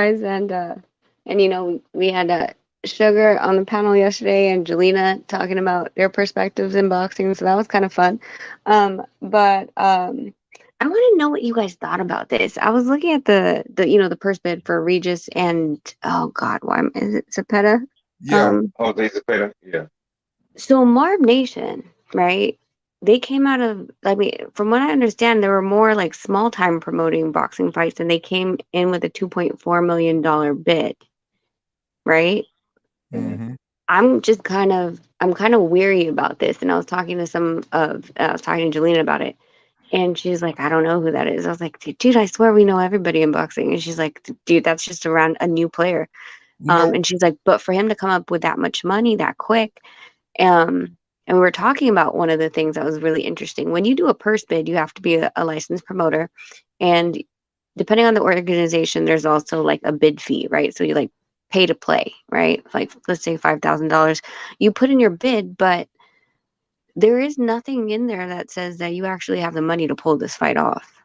guys, and you know, we had Sugar on the panel yesterday and Jelena talking about their perspectives in boxing, so that was kind of fun. But I want to know what you guys thought about this. I was looking at the you know, the purse bid for Regis and oh god, why is it Zepeda? Yeah. Jose Zepeda. Yeah. So Marv Nation, right? They came out of, I mean, from what I understand, there were more like small time promoting boxing fights, and they came in with a $2.4 million bid, right? Mm-hmm. I'm kind of weary about this, and I was talking to Jelena about it, and she's like, I don't know who that is. I was like, dude, I swear we know everybody in boxing, and she's like, dude, that's just around a new player, and she's like, but for him to come up with that much money that quick, and we were talking about one of the things that was really interesting. When you do a purse bid, you have to be a licensed promoter, and depending on the organization, there's also like a bid fee, right? So you like pay to play, right? Like let's say $5,000. You put in your bid, but there is nothing in there that says that you actually have the money to pull this fight off.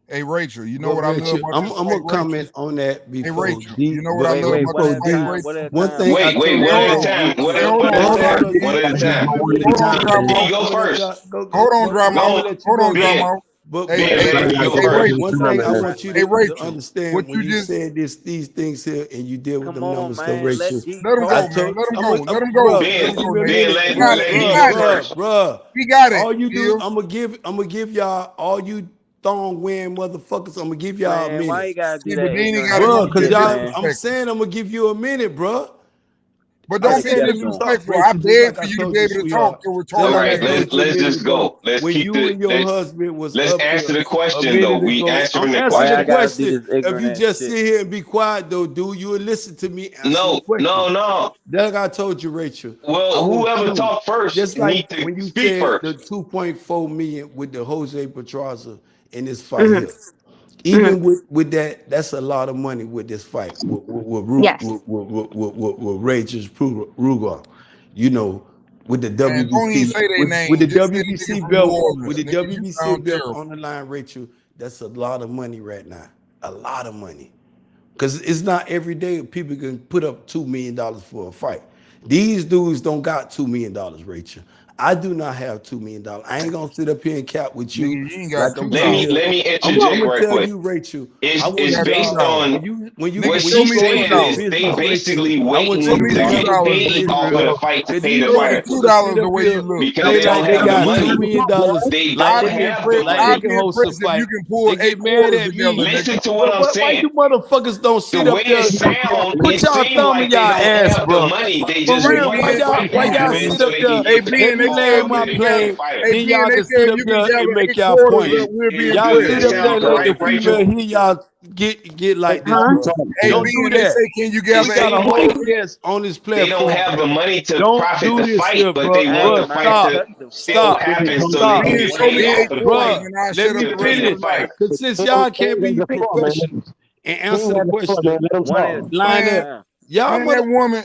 Hey Rachel, you know what Rachel, I love about I'm this gonna fight, comment on that before. Hey Rachel, you know what I love about this fight, Rachel? One thing. Wait, one at a time. One at a time. D, go first. Hold on, Drama. Hold on, Drama. But Rachel, one thing I want you to what understand when you you just said these things here and you deal with them numbers, though, man, Rachel. let him go, man. Let him go. Bruh. He got it. All you do, I'm gonna give y'all all you thong wearing motherfuckers. I'm gonna give y'all a minute. Why you gotta do Yeah, that? but then he ignorant gotta Bruh, shit, cause man? I'm saying I'm gonna give you a minute, bruh. But don't be disrespectful. I beg for you to be able to talk to retard. All right, let's just go. Let's when keep you and your husband was let's up answer here the question a though. minute We ago. answering I'm the answering the question. question. If you just sit here and be quiet though, dude, you will listen to me answer No, the question. no. Like I told you, Rachel. Well, whoever talked first just need like to when you speak said first. the 2.4 million with the Jose Pedraza in this fight here. Even with that, that's a lot of money with this fight with Rangers Ruger. You know, with the Man, don't even WBC, say their name. with the Just say the WBC nigga from belt, New Orleans, with the nigga. You WBC sound belt terrible. on the line, Rachel. That's a lot of money right now. A lot of money. Because it's not every day people can put up $2 million for a fight. These dudes don't got $2 million, Rachel. I do not have $2 million. I ain't gonna sit up here and cap with you. Nigga, you ain't got I'm Let me I'm interject gonna right tell quick. you, Rachel. It's based on what when she's you go saying into is business, they basically Rachel, I want waiting you to to get remember this, paid off of the fight to pay the Show me fighter $2 the way you look. because they don't have the money. They don't have the I'd money. be impressed if you can pull They 8 get mad quarters at me. together, Listen nigga. to what I'm Why saying. you motherfuckers don't The sit way up there? it sounds, Put it y'all seems thumb in like they y'all don't ass, have bro. the money. They For just real, want the fight why y'all happening sit so up they there? can get Let me paid land off my of the plane. fighter. Then y'all can sit up there and make y'all point. Y'all Does sit that up there sound and let the correct, Rachel? female hear y'all get like this, bro. Hey, Don't B, do they that. say, can you It gather We got a seems whole like guest on this they don't platform, have the bro. money to Don't profit do the this fight, here, but bro. they want the Bro, fight to still stop. happen so they can Ben, get show paid me 8 off of the quarters fight and I'll Let shut up me the to rest pay of the the finish. night. fighter. Cause since y'all can't be professionals and answer the question, One at a line time. up. Y'all Man,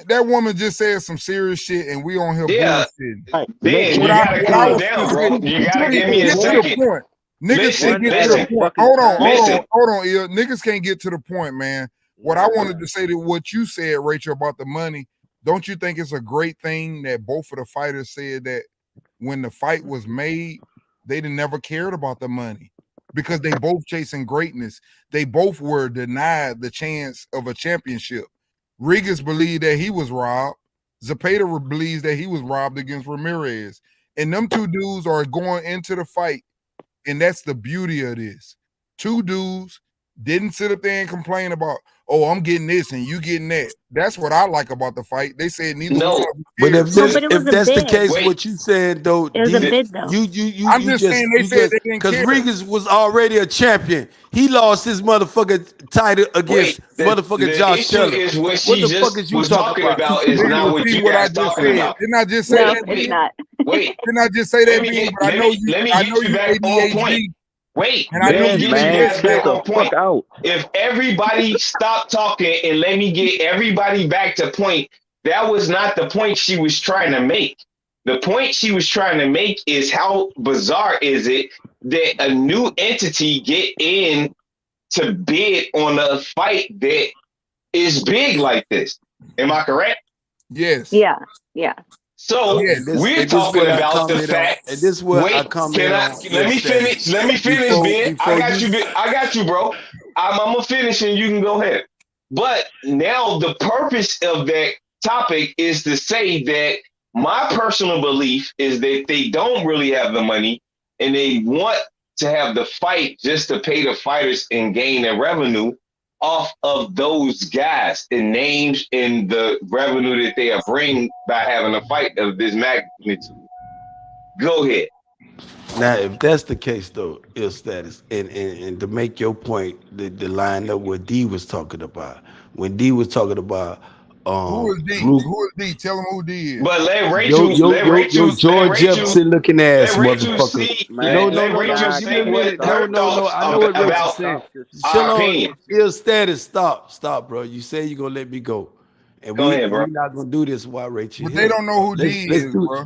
that woman just said some serious shit and we on here Yeah, bullshitting. Ben, you What I gotta calm was down, specific, bro. You gotta see, give me a get to the second. point. Niggas can't get to the point. Hold on, Il. Niggas can't get to the point, man. What I wanted to say to what you said, Rachel, about the money, don't you think it's a great thing that both of the fighters said that when the fight was made, they never cared about the money because they both chasing greatness. They both were denied the chance of a championship. Rigas believed that he was robbed. Zepeda believes that he was robbed against Ramirez. And them two dudes are going into the fight. And that's the beauty of this. Two dudes didn't sit up there and complain about, oh, I'm getting this and you getting that. That's what I like about the fight. They said neither one of them But cared. if that's the case, what you saying though, It was a bid, though. I'm just saying they said they didn't because care. Rigas was already a champion. He lost his motherfucking title against motherfucking The Josh issue Taylor. is what What she the fuck just is you was talking talking about is Nigga, not what repeat you what I guys just talking said. about. Didn't I just say that? Wait, wait. Didn't I just say that, Let me being? get But I know you. let me I get know you you back on point. ADHD. Wait, And I know let me you get you guys back chill on the point. fuck out. If everybody stop talking and let me get everybody back to point, that was not the point she was trying to make. The point she was trying to make is how bizarre is it that a new entity get in to bid on a fight that is big like this. Am I correct? Yes. Yeah. So we're talking about the fact. And this is what I Wait, comment on. let me finish? Let me finish, Ben. I got you, bro. I'm gonna finish, and you can go ahead. But now the purpose of that topic is to say that my personal belief is that they don't really have the money, and they want to have the fight just to pay the fighters and gain their revenue off of those guys, the names and the revenue that they are bringing by having a fight of this magnitude. Go ahead. Now, if that's the case, though, ill status, and to make your point, the line up what D was talking about, when D was talking about, Who is D? Ruger, Who is D? Tell him who D is. But let Rachel, Yo, George Jefferson looking ass motherfucker. Let Rachel say what her thoughts I know what Rachel about saying. our Chill on, opinion. ill status. Stop, bro. You say you're gonna let me go, and Go ahead, bro. we're not gonna do this while Rachel. But they don't know who D is, bro.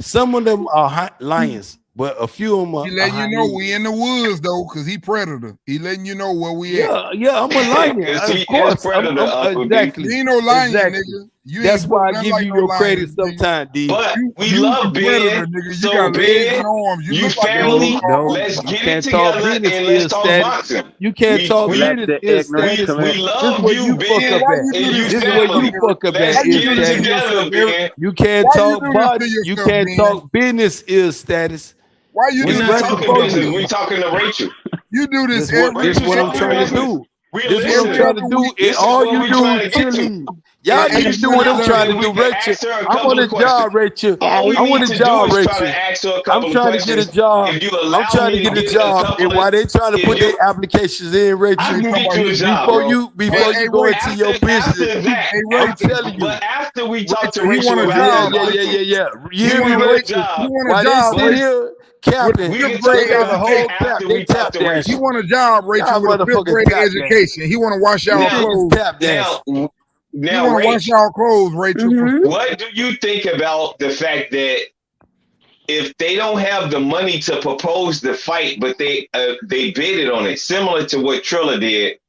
Some of them are lions, but a few of them are. He letting you know we in the woods though, because he predator. He letting you know where we at. Yeah, I'm a lion. Of course, exactly. You ain't no lion, exactly. nigga. You That's ain't why I nothing give like you no your lion, credit nigga. sometimes, D. But we You love the predator, Ben. nigga. You So got legs Ben, and arms. you look like a family, dog. let's You get it can't talk together business, and let's ill talk status. boxing. You can't talk business, ill status. We This love where you, you fuck Ben, up Why at. you do and you this This to where yourself, you family. fuck up Let's at, get ill it status. together, Ben. You can't Why you talk do body. this to You yourself, can't man? talk business, ill status. Why you We're do not this to talking yourself? business. We're talking to Rachel. You do this This every what I'm trying to fucking do. This is what I'm trying to do. And all you do is cheerlead. Y'all need to do what I'm trying to do, Rachel. I want a job, Rachel. I want a job, Rachel. I'm trying to get a job. I'm trying to get a job. And while they trying to put their applications in, Rachel, before you go into your business, I'm telling you. But after we talk to Rachel, yeah. You hear me, Rachel? While they sit here, Captain, fifth grade education. They tap dance. He want a job, Rachel, with a fifth grade education. He want to wash y'all clothes. Now, you want to wash y'all clothes, Rachel. What do you think about the fact that if they don't have the money to propose the fight, but they bidded on it, similar to what Trilla did?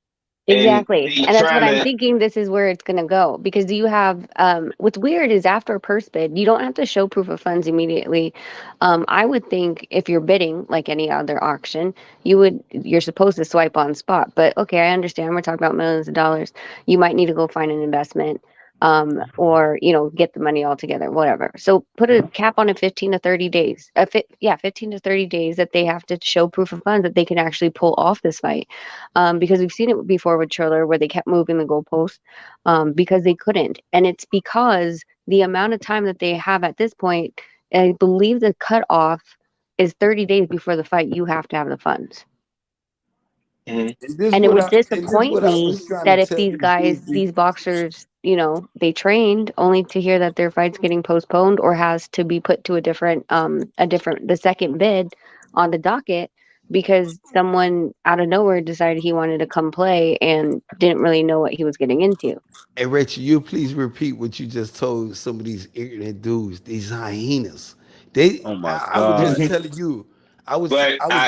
Exactly. And that's what I'm thinking. This is where it's going to go, because you have what's weird is after a purse bid, you don't have to show proof of funds immediately. I would think if you're bidding like any other auction, you're supposed to swipe on spot. But okay, I understand. We're talking about millions of dollars. You might need to go find an investment. Or, get the money all together, whatever. So put a cap on it 15 to 30 days. 15 to 30 days that they have to show proof of funds that they can actually pull off this fight. Because we've seen it before with Triller where they kept moving the goalpost because they couldn't. And it's because the amount of time that they have at this point, I believe the cutoff is 30 days before the fight. You have to have the funds. And it would disappoint me that if these guys, these boxers, they trained only to hear that their fight's getting postponed or has to be put to the second bid on the docket because someone out of nowhere decided he wanted to come play and didn't really know what he was getting into. Hey, Rachel, you please repeat what you just told some of these ignorant dudes, these hyenas. I was just telling you. I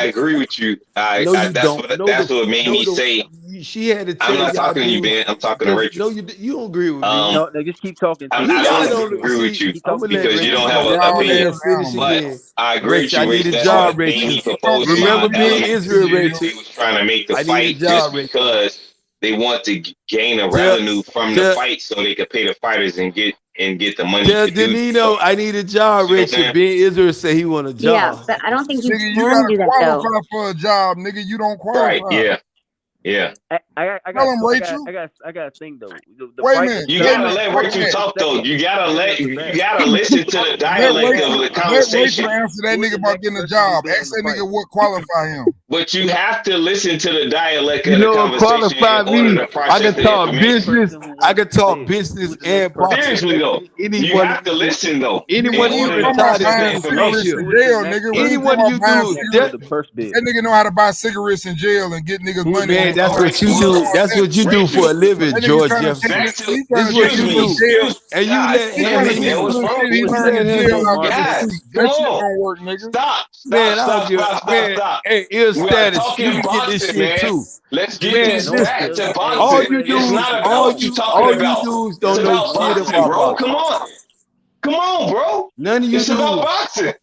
agree with you. That's what made me say. She had to tell I'm not talking to you, Ben. I'm talking to Rachel. No, you don't agree with me. No, just keep talking. I don't agree with you because you don't have an opinion. But I agree with you, Rachel. That's what Haney proposed. Remember being Israel, Rachel. They was trying to make the fight just because they want to gain a revenue from the fight so they could pay the fighters and get the money. Tell Danilo, I need a job, Rachel. Ben Israel said he want a job. Yeah, but I don't think you Nigga, can do that though. Qualify for a job, nigga. You don't qualify. Right? Yeah. I got a thing though. Wait a minute. You gotta let Rachel talk though. You gotta listen to the dialect of the conversation. Let Rachel answer that nigga about getting a job. Ask that nigga what qualify him. But you have to listen to the dialect of the conversation. Qualify me. I can talk business. I can talk business and boxing. Seriously though, you have to listen though. Anyone you retired is information. Anyone you do, that nigga know how to buy cigarettes in jail and get niggas money. Man, that's what you do. That's what you do for a living, George Jefferson. That's what you do. And you let him. Stop. Man, hey, ill status. You can get this shit too. Let's get this back to boxing. All you do, it's not about what you talking about. Dudes don't know shit about bro. Come on, bro. None of you. It's about boxing.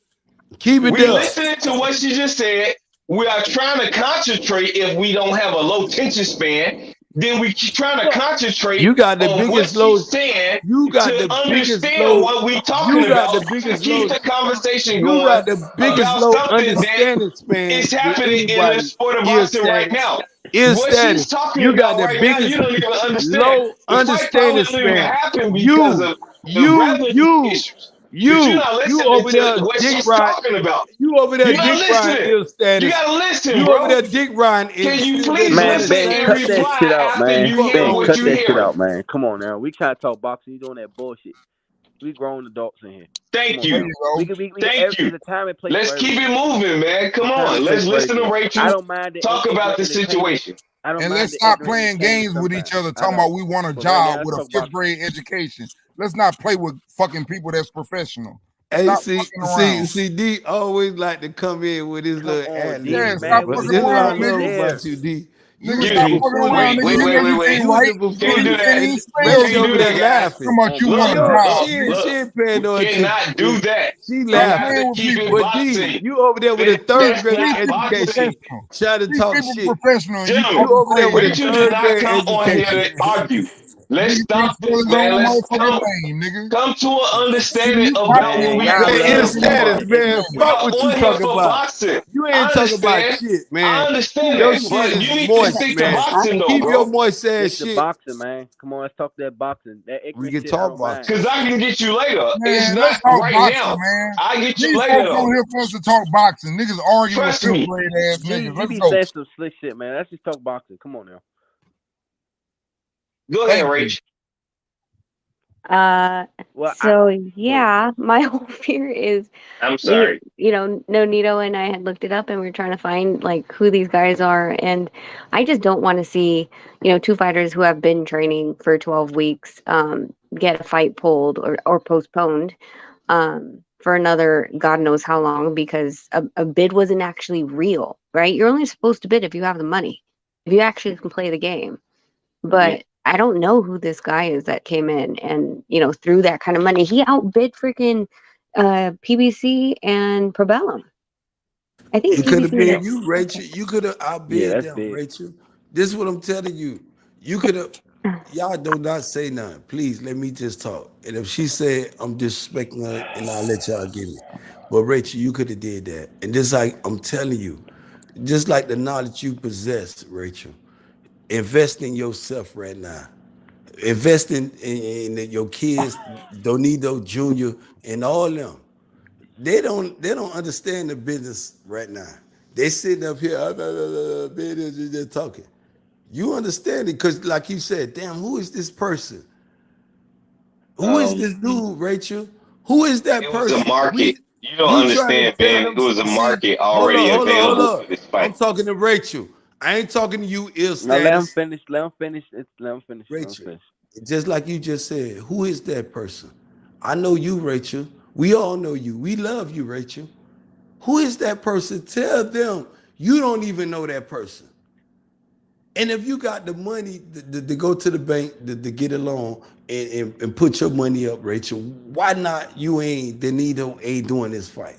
Keep it We're up. listening to what she just said. We are trying to concentrate. If we don't have a low tension span, then we keep trying to concentrate. You got the biggest low. You got the biggest low. What we talking about? The biggest keep the conversation going. You got the biggest low understanding span. It's happening in the sport of boxing right now. What she's talking you got the biggest you don't even understand. Low understanding span. You over there dick riding. You over there dick riding ill status. You gotta listen, you bro. over there dick riding. Can you please listen and cut that shit out, man. Cut that shit out, man. Come on now. We trying to talk boxing. You doing that bullshit. We grown adults in here. Thank you. Thank you. Let's keep it moving, man. Come on. Let's listen to Rachel. I don't mind talk about the situation. And let's stop playing games with each other, talking about we want a job with a fifth grade education. Let's not play with fucking people that's professional. Hey, see, D always like to come in with his little ad. Yeah, stop fucking around, nigga. About you, D. Wait. Can't do that. She over there laughing. Come on, you want a job. She ain't paying no attention. Cannot do that. She laughing. But D, you over there with a third grade education. Trying to talk shit. Professional. You over there with a third grade education. education. Let's stop this, man. Let's come to an understanding about what we Man, going in here status, for. man. We Fuck are what you on here talking for about. boxing. You I ain't talking about understand. shit, I man. understand Your that, but shit you is need to moist, stick to man. boxing, though, Keep your bro. moist ass It's the shit. boxing, man. Come on, let's talk that boxing. That We ignorant can shit, I talk don't about mind. Because I can get you later. It's Man, not let's talk right boxing, now. man. I get you These later, folks on though. here for us to talk boxing. Niggas arguing with Trust fifth me. grade ass niggas. You Let's be go. saying some slick shit, man. Let's just talk boxing. Come on now. Go ahead, Rach. So yeah, my whole fear is I'm sorry. Nonito and I had looked it up and we were trying to find like who these guys are, and I just don't want to see, two fighters who have been training for 12 weeks get a fight pulled or postponed for another God knows how long because a bid wasn't actually real, right? You're only supposed to bid if you have the money, if you actually can play the game. But I don't know who this guy is that came in and, threw that kind of money. He outbid freaking PBC and Probellum. I think It could have PBC been was you, Rachel. You could have outbid that's them, big. Rachel. This is what I'm telling you. You could have. Y'all do not say nothing. Please let me just talk. And if she said I'm disrespecting her, and I'll let y'all get it. But Rachel, you could have did that. And just like I'm telling you, just like the knowledge you possess, Rachel, invest in yourself right now. Invest in your kids, Donito Jr. and all them. They don't understand the business right now. They sitting up here, they're talking. You understand it because, like you said, damn, who is this person? Who is this dude, Rachel? Who is that It was a person? market. You don't You trying to understand, tell Ben. them? It was a See, market hold already up, hold up, hold available for up. this I'm fight. talking to Rachel. I ain't talking to you, ill Now let him status. finish. Let him finish. Let him finish. Rachel, just like you just said, who is that person? I know you, Rachel. We all know you. We love you, Rachel. Who is that person? Tell them you don't even know that person. And if you got the money to go to the bank to get a loan and put your money up, Rachel, why not Donito ain't doing this fight?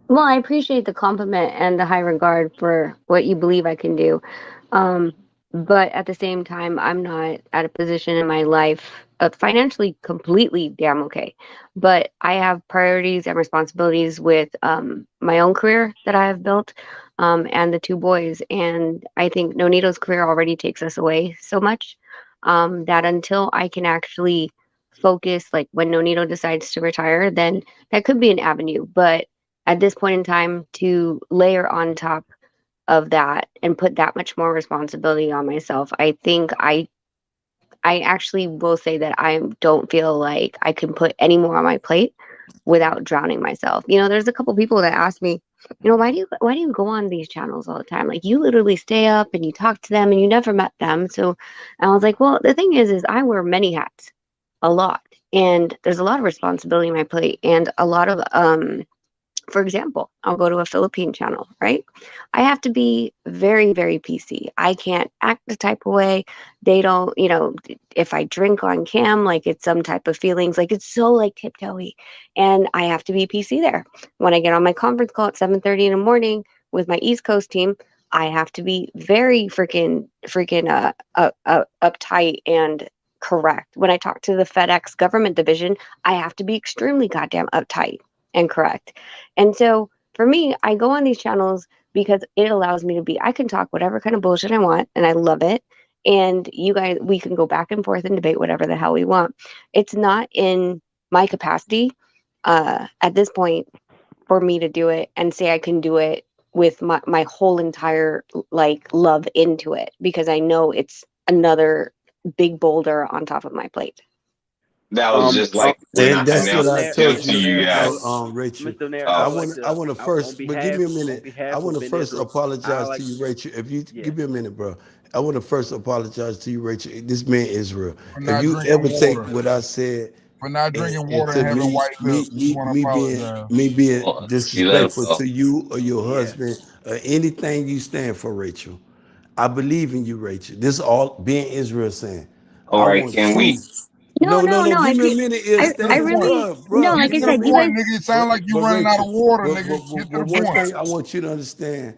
Well, I appreciate the compliment and the high regard for what you believe I can do. But at the same time, I'm not at a position in my life financially completely damn okay. But I have priorities and responsibilities with my own career that I have built and the two boys. And I think Nonito's career already takes us away so much that until I can actually focus, like when Nonito decides to retire, then that could be an avenue. But at this point in time, to layer on top of that and put that much more responsibility on myself, I think I actually will say that I don't feel like I can put any more on my plate without drowning myself. There's a couple people that ask me, why do you go on these channels all the time? Like you literally stay up and you talk to them and you never met them. So I was like, well, the thing is I wear many hats, a lot, and there's a lot of responsibility on my plate and a lot of for example, I'll go to a Philippine channel, right? I have to be very, very PC. I can't act the type of way. They don't, if I drink on cam, like it's some type of feelings, like it's so like tiptoey. And I have to be PC there. When I get on my conference call at 7:30 in the morning with my East Coast team, I have to be very freaking uptight and correct. When I talk to the FedEx government division, I have to be extremely goddamn uptight and correct. And so for me, I go on these channels because it allows me to be, I can talk whatever kind of bullshit I want and I love it. And you guys, we can go back and forth and debate whatever the hell we want. It's not in my capacity at this point for me to do it and say I can do it with my whole entire like love into it, because I know it's another big boulder on top of my plate. That was just like when I And that's what I announced him told to you, you guys. Rachel. Mr. Nair, I would want to like first, but give me a minute. I want to Ben first Israel, apologize to you, Rachel. If you give me a minute, bro. I want to first apologize to you, Rachel. This man Israel. For If not you drinking ever take water. what I said For not drinking and water to and having white lips. Just want to apologize. me being You let him disrespectful go. to you or your husband or anything you stand for, Rachel. I believe in you, Rachel. This is all being Israel saying. All I right, want can you. we? No. Give me a minute, ill I status, really, bro. like Get I to the said, you point, guys. nigga. It sound like you running out of Rachel, water, nigga. Get to the one point. thing I want you to understand,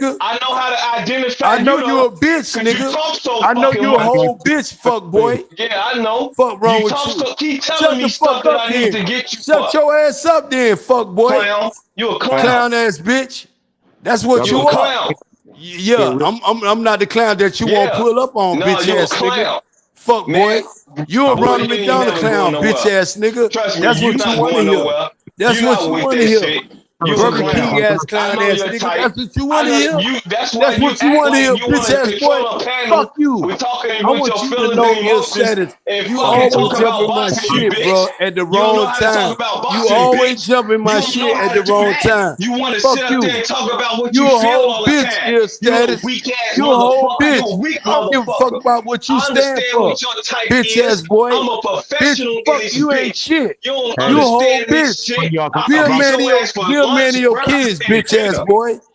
nigga. I know how to identify. I know you a bitch, nigga. You talk so I know fucking you a much. whole bitch, fuck boy. Yeah, I know. Fuck wrong You with talk you. so keep telling Shut me the stuff fuck that up I need then. to get you. Shut your ass up then, fuck boy. Clown. You a clown. Clown ass bitch. That's what You you a are. clown. Yeah, I'm not the clown that you won't pull up on, No, bitch you a ass nigga. clown. Fuck Man, boy. You a boy, Ronald you ain't McDonald never clown, going bitch nowhere. ass nigga. Trust me, That's you what you not want to going hear. nowhere. That's You what not you with want to that hear. shit. You a Burger clown. King ass I clown know ass your nigga. type. That's what you I want to know hear. you. That's why That's you what you act want to hear, like you want bitch to ass boy. control a panel. Fuck you. We're talking I with want your you to feelings know and your emotions status. and You fucking always talk jump about in my boxing, you shit, bitch. bro, at the You don't know wrong how to talk time. about You boxing, always bitch. jump in my You don't shit know at how the to do wrong that. time. You want to Fuck sit up you. there and talk about what You you a feel whole all the bitch, time. ill You a status. weak ass You a whole motherfucker. You bitch. a weak I don't give a fuck motherfucker. about what you I stand understand for. what your type Bitch is. ass boy. I'm a professional Bitch, in fuck this you ain't bitch. shit. You don't You a whole understand this bitch. shit. I'll Be a get man of your your, ass for be a man lunch, of your breakfast, kids, and bitch ass dinner. boy.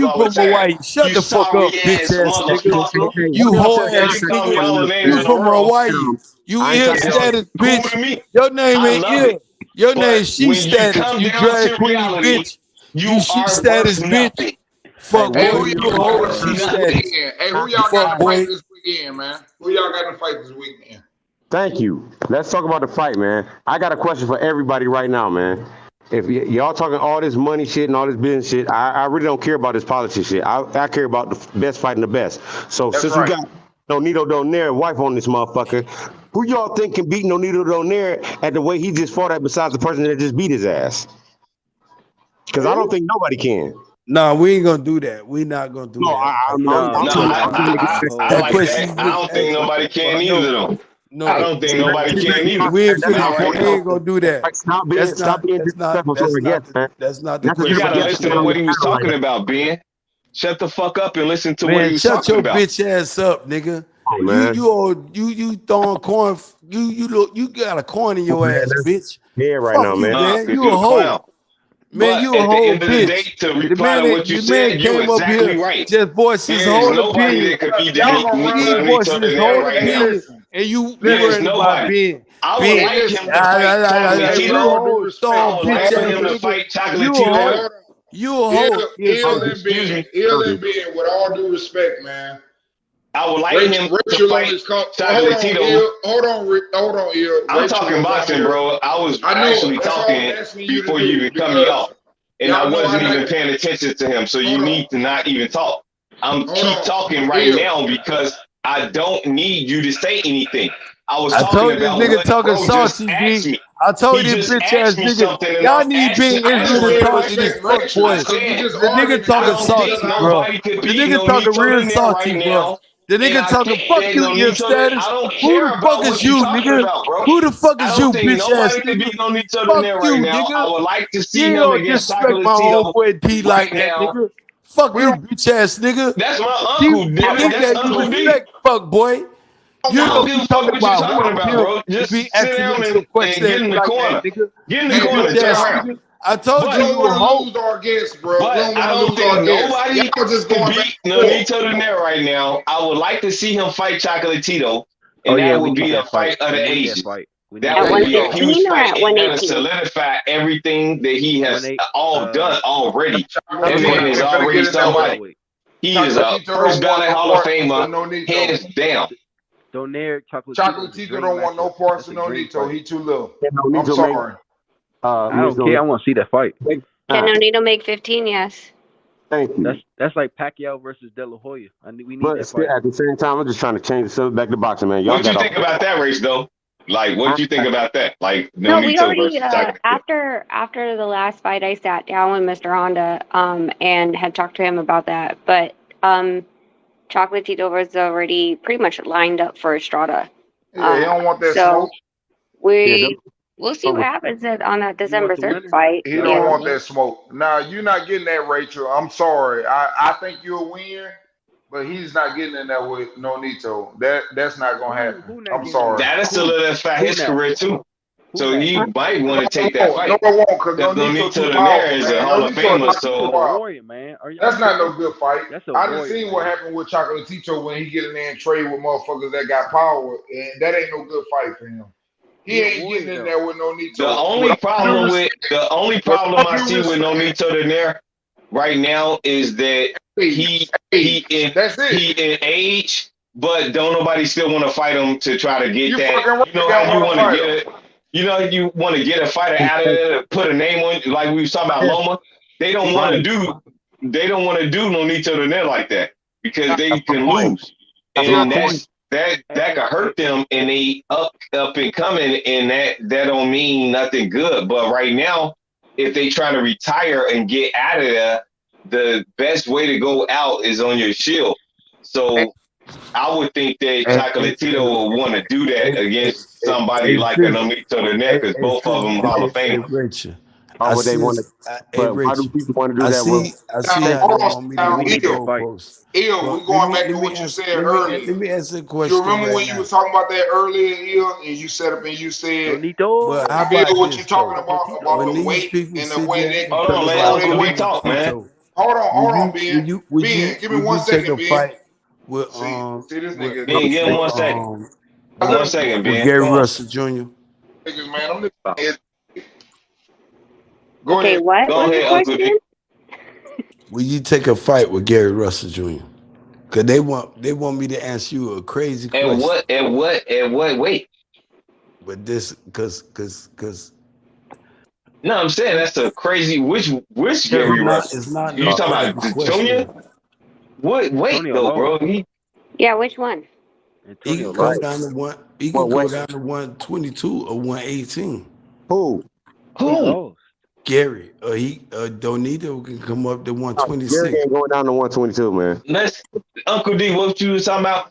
talk you all the from Hawaii. time. Shut You the fuck up, sorry bitch ass ass nigga. motherfucker. You whole ass You call me all the nigga. names You in the from world. Hawaii. You I ain't ill trying to That's status, cool bitch. to me. Your name I ain't love ill. it. Your But name she when you status. come You down drag to queen, reality, bitch. you You she are status, worth bitch. nothing. Fuck Hey, boy, who you y'all a got hoe in and the she fight this status. weekend? Hey, who y'all Fuck got to fight boy. this weekend, man? Who y'all got to fight this weekend? Thank you. Let's talk about the fight, man. I got a question for everybody right now, man. If y'all talking all this money shit and all this business shit, I really don't care about this politics shit. I care about the best fighting the best. So That's since we right. got Nonito Donaire, wife on this motherfucker, who y'all think can beat Nonito Donaire at the way he just fought at besides the person that just beat his ass? Because I don't think nobody can. Nah, we ain't gonna do that. We not gonna do No, that. I'm No, I'm No, trying no, to get I I Hey, like but that. I don't think nobody can either, though. I no, don't think nobody can either. we ain't that's Not finna. my right point. We now. ain't gonna do that. Stop being That's not disrespectful to our that's guest, not man. that's not the Not to You give a got to question. guest listen shit to on the what he was panel like talking that. about, Ben. Shut the fuck up and listen to what Man, he was shut talking your about. bitch ass up, nigga. Oh, man. You throwing corn. You got a corn in your ass, bitch. Yeah, right Fuck now, you, man. man. Cause You you a a hoe. clown. Man, But you a at the whole end of the day, bitch. to reply to what you said, you Came up exactly here, right. just voiced his There is whole nobody opinion. that could beat Y'all gonna run He us. voiced Nito his there whole right now. opinion, and you There is worried about nobody. being. I would like him to fight Hey, You with a Chocolatito. all due whole respect, I throwing would bitch like for ass him to nigga. fight You a Hey, Chocolatito. hoe. hold on. You a hoe. Excuse me. Being, with all due respect, man. I would like him to Rachel on fight this call. Chocolatito. Hold on, Il. I'm Rachel talking was on boxing, here. bro. I was I know. actually That's all I'm talking asking you to before you do even cut me because off. And I y'all know wasn't I even like. paying attention to him. So you Hold on. need to not even talk. I'm Hold keep on. talking right Il. now because I don't need you to say anything. I was I talking told this about nigga what talking bro just salty, asked D. me. I told He this just bitch asked ass me nigga, something and y'all I'm need being Israel to answering the talk to this question. fuck Rachel, boy. because you I just The nigga arguing I talking against don't each think salty, other. bro. nobody could The beat nigga no talking Nito real Donaire salty, right bro. now. The And nigga I talking think fuck that you no and your Nito Donaire, status. I don't Who care the fuck about is what you're you, talking nigga? about, bro. Who the fuck I is don't you, think bitch ass nobody could nigga? beat no Nito Fuck Donaire right you, now. I nigga. would like to You see ain't him gonna against disrespect my Chocolatito homeboy D right like that, now. nigga. Fuck you, bitch ass nigga. That's my Keep, uncle, damn it. keep That's that you Uncle D. respect, fuck boy. You I don't don't give be a fuck talking what you're about who talking I'm about, him bro. and Just be sit asking down me some and get questions in the like corner. that, nigga. Get in the You corner and bitch turn ass around. nigga. I told We you don't you a want to hoe. lose or against, bro. We But don't I want to don't lose or think against. nobody Y'all just could going back beat and forth. Nonito Donaire right now. I would like to see him fight Chocolatito, Oh and yeah, that we would need be a that fight. fight of We the need that ages. fight. We need That At that would be fight. a huge 115 or fight, at and that'll 118? solidify everything that he has 1-8. all done already. That Chocolatito man is ain't finna already get in there with. somebody. Middleweight. He is a Chocolatito first don't want ballot no Hall of part Famer, with Nonito. hands down. Donaire Chocolatito is a Chocolatito dream don't want no matchup. parts That's of a dream Nonito. fight. He too little. And no I'm need to make sorry. I Miss don't care. I want to see that fight. Can Nonito make 15? Yes. Thank you. That's like Pacquiao versus De La Hoya. We need But that still, fight. at the same time, I'm just trying to change the subject back to boxing, man. Y'all What you got think about that race, though? Like, what you think about that? Like, No, we Nonito already versus Chocolatito. after the last fight, I sat down with Mr. Honda and had talked to him about that. But Chocolatito was already pretty much lined up for Estrada. Yeah, he don't want that So smoke. we'll see what happens on that December 3rd winner? fight. He You don't know. want that smoke. Now you're not getting that, Rachel. I'm sorry. I think you'll win, but he's not getting in there with Nonito. That's not gonna happen. I'm sorry. That'll solidify his career, too. So he might want to take that No, fight. it won't, because Because Nonito Nonito too Donaire powerful, is a man. Hall of Nonito Famer, too so powerful. man. That's not no good fight. That's a I done warrior, seen man. what happened with Chocolatito when he get in there and trade with motherfuckers that got power, and that ain't no good fight for him. He ain't getting in there with Nonito. the only problem I see with Nonito Donaire right now is that he in age, but don't nobody still want to fight him to try to get that. You know how you want to get it. You know you want to get a fighter out of there to put a name on. Like we was talking about Loma, they don't want to do Nonito Donaire like that because they can lose, and that could hurt them. And they up and coming, and that don't mean nothing good. But right now, if they try to retire and get out of there, the best way to go out is on your shield. So I would think that Chocolatito will want to do that against somebody like a Nonito Donaire because both of them Hall of Fame. Rachel. Why would they want to? But why do people want to do that? I see how they want me to move the goalposts. Ill, we going back to what you said earlier. Let me answer the You question remember right when you now. was talking about that earlier, Ill, and you set up and you said, But how Bill, about what this, you talking though? about When the these weight people and the sit way there they and Hold talk on, let control Uncle their D weight. talk, man. Hold on, Ben. Would Ben, give me 1 you take second, a Ben. fight with See this nigga. Ben, give him 1 second. 1 second, with Ben. Gary Go on. Russell Jr.? Niggas, man, Okay, what Go was the ahead, Uncle question? D. Will you take a fight with Gary Russell Jr.? Cause they want me to answer you a crazy question. At what weight? But this, cause No, I'm saying that's a crazy. Which Gary Russell? it's not You no talking crazy about the question. Junior? What weight though, bro? Yeah, which one? He can go down to one. He can go down to 122 or 118. Who? Gary. Donito can come up to Gary 126. ain't going down to 122, man. Let's Uncle D. What you was talking about?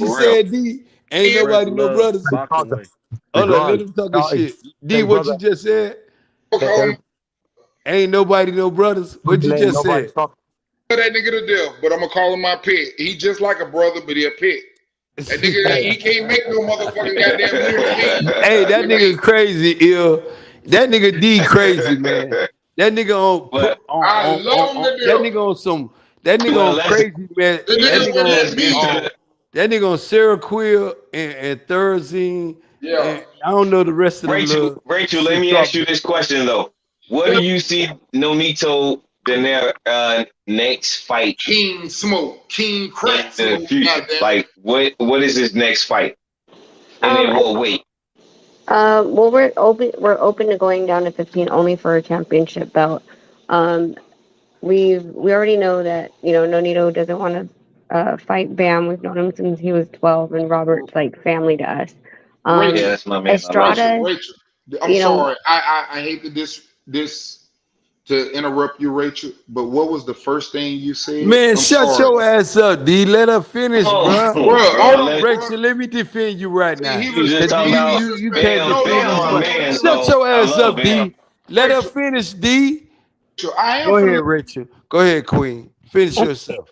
what you said, D? Ain't nobody no brothers. Hold on, let him talk his shit. D, what you just said? Ain't nobody no brothers. What you just said? That nigga to death, but I'm gonna call him my pet. He just like a brother, but he a pet. That nigga, he can't make no motherfucking goddamn lyrics. Hey, that nigga crazy, ill. That nigga D crazy, man. That nigga on that nigga on some. That nigga on crazy, man. That nigga on Sarah Quill and Thursine. Yeah. And I don't know the rest of them. Rachel, let me ask you this question though. What do you see Nonito the next fight? King Smoke, King Crack in the Smoke. future? Like what is his next fight? And then what weight? Well, we're open to going down to 15 only for a championship belt. We already know that Nonito doesn't want to fight Bam. We've known him since he was 12, and Robert's like family to us. Yeah, that's my man. Estrada, Rachel, I'm sorry. I hate to to interrupt you, Rachel, but what was the first thing you said? Man, shut your ass up, D. Let her finish, bro. Rachel, let me defend you right now. You just talking about You can't defend my me. man. Shut your ass up, D. Let her finish, D. Go ahead, Rachel. Go ahead, Queen. Finish yourself.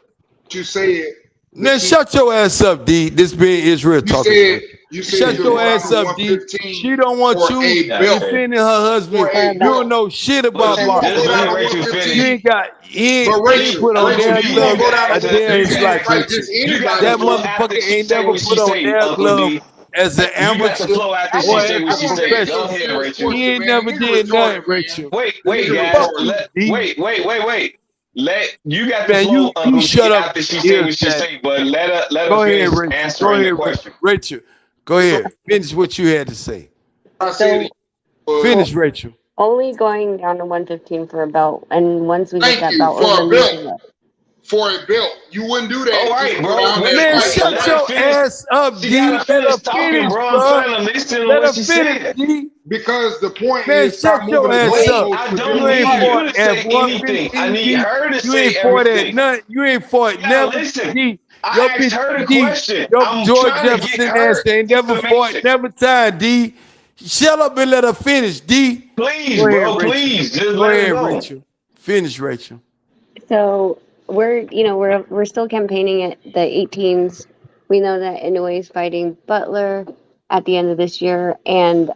You said. Now shut your ass up, D. This being Israel talking. You said shut your ass up, D. She don't want you defending her husband. You don't know shit about boxing. You ain't got. He ain't put on their glove a day in his life. That motherfucker ain't never put on their glove as an amateur or as a professional. He ain't never did nothing, Rachel. Wait, guys. Wait. Let you got the flow, you shut up after she said what she said, but let her finish answering the question. Rachel, go ahead. Finish what you had to say. So, finish, Rachel. Only going down to 115 for a belt, and once we get that belt, we're for a belt. You wouldn't do that. All right, bro. Man, shut your ass up, D. Let her finish, bro. Let her finish, D. Because the point is, shut your ass up. I don't need you to say anything. I need her to say everything. You ain't fought never. Listen, I asked her the question. Your George Jefferson ass ain't never fought, never time, D. Shut up and let her finish, D. Please, bro. Please, just let her go. Rachel. Finish, Rachel. So we're still campaigning at the 18s. We know that Inoue is fighting Butler at the end of this year, and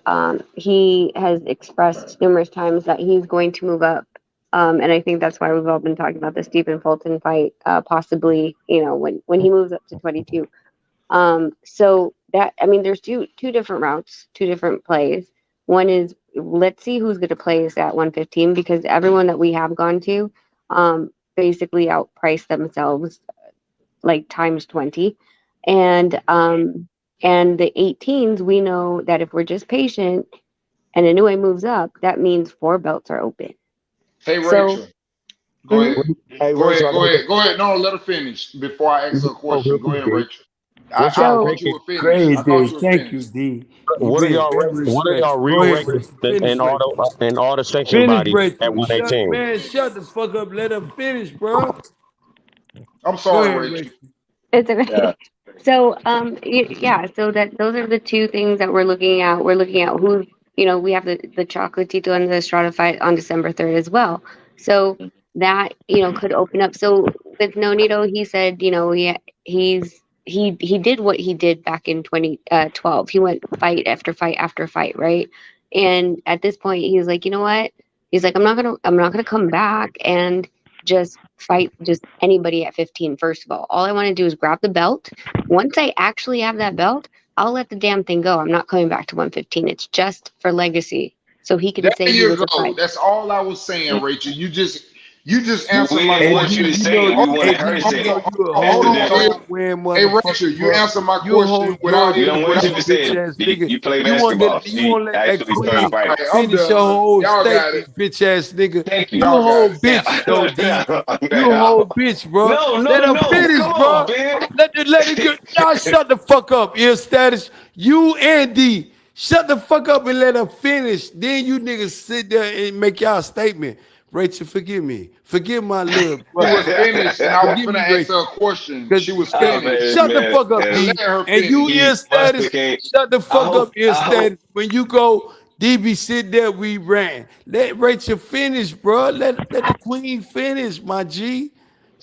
he has expressed numerous times that he's going to move up. And I think that's why we've all been talking about the Stephen Fulton fight, possibly, when he moves up to 22. So that, I mean, there's two different routes, two different plays. One is, let's see who's going to play us at 115, because everyone that we have gone to basically outpriced themselves like times 20. And the 18s, we know that if we're just patient and Inoue moves up, that means 4 belts are open. Hey, Rachel. Go ahead. Go ahead. No, let her finish before I ask her a question. Go ahead, Rachel. I thought you were finished. Thank you, D. What are y'all re-ranking in all the sanction bodies at 118? Man, shut the fuck up. Let her finish, bro. I'm sorry, Rachel. It's okay. Yeah. So so those are the two things that we're looking at. We're looking at who, we have the Chocolatito and the Estrada fight on December 3rd as well. So that, could open up. So with Nonito, he said, he did what he did back in 2012. He went fight after fight after fight, right? And at this point, he's like, you know what? He's like, I'm not gonna come back and just fight just anybody at 15. First of all I want to do is grab the belt. Once I actually have that belt, I'll let the damn thing go. I'm not coming back to 115. It's just for legacy, so he can say he was a fight. That's all I was saying, Rachel. You just answered my question. Want you to say it. We want her to say it. Hold on. Hey, Rachel, you answered my question without you don't want you to say it. You play basketball. You won't let that queen finish your whole statement, bitch ass nigga. Thank you. You a whole bitch, though, D. You a whole bitch, bro. Let her finish, bro. Let it go. Y'all shut the fuck up, ear status. You and D. Shut the fuck up and let her finish. Then you niggas sit there and make y'all statement. Rachel, forgive me. Forgive my love. She was finished, and I was going to ask her a question. She was finished. Shut the fuck up, D. And you ear status. Shut the fuck up, ear status. When you go, DB, sit there, we ran. Let Rachel finish, bro. Let the queen finish, my G.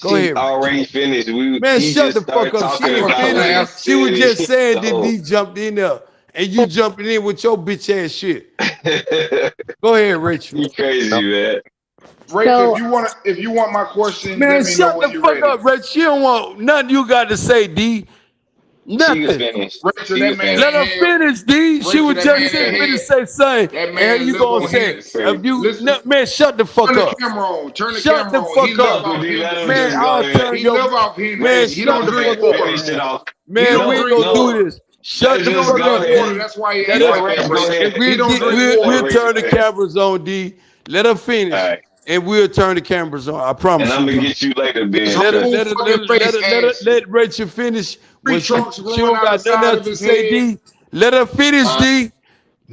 Go ahead. Already finished. Man, shut the fuck up. She was finished. She was just saying that D jumped in there. And you jumping in with your bitch ass shit. Go ahead, Rachel. You crazy, man. Rachel, if you want my question, man, let me shut know the fuck up, Rachel. She don't want nothing you got to say, D. Nothing. Rachel, let her finish, D. She was just sitting there to say something. And you gonna say, if you, man, shut the fuck up. Shut the fuck up. Man, I'll turn your, man, shut the fuck up. Man, we ain't gonna do this. Shut the fuck up, D. That's why he we'll turn the cameras on, D. Let her finish. Right. And we'll turn the cameras on. I promise. And I'm gonna get you later, bitch. Let Rachel finish. When she don't got nothing else to say, D. Let her finish, D.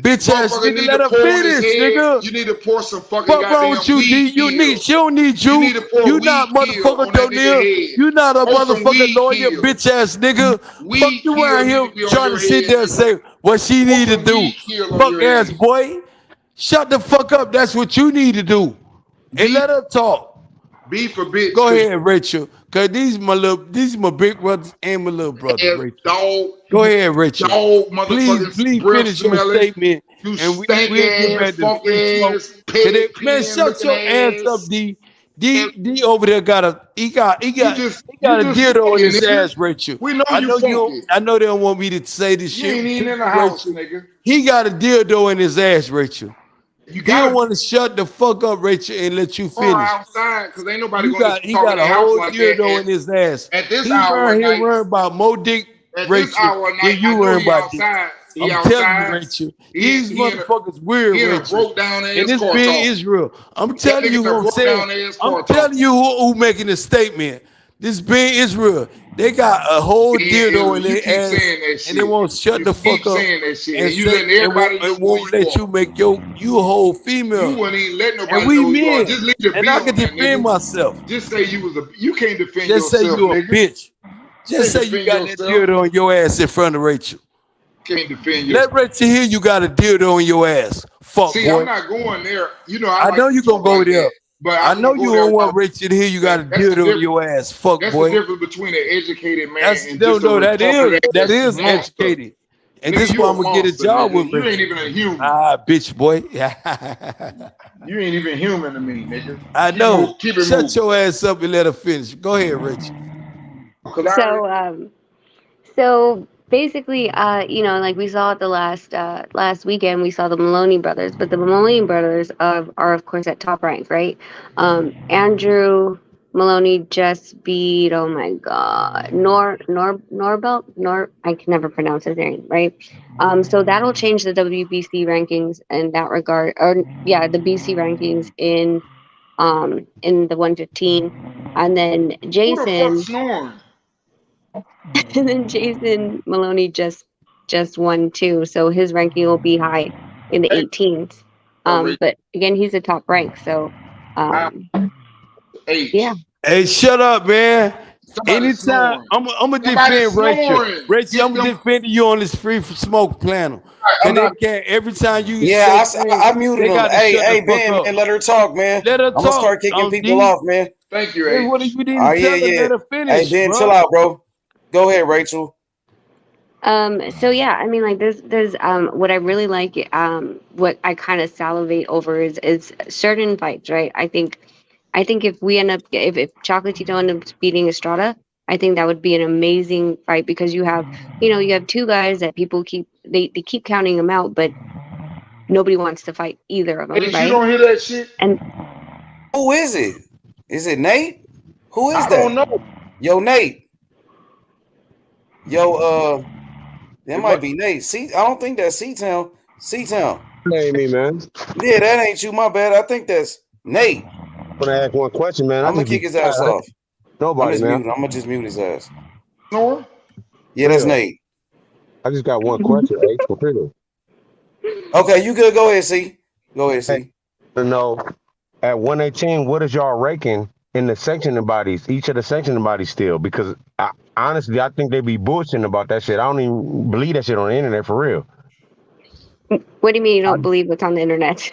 Bitch ass nigga, let her finish, nigga. You need to pour some fucking Fuck goddamn wrong with you, D? You need, she don't need you. need to pour You weed not kill motherfucker on that nigga Donell. head. You not a Pour some motherfucking weed lawyer, kill. bitch ass nigga. Fuck Weed you kill around need here to be on trying your to sit head, there and nigga. say what she Pour need to some do. weed kill on Fuck your ass head. boy. Shut the fuck up. That's what you need to do. And let her talk. B for bitch. Go ahead, Rachel. Cause these my big brothers and my little brothers, Rachel. Dog. Go ahead, Rachel. Dog, Please motherfucking breath finish your smelling. statement. You And stank we'll get ass, back to funk free smoke. ass, pig Man, pen shut looking your ass up, ass. D. D over there got a just dildo in his funky, nigga. ass, Rachel. We know I you know funky. I know they don't want me to say this You shit. ain't even to in the you, house, Rachel. nigga. He got a dildo in his ass, Rachel. You He don't want to shut the fuck up, Rachel, and let you or finish. outside, because ain't nobody He going got to talk in the a house whole like dildo that in his ass. at this He hour around of here night. worrying about more dick, At Rachel, this hour of than night, you I know worrying he about dick. outside. He I'm telling you, outside. Rachel, He these in motherfuckers weird, a Rachel. broke down ass And this car big talk. Israel. I'm That telling you nigga what I'm broke saying. down ass I'm car telling talk. you who making a statement. This big Israel, they got a whole dildo in You their keep ass, saying that shit. and they won't shut the Keep fuck up saying that shit. and And you say letting everybody know it who won't you let are. you make you a whole female. You wouldn't even let And nobody we know who you are. men, Just leave your and B I on can that, defend nigga. myself. Just say you can't defend Just say yourself, you a nigga. bitch. Just say Can't you defend got that yourself. dildo on your ass in front of Rachel. Can't defend Let yourself. Rachel hear you got a dildo on your ass. Fuck See, boy. I'm not going there. You know, I I like know to you gonna talk go like there. that. But I I know won't you go there don't want while Rachel to hear you got a that's the dildo on difference. your ass. Fuck That's boy. the difference between an educated man That's and no, just a that retarded is ass monster. educated. And Nigga, this you why I'm a gonna get a monster, job nigga. with You ain't Rachel. even a human. Bitch boy. You ain't even human to me, nigga. I know. Keep it Shut moving. your ass up and let her finish. Go ahead, Rachel. So basically, like we saw at the last weekend, we saw the Maloney brothers, but the Maloney brothers are of course at top rank, right? Andrew Maloney just beat, oh my God, Norbelt, I can never pronounce his name, right? So that'll change the WBC rankings in that regard, or yeah, the BC rankings in the 115, and then Who the fuck Jason. snoring? And then Jason Maloney just won too, so his ranking will be high in the 18s. But again, he's a top rank, so yeah. Hey, shut up, man. Somebody Anytime snoring. I'm gonna Somebody defend Rachel. snoring. Rachel, I'm gonna defend you on this free smoke panel. I'm Cause they not. can't every time you Yeah, say things, I muted they them. gotta Hey, shut the fuck Ben, up. man, let her talk, man. Let her I'm gonna talk. start kicking people D. off, man. Thank you, Hey, what H. you didn't tell her? Let her finish. Hey, Ben, bro. chill out, bro. Go ahead, Rachel. So yeah, I mean, like there's what I really like, what I kind of salivate over is certain fights, right? I think if we end up if Chocolatito ends up beating Estrada, I think that would be an amazing fight because you have two guys that people keep keep counting them out, but nobody wants to fight either of them, H, right? you don't hear that shit? And who is it? Is it Nate? Who is I that? don't know. Yo, Nate. Yo, that might be Nate. See, I don't think that's C-Town. C-Town. That ain't me, man. Yeah, that ain't you. My bad. I think that's Nate. I'm gonna ask one question, man. I'm gonna kick his ass off. Nobody, man. I'm gonna just mute his ass. Snore? Yeah, that's Nate. I just got one question, H. For real. Okay, you good? Go ahead, C. Go ahead, C. No, at 118, what is y'all ranking in the sectioning bodies? Each of the sectioning bodies still, because honestly, I think they be bullshitting about that shit. I don't even believe that shit on the internet for real. what do you mean you don't believe what's on the internet? As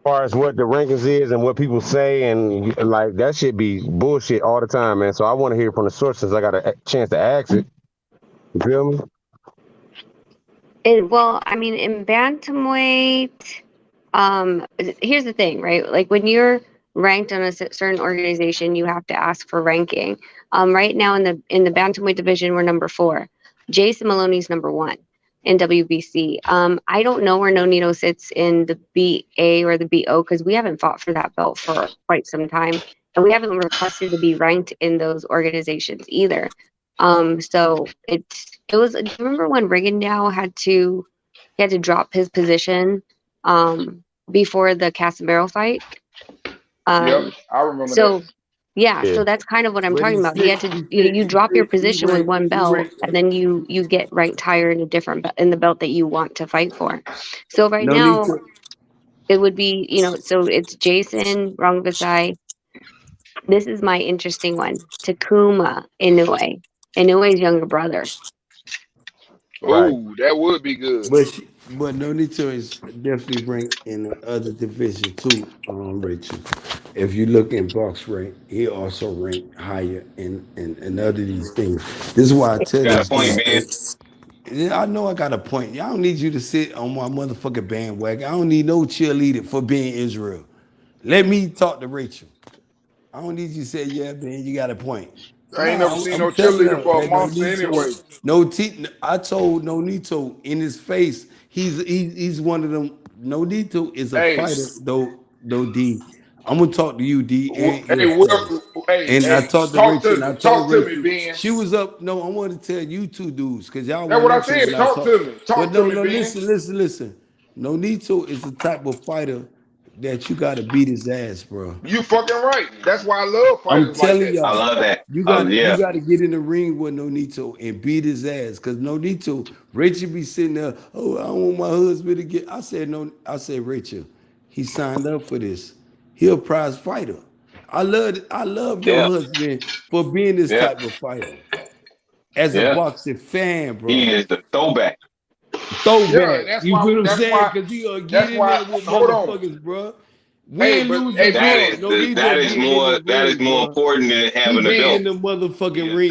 far as what the rankings is and what people say, and like that shit be bullshit all the time, man. So I want to hear from the source since I got a chance to ask it. You feel me? Well, I mean, in bantamweight, here's the thing, right? Like when you're ranked on a certain organization, you have to ask for ranking. Right now in the bantamweight division, we're number 4. Jason Maloney's number 1 in WBC. I don't know where Nonito sits in the BA or the BO because we haven't fought for that belt for quite some time, and we haven't requested to be ranked in those organizations either. So it was. Do you remember when Rigondeaux had to drop his position before the Casemiro fight? Yep, I remember so, that. Yeah, so that's kind of what I'm talking about. He had to you drop your position with one belt, and then you get ranked higher in a different in the belt that you want to fight for. So right now, it would be so it's Jason Rongvisai. This is my interesting one, Takuma Inoue, Inoue's younger brother. Oh, that would be good. But Nonito is definitely ranked in the other division too, Rachel. If you look in box rank, he also ranked higher in other these things. This is why I tell you. Got a point, man. I know I got a point. I don't need you to sit on my motherfucking bandwagon. I don't need no cheerleader for being Israel. Let me talk to Rachel. I don't need you to say, yeah, man, you got a point. I ain't never seen no cheerleader for a monster anyway. I told Nonito in his face, he's one of them. Nonito is a fighter, though, D. I'm gonna talk to you, D. And I talked to Rachel. And I told Rachel, to me, Ben. She was up. No, I wanted to tell you two dudes because y'all. That's what I said. Talk to me. Talk to me, listen. Nonito is the type of fighter that you got to beat his ass, bro. You fucking right. That's why I love fighters. I'm telling y'all, I love that. You got to get in the ring with Nonito and beat his ass, cause Nonito, Rachel be sitting there. Oh, I want my husband to get. I said Rachel, he signed up for this. He a prize fighter. I love your husband for being this type of fighter. As a boxing fan, bro. He is the throwback. Yeah, you feel what I'm saying? Because he gonna get in there with motherfuckers, bro. That is more important than having a belt. In the motherfucking ring.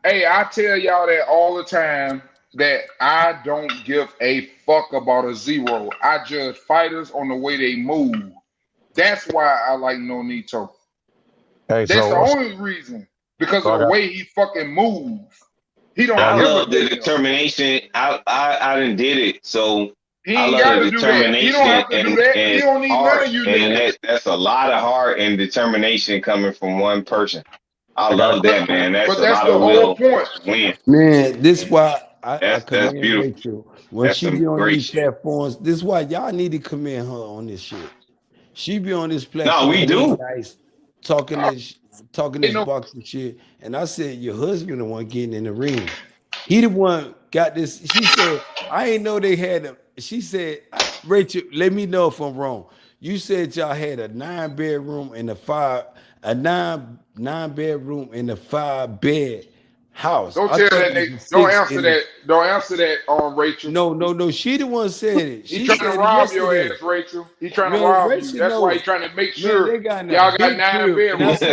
I tell y'all that all the time that I don't give a fuck about a zero. I judge fighters on the way they move. That's why I like Nonito. That's the only reason. Because of the way he fucking moves. He don't. I love the determination. I done did it, so he ain't got to do that. He don't have to do that. He don't need none of you. And that's a lot of heart and determination coming from one person. I love that, man. That's the whole point. Win. Man, this why I that's beautiful. When she be on these platforms, this is why y'all need to commend her on this shit. She be on this platform. No, we do. Nice, talking this boxing shit. And I said, your husband the one getting in the ring. He the one got this. She said, I ain't know they had them. She said, Rachel, let me know if I'm wrong. You said y'all had a 9-bedroom and a 9-bedroom and a 5-bed house. Don't tell that. Don't answer that. Don't answer that on Rachel. No. She the one said it. He's trying to rob your ass, Rachel. He's trying to rob you. That's why he's trying to make sure y'all got 9 bedrooms. Don't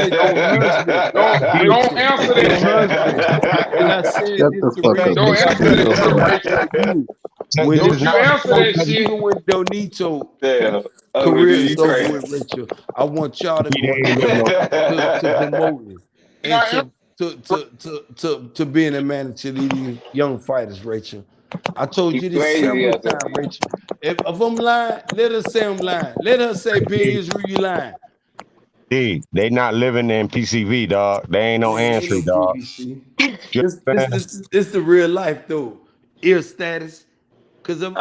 answer that. And I said, don't answer that, Rachel. When don't you answer that shit. Even with Donito career is over with, Rachel, I want y'all to promote it and to being a manager to these young fighters, Rachel. I told you this several times, Rachel. If I'm lying, let her say I'm lying. Let her say, Ben Israel, you lying. D, they not living in PCV, dog. They ain't no answer, dog. It's the real life, though. Ear status. Because if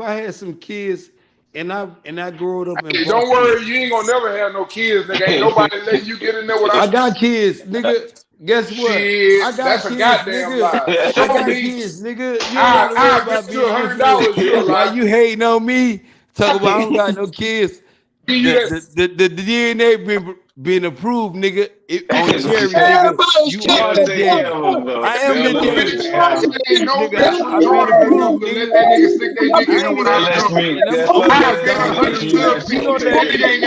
I had some kids and I grew up in don't worry, you ain't gonna never have no kids, nigga. Ain't nobody letting you get in there without. I got kids, nigga. Guess what? Shit, I got that's kids, a goddamn nigga. lie. I got kids, nigga. You gotta worry about $100. Why you hating on me? Talk about I don't got no kids. The DNA been approved, nigga. On Jerry, nigga. You are the daddy. I am the daddy. Nigga, I've been approved, nigga. That nigga stick that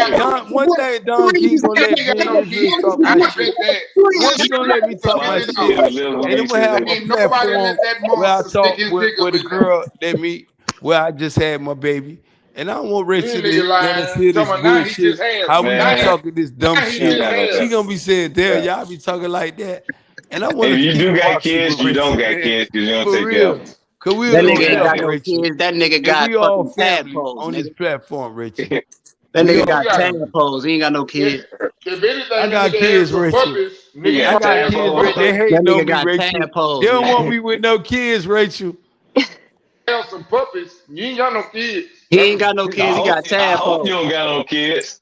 nigga one day, Don King gonna let me talk my shit. Once you gonna let me talk my shit, and then we'll have a platform where I talk with a girl that me, where I just had my baby. And I don't want Rachel to let us hear this bullshit. How we be talking this dumb shit. She gonna be saying, damn, y'all be talking like that. And I want if you do got kids, you don't got kids because you don't take care of them. That nigga ain't got no kids. That nigga got fucking tadpoles on this platform, Rachel. That nigga got tadpoles. He ain't got no kids. I got kids, Rachel. I got kids. They hate on me, Rachel. They don't want me with no kids, Rachel. Some puppies. You ain't got no kids. He ain't got no kids. He got tadpoles. You don't got no kids.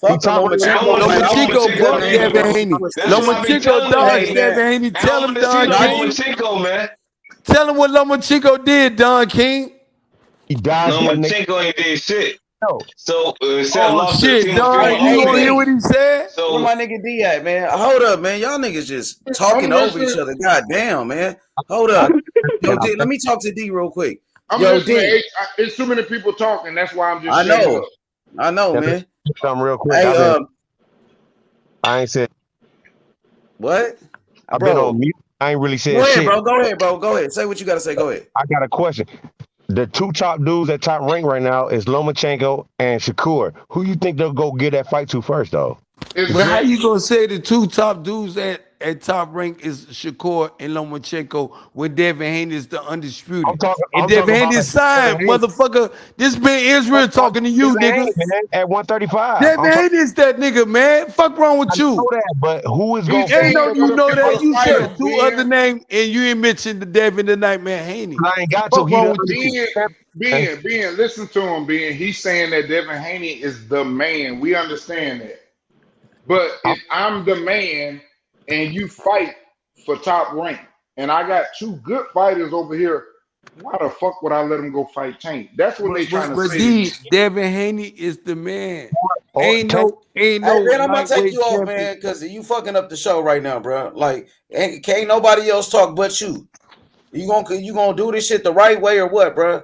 Fuck Lomachenko bumped Devin Haney. Lomachenko dodged Devin Haney. Tell him, Don King. Lomachenko, man. Tell him what Lomachenko did, Don King. He died. Lomachenko ain't did shit. No. So oh shit, Don, you want to hear what he said? So where my nigga D at, man? Hold up, man. Y'all niggas just talking over each other. God damn, man. Hold up. Yo, D, let me talk to D real quick. Yo, D. It's too many people talking. That's why I'm just. I know, man. Something real quick. Hey, I ain't said what. I've been on mute. I ain't really Go said ahead, shit. bro. Go ahead, bro. Go ahead. Say what you gotta say. Go ahead. I got a question. The two top dudes at top rank right now is Lomachenko and Shakur. Who you think they'll go get that fight to first, though? But how you gonna say the two top dudes at top rank is Shakur and Lomachenko when Devin Haney is the undisputed? And Devin Haney is signed, motherfucker. This man Israel talking to you, nigga. At 135. Devin Haney is that nigga, man. Fuck wrong with you. Know that, but who is going to ain't no you know that? You said two other names and you ain't mentioned the Devin the Nightmare Haney. I ain't got Fuck wrong with Ben, listen to him, Ben. He's saying that Devin Haney is the man. We understand that. But if I'm the man and you fight for top rank, and I got two good fighters over here, why the fuck would I let him go fight Tank? That's what they trying to say. Devin Haney is the man. Ain't no. Hey, man, I'm gonna take you off, man, because you fucking up the show right now, bro. Like, can't nobody else talk but you. You gonna do this shit the right way or what, bro?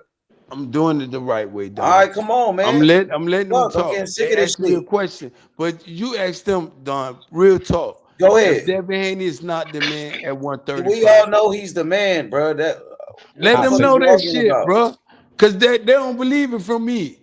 I'm doing it the right way, dog. All right, come on, man. I'm letting them Fuck, talk. I'm getting sick of They this asked me a shit. question, but you asked them, Don. Real talk. Go ahead. If Devin Haney is not the man at 135, We all know he's the man, bro. Let them know that shit, bro. Because they don't believe it from me.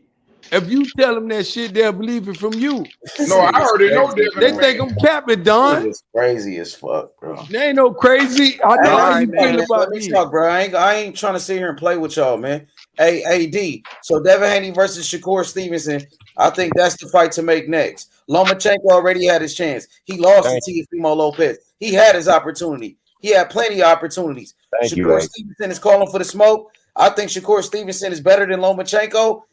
If you tell them that shit, they'll believe it from you. No, I already know Devin. They think I'm capping, Don. It's crazy as fuck, bro. They ain't no crazy. I know how you feel about me. Talk, bro. I ain't trying to sit here and play with y'all, man. Hey, D. So Devin Haney versus Shakur Stevenson. I think that's the fight to make next. Lomachenko already had his chance. He lost to Teofimo Lopez. He had his opportunity. He had plenty of opportunities. Shakur Stevenson is calling for the smoke. I think Shakur Stevenson is better than Lomachenko.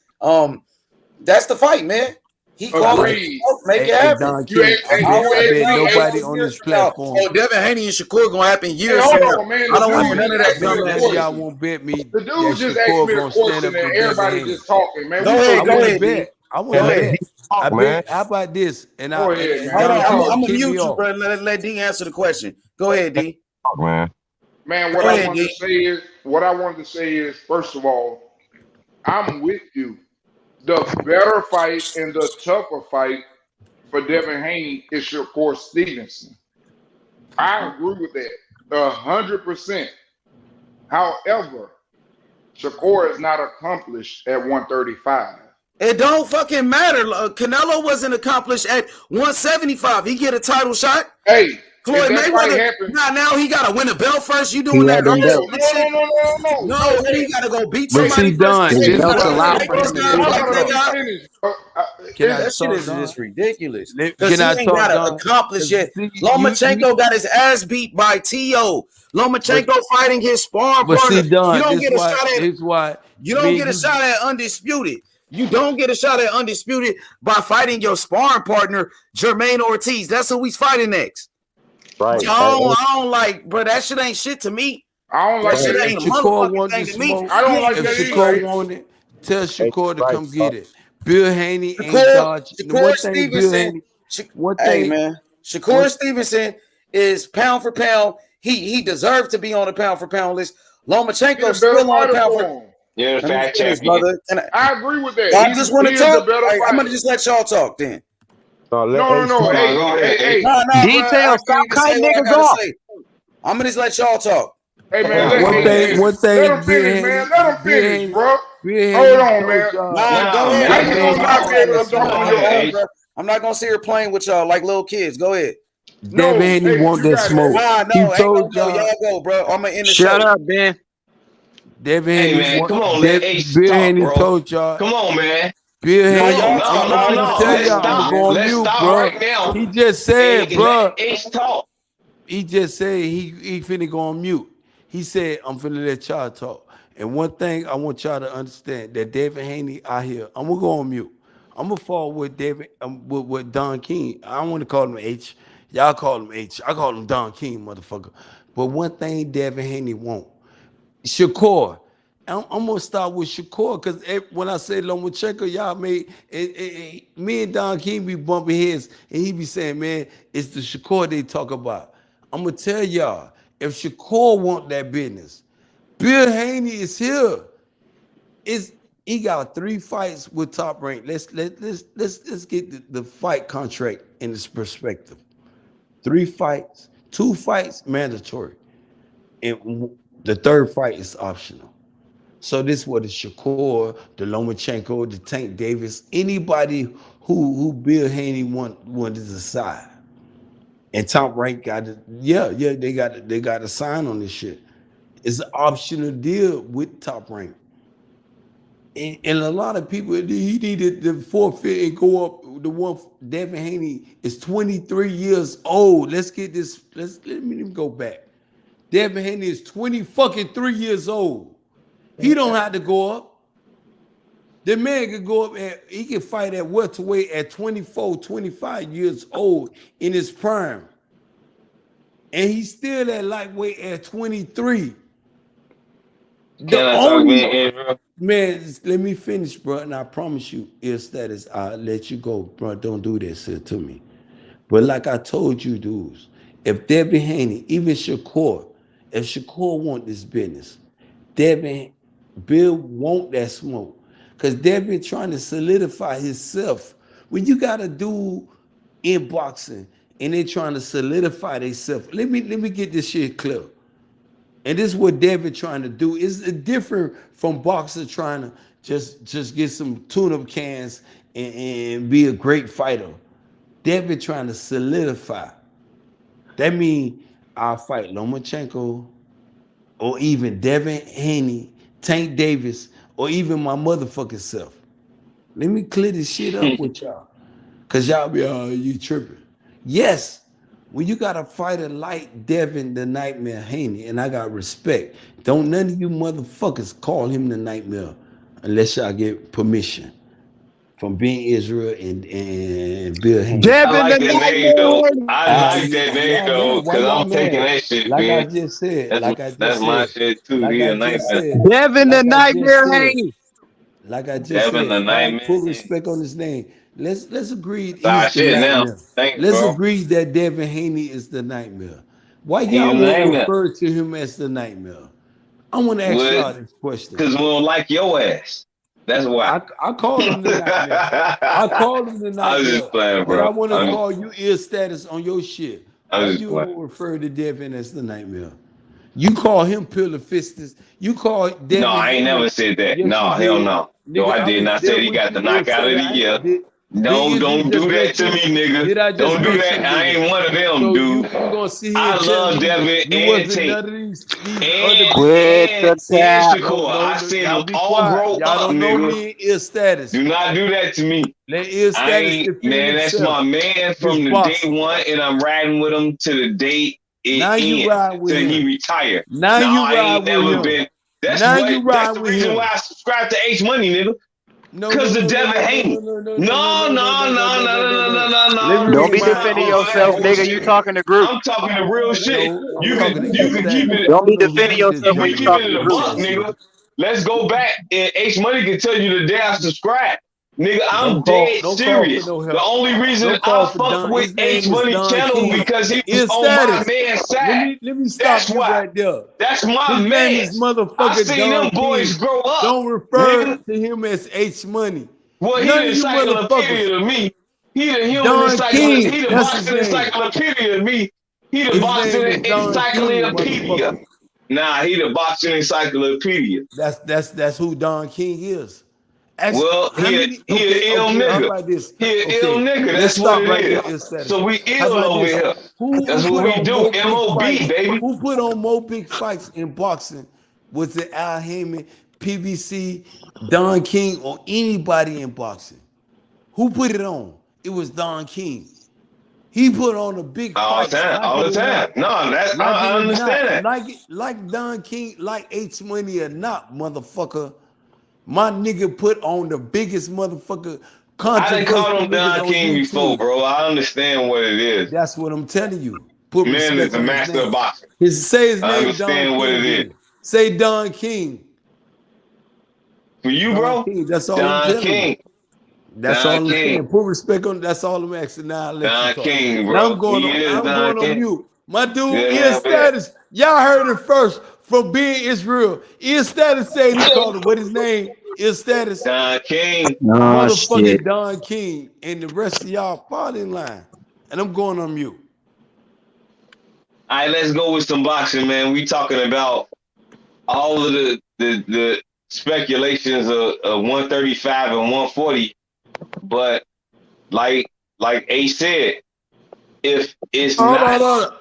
That's the fight, man. He called it. Make it happen. I bet nobody on this platform. Oh, Devin Haney and Shakur gonna happen years Hey, from hold now. on, man. I don't want The none of that. None of y'all won't bet me. The dude just asked me a question and everybody just talking, man. Go ahead, bet. I want to bet. I bet. How about this? And Go ahead, Hold on, I'm gonna kick me mute you, off. bro. Let D answer the question. Go ahead, D. Man, what I wanted to say is, first of all, I'm with you. The better fight and the tougher fight for Devin Haney is Shakur Stevenson. I agree with that 100%. However, Shakur is not accomplished at 135. It don't fucking matter. Canelo wasn't accomplished at 175. He get a title shot. Hey, Floyd Mayweather. Now he gotta win a belt first. You doing that? No, then he gotta go beat somebody. That shit is just ridiculous. Because he ain't gotta accomplish yet. Lomachenko got his ass beat by T.O. Lomachenko fighting his sparring partner. You don't get a shot at. You don't get a shot at undisputed. You don't get a shot at undisputed by fighting your sparring partner, Jermaine Ortiz. That's who he's fighting next. Right. I don't like, bro. That shit ain't shit to me. I don't like that shit. Ain't a motherfucking thing to me. I don't like if that Shakur either. want it, tell Shakur to come get it. Bill Haney ain't dodging. Shakur Stevenson. Hey man, Shakur Stevenson is pound for pound. He deserved to be on the pound for pound list. Lomachenko still on the pound for. Yeah, fact check, brother. I agree with that. I just want to talk. I'm gonna just let y'all talk then. No. Hey. Details. Stop cutting niggas off. I'm gonna just let y'all talk. Hey man, one thing. Let him finish, man. Let him finish, bro. Hold on, man. I'm not gonna sit here playing with y'all like little kids. Go ahead. Devin Haney want that smoke. He told y'all go, bro. I'm gonna end the show. Shut up, Ben. Devin Hey, Haney, man, come on, let Ace Bill talk, Haney bro. told y'all. Come on, man. Bill Haney, No. I'm tell y'all, I'm going Let's mute, stop bro. right now. He just said, Hey, bro. let Ace talk. He just said he finna go on mute. He said, I'm finna let y'all talk. And one thing I want y'all to understand, that Devin Haney out here, I'm gonna go on mute. I'm gonna fall with David, with Don King. I don't want to call him H. Y'all call him H. I call him Don King, motherfucker. But one thing Devin Haney won't. Shakur. I'm gonna start with Shakur because when I say Lomachenko, y'all made me and Don King be bumping heads, and he be saying, "Man, it's the Shakur they talk about." I'm gonna tell y'all, if Shakur want that business, Bill Haney is here. He got 3 fights with Top Rank. Let's get the fight contract in this perspective. 3 fights, 2 fights mandatory. the third fight is optional. So this is what the Shakur, the Lomachenko, the Tank Davis, anybody who Bill Haney wanted to decide. And Top Rank got it. Yeah, they got a sign on this shit. It's an optional deal with Top Rank. And a lot of people, he needed to forfeit and go up. The one, Devin Haney is 23 years old. Let's get this. Let me go back. Devin Haney is 23 years old. He don't have to go up. The man could go up he can fight at welterweight at 24, 25 years old in his prime. And he's still at lightweight at 23. Man, let me finish, bro, and I promise you, status, I'll let you go, bro. Don't do this to me. But like I told you, dudes, if Devin Haney, even Shakur, if Shakur want this business, Bill want that smoke. Because Devin trying to solidify himself. When you got a dude in boxing and they trying to solidify themselves, let me get this shit clear. And this is what Devin trying to do. It's different from boxers trying to just get some tune-up cans and be a great fighter. Devin trying to solidify. That means I'll fight Lomachenko or even Devin Haney, Tank Davis, or even my motherfucking self. Let me clear this shit up with y'all. Because y'all be, you tripping. Yes. When you got a fighter like Devin the Nightmare Haney, and I got respect, don't none of you motherfuckers call him the Nightmare unless y'all get permission from being Israel and Bill Haney. Devin I like the that name though. I like that name though, because I'm taking that shit, like man. I just said, That's my shit too. Like He I a just nightmare. said, Devin the Nightmare Haney. Like I just Devin the said, Nightmare. put respect on his name. Let's agree he's Nah, the shit now. Nightmare. Thanks, Let's bro. agree that Devin Haney is the Nightmare. Why He's y'all the want to Nightmare. refer to him as the Nightmare? I want to ask y'all this question. Because we don't like your ass. That's why. I call him the Nightmare. I call him the Nightmare. I was just playing, bro. But I want to call you ill status on your shit. Why just you playing. don't refer to Devin as the Nightmare? You call him Pillar Fistus. You call Devin. No, I ain't never said that. Yes, no, you hell did. no. Nigga, No, I did was not there say he with got you, the knockout of the year. No, don't do that to me, nigga. Did I just Don't do mention, that. I nigga? ain't one of them, So dude. you gonna sit here I and tell love me Devin you and wasn't Tate. none of these And Quit the cap. Shakur. I seen y'all them be all quiet. grow Y'all up, don't know nigga. me in ill status. Do not do that to me. Let ill I status ain't, defend man, that's himself. my man from the day one, and I'm riding with him to the day it Now you ends, ride with till he him. retire. Now you I ride ain't with never him. been. That's Now what. you That's ride the with reason him. why I subscribed to H Money, nigga. Because the Devin Haney. No. Don't be You trying defending to all that yourself, nigga. You bullshit. talking to group. I'm talking the real shit. I'm You talking can to you ill can keep status. it. Don't be You defending just yourself If when we you keep it talking in to the group. book, nigga, let's go back and H Money can tell you the day I subscribed. Nigga, I'm dead don't call for serious. no help. The only reason Don't call I for fuck Don. with His name H is Money Don channel King. because he was Ill on my status. man's side. Let me stop That's you why. right there. That's my His name is man's. I motherfucking seen them Don boys King. grow up. Don't refer Nigga. to him as H Money. Well, he None the of you encyclopedia motherfuckers. to me. He the human Don encyclopedia. King. He the That's his boxing name. encyclopedia to me. He the His boxing name is Don King, encyclopedia. motherfucker. Nah, he the boxing encyclopedia. That's who Don King is. Actually, Well, how he many? an ill How nigga. about this? He an ill Okay, nigga. let's That's what stop it right there. is. Ill status. So we How ill about over this? here. Who That's what put we on do. more big MOB, fights? baby. Who put on more big fights in boxing? Was it Al Heyman, PBC, Don King, or anybody in boxing? Who put it on? It was Don King. He put on the big All the fights, time. like All it the or time. not. No, that Like it I or not. understand that. Like Don King, like H Money or not, motherfucker. My nigga put on the biggest motherfucker I done called controversial him niggas Don on King before, YouTube. bro. I understand what it is. That's what I'm telling you. Put Man is respect the on his master name. of boxing. Say his I name Don understand what King it is. then. Say Don King. For you, Don bro, King. That's all I'm Don telling you. King. That's Don all I'm King. saying. Put respect on. That's all I'm asking. Now I'll let you Don talk. King, Now bro. He is I'm Don going on King. mute. My dude, Yeah, Ill man, Status. Y'all heard it first from being Israel. Ill Status said he called him. What his name? Ill Status. Don King. Oh, shit. Motherfucking Don King. And the rest of y'all fall in line. And I'm going on mute. All right, let's go with some boxing, man. We talking about all of the speculations of 135 and 140, but like A said, if it's not,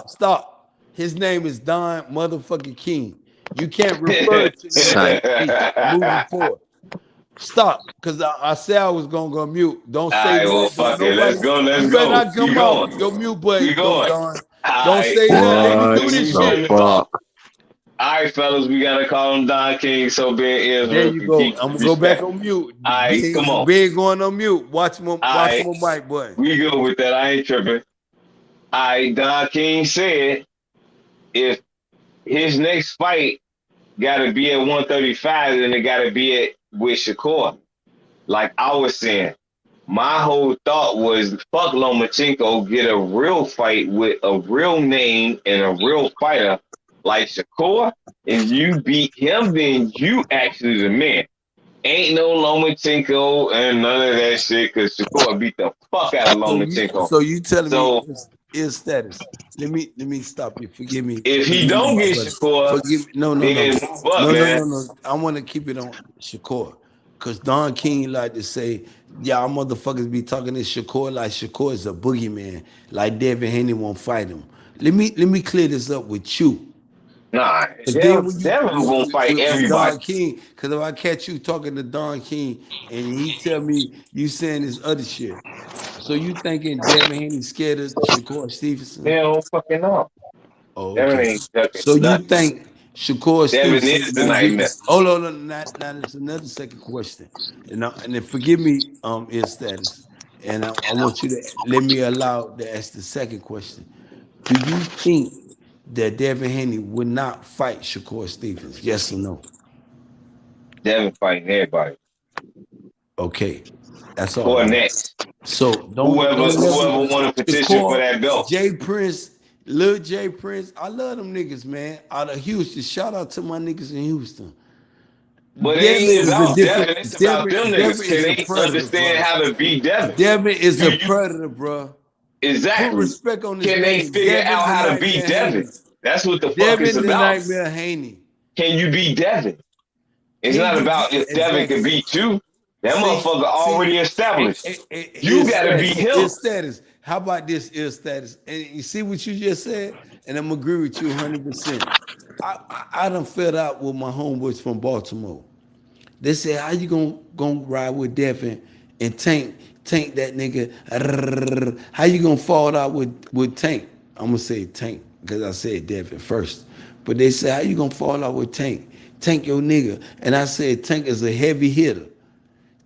Stop. His name is Don motherfucking King. You can't refer to him moving forward. Stop, because I said I was gonna go mute. Don't say well, that. fuck it. Let's go. Let's You go. better not come out. Your mute button go, Don. Don't say nothing. Let me do this shit. All right, fellas, we gotta call him Don King so Ben Israel. There you go. I'm gonna go back on mute. All right, come on. Ben going on mute. Watch my mic button. We go with that. I ain't tripping. All right, Don King said if his next fight gotta be at 135, then it gotta be at with Shakur. Like I was saying, my whole thought was fuck Lomachenko, get a real fight with a real name and a real fighter like Shakur, and you beat him, then you actually the man. Ain't no Lomachenko and none of that shit, because Shakur beat the fuck out of Lomachenko. So you telling me his status? Let me stop you. Forgive me. If he don't get Shakur, forgive me. No. I want to keep it on Shakur, because Don King like to say, y'all motherfuckers be talking to Shakur like Shakur is a boogeyman, like Devin Haney won't fight him. Let me clear this up with you. Nah, Devin won't fight everybody. Don King, because if I catch you talking to Don King and he tell me you saying this other shit, so you thinking Devin Haney scared of Shakur Stevenson? Hell fucking no. Oh, okay. So you think Shakur Stevenson is the nightmare? Hold on, now there's another second question, and then forgive me, his status, and I want you to let me allow to ask the second question. Do you think that Devin Haney would not fight Shakur Stevenson? Yes or no? Devin fighting everybody. Okay, that's all. Next. So whoever want to petition for that belt. Jay Prince, Lil Jay Prince, I love them niggas, man. Out of Houston, shout out to my niggas in Houston. But it ain't about Devin. It's about them niggas. Can they understand how to beat Devin? Devin is a predator, bro. Exactly. Put respect on this Can they figure out how to beat Devin? That's what the fuck it's about. Devin the Nightmare Haney. Can you beat Devin? It's not about if Devin can beat you. That motherfucker already established. You gotta beat him. His status. How about this ill status? And you see what you just said? And I'm agree with you 100%. I done fed out with my homeboys from Baltimore. They said, how you gonna ride with Devin and Tank that nigga? How you gonna fall out with Tank? I'm gonna say Tank because I said Devin first. But they said, how you gonna fall out with Tank? Tank your nigga. And I said, Tank is a heavy hitter.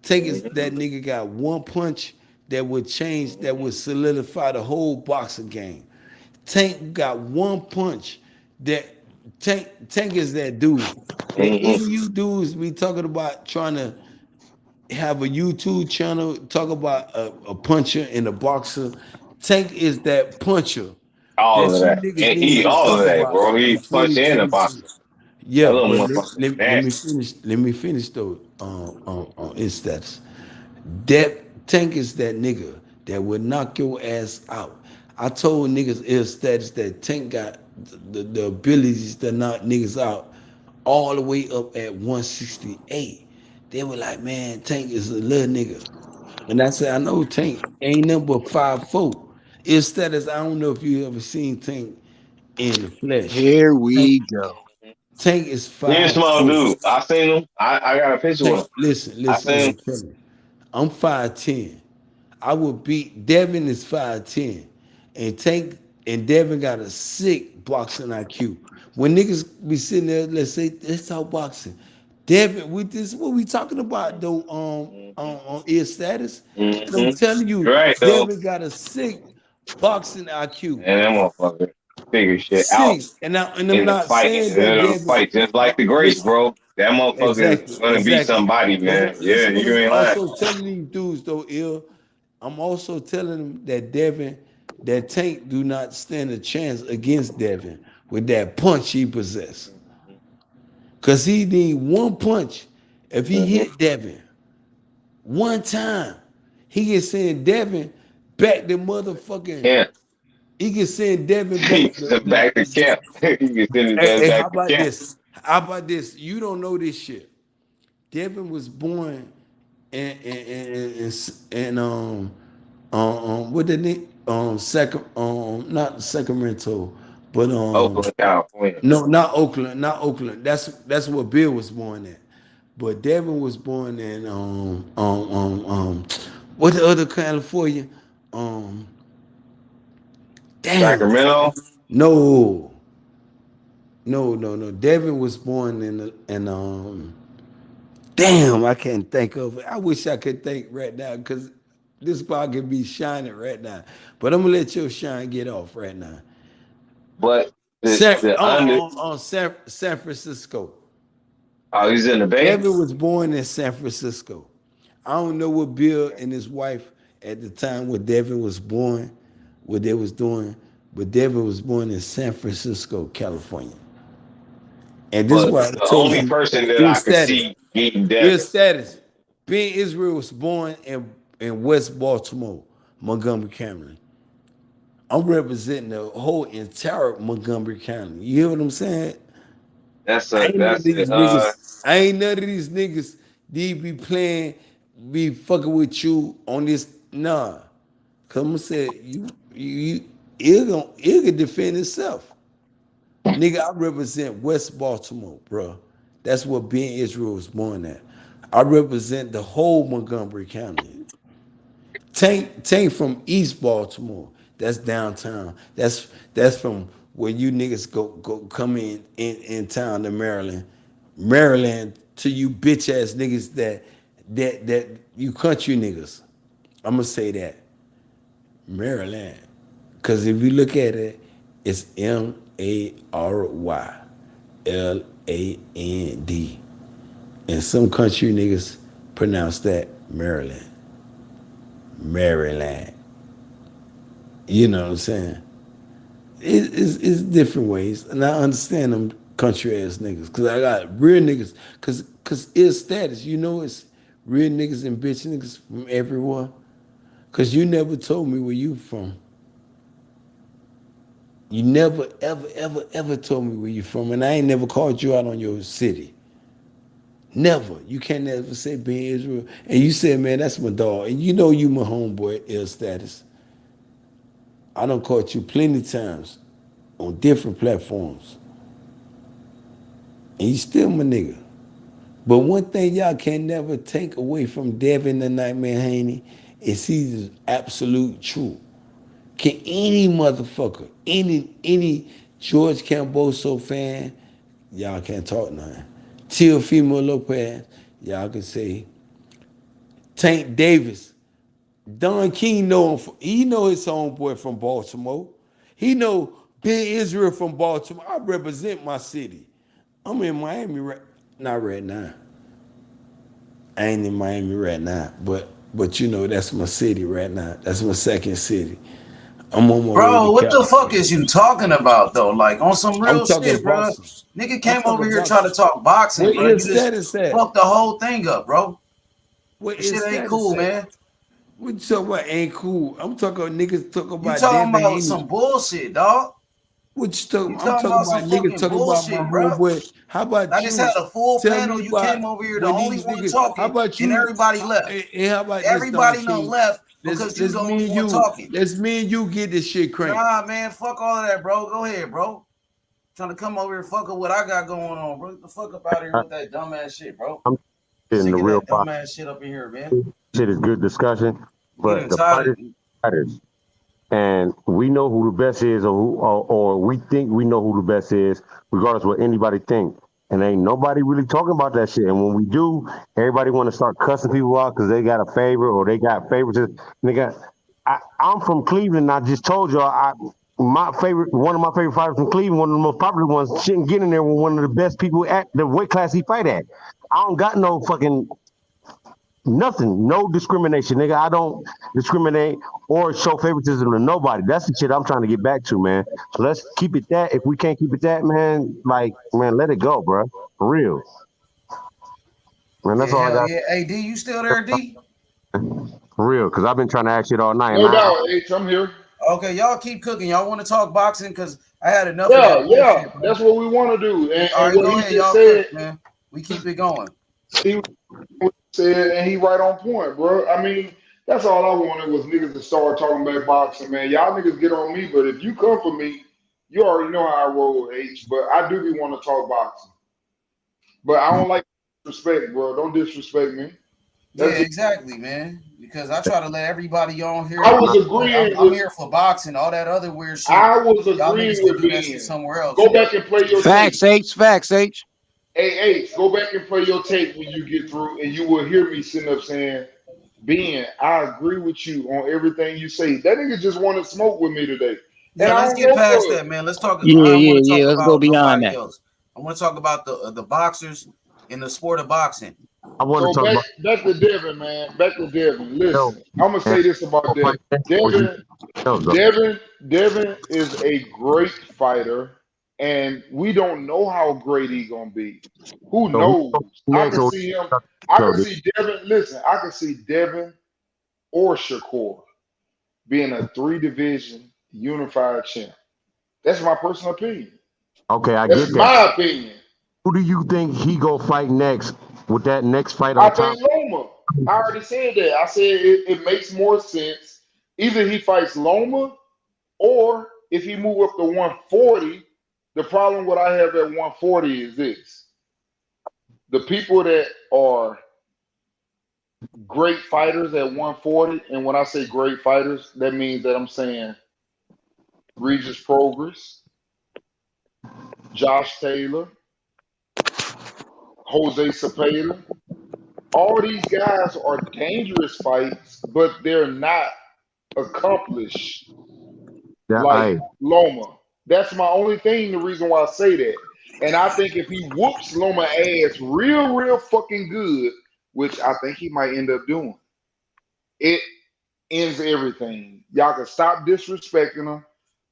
Tank is that nigga got one punch that would change, that would solidify the whole boxing game. Tank got one punch that Tank is that dude. Any of you dudes be talking about trying to have a YouTube channel, talk about a puncher and a boxer. Tank is that puncher. All of that. And he all of that, bro. He punched in a boxer. Yeah, but let me finish though. On his stats, that Tank is that nigga that would knock your ass out. I told niggas his stats that Tank got the abilities to knock niggas out all the way up at 168. They were like, man, Tank is a little nigga. And I said, I know Tank ain't nothing but 5'4". His status, I don't know if you ever seen Tank in the flesh. Here we go. Tank is 5'4". He's a small dude. I seen him. I got a picture of him. Listen. I'm 5'10". I would beat Devin is 5'10", and Tank and Devin got a sick boxing IQ. When niggas be sitting there, let's talk boxing. Devin, with this, what we talking about though? On his status, and I'm telling you, Devin got a sick boxing IQ. And that motherfucker figure shit out. And I'm not saying that fight just like the greats, bro. That motherfucker is gonna be somebody, man. Yeah, you ain't lying. I'm also telling these dudes though, I'm also telling them that Tank do not stand a chance against Devin with that punch he possessed. Cause he need one punch. If he hit Devin one time, he can send Devin back to motherfucking He can send Devin back to camp. He can send his ass Hey, back how to about camp. this? How about this? You don't know this shit. Devin was born in what the name not Sacramento, but Oakland, California. no, not Oakland. That's where Bill was born at. But Devin was born in what the other California? Damn. Sacramento. No. Devin was born in damn, I can't think of it. I wish I could think right now because this bar could be shining right now. But I'm gonna let your shine get off right now. But San Francisco. Oh, he's in the Bay. Devin was born in San Francisco. I don't know what Bill and his wife at the time when Devin was born, what they was doing, but Devin was born in San Francisco, California. And this is why I the told only you, person that I could see beating Devin. Real status. Ben Israel was born in West Baltimore, Montgomery County. I'm representing the whole entire Montgomery County. You hear what I'm saying? I ain't none of these niggas they be playing, be fucking with you on this. Nah. Cause I'm gonna say it can defend itself. Nigga, I represent West Baltimore, bro. That's where Ben Israel was born at. I represent the whole Montgomery County. Tank from East Baltimore. That's downtown. That's from where you niggas go come in town to Maryland. Maryland to you bitch ass niggas that you country niggas. I'm gonna say that. Maryland. Cause if you look at it, it's MARYLAND. And some country niggas pronounce that Maryland. Maryland. You know what I'm saying? It's different ways. And I understand them country ass niggas. Cause I got real niggas. Cause it's status. You know it's real niggas and bitch niggas from everywhere. Cause you never told me where you from. You never, ever told me where you from. And I ain't never called you out on your city. Never. You can't never say Ben Israel. And you said, man, that's my dog. And you know you my homeboy, ill status. I done caught you plenty times on different platforms. And you still my nigga. But one thing y'all can never take away from Devin the Nightmare Haney is he's absolute truth. Can any motherfucker, any George Camboso fan, y'all can't talk nothing. Teofimo Lopez, y'all can say. Tank Davis, Don King know him. He know his homeboy from Baltimore. He know Ben Israel from Baltimore. I represent my city. I'm in Miami not right now. I ain't in Miami right now, but you know that's my city right now. That's my second city. I'm on my bro, what the fuck is you talking about though? Like on some real shit, bro. Boxing. Nigga came over here trying to talk boxing, bro. You just fucked the whole thing up, bro. This shit ain't cool, man. What you talking about ain't cool? I'm talking about niggas talking about. You talking about some bullshit, dog. What you talking? I'm talking about niggas talking bullshit, about my bro. homeboy. How about I you? just had a full Tell panel. me You came over here, the only one niggas, talking. how about you? And everybody left. Hey, how about everybody this, done left because you the only one talking. Let's me and you get this shit cranked. Nah, man, fuck all of that, bro. Go ahead, bro. Trying to come over here, fuck up what I got going on, bro. Get the fuck up out of here with that dumbass shit, bro. I'm in the real dumbass shit up in here, man. Shit is good discussion, but the fighters, and we know who the best is, or we think we know who the best is, regardless of what anybody think. And ain't nobody really talking about that shit. And when we do, everybody want to start cussing people out because they got a favorite or they got favorites. I'm from Cleveland. I just told y'all, one of my favorite fighters from Cleveland, one of the most popular ones, shouldn't get in there with one of the best people at the weight class he fight at. I don't got no fucking nothing, no discrimination, nigga. I don't discriminate or show favoritism to nobody. That's the shit I'm trying to get back to, man. So let's keep it that. If we can't keep it that, man, let it go, bro. For real. Man, that's all I got. Yeah, hey, D, you still there, D? For real, because I've been trying to ask shit all night. No doubt, H, I'm here. Okay, y'all keep cooking. Y'all want to talk boxing because I had enough. Yeah, of that bullshit, that's what we want to do. And, all right, what go he ahead, just y'all said, cook, man. We keep it going. He said, and he right on point, bro. I mean, that's all I wanted was niggas to start talking about boxing, man. Y'all niggas get on me, but if you come for me, you already know how I roll, H. But I do be want to talk boxing. But I don't like disrespect, bro. Don't disrespect me. Yeah, exactly, man. Because I try to let everybody on here. I was agreeing I'm here for boxing, all that other weird shit. I was Y'all agreeing niggas can with do that Ben. shit somewhere else. Go back and play your Facts, tape. Facts, H. Hey, H, go back and play your tape when you get through, and you will hear me sitting up saying, Ben, I agree with you on everything you say. That nigga just want to smoke with me today. Yeah, And let's I get don't past go that, man. Let's talk. Yeah, I don't want to talk Let's go about beyond nobody that. else. I want to talk about the boxers in the sport of boxing. I want to So talk back to Devin, man. Back to Devin. Listen, I'm gonna say this about Devin. Devin is a great fighter, and we don't know how great he's gonna be. Who knows? I can see him. I can see Devin. Listen, I can see Devin or Shakur being a 3-division unified champ. That's my personal opinion. Okay, I That's get that. my opinion. Who do you think he go fight next with that next fight I on top? think Loma. I already said that. I said it makes more sense. Either he fights Loma, or if he move up to 140. The problem what I have at 140 is this: the people that are great fighters at 140, and when I say great fighters, that means that I'm saying Regis Progress, Josh Taylor, Jose Cepeda. All these guys are dangerous fights, but they're not accomplished like Loma. That's my only thing, the reason why I say that. And I think if he whoops Loma ass real fucking good, which I think he might end up doing, it ends everything. Y'all can stop disrespecting him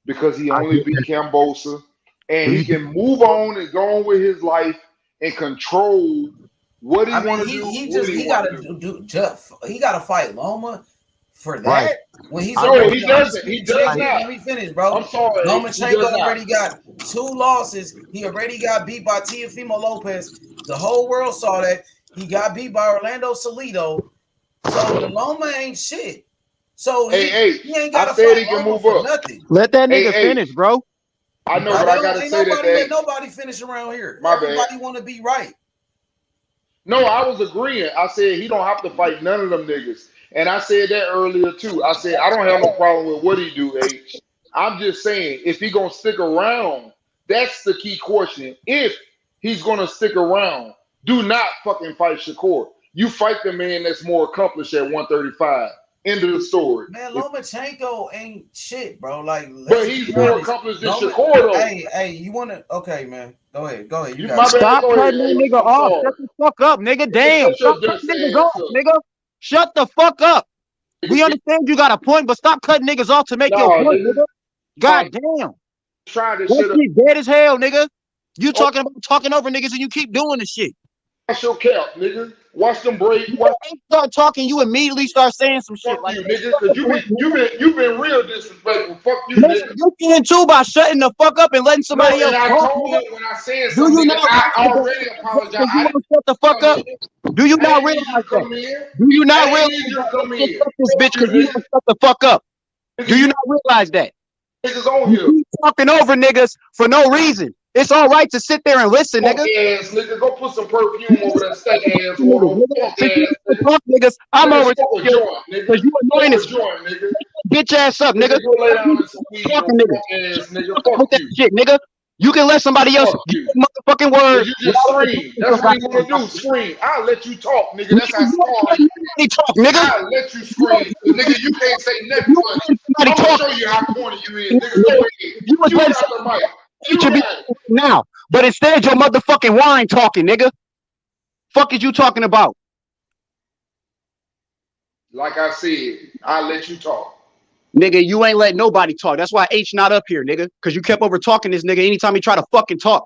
because he only beat Cambosa, and he can move on and go on with his life and control what he want to do. He got to do Jeff. He got to fight Loma for that. Right. When he's no, he doesn't. He does not. Let me finish, bro. I'm sorry. Lomachenko already got 2 losses. He already got beat by Teofimo Lopez. The whole world saw that. He got beat by Orlando Salido. So the Loma ain't shit. So he ain't got to fight he can Loma move for up. nothing. Let that nigga finish, bro. I know, but I gotta say that. Let nobody finish around here. Everybody want to be right. No, I was agreeing. I said he don't have to fight none of them niggas. And I said that earlier too. I said I don't have no problem with what he do, H. I'm just saying if he gonna stick around, that's the key question. If he's gonna stick around, do not fucking fight Shakur. You fight the man that's more accomplished at 135. End of the story. Man, Lomachenko ain't shit, bro. Like, but he's more accomplished than Shakur, though. Hey, you wanna? Okay, man. Go ahead. You Stop cutting that nigga off. Shut the fuck up, nigga. Damn. Stop cutting niggas off, nigga. Shut the fuck up. We understand you got a point, but stop cutting niggas off to make your point, nigga. God damn. Trying to shit dead as hell, nigga. You talking about talking over niggas and you keep doing the shit. Watch your cap, nigga. Watch them break. You start talking, you immediately start saying some shit like you, nigga, because you've been real disrespectful. Fuck you, nigga. You can too by shutting the fuck up and letting somebody else I talk. told him when I said something, I already apologized. You want to shut the fuck up? Do you not realize that? Do you not realize this bitch because you want to shut the fuck up? Do you not realize that? Niggas on here. You keep talking over niggas for no reason. It's all right to sit there and listen, nigga. Ass, nigga. Go put some perfume over that stank ass niggas. I'm over because you annoying as bitch ass up, nigga. Talking nigga. Fuck that shit, nigga. You can let somebody else get the motherfucking word. You just scream. That's what you want to do. Scream. I'll let you talk, nigga. That's how smart you talk, nigga. I'll let you scream. Nigga, you can't say nothing. I'm going to show you how corny you is, nigga. Go ahead. You got the mic. You should be now, but instead your motherfucking wine talking, nigga. Fuck is you talking about? Like I said, I'll let you talk. Nigga, you ain't let nobody talk. That's why H not up here, nigga. Because you kept over talking this nigga anytime he try to fucking talk.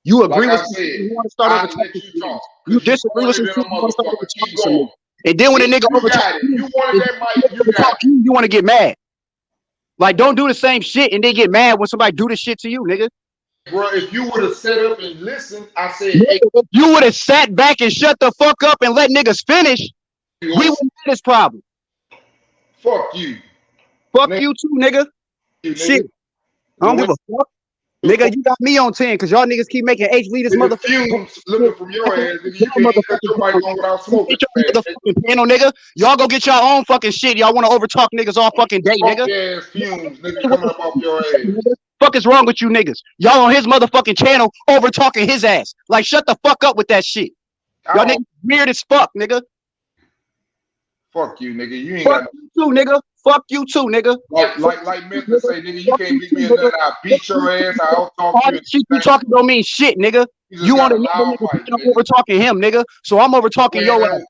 You agree with me? You want to start over talking. You disagree with some shit. You want to start over talking to me. And then when a nigga over talk, you wanted that mic. you want to get mad. Like, don't do the same shit and then get mad when somebody do the shit to you, nigga. Bro, if you would have set up and listened, I said, hey. If you would have sat back and shut the fuck up and let niggas finish, we wouldn't have this problem. Fuck you. Fuck you too, nigga. Shit. I don't give a fuck. Nigga, you got me on 10 because y'all niggas keep making H lead this motherfucker. Looking from your ass, nigga, you can't cut your mic on without smoking. Get your motherfucking panel, nigga. Y'all go get your own fucking shit. Y'all want to overtalk niggas all fucking day, nigga. Ass fumes, nigga, coming up off your ass. Fuck is wrong with you niggas? Y'all on his motherfucking channel over talking his ass. Like, shut the fuck up with that shit. Y'all niggas weird as fuck, nigga. Fuck you, nigga. You ain't fuck got you too, nigga. Fuck you too, nigga. Like Mr. say, nigga, you can't beat me in nothing. I beat your ass. I'll talk all the shit you talking don't mean shit, nigga. You want to know I'm over talking him, nigga. So I'm over talking your ass.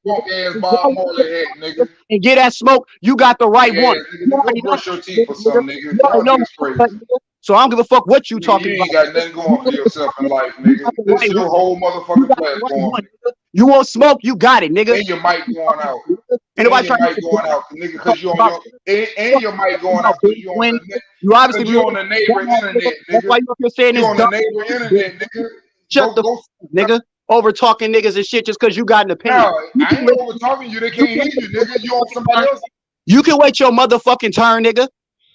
And get that smoke. You got the right one. Nigga, brush your teeth or something, nigga. Y'all niggas crazy. So I don't give a fuck what you talking about. You ain't got nothing going for yourself in life, nigga. This is your whole motherfucking platform. You want smoke? You got it, nigga. And your mic going out. And your mic going out, nigga, because you on your and your mic going out because you on the you obviously you on the neighbor internet, nigga. That's why you up here saying this. You on the neighbor internet, nigga. Shut the nigga. Over talking niggas and shit just because you got an opinion. No, I ain't over talking you. They can't hear you, nigga. You on somebody else. You can wait your motherfucking turn, nigga.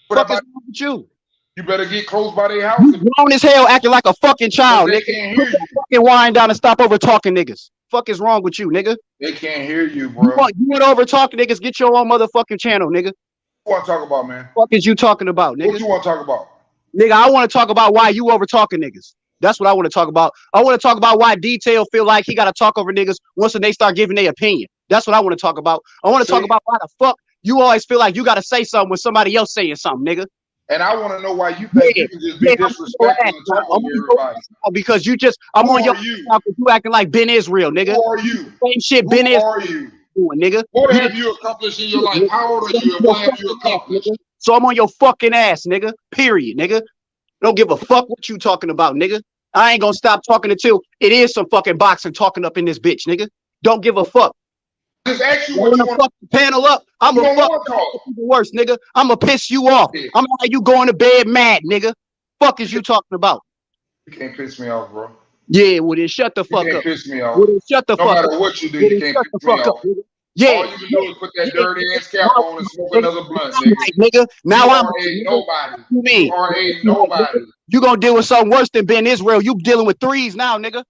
What is wrong with you? You better get close by their house. You grown as hell acting like a fucking child, nigga. They can't hear you. Fucking wind down and stop over talking niggas. Fuck is wrong with you, nigga? They can't hear you, bro. You want over talking niggas? Get your own motherfucking channel, nigga. What you want to talk about, man? Fuck is you talking about, nigga? What you want to talk about? Nigga, I want to talk about why you over talking niggas. That's what I want to talk about. I want to talk about why Detail feel like he got to talk over niggas once they start giving their opinion. That's what I want to talk about. I want to talk about why the fuck you always feel like you got to say something when somebody else saying something, nigga. And I want to know why you think you can just be disrespectful and talk over everybody. Because you just, I'm on your because you acting like Ben Israel, nigga. Who are you? Same shit Ben Israel. Who are you? Doing, nigga. What have you accomplished in your life? How old are you and what have you accomplished? So I'm on your fucking ass, nigga. Period, nigga. Don't give a fuck what you talking about, nigga. I ain't gonna stop talking until it is some fucking boxing talking up in this bitch, nigga. Don't give a fuck. Just ask you what you want to fuck the panel up. I'm gonna fuck even worse, nigga. I'm gonna piss you off. I'm gonna have you going to bed mad, nigga. Fuck is you talking about? You can't piss me off, bro. Yeah, well then shut the fuck up. You can't piss me off. Well then shut the fuck up. No matter what you do, you can't piss me off. Yeah. All you can do is put that dirty ass cap on and smoke another blunt, nigga. Now I'm nobody. You mean? Nobody. You gonna deal with something worse than Ben Israel. You dealing with threes now, nigga.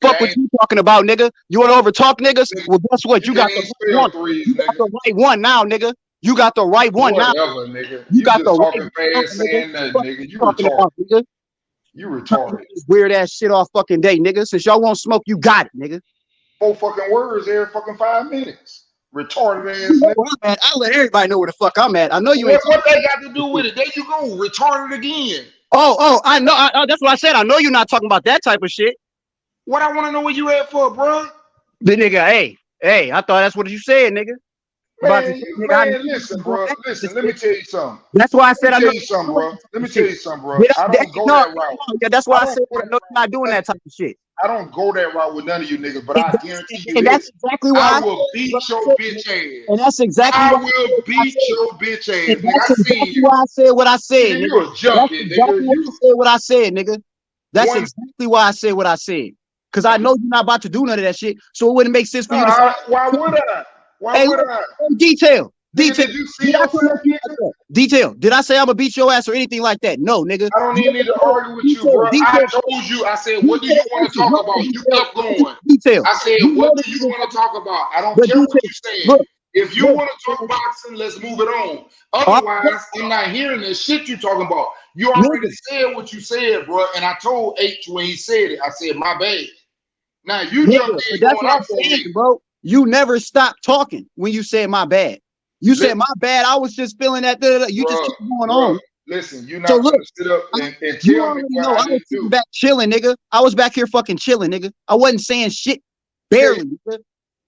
Fuck what you talking about, nigga. You want to over talk niggas? Well, guess what? You got the right one. Threes, you got the right one now, nigga. You got the right one now. Nigga. You got the talking right fast saying nothing, nigga. You retarded. You retarded. Weird ass shit all fucking day, nigga. Since y'all won't smoke, you got it, nigga. 4 fucking words every fucking 5 minutes. Retarded ass nigga. I let everybody know where the fuck I'm at. I know you ain't. What they got to do with it? There you go. Retarded again. Oh, I know. That's what I said. I know you're not talking about that type of shit. What I want to know where you at for, bro? The nigga, hey, I thought that's what you said, nigga. Man, listen, bro. Listen, let me tell you something. That's why I said Let me tell you something, bro. I don't go that route. Yeah, that's why I said I know you're not doing that type of shit. I don't go that route with none of you niggas, but I guarantee you and that's exactly why I will beat your bitch ass. And that's exactly I will beat your bitch ass. Nigga, that's exactly why I said what I said. Nigga, you're a junkie, that's exactly why I said what I said, nigga. That's exactly why I said what I said. Because I know you're not about to do none of that shit. So it wouldn't make sense for you to say. Why would I? Why would I? Detail. Did you see Detail. Did I say I'm gonna beat your ass or anything like that? No, nigga. I don't even need to argue with you, bro. I told you. I said, what do you want to talk about? You kept going. Detail. I said, what do you want to talk about? I don't care what you said. If you want to talk boxing, let's move it on. Otherwise, I'm not hearing this shit you talking about. You already said what you said, bro. And I told H when he said it, I said, my bad. Now you jumped in. That's what I'm saying, bro. You never stopped talking when you said my bad. You said my bad. I was just feeling that. You just keep going on. Listen, you're not gonna sit up and tell me what I need to do. Back chilling, nigga. I was back here fucking chilling, nigga. I wasn't saying shit, barely, nigga.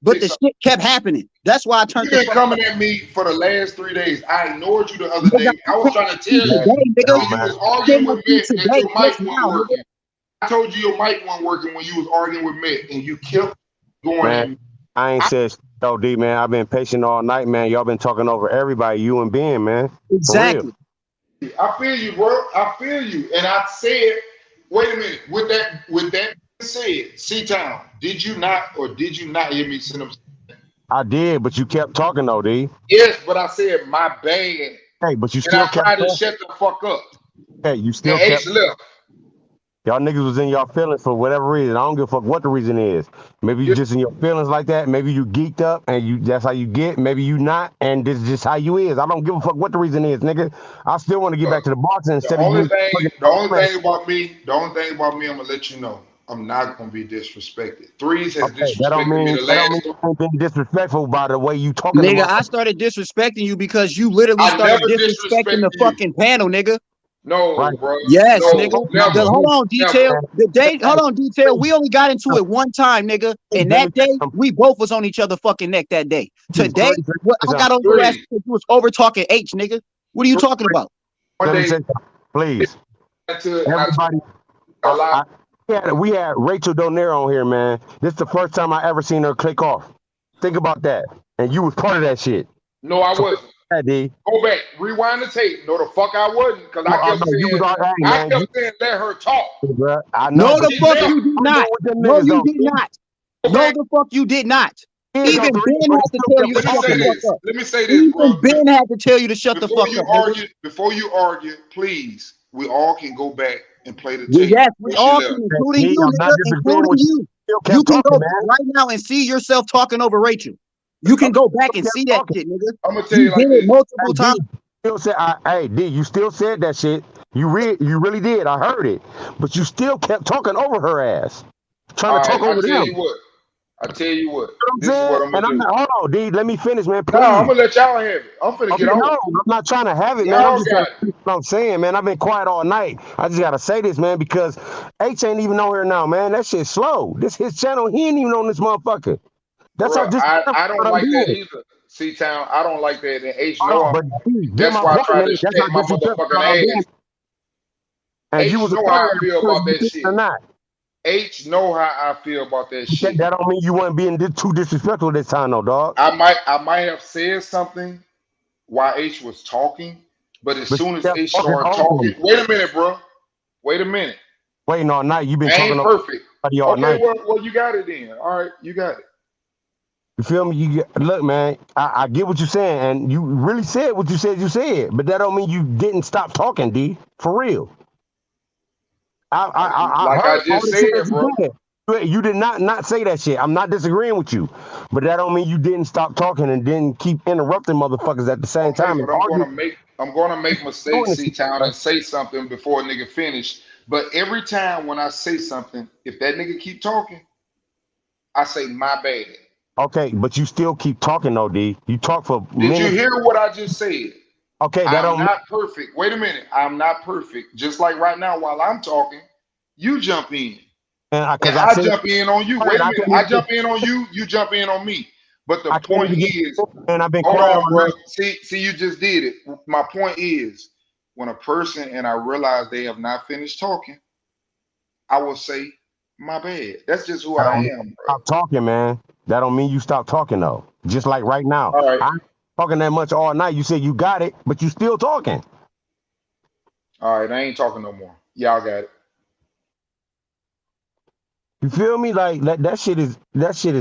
But the shit kept happening. That's why I turned. You've been coming at me for the last 3 days. I ignored you the other day. I was trying to tell you. You was arguing with me and your mic wasn't working. I told you your mic wasn't working when you was arguing with me, and you kept going. Man, I ain't said so deep, man. I've been patient all night, man. Y'all been talking over everybody, you and Ben, man. Exactly. I feel you, bro. I feel you. And I said, wait a minute. With that being said, C-Town, did you not hear me send them? I did, but you kept talking though, D. Yes, but I said my bad. Hey, but you And still I kept tried to talking. shut the fuck up. Hey, you still And kept. H left. Y'all niggas was in y'all feelings for whatever reason. I don't give a fuck what the reason is. Maybe you just in your feelings like that. Maybe you geeked up and that's how you get. Maybe you not, and this is just how you is. I don't give a fuck what the reason is, nigga. I still want to get back to the boxing instead of you. The only thing about me, I'm gonna let you know, I'm not gonna be disrespected. Threes has disrespected me the last. That don't mean being disrespectful by the way you talking. Nigga, I started disrespecting you because you literally started disrespecting the fucking panel, nigga. No, bro. Yes, no, nigga. Never, Hold on, Detail. The day, hold on, Detail. We only got into it one time, nigga. And that day, we both was on each other fucking neck that day. Today, what I got on your ass because you was over talking H, nigga. What are you talking about? Let me say something, please. Everybody, we had Rachel Donaire on here, man. This is the first time I ever seen her click off. Think about that. And you was part of that shit. No, I wasn't. D. Go back, rewind the tape. No, the fuck I wasn't, because I kept saying let her talk. I know. No, the fuck you did not. No, you did not. No, the fuck you did not. Even Ben had to tell you to shut the fuck up. Let me say this, bro. Even Ben had to tell you to shut the fuck up. Before you argue, please, we all can go back and play the tape. Yes, we all can, including you, nigga, including you. You can go right now and see yourself talking over Rachel. You can go back and see that shit, nigga. I'm gonna tell you like this. Multiple times. Hey, D, you still said that shit. You really did. I heard it, but you still kept talking over her ass, trying to talk over them. I tell you what. This is what I'm gonna do. Hold on, D. Let me finish, man. Please. No, I'm gonna let y'all have it. I'm finna get on. No, I'm not trying to have it, man. I'm just what I'm saying, man. I've been quiet all night. I just gotta say this, man, because H ain't even on here now, man. That shit's slow. This his channel. He ain't even on this motherfucker. That's how I don't like that either. C-Town, I don't like that. And H know that's why I tried to check my motherfucking ass. H know how I feel about that shit. H know how I feel about that shit. That don't mean you weren't being too disrespectful this time, though, dog. I might have said something while H was talking, but as soon as H started talking, wait a minute, bro. Wait a minute. Waiting all night. You've been talking perfect. All night. Well, you got it then. All right, you got it. You feel me? Look, man, I get what you're saying, and you really said what you said, but that don't mean you didn't stop talking, D. For real. I just said, bro. You did not say that shit. I'm not disagreeing with you, but that don't mean you didn't stop talking and didn't keep interrupting motherfuckers at the same time. But I'm gonna make mistakes, C-Town, and say something before a nigga finish. But every time when I say something, if that nigga keep talking, I say my bad. Okay, but you still keep talking though, D. You talk for minutes. Did you hear what I just said? Okay, I'm not perfect. Wait a minute. I'm not perfect. Just like right now, while I'm talking, you jump in. And I jump in on you. Wait a minute. I jump in on you, you jump in on me. But the point is, and I've been hold on, bro. See, you just did it. My point is, when a person and I realize they have not finished talking, I will say, my bad. That's just who I am, bro. Stop talking, man. That don't mean you stop talking though. Just like right now. All right. I'm talking that much all night. You said you got it, but you still talking. All right, I ain't talking no more. Y'all got it. You feel me? Like that shit is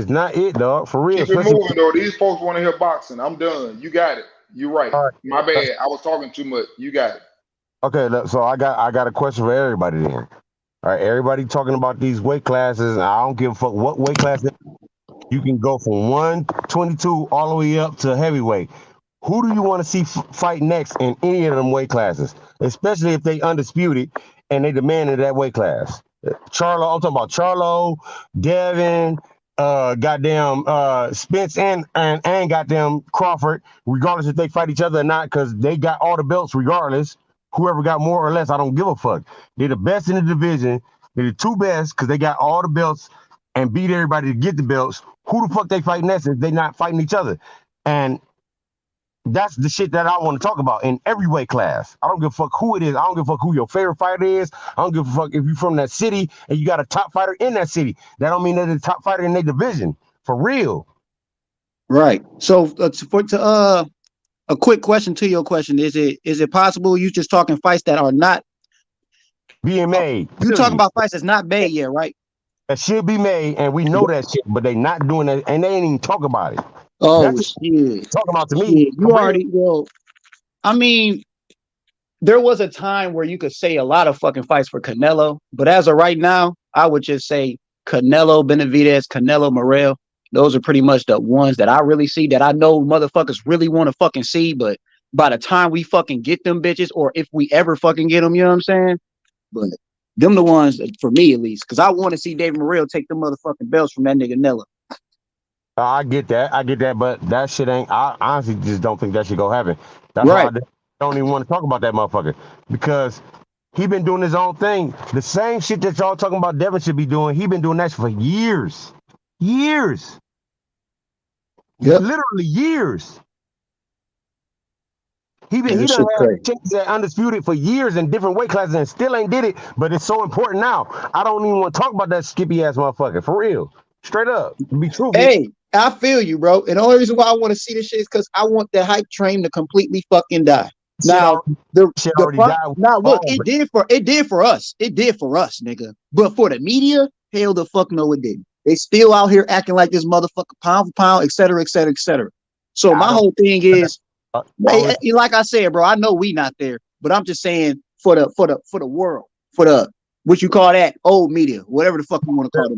not it, dog. For real. Keep it moving though. These folks want to hear boxing. I'm done. You got it. You right. My bad. I was talking too much. You got it. Okay, so I got a question for everybody then. All right, everybody talking about these weight classes. I don't give a fuck what weight class. You can go from 122 all the way up to heavyweight. Who do you want to see fight next in any of them weight classes? Especially if they undisputed and they demanded that weight class. Charlo, I'm talking about Charlo, Devin, Spence and goddamn Crawford, regardless if they fight each other or not, because they got all the belts regardless. Whoever got more or less, I don't give a fuck. They're the best in the division. They're the two best because they got all the belts and beat everybody to get the belts. Who the fuck they fighting next if they not fighting each other? And that's the shit that I want to talk about in every weight class. I don't give a fuck who it is. I don't give a fuck who your favorite fighter is. I don't give a fuck if you're from that city and you got a top fighter in that city. That don't mean they're the top fighter in their division. For real. Right. So A quick question to your question: Is it possible you just talking fights that are not being made? You talking about fights that's not made yet, right? That should be made, and we know that shit, but they not doing it, and they ain't even talk about it. Oh That's shit! Talking about to Shit, me. you already well. I mean, there was a time where you could say a lot of fucking fights for Canelo, but as of right now, I would just say Canelo Benavidez, Canelo Morel. Those are pretty much the ones that I really see that I know motherfuckers really want to fucking see. But by the time we fucking get them bitches, or if we ever fucking get them, you know what I'm saying? But them the ones for me at least, because I want to see David Morrell take the motherfucking belts from that nigga Nella. I get that, but that shit ain't. I honestly just don't think that shit go happen. That's why I don't even want to talk about that motherfucker, because he been doing his own thing. The same shit that y'all talking about Devin should be doing. He been doing that shit for years. Literally years. He done had changes at Undisputed for years in different weight classes and still ain't did it, but it's so important now. I don't even want to talk about that skippy ass motherfucker, for real. Straight up. Be truthful. Hey, I feel you, bro. And the only reason why I want to see this shit is because I want the hype train to completely fucking die. Now, look, it did for us. It did for us, nigga. But for the media, hell the fuck no, it didn't. They still out here acting like this motherfucker pound for pound, et cetera, et cetera, et cetera. So my whole thing is, like I said, bro, I know we not there, but I'm just saying for the world, for the what you call that old media, whatever the fuck you want to call them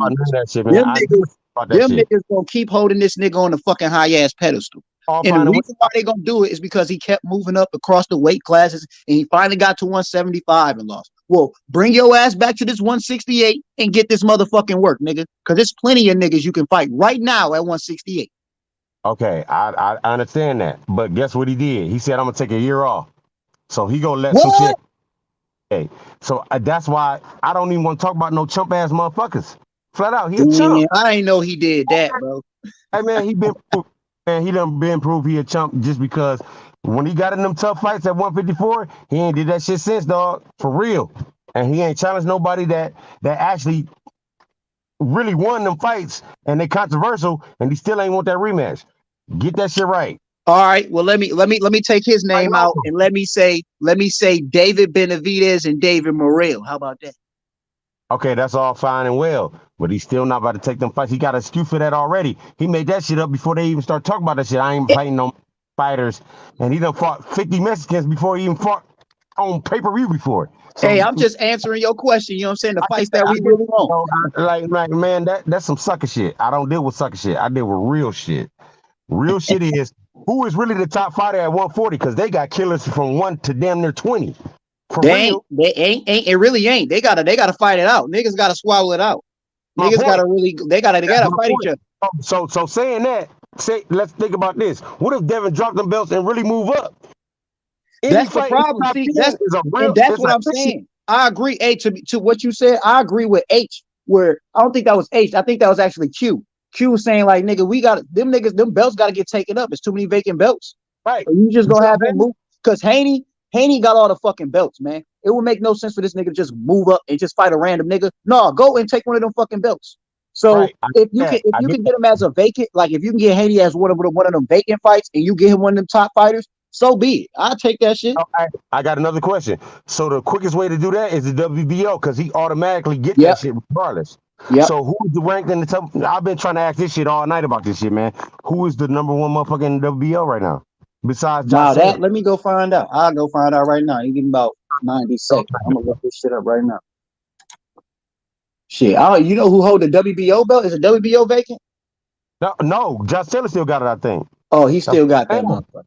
niggas gonna keep holding this nigga on the fucking high ass pedestal. And the reason why they gonna do it is because he kept moving up across the weight classes and he finally got to 175 and lost. Well, bring your ass back to this 168 and get this motherfucking work, nigga. Because there's plenty of niggas you can fight right now at 168. Okay, I understand that, but guess what he did? He said, "I'm gonna take a year off," so he gonna let some shit. Okay, so that's why I don't even want to talk about no chump ass motherfuckers. Flat out, he a chump. I ain't know he did that, bro. Hey man, he done been proved he a chump just because when he got in them tough fights at 154, he ain't did that shit since, dog, for real. And he ain't challenged nobody that actually really won them fights, and they controversial, and he still ain't want that rematch. Get that shit right. All right. Well, let me take his name out and let me say David Benavidez and David Morrell. How about that? Okay, that's all fine and well, but he's still not about to take them fights. He got an excuse for that already. He made that shit up before they even start talking about that shit. I ain't fighting no fighters, and he done fought 50 Mexicans before he even fought on pay-per-view before. So, hey, I'm just answering your question. You know what I'm saying? The fights that we really want. Like man, that's some sucker shit. I don't deal with sucker shit. I deal with real shit. Real shit is who is really the top fighter at 140, because they got killers from 1 to damn near 20. They ain't. It really ain't. They gotta fight it out. Niggas gotta swallow it out. Niggas gotta fight each other. So saying that, let's think about this. What if Devin dropped them belts and really move up? That's the problem. See, that's what I'm saying. I agree. Hey, to what you said, I agree with H. Where I don't think that was H. I think that was actually Q. Q was saying like, nigga, we got them niggas. Them belts got to get taken up. It's too many vacant belts. Right. You just gonna have him move because Haney got all the fucking belts, man. It would make no sense for this nigga to just move up and just fight a random nigga. No, go and take one of them fucking belts. So if you can get him as a vacant, like if you can get Haney as one of them vacant fights, and you get him one of them top fighters, so be it. I'll take that shit. I got another question. So the quickest way to do that is the WBO, because he automatically get that shit regardless. Yep. So who is the ranked in the top? I've been trying to ask this shit all night about this shit, man. Who is the number one motherfucker in the WBO right now? Besides Josh. Let me go find out. I'll go find out right now. You give me about 90 seconds. I'm gonna look this shit up right now. Shit, you know who hold the WBO belt? Is the WBO vacant? No, Josh Taylor still got it, I think. Oh, he still got that motherfucker.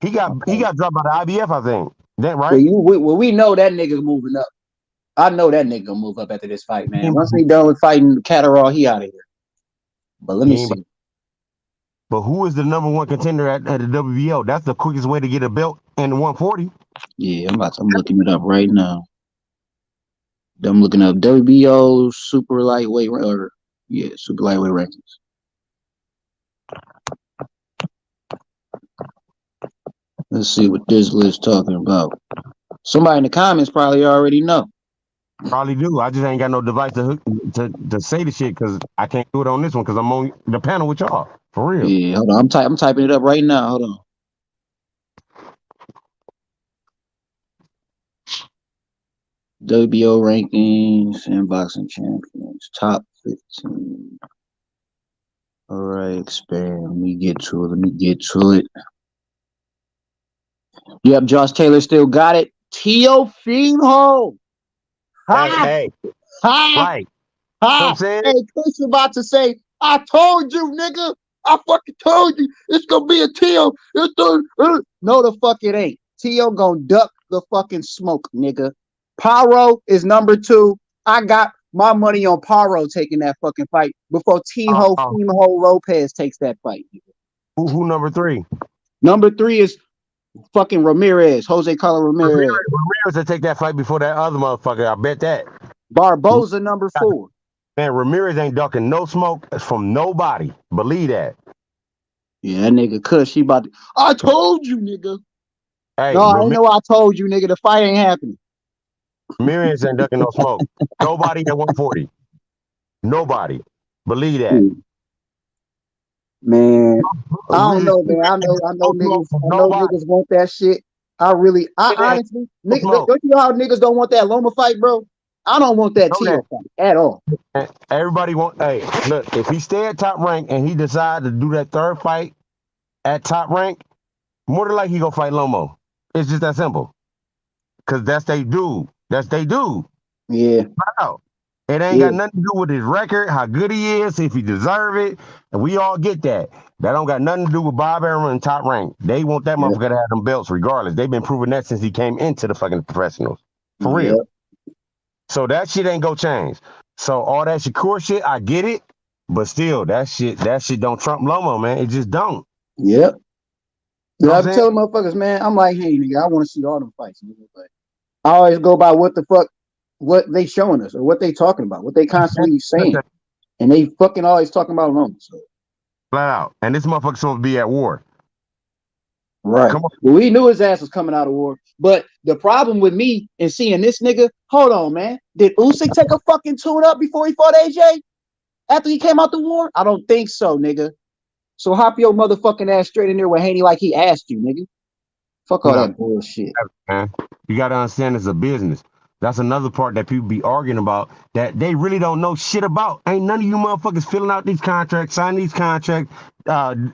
He got dropped by the IBF, I think. That right? We know that nigga's moving up. I know that nigga gonna move up after this fight, man. Once he done with fighting Catterall, he out of here. But let me see. But who is the number one contender at the WBO? That's the quickest way to get a belt in the 140. Yeah, I'm looking it up right now. I'm looking up WBO super lightweight super lightweight rankings. Let's see what this list talking about. Somebody in the comments probably already know. Probably do. I just ain't got no device to say the shit because I can't do it on this one because I'm on the panel with y'all. For real. Yeah, hold on. I'm typing it up right now. Hold on. WBO rankings and boxing champions. Top 15. All right, expand. Let me get to it. Yep, Josh Taylor still got it. Teofimo. Hey. Right. Ha! Hey, Chris about to say, I told you, nigga. I fucking told you. It's gonna be a Teo. No, the fuck it ain't. Teo gonna duck the fucking smoke, nigga. Paro is number 2. I got my money on Paro taking that fucking fight before Fimo Lopez takes that fight. Who number 3? Number 3 is fucking Ramirez, Jose Carlos Ramirez. Ramirez to take that fight before that other motherfucker. I bet that. Barboza number 4. Man, Ramirez ain't ducking no smoke from nobody. Believe that. Yeah, that nigga Kush, he about to, I told you, nigga. Hey, no, I know I told you, nigga. The fight ain't happening. Ramirez ain't ducking no smoke. Nobody at 140. Nobody. Believe that. Man, I don't know, man. I know niggas want that shit. I honestly, niggas, don't you know how niggas don't want that Loma fight, bro? I don't want that Teo fight at all. Everybody want. Hey, look, if he stay at top rank and he decide to do that 3rd fight at top rank, more than likely he gonna fight Lomo. It's just that simple. Cause that's they dude. That's they dude. Yeah. Wow. It ain't got nothing to do with his record, how good he is, if he deserve it, and we all get that. That don't got nothing to do with Bob Arum and top rank. They want that motherfucker to have them belts regardless. They've been proving that since he came into the fucking professionals. For real. So that shit ain't gonna change. So all that Shakur shit, I get it, but still, that shit don't trump Lomo, man. It just don't. Yep. Yeah, I'm telling motherfuckers, man. I'm like, hey, nigga, I want to see all them fights, nigga. But I always go by what they showing us or what they talking about, what they constantly saying, and they fucking always talking about Lomo. So. Flat out, and this motherfucker's supposed to be at war. Right. Well, we knew his ass was coming out of war. But the problem with me and seeing this nigga, hold on, man. Did Usyk take a fucking tune up before he fought AJ? After he came out the war? I don't think so, nigga. So hop your motherfucking ass straight in there with Haney like he asked you, nigga. Fuck all that bullshit. Man. You gotta understand it's a business. That's another part that people be arguing about that they really don't know shit about. Ain't none of you motherfuckers filling out these contracts, signing these contracts,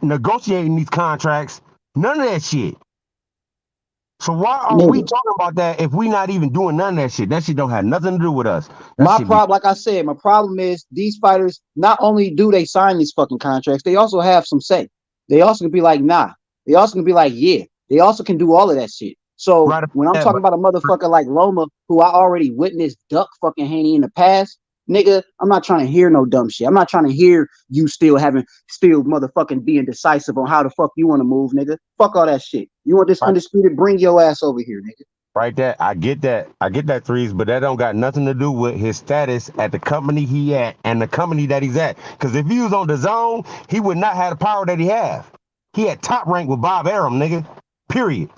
negotiating these contracts. None of that shit. So why are we talking about that if we not even doing none of that shit? That shit don't have nothing to do with us. My problem, like I said, my problem is these fighters, not only do they sign these fucking contracts, they also have some say. They also can be like, nah. They also can be like, yeah. They also can do all of that shit. So when I'm talking about a motherfucker like Loma, who I already witnessed duck fucking Haney in the past, nigga, I'm not trying to hear no dumb shit. I'm not trying to hear you still motherfucking being decisive on how the fuck you want to move, nigga. Fuck all that shit. You want this undisputed? Bring your ass over here, nigga. Right there. I get that, Threes, but that don't got nothing to do with his status at the company he at and the company that he's at. Because if he was on the zone, he would not have the power that he have. He had top rank with Bob Arum, nigga. Period.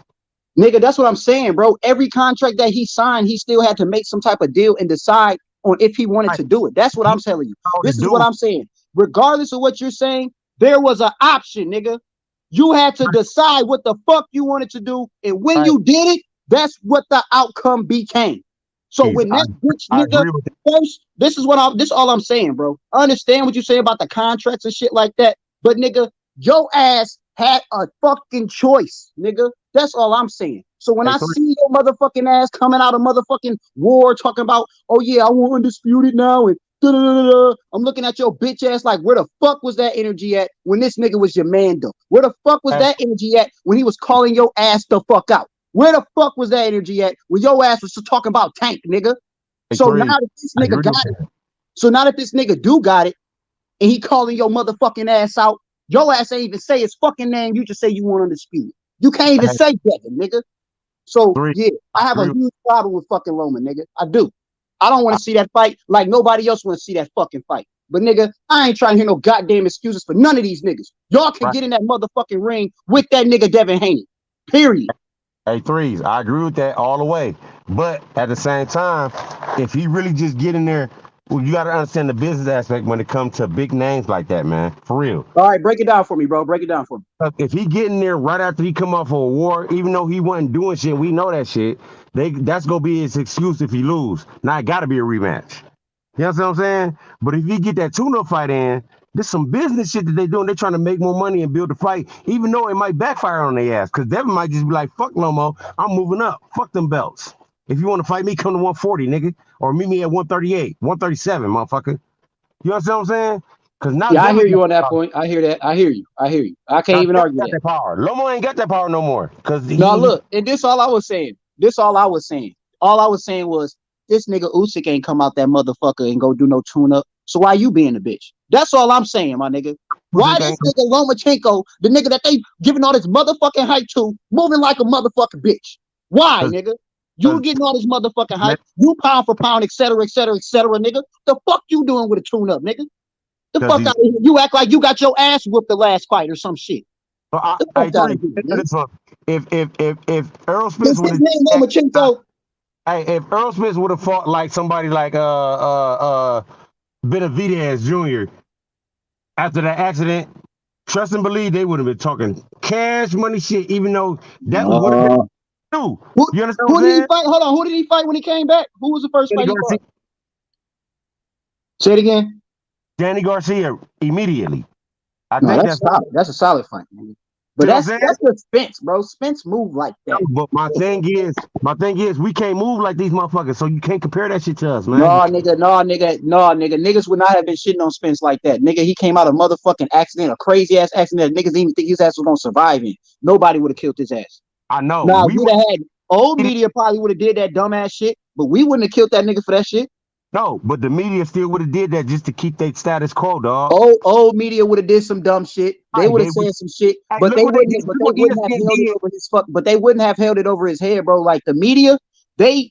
Nigga, that's what I'm saying, bro. Every contract that he signed, he still had to make some type of deal and decide on if he wanted to do it. That's what I'm telling you. This is what I'm saying. Regardless of what you're saying, there was an option, nigga. You had to decide what the fuck you wanted to do, and when you did it, that's what the outcome became. So when that bitch nigga first, this is all I'm saying, bro. I understand what you say about the contracts and shit like that, but nigga, your ass had a fucking choice, nigga. That's all I'm saying. So when I see your motherfucking ass coming out of motherfucking war talking about, oh yeah, I want undisputed now, and I'm looking at your bitch ass like, where the fuck was that energy at when this nigga was your man though? Where the fuck was that energy at when he was calling your ass the fuck out? Where the fuck was that energy at when your ass was talking about Tank, nigga? So now that this nigga got it, so now that this nigga do got it, and he calling your motherfucking ass out, your ass ain't even say his fucking name. You just say you want undisputed. You can't even say Devin, nigga. So yeah, I have a huge problem with fucking Loma, nigga. I do. I don't want to see that fight like nobody else want to see that fucking fight. But nigga, I ain't trying to hear no goddamn excuses for none of these niggas. Y'all can get in that motherfucking ring with that nigga Devin Haney. Period. Hey, Threes, I agree with that all the way. But at the same time, if he really just get in there, well, you got to understand the business aspect when it comes to big names like that, man. For real. All right, break it down for me, bro. Break it down for me. If he get in there right after he come off of a war, even though he wasn't doing shit, we know that shit. that's gonna be his excuse if he lose. Now it gotta be a rematch. You know what I'm saying? But if you get that tune-up fight in, there's some business shit that they doing. They're trying to make more money and build the fight, even though it might backfire on their ass. Because Devin might just be like, fuck Lomo, I'm moving up. Fuck them belts. If you want to fight me, come to 140, nigga. Or meet me at 138, 137, motherfucker. You know what I'm saying? Because now I hear you on that point. I hear that. I hear you. I can't even argue that. Power. Lomo ain't got that power no more. No, look, and this all I was saying. All I was saying was this nigga Usyk ain't come out that motherfucker and go do no tune-up. So why you being a bitch? That's all I'm saying, my nigga. Why this nigga Lomachenko, the nigga that they giving all this motherfucking hype to, moving like a motherfucking bitch? Why, nigga? You getting all this motherfucking hype? You pound for pound, et cetera, nigga. The fuck you doing with a tune-up, nigga? The fuck out of here. You act like you got your ass whooped the last fight or some shit. If Earl Spence would have if Earl Spence would have fought like somebody like Benavidez Jr. after that accident, trust and believe they would have been talking cash money shit, even though that was what it do. You understand what I'm saying? Hold on, who did he fight when he came back? Who was the first fight he fought? Say it again. Danny Garcia immediately. I think that's a solid fight, man. But that's the Spence, bro. Spence move like that. But my thing is, we can't move like these motherfuckers, so you can't compare that shit to us, man. No, nigga. Niggas would not have been shitting on Spence like that. Nigga, he came out of motherfucking accident, a crazy ass accident. Niggas didn't even think his ass was gonna survive in. Nobody would have killed his ass. I know. Now, we would have had old media probably would have did that dumbass shit, but we wouldn't have killed that nigga for that shit. No, but the media still would have did that just to keep their status quo, dog. Old media would have did some dumb shit. They would have said some shit, but they wouldn't have held it over his But they wouldn't have held it over his head, bro. Like the media, they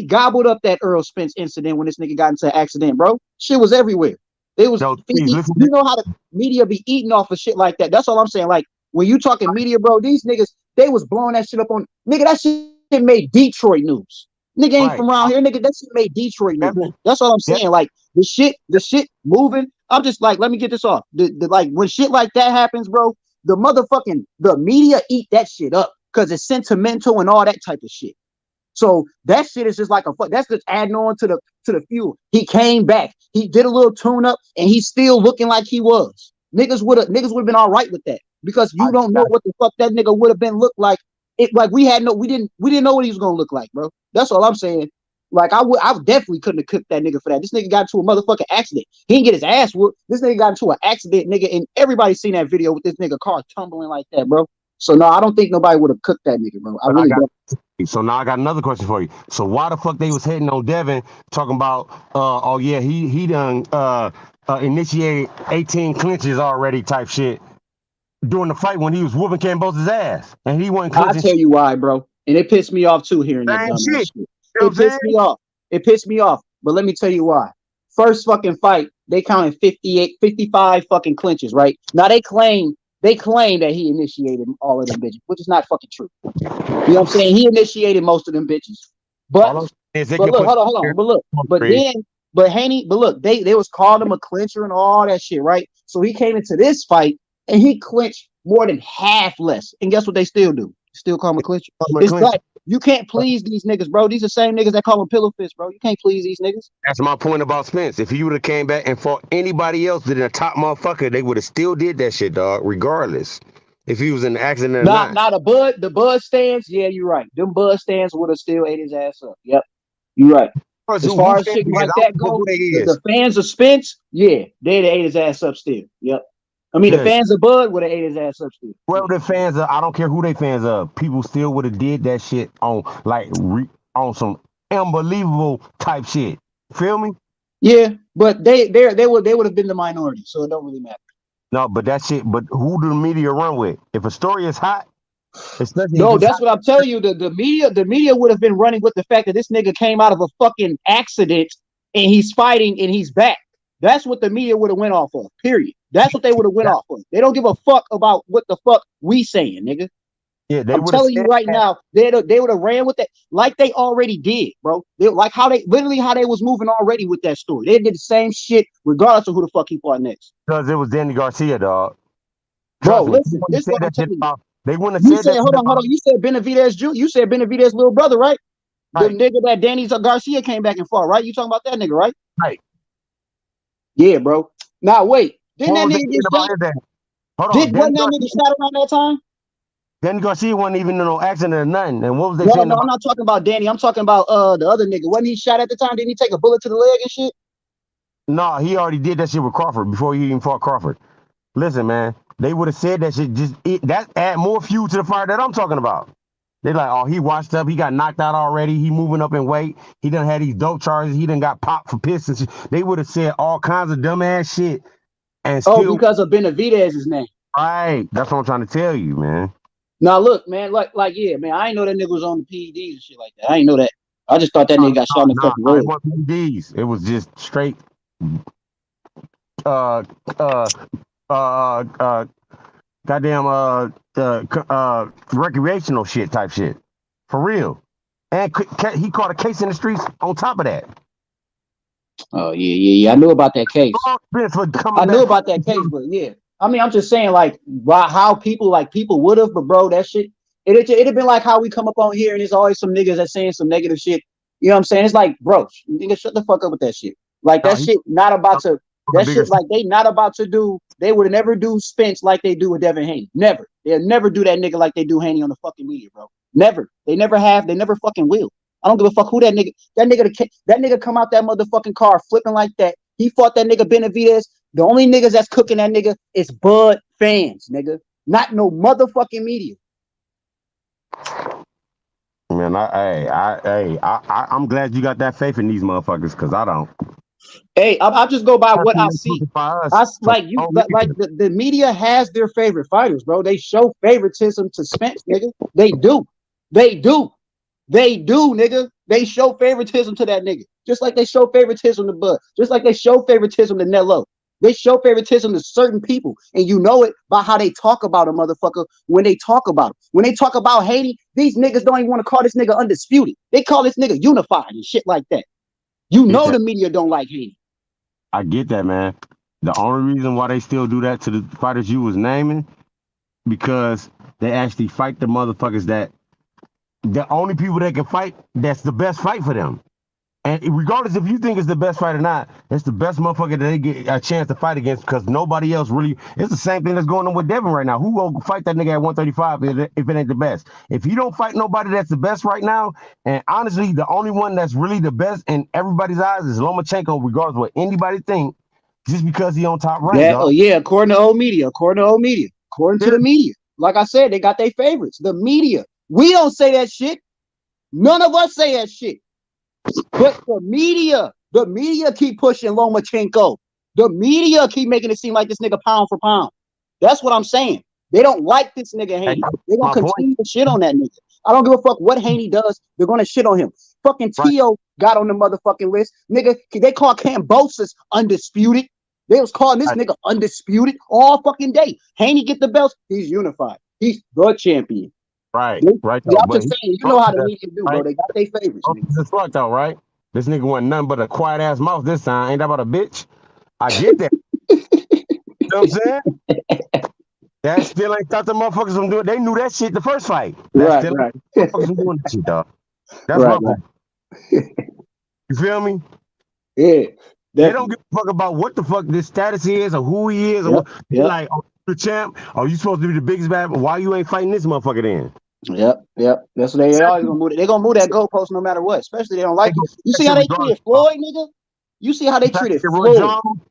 gobbled up that Earl Spence incident when this nigga got into an accident, bro. Shit was everywhere. It was you know how the media be eating off of shit like that. That's all I'm saying. Like when you talking media, bro, these niggas, they was blowing that shit up on nigga. That shit made Detroit news. Nigga ain't from around here, nigga. That shit made Detroit news. That's all I'm saying. Like the shit moving. I'm just like, let me get this off. Like when shit like that happens, bro, the media eat that shit up because it's sentimental and all that type of shit. So that shit is just like that's just adding on to the fuel. He came back, he did a little tune up, and he's still looking like he was. Niggas would have been all right with that because you don't know what the fuck that nigga would have been looked like. We didn't know what he was gonna look like, bro. That's all I'm saying. Like I definitely couldn't have cooked that nigga for that. This nigga got into a motherfucking accident. He didn't get his ass whooped. This nigga got into an accident, nigga, and everybody seen that video with this nigga car tumbling like that, bro. So no, I don't think nobody would have cooked that nigga, bro. So now I got another question for you. So why the fuck they was hating on Devin, talking about he done initiated 18 clinches already type shit during the fight when he was whooping Cambose's ass and he wasn't clinching. I'll tell you why, bro. And it pissed me off too hearing that dumb shit. It pissed me off. But let me tell you why. First fucking fight, they counted 55 fucking clinches, right? Now they claim that he initiated all of them bitches, which is not fucking true. You know what I'm saying? He initiated most of them bitches. But look, hold on. But Haney, they was calling him a clincher and all that shit, right? So he came into this fight and he clinched more than half less. And guess what they still do? Still call him a clincher. It's like you can't please these niggas, bro. These are the same niggas that call him pillow fist, bro. You can't please these niggas. That's my point about Spence. If he would have came back and fought anybody else than a top motherfucker, they would have still did that shit, dog, regardless. If he was in an accident or not. Nah, the Bud stands, yeah, you're right. Them Bud stands would have still ate his ass up. Yep. You're right. As far as shit like that go, the fans of Spence, yeah, they'd have ate his ass up still. Yep. I mean, the fans of Bud would have ate his ass up still. Well, the fans of, I don't care who they fans of, people still would have did that shit on on some unbelievable type shit. Feel me? Yeah, but they would have been the minority, so it don't really matter. No, but that shit. But who do the media run with? If a story is hot, no, that's what I'm telling you. The media would have been running with the fact that this nigga came out of a fucking accident and he's fighting and he's back. That's what the media would have went off of. Period. That's what they would have went off of. They don't give a fuck about what the fuck we saying, nigga. Yeah, I'm telling you right now, they would have ran with that like they already did, bro. Like how they was moving already with that story. They did the same shit regardless of who the fuck he fought next. Because it was Danny Garcia, dog. Bro, listen, this is what I'm telling you. They wouldn't have said that. Hold on. You said Benavidez Jr. You said Benavidez's little brother, right? The nigga that Danny Garcia came back and fought, right? You talking about that nigga, right? Right. Yeah, bro. Now wait, didn't that nigga get shot? Wasn't that nigga shot around that time? Danny Garcia wasn't even in no accident or nothing. And what was they No, saying no, about? I'm not talking about Danny. I'm talking about the other nigga. Wasn't he shot at the time? Didn't he take a bullet to the leg and shit? No, he already did that shit with Crawford before he even fought Crawford. Listen, man, they would have said that shit. That add more fuel to the fire that I'm talking about. They like, oh, he washed up. He got knocked out already. He moving up in weight. He done had these dope charges. He done got popped for piss and shit. They would have said all kinds of dumbass shit. And still, because of Benavidez's name. Right. That's what I'm trying to tell you, man. Now look, man, like yeah, man. I ain't know that nigga was on the PEDs and shit like that. I ain't know that. I just thought that nigga got shot in the fucking leg. It wasn't PEDs. It was just straight goddamn recreational shit type shit. For real. And he caught a case in the streets on top of that. Oh yeah. I knew about that case. I knew about that case, but yeah. I mean, I'm just saying, like, how people would have, but bro, that shit, it'd have been like how we come up on here and there's always some niggas that's saying some negative shit. You know what I'm saying? It's like, bro, nigga, shut the fuck up with that shit. Like that shit not about to. That shit like they not about to do. They would never do Spence like they do with Devin Haney. Never. They'll never do that nigga like they do Haney on the fucking media, bro. Never. They never have. They never fucking will. I don't give a fuck who that nigga. That nigga come out that motherfucking car flipping like that. He fought that nigga Benavidez. The only niggas that's cooking that nigga is Bud fans, nigga. Not no motherfucking media. Man, I'm glad you got that faith in these motherfuckers, because I don't. Hey, I'll just go by what I see. The media has their favorite fighters, bro. They show favoritism to Spence, nigga. They do, nigga. They show favoritism to that nigga, just like they show favoritism to Bud, just like they show favoritism to Nello. They show favoritism to certain people, and you know it by how they talk about a motherfucker when they talk about him. When they talk about Haney, these niggas don't even want to call this nigga undisputed. They call this nigga unified and shit like that. You know the media don't like Haney. I get that, man. The only reason why they still do that to the fighters you was naming, because they actually fight the motherfuckers that the only people that can fight, that's the best fight for them. And regardless if you think it's the best fight or not, it's the best motherfucker that they get a chance to fight against, because nobody else really. It's the same thing that's going on with Devin right now. Who will fight that nigga at 135 if it ain't the best? If he don't fight nobody that's the best right now, and honestly, the only one that's really the best in everybody's eyes is Lomachenko, regardless of what anybody think, just because he on top rank. According to old media. According to the media. Like I said, they got their favorites. The media. We don't say that shit. None of us say that shit. But the media keep pushing Lomachenko. The media keep making it seem like this nigga pound for pound. That's what I'm saying. They don't like this nigga Haney. They're gonna continue to shit on that nigga. I don't give a fuck what Haney does. They're gonna shit on him. Fucking Tio got on the motherfucking list. Nigga, they call Kambosos undisputed. They was calling this nigga undisputed all fucking day. Haney get the belts. He's unified. He's the champion. Right. Y'all just saying, you know how the media do, bro. They got their favorites. This fucked out, right? This nigga wasn't nothing but a quiet ass mouth this time. Ain't that about a bitch? I get that. You know what I'm saying? That still ain't thought the motherfuckers from doing. They knew that shit the first fight. Right. Motherfuckers from doing that shit, dog. That's right. You feel me? Yeah. They don't give a fuck about what the fuck this status is or who he is. Or like, oh, you the champ? Oh, you supposed to be the biggest bad? Why you ain't fighting this motherfucker then? Yep. That's what they always gonna move. They're gonna move that goalpost no matter what. Especially they don't like it. You see how they treated Floyd, nigga? You see how they treated Floyd?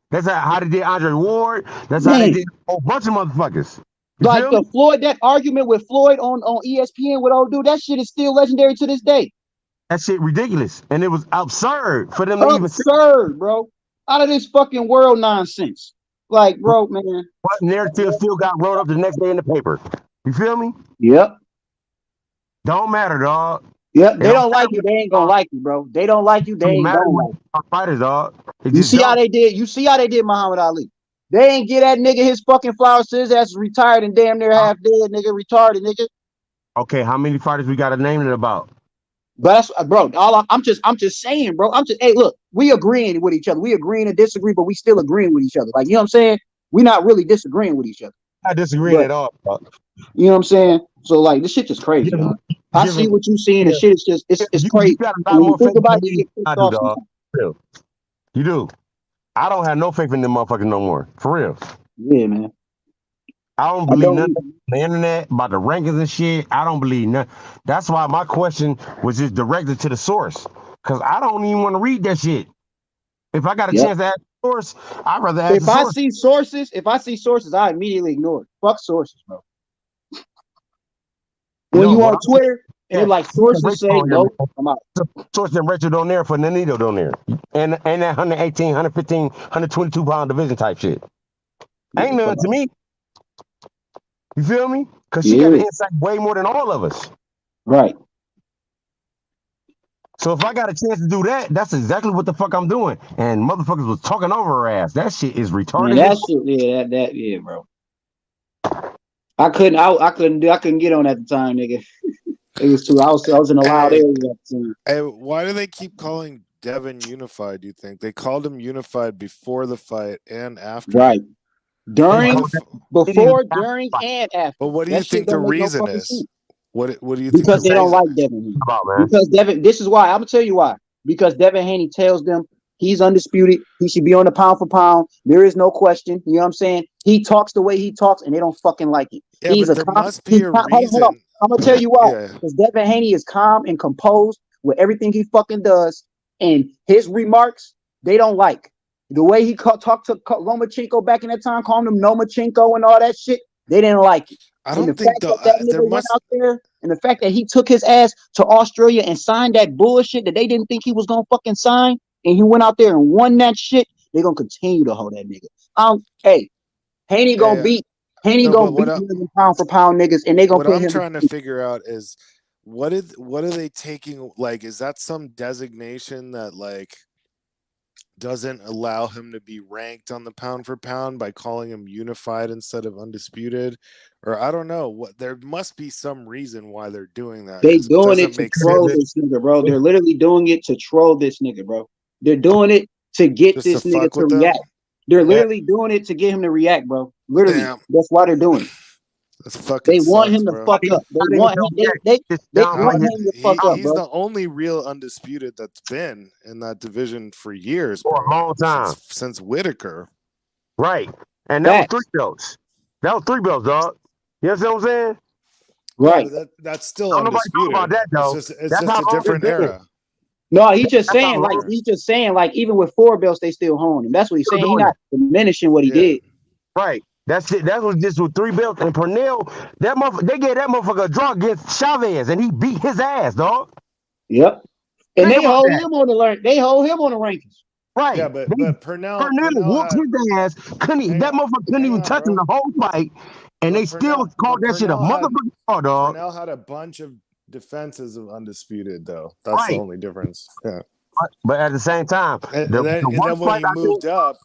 That's how they did Andre Ward. That's how they did a whole bunch of motherfuckers. Like the Floyd, that argument with Floyd on ESPN with old dude, that shit is still legendary to this day. That shit ridiculous, and it was absurd for them to even. Absurd, bro. Out of this fucking world nonsense. Like, bro, man. What narrative still got wrote up the next day in the paper? You feel me? Yep. Don't matter, dog. Yep. They don't like you. They ain't gonna like you, bro. They don't like you. They ain't gonna like you. Fighters, dog. You see how they did? You see how they did Muhammad Ali? They ain't get that nigga his fucking flowers to his ass retired and damn near half dead, nigga, retarded, nigga. Okay, how many fighters we got to name it about? But that's, bro. I'm just saying, bro. Hey, look, we agreeing with each other. We agreeing to disagree, but we still agreeing with each other. Like, you know what I'm saying? We're not really disagreeing with each other. Not disagreeing at all, bro. You know what I'm saying? So like, this shit just crazy. I see what you're seeing. The shit is just it's crazy. You got a lot When you more think faith about in it, you me get than pissed I do, off dog. sometimes. Real. You do. I don't have no faith in them motherfuckers no more. For real. Yeah, man. I don't believe nothing on the internet about the rankings and shit. I don't believe nothing. That's why my question was just directed to the source. Because I don't even want to read that shit. If I got a chance to ask the source, I'd rather ask If the I source. see sources, I immediately ignore it. Fuck sources, bro. When you on Twitter, you're like sources say no, I'm out. Source and Rachel don't there for Nanito don't there. And that 118, 115, 122 pound division type shit. Ain't nothing to me. You feel me? Because she got an insight way more than all of us. Right. So if I got a chance to do that, that's exactly what the fuck I'm doing. And motherfuckers was talking over her ass. That shit is retarded. Man, that shit, yeah, bro. I couldn't get on at the time, nigga. It was too. I was in a loud area at the time. Hey, why do they keep calling Devin unified? Do you think they called him unified before the fight and after? Right. Before, during, and after. But what do you think the reason is? What do you think? Because they don't like Devin Haney. Because this is why. I'm gonna tell you why. Because Devin Haney tells them he's undisputed. He should be on the pound for pound. There is no question. You know what I'm saying? He talks the way he talks, and they don't fucking like it. Yeah, He's but there must be a reason. Hold on. I'm gonna tell you why. Because Devin Haney is calm and composed with everything he fucking does, and his remarks they don't like. The way he talked to Lomachenko back in that time, calling him Nomachenko and all that shit, they didn't like it. I don't think that nigga went out there, and the fact that he took his ass to Australia and signed that bullshit that they didn't think he was gonna fucking sign, and he went out there and won that shit, they're gonna continue to hold that nigga. Hey, Haney gonna beat him pound for pound niggas, and they gonna what put I'm him. trying to figure out is what are they taking? Like, is that some designation that like doesn't allow him to be ranked on the pound for pound by calling him unified instead of undisputed? Or I don't know what. There must be some reason why they're doing that. They doing it to troll this nigga, bro. They're literally doing it to troll this nigga, bro. They're doing it to get Just this to nigga fuck to with react. them? They're literally doing it to get him to react, bro. Literally, that's why they're doing it. That's fucking. They want him to bro. fuck up. They want him to fuck up, He's bro. the only real undisputed that's been in that division for years, For a long time. Since Whitaker. Right. And that was 3 belts. That was 3 belts, dog. You understand what I'm saying? Right. Yeah, that's still Don't nobody talk undisputed. about that, though. It's That's just how a long different it's been. era. No, he's just saying like even with 4 belts, they still honing him. That's what he's saying. He's not diminishing what he did. Right. That's it. That was just with 3 belts. And Pernell, they gave that motherfucker a draw against Chavez, and he beat his ass, dog. Yep. And they hold him on the They hold him on the rankings. Right. Yeah, but Pernell whooped his ass. That motherfucker couldn't even touch him the whole fight, and they still called that shit a motherfucking draw, dog. Pernell had a bunch of defenses of undisputed, though. That's the only difference. Yeah. But at the same time, and then when he moved up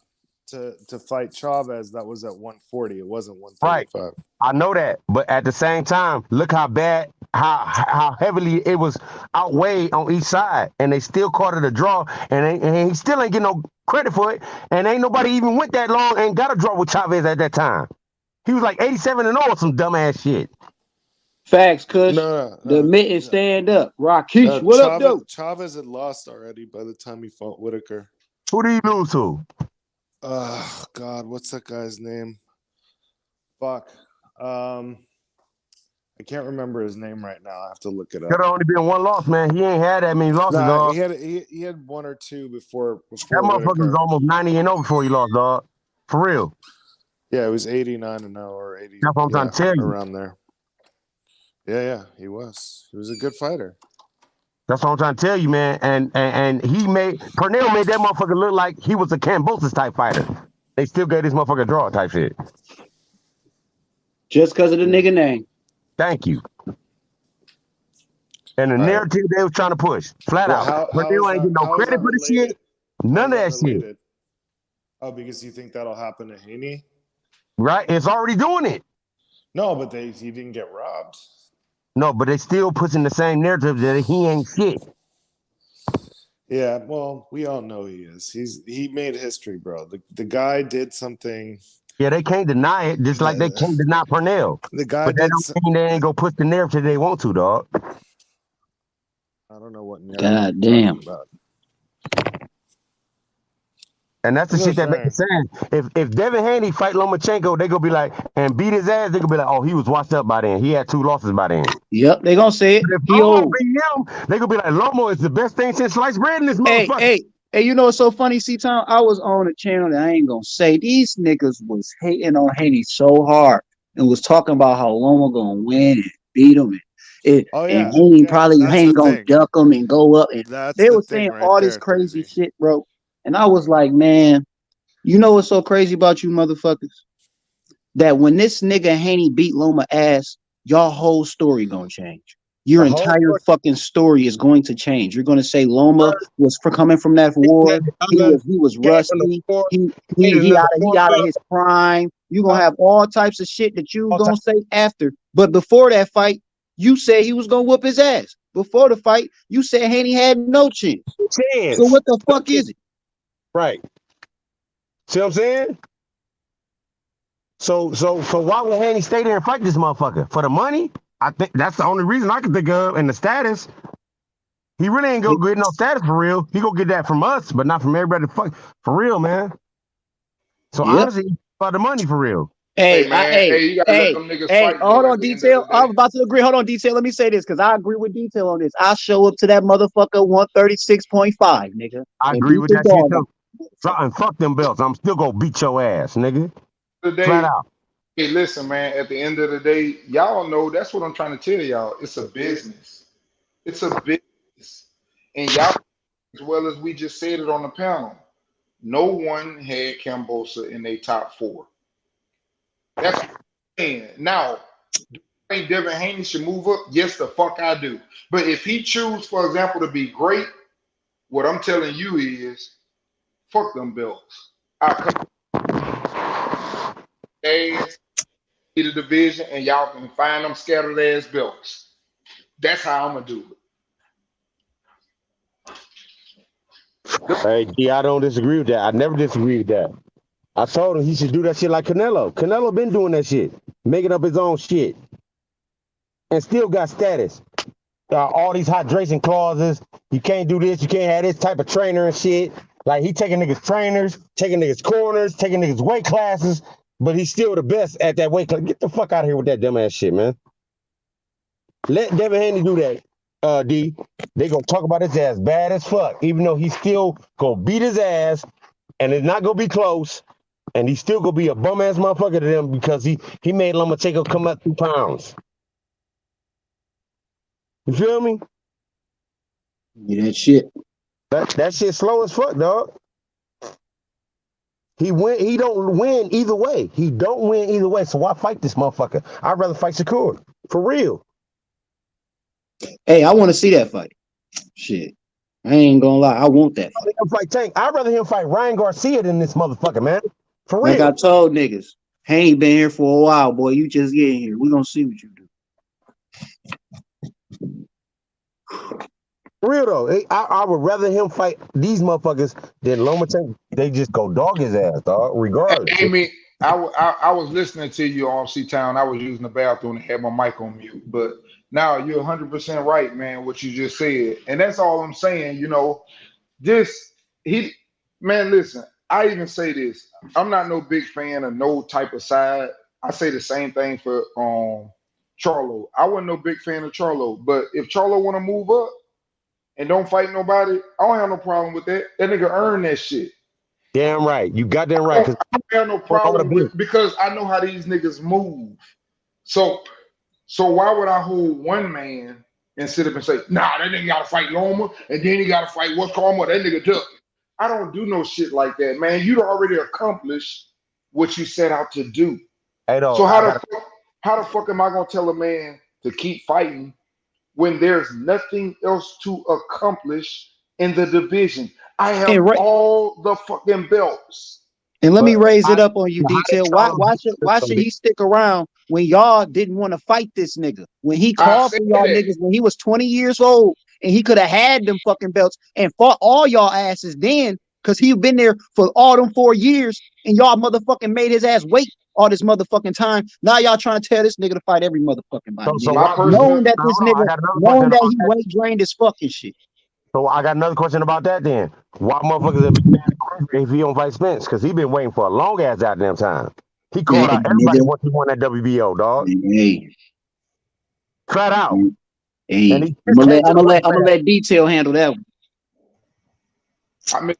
to fight Chavez, that was at 140. It wasn't 135. Right. I know that, but at the same time, look how bad, how heavily it was outweighed on each side, and they still called it a draw, and he still ain't getting no credit for it, and ain't nobody even went that long and got a draw with Chavez at that time. He was like 87-0, some dumbass shit. Facts, Kush. The mitten stand up. Rakesh, what up, though? Chavez had lost already by the time he fought Whitaker. Who did he lose to? God, what's that guy's name? Fuck. I can't remember his name right now. I have to look it up. Could have only been 1 loss, man. He ain't had that many losses, dog. He had 1 or 2 before that motherfucker was almost 90-0 before he lost, dog. For real. Yeah, it was 89-0 or 80. That's what I'm trying to tell you. Around there. Yeah, he was. He was a good fighter. That's what I'm trying to tell you, man. And Pernell made that motherfucker look like he was a Cambosis type fighter. They still gave this motherfucker a draw type shit. Just because of the nigga name. Thank you. And the narrative they was trying to push, flat out. Pernell ain't getting no credit for the shit. None of that shit. Oh, because you think that'll happen to Haney? Right? It's already doing it. No, but he didn't get robbed. No, but they still pushing the same narrative that he ain't shit. Yeah, well, we all know he is. He made history, bro. The guy did something. Yeah, they can't deny it, just like they can't deny Pernell. The guy but that don't mean they ain't gonna push the narrative they want to, dog. I don't know what God damn. about. And that's the shit that makes it sad. If Devin Haney fight Lomachenko, they gonna be like, and beat his ass, they gonna be like, oh, he was washed up by then. He had 2 losses by then. Yep, they gonna say it. But if He Lomo old. beat him, they gonna be like, Lomo is the best thing since sliced bread in this motherfucker. Hey, you know what's so funny, C-Town? I was on a channel that I ain't gonna say. These niggas was hating on Haney so hard and was talking about how Loma gonna win and beat him. And Haney probably ain't gonna duck him and go up. And they were saying all this crazy shit, bro. And I was like, man, you know what's so crazy about you motherfuckers? That when this nigga Haney beat Loma ass, your whole story gonna change. Your entire fucking story is going to change. You're going to say Loma was for coming from that war. He was rusty. He out of his prime. You're going to have all types of shit that you going to say after. But before that fight, you said he was going to whoop his ass. Before the fight, you said Haney had no chance. So what the fuck is it? Right. See what I'm saying? So why would Haney stay there and fight this motherfucker? For the money? I think that's the only reason I can think of. And the status, he really ain't gonna get no status for real. He gonna get that from us, but not from everybody. For real, man. So honestly, about the money for real. Hey, you gotta let them niggas fight. Hold on, Detail. I was about to agree. Hold on, Detail. Let me say this because I agree with Detail on this. I show up to that motherfucker 136.5, nigga. I agree with that shit too. And fuck them belts. I'm still gonna beat your ass, nigga. Flat out. Hey, listen, man, at the end of the day, y'all know that's what I'm trying to tell y'all. It's a business. It's a business. And y'all, as well as we just said it on the panel, no one had Kambosa in their top 4. That's what I'm saying. Now, do I think Devin Haney should move up? Yes, the fuck I do. But if he choose, for example, to be great, what I'm telling you is, fuck them belts. I come ass the division and y'all can find them scattered ass belts. That's how I'm gonna do it. Hey, D, I don't disagree with that. I never disagree with that. I told him he should do that shit like Canelo. Canelo been doing that shit, making up his own shit, and still got status. All these hydration clauses. You can't do this. You can't have this type of trainer and shit. Like he taking niggas trainers, taking niggas corners, taking niggas weight classes. But he's still the best at that weight class. Get the fuck out of here with that dumbass shit, man. Let Devin Haney do that, D. They gonna talk about his ass bad as fuck, even though he's still gonna beat his ass, and it's not gonna be close, and he's still gonna be a bum ass motherfucker to them because he made Lomachenko come up 2 pounds. You feel me? Yeah, that shit. That shit slow as fuck, dog. He don't win either way. He don't win either way. So why fight this motherfucker? I'd rather fight Shakur. For real. Hey, I want to see that fight. Shit. I ain't gonna lie. I want that fight. I'd rather him fight Ryan Garcia than this motherfucker, man. For real. Like I told niggas, Haney been here for a while, boy. You just get here. We gonna see what you do. For real though, I would rather him fight these motherfuckers than Lomachenko. They just go dog his ass, dog. Regardless. Amy, I was listening to you on C-Town. I was using the bathroom and had my mic on mute. But now you're 100% right, man, what you just said. And that's all I'm saying, you know. Man, listen, I even say this. I'm not no big fan of no type of side. I say the same thing for Charlo. I wasn't no big fan of Charlo. But if Charlo want to move up and don't fight nobody, I don't have no problem with that. That nigga earned that shit. Damn right. You got that right. I don't have no problem with because I know how these niggas move. So why would I hold one man and sit up and say, nah, that nigga gotta fight Loma and then he gotta fight what's called that nigga Duck. I don't do no shit like that, man. You'd already accomplished what you set out to do. So how the fuck am I gonna tell a man to keep fighting when there's nothing else to accomplish in the division? I have all the fucking belts. And let me raise it up on you, Detail. Why should he stick around when y'all didn't want to fight this nigga? When he called for y'all niggas when he was 20 years old and he could have had them fucking belts and fought all y'all asses then because he been there for all them 4 years and y'all motherfucking made his ass wait all this motherfucking time. Now y'all trying to tell this nigga to fight every motherfucking body, So nigga. Knowing that this nigga, knowing that he weight drained is fucking shit. So I got another question about that then. Why motherfuckers have been mad at Chris if he don't fight Spence? Because he been waiting for a long ass goddamn time. He called out everybody once he won that WBO, dog. Hey. Flat out. Hey. And I'm gonna let Detail handle that one. I mean,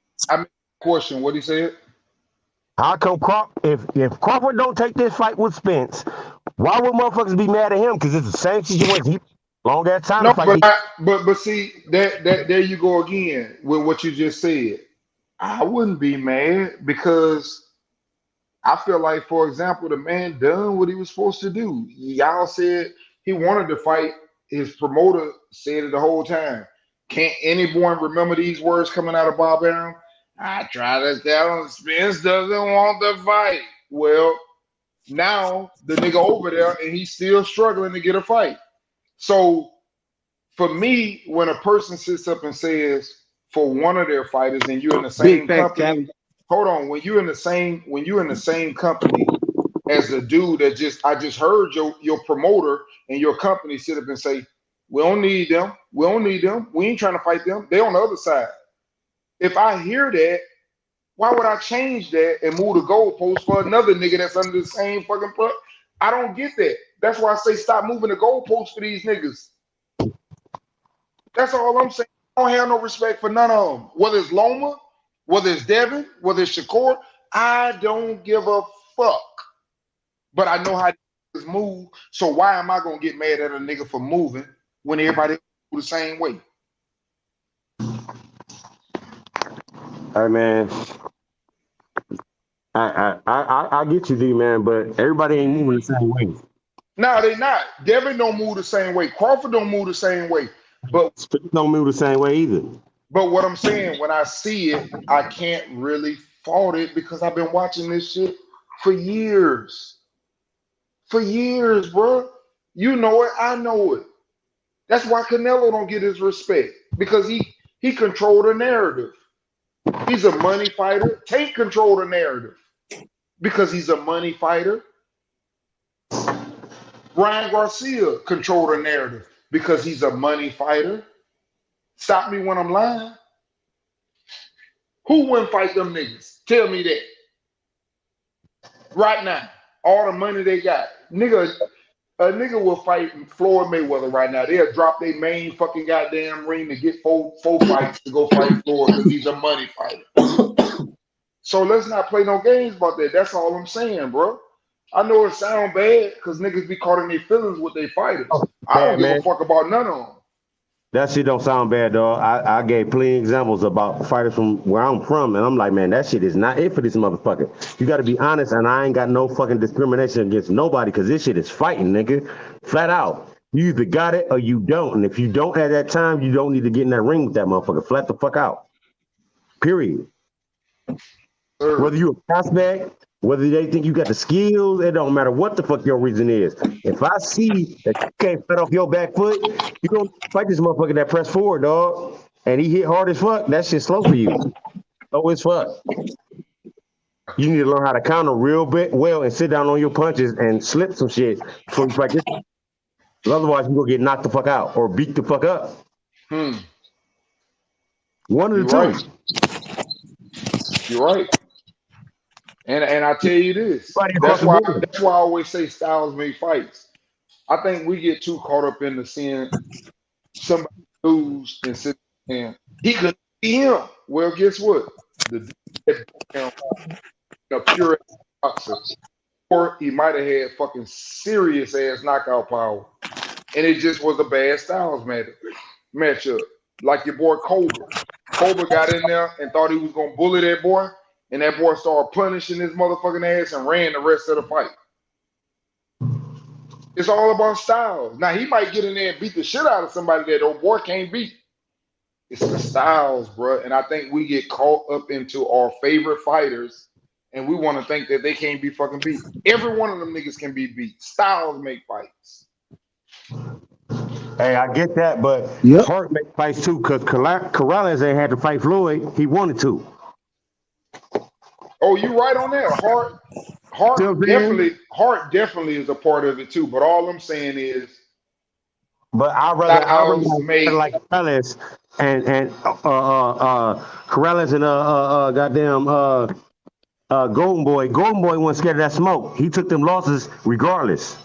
question. What he said? How come if Crawford don't take this fight with Spence, why would motherfuckers be mad at him? Because it's the same situation. He long ass time No, to fight. but see that there you go again with what you just said. I wouldn't be mad because I feel like, for example, the man done what he was supposed to do. Y'all said he wanted to fight. His promoter said it the whole time. Can't anyone remember these words coming out of Bob Arum? I try to tell him Spence doesn't want the fight. Well, now the nigga over there and he's still struggling to get a fight. So for me, when a person sits up and says for one of their fighters and you're in the same company, hold on, when you're in the same company as the dude that I just heard your promoter and your company sit up and say, we don't need them. We don't need them. We ain't trying to fight them. They on the other side. If I hear that, why would I change that and move the goalpost for another nigga that's under the same fucking plug? I don't get that. That's why I say stop moving the goalposts for these niggas. That's all I'm saying. I don't have no respect for none of them. Whether it's Loma, whether it's Devin, whether it's Shakur, I don't give a fuck. But I know how niggas move, so why am I gonna get mad at a nigga for moving when everybody move the same way? Hey man, I get you, D man, but everybody ain't moving the same way. No, they not. Devin don't move the same way. Crawford don't move the same way. But Spence don't move the same way either. But what I'm saying, when I see it, I can't really fault it because I've been watching this shit for years. For years, bro. You know it, I know it. That's why Canelo don't get his respect because he controlled the narrative. He's a money fighter. Tank control the narrative because he's a money fighter. Ryan Garcia controlled the narrative because he's a money fighter. Stop me when I'm lying. Who wouldn't fight them niggas? Tell me that. Right now, all the money they got. A nigga will fight Floyd Mayweather right now. They'll drop their main fucking goddamn ring to get four fights to go fight Floyd because he's a money fighter. So let's not play no games about that. That's all I'm saying, bro. I know it sound bad because niggas be caught in their feelings with their fighters. I don't give a fuck about none of them. That shit don't sound bad, dog. I gave plenty of examples about fighters from where I'm from, and I'm like, man, that shit is not it for this motherfucker. You got to be honest, and I ain't got no fucking discrimination against nobody because this shit is fighting, nigga. Flat out. You either got it or you don't, and if you don't at that time, you don't need to get in that ring with that motherfucker. Flat the fuck out. Period. Whether you a prospect, whether they think you got the skills, it don't matter what the fuck your reason is. If I see that you can't fight off your back foot, you don't fight this motherfucker that press forward, dog. And he hit hard as fuck, that shit's slow for you. Slow as fuck. You need to learn how to counter real bit well and sit down on your punches and slip some shit before you fight this. Otherwise, you're gonna get knocked the fuck out or beat the fuck up. One of the two. Right. You're right. And I tell you this, that's why I always say styles make fights. I think we get too caught up in the seeing somebody lose and sit and he could be him. Well, guess what? The pure boxer, or he might have had fucking serious ass knockout power, and it just was a bad styles matchup. Like your boy Cobra. Cobra got in there and thought he was gonna bully that boy. And that boy started punishing his motherfucking ass and ran the rest of the fight. It's all about styles. Now, he might get in there and beat the shit out of somebody that old boy can't beat. It's the styles, bro. And I think we get caught up into our favorite fighters and we want to think that they can't be fucking beat. Every one of them niggas can be beat. Styles make fights. Hey, I get that, but Hart make fights too because Corrales ain't had to fight Floyd. He wanted to. Oh, you right on that. Hart definitely is a part of it too. But all I'm saying is, but I'd rather styles make like Corrales and Corrales and goddamn Golden Boy. Golden Boy wasn't scared of that smoke. He took them losses regardless,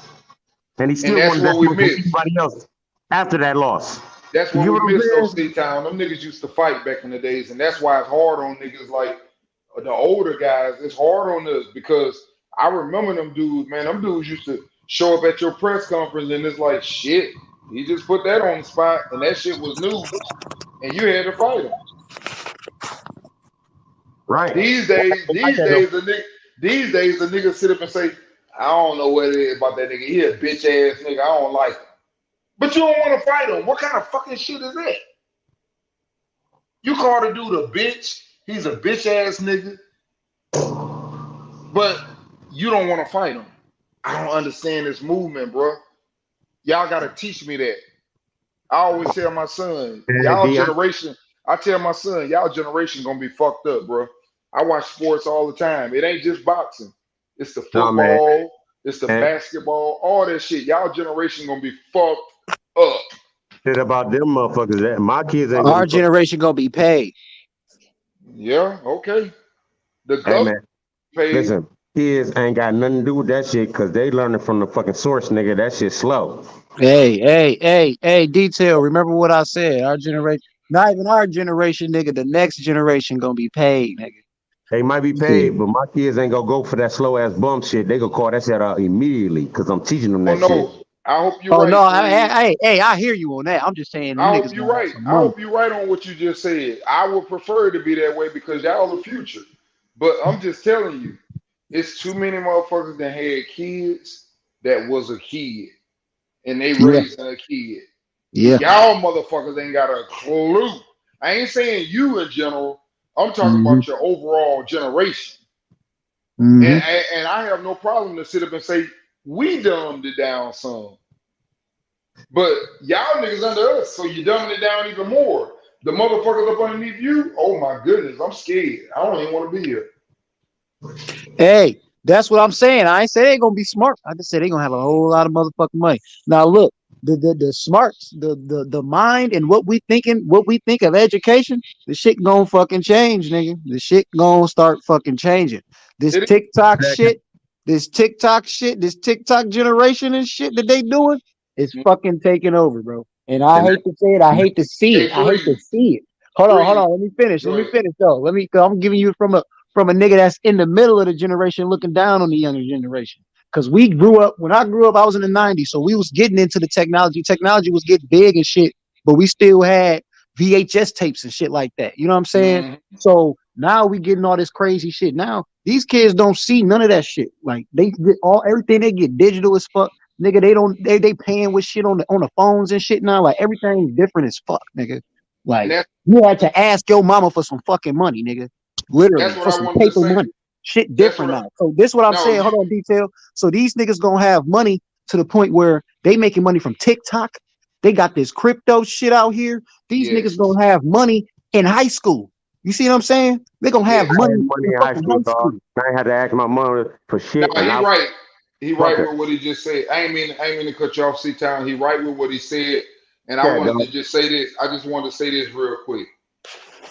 and he still that's wanted that what we smoke from missed. everybody else after that loss. That's what You we know missed what I'm though, C-Town. Them niggas used to fight back in the days, and that's why it's hard on niggas like the older guys. It's hard on us because I remember them dudes, man. Them dudes used to show up at your press conference, and it's like, shit, he just put that on the spot, and that shit was news, and you had to fight him. Right. These days, the niggas sit up and say, I don't know what it is about that nigga. He a bitch ass nigga. I don't like him. But you don't want to fight him. What kind of fucking shit is that? You call the dude a bitch. He's a bitch ass nigga. But you don't want to fight him. I don't understand this movement, bro. Y'all got to teach me that. I always tell my son, y'all generation gonna be fucked up, bro. I watch sports all the time. It ain't just boxing. It's the football, it's the basketball, all that shit. Y'all generation gonna be fucked up. Shit about them motherfuckers. That my kids ain't. Our generation gonna be paid. Yeah, okay. The Hey government man, paid. listen, kids ain't got nothing to do with that shit because they learning from the fucking source, nigga. That shit slow. Hey, detail. Remember what I said. Our generation, not even our generation, nigga. The next generation gonna be paid, nigga. They might be paid, but my kids ain't gonna go for that slow ass bum shit. They gonna call that shit out immediately because I'm teaching them that shit. I hope you're Oh right. no, I hear you on that. I'm just saying them I niggas hope you're gonna have right. some I money. hope you're right on what you just said. I would prefer it to be that way because y'all the future. But I'm just telling you, it's too many motherfuckers that had kids that was a kid and they raising a kid. Yeah. Y'all motherfuckers ain't got a clue. I ain't saying you in general. I'm talking about your overall generation. And I have no problem to sit up and say we dumbed it down some. But y'all niggas under us, so you dumbing it down even more. The motherfuckers up underneath you, oh my goodness, I'm scared. I don't even want to be here. Hey, that's what I'm saying. I ain't say they gonna be smart. I just said they gonna have a whole lot of motherfucking money. Now look, the smarts, the mind and what we think of education, the shit gonna fucking change, nigga. The shit gonna start fucking changing. This TikTok generation and shit that they doing is fucking taking over, bro. And I hate to say it, I hate to see it. I hate to see it. Hold on. Let me finish though. I'm giving you from a nigga that's in the middle of the generation looking down on the younger generation. Because when I grew up, I was in the 90s. So we was getting into the technology. Technology was getting big and shit, but we still had VHS tapes and shit like that. You know what I'm saying? So now we getting all this crazy shit. Now these kids don't see none of that shit. Like they get everything they get digital as fuck. Nigga, they paying with shit on the phones and shit now. Like everything's different as fuck, nigga. Like you had to ask your mama for some fucking money, nigga. Literally for some paper money. Shit different now. So this is what I'm saying. Hold on, detail. So these niggas gonna have money to the point where they making money from TikTok. They got this crypto shit out here. These niggas gonna have money in high school. You see what I'm saying? They gonna have money in high school, dog. I ain't had to ask my mom for shit. Nah, he right. He right with what he just said. I ain't mean to cut you off, C-Town. He right with what he said. And I wanted to just say this. I just wanted to say this real quick.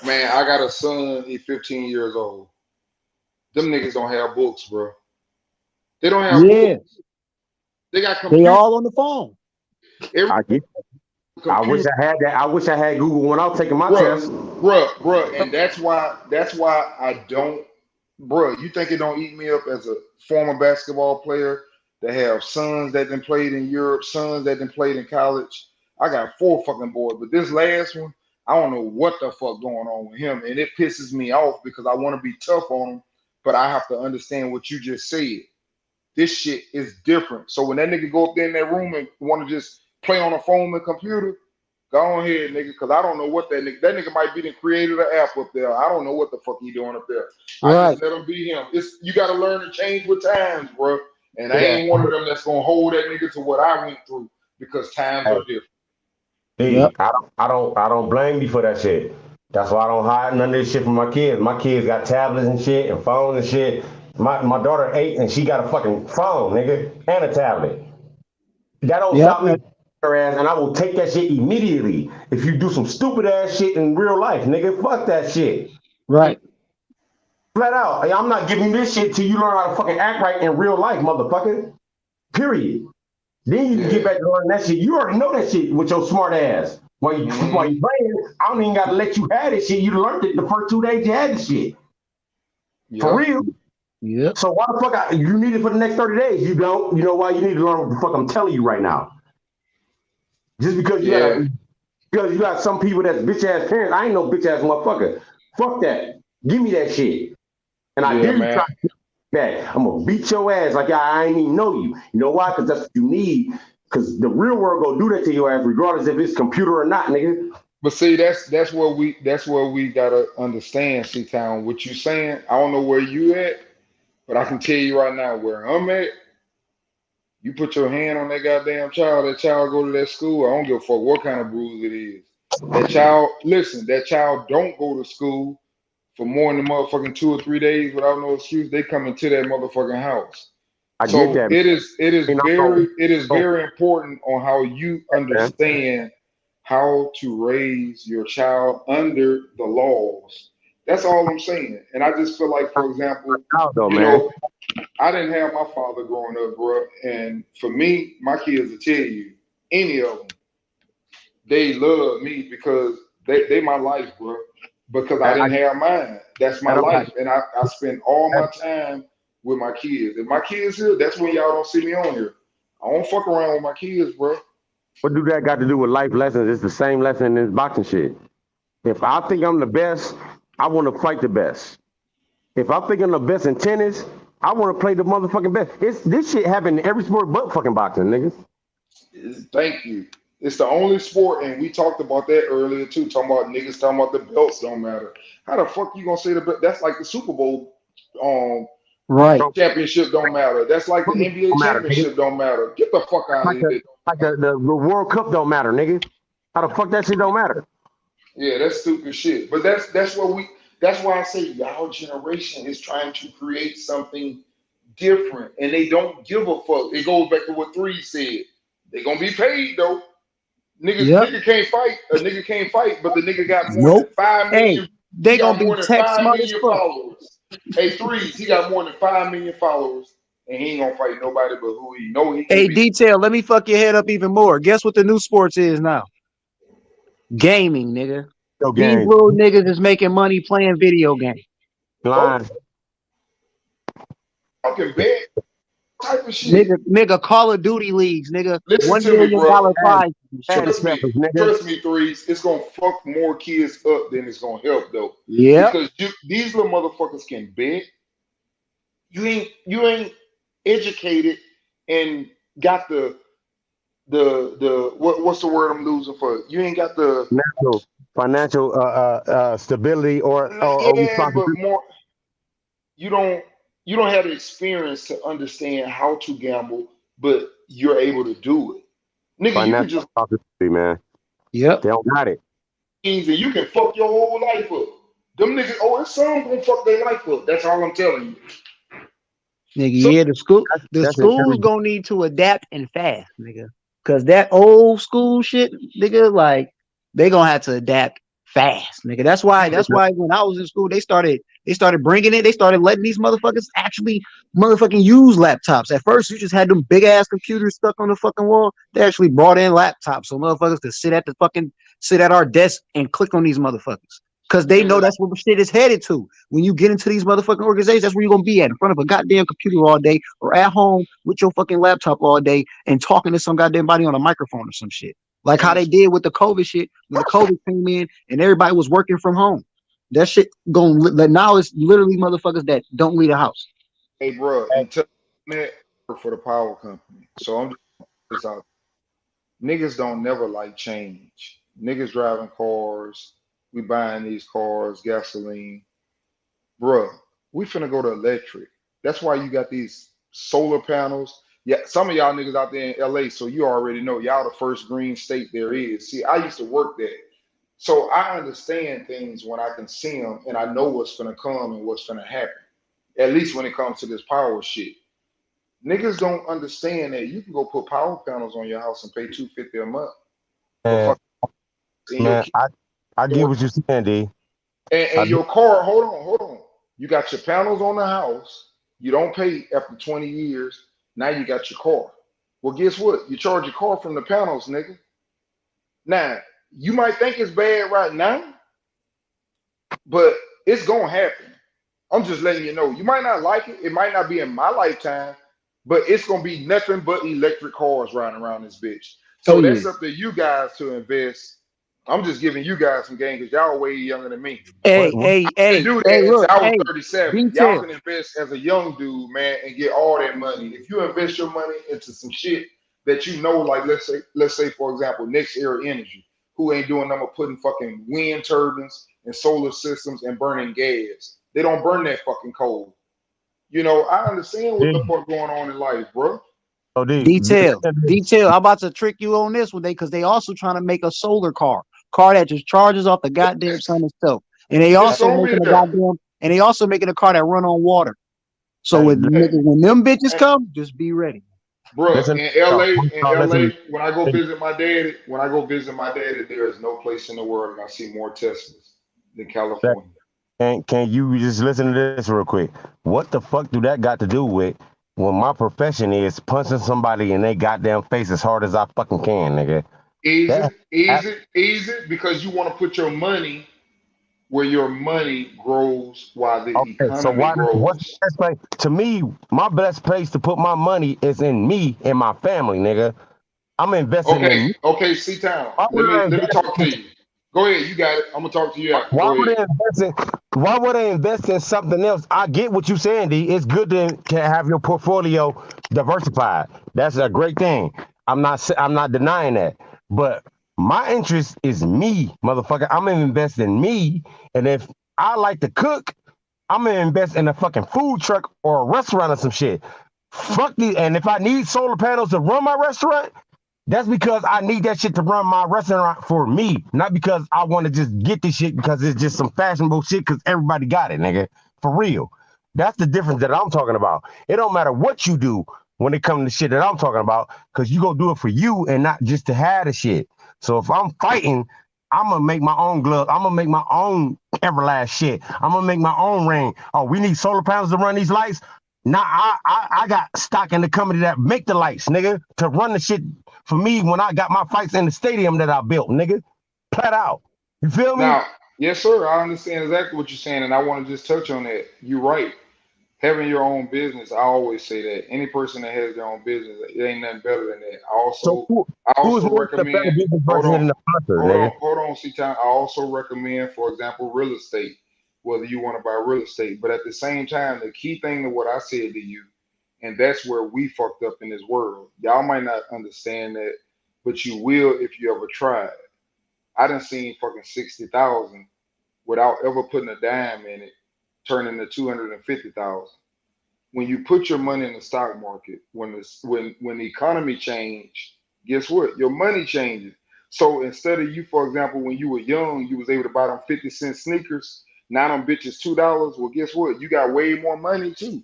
Man, I got a son. He's 15 years old. Them niggas don't have books, bro. They don't have books. They got computers. They all on the phone. I wish I had that. I wish I had Google when I was taking my test. Bruh. And that's why I don't. Bruh, you think it don't eat me up as a former basketball player to have sons that done played in Europe, sons that done played in college? I got 4 fucking boys, but this last one, I don't know what the fuck going on with him, and it pisses me off because I want to be tough on him, but I have to understand what you just said. This shit is different. So when that nigga go up there in that room and want to just play on a phone and computer, go ahead, nigga, because I don't know what that nigga might be the creator of the app up there. I don't know what the fuck he doing up there. I just let him be him. You got to learn to change with times, bro. And I ain't one of them that's gonna hold that nigga to what I went through because times are different. I don't blame you for that shit. That's why I don't hide none of this shit from my kids. My kids got tablets and shit and phones and shit. My daughter 8 and she got a fucking phone, nigga, and a tablet. That don't stop me, her ass, and I will take that shit immediately. If you do some stupid ass shit in real life, nigga, fuck that shit. Right. Flat out. I'm not giving you this shit till you learn how to fucking act right in real life, motherfucker. Period. Then you can get back to learning that shit. You already know that shit with your smart ass. While you playing, I don't even gotta let you have this shit. You learned it the first 2 days you had this shit. For real. Yep. So why the fuck you need it for the next 30 days? You don't. You know why? You need to learn what the fuck I'm telling you right now. Just because you got some people that's bitch ass parents. I ain't no bitch ass motherfucker. Fuck that. Give me that shit. And I dare you try to get back. I'm gonna beat your ass like I ain't even know you. You know why? Because that's what you need. Because the real world gonna do that to your ass, regardless if it's computer or not, nigga. But see, that's where we gotta understand, C-Town. What you saying? I don't know where you at, but I can tell you right now where I'm at. You put your hand on that goddamn child, that child go to that school. I don't give a fuck what kind of bruise it is. That child, listen, that child don't go to school for more than motherfucking 2 or 3 days without no excuse. They come into that motherfucking house. I get that. It is very important on how you understand how to raise your child under the laws. That's all I'm saying. And I just feel like, for example, you know, I didn't have my father growing up, bro. And for me, my kids will tell you, any of them, they love me because they my life, bro. Because I didn't have mine. That's my life. And I spend all my time with my kids. If my kids here, that's when y'all don't see me on here. I don't fuck around with my kids, bro. What do that got to do with life lessons? It's the same lesson in boxing shit. If I think I'm the best, I want to fight the best. If I think I'm the best in tennis, I want to play the motherfucking best. This shit happen in every sport but fucking boxing, niggas. Thank you. It's the only sport, and we talked about that earlier too. Talking about niggas talking about the belts don't matter. How the fuck you gonna say the belt? That's like the Super Bowl right championship don't matter. That's like the NBA championship don't matter. Get the fuck out of here. Like the World Cup don't matter, nigga. How the fuck that shit don't matter? Yeah, that's stupid shit. But that's why I say y'all generation is trying to create something different, and they don't give a fuck. It goes back to what 3 said. They gonna be paid though. Nigga can't fight. A nigga can't fight, but the nigga got more than 5 million. They gonna be tech smart as fuck. Followers. Hey, 3s, he got more than 5 million followers, and he ain't gonna fight nobody but who he know he can Hey, beat. Detail, let me fuck your head up even more. Guess what the new sports is now? Gaming, nigga. These little niggas is making money playing video games. Blind. Fucking bet. Type of shit. Nigga, Call of Duty leagues, nigga. Listen $1 to me, million bro. prize. Trust me, 3s. It's gonna fuck more kids up than it's gonna help though. Yeah. Because these little motherfuckers can bet. You ain't educated and got the what's the word I'm losing for? You ain't got the financial stability or but more. You don't have the experience to understand how to gamble, but you're able to do it. Nigga, you can just man. Yep. They don't got it. And you can fuck your whole life up. Them niggas, it's some gonna fuck their life up. That's all I'm telling you. Nigga, the school's gonna need to adapt and fast, nigga. Cause that old school shit, nigga, like they gonna have to adapt fast, nigga. That's why when I was in school, they started bringing it. They started letting these motherfuckers actually motherfucking use laptops. At first, you just had them big ass computers stuck on the fucking wall. They actually brought in laptops so motherfuckers could sit at our desk and click on these motherfuckers. Because they know that's what shit is headed to. When you get into these motherfucking organizations, that's where you're going to be at, in front of a goddamn computer all day or at home with your fucking laptop all day and talking to some goddamn body on a microphone or some shit. Like how they did with the COVID shit when the COVID came in and everybody was working from home. That shit now it's literally motherfuckers that don't leave the house. Hey, bro, and tell that for the power company. So I'm just out. Niggas don't never like change. Niggas driving cars. We buying these cars, gasoline. Bruh, we finna go to electric. That's why you got these solar panels. Yeah, some of y'all niggas out there in LA, so you already know y'all the first green state there is. See, I used to work there. So I understand things when I can see them and I know what's gonna come and what's gonna happen. At least when it comes to this power shit. Niggas don't understand that you can go put power panels on your house and pay $250 a month. Man, I get what you're saying, D. And your car, hold on. You got your panels on the house. You don't pay after 20 years. Now you got your car. Well, guess what? You charge your car from the panels, nigga. Now, you might think it's bad right now, but it's going to happen. I'm just letting you know. You might not like it. It might not be in my lifetime, but it's going to be nothing but electric cars riding around this bitch. So that's up to you guys to invest. I'm just giving you guys some game because y'all way younger than me. Hey, Look, I was 37. Y'all can invest as a young dude, man, and get all that money. If you invest your money into some shit that you know, like let's say for example, Next Era Energy, who ain't doing nothing but putting fucking wind turbines and solar systems and burning gas. They don't burn that fucking coal. You know, I understand what the fuck going on in life, bro. Oh, Detail. I'm about to trick you on this one, because they also trying to make a solar car that just charges off the goddamn sun itself, and they also making a car that run on water. So when them bitches come, just be ready, bro. In LA, when I go visit my daddy, there is no place in the world and I see more Teslas than California. Can you just listen to this real quick? What the fuck do that got to do with when my profession is punching somebody in their goddamn face as hard as I fucking can, nigga? Easy, because you want to put your money where your money grows while the economy grows. To me, my best place to put my money is in me and my family, nigga. I'm investing in me. Okay, C-Town. Let me talk to you. Go ahead, you got it. I'm gonna talk to you after. Why would they invest in something else? I get what you're saying, D. It's good to have your portfolio diversified. That's a great thing. I'm not denying that. But my interest is me, motherfucker. I'm gonna invest in me. And if I like to cook, I'm gonna invest in a fucking food truck or a restaurant or some shit. Fuck these. And if I need solar panels to run my restaurant, that's because I need that shit to run my restaurant for me, not because I want to just get this shit because it's just some fashionable shit because everybody got it, nigga. For real. That's the difference that I'm talking about. It don't matter what you do when it comes to shit that I'm talking about, because you go do it for you and not just to have the shit. So if I'm fighting, I'm going to make my own glove. I'm going to make my own Everlast shit. I'm going to make my own ring. Oh, we need solar panels to run these lights? Nah, I got stock in the company that make the lights, nigga, to run the shit for me when I got my fights in the stadium that I built, nigga. Flat out. You feel me? Now, yes, sir. I understand exactly what you're saying, and I want to just touch on that. You're right. Having your own business, I always say that. Any person that has their own business, it ain't nothing better than that. I also recommend. Hold on, C-Town. I also recommend, for example, real estate, whether you want to buy real estate. But at the same time, the key thing to what I said to you, and that's where we fucked up in this world. Y'all might not understand that, but you will if you ever try it. I done seen fucking 60,000 without ever putting a dime in it, turn into 250,000. When you put your money in the stock market, when the economy change, guess what? Your money changes. So instead of you, for example, when you were young, you was able to buy them 50-cent sneakers. Now them bitches $2. Well, guess what? You got way more money too.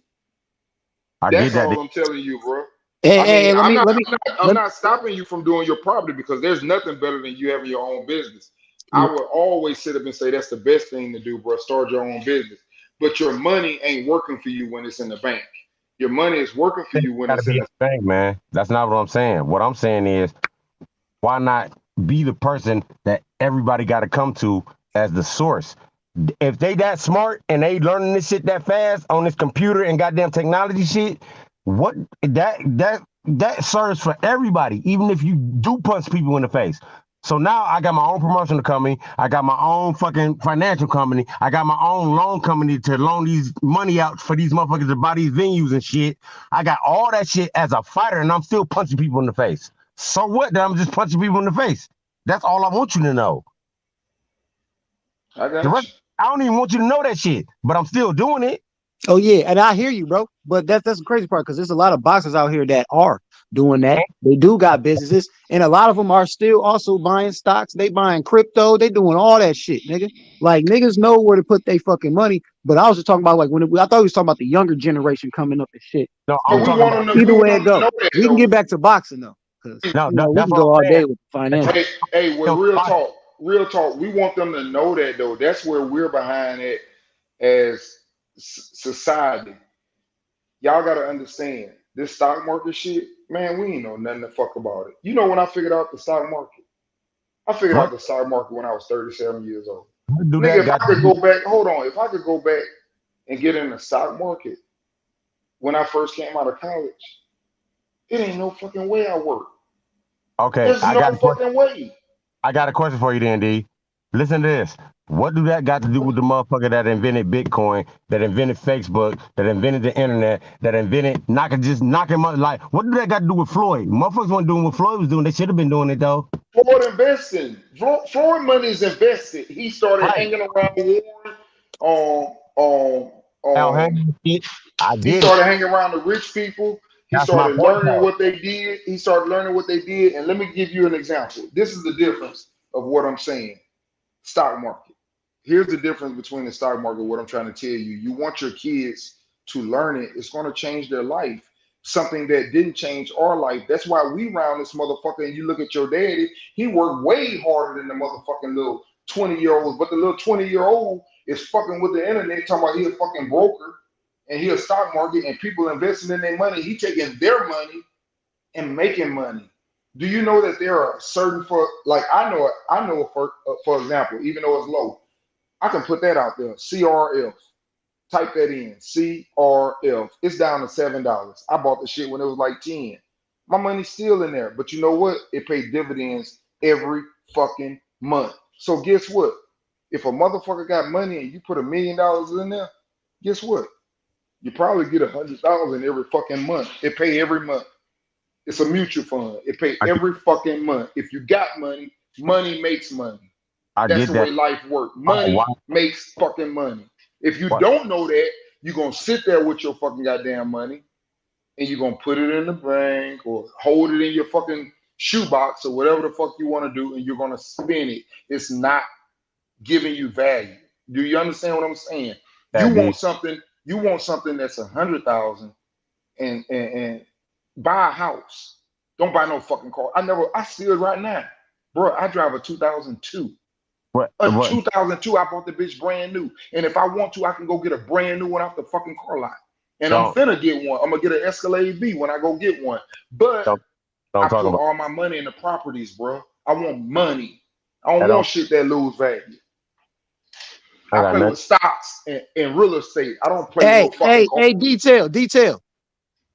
That's all I'm telling you, bro. I'm not stopping you from doing your property because there's nothing better than you having your own business. I would always sit up and say that's the best thing to do, bro. Start your own business. But your money ain't working for you when it's in the bank. Your money is working for you when it's in the bank, man. That's not what I'm saying. What I'm saying is, why not be the person that everybody got to come to as the source? If they that smart and they learning this shit that fast on this computer and goddamn technology shit, what that serves for everybody, even if you do punch people in the face. So now I got my own promotional company. I got my own fucking financial company. I got my own loan company to loan these money out for these motherfuckers to buy these venues and shit. I got all that shit as a fighter, and I'm still punching people in the face. So what? That I'm just punching people in the face. That's all I want you to know. I got you. I don't even want you to know that shit, but I'm still doing it. Oh yeah, and I hear you, bro. But that's the crazy part, because there's a lot of boxers out here that are doing that. They do got businesses, and a lot of them are still also buying stocks. They buying crypto. They doing all that shit, nigga. Like niggas know where to put their fucking money. But I was just talking about like I thought we was talking about the younger generation coming up and shit. No, So I'm talking about either way it go, we can get back to boxing though, because no. we That's can what go I'm all saying. day with financial. Hey, well, real talk. We want them to know that though. That's where we're behind it as society. Y'all gotta understand this stock market shit, man. We ain't know nothing the fuck about it. You know when I figured out the stock market? I figured out the stock market when I was 37 years old. Nigga, if I could go back, hold on, if I could go back and get in the stock market when I first came out of college, it ain't no fucking way I work. Okay, There's no fucking way. I got a question for you, then, D. Listen to this. What do that got to do with the motherfucker that invented Bitcoin, that invented Facebook, that invented the internet, that invented knocking money? Like, what do that got to do with Floyd? Motherfuckers weren't doing what Floyd was doing. They should have been doing it though. Floyd investing. Floyd money is invested. He started hanging around Warren. He started hanging around the rich people. He started learning what they did. And let me give you an example. This is the difference of what I'm saying. Stock market. Here's the difference between the stock market and what I'm trying to tell you. You want your kids to learn it. It's going to change their life. Something that didn't change our life. That's why we round this motherfucker and you look at your daddy, he worked way harder than the motherfucking little 20-year-olds. But the little 20-year-old is fucking with the internet talking about he a fucking broker and he a stock market and people investing in their money. He taking their money and making money. Do you know that there are certain I know for example, even though it's low, I can put that out there. CRF. Type that in. CRF. It's down to $7. I bought the shit when it was like 10. My money's still in there. But you know what? It pays dividends every fucking month. So guess what? If a motherfucker got money and you put $1 million in there, guess what? You probably get $100,000 every fucking month. It pay every month. It's a mutual fund. It pay every fucking month. If you got money, money makes money. That's the way life works. Money makes fucking money. If you don't know that, you're going to sit there with your fucking goddamn money and you're going to put it in the bank or hold it in your fucking shoebox or whatever the fuck you want to do and you're going to spend it. It's not giving you value. Do you understand what I'm saying? You want something that's $100,000 and buy a house. Don't buy no fucking car. I see it right now. Bro, I drive a 2002. What? 2002, I bought the bitch brand new. And if I want to, I can go get a brand new one off the fucking car lot. And I'm finna get one. I'm gonna get an Escalade B when I go get one. But I put all my money in the properties, bro. I want money. I don't want shit that lose value. I play with stocks and real estate. I don't play with no fucking car. Hey, detail.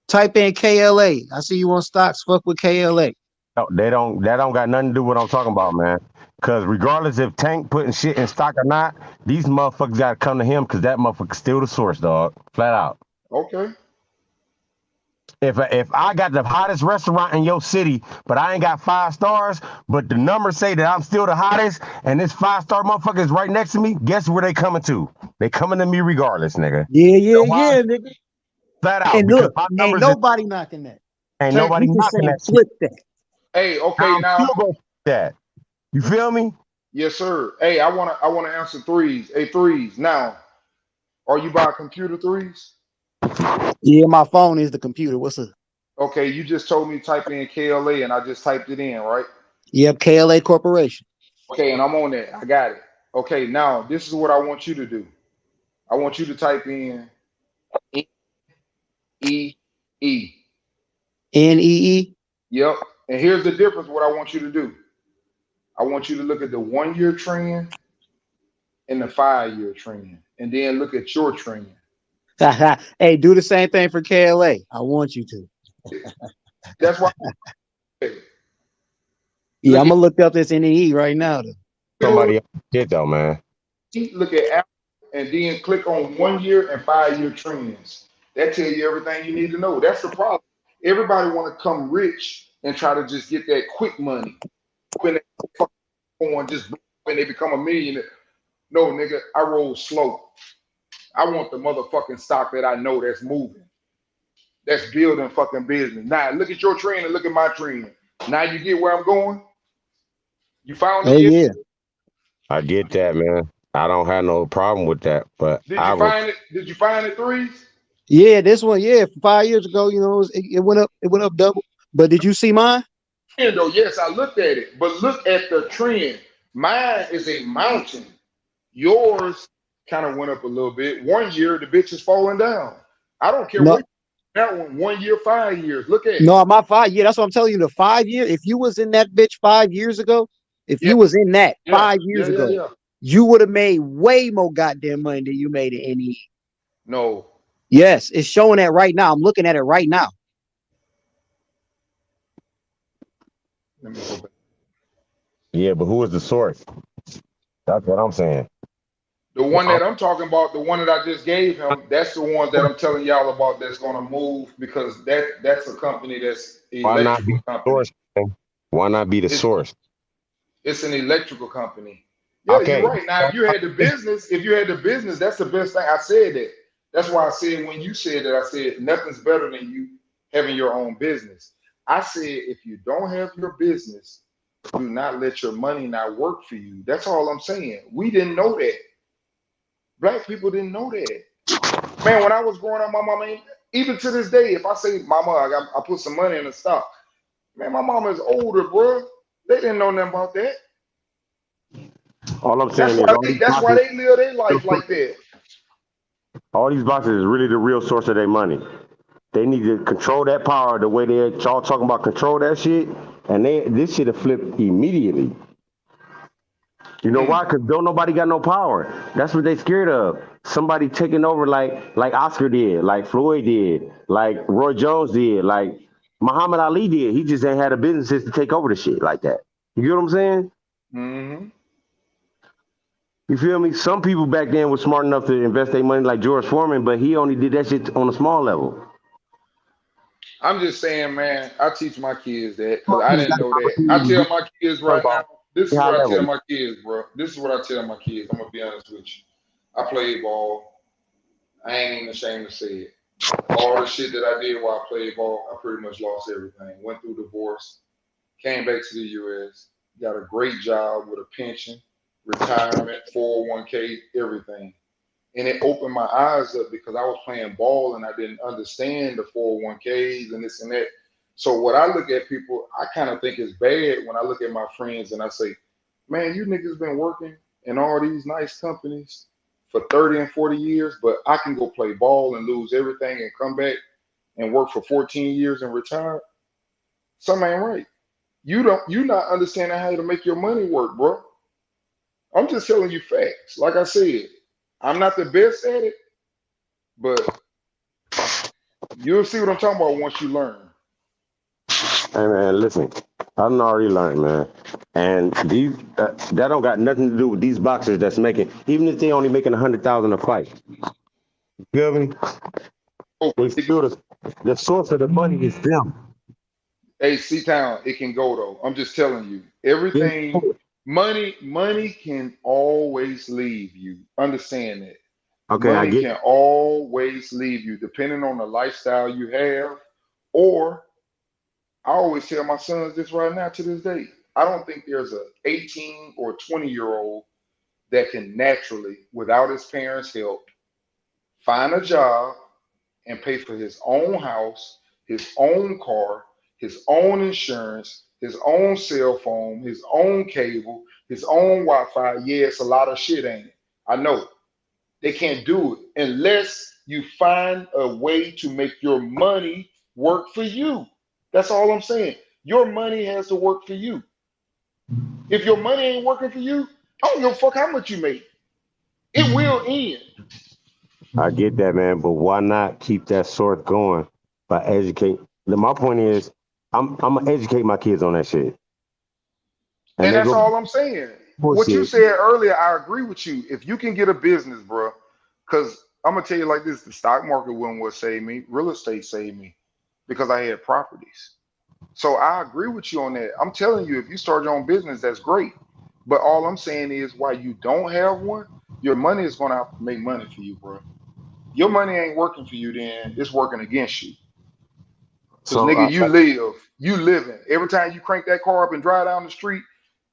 Type in KLA. I see you on stocks. Fuck with KLA. No, that don't got nothing to do with what I'm talking about, man. Because regardless if Tank putting shit in stock or not, these motherfuckers got to come to him because that motherfucker's still the source, dog. Flat out. Okay. If I got the hottest restaurant in your city, but I ain't got 5 stars, but the numbers say that I'm still the hottest, and this 5-star motherfucker is right next to me, guess where they coming to? They coming to me regardless, nigga. Yeah, nigga. Flat out. And Because look, my ain't numbers nobody knocking that. Ain't nobody knocking that flip shit. that. Hey, okay, I'm now still gonna flip that. You feel me? Yes, sir. Hey, I wanna answer threes. Hey, threes. Now, are you by computer threes? Yeah, my phone is the computer. What's up? Okay, you just told me to type in KLA and I just typed it in, right? Yep, KLA Corporation. Okay, and I'm on that. I got it. Okay, now this is what I want you to do. I want you to type in NEE. NEE? Yep. And here's the difference what I want you to do. I want you to look at the 1-year trend and the 5-year trend, and then look at your trend. Hey, do the same thing for KLA. I want you to. That's why. Yeah, I'm gonna look up this NEE right now. Though. Somebody did though, man. Look at Apple and then click on 1-year and 5-year trends. That tell you everything you need to know. That's the problem. Everybody want to come rich and try to just get that quick money. When they become a millionaire. No, nigga, I roll slow. I want the motherfucking stock that I know that's moving. that's building fucking business. Now look at your trend and look at my trend. Now you get where I'm going. You found it yet? Yeah. I get that, man. I don't have no problem with that, but Did you find it, Threes? Yeah, this one, 5 years ago, it went up. It went up double. But did you see mine? Though, yes, I looked at it, but look at the trend. Mine is a mountain. Yours kind of went up a little bit. 1 year, the bitch is falling down. I don't care No. what that one. 1 year, 5 years. Look at it. No, my 5 year. That's what I'm telling you. The 5 year. If you was in that bitch 5 years ago, you was in that 5 years ago, you would have made way more goddamn money than you made in NE. No. Yes, it's showing that right now. I'm looking at it right now. Let me go back. Yeah, but who is the source? That's what I'm saying. The one that I'm talking about, the one that I just gave him, that's the one that I'm telling y'all about that's going to move because that's a company that's Why not be electrical the company. source? Man? Why not be the source? It's an electrical company. Yeah, Okay. you're right. Now, if you had the business, that's the best thing. I said that. That's why I said when you said that, I said nothing's better than you having your own business. I said if you don't have your business, do not let your money not work for you. That's all I'm saying. We didn't know that. Black people didn't know that. Man, when I was growing up, my mama, even to this day, if I say, Mama, I put some money in the stock, man, my mama is older, bro. They didn't know nothing about that. All I'm saying That's why they live their life like that. All these boxes is really the real source of their money. They need to control that power the way y'all talking about control that shit, and this shit will flip immediately. You know why? Because don't nobody got no power. That's what they scared of. Somebody taking over like Oscar did, like Floyd did, like Roy Jones did, like Muhammad Ali did. He just ain't had the businesses to take over the shit like that. You get what I'm saying? Mm-hmm. You feel me? Some people back then were smart enough to invest their money like George Foreman, but he only did that shit on a small level. I'm just saying, man, I teach my kids that because I didn't know that. I tell my kids right now, this is what I tell my kids, bro. This is what I tell my kids. I'm going to be honest with you. I played ball. I ain't even ashamed to say it. All the shit that I did while I played ball, I pretty much lost everything. Went through divorce, came back to the U.S., got a great job with a pension, retirement, 401k, everything. And it opened my eyes up because I was playing ball and I didn't understand the 401ks and this and that. So what I look at people, I kind of think it's bad when I look at my friends and I say, man, you niggas been working in all these nice companies for 30 and 40 years, but I can go play ball and lose everything and come back and work for 14 years and retire. Something ain't right. You not understanding how to make your money work, bro. I'm just telling you facts. Like I said, I'm not the best at it, but you'll see what I'm talking about once you learn. Hey man, listen, I done already learned, man. And these that don't got nothing to do with these boxers that's making, even if they only making 100,000 a fight. You feel me? They still the source of the money is them. Hey, C-Town, it can go though. I'm just telling you, everything, money can always leave you. Understand that. Okay, I Money get can always leave you, depending on the lifestyle you have. Or I always tell my sons this right now to this day. I don't think there's a 18 or 20-year-old that can naturally, without his parents' help, find a job and pay for his own house, his own car, his own insurance, his own cell phone, his own cable, his own Wi-Fi. Yeah, it's a lot of shit, ain't it? I know. They can't do it unless you find a way to make your money work for you. That's all I'm saying. Your money has to work for you. If your money ain't working for you, I don't give a fuck how much you make. It will end. I get that, man, but why not keep that source going by educating? My point is, I'm gonna educate my kids on that shit. And that's all I'm saying. What you said earlier, I agree with you. If you can get a business, bro, because I'm gonna tell you like this: the stock market wasn't what saved me. Real estate saved me because I had properties. So I agree with you on that. I'm telling you, if you start your own business, that's great. But all I'm saying is, while you don't have one, your money is gonna have to make money for you, bro. Your money ain't working for you, then it's working against you. Because nigga, you living. Every time you crank that car up and drive down the street,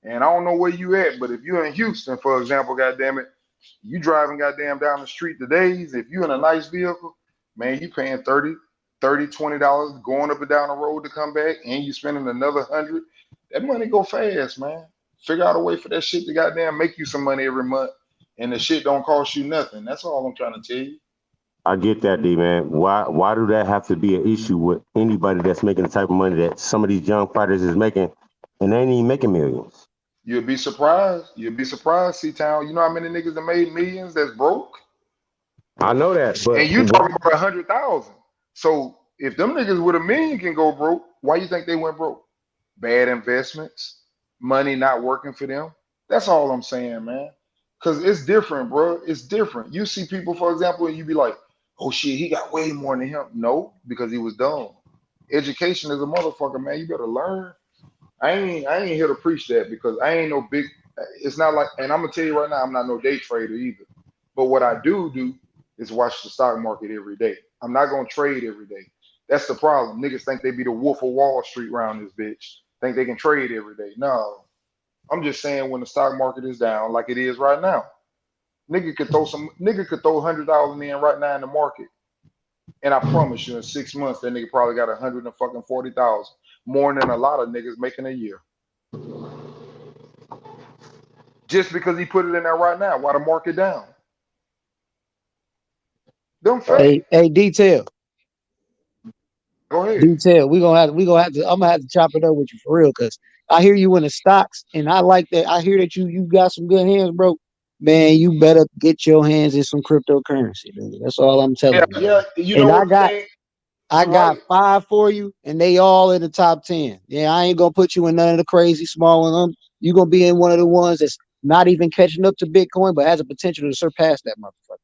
and I don't know where you at, but if you're in Houston, for example, goddamn it, you driving goddamn down the street todays, if you in a nice vehicle, man, you paying $30, $20 going up and down the road to come back, and you spending another $100. That money go fast, man. Figure out a way for that shit to goddamn make you some money every month, and the shit don't cost you nothing. That's all I'm trying to tell you. I get that, D man. Why do that have to be an issue with anybody that's making the type of money that some of these young fighters is making, and they ain't even making millions? You'll be surprised. You'll be surprised, C-Town. You know how many niggas that made millions that's broke? I know that, but and you talking about 100,000. So if them niggas with $1 million can go broke, why you think they went broke? Bad investments, money not working for them. That's all I'm saying, man. Cause it's different, bro. It's different. You see people, for example, and you be like, oh shit, he got way more than him. No, because he was dumb. Education is a motherfucker, man. You better learn. I ain't here to preach that because I ain't no big. It's not like, and I'm gonna tell you right now, I'm not no day trader either. But what I do is watch the stock market every day. I'm not gonna trade every day. That's the problem. Niggas think they be the Wolf of Wall Street around this bitch. Think they can trade every day. No, I'm just saying when the stock market is down like it is right now, nigga could throw $100,000 in right now in the market, and I promise you, in 6 months, that nigga probably got 140,000 more than a lot of niggas making a year. Just because he put it in there right now, why the market down? Them facts. Hey, Detail. Go ahead. Detail. I'm gonna have to chop it up with you for real, cause I hear you in the stocks, and I like that. I hear that you got some good hands, bro. Man, you better get your hands in some cryptocurrency, dude. That's all I'm telling you. Yeah, you know what? I got 5 for you, and they all in the top 10. Yeah, I ain't gonna put you in none of the crazy small ones. You gonna be in one of the ones that's not even catching up to Bitcoin, but has a potential to surpass that motherfucker.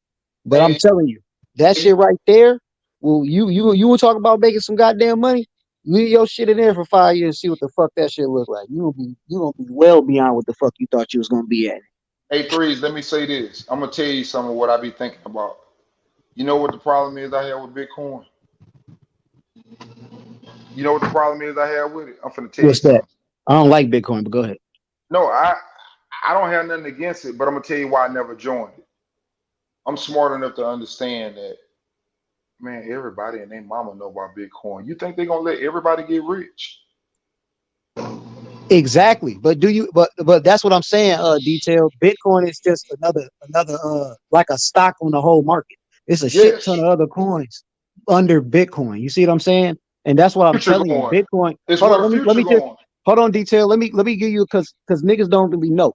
But I'm telling you, that shit right there. Well, you will talk about making some goddamn money. Leave your shit in there for 5 years and see what the fuck that shit look like. You gonna be well beyond what the fuck you thought you was gonna be at. Hey, Threes, let me say this. I'm gonna tell you some of what I be thinking about. You know what the problem is I have with Bitcoin? You know what the problem is I have with it? I'm finna tell you something. I don't like Bitcoin, but go ahead. No, I don't have nothing against it, but I'm gonna tell you why I never joined it. I'm smart enough to understand that, man, everybody and their mama know about Bitcoin. You think they're gonna let everybody get rich? Exactly. But but that's what I'm saying, Detail. Bitcoin is just another like a stock on the whole market. It's a shit ton of other coins under Bitcoin. You see what I'm saying? And that's what I'm telling you. Bitcoin. Hold on, Detail. Let me give you because niggas don't really know.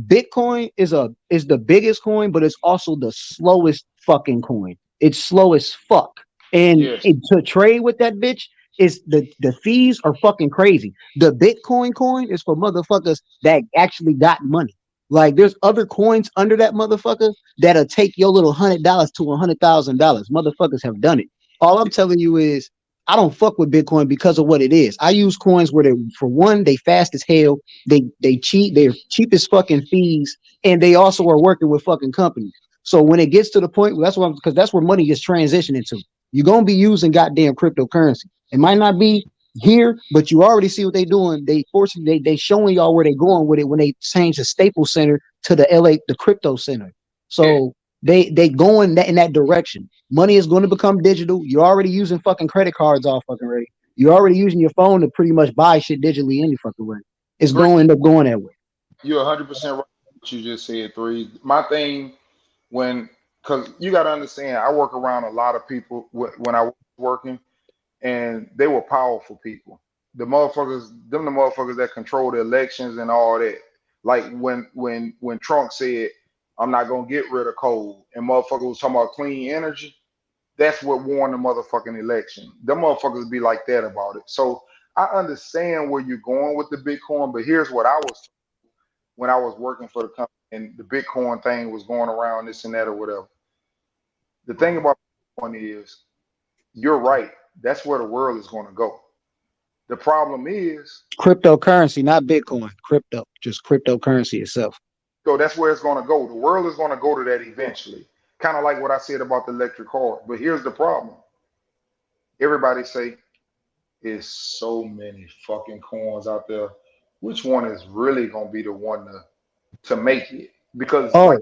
Bitcoin is the biggest coin, but it's also the slowest fucking coin. It's slow as fuck. And to trade with that bitch, is the fees are fucking crazy. The Bitcoin coin is for motherfuckers that actually got money. Like there's other coins under that motherfucker that'll take your little $100 to $100,000. Motherfuckers have done it. All I'm telling you is I don't fuck with Bitcoin because of what it is. I use coins where they fast as hell. They cheat. They're cheap as fucking fees, and they also are working with fucking companies. So when it gets to the point, because that's where money is transitioning to. You're gonna be using goddamn cryptocurrency. It might not be here, but you already see what they're doing. They showing y'all where they're going with it when they change the Staples Center to the crypto center. So they going in that direction. Money is going to become digital. You're already using fucking credit cards all fucking ready. You're already using your phone to pretty much buy shit digitally any fucking way. It's going to end up going that way. You're 100% right what you just said, Three. My thing because you got to understand, I work around a lot of people when I was working, and they were powerful people. The motherfuckers that control the elections and all that. Like when Trump said, I'm not gonna get rid of coal, and motherfuckers was talking about clean energy, that's what won the motherfucking election. Them motherfuckers be like that about it. So I understand where you're going with the Bitcoin, but here's what I was when I was working for the company and the Bitcoin thing was going around this and that or whatever. The thing about Bitcoin is, you're right. That's where the world is going to go. The problem is cryptocurrency, not Bitcoin. Crypto, just cryptocurrency itself. So that's where it's going to go. The world is going to go to that eventually. Kind of like what I said about the electric car. But here's the problem. Everybody say, is so many fucking coins out there. Which one is really gonna be the one to make it? Because like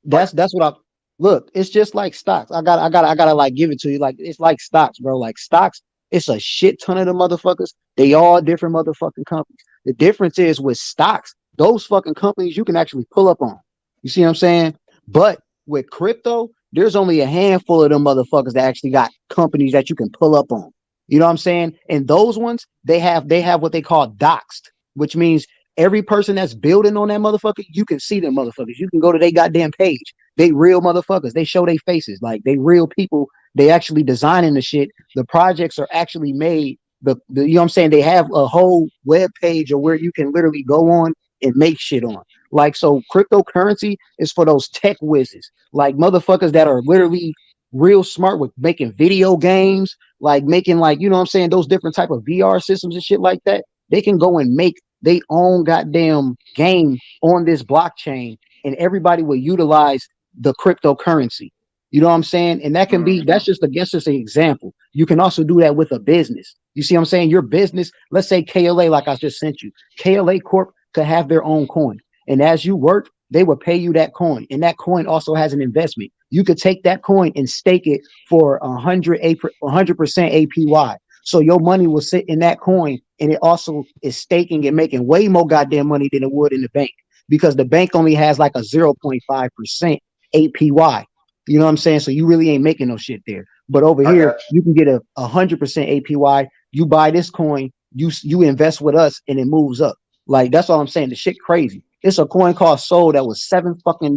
That's what I look. It's just like stocks. I gotta like give it to you. Like it's like stocks, bro. Like stocks, it's a shit ton of the motherfuckers. They all different motherfucking companies. The difference is with stocks, those fucking companies you can actually pull up on. You see what I'm saying? But with crypto, there's only a handful of them motherfuckers that actually got companies that you can pull up on. You know what I'm saying? And those ones, they have what they call doxed, which means every person that's building on that motherfucker, you can see them motherfuckers. You can go to their goddamn page. They real motherfuckers. They show their faces. Like they real people. They actually designing the shit. The projects are actually made. The you know what I'm saying? They have a whole web page of where you can literally go on and make shit on. Like so cryptocurrency is for those tech whizzes, like motherfuckers that are literally real smart with making video games, like making like, you know what I'm saying, those different type of VR systems and shit like that. They can go and make they own goddamn game on this blockchain, and everybody will utilize the cryptocurrency. You know what I'm saying? And that can be that's just an example. You can also do that with a business. You see what I'm saying? Your business, let's say KLA, like I just sent you, KLA Corp could have their own coin. And as you work, they will pay you that coin. And that coin also has an investment. You could take that coin and stake it for 100% APY. So your money will sit in that coin, and it also is staking and making way more goddamn money than it would in the bank, because the bank only has like a 0.5% APY. You know what I'm saying? So you really ain't making no shit there. But over here, you can get a 100% APY. You buy this coin, you invest with us, and it moves up. Like that's all I'm saying. The shit crazy. It's a coin called Soul that was $7 fucking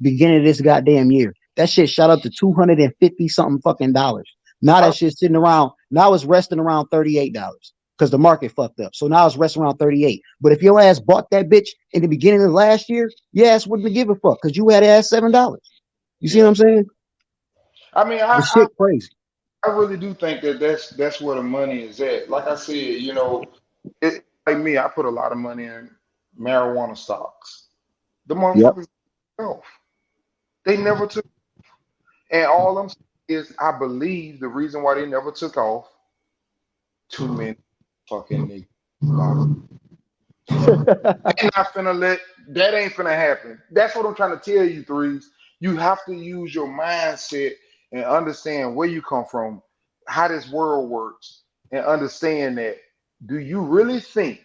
beginning of this goddamn year. That shit shot up to 250 something fucking dollars. Now that shit's sitting around. Now it's resting around $38 because the market fucked up. So now it's resting around 38. But if your ass bought that bitch in the beginning of last year, your ass wouldn't give a fuck because you had ass $7. You see what I'm saying? I mean, the shit crazy. I really do think that that's where the money is at. Like I said, you know, it like me, I put a lot of money in marijuana stocks. The motherfuckers off. They never took, and all I'm saying is I believe the reason why they never took off, too many fucking niggas. They not finna let that ain't finna happen. That's what I'm trying to tell you, Threes. You have to use your mindset and understand where you come from, how this world works, and understand that. Do you really think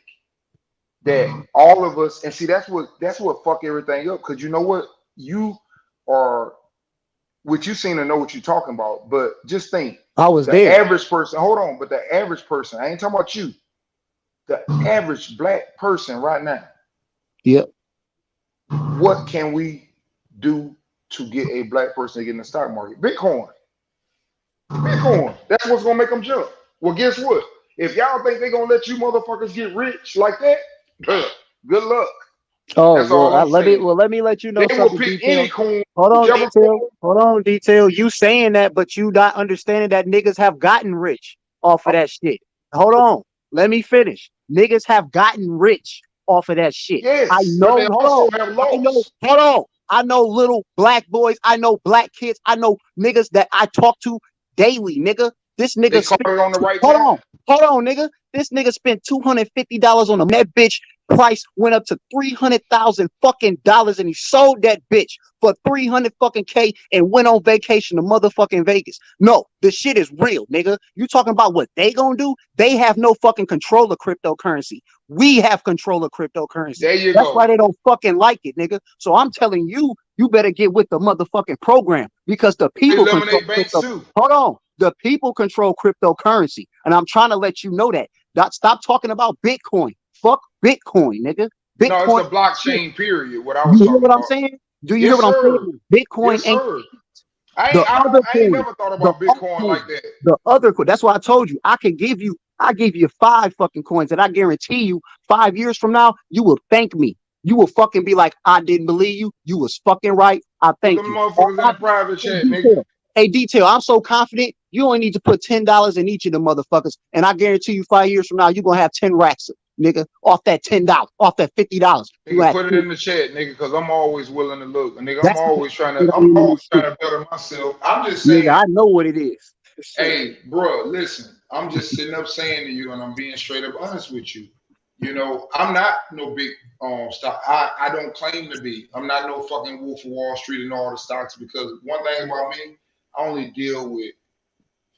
that all of us, and see that's what fuck everything up, because you know what, you are what you seem to know what you're talking about, but just think I was the there. average person, hold on, but the average person, I ain't talking about you, the average black person right now. Yep. What can we do to get a black person to get in the stock market? Bitcoin. That's what's gonna make them jump. Well, guess what? If y'all think they're gonna let you motherfuckers get rich like that, good luck. Oh, That's all I'm saying. let me let you know They will something. pick Detail. any coin. Hold on, whichever detail. coin. Hold on, detail. You saying that, but you not understanding that niggas have gotten rich off of that shit. Hold on. Let me finish. Niggas have gotten rich off of that shit. Yes, I but know. they also have I know. lost. Hold on. I know little black boys. I know black kids. I know niggas that I talk to daily, nigga. This nigga They caught it on the right hold time. on. Hold on, nigga. This nigga spent $250 on a that bitch. Price went up to $300,000 fucking dollars, and he sold that bitch for 300 fucking K and went on vacation to motherfucking Vegas. No, the shit is real, nigga. You talking about what they gonna do? They have no fucking control of cryptocurrency. We have control of cryptocurrency. There you That's go. why they don't fucking like it, nigga. So I'm telling you, you better get with the motherfucking program, because the people control Eliminate banks crypto. too. Hold on. The people control cryptocurrency. And I'm trying to let you know that. Stop talking about Bitcoin. Fuck Bitcoin, nigga. Bitcoin. No, it's the blockchain period. What I You was hear talking what I'm about. saying? Do you Yes, hear what I'm sir. saying? Bitcoin Yes, ain't sir. the other I ain't coin. never thought The about other Bitcoin coin. like that. The other coin. That's why I told you I give you 5 fucking coins, and I guarantee you 5 years from now you will thank me. You will fucking be like, I didn't believe you. You was fucking right. I Put thank them you. motherfuckers in the private chat, nigga. Hey, detail. I'm so confident. You only need to put $10 in each of the motherfuckers, and I guarantee you 5 years from now you're gonna have 10 racks, nigga, off that $10, off that $50. Nigga, put it in the chat, nigga, because I'm always willing to look. Nigga, I'm always trying to better myself. I'm just saying. Nigga, I know what it is. Hey, bro, listen. I'm just sitting up saying to you, and I'm being straight up honest with you. You know, I'm not no big stock. I don't claim to be. I'm not no fucking Wolf of Wall Street and all the stocks because one thing about me, I only deal with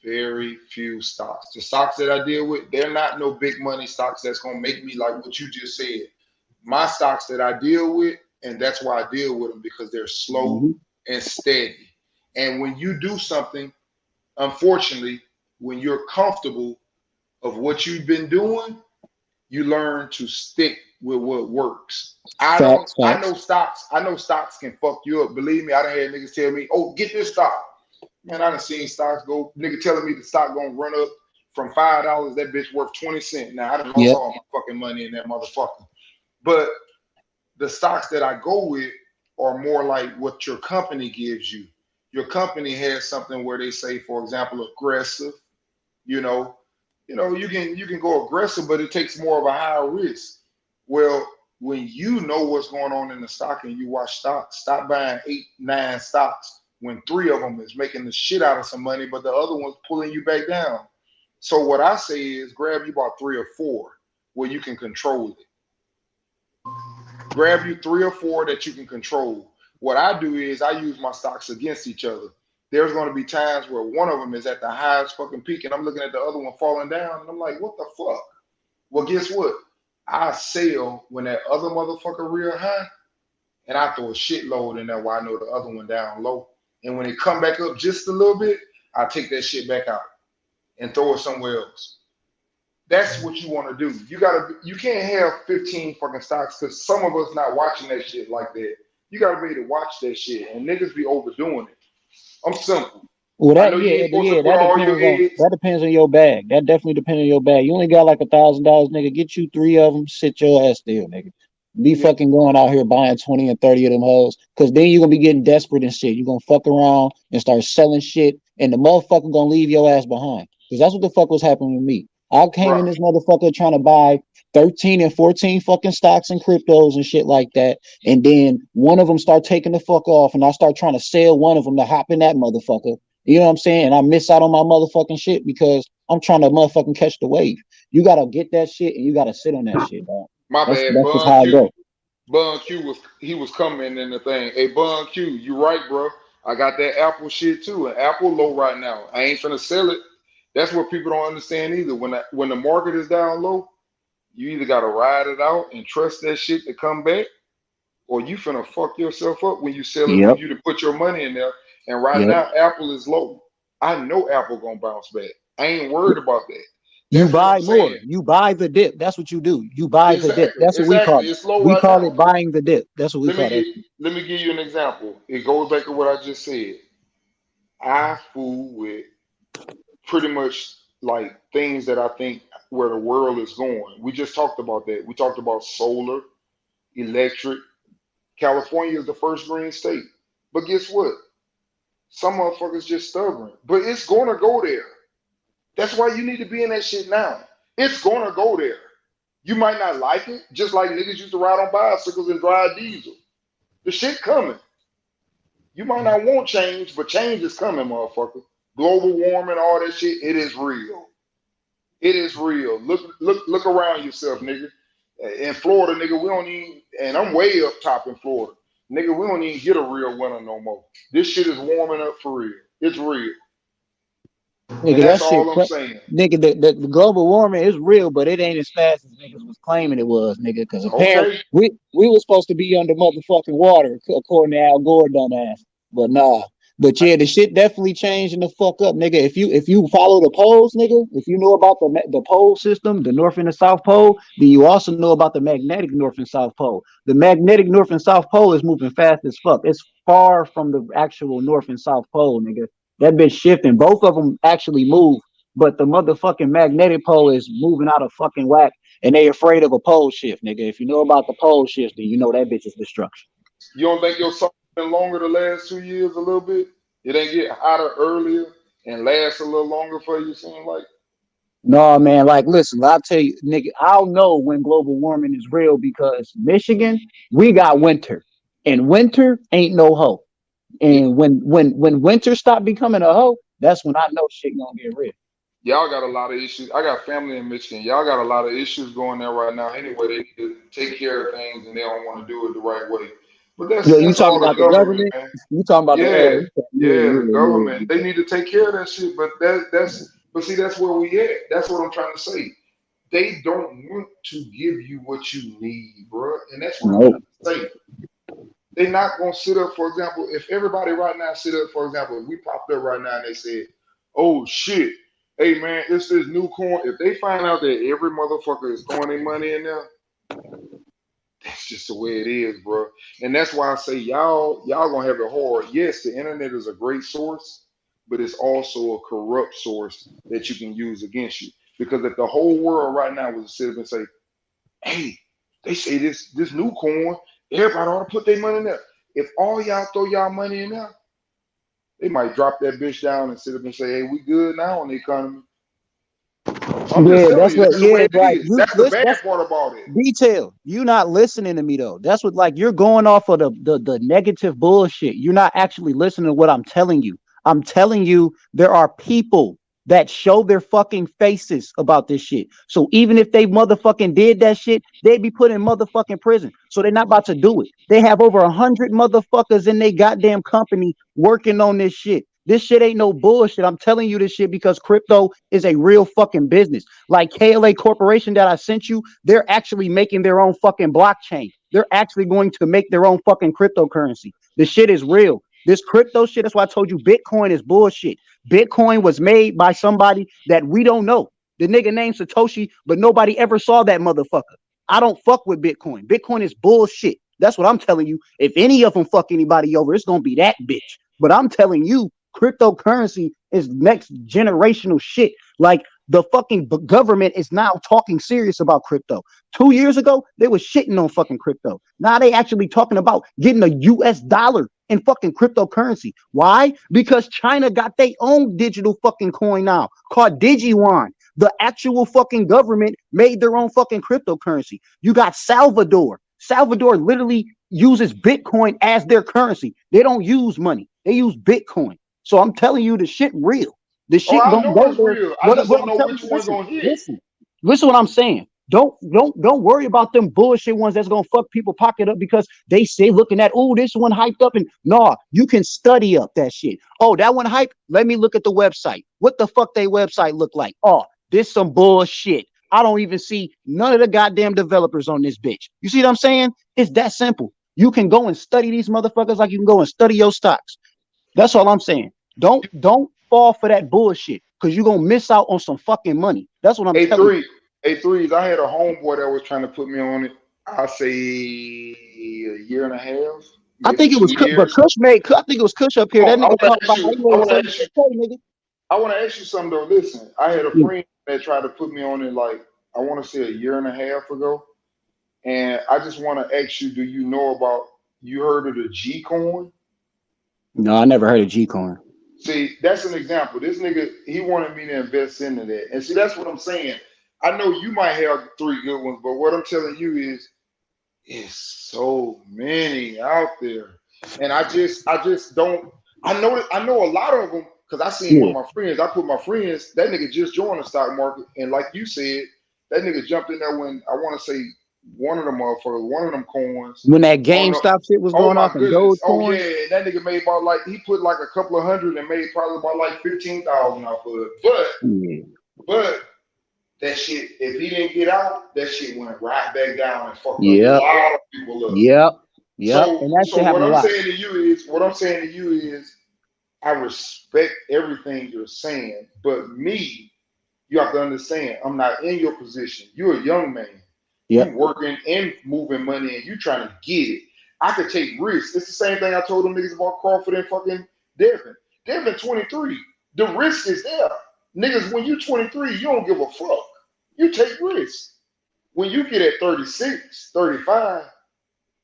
very few stocks. The stocks that I deal with, they're not no big money stocks that's gonna make me like what you just said. My stocks that I deal with, and that's why I deal with them because they're slow and steady. And when you do something, unfortunately, when you're comfortable of what you've been doing, you learn to stick with what works. I know stocks can fuck you up. Believe me, I done had niggas tell me, oh, get this stock. Man, I done seen stocks go, nigga telling me the stock gonna run up from $5, that bitch worth 20 cents. Now I done lost all my fucking money in that motherfucker. But the stocks that I go with are more like what your company gives you. Your company has something where they say, for example, aggressive. You can go aggressive, but it takes more of a higher risk. Well, when you know what's going on in the stock and you watch stocks, stop buying 8, 9 stocks when 3 of them is making the shit out of some money, but the other one's pulling you back down. So what I say is grab you about 3 or 4 where you can control it. Grab you 3 or 4 that you can control. What I do is I use my stocks against each other. There's going to be times where one of them is at the highest fucking peak and I'm looking at the other one falling down and I'm like, what the fuck? Well, guess what? I sell when that other motherfucker real high and I throw a shitload in there while I know the other one down low. And when it come back up just a little bit, I take that shit back out and throw it somewhere else. That's what you want to do. You can't have 15 fucking stocks because some of us not watching that shit like that. You gotta be able to watch that shit and niggas be overdoing it. I'm simple. Well, that depends on your bag. That definitely depends on your bag. You only got like $1,000, nigga. Get you 3 of them. Sit your ass still, nigga. Be fucking going out here buying 20 and 30 of them hoes, because then you're gonna be getting desperate and shit. You're gonna fuck around and start selling shit, and the motherfucker gonna leave your ass behind. Because that's what the fuck was happening with me. I came in this motherfucker trying to buy 13 and 14 fucking stocks and cryptos and shit like that. And then one of them start taking the fuck off and I start trying to sell one of them to hop in that motherfucker. You know what I'm saying? And I miss out on my motherfucking shit because I'm trying to motherfucking catch the wave. You got to get that shit and you got to sit on that shit, dog. My bad, that's just how I go. Bun Q was coming in the thing. Hey, Bun Q, you right, bro. I got that Apple shit too. And Apple low right now. I ain't finna sell it. That's what people don't understand either. When the market is down low, you either gotta ride it out and trust that shit to come back, or you finna fuck yourself up when you sell it for you to put your money in there. And right now, Apple is low. I know Apple gonna bounce back. I ain't worried about that. You buy more. You buy the dip. That's what you do. You buy the dip. That's what we call it. It's low We right call now. it buying the dip. That's what we call it. Let me give you an example. It goes back to what I just said. I fool with pretty much like things that I think where the world is going. We just talked about that. We talked about solar, electric. California is the first green state. But guess what? Some motherfuckers just stubborn. But it's gonna go there. That's why you need to be in that shit now. It's gonna go there. You might not like it, just like niggas used to ride on bicycles and drive diesel. The shit coming. You might not want change, but change is coming, motherfucker. Global warming, all that shit, it is real. It is real. Look around yourself, nigga. In Florida, nigga, we don't even, and I'm way up top in Florida. Nigga, we don't even get a real winter no more. This shit is warming up for real. It's real. Nigga, And that's that shit, all I'm saying. nigga, the global warming is real, but it ain't as fast as niggas was claiming it was, nigga. Because apparently we was supposed to be under motherfucking water, according to Al Gore dumbass. But nah. But yeah, the shit definitely changing the fuck up, nigga. If you follow the poles, nigga, if you know about the pole system, the North and the South Pole, then you also know about the magnetic North and South Pole. The magnetic North and South Pole is moving fast as fuck. It's far from the actual North and South Pole, nigga. That bitch shifting. Both of them actually move, but the motherfucking magnetic pole is moving out of fucking whack, and they afraid of a pole shift, nigga. If you know about the pole shift, then you know that bitch is destruction. You don't think your summer been longer the last 2 years a little bit? It ain't get hotter earlier and last a little longer for you, seem like? No, man, like, listen, I'll tell you, nigga, I'll know when global warming is real because Michigan, we got winter, and winter ain't no hoe. And when winter stop becoming a hoe, That's when I know shit gonna get real. Y'all got a lot of issues. I got family in Michigan. Y'all got a lot of issues going there right now. Anyway, they need to take care of things and they don't want to do it the right way. But Yeah, you that's talking all the about the government, government? man. You talking about Yeah, yeah, the government. yeah. They need to take care of that shit. But but see, that's where we at. That's what I'm trying to say. They don't want to give you what you need, bro. And that's what I'm Nope. trying to say. They're not gonna sit up, for example, if everybody right now sit up, for example, if we popped up right now and they said, oh shit, hey man, it's this new coin. If they find out that every motherfucker is throwing their money in there, that's just the way it is, bro. And that's why I say y'all gonna have it hard. Yes, the internet is a great source, but it's also a corrupt source that you can use against you. Because if the whole world right now was to sit up and say, hey, they say this new coin, everybody ought to put their money in there. If all y'all throw y'all money in there, they might drop that bitch down and sit up and say, hey, we good now on the economy. I'm just Yeah, telling that's you, what. that's the way Yeah, it like is. you That's the listen. bad That's part about it. detail. You're not listening to me though. That's what like you're going off of the negative bullshit. You're not actually listening to what I'm telling you. I'm telling you there are people that show their fucking faces about this shit. So even if they motherfucking did that shit, they'd be put in motherfucking prison. So they're not about to do it. They have over 100 motherfuckers in their goddamn company working on this shit. This shit ain't no bullshit. I'm telling you this shit because crypto is a real fucking business. Like KLA Corporation that I sent you, they're actually making their own fucking blockchain. They're actually going to make their own fucking cryptocurrency. The shit is real. This crypto shit, that's why I told you Bitcoin is bullshit. Bitcoin was made by somebody that we don't know. The nigga named Satoshi, but nobody ever saw that motherfucker. I don't fuck with Bitcoin. Bitcoin is bullshit. That's what I'm telling you. If any of them fuck anybody over, it's going to be that bitch. But I'm telling you, cryptocurrency is next generational shit. Like the fucking government is now talking serious about crypto. 2 years ago, they were shitting on fucking crypto. Now they actually talking about getting a US dollar in fucking cryptocurrency. Why? Because China got their own digital fucking coin now called DigiYuan. The actual fucking government made their own fucking cryptocurrency. You got Salvador. Salvador literally uses Bitcoin as their currency. They don't use money. They use Bitcoin. So I'm telling you, the shit real. The Oh, shit I gonna know go it's there. real. I just What don't I'm know telling which you, one gonna hit. listen what I'm saying. Don't worry about them bullshit ones that's gonna fuck people pocket up because they say looking at, oh, this one hyped up, and nah, you can study up that shit. Oh, that one hyped. Let me look at the website. What the fuck they website look like? Oh, this some bullshit. I don't even see none of the goddamn developers on this bitch. You see what I'm saying? It's that simple. You can go and study these motherfuckers like you can go and study your stocks. That's all I'm saying. Don't fall for that bullshit because you're gonna miss out on some fucking money. That's what I'm telling you. A3s. I had a homeboy that was trying to put me on it. I say a year and a half, I maybe think it was, 2 years. I think it was Kush up here. Oh, That I nigga want to talking ask about you. he I made want to ask you. 36K, nigga. I want to ask you something though. Listen, I had a friend that tried to put me on it like I want to say a year and a half ago, and I just want to ask you: do you know about? You heard of the G coin? No, I never heard of G coin. See, that's an example. This nigga, he wanted me to invest into that, and see, that's what I'm saying. I know you might have three good ones, but what I'm telling you is, it's so many out there, and I just don't. I know a lot of them because I seen one Yeah. of my friends. I put my friends. That nigga just joined the stock market, and like you said, that nigga jumped in there when I want to say one of them motherfuckers, one of them coins. When that On the, GameStop shit was oh going my off in goodness! Oh Dogecoin. yeah, that nigga made about like he put like a couple of hundred and made probably about like 15,000 off of it. Yeah. But that shit, if he didn't get out, that shit went right back down and fucked a Yep. lot of people up. Yep. Yep. So, And that so shit what happened a I'm lot. saying to you is, I respect everything you're saying, but me, you have to understand, I'm not in your position. You're a young man. Yep. You working and moving money, and you trying to get it. I could take risks. It's the same thing I told them niggas about Crawford and fucking Devin. Devin 23. The risk is there. Niggas, when you 23, you don't give a fuck. You take risks. When you get at 36, 35,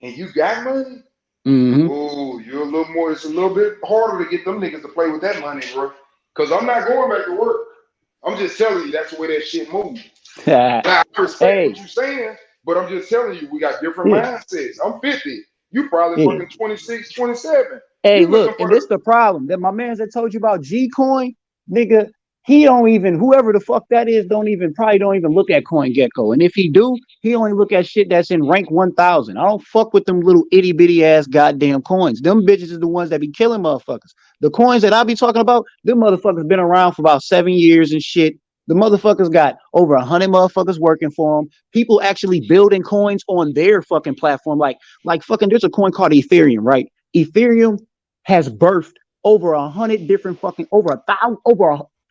and you got money, Mm-hmm. oh, you're a little more. It's a little bit harder to get them niggas to play with that money, bro. Because I'm not going back to work. I'm just telling you that's the way that shit moves. Now, I respect what you're saying, but I'm just telling you we got different mindsets. I'm 50. You probably Yeah. fucking 26, 27. Hey, You looking look, for and the this the problem. That my man that told you about G coin, nigga, he don't even, whoever the fuck that is, probably don't even look at CoinGecko. And if he do, he only look at shit that's in rank 1,000. I don't fuck with them little itty bitty ass goddamn coins. Them bitches is the ones that be killing motherfuckers. The coins that I be talking about, them motherfuckers been around for about 7 years and shit. The motherfuckers got over 100 motherfuckers working for them. People actually building coins on their fucking platform. Like fucking, there's a coin called Ethereum, right? Ethereum has birthed over 100 different fucking,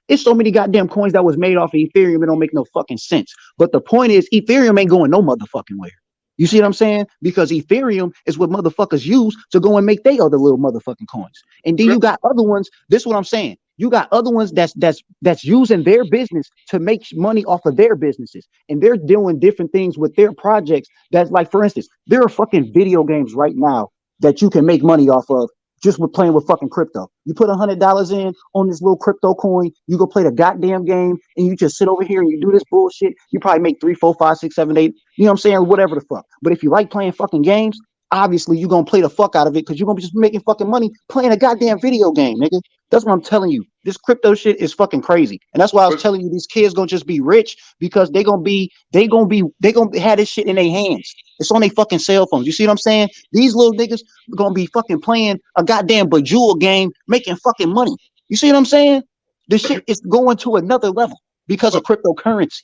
it's so many goddamn coins that was made off of Ethereum. It don't make no fucking sense. But the point is, Ethereum ain't going no motherfucking where. You see what I'm saying? Because Ethereum is what motherfuckers use to go and make their other little motherfucking coins. And then you got other ones. This is what I'm saying. You got other ones that's using their business to make money off of their businesses. And they're doing different things with their projects. That's like, for instance, there are fucking video games right now that you can make money off of just with playing with fucking crypto. You put $100 in on this little crypto coin, you go play the goddamn game, and you just sit over here and you do this bullshit. You probably make 3, 4, 5, 6, 7, 8, you know what I'm saying? Whatever the fuck. But if you like playing fucking games, obviously you're gonna play the fuck out of it because you're gonna be just making fucking money playing a goddamn video game, nigga. That's what I'm telling you. This crypto shit is fucking crazy. And that's why I was telling you these kids gonna just be rich because they gonna have this shit in their hands. It's on their fucking cell phones. You see what I'm saying? These little niggas are gonna be fucking playing a goddamn Bejeweled game, making fucking money. You see what I'm saying? This shit is going to another level because of cryptocurrency.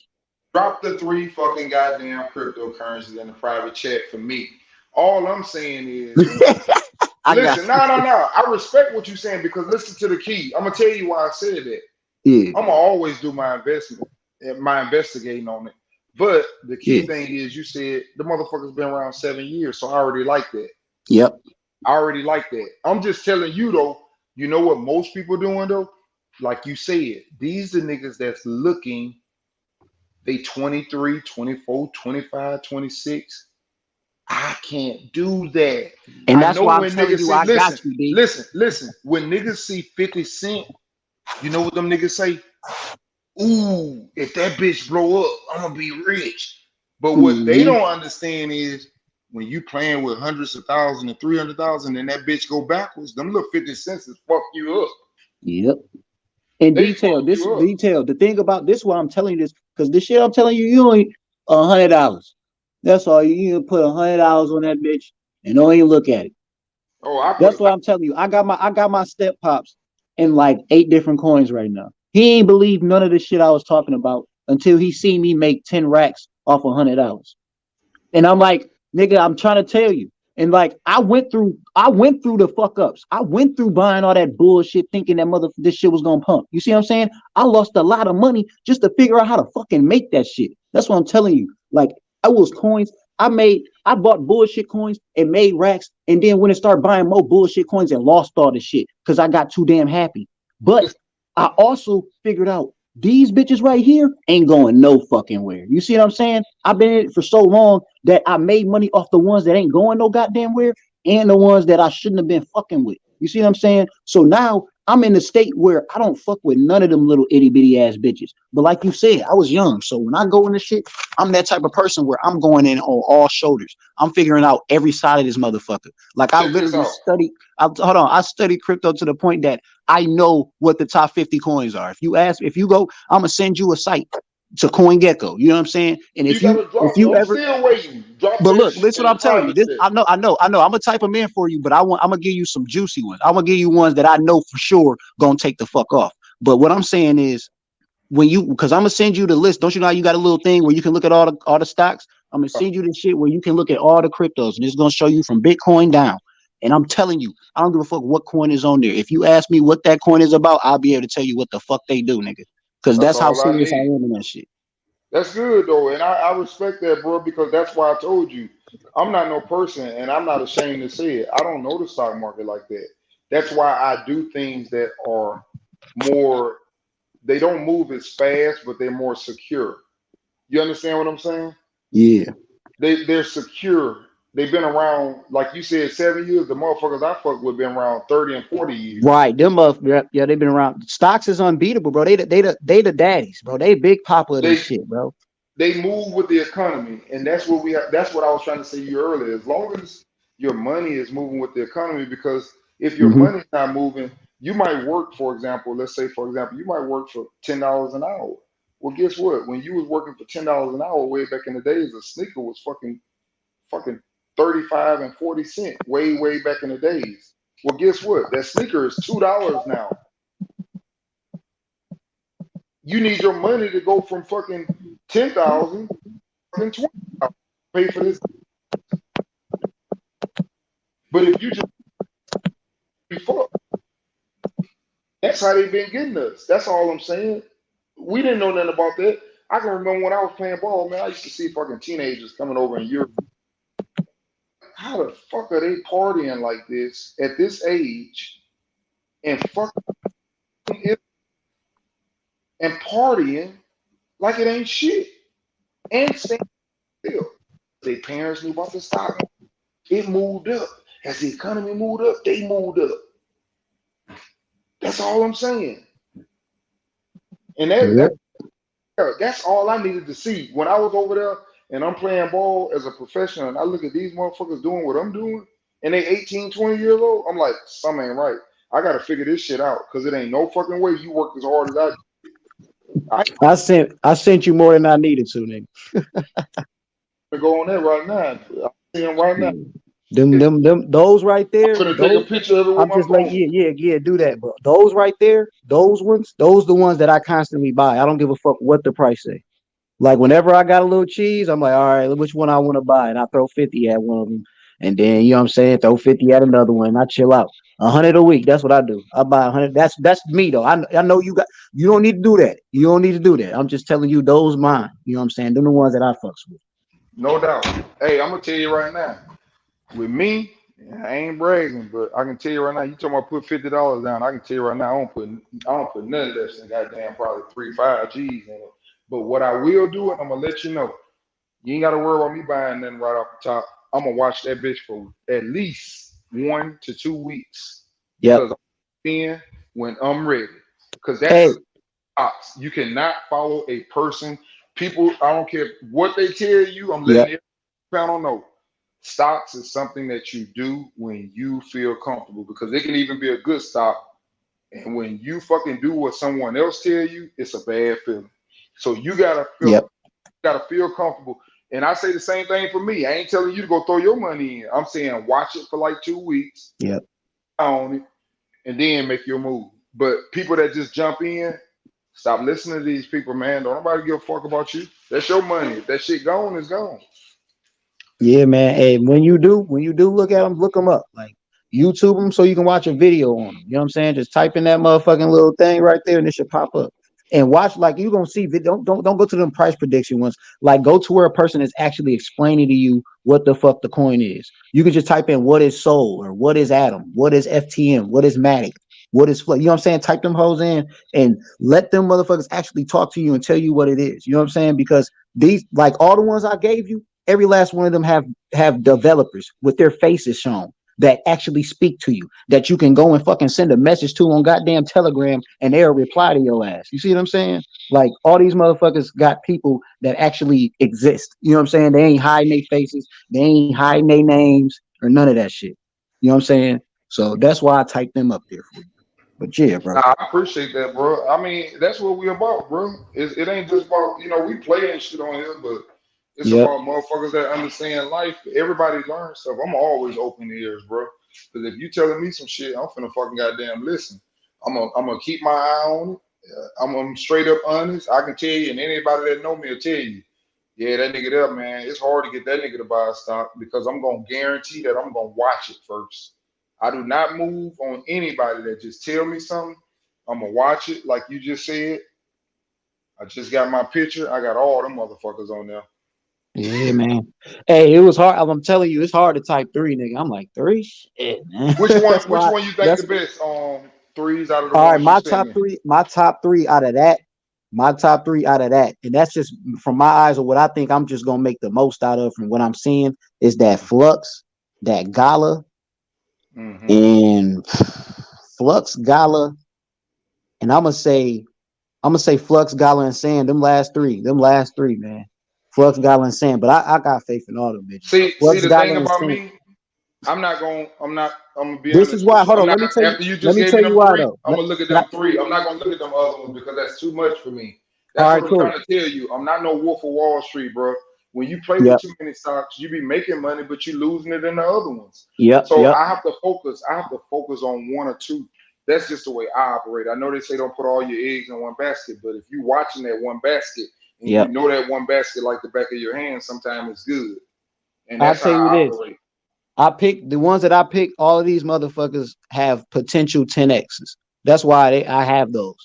Drop the 3 fucking goddamn cryptocurrencies in the private chat for me. All I'm saying is, listen, no. I respect what you're saying because listen to the key. I'm gonna tell you why I said that. Yeah. I'm gonna always do my investigating on it. But the key thing is, you said the motherfucker's been around 7 years, so I already like that. Yep. I already like that. I'm just telling you though. You know what most people doing though? Like you said, these are niggas that's looking. They 23, 24, 25, 26. I can't do that. And that's why I'm telling you, I got you, D. Listen. When niggas see 50 Cent, you know what them niggas say? Ooh, if that bitch blow up, I'm gonna be rich. But what they don't understand is when you playing with hundreds of thousands and 300,000 and that bitch go backwards, them little 50 cents is fuck you up. Yep. In detail, the thing about this, why I'm telling you this, because this shit I'm telling you, you only $100. That's all. You put $100 on that bitch and don't even look at it. That's what I'm telling you. I got my step pops in like 8 different coins right now. He ain't believe none of the shit I was talking about until he seen me make 10 racks off $100. And I'm like, nigga, I'm trying to tell you. And like I went through the fuck ups. I went through buying all that bullshit thinking that this shit was gonna pump. You see what I'm saying? I lost a lot of money just to figure out how to fucking make that shit. That's what I'm telling you. Like I was coins. I bought bullshit coins and made racks, and then went and started buying more bullshit coins and lost all the shit because I got too damn happy. But I also figured out these bitches right here ain't going no fucking where. You see what I'm saying? I've been in it for so long that I made money off the ones that ain't going no goddamn where and the ones that I shouldn't have been fucking with. You see what I'm saying? So now I'm in a state where I don't fuck with none of them little itty bitty ass bitches. But like you said, I was young. So when I go into shit, I'm that type of person where I'm going in on all shoulders. I'm figuring out every side of this motherfucker. Like I literally I studied crypto to the point that I know what the top 50 coins are. If you go, I'm gonna send you a site to CoinGecko. You know what I'm saying? And if you ever, still waiting. But look, listen what I'm telling you. This I know. I'm gonna type them in for you, but I'm gonna give you some juicy ones. I'm gonna give you ones that I know for sure gonna take the fuck off. But what I'm saying is, because I'm gonna send you the list. Don't you know how you got a little thing where you can look at all the stocks? I'm gonna send you this shit where you can look at all the cryptos, and it's gonna show you from Bitcoin down. And I'm telling you, I don't give a fuck what coin is on there. If you ask me what that coin is about, I'll be able to tell you what the fuck they do, nigga. Because that's how serious I am in that shit. That's good though, and I respect that, bro, because that's why I told you I'm not no person, and I'm not ashamed to say it. I don't know the stock market like that. That's why I do things that are more. They don't move as fast, but they're more secure. You understand what I'm saying? Yeah. They're secure. They've been around, like you said, 7 years. The motherfuckers I fuck with been around 30 and 40 years. Right, them yeah, they've been around. Stocks is unbeatable, bro. They the daddies, bro. They big papa of this shit, bro. They move with the economy, and that's what we have. That's what I was trying to say to you earlier. As long as your money is moving with the economy, because if your money's not moving, You might work, for example, let's say, for example, you might work for $10 an hour. Well, guess what? When you was working for $10 an hour way back in the days, a sneaker was fucking 35 and 40 cents way back in the days. Well, guess what? That sneaker is $2 now. You need your money to go from fucking 10,000 to fucking 20,000 pay for this. But if you just fuck, that's how they been getting us. That's all I'm saying. We didn't know nothing about that. I can remember when I was playing ball, man, I used to see fucking teenagers coming over in Europe. How the fuck are they partying like this at this age and fucking and partying like it ain't shit? And staying still. Their parents knew about the stock. It moved up. As the economy moved up, they moved up. That's all I'm saying. And that's all I needed to see. When I was over there and I'm playing ball as a professional and I look at these motherfuckers doing what I'm doing and they 18, 20 years old, I'm like, something ain't right. I got to figure this shit out because it ain't no fucking way you work as hard as I do. I sent you more than I needed to, nigga. Go on there right now. I'm seeing right now. Those right there. I'm gonna take a picture of it with I'm my just phone. like, yeah, do that. But those right there, those the ones that I constantly buy. I don't give a fuck what the price say. Like whenever I got a little cheese, I'm like, all right, which one I want to buy, and I throw 50 at one of them, and then you know what I'm saying, throw 50 at another one, and I chill out. 100 a week. That's what I do. I buy 100. That's me though. I know you don't need to do that. You don't need to do that. I'm just telling you those mine. You know what I'm saying? They're the ones that I fucks with. No doubt. Hey, I'm gonna tell you right now. With me, I ain't bragging, but I can tell you right now. You talking about put $50 down? I can tell you right now. I don't put none less than goddamn probably 3-5 G's in it. But what I will do, and I'm gonna let you know, you ain't gotta worry about me buying nothing right off the top. I'm gonna watch that bitch for at least 1 to 2 weeks. Yep. Because I'm when I'm ready. Because that's stocks. You cannot follow a person. People, I don't care what they tell you. I'm letting every panel know. Stocks is something that you do when you feel comfortable because it can even be a good stock. And when you fucking do what someone else tell you, it's a bad feeling. So you gotta feel comfortable. And I say the same thing for me. I ain't telling you to go throw your money in. I'm saying watch it for like 2 weeks. Yep. On it, and then make your move. But people that just jump in, stop listening to these people, man. Don't nobody give a fuck about you. That's your money. If that shit gone, it's gone. Yeah, man. Hey, when you do look at them, look them up. Like YouTube them so you can watch a video on them. You know what I'm saying? Just type in that motherfucking little thing right there, and it should pop up. And watch, like you're gonna see. Don't go to them price prediction ones. Like go to where a person is actually explaining to you what the fuck the coin is. You can just type in what is Sol or what is Atom, what is FTM, what is Matic, what is Flow. You know what I'm saying? Type them hoes in and let them motherfuckers actually talk to you and tell you what it is. You know what I'm saying? Because these, like all the ones I gave you, every last one of them have developers with their faces shown that actually speak to you, that you can go and fucking send a message to on goddamn Telegram and they'll reply to your ass. You see what I'm saying? Like all these motherfuckers got people that actually exist. You know what I'm saying? They ain't hiding their faces. They ain't hiding their names or none of that shit. You know what I'm saying? So that's why I typed them up there for you. But yeah, bro. Nah, I appreciate that, bro. I mean, that's what we about, bro. It ain't just about, we play and shit on here, but it's about motherfuckers that understand life. Everybody learns stuff. I'm always open ears, bro. Because if you telling me some shit, I'm finna fucking goddamn listen. I'm gonna keep my eye on it. I'm straight up honest. I can tell you, and anybody that know me will tell you, yeah, that nigga there, man, it's hard to get that nigga to buy a stock because I'm gonna guarantee that I'm gonna watch it first. I do not move on anybody that just tell me something. I'm gonna watch it, like you just said. I just got my picture. I got all them motherfuckers on there. Yeah, man. Hey, it was hard. I'm telling you, it's hard to type 3, nigga. I'm like 3? Shit, man. Which one you think the best? Threes out of the all ones right, my you top sent me? three. My top three out of that. My top 3 out of that, and that's just from my eyes of what I think I'm just gonna make the most out of from what I'm seeing is that Flux, that Gala, and Flux, Gala, and I'm gonna say Flux, Gala, and Sand. Them last three, man. Flux, Gala, and Sand. But I got faith in all them bitches. See Flux, the Gala, thing and about Sand. me, I'm gonna be This honest is with why. you. Hold I'm on. not Let me gonna, tell you. after you Let just me gave me tell you them why three. though. I'm gonna look at them three. I'm not gonna look at them other ones because that's too much for me. All That's right, what I'm cool. trying to tell you. I'm not no Wolf of Wall Street, bro. When you play with Yep. too many stocks, you be making money, but you losing it in the other ones. Yep. So Yep. I have to focus. I have to focus on one or two. That's just the way I operate. I know they say don't put all your eggs in one basket, but if you watching that one basket and you Yep. know that one basket like the back of your hand, sometimes it's good. And I'll that's how tell you I this. operate. I picked the ones that I picked. All of these motherfuckers have potential 10x's. That's why I have those.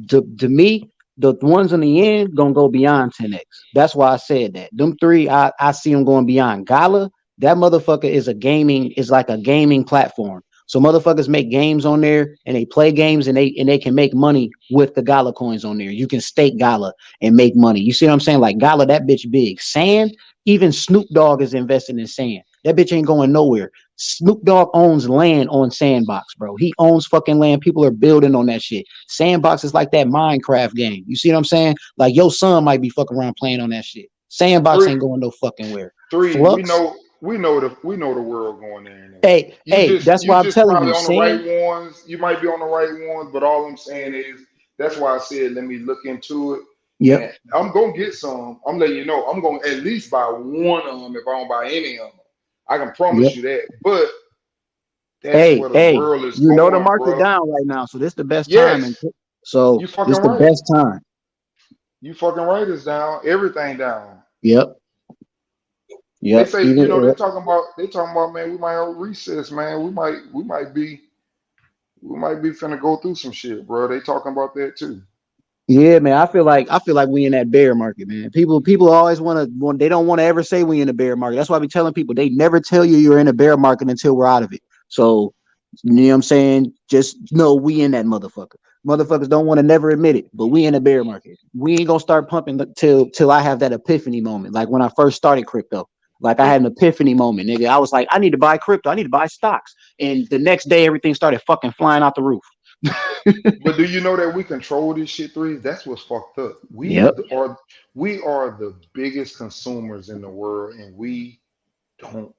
To me, the ones in the end gonna go beyond 10x. That's why I said that. Them three, I see them going beyond. Gala, that motherfucker is like a gaming platform. So motherfuckers make games on there and they play games and they can make money with the Gala coins on there. You can stake Gala and make money. You see what I'm saying? Like Gala, that bitch big. Sand, even Snoop Dogg is investing in Sand. That bitch ain't going nowhere. Snoop Dogg owns land on Sandbox, bro. He owns fucking land. People are building on that shit. Sandbox is like that Minecraft game. You see what I'm saying? Like your son might be fucking around playing on that shit. Sandbox ain't going no fucking where. Three, we Flux. know the world going there. And Hey, that's you why I'm just telling probably you, on the Sand. right ones. You might be on the right ones, but all I'm saying is that's why I said let me look into it. Yep. And I'm gonna get some. I'm letting you know. I'm gonna at least buy one of them if I don't buy any of them. I can promise Yep. you that. But that's Hey, where the hey, world is you know the going, market bro. down right now, so this the best time, and Yes, so you fucking this the right. best time. You fucking right. It's down. Everything down. Yep. They Yep. say, Even they talking about, man, we might have recess, man. We might be finna go through some shit, bro. They talking about that too. yeah, man. I feel like we in that bear market, man. People always they don't want to ever say we in a bear market. That's why I be telling people they never tell you you're in a bear market until we're out of it. So you know what I'm saying? Just know we in that motherfucker. Motherfuckers don't want to never admit it, but we in a bear market. We ain't gonna start pumping till I have that epiphany moment. Like when I first started crypto. Like I had an epiphany moment, nigga. I was like, I need to buy crypto. I need to buy stocks. And the next day, everything started fucking flying out the roof. But do you know that we control this shit, Three? That's what's fucked up. Yep. We are the biggest consumers in the world, and we don't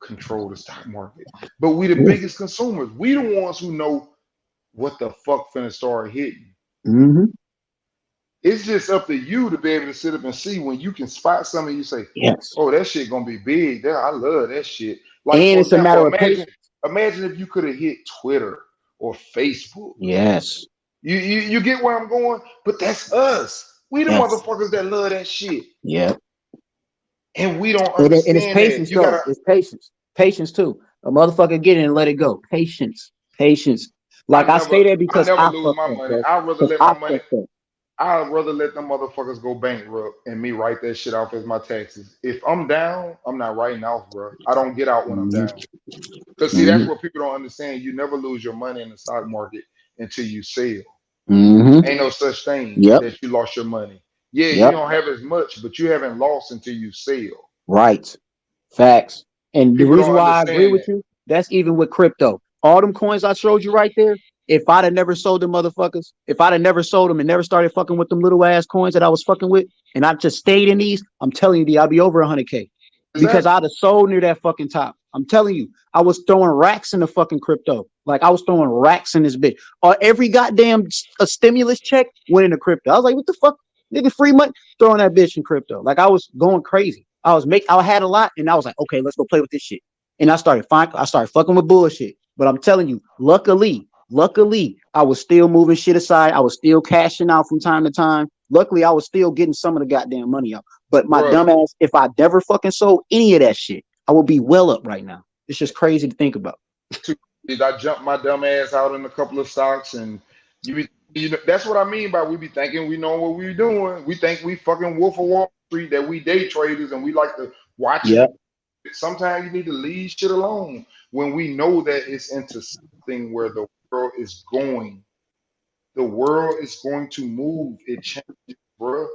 control the stock market. But we the biggest consumers. We the ones who know what the fuck finna start hitting. Mm-hmm. It's just up to you to be able to sit up and see when you can spot something. You say, Yes. "Oh, that shit gonna be big." There, I love that shit. Like And for it's a matter example, of patience. imagine if you could have hit Twitter or Facebook. Yes. You get where I'm going? But that's us. We the Yes. motherfuckers that love that shit, Yep. and we don't And it's understand that. patience You though. gotta. It's patience. Patience too. A motherfucker get it and let it go. Patience. Patience. Like I say that I because never I lose fucked my up, money. bro. Because I fucked up. I'd rather let them motherfuckers go bankrupt and me write that shit off as my taxes. If I'm down, I'm not writing off, bro. I don't get out when I'm Mm-hmm. down. Cause see, that's what people don't understand. You never lose your money in the stock market until you sell. Mm-hmm. Ain't no such thing Yep. that you lost your money. Yeah, you Yep. don't have as much, but you haven't lost until you sell. Right. Facts. And the People reason don't why I agree understand with that. you, that's even with crypto. All them coins I showed you right there, if I'd have never sold them motherfuckers, if I'd have never sold them and never started fucking with them little ass coins that I was fucking with, and I just stayed in these, I'm telling you, D, I'd be over 100K. Because Exactly. I'd have sold near that fucking top. I'm telling you, I was throwing racks in the fucking crypto. Like I was throwing racks in this bitch. Or every goddamn a stimulus check went into crypto. I was like, what the fuck? Nigga, free money, throwing that bitch in crypto. Like I was going crazy. I had a lot, and I was like, okay, let's go play with this shit. And I started fucking with bullshit. But I'm telling you, luckily, I was still moving shit aside. I was still cashing out from time to time. Luckily, I was still getting some of the goddamn money out. But my Bruh, dumb ass, if I never fucking sold any of that shit, I would be well up right now. It's just crazy to think about. I jumped my dumb ass out in a couple of stocks, and you know, that's what I mean by we be thinking we know what we doing. We think we fucking Wolf of Wall Street, that we day traders, and we like to watch it. Yep. Sometimes you need to leave shit alone when we know that it's into something where the world is going. The world is going to move. It changes, bro.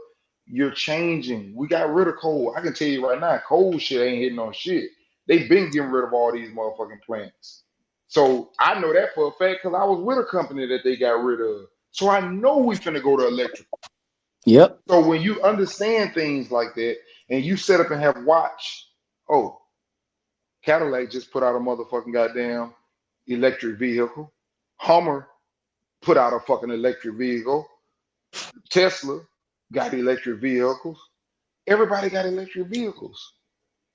You're changing. We got rid of coal. I can tell you right now, coal shit ain't hitting on shit. They've been getting rid of all these motherfucking plants. So I know that for a fact because I was with a company that they got rid of. So I know we finna go to electric. Yep. So when you understand things like that and you set up and have watch, oh, Cadillac just put out a motherfucking goddamn electric vehicle. Hummer put out a fucking electric vehicle. Tesla got electric vehicles. Everybody got electric vehicles.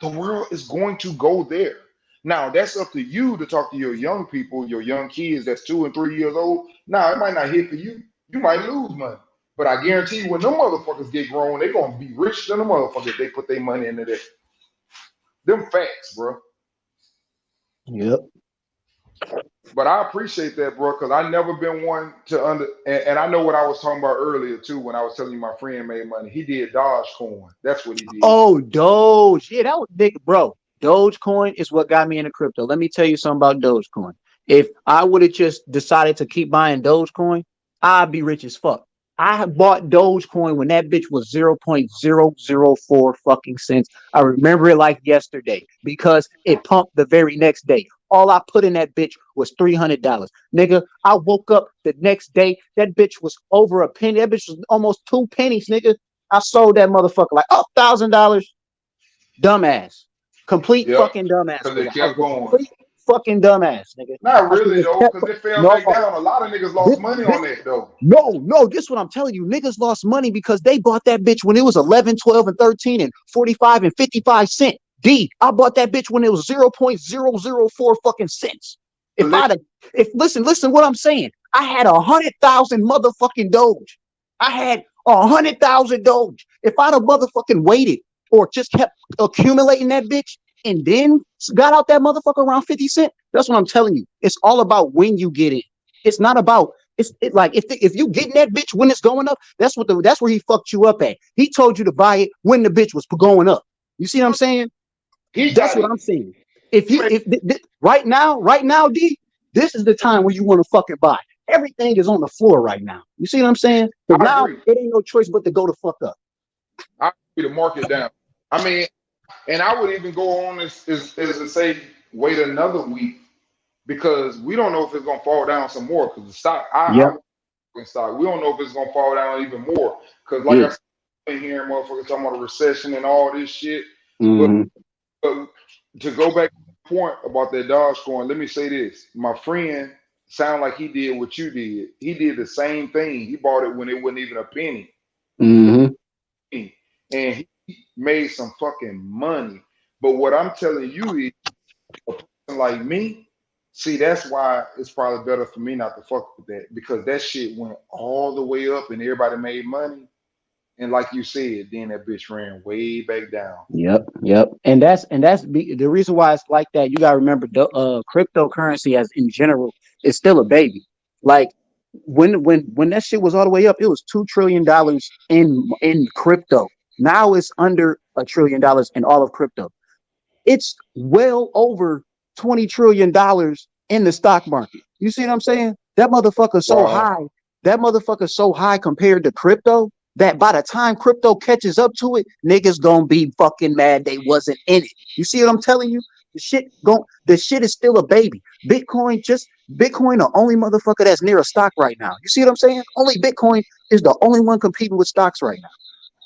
The world is going to go there. Now, that's up to you to talk to your young people, your young kids that's 2 and 3 years old. Now, it might not hit for you. You might lose money. But I guarantee you, when them motherfuckers get grown, they're going to be rich than the motherfuckers if they put their money into that. Them facts, bro. Yep. But I appreciate that, bro, because I never been one to and I know what I was talking about earlier, too, when I was telling you my friend made money. He did Dogecoin. That's what he did. Oh, Doge. Yeah, that was big, bro. Dogecoin is what got me into crypto. Let me tell you something about Dogecoin. If I would have just decided to keep buying Dogecoin, I'd be rich as fuck. I bought Dogecoin when that bitch was 0.004 fucking cents. I remember it like yesterday because it pumped the very next day. All I put in that bitch was $300. Nigga, I woke up the next day. That bitch was over a penny. That bitch was almost 2 pennies, nigga. I sold that motherfucker like $1,000. Dumbass. Complete fucking dumbass. Because they Nigga. I kept was a going. complete fucking dumbass, nigga. Not I should really, just though, kept because it fell no, back down. A lot of niggas lost money on that, though. no, this is what I'm telling you. Niggas lost money because they bought that bitch when it was 11, 12, and 13 and 45 and 55 cents. I bought that bitch when it was 0.004 fucking cents. Listen what I'm saying. I had 100,000 motherfucking Doge. I had 100,000 Doge. If I'd have motherfucking waited or just kept accumulating that bitch and then got out that motherfucker around 50 cents, that's what I'm telling you. It's all about when you get in. It's not about like if you get in that bitch when it's going up, that's where he fucked you up at. He told you to buy it when the bitch was going up. You see what I'm saying? That's what I'm saying. If right now, D, this is the time where you want to fucking buy. Everything is on the floor right now. You see what I'm saying? But now it ain't no choice but to go the fuck up. I agree to mark it down. I mean, and I would even go on as to say wait another week because we don't know if it's gonna fall down some more because the stock stock. We don't know if it's gonna fall down even more. Cause like I said, I've been hearing motherfuckers talking about a recession and all this shit. But to go back to the point about that Dogecoin, let me say this. My friend sound like he did what you did. He did the same thing. He bought it when it wasn't even a penny. And he made some fucking money. But what I'm telling you is a person like me, see, that's why it's probably better for me not to fuck with that because that shit went all the way up and everybody made money. And like you said, then that bitch ran way back down. Yep. And that's the reason why it's like that. You gotta remember, cryptocurrency as in general is still a baby. Like when that shit was all the way up, it was $2 trillion in crypto. Now it's under $1 trillion in all of crypto. It's well over $20 trillion in the stock market. You see what I'm saying? That motherfucker's so high. That motherfucker's so high compared to crypto that by the time crypto catches up to it, niggas gonna be fucking mad they wasn't in it. You see what I'm telling you? The shit is still a baby. Bitcoin the only motherfucker that's near a stock right now. You see what I'm saying? Only Bitcoin is the only one competing with stocks right now.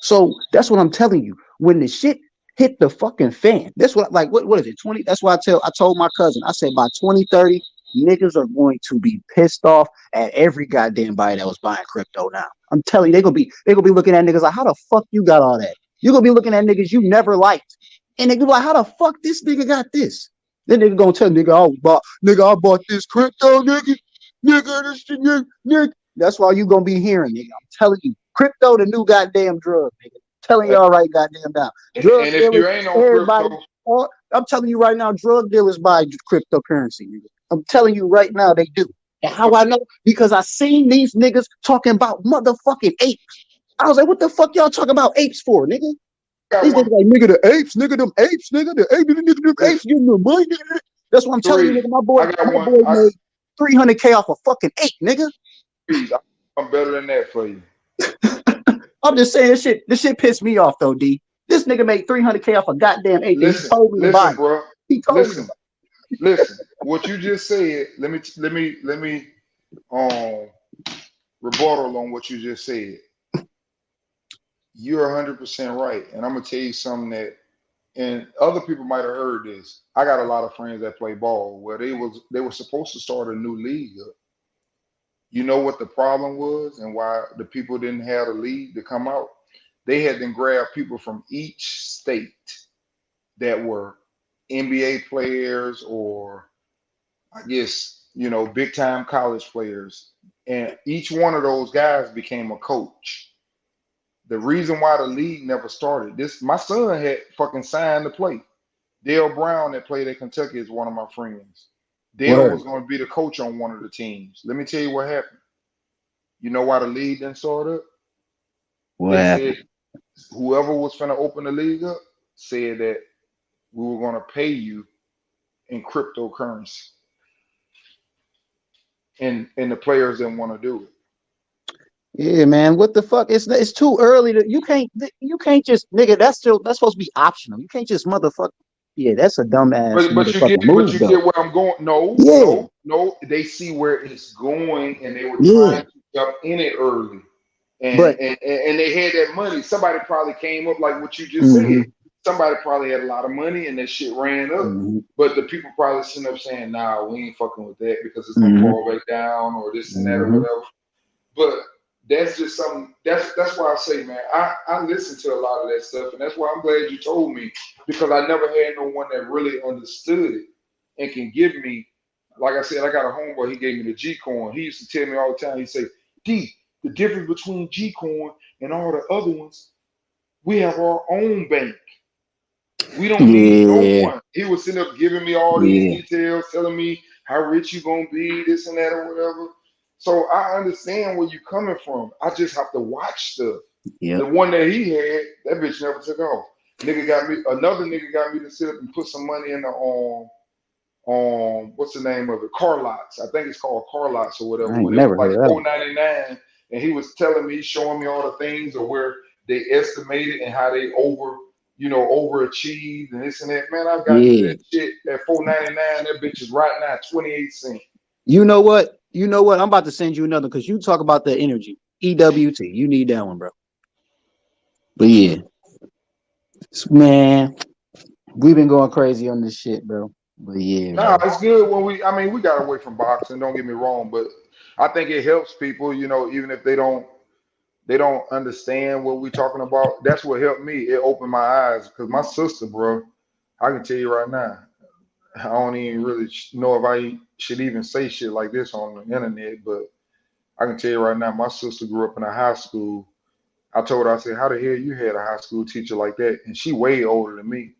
So that's what I'm telling you. When the shit hit the fucking fan, that's what what is it? 20? That's why I told my cousin, I said by 2030, niggas are going to be pissed off at every goddamn body that was buying crypto now. I'm telling you, they're gonna be looking at niggas like, how the fuck you got all that? You're gonna be looking at niggas you never liked. And they be like, how the fuck this nigga got this? Then nigga gonna tell nigga, I bought this crypto, nigga, this shit, nigga. That's why you gonna be hearing, nigga. I'm telling you, crypto the new goddamn drug, nigga. Telling y'all right goddamn now. Drug and dealers, if you ain't on everybody, crypto, I'm telling you right now, drug dealers buy cryptocurrency, nigga. I'm telling you right now, they do. And how I know? Because I seen these niggas talking about motherfucking apes. I was like, what the fuck y'all talking about apes for, nigga? These niggas like, nigga, the apes, nigga, them apes, nigga, the apes getting the money, nigga. That's what I'm telling you, nigga. My boy made 300K off a fucking ape, nigga. I'm better than that for you. I'm just saying this shit pissed me off though, D. This nigga made 300K off a goddamn ape. He told me to buy it. Bro. He told me. Listen. What you just said. Let me rebuttal on what you just said. You're 100% right, and I'm gonna tell you something that and other people might have heard this. I got a lot of friends that play ball where they were supposed to start a new league up. You know what the problem was and why the people didn't have a league to come out? They had to grab people from each state that were NBA players or I guess, big time college players. And each one of those guys became a coach. The reason why the league never started, my son had fucking signed to play. Dale Brown that played at Kentucky is one of my friends. Dale was going to be the coach on one of the teams. Let me tell you what happened. You know why the league didn't start up? What happened? Said whoever was going to open the league up said that we were going to pay you in cryptocurrency. And the players didn't want to do it. Yeah, man. What the fuck? It's too early to you can't just nigga. That's supposed to be optional. You can't just motherfucker. Yeah, that's a dumbass But you get where I'm going. No. They see where it's going, and they were trying to jump in it early, and they had that money. Somebody probably came up like what you just said. Somebody probably had a lot of money, and that shit ran up. But the people probably sitting up saying, "Nah, we ain't fucking with that because it's gonna fall back down or this and that or whatever." But that's just something. That's why I say, man, I listen to a lot of that stuff, and that's why I'm glad you told me because I never had no one that really understood it and can give me. Like I said, I got a homeboy. He gave me the G coin. He used to tell me all the time. He say, "D, the difference between G coin and all the other ones, we have our own bank. We don't need no one." He was sitting up giving me all these details, telling me how rich you gonna be, this and that or whatever. So I understand where you're coming from. I just have to watch stuff. The one that he had, that bitch never took off. Another nigga got me to sit up and put some money in the what's the name of it? Car lots. I think it's called car lots or whatever. I ain't never like heard of that. $4.99, and he was telling me, showing me all the things of where they estimated and how they overachieved and this and that. Man, I've got that shit at $4.99. That bitch is right now 28 cents. You know what? I'm about to send you another because you talk about the energy. EWT. You need that one, bro. But yeah. Man, we've been going crazy on this shit, bro. But yeah. Nah, it's good when we got away from boxing, don't get me wrong, but I think it helps people, even if they don't understand what we're talking about. That's what helped me. It opened my eyes because my sister, bro, I can tell you right now, I don't even really know if I should even say shit like this on the internet, but I can tell you right now, my sister grew up in a high school. I told her, I said, how the hell you had a high school teacher like that? And she way older than me.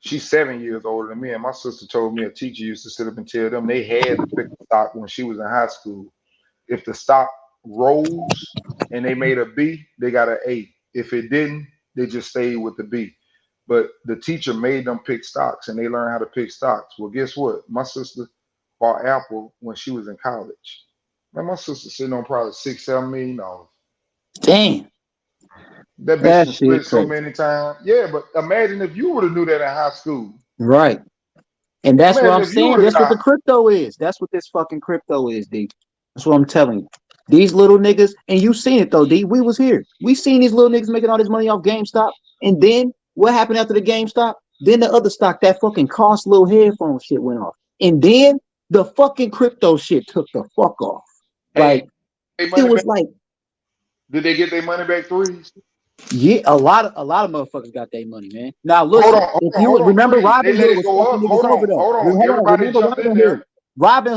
She's 7 years older than me. And my sister told me a teacher used to sit up and tell them they had to pick the stock when she was in high school. If the stock rose and they made a B, they got an A. If it didn't, they just stayed with the B. But the teacher made them pick stocks and they learned how to pick stocks. Well, guess what? My sister bought Apple when she was in college. Man, my sister sitting on probably $6-7 million. Damn. That bitch split so many times. Yeah, but imagine if you would have knew that in high school. Right. And that's what I'm saying. That's what the crypto is. That's what this fucking crypto is, D. That's what I'm telling you. These little niggas, and you seen it though, D. We was here. We seen these little niggas making all this money off GameStop. And then what happened after the GameStop? Then the other stock, that fucking cost little headphone shit went off. And then the fucking crypto shit took the fuck off. Like, it was like. Did they get their money back threes? Yeah, a lot of motherfuckers got their money, man. Now listen, if you remember Robin Hood was fucking niggas over though. Robin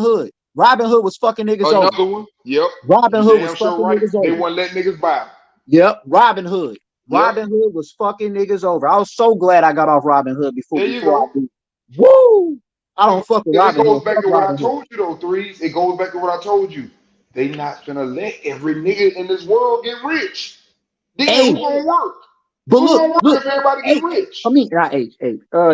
Hood was fucking niggas over. Another one. Yep. Robin Hood was fucking niggas over. They wouldn't let niggas buy. Yep. Robin Hood. Robin Hood was fucking niggas over. I was so glad I got off Robin Hood before I did. Woo! I don't fuck with Robin Hood. It goes back to what I told you though, threes. It goes back to what I told you. They not gonna let every nigga in this world get rich. Who gonna work? But look, if everybody get rich? I mean,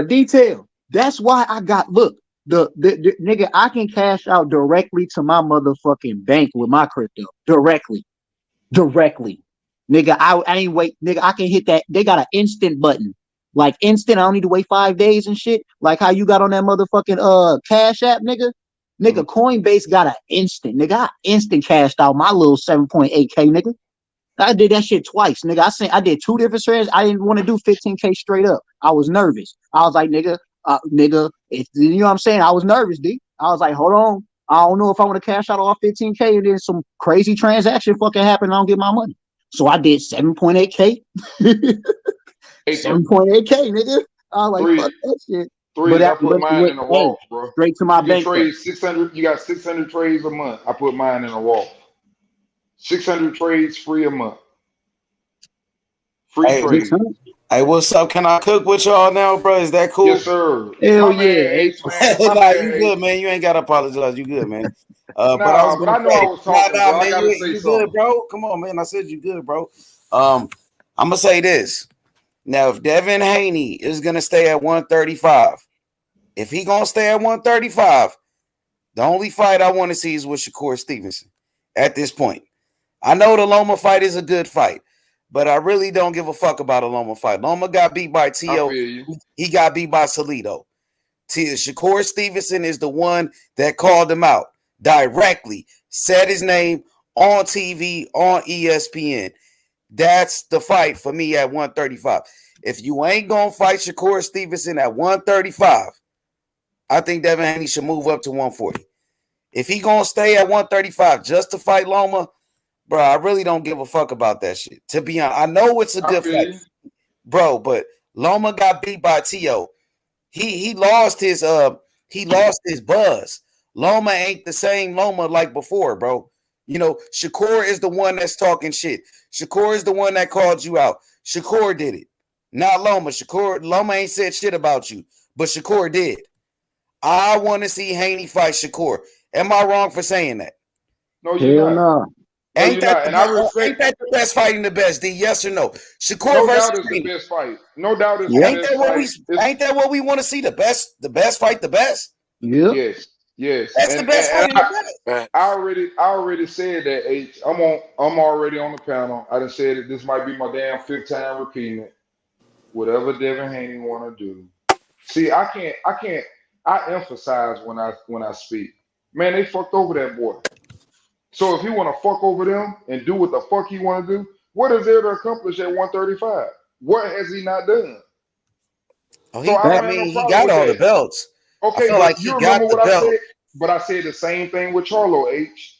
detail. That's why I got the nigga. I can cash out directly to my motherfucking bank with my crypto directly. Nigga, I ain't wait. Nigga, I can hit that. They got an instant button, like instant. I don't need to wait 5 days and shit. Like how you got on that motherfucking Cash App, nigga. Nigga, Coinbase got an instant. Nigga, I instant cashed out my little 7.8K, nigga. I did that shit twice, nigga. I did 2 different trades. I didn't want to do 15K straight up. I was nervous. I was like, nigga, if you know what I'm saying, I was nervous, D. I was like, hold on, I don't know if I want to cash out all 15K and then some crazy transaction fucking happen and I don't get my money. So I did 7.8K. 7.8K, nigga. I was like, fuck that shit. Threes, I put But mine in a Roth, bro. straight to my You can bank. trade 600. You got 600 trades a month. I put mine in a Roth. 600 trades free a month. Free trade. Hey, what's up? Can I cook with y'all now, bro? Is that cool? Yes, sir. Hell My yeah. man, H, man. My Nah, man, you H. good, man. You ain't gotta apologize. You good, man. Nah, But I was but gonna I know say, I was talking, bro. I man, gotta say you something. good, bro. Come on, man. I said you good, bro. I'm gonna say this. Now, if Devin Haney is gonna stay at 135, if he gonna stay at 135, the only fight I want to see is with Shakur Stevenson at this point. I know the Loma fight is a good fight, but I really don't give a fuck about a Loma fight. Loma got beat by Tio. He got beat by Salido. Shakur Stevenson is the one that called him out directly, said his name on TV, on ESPN. That's the fight for me at 135. If you ain't going to fight Shakur Stevenson at 135, I think Devin Haney should move up to 140. If he going to stay at 135 just to fight Loma, bro, I really don't give a fuck about that shit. To be honest, I know it's a good fight, bro, but Loma got beat by Tio. He lost his buzz. Loma ain't the same Loma like before, bro. You know, Shakur is the one that's talking shit. Shakur is the one that called you out. Shakur did it, not Loma. Loma ain't said shit about you, but Shakur did. I want to see Haney fight Shakur. Am I wrong for saying that? No, you're not. No. Ain't that the best fighting the best, D? Yes or no? Shakur No versus doubt it's the Haney. best fight. No doubt it's the best fight. Ain't that what we want to see? The best fight the best? Yeah. Yes. That's the best fight in the best. I already said that, H. I'm already on the panel. I done said it. This might be my damn fifth time repeating it. Whatever Devin Haney want to do. See, I emphasize when I speak. Man, they fucked over that boy. So if he want to fuck over them and do what the fuck he want to do, what is there to accomplish at 135? What has he not done? Oh, so I don't have no he problem got with all that. the belts. Okay, I feel but like you he remember got the what I belt. said? But I said the same thing with Charlo, H.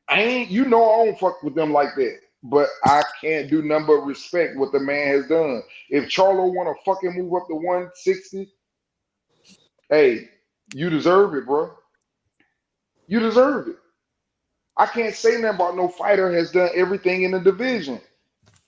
I don't fuck with them like that. But I can't do nothing but respect what the man has done. If Charlo want to fucking move up to 160, hey, you deserve it, bro. You deserve it. I can't say nothing about no fighter has done everything in the division.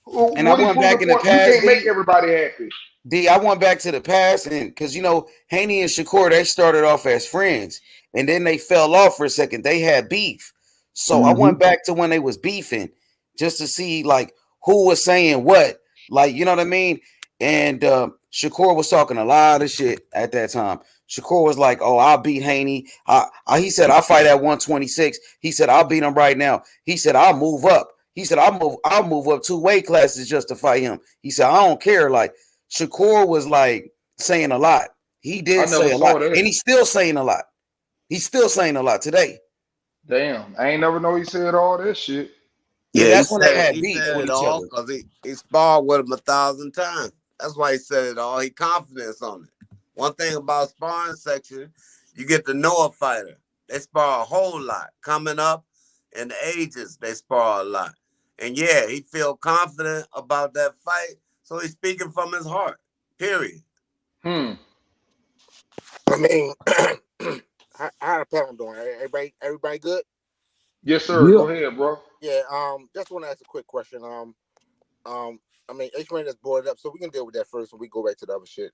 And I went back in the past. You can't make everybody happy. D, I went back to the past, and because Haney and Shakur, they started off as friends, and then they fell off for a second. They had beef, so I went back to when they was beefing, just to see like who was saying what, like you know what I mean. And Shakur was talking a lot of shit at that time. Shakur was like, "Oh, I'll beat Haney." He said, "I'll fight at 126." He said, "I'll beat him right now." He said, "I'll move up." He said, "I'll move up 2 weight classes just to fight him." He said, "I don't care." Like Shakur was like saying a lot. He did say a lot, and he's still saying a lot. He's still saying a lot today. Damn, I ain't never know he said all that shit. Yeah, that's when they had he beef said with it each all other. because he sparred with him 1,000 times. That's why he said it all. He confidence on it. One thing about sparring section, you get to know a fighter. They spar a whole lot. Coming up in the ages, they spar a lot. And yeah, he feel confident about that fight, so he's speaking from his heart. Period. I mean, how the panel doing? Everybody good? Yes, sir. Go ahead, bro. Yeah. Just want to ask a quick question. I mean, H-Man just brought it up, so we can deal with that first when we go back to the other shit.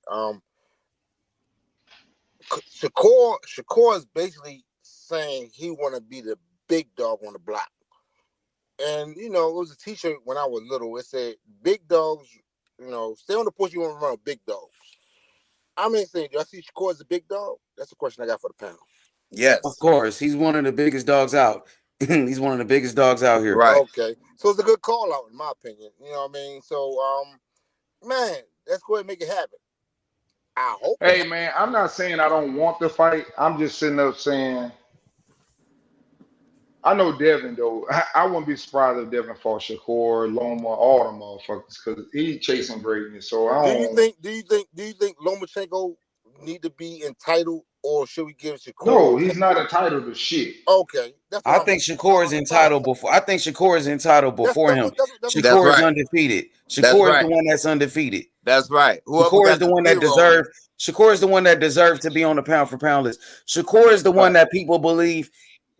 Shakur is basically saying he want to be the big dog on the block. And, it was a t-shirt when I was little. It said, big dogs, stay on the push, you want to run big dogs. I'm saying, do I see Shakur as a big dog? That's the question I got for the panel. Yes. Of course. He's one of the biggest dogs out. He's one of the biggest dogs out here. Right. Okay. So it's a good call out, in my opinion. You know what I mean? So, man, let's go ahead and make it happen. I hope. Hey, man, I'm not saying I don't want the fight. I'm just sitting up saying I know Devin though. I wouldn't be surprised if Devin fought Shakur, Loma, all them motherfuckers because he chasing greatness. So I Do you don't. think? Do you think Lomachenko need to be entitled, or should we give Shakur? No, he's not entitled to shit. Okay, that's I what think Shakur is entitled before. I think Shakur is entitled before him. That's Shakur is right. undefeated. That's Shakur is right. the one that's undefeated. That's right. Whoever Shakur got is the one that zero on deserved. Shakur is the one that deserved to be on the pound for pound list. Shakur is the one that people believe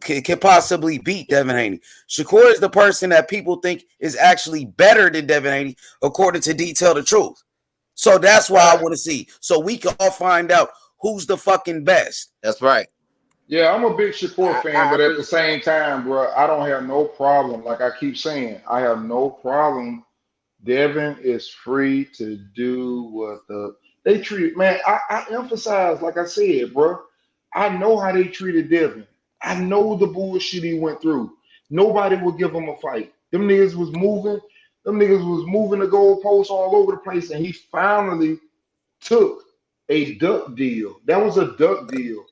can possibly beat Devin Haney. Shakur is the person that people think is actually better than Devin Haney, according to Detail the Truth. So that's why I want to see. So we can all find out who's the fucking best. That's right. Yeah, I'm a big Shakur fan, but at the same time, bro, I don't have no problem. Like I keep saying, I have no problem. Devin is free to do what they treat. Man, I emphasize, like I said, bro, I know how they treated Devin. I know the bullshit he went through. Nobody would give him a fight. Them niggas was moving. Them niggas was moving the goalposts all over the place, and he finally took a duck deal. That was a duck deal.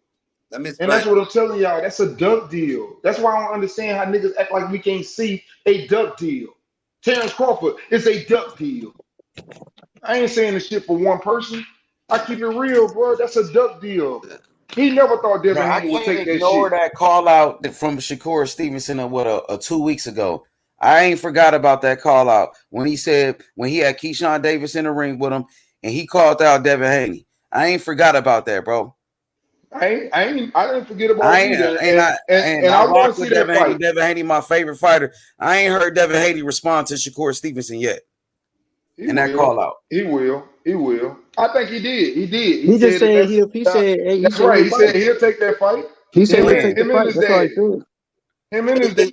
And that's what I'm telling y'all. That's a duck deal. That's why I don't understand how niggas act like we can't see a duck deal. Terrence Crawford is a duck deal. I ain't saying this shit for one person. I keep it real, bro. That's a duck deal. He never thought Devin Haney would take that Ignore shit. that call out from Shakur Stevenson of 2 weeks ago. I ain't forgot about that call out when he said when he had Keyshawn Davis in the ring with him and he called out Devin Haney. I ain't forgot about that, bro. I didn't forget about either. And I I want rock to see with that Devin Haney. fight. Devin Haney, my favorite fighter. I ain't heard Devin Haney respond to Shakur Stevenson yet. That call out. He will. I think he did. He just said he said that's right. He said he'll take that fight. He said he'll take the fight. That's what he said. Him and his dad.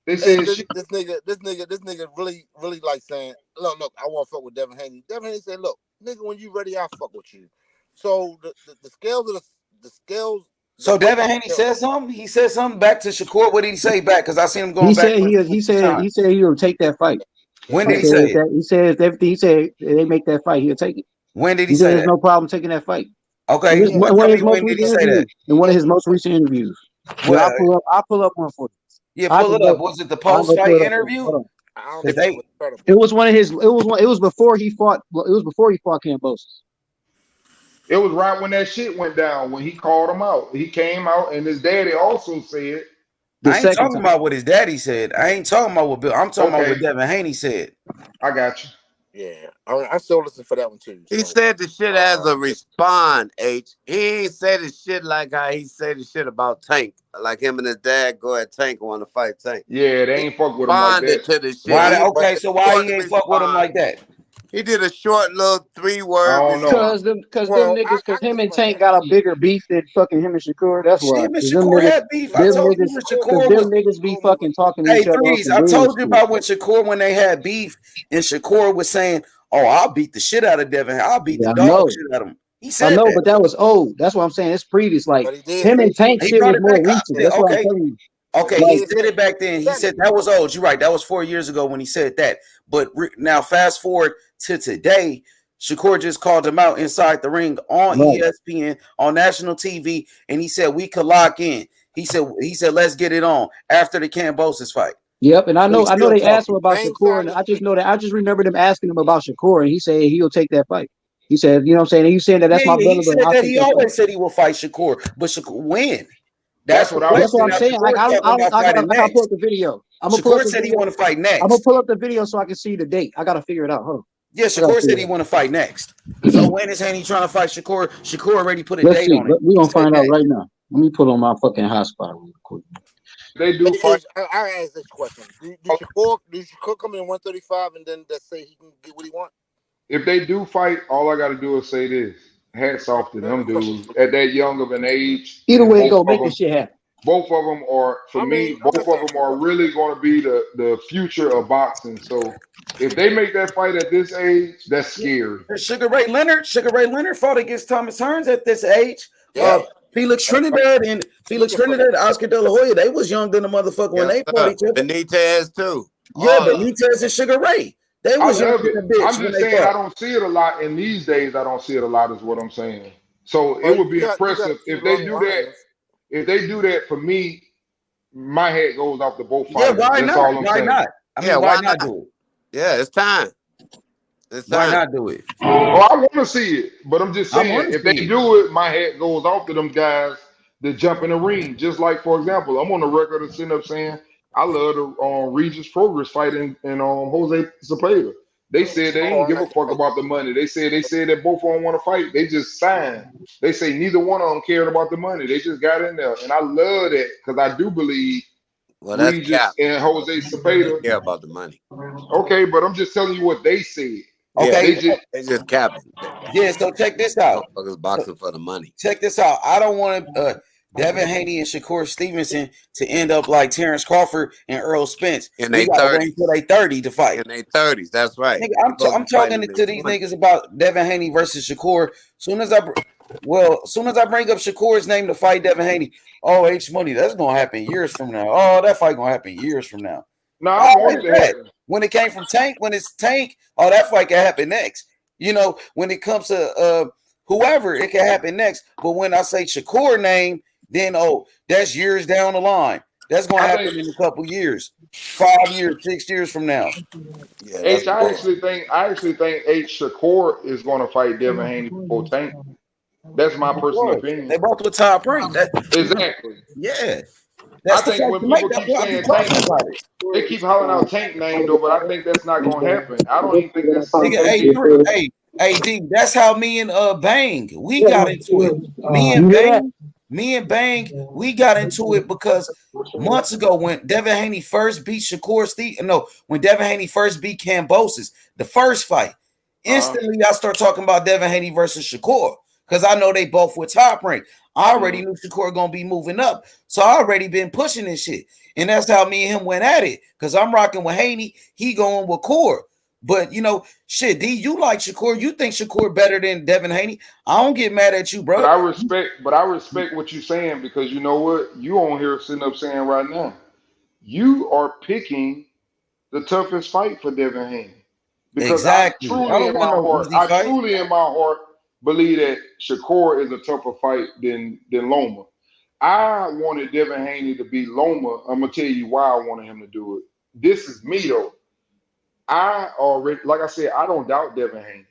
They said this nigga really like saying, look, I want to fuck with Devin Haney. Devin Haney said, look, nigga, when you ready, I'll fuck with you. So the scales of the scales. So Devin Haney said something. He said something back to Shakur. What did he say back? Because I seen him going He back. said he said he'll take that fight. When did he say it? He said everything. He said they make that fight, he'll take it. When did he say there's that? no problem taking that fight. Okay. When did he say that? In one of his most recent interviews. Well, I'll pull up one for you. Yeah, pull it up. Was it the post-fight interview? It was one of his. It was before he fought. It was before he fought Kambosos. It was right when that shit went down, when he called him out. He came out, and his daddy also said. I ain't talking about what his daddy said. I ain't talking about what Bill. I'm talking about what Devin Haney said. I got you. Yeah, I still listen for that one too. He said the shit as a respond, H. He ain't said the shit like how he said the shit about Tank. Like him and his dad go at Tank want to fight Tank. Yeah, they ain't fuck with him like that. To the shit. Why? So why he ain't fuck with him like that? He did a short little 3-word. Because him and Tank got a bigger beef than fucking him and Shakur. That's why. Him and Shakur had beef. I told you when Shakur was. Them niggas be fucking talking to Hey, each other. Ruiz, I told you about when Shakur when they had beef and Shakur was saying, "Oh, I'll beat the shit out of Devin. I'll beat the dog shit out of him." He said, "I know, but that was old. That's what I'm saying. It's previous. Like him and Tank shit was more recent. That's what I'm telling you." Okay, he said it back then. He said that was old. You're right. That was 4 years ago when he said that. But now fast forward to today, Shakur just called him out inside the ring on ESPN on national TV, and he said we could lock in. He said let's get it on after the Kambosos fight. Yep, and I know they asked him about Shakur, and I just remember them asking him about Shakur, and he said he'll take that fight. He said, you know what I'm saying? And you saying that's my brother. He said that he always said he will fight Shakur, but Shakur when? That's what I'm saying. Like I gotta pull up the video. Shakur said he want to fight next. I'm gonna pull up the video so I can see the date. I gotta figure it out. Hold on. Yeah, Shakur said he want to fight next. So when is Haney trying to fight Shakur? Shakur already put a date on it. We're gonna find out right now. Let me put on my fucking hotspot real quick. They do fight. I ask this question: Do Shakur come in 135 and then just say he can get what he wants? If they do fight, all I got to do is say this: hats off to them dudes at that young of an age. Either way, go make this shit happen. Both of them are, for me, both of them are really going to be the future of boxing. So if they make that fight at this age, that's scary. Sugar Ray Leonard fought against Thomas Hearns at this age. Yeah. Felix Trinidad, Oscar De La Hoya, they was young than the motherfucker when they fought each other. Benitez too. Yeah, Benitez and Sugar Ray. They was young than a bitch. I'm just saying I don't see it a lot in these days. I don't see it a lot is what I'm saying. So it would be impressive if they do that. If they do that for me, my hat goes off to both Yeah, fighters. why That's not? all I'm Why saying. not? I mean, why not do it? Yeah, it's time. It's Why time. not do it? Oh, I want to see it, but I'm just I saying, want to if they see it. do it, my hat goes off to them guys that jump in the ring. Just like, for example, I'm on the record of sitting up saying I love the Regis Progress fight and Jose Cepeda. They said they ain't give a fuck about the money. They said that both of them want to fight. They just signed. They say neither one of them cared about the money. They just got in there, and I love that because I do believe that's Regis cap. and Jose Cepeda care about the money. Okay, but I'm just telling you what they said. Okay, they just capping. Yeah, so check this out. Motherfuckers boxing for the money. Check this out. I don't want Devin Haney and Shakur Stevenson to end up like Terrence Crawford and Earl Spence. In Got to wait until they 30 to fight. In their 30s, that's right. Nigga, I'm talking to these niggas about Devin Haney versus Shakur. Soon as I bring up Shakur's name to fight Devin Haney, oh, H Money, that's gonna happen years from now. Oh, that fight gonna happen years from now. No, I want it to happen. When it came from Tank, when it's Tank, oh, that fight can happen next. You know, when it comes to whoever, it can happen next. But when I say Shakur name, then that's years down the line. That's gonna happen in a couple years, 5 years, 6 years from now. I actually think H Shakur is going to fight Devin Haney before Tank. That's my personal opinion. They both with top rank. Exactly. Yeah. I think when people keep saying Tank, they keep hollering out Tank name though, but I think that's not going to happen. I don't even think that's. Hey, D, that's how me and Bang we got into it. Me and Bang, we got into it because months ago when Devin Haney first beat when Devin Haney first beat Kambosos, the first fight, instantly I start talking about Devin Haney versus Shakur because I know they both were top rank. I already knew Shakur gonna be moving up, so I already been pushing this shit, and that's how me and him went at it. Because I'm rocking with Haney, he going with Core. But shit, D, you like Shakur? You think Shakur better than Devin Haney? I don't get mad at you, bro. But I respect what you're saying because you know what? You on here sitting up saying right now, you are picking the toughest fight for Devin Haney. Because exactly. I truly in my heart believe that Shakur is a tougher fight than Loma. I wanted Devin Haney to beat Loma. I'm gonna tell you why I wanted him to do it. This is me though. I already, like I said, I don't doubt Devin Haney.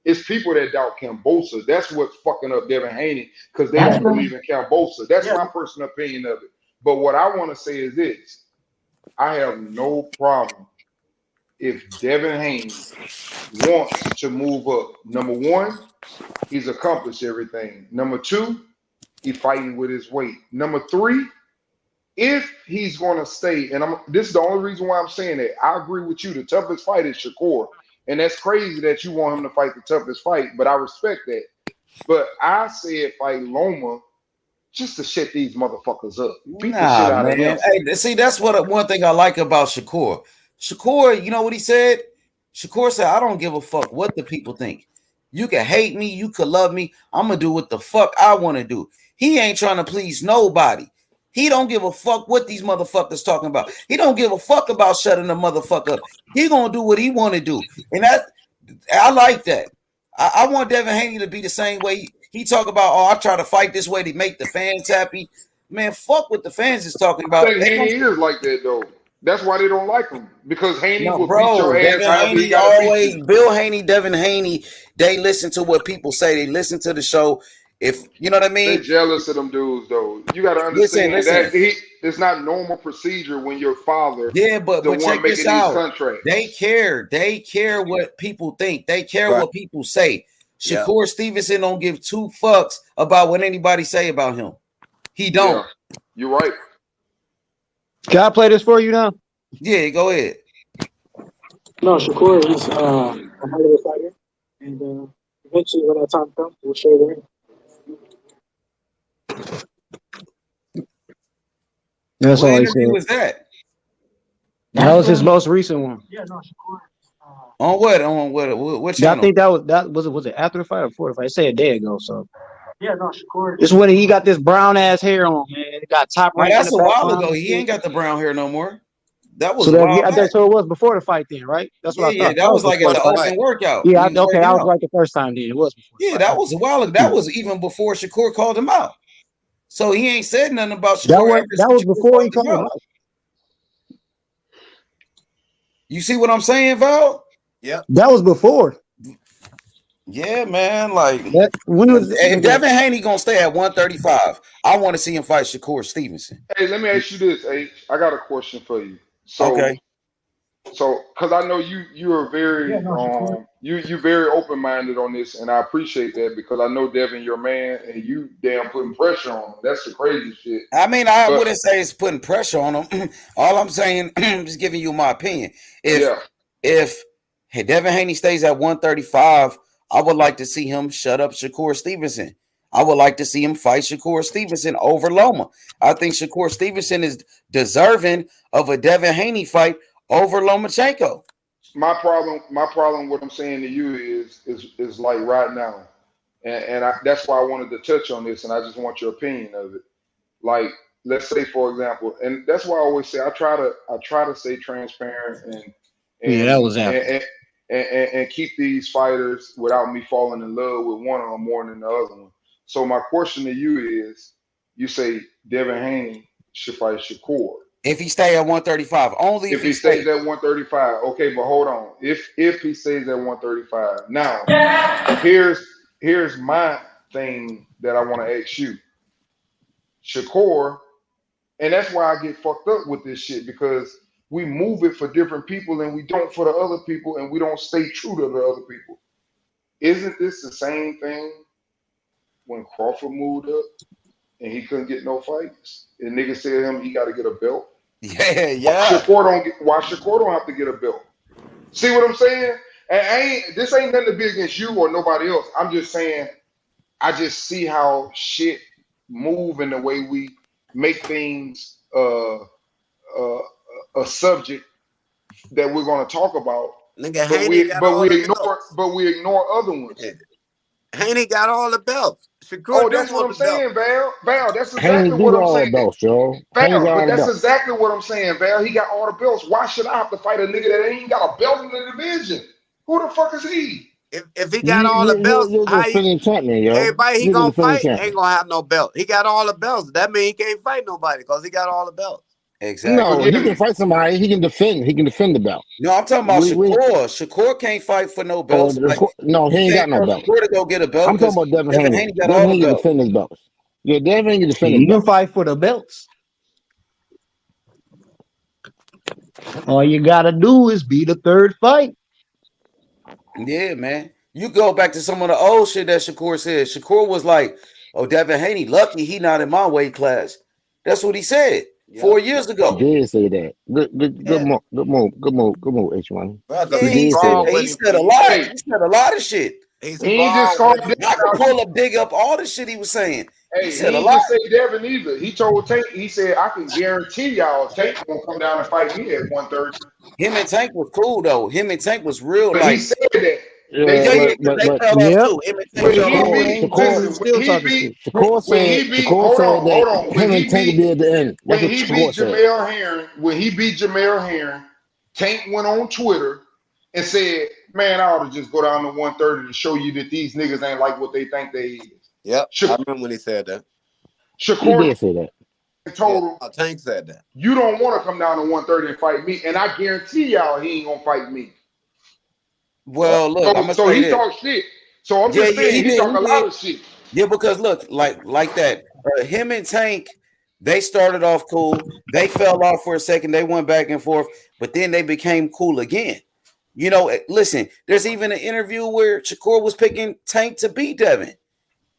It's people that doubt Kambosos. That's what's fucking up Devin Haney because they don't believe in Kambosos. That's my personal opinion of it. But what I want to say is this: I have no problem if Devin Haney wants to move up. Number one, he's accomplished everything. Number two, he's fighting with his weight. Number three, if he's going to stay, and this is the only reason why I'm saying that, I agree with you. The toughest fight is Shakur. And that's crazy that you want him to fight the toughest fight, but I respect that. But I said fight Loma just to shut these motherfuckers up. Beat the shit out of him. Hey, see, that's one thing I like about Shakur. Shakur, you know what he said? Shakur said, I don't give a fuck what the people think. You can hate me, you could love me. I'm going to do what the fuck I want to do. He ain't trying to please nobody. He don't give a fuck what these motherfuckers talking about. He don't give a fuck about shutting the motherfucker up. He gonna do what he want to do, and I like that. I want Devin Haney to be the same way. He talk about, I try to fight this way to make the fans happy. Man, fuck what the fans is talking about. I think Haney is like that though. That's why they don't like him because Haney will beat your Devin ass. Haney always, Bill Haney, Devin Haney. They listen to what people say. They listen to the show. If you know what I mean, they jealous of them dudes though. You got to understand that it's not normal procedure when your father, but check this out. They care what people think. They care what people say. Shakur Stevenson don't give two fucks about what anybody say about him. He don't. Yeah, you're right. Can I play this for you now? Yeah, go ahead. No, Shakur is a hell of a fighter, and eventually when that time comes, we'll show the That's all he said. Was that? That was his most recent one. Yeah, no, Shakur. On what channel? I think was it after the fight or before the fight? I say a day ago. So yeah, no, Shakur. This when he got this brown ass hair on, man. He got top rank. That's a while ago. He ain't got the brown hair no more. That was so it was before the fight then, right? That's what I thought. Yeah, that was like at the open workout. Yeah, I was right the first time then. It was before. Yeah, that was a while ago. That was even before Shakur called him out. So he ain't said nothing about Shakur ever That was before he called him out. You see what I'm saying, Val? Yep. That was before. Yeah, man. Like, when was if Devin Haney gonna stay at 135, I want to see him fight Shakur Stevenson. Hey, let me ask you this, H. I got a question for you. Okay. So, because I know you're very you very open minded on this, and I appreciate that because I know Devin, your man, and you damn putting pressure on him. That's the crazy shit. I mean, I wouldn't say it's putting pressure on him. All I'm saying, I'm just giving you my opinion. If Devin Haney stays at 135, I would like to see him shut up Shakur Stevenson. I would like to see him fight Shakur Stevenson over Loma. I think Shakur Stevenson is deserving of a Devin Haney fight over Lomachenko. My problem, what I'm saying to you is like right now, and that's why I wanted to touch on this, and I just want your opinion of it. Like, let's say, for example, and that's why I always say I try to stay transparent and keep these fighters without me falling in love with one of them more than the other one. So my question to you is, you say Devin Haney should fight Shakur. If he stay at 135, only if he stays at 135. Okay, but hold on. If he stays at 135. Now, here's my thing that I want to ask you. Shakur, and that's why I get fucked up with this shit, because we move it for different people and we don't for the other people, and we don't stay true to the other people. Isn't this the same thing when Crawford moved up and he couldn't get no fights? And niggas said to him he got to get a belt. Yeah. Why Shakur don't have to get a belt? See what I'm saying? And this ain't nothing to be against you or nobody else. I'm just saying, I just see how shit move in the way we make things a subject that we're going to talk about. Nigga, but we ignore other ones. Haney got all the belts. Shakur that's what I'm saying, Val. That's Haney exactly what I'm all the saying. belts, yo. Val, but that's exactly what I'm saying, Val. He got all the belts. Why should I have to fight a nigga that ain't got a belt in the division? Who the fuck is he? If he got all the belts, everybody he gonna fight ain't gonna have no belt. He got all the belts. That means he can't fight nobody because he got all the belts. Exactly. No, he can fight somebody. He can defend. He can defend the belt. No, I'm talking about Shakur. Shakur can't fight for no belts. No, he ain't got no belt. Shakur to go get a belt. I'm talking about Devin Haney. Got Devin all Haney the can belts. defend his belts. Yeah, Devin Haney can defend his belts. belts. You fight for the belts. All you gotta do is be the third fight. Yeah, man. You go back to some of the old shit that Shakur said. Shakur was like, "Oh, Devin Haney, lucky he not in my weight class." That's what he said 4 years ago. He did say that. Good move, H1. He said a lot. He said a lot of shit. He ain't just called I can pull up, dig up all the shit he was saying. Hey, he said he a lot. just say Devin either. He told Tank, he said, I can guarantee y'all Tank won't come down and fight me at 130. Him and Tank was cool though. Him and Tank was real. But like he said that. Shakur said him and Tank be at the end. When he beat Jamel Herring, Tank went on Twitter and said, man, I ought to just go down to 130 to show you that these niggas ain't like what they think they is. Yep, I remember when he said that. Shakur did say that. Told him, Tank said that. You don't want to come down to 130 and fight me, and I guarantee y'all he ain't gonna fight me. Well, look, I'm gonna so say he this. talk shit. So I'm just saying he talk a lot of shit. Yeah, because look, like that. Him and Tank, they started off cool. They fell off for a second. They went back and forth, but then they became cool again. You know, listen, there's even an interview where Shakur was picking Tank to beat Devin.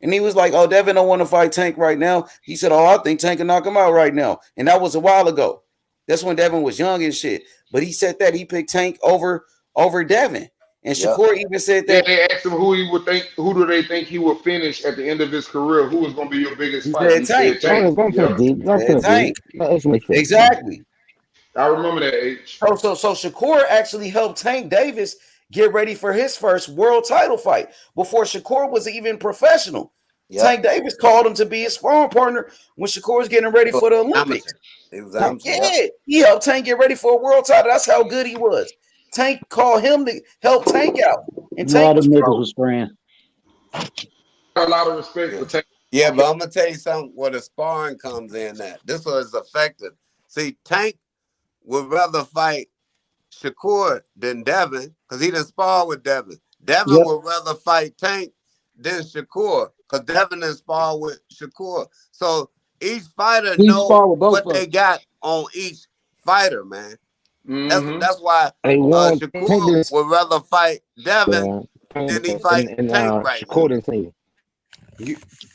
And he was like, oh, Devin don't want to fight Tank right now. He said, oh, I think Tank can knock him out right now. And that was a while ago. That's when Devin was young and shit. But he said that he picked Tank over Devin. And Shakur even said that. They asked him who do they think he would finish at the end of his career? Who was going to be your biggest fight? He said Tank. Tank. Exactly. I remember that age. So Shakur actually helped Tank Davis get ready for his first world title fight before Shakur was even professional. Yep. Tank Davis called him to be his sparring partner when Shakur was getting ready for the Olympics. He helped Tank get ready for a world title. That's how good he was. Tank called him to help Tank out. And Tank was spraying. A lot of respect for Tank. Yeah, but I'm gonna tell you something where the sparring comes in at. This was effective. See, Tank would rather fight Shakur than Devin, because he didn't spar with Devin. Devin would rather fight Tank than Shakur, because Devin didn't spar with Shakur. So each fighter know what they got on each fighter, man. That's why Shakur would rather fight Devin than he fight Tank right now.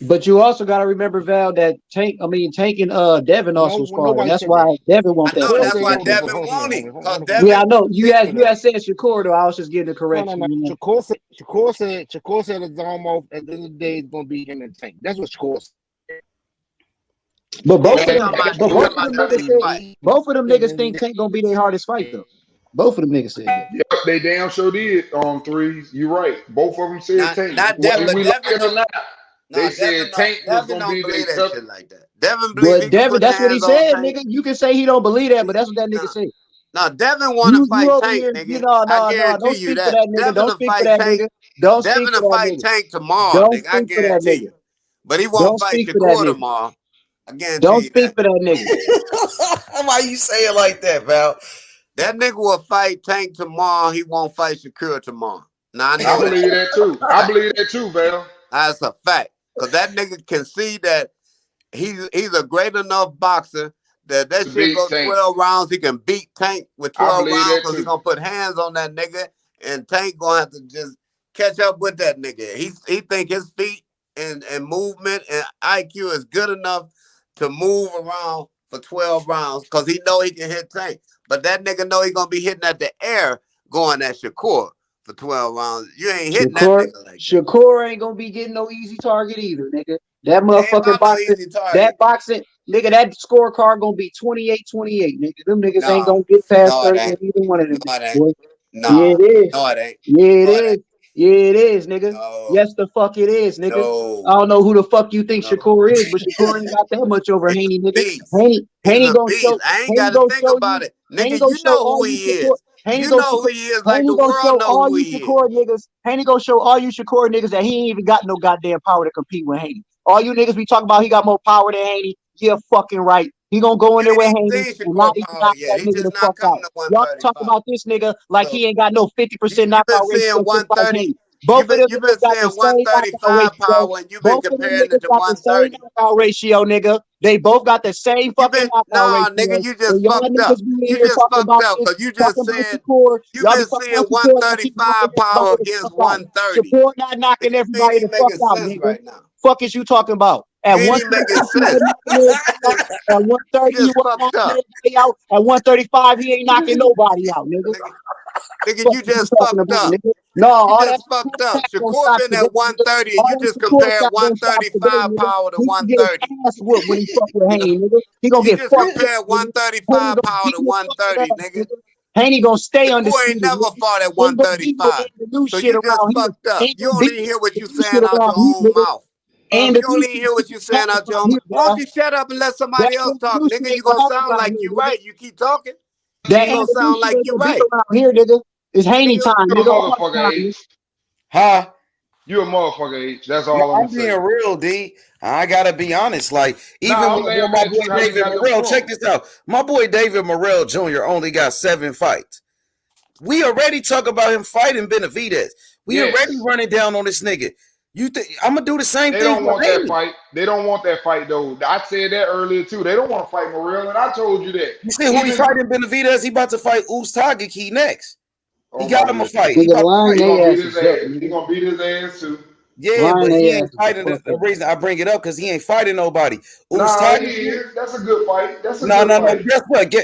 But you also got to remember, Val, that Tank and Devin also sparring. That's why Devin wants that. That's why Devin won it. Yeah, I know. You had said Shakur, though. I was just getting the correction. No. Shakur said it's almost at the end of the day it's gonna be him and Tank. That's what Shakur said. But both of them niggas think Tank gonna be their hardest fight, though. Both of them niggas said that. Yep, they damn sure did. Threes. You're right. Both of them said Tank. Not Whether Devin, we like it or not, they said Tank was gonna be their tough. shit like that. Devin But Devin, that's what he said, nigga. You can say he don't believe that, but that's what that nigga said. No, Devin want to fight Tank, nigga. I guarantee you that. Devin to fight Tank. Devin to fight Tank tomorrow, nigga. I guarantee you. But he won't fight Shakur tomorrow. I guarantee you. Don't speak for that nigga. Why you say it like that, Val? That nigga will fight Tank tomorrow. He won't fight Shakur tomorrow. Now I know believe that too. I believe that too, Val. That's a fact. Because that nigga can see that he's a great enough boxer that shit go 12 rounds. He can beat Tank with 12 rounds because he's going to put hands on that nigga. And Tank going to have to just catch up with that nigga. He think his feet and movement and IQ is good enough to move around for 12 rounds because he know he can hit Tank. But that nigga know he going to be hitting at the air going at Shakur for 12 rounds. You ain't hitting that nigga like that. Shakur ain't going to be getting no easy target either, nigga. That motherfucker boxing, nigga, that scorecard going to be 28-28, nigga. Them niggas ain't going to get past 30 in either one of them. Yeah, it is. No, it ain't. Yeah, it is. Yeah, it is, nigga. No. Yes, the fuck it is, nigga. No. I don't know who the fuck you think Shakur is, but Shakur ain't got that much over Haney, nigga. Haney gonna show. I ain't got to think about it, nigga. You know who he is. You know who he is. Like the world know who he is. Haney gonna show all you Shakur niggas that he ain't even got no goddamn power to compete with Haney. All you niggas be talking about he got more power than Haney. Yeah, fucking right. He gonna go in there with Haney and not even knock that nigga the fuck out. Y'all talk about this nigga like he ain't got no 50% knockout ratio. Both of them you've been saying 135 power and you've been comparing it to 130. Knockout ratio, nigga. They both got the same fucking knockout ratio. Nigga, you just fucked up. You just fucked up because you just said you've been saying 135 power against 130. Support not knocking everybody the fuck out, nigga. Right now. Fuck is you talking about? At 130, at 130, you want to knock everybody out. At 135, he ain't knocking nobody out, nigga. Nigga, you just fucked up. No, all that fucked up. Shakur been at 130, and you just compared 135 power to 130. When he fuck with Haney, nigga. He gonna get fucked. You just compared 135 power to 130, nigga. Haney gonna stay on the Shakur ain't never fought at 135. So you just fucked up. You don't even hear what you saying out your own mouth. And you don't even hear what you saying out your own mouth. Why don't you shut up and let somebody else talk, nigga? You gonna sound like you right. You keep talking. That don't sound like you right. Here, nigga. It's Haney time, nigga. Motherfucker H. Huh? You a motherfucker H. That's all I'm being real, D. I gotta be honest. Like, even when my boy David Morrell, check this out. My boy David Morrell Jr. only got 7 fights. We already talk about him fighting Benavidez. We already running down on this nigga. You think I'm gonna do the same thing? They don't want that fight. They don't want that fight though. I said that earlier too. They don't want to fight Morrell, and I told you that. You see who he fighting Benavidez? He about to fight Ustagiki next. He got him a fight. He gonna beat his ass too. Yeah, but he ain't fighting. The reason I bring it up because he ain't fighting nobody. Nah, he is. That's a good fight. That's a good fight. Guess what?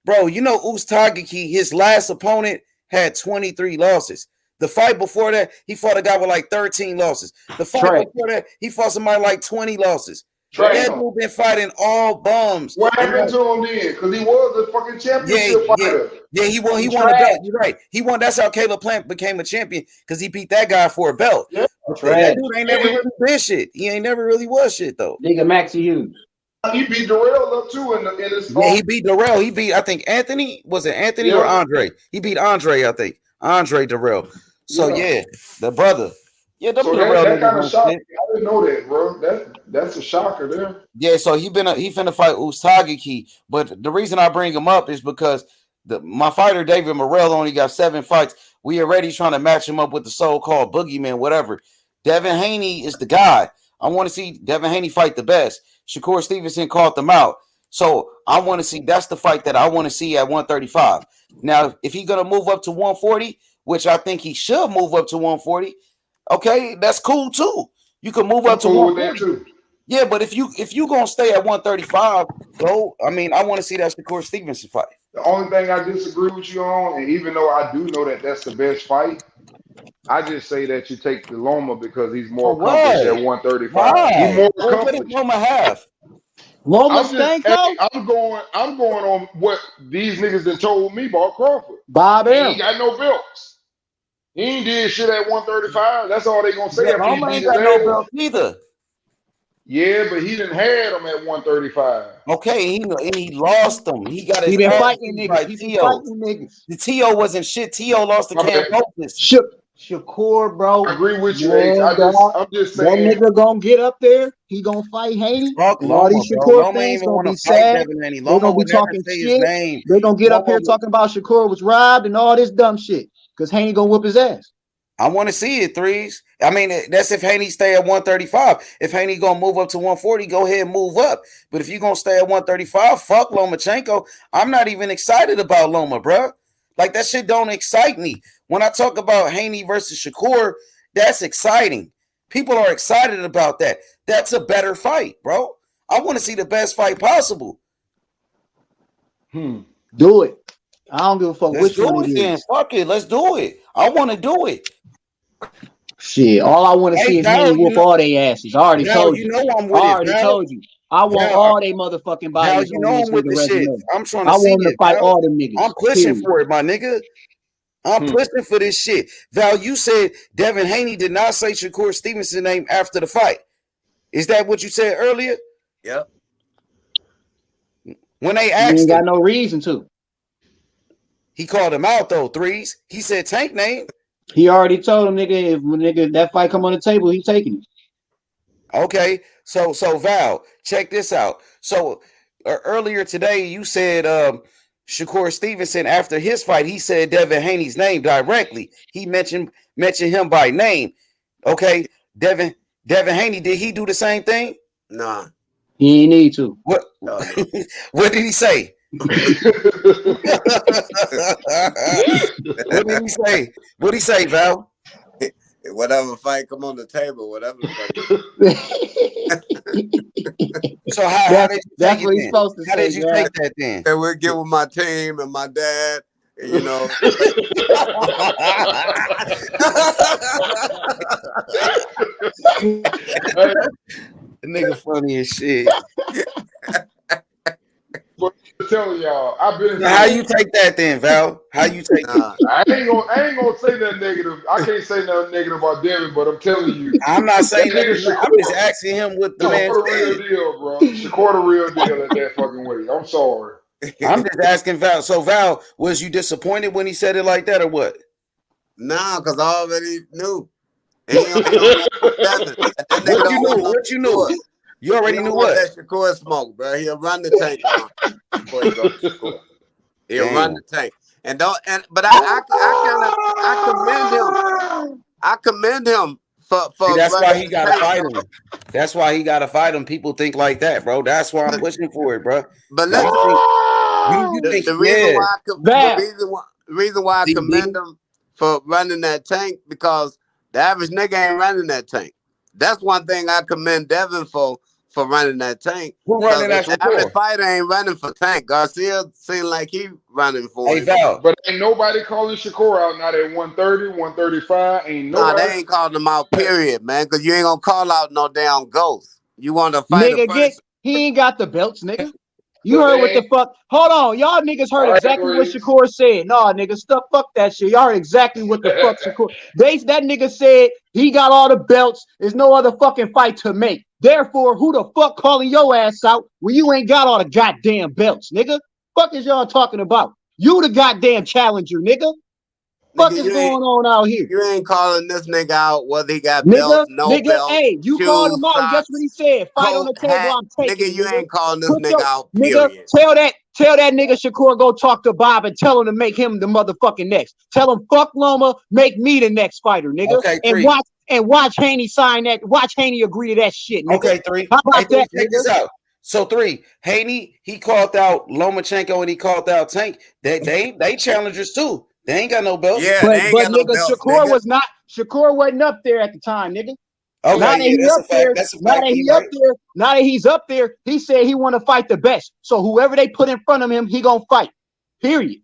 Bro, you know Ustagiki, his last opponent had 23 losses. The fight before that, he fought a guy with like 13 losses. The fight before that, he fought somebody like 20 losses. That dude been fighting all bums. What happened to him then? Because he was a fucking championship fighter. Yeah, he won a belt. You're right. He won. That's how Caleb Plant became a champion because he beat that guy for a belt. Yeah, that dude ain't never really been shit. He ain't never really was shit though. Nigga, Maxie Hughes. He beat Darrell up too in his. Yeah, he beat Darrell. He beat I think Anthony. Was it Anthony or Andre? He beat Andre. I think Andre Darrell. So yeah, the brother. Yeah, them So the real that kind niggas of on shocked shit. me. I didn't know that, bro. That's a shocker there. Yeah, so he finna fight Usagi, but the reason I bring him up is because my fighter David Morrell only got 7 fights. We already trying to match him up with the so-called boogeyman, whatever. Devin Haney is the guy. I want to see Devin Haney fight the best. Shakur Stevenson called them out. So I want to see, that's the fight that I want to see at 135. Now, if he's gonna move up to 140, which I think he should move up to 140, okay, that's cool too. You can move up to 140. Yeah, but if you gonna stay at 135, though, I mean, I want to see that Shakur Stevenson fight. The only thing I disagree with you on, and even though I do know that that's the best fight, I just say that you take the Loma because he's more accomplished at 135. Why? He's more What accomplished. did Loma have? Loma stank though? I'm going on what these niggas that told me about Crawford. Bob He M. ain't got no belts. He ain't did shit at 135. That's all they gonna say. Yeah, after he Loma beat ain't his got no ass. belt either. Yeah, but he didn't had them at 135. Okay, he lost them. He got his He been ass fighting beat niggas. by He been Tio. fighting niggas. The Tio wasn't shit. Tio lost to My Cam bad. Moses. Shakur, bro. I agree with you, Man, Ace. I'm just that saying. nigga gonna get up there. He gonna fight Haney. Fuck And all Loma, these bro. Shakur Loma fans ain't even gonna want be to fight sad. Devin Haney. They Loma gonna be would never talking say his shit. name. They gonna get up Loma here would- talking about Shakur was robbed and all this dumb shit. Cause Haney gonna whoop his ass. I want to see it, threes. I mean, that's if Haney stay at 135. If Haney gonna move up to 140, go ahead and move up. But if you gonna stay at 135, fuck Lomachenko. I'm not even excited about Loma, bro. Like, that shit don't excite me. When I talk about Haney versus Shakur, that's exciting. People are excited about that. That's a better fight, bro. I want to see the best fight possible. Do it. I don't give a fuck Let's which do one it it then. is. Fuck it. Let's do it. I want to do it. Shit, all I want to see is Val, Haney whoop all they asses. I already Val, told you you. know I'm I with it, already Val. told you. I want Val, all they motherfucking Val, bodies you on know this I'm with nigga the shit. resume. I'm trying I to see want him to it, fight Val. all them niggas. I'm pushing Period. for it, my nigga. I'm pushing for this shit. Val, you said Devin Haney did not say Shakur Stevenson's name after the fight. Is that what you said earlier? Yep. When they He asked ain't got him, no reason to. he called him out though, threes. He said Tank name. He already told him, nigga, if nigga that fight come on the table, he taking it. Okay, so Val, check this out. So earlier today, you said Shakur Stevenson after his fight, he said Devin Haney's name directly. He mentioned him by name. Okay, Devin Haney, did he do the same thing? Nah. He ain't need to. What? What did he say? What did he say? What did he say, Val? Whatever fight come on the table, whatever the fuck. So how did you that's take what it he's then? supposed to How say, did you man. take that then? And we'll get with my team and my dad, and, you know. The nigga funny as shit. I'm telling y'all, I've been. So how you take that then, Val? How you take it? I ain't gonna say nothing negative. I can't say nothing negative about Devin, but I'm telling you, I'm not saying that that. nigga I'm just asking him what the man Shakur the real said. deal, bro. Shakur the real deal at that fucking weight. I'm sorry. I'm just asking Val. So Val, was you disappointed when he said it like that, or what? Nah, because I already knew. What you knew? You already knew what? That Shakur smoke, bro. He'll run the tank down before he goes to Shakur. He'll run the tank. But I commend him for See, that's why running he the gotta tank. fight him. That's why he gotta fight him. People think like that, bro. That's why I'm pushing for it, bro. But listen, the reason why I commend him for running that tank, because the average nigga ain't running that tank. That's one thing I commend Devin for running that tank. Who running that The average fighter ain't running for tank. Garcia seemed like he running for it. But ain't nobody calling Shakur out not at 130, 135. Ain't nobody. Nah, they ain't calling him out, period, man, because you ain't gonna call out no damn ghost. You want to fight a Nigga, person. he ain't got the belts, nigga. You heard what the fuck? Hold on, y'all niggas heard exactly what Shakur said. Nah, nigga, fuck that shit. Y'all heard exactly what the fuck Shakur. That nigga said he got all the belts. There's no other fucking fight to make. Therefore, who the fuck calling your ass out when you ain't got all the goddamn belts, nigga? Fuck is y'all talking about? You the goddamn challenger, nigga. Fuck is going on out here? You ain't calling this nigga out whether he got Nigga, belts, no belts, hey, you shoes, called him out. socks, Guess what he said? Fight on coat, the table. hat. I'm taking Nigga, you ain't calling this Put nigga your- out, Nigga, period. tell that nigga Shakur go talk to Bob and tell him to make him the motherfucking next. Tell him fuck Loma, make me the next fighter, nigga. Okay, and watch Haney sign that. Watch Haney agree to that shit, nigga. Okay, 3. How about that, Check this nigga? out. So 3, Haney, he called out Lomachenko and he called out Tank. They challengers too. They ain't got no belts. Yeah, But they ain't got no nigga, belts, Shakur nigga. was not. Shakur wasn't up there at the time, nigga. Okay, now that yeah, he that's up a fact. there, That's a now fact. that he up there, now that he's up there, he said he want to fight the best. So whoever they put in front of him, he gonna fight. Period.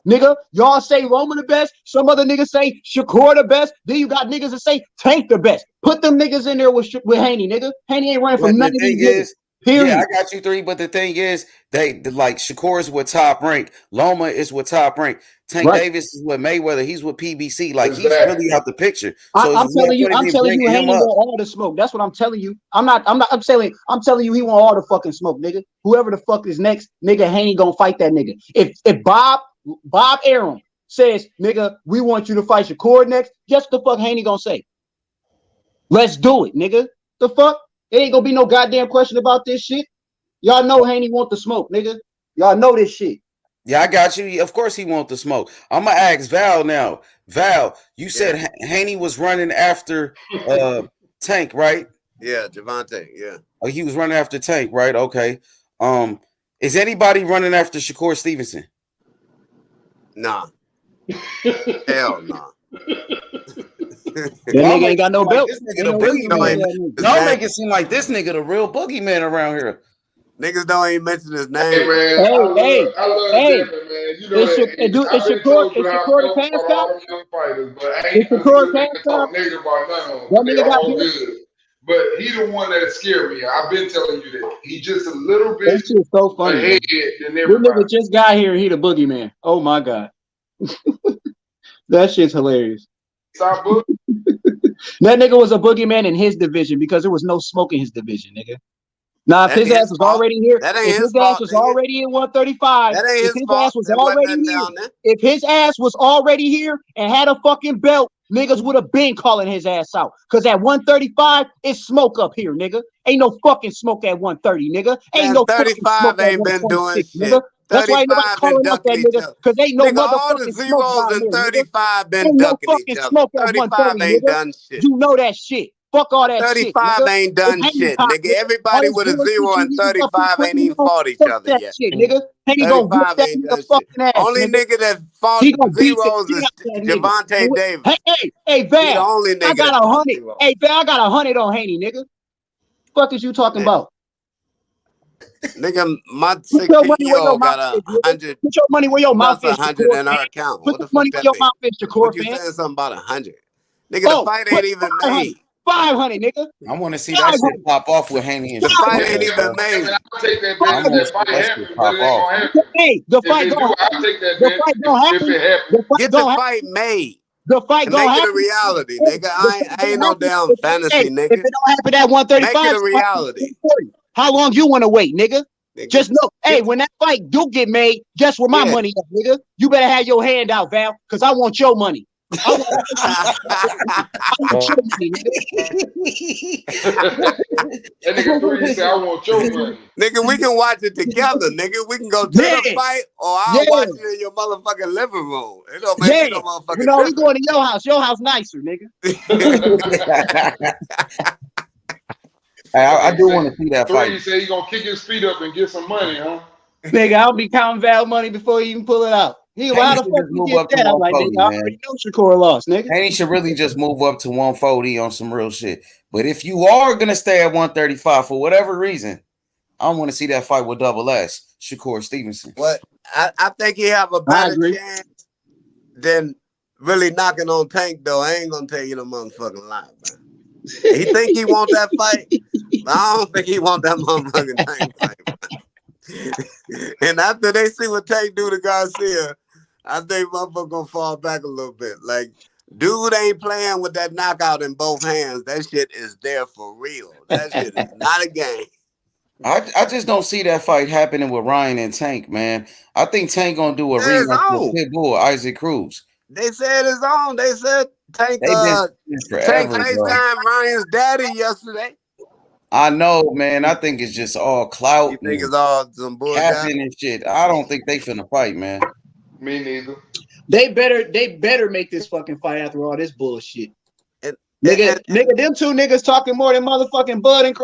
Nigga, y'all say Roman the best. Some other niggas say Shakur the best. Then you got niggas that say Tank the best. Put them niggas in there with Haney, nigga. Haney ain't running from none of these niggas. Period. Yeah, I got you 3. But the thing is, like Shakur is with Top Rank. Loma is with Top Rank. Tank Davis is with Mayweather. He's with PBC. Like he's really out the picture. So I'm telling you, Haney want all the smoke. That's what I'm telling you. I'm telling you, he want all the fucking smoke, nigga. Whoever the fuck is next, nigga, Haney gonna fight that nigga. If Bob Arum says, nigga, we want you to fight Shakur next, guess what the fuck Haney gonna say? Let's do it, nigga. The fuck? There ain't gonna be no goddamn question about this shit. Y'all know Haney want the smoke, nigga. Y'all know this shit. Yeah, I got you. Of course he want the smoke. I'm gonna ask Val now. Val, you said Haney was running after Tank, right? Yeah, Devontae. Yeah. Oh, he was running after Tank, right? Okay. Is anybody running after Shakur Stevenson? Nah. Hell nah. That nigga ain't got no belt. This nigga the boogeyman. Y'all make it seem like this nigga the real boogeyman around here. Niggas don't even mention his name. Hey man, I love Devin, man. You know that. I've been told you how I felt about all them young fighters, but I ain't gonna sit here and talk negative about none of them. They all good. But he the one that scared me. I've been telling you that. He just a little bit That shit's so funny, ahead than this everybody. nigga just got here. He the boogeyman. Oh my god. That shit's hilarious. Stop book. That nigga was a boogeyman in his division because there was no smoke in his division, nigga. Now, if his ass was already here, if his ass was already in 135, if his ass was already here, if his ass was already here and had a fucking belt, niggas would have been calling his ass out. Because at 135, it's smoke up here, nigga. Ain't no fucking smoke at 130, nigga. Ain't no 35 ain't been doing shit. nigga. That's why ain't nobody calling out that nigga, because ain't no all the motherfucking smoke zeros down in there, 35 been ain't no ducking fucking each other. smoke at 35 130, ain't nigga. done shit. You know that shit. Fuck all that 35 shit, nigga. ain't done shit, nigga. Everybody with a 0 and 35 ain't even fought each other yet. Shit, nigga. Haney gonna whip 35 that ain't nigga done shit. fucking ass, Only nigga that fought he gonna beat the zeros shit is out that nigga. Devontae Davis. Hey, He the Val. only I nigga got that fought 100. zeros. Hey, Val, I got 100 on Haney, nigga. Fuck is you talking about? Nigga, my Put your money where your 16-year-old mouth got is, nigga. 100 Put your money where your mouth plus is, 100 Shakur in her fan. account. Put What the the money fuck where that your mean? mouth is, Shakur What you fan. saying something about 100? Nigga, the Oh, fight put ain't even 500. made. 500, nigga. I want to see that shit pop off with Haney and The fight Shakur. ain't even made. I'll take that I bet if want to that see fight that shit happens, pop but it ain't off. gonna happen. Hey, the If fight it do, gonna I'll happen. take that The bet fight gonna if happen. it happens. The fight Get the gonna happen. fight made The fight and gonna make it a happen. reality, Hey, nigga. the I fight ain't gonna no happen. damn fantasy, Hey, if nigga. it don't happen at Make it 135, a reality. how long you want to wait, nigga? Nigga. Just know, hey, when that fight do get made, guess where my money is, nigga? You better have your hand out, Val, because I want your money. I want your money, nigga. That nigga 3 said, I want your money. Nigga, we can watch it together, nigga. We can go to the fight or I'll watch it in your motherfucking living room. It don't make me no motherfucking You know, we difference. going to your house. Your house nicer, nigga. I do want to see that 3 fight. said he gonna kick his feet up and get some money, huh? Nigga, I'll be counting Val money before he even pull it out. He, Haney how the should fuck just you move get up to that? I'm like, 140, nigga, I man. already know Shakur lost, nigga. Haney should really just move up to 140 on some real shit. But if you are gonna stay at 135 for whatever reason, I want to see that fight with Double S, Shakur Stevenson. What I think he have a better chance than really knocking on Tank, though. I ain't gonna tell you the motherfucking lie, man. He think he want that fight, but I don't think he want that motherfucking Tank fight, man. And after they see what Tank do to Garcia, I think motherfucker gonna fall back a little bit. Like, dude ain't playing with that knockout in both hands. That shit is there for real. That shit is not a game. I just don't see that fight happening with Ryan and Tank, man. I think Tank gonna do a rematch with Pitbull, Isaac Cruz. They said it's on. They said Tank forever, bro. FaceTime Ryan's daddy yesterday. I know, man. I think it's just all clout. You think it's all some bullshit and shit. I don't think they finna fight, man. Me neither. They better make this fucking fight after all this bullshit. Nigga, them two niggas talking more than motherfucking Bud and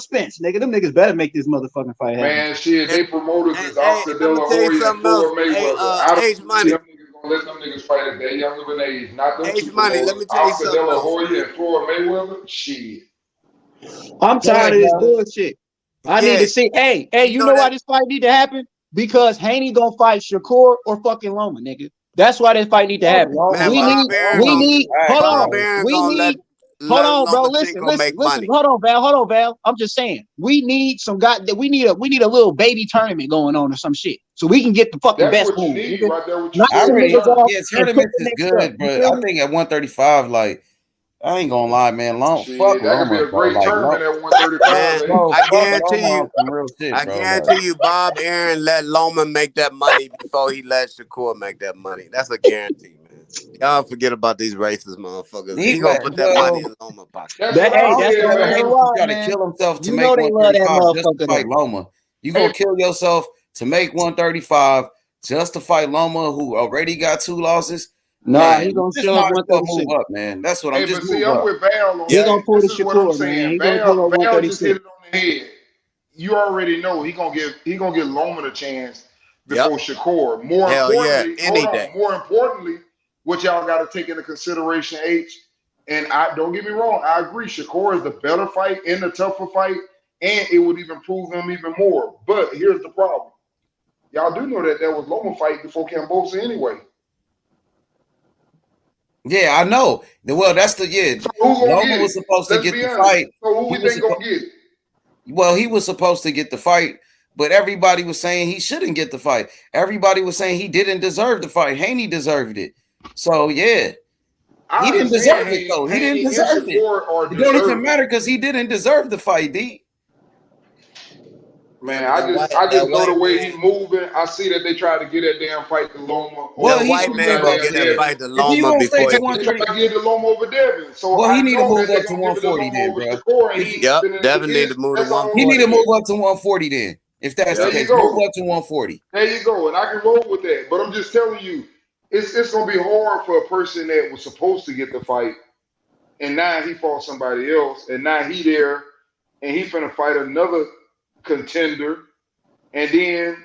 Spence. Nigga, them niggas better make this motherfucking fight happen. Man, shit, they promoters is Oscar De La Hoya and Floyd Mayweather. I don't think them niggas gonna let them niggas fight at that young of an age. Not them two Money. Let me tell you Oscar something. De La Hoya and Floyd Mayweather. Shit. I'm tired of this bullshit. I need to see. Hey, you know why this fight need to happen? Because Haney gonna fight Shakur or fucking Loma, nigga. That's why this fight need to happen. Man, we need. Hold on, bro. Listen. Hold on, Val. I'm just saying, we need some guy that we need a little baby tournament going on or some shit, so we can get the fucking best move. Tournament is good, but I think at 135, like, I ain't gonna lie, man. Fuck that could be a great tournament at 135. I guarantee you, Bob Aaron let Loma make that money before he let Shakur make that money. That's a guarantee, man. Y'all forget about these racist motherfuckers. He gonna put that money in Loma's pocket. He's gotta kill himself to make 135 just to fight Loma. You gonna kill yourself to make 135 just to fight Loma, who already got 2 losses. Nah, he gonna show up move up, man. That's what I'm just see, I'm with Val on he that. gonna pull This the is what I'm Shakur, saying. man. He gonna pull up Val just hit 136. it on the head. You already know he gonna give Loma a chance before Shakur. More importantly, what y'all got to take into consideration, H. And I don't get me wrong, I agree. Shakur is the better fight and the tougher fight, and it would even prove him even more. But here's the problem: y'all do know that there was Loma fight before Cambosa anyway. Yeah, I know. Well, that's the So Loma was supposed to get the fight. So who we think gonna get it? Well, he was supposed to get the fight, but everybody was saying he shouldn't get the fight. Everybody was saying he didn't deserve the fight. Haney deserved it. So yeah, he didn't deserve it though. He didn't deserve it. It don't even matter because he didn't deserve the fight, D. Man, I just know the way he's moving. I see that they try to get that damn fight to Loma. Well, white man gonna get that fight to Loma before he get the Loma over Devin. So he need to move up to 140 then, bro. Devin need to move to 140. He need to move up to 140 then. If that's the case, move up to 140. There you go, and I can roll with that. But I'm just telling you, it's gonna be hard for a person that was supposed to get the fight, and now he fought somebody else, and now he there, and he finna fight another contender, and then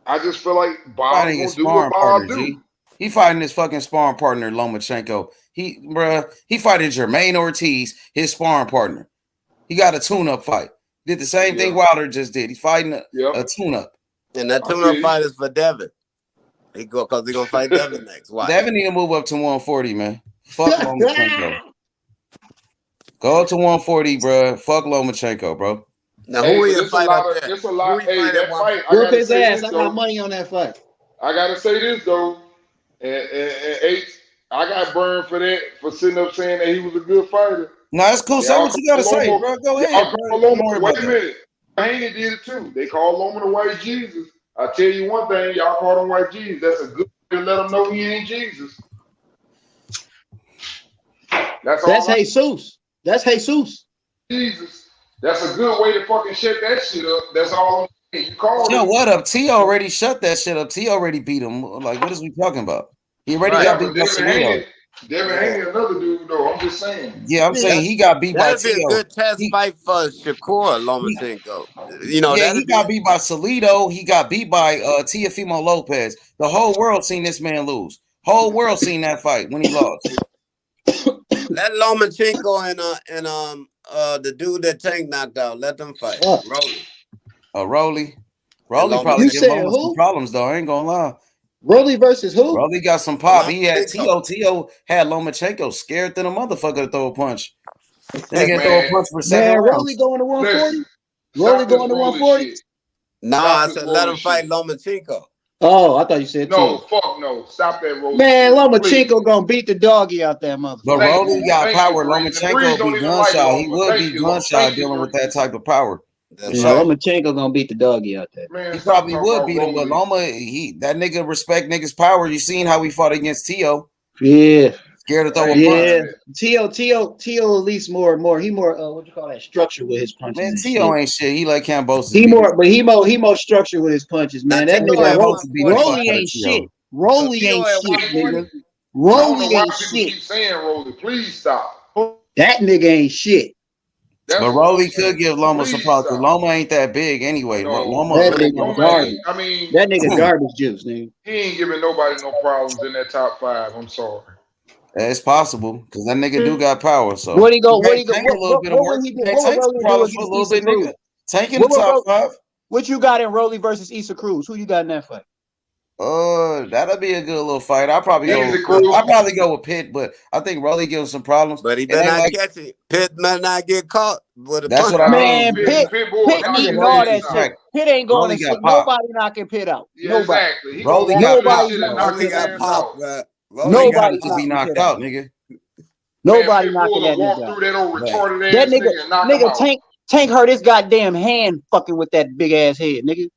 I just feel like Bob's gonna do what Bob do. He fighting his fucking sparring partner, Lomachenko. He fighting Jermaine Ortiz, his sparring partner. He got a tune-up fight. Did the same thing Wilder just did. He's fighting a tune-up. And that tune-up fight is for Devin. Because he gonna fight Devin next. Why? Devin need to move up to 140, man. Fuck Lomachenko. Go to 140, bro. Fuck Lomachenko, bro. Now who will fight up there? It's a lot. Hey, that fight. Whoop his ass. I got money on that fight. I gotta say this though, and H, I got burned for that for sitting up saying that he was a good fighter. No, that's cool. Say what you gotta say, bro. Go ahead. Wait a minute. Haney did it too. They called Loma the White Jesus. I tell you one thing, y'all call him White Jesus. That's a good way to let him know he ain't Jesus. That's Jesus. That's Jesus. Jesus. That's a good way to fucking shut that shit up. That's all I'm saying. You call him. What up? T already shut that shit up. T already beat him. Like, what is we talking about? He already got beat by Vasiliy. Devin Haney, another dude though. I'm just saying. Yeah, I'm saying he got beat by T. That'd be a good test fight for Shakur Lomachenko. You know, he got beat by Salido. He got beat by Teofimo Lopez. The whole world seen this man lose. Whole world seen that fight when he lost. Let Lomachenko and the dude that Tank knocked out, let them fight. Rolly probably give Loma some problems though. I ain't gonna lie. Rolly versus who? Rolly got some pop. He had T.O. had Lomachenko scared than a motherfucker to throw a punch. They can throw a punch for 7 rounds. Rolly going to 140? Rolly going to 140? Nah, I said let him fight Lomachenko. Oh, I thought you said no. Fuck no. Stop that, Rolly. Man, Lomachenko gonna beat the doggy out that motherfucker. But Rolly got power. Lomachenko be gunshot. He would be gunshot dealing with that type of power. Lomachenko gonna beat the doggy out there. Man, He stop probably talking would about beat him, but Rolly. that nigga respect niggas' power. You seen how he fought against Tio? Yeah. Scared to throw a punch. Yeah. Tio at least more he more what you call that, structure with his punches. Man, and Tio shit. ain't shit. He like Cambosis. He more structured with his punches, man. That nigga Rolly ain't shit. Rolly ain't shit, nigga. Rolly ain't shit. Keep saying Rolly, please stop. That nigga ain't shit. But Rolly could give Loma some problems. Loma ain't that big anyway. Loma, That nigga garbage. I mean, that nigga garbage juice, nigga. He ain't giving nobody no problems in that top 5. I'm sorry. It's possible because that nigga do got power. So What he go? What would he do? What would Rolly do against Issa Cruz? Tank in the top 5. What you got in Rolly versus Issa Cruz? Who you got in that fight? That'll be a good little fight. I'll probably go with Pitt, but I think Rolly gives him some problems. But he better not catch it. Pitt better not get caught. That's what I mean. Pitt eating all that shit. Pitt ain't going to sleep. Nobody knocking Pitt out. Nobody. Exactly. Rolly got popped. Nobody got be knocked out, nigga. Nobody knocking that nigga out. Nigga, Tank hurt his goddamn hand fucking with that big ass head, nigga.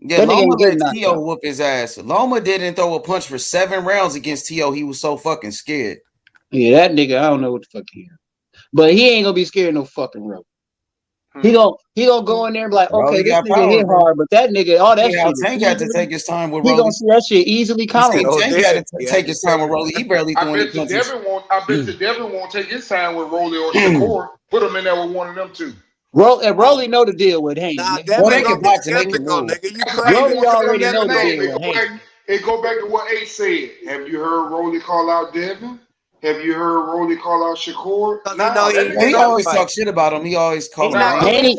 Yeah, Loma let Tio whoop his ass. Loma didn't throw a punch for 7 rounds against Tio. He was so fucking scared. Yeah, that nigga, I don't know what the fuck he is. But he ain't gonna be scared of no fucking rope. He gonna go in there and be like, okay, this nigga hit hard, but that nigga, all that shit. Tank had to take his time with He Rolly. gonna see that shit easily coming. Tank had to take his time with Rolly. He barely threw any punches. I bet you Devin won't take his time with Rolly or Shakur. Put him in there with one of them two. Rolly know the deal with Haney. They can box and they can move. Rolly already know the deal with Haney. It go back to what Ace said. Have you heard Rolly call out Devin? Have you heard Rolly call out Shakur? He always talk shit about him. He always call him out. Haney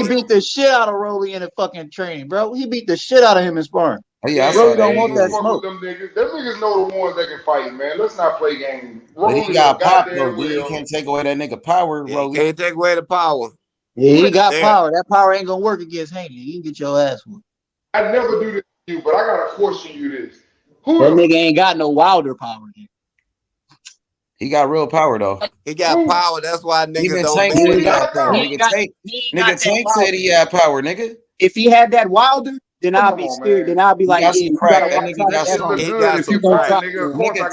beat the shit out of Rolly in the fucking training, bro. He beat the shit out of him in sparring. Oh, yeah, Rolly don't want that smoke. Them niggas know the ones that can fight, man. Let's not play games. But he got popped though, dude. You can't take away that nigga power, Rolly. Can't take away the power. Yeah, he got power. That power ain't gonna work against Haney. He can get your ass whooped. I never do this to you, but I gotta question you this. That nigga ain't got no Wilder power. He got real power though. He got power. That's why niggas don't. Tank said he got power. Nigga Tank said he had power, nigga. If he had that Wilder, then I'll be scared. Then I'll be like, yeah, nigga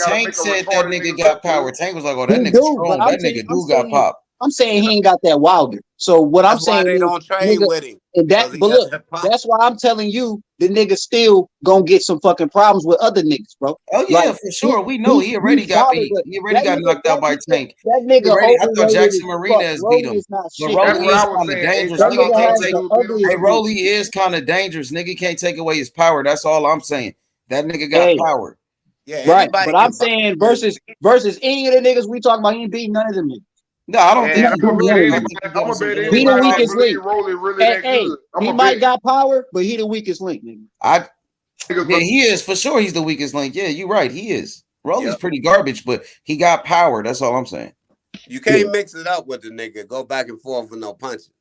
Tank said that nigga got power. Tank was like, oh, that nigga strong. That nigga do got pop. I'm saying he ain't got that Wilder. So what I'm saying they don't trade with him. And but look, that's why I'm telling you, the nigga still gonna get some fucking problems with other niggas, bro. Oh yeah, for sure. We know he already got beat. He already got knocked out by Tank. That nigga, I thought Jackson Marinez beat him. But Rolly is kind of dangerous. Nigga can't take. Hey, Rolly is kind of dangerous. Nigga can't take away his power. That's all I'm saying. That nigga got power. Yeah, right. But I'm saying versus any of the niggas we talking about, he ain't beating none of them niggas. No, I don't think he the weakest link. He might got power, but he the weakest link, nigga. Yeah, he is for sure. He's the weakest link. Yeah, you're right. He is. Rolly's pretty garbage, but he got power. That's all I'm saying. You can't mix it up with the nigga. Go back and forth with no punches.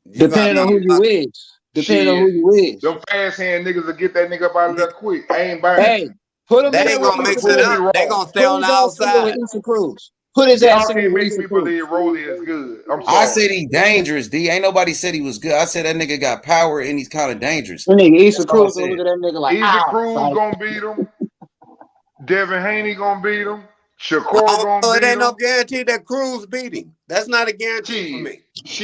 Depending on who you is. Depending on who you is. Them fast hand niggas will get that nigga up out of there quick. I ain't buying. Hey, put him in there gonna mix it up. They gonna stay on the outside. Put his ass in can't make me believe Rolly is good. I said he dangerous, D. Ain't nobody said he was good. I said that nigga got power and he's kind of dangerous. Nigga, Issa Cruz gonna look at that nigga like, Issa Cruz gonna beat him. Devin Haney gonna beat him. Shakur gonna beat him. It ain't no guarantee that Cruz beat him. That's not a guarantee for me.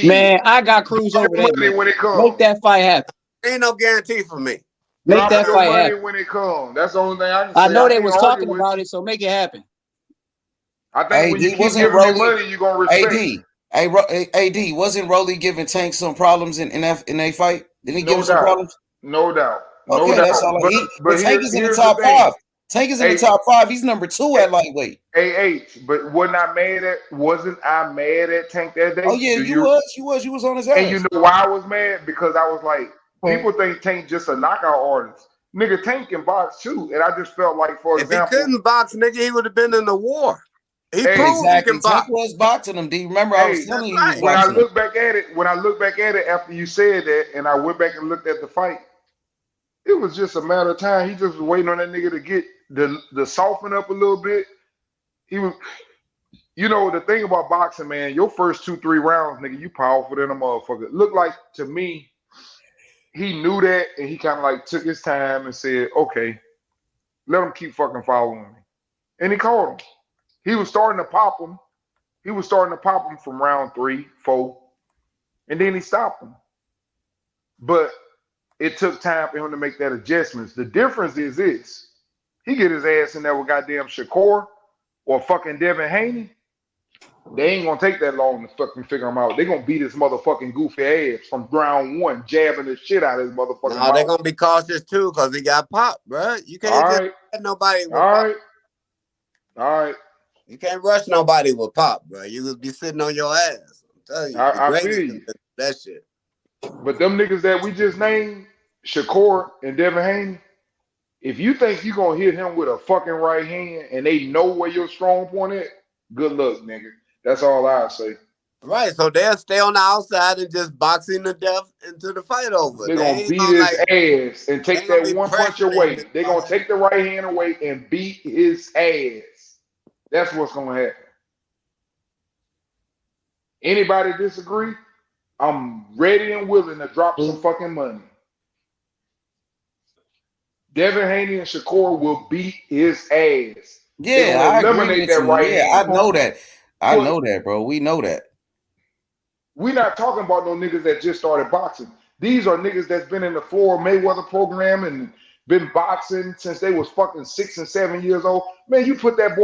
Man, I got Cruz over there. Make that fight happen. Ain't no guarantee for me. Make that fight happen. When it comes. That's the only thing I can say. I know they was talking about it, so make it happen. I think when you keep giving me money, you gonna respect. AD, wasn't Rolly giving Tank some problems in a fight? Didn't he give him some problems? No doubt. Okay, that's all. But Tank is in the top 5. Tank is in the top 5. He's number 2 at lightweight. But wasn't I mad at Tank that day? Oh yeah, you was on his ass. And you know why I was mad? Because I was like, people think Tank just a knockout artist. Nigga, Tank can box too, and I just felt like, for example, if he couldn't box, nigga, he would have been in the war. He proved he can box. Tank was boxing him. Do you remember? I was telling you. When I look back at it after you said that, and I went back and looked at the fight, it was just a matter of time. He just was waiting on that nigga to get the soften up a little bit. He was You know, the thing about boxing, man, your first 2-3 rounds, nigga, you powerful than a motherfucker. Look like, to me, he knew that, and he kind of like took his time and said, okay, let him keep fucking following me. And he caught him. He was starting to pop him. He was starting to pop him from round 3, 4, and then he stopped him. But it took time for him to make that adjustments. The difference is this. He get his ass in there with goddamn Shakur or fucking Devin Haney. They ain't gonna take that long to fucking figure him out. They gonna beat his motherfucking goofy ass from round 1, jabbing the shit out of his motherfucking No, they're mouth. gonna be cautious too, because he got popped, bro. You can't All just right. let nobody with All pop. right. All right. You can't rush nobody with pop, bro. You will be sitting on your ass. I'm telling you, the I feel greatest you. that shit. But them niggas that we just named, Shakur and Devin Haney, if you think you gonna hit him with a fucking right hand and they know where your strong point at, good luck, nigga. That's all I say. Right, so they'll stay on the outside and just boxing to death into the fight over. They're They gonna ain't beat gonna his like, ass and they take ain't gonna that be one punch pressuring away. They're gonna take the right hand away and beat his ass. That's what's gonna happen. Anybody disagree? I'm ready and willing to drop some fucking money. Devin Haney and Shakur will beat his ass. They're Yeah, gonna I agree eliminate with that you. right Yeah, hand. I know that. I But know that, bro. We know that. we're not talking about no niggas that just started boxing. These are niggas that's been in the Floyd Mayweather program and been boxing since they was fucking 6 and 7 years old. Man, you put that boy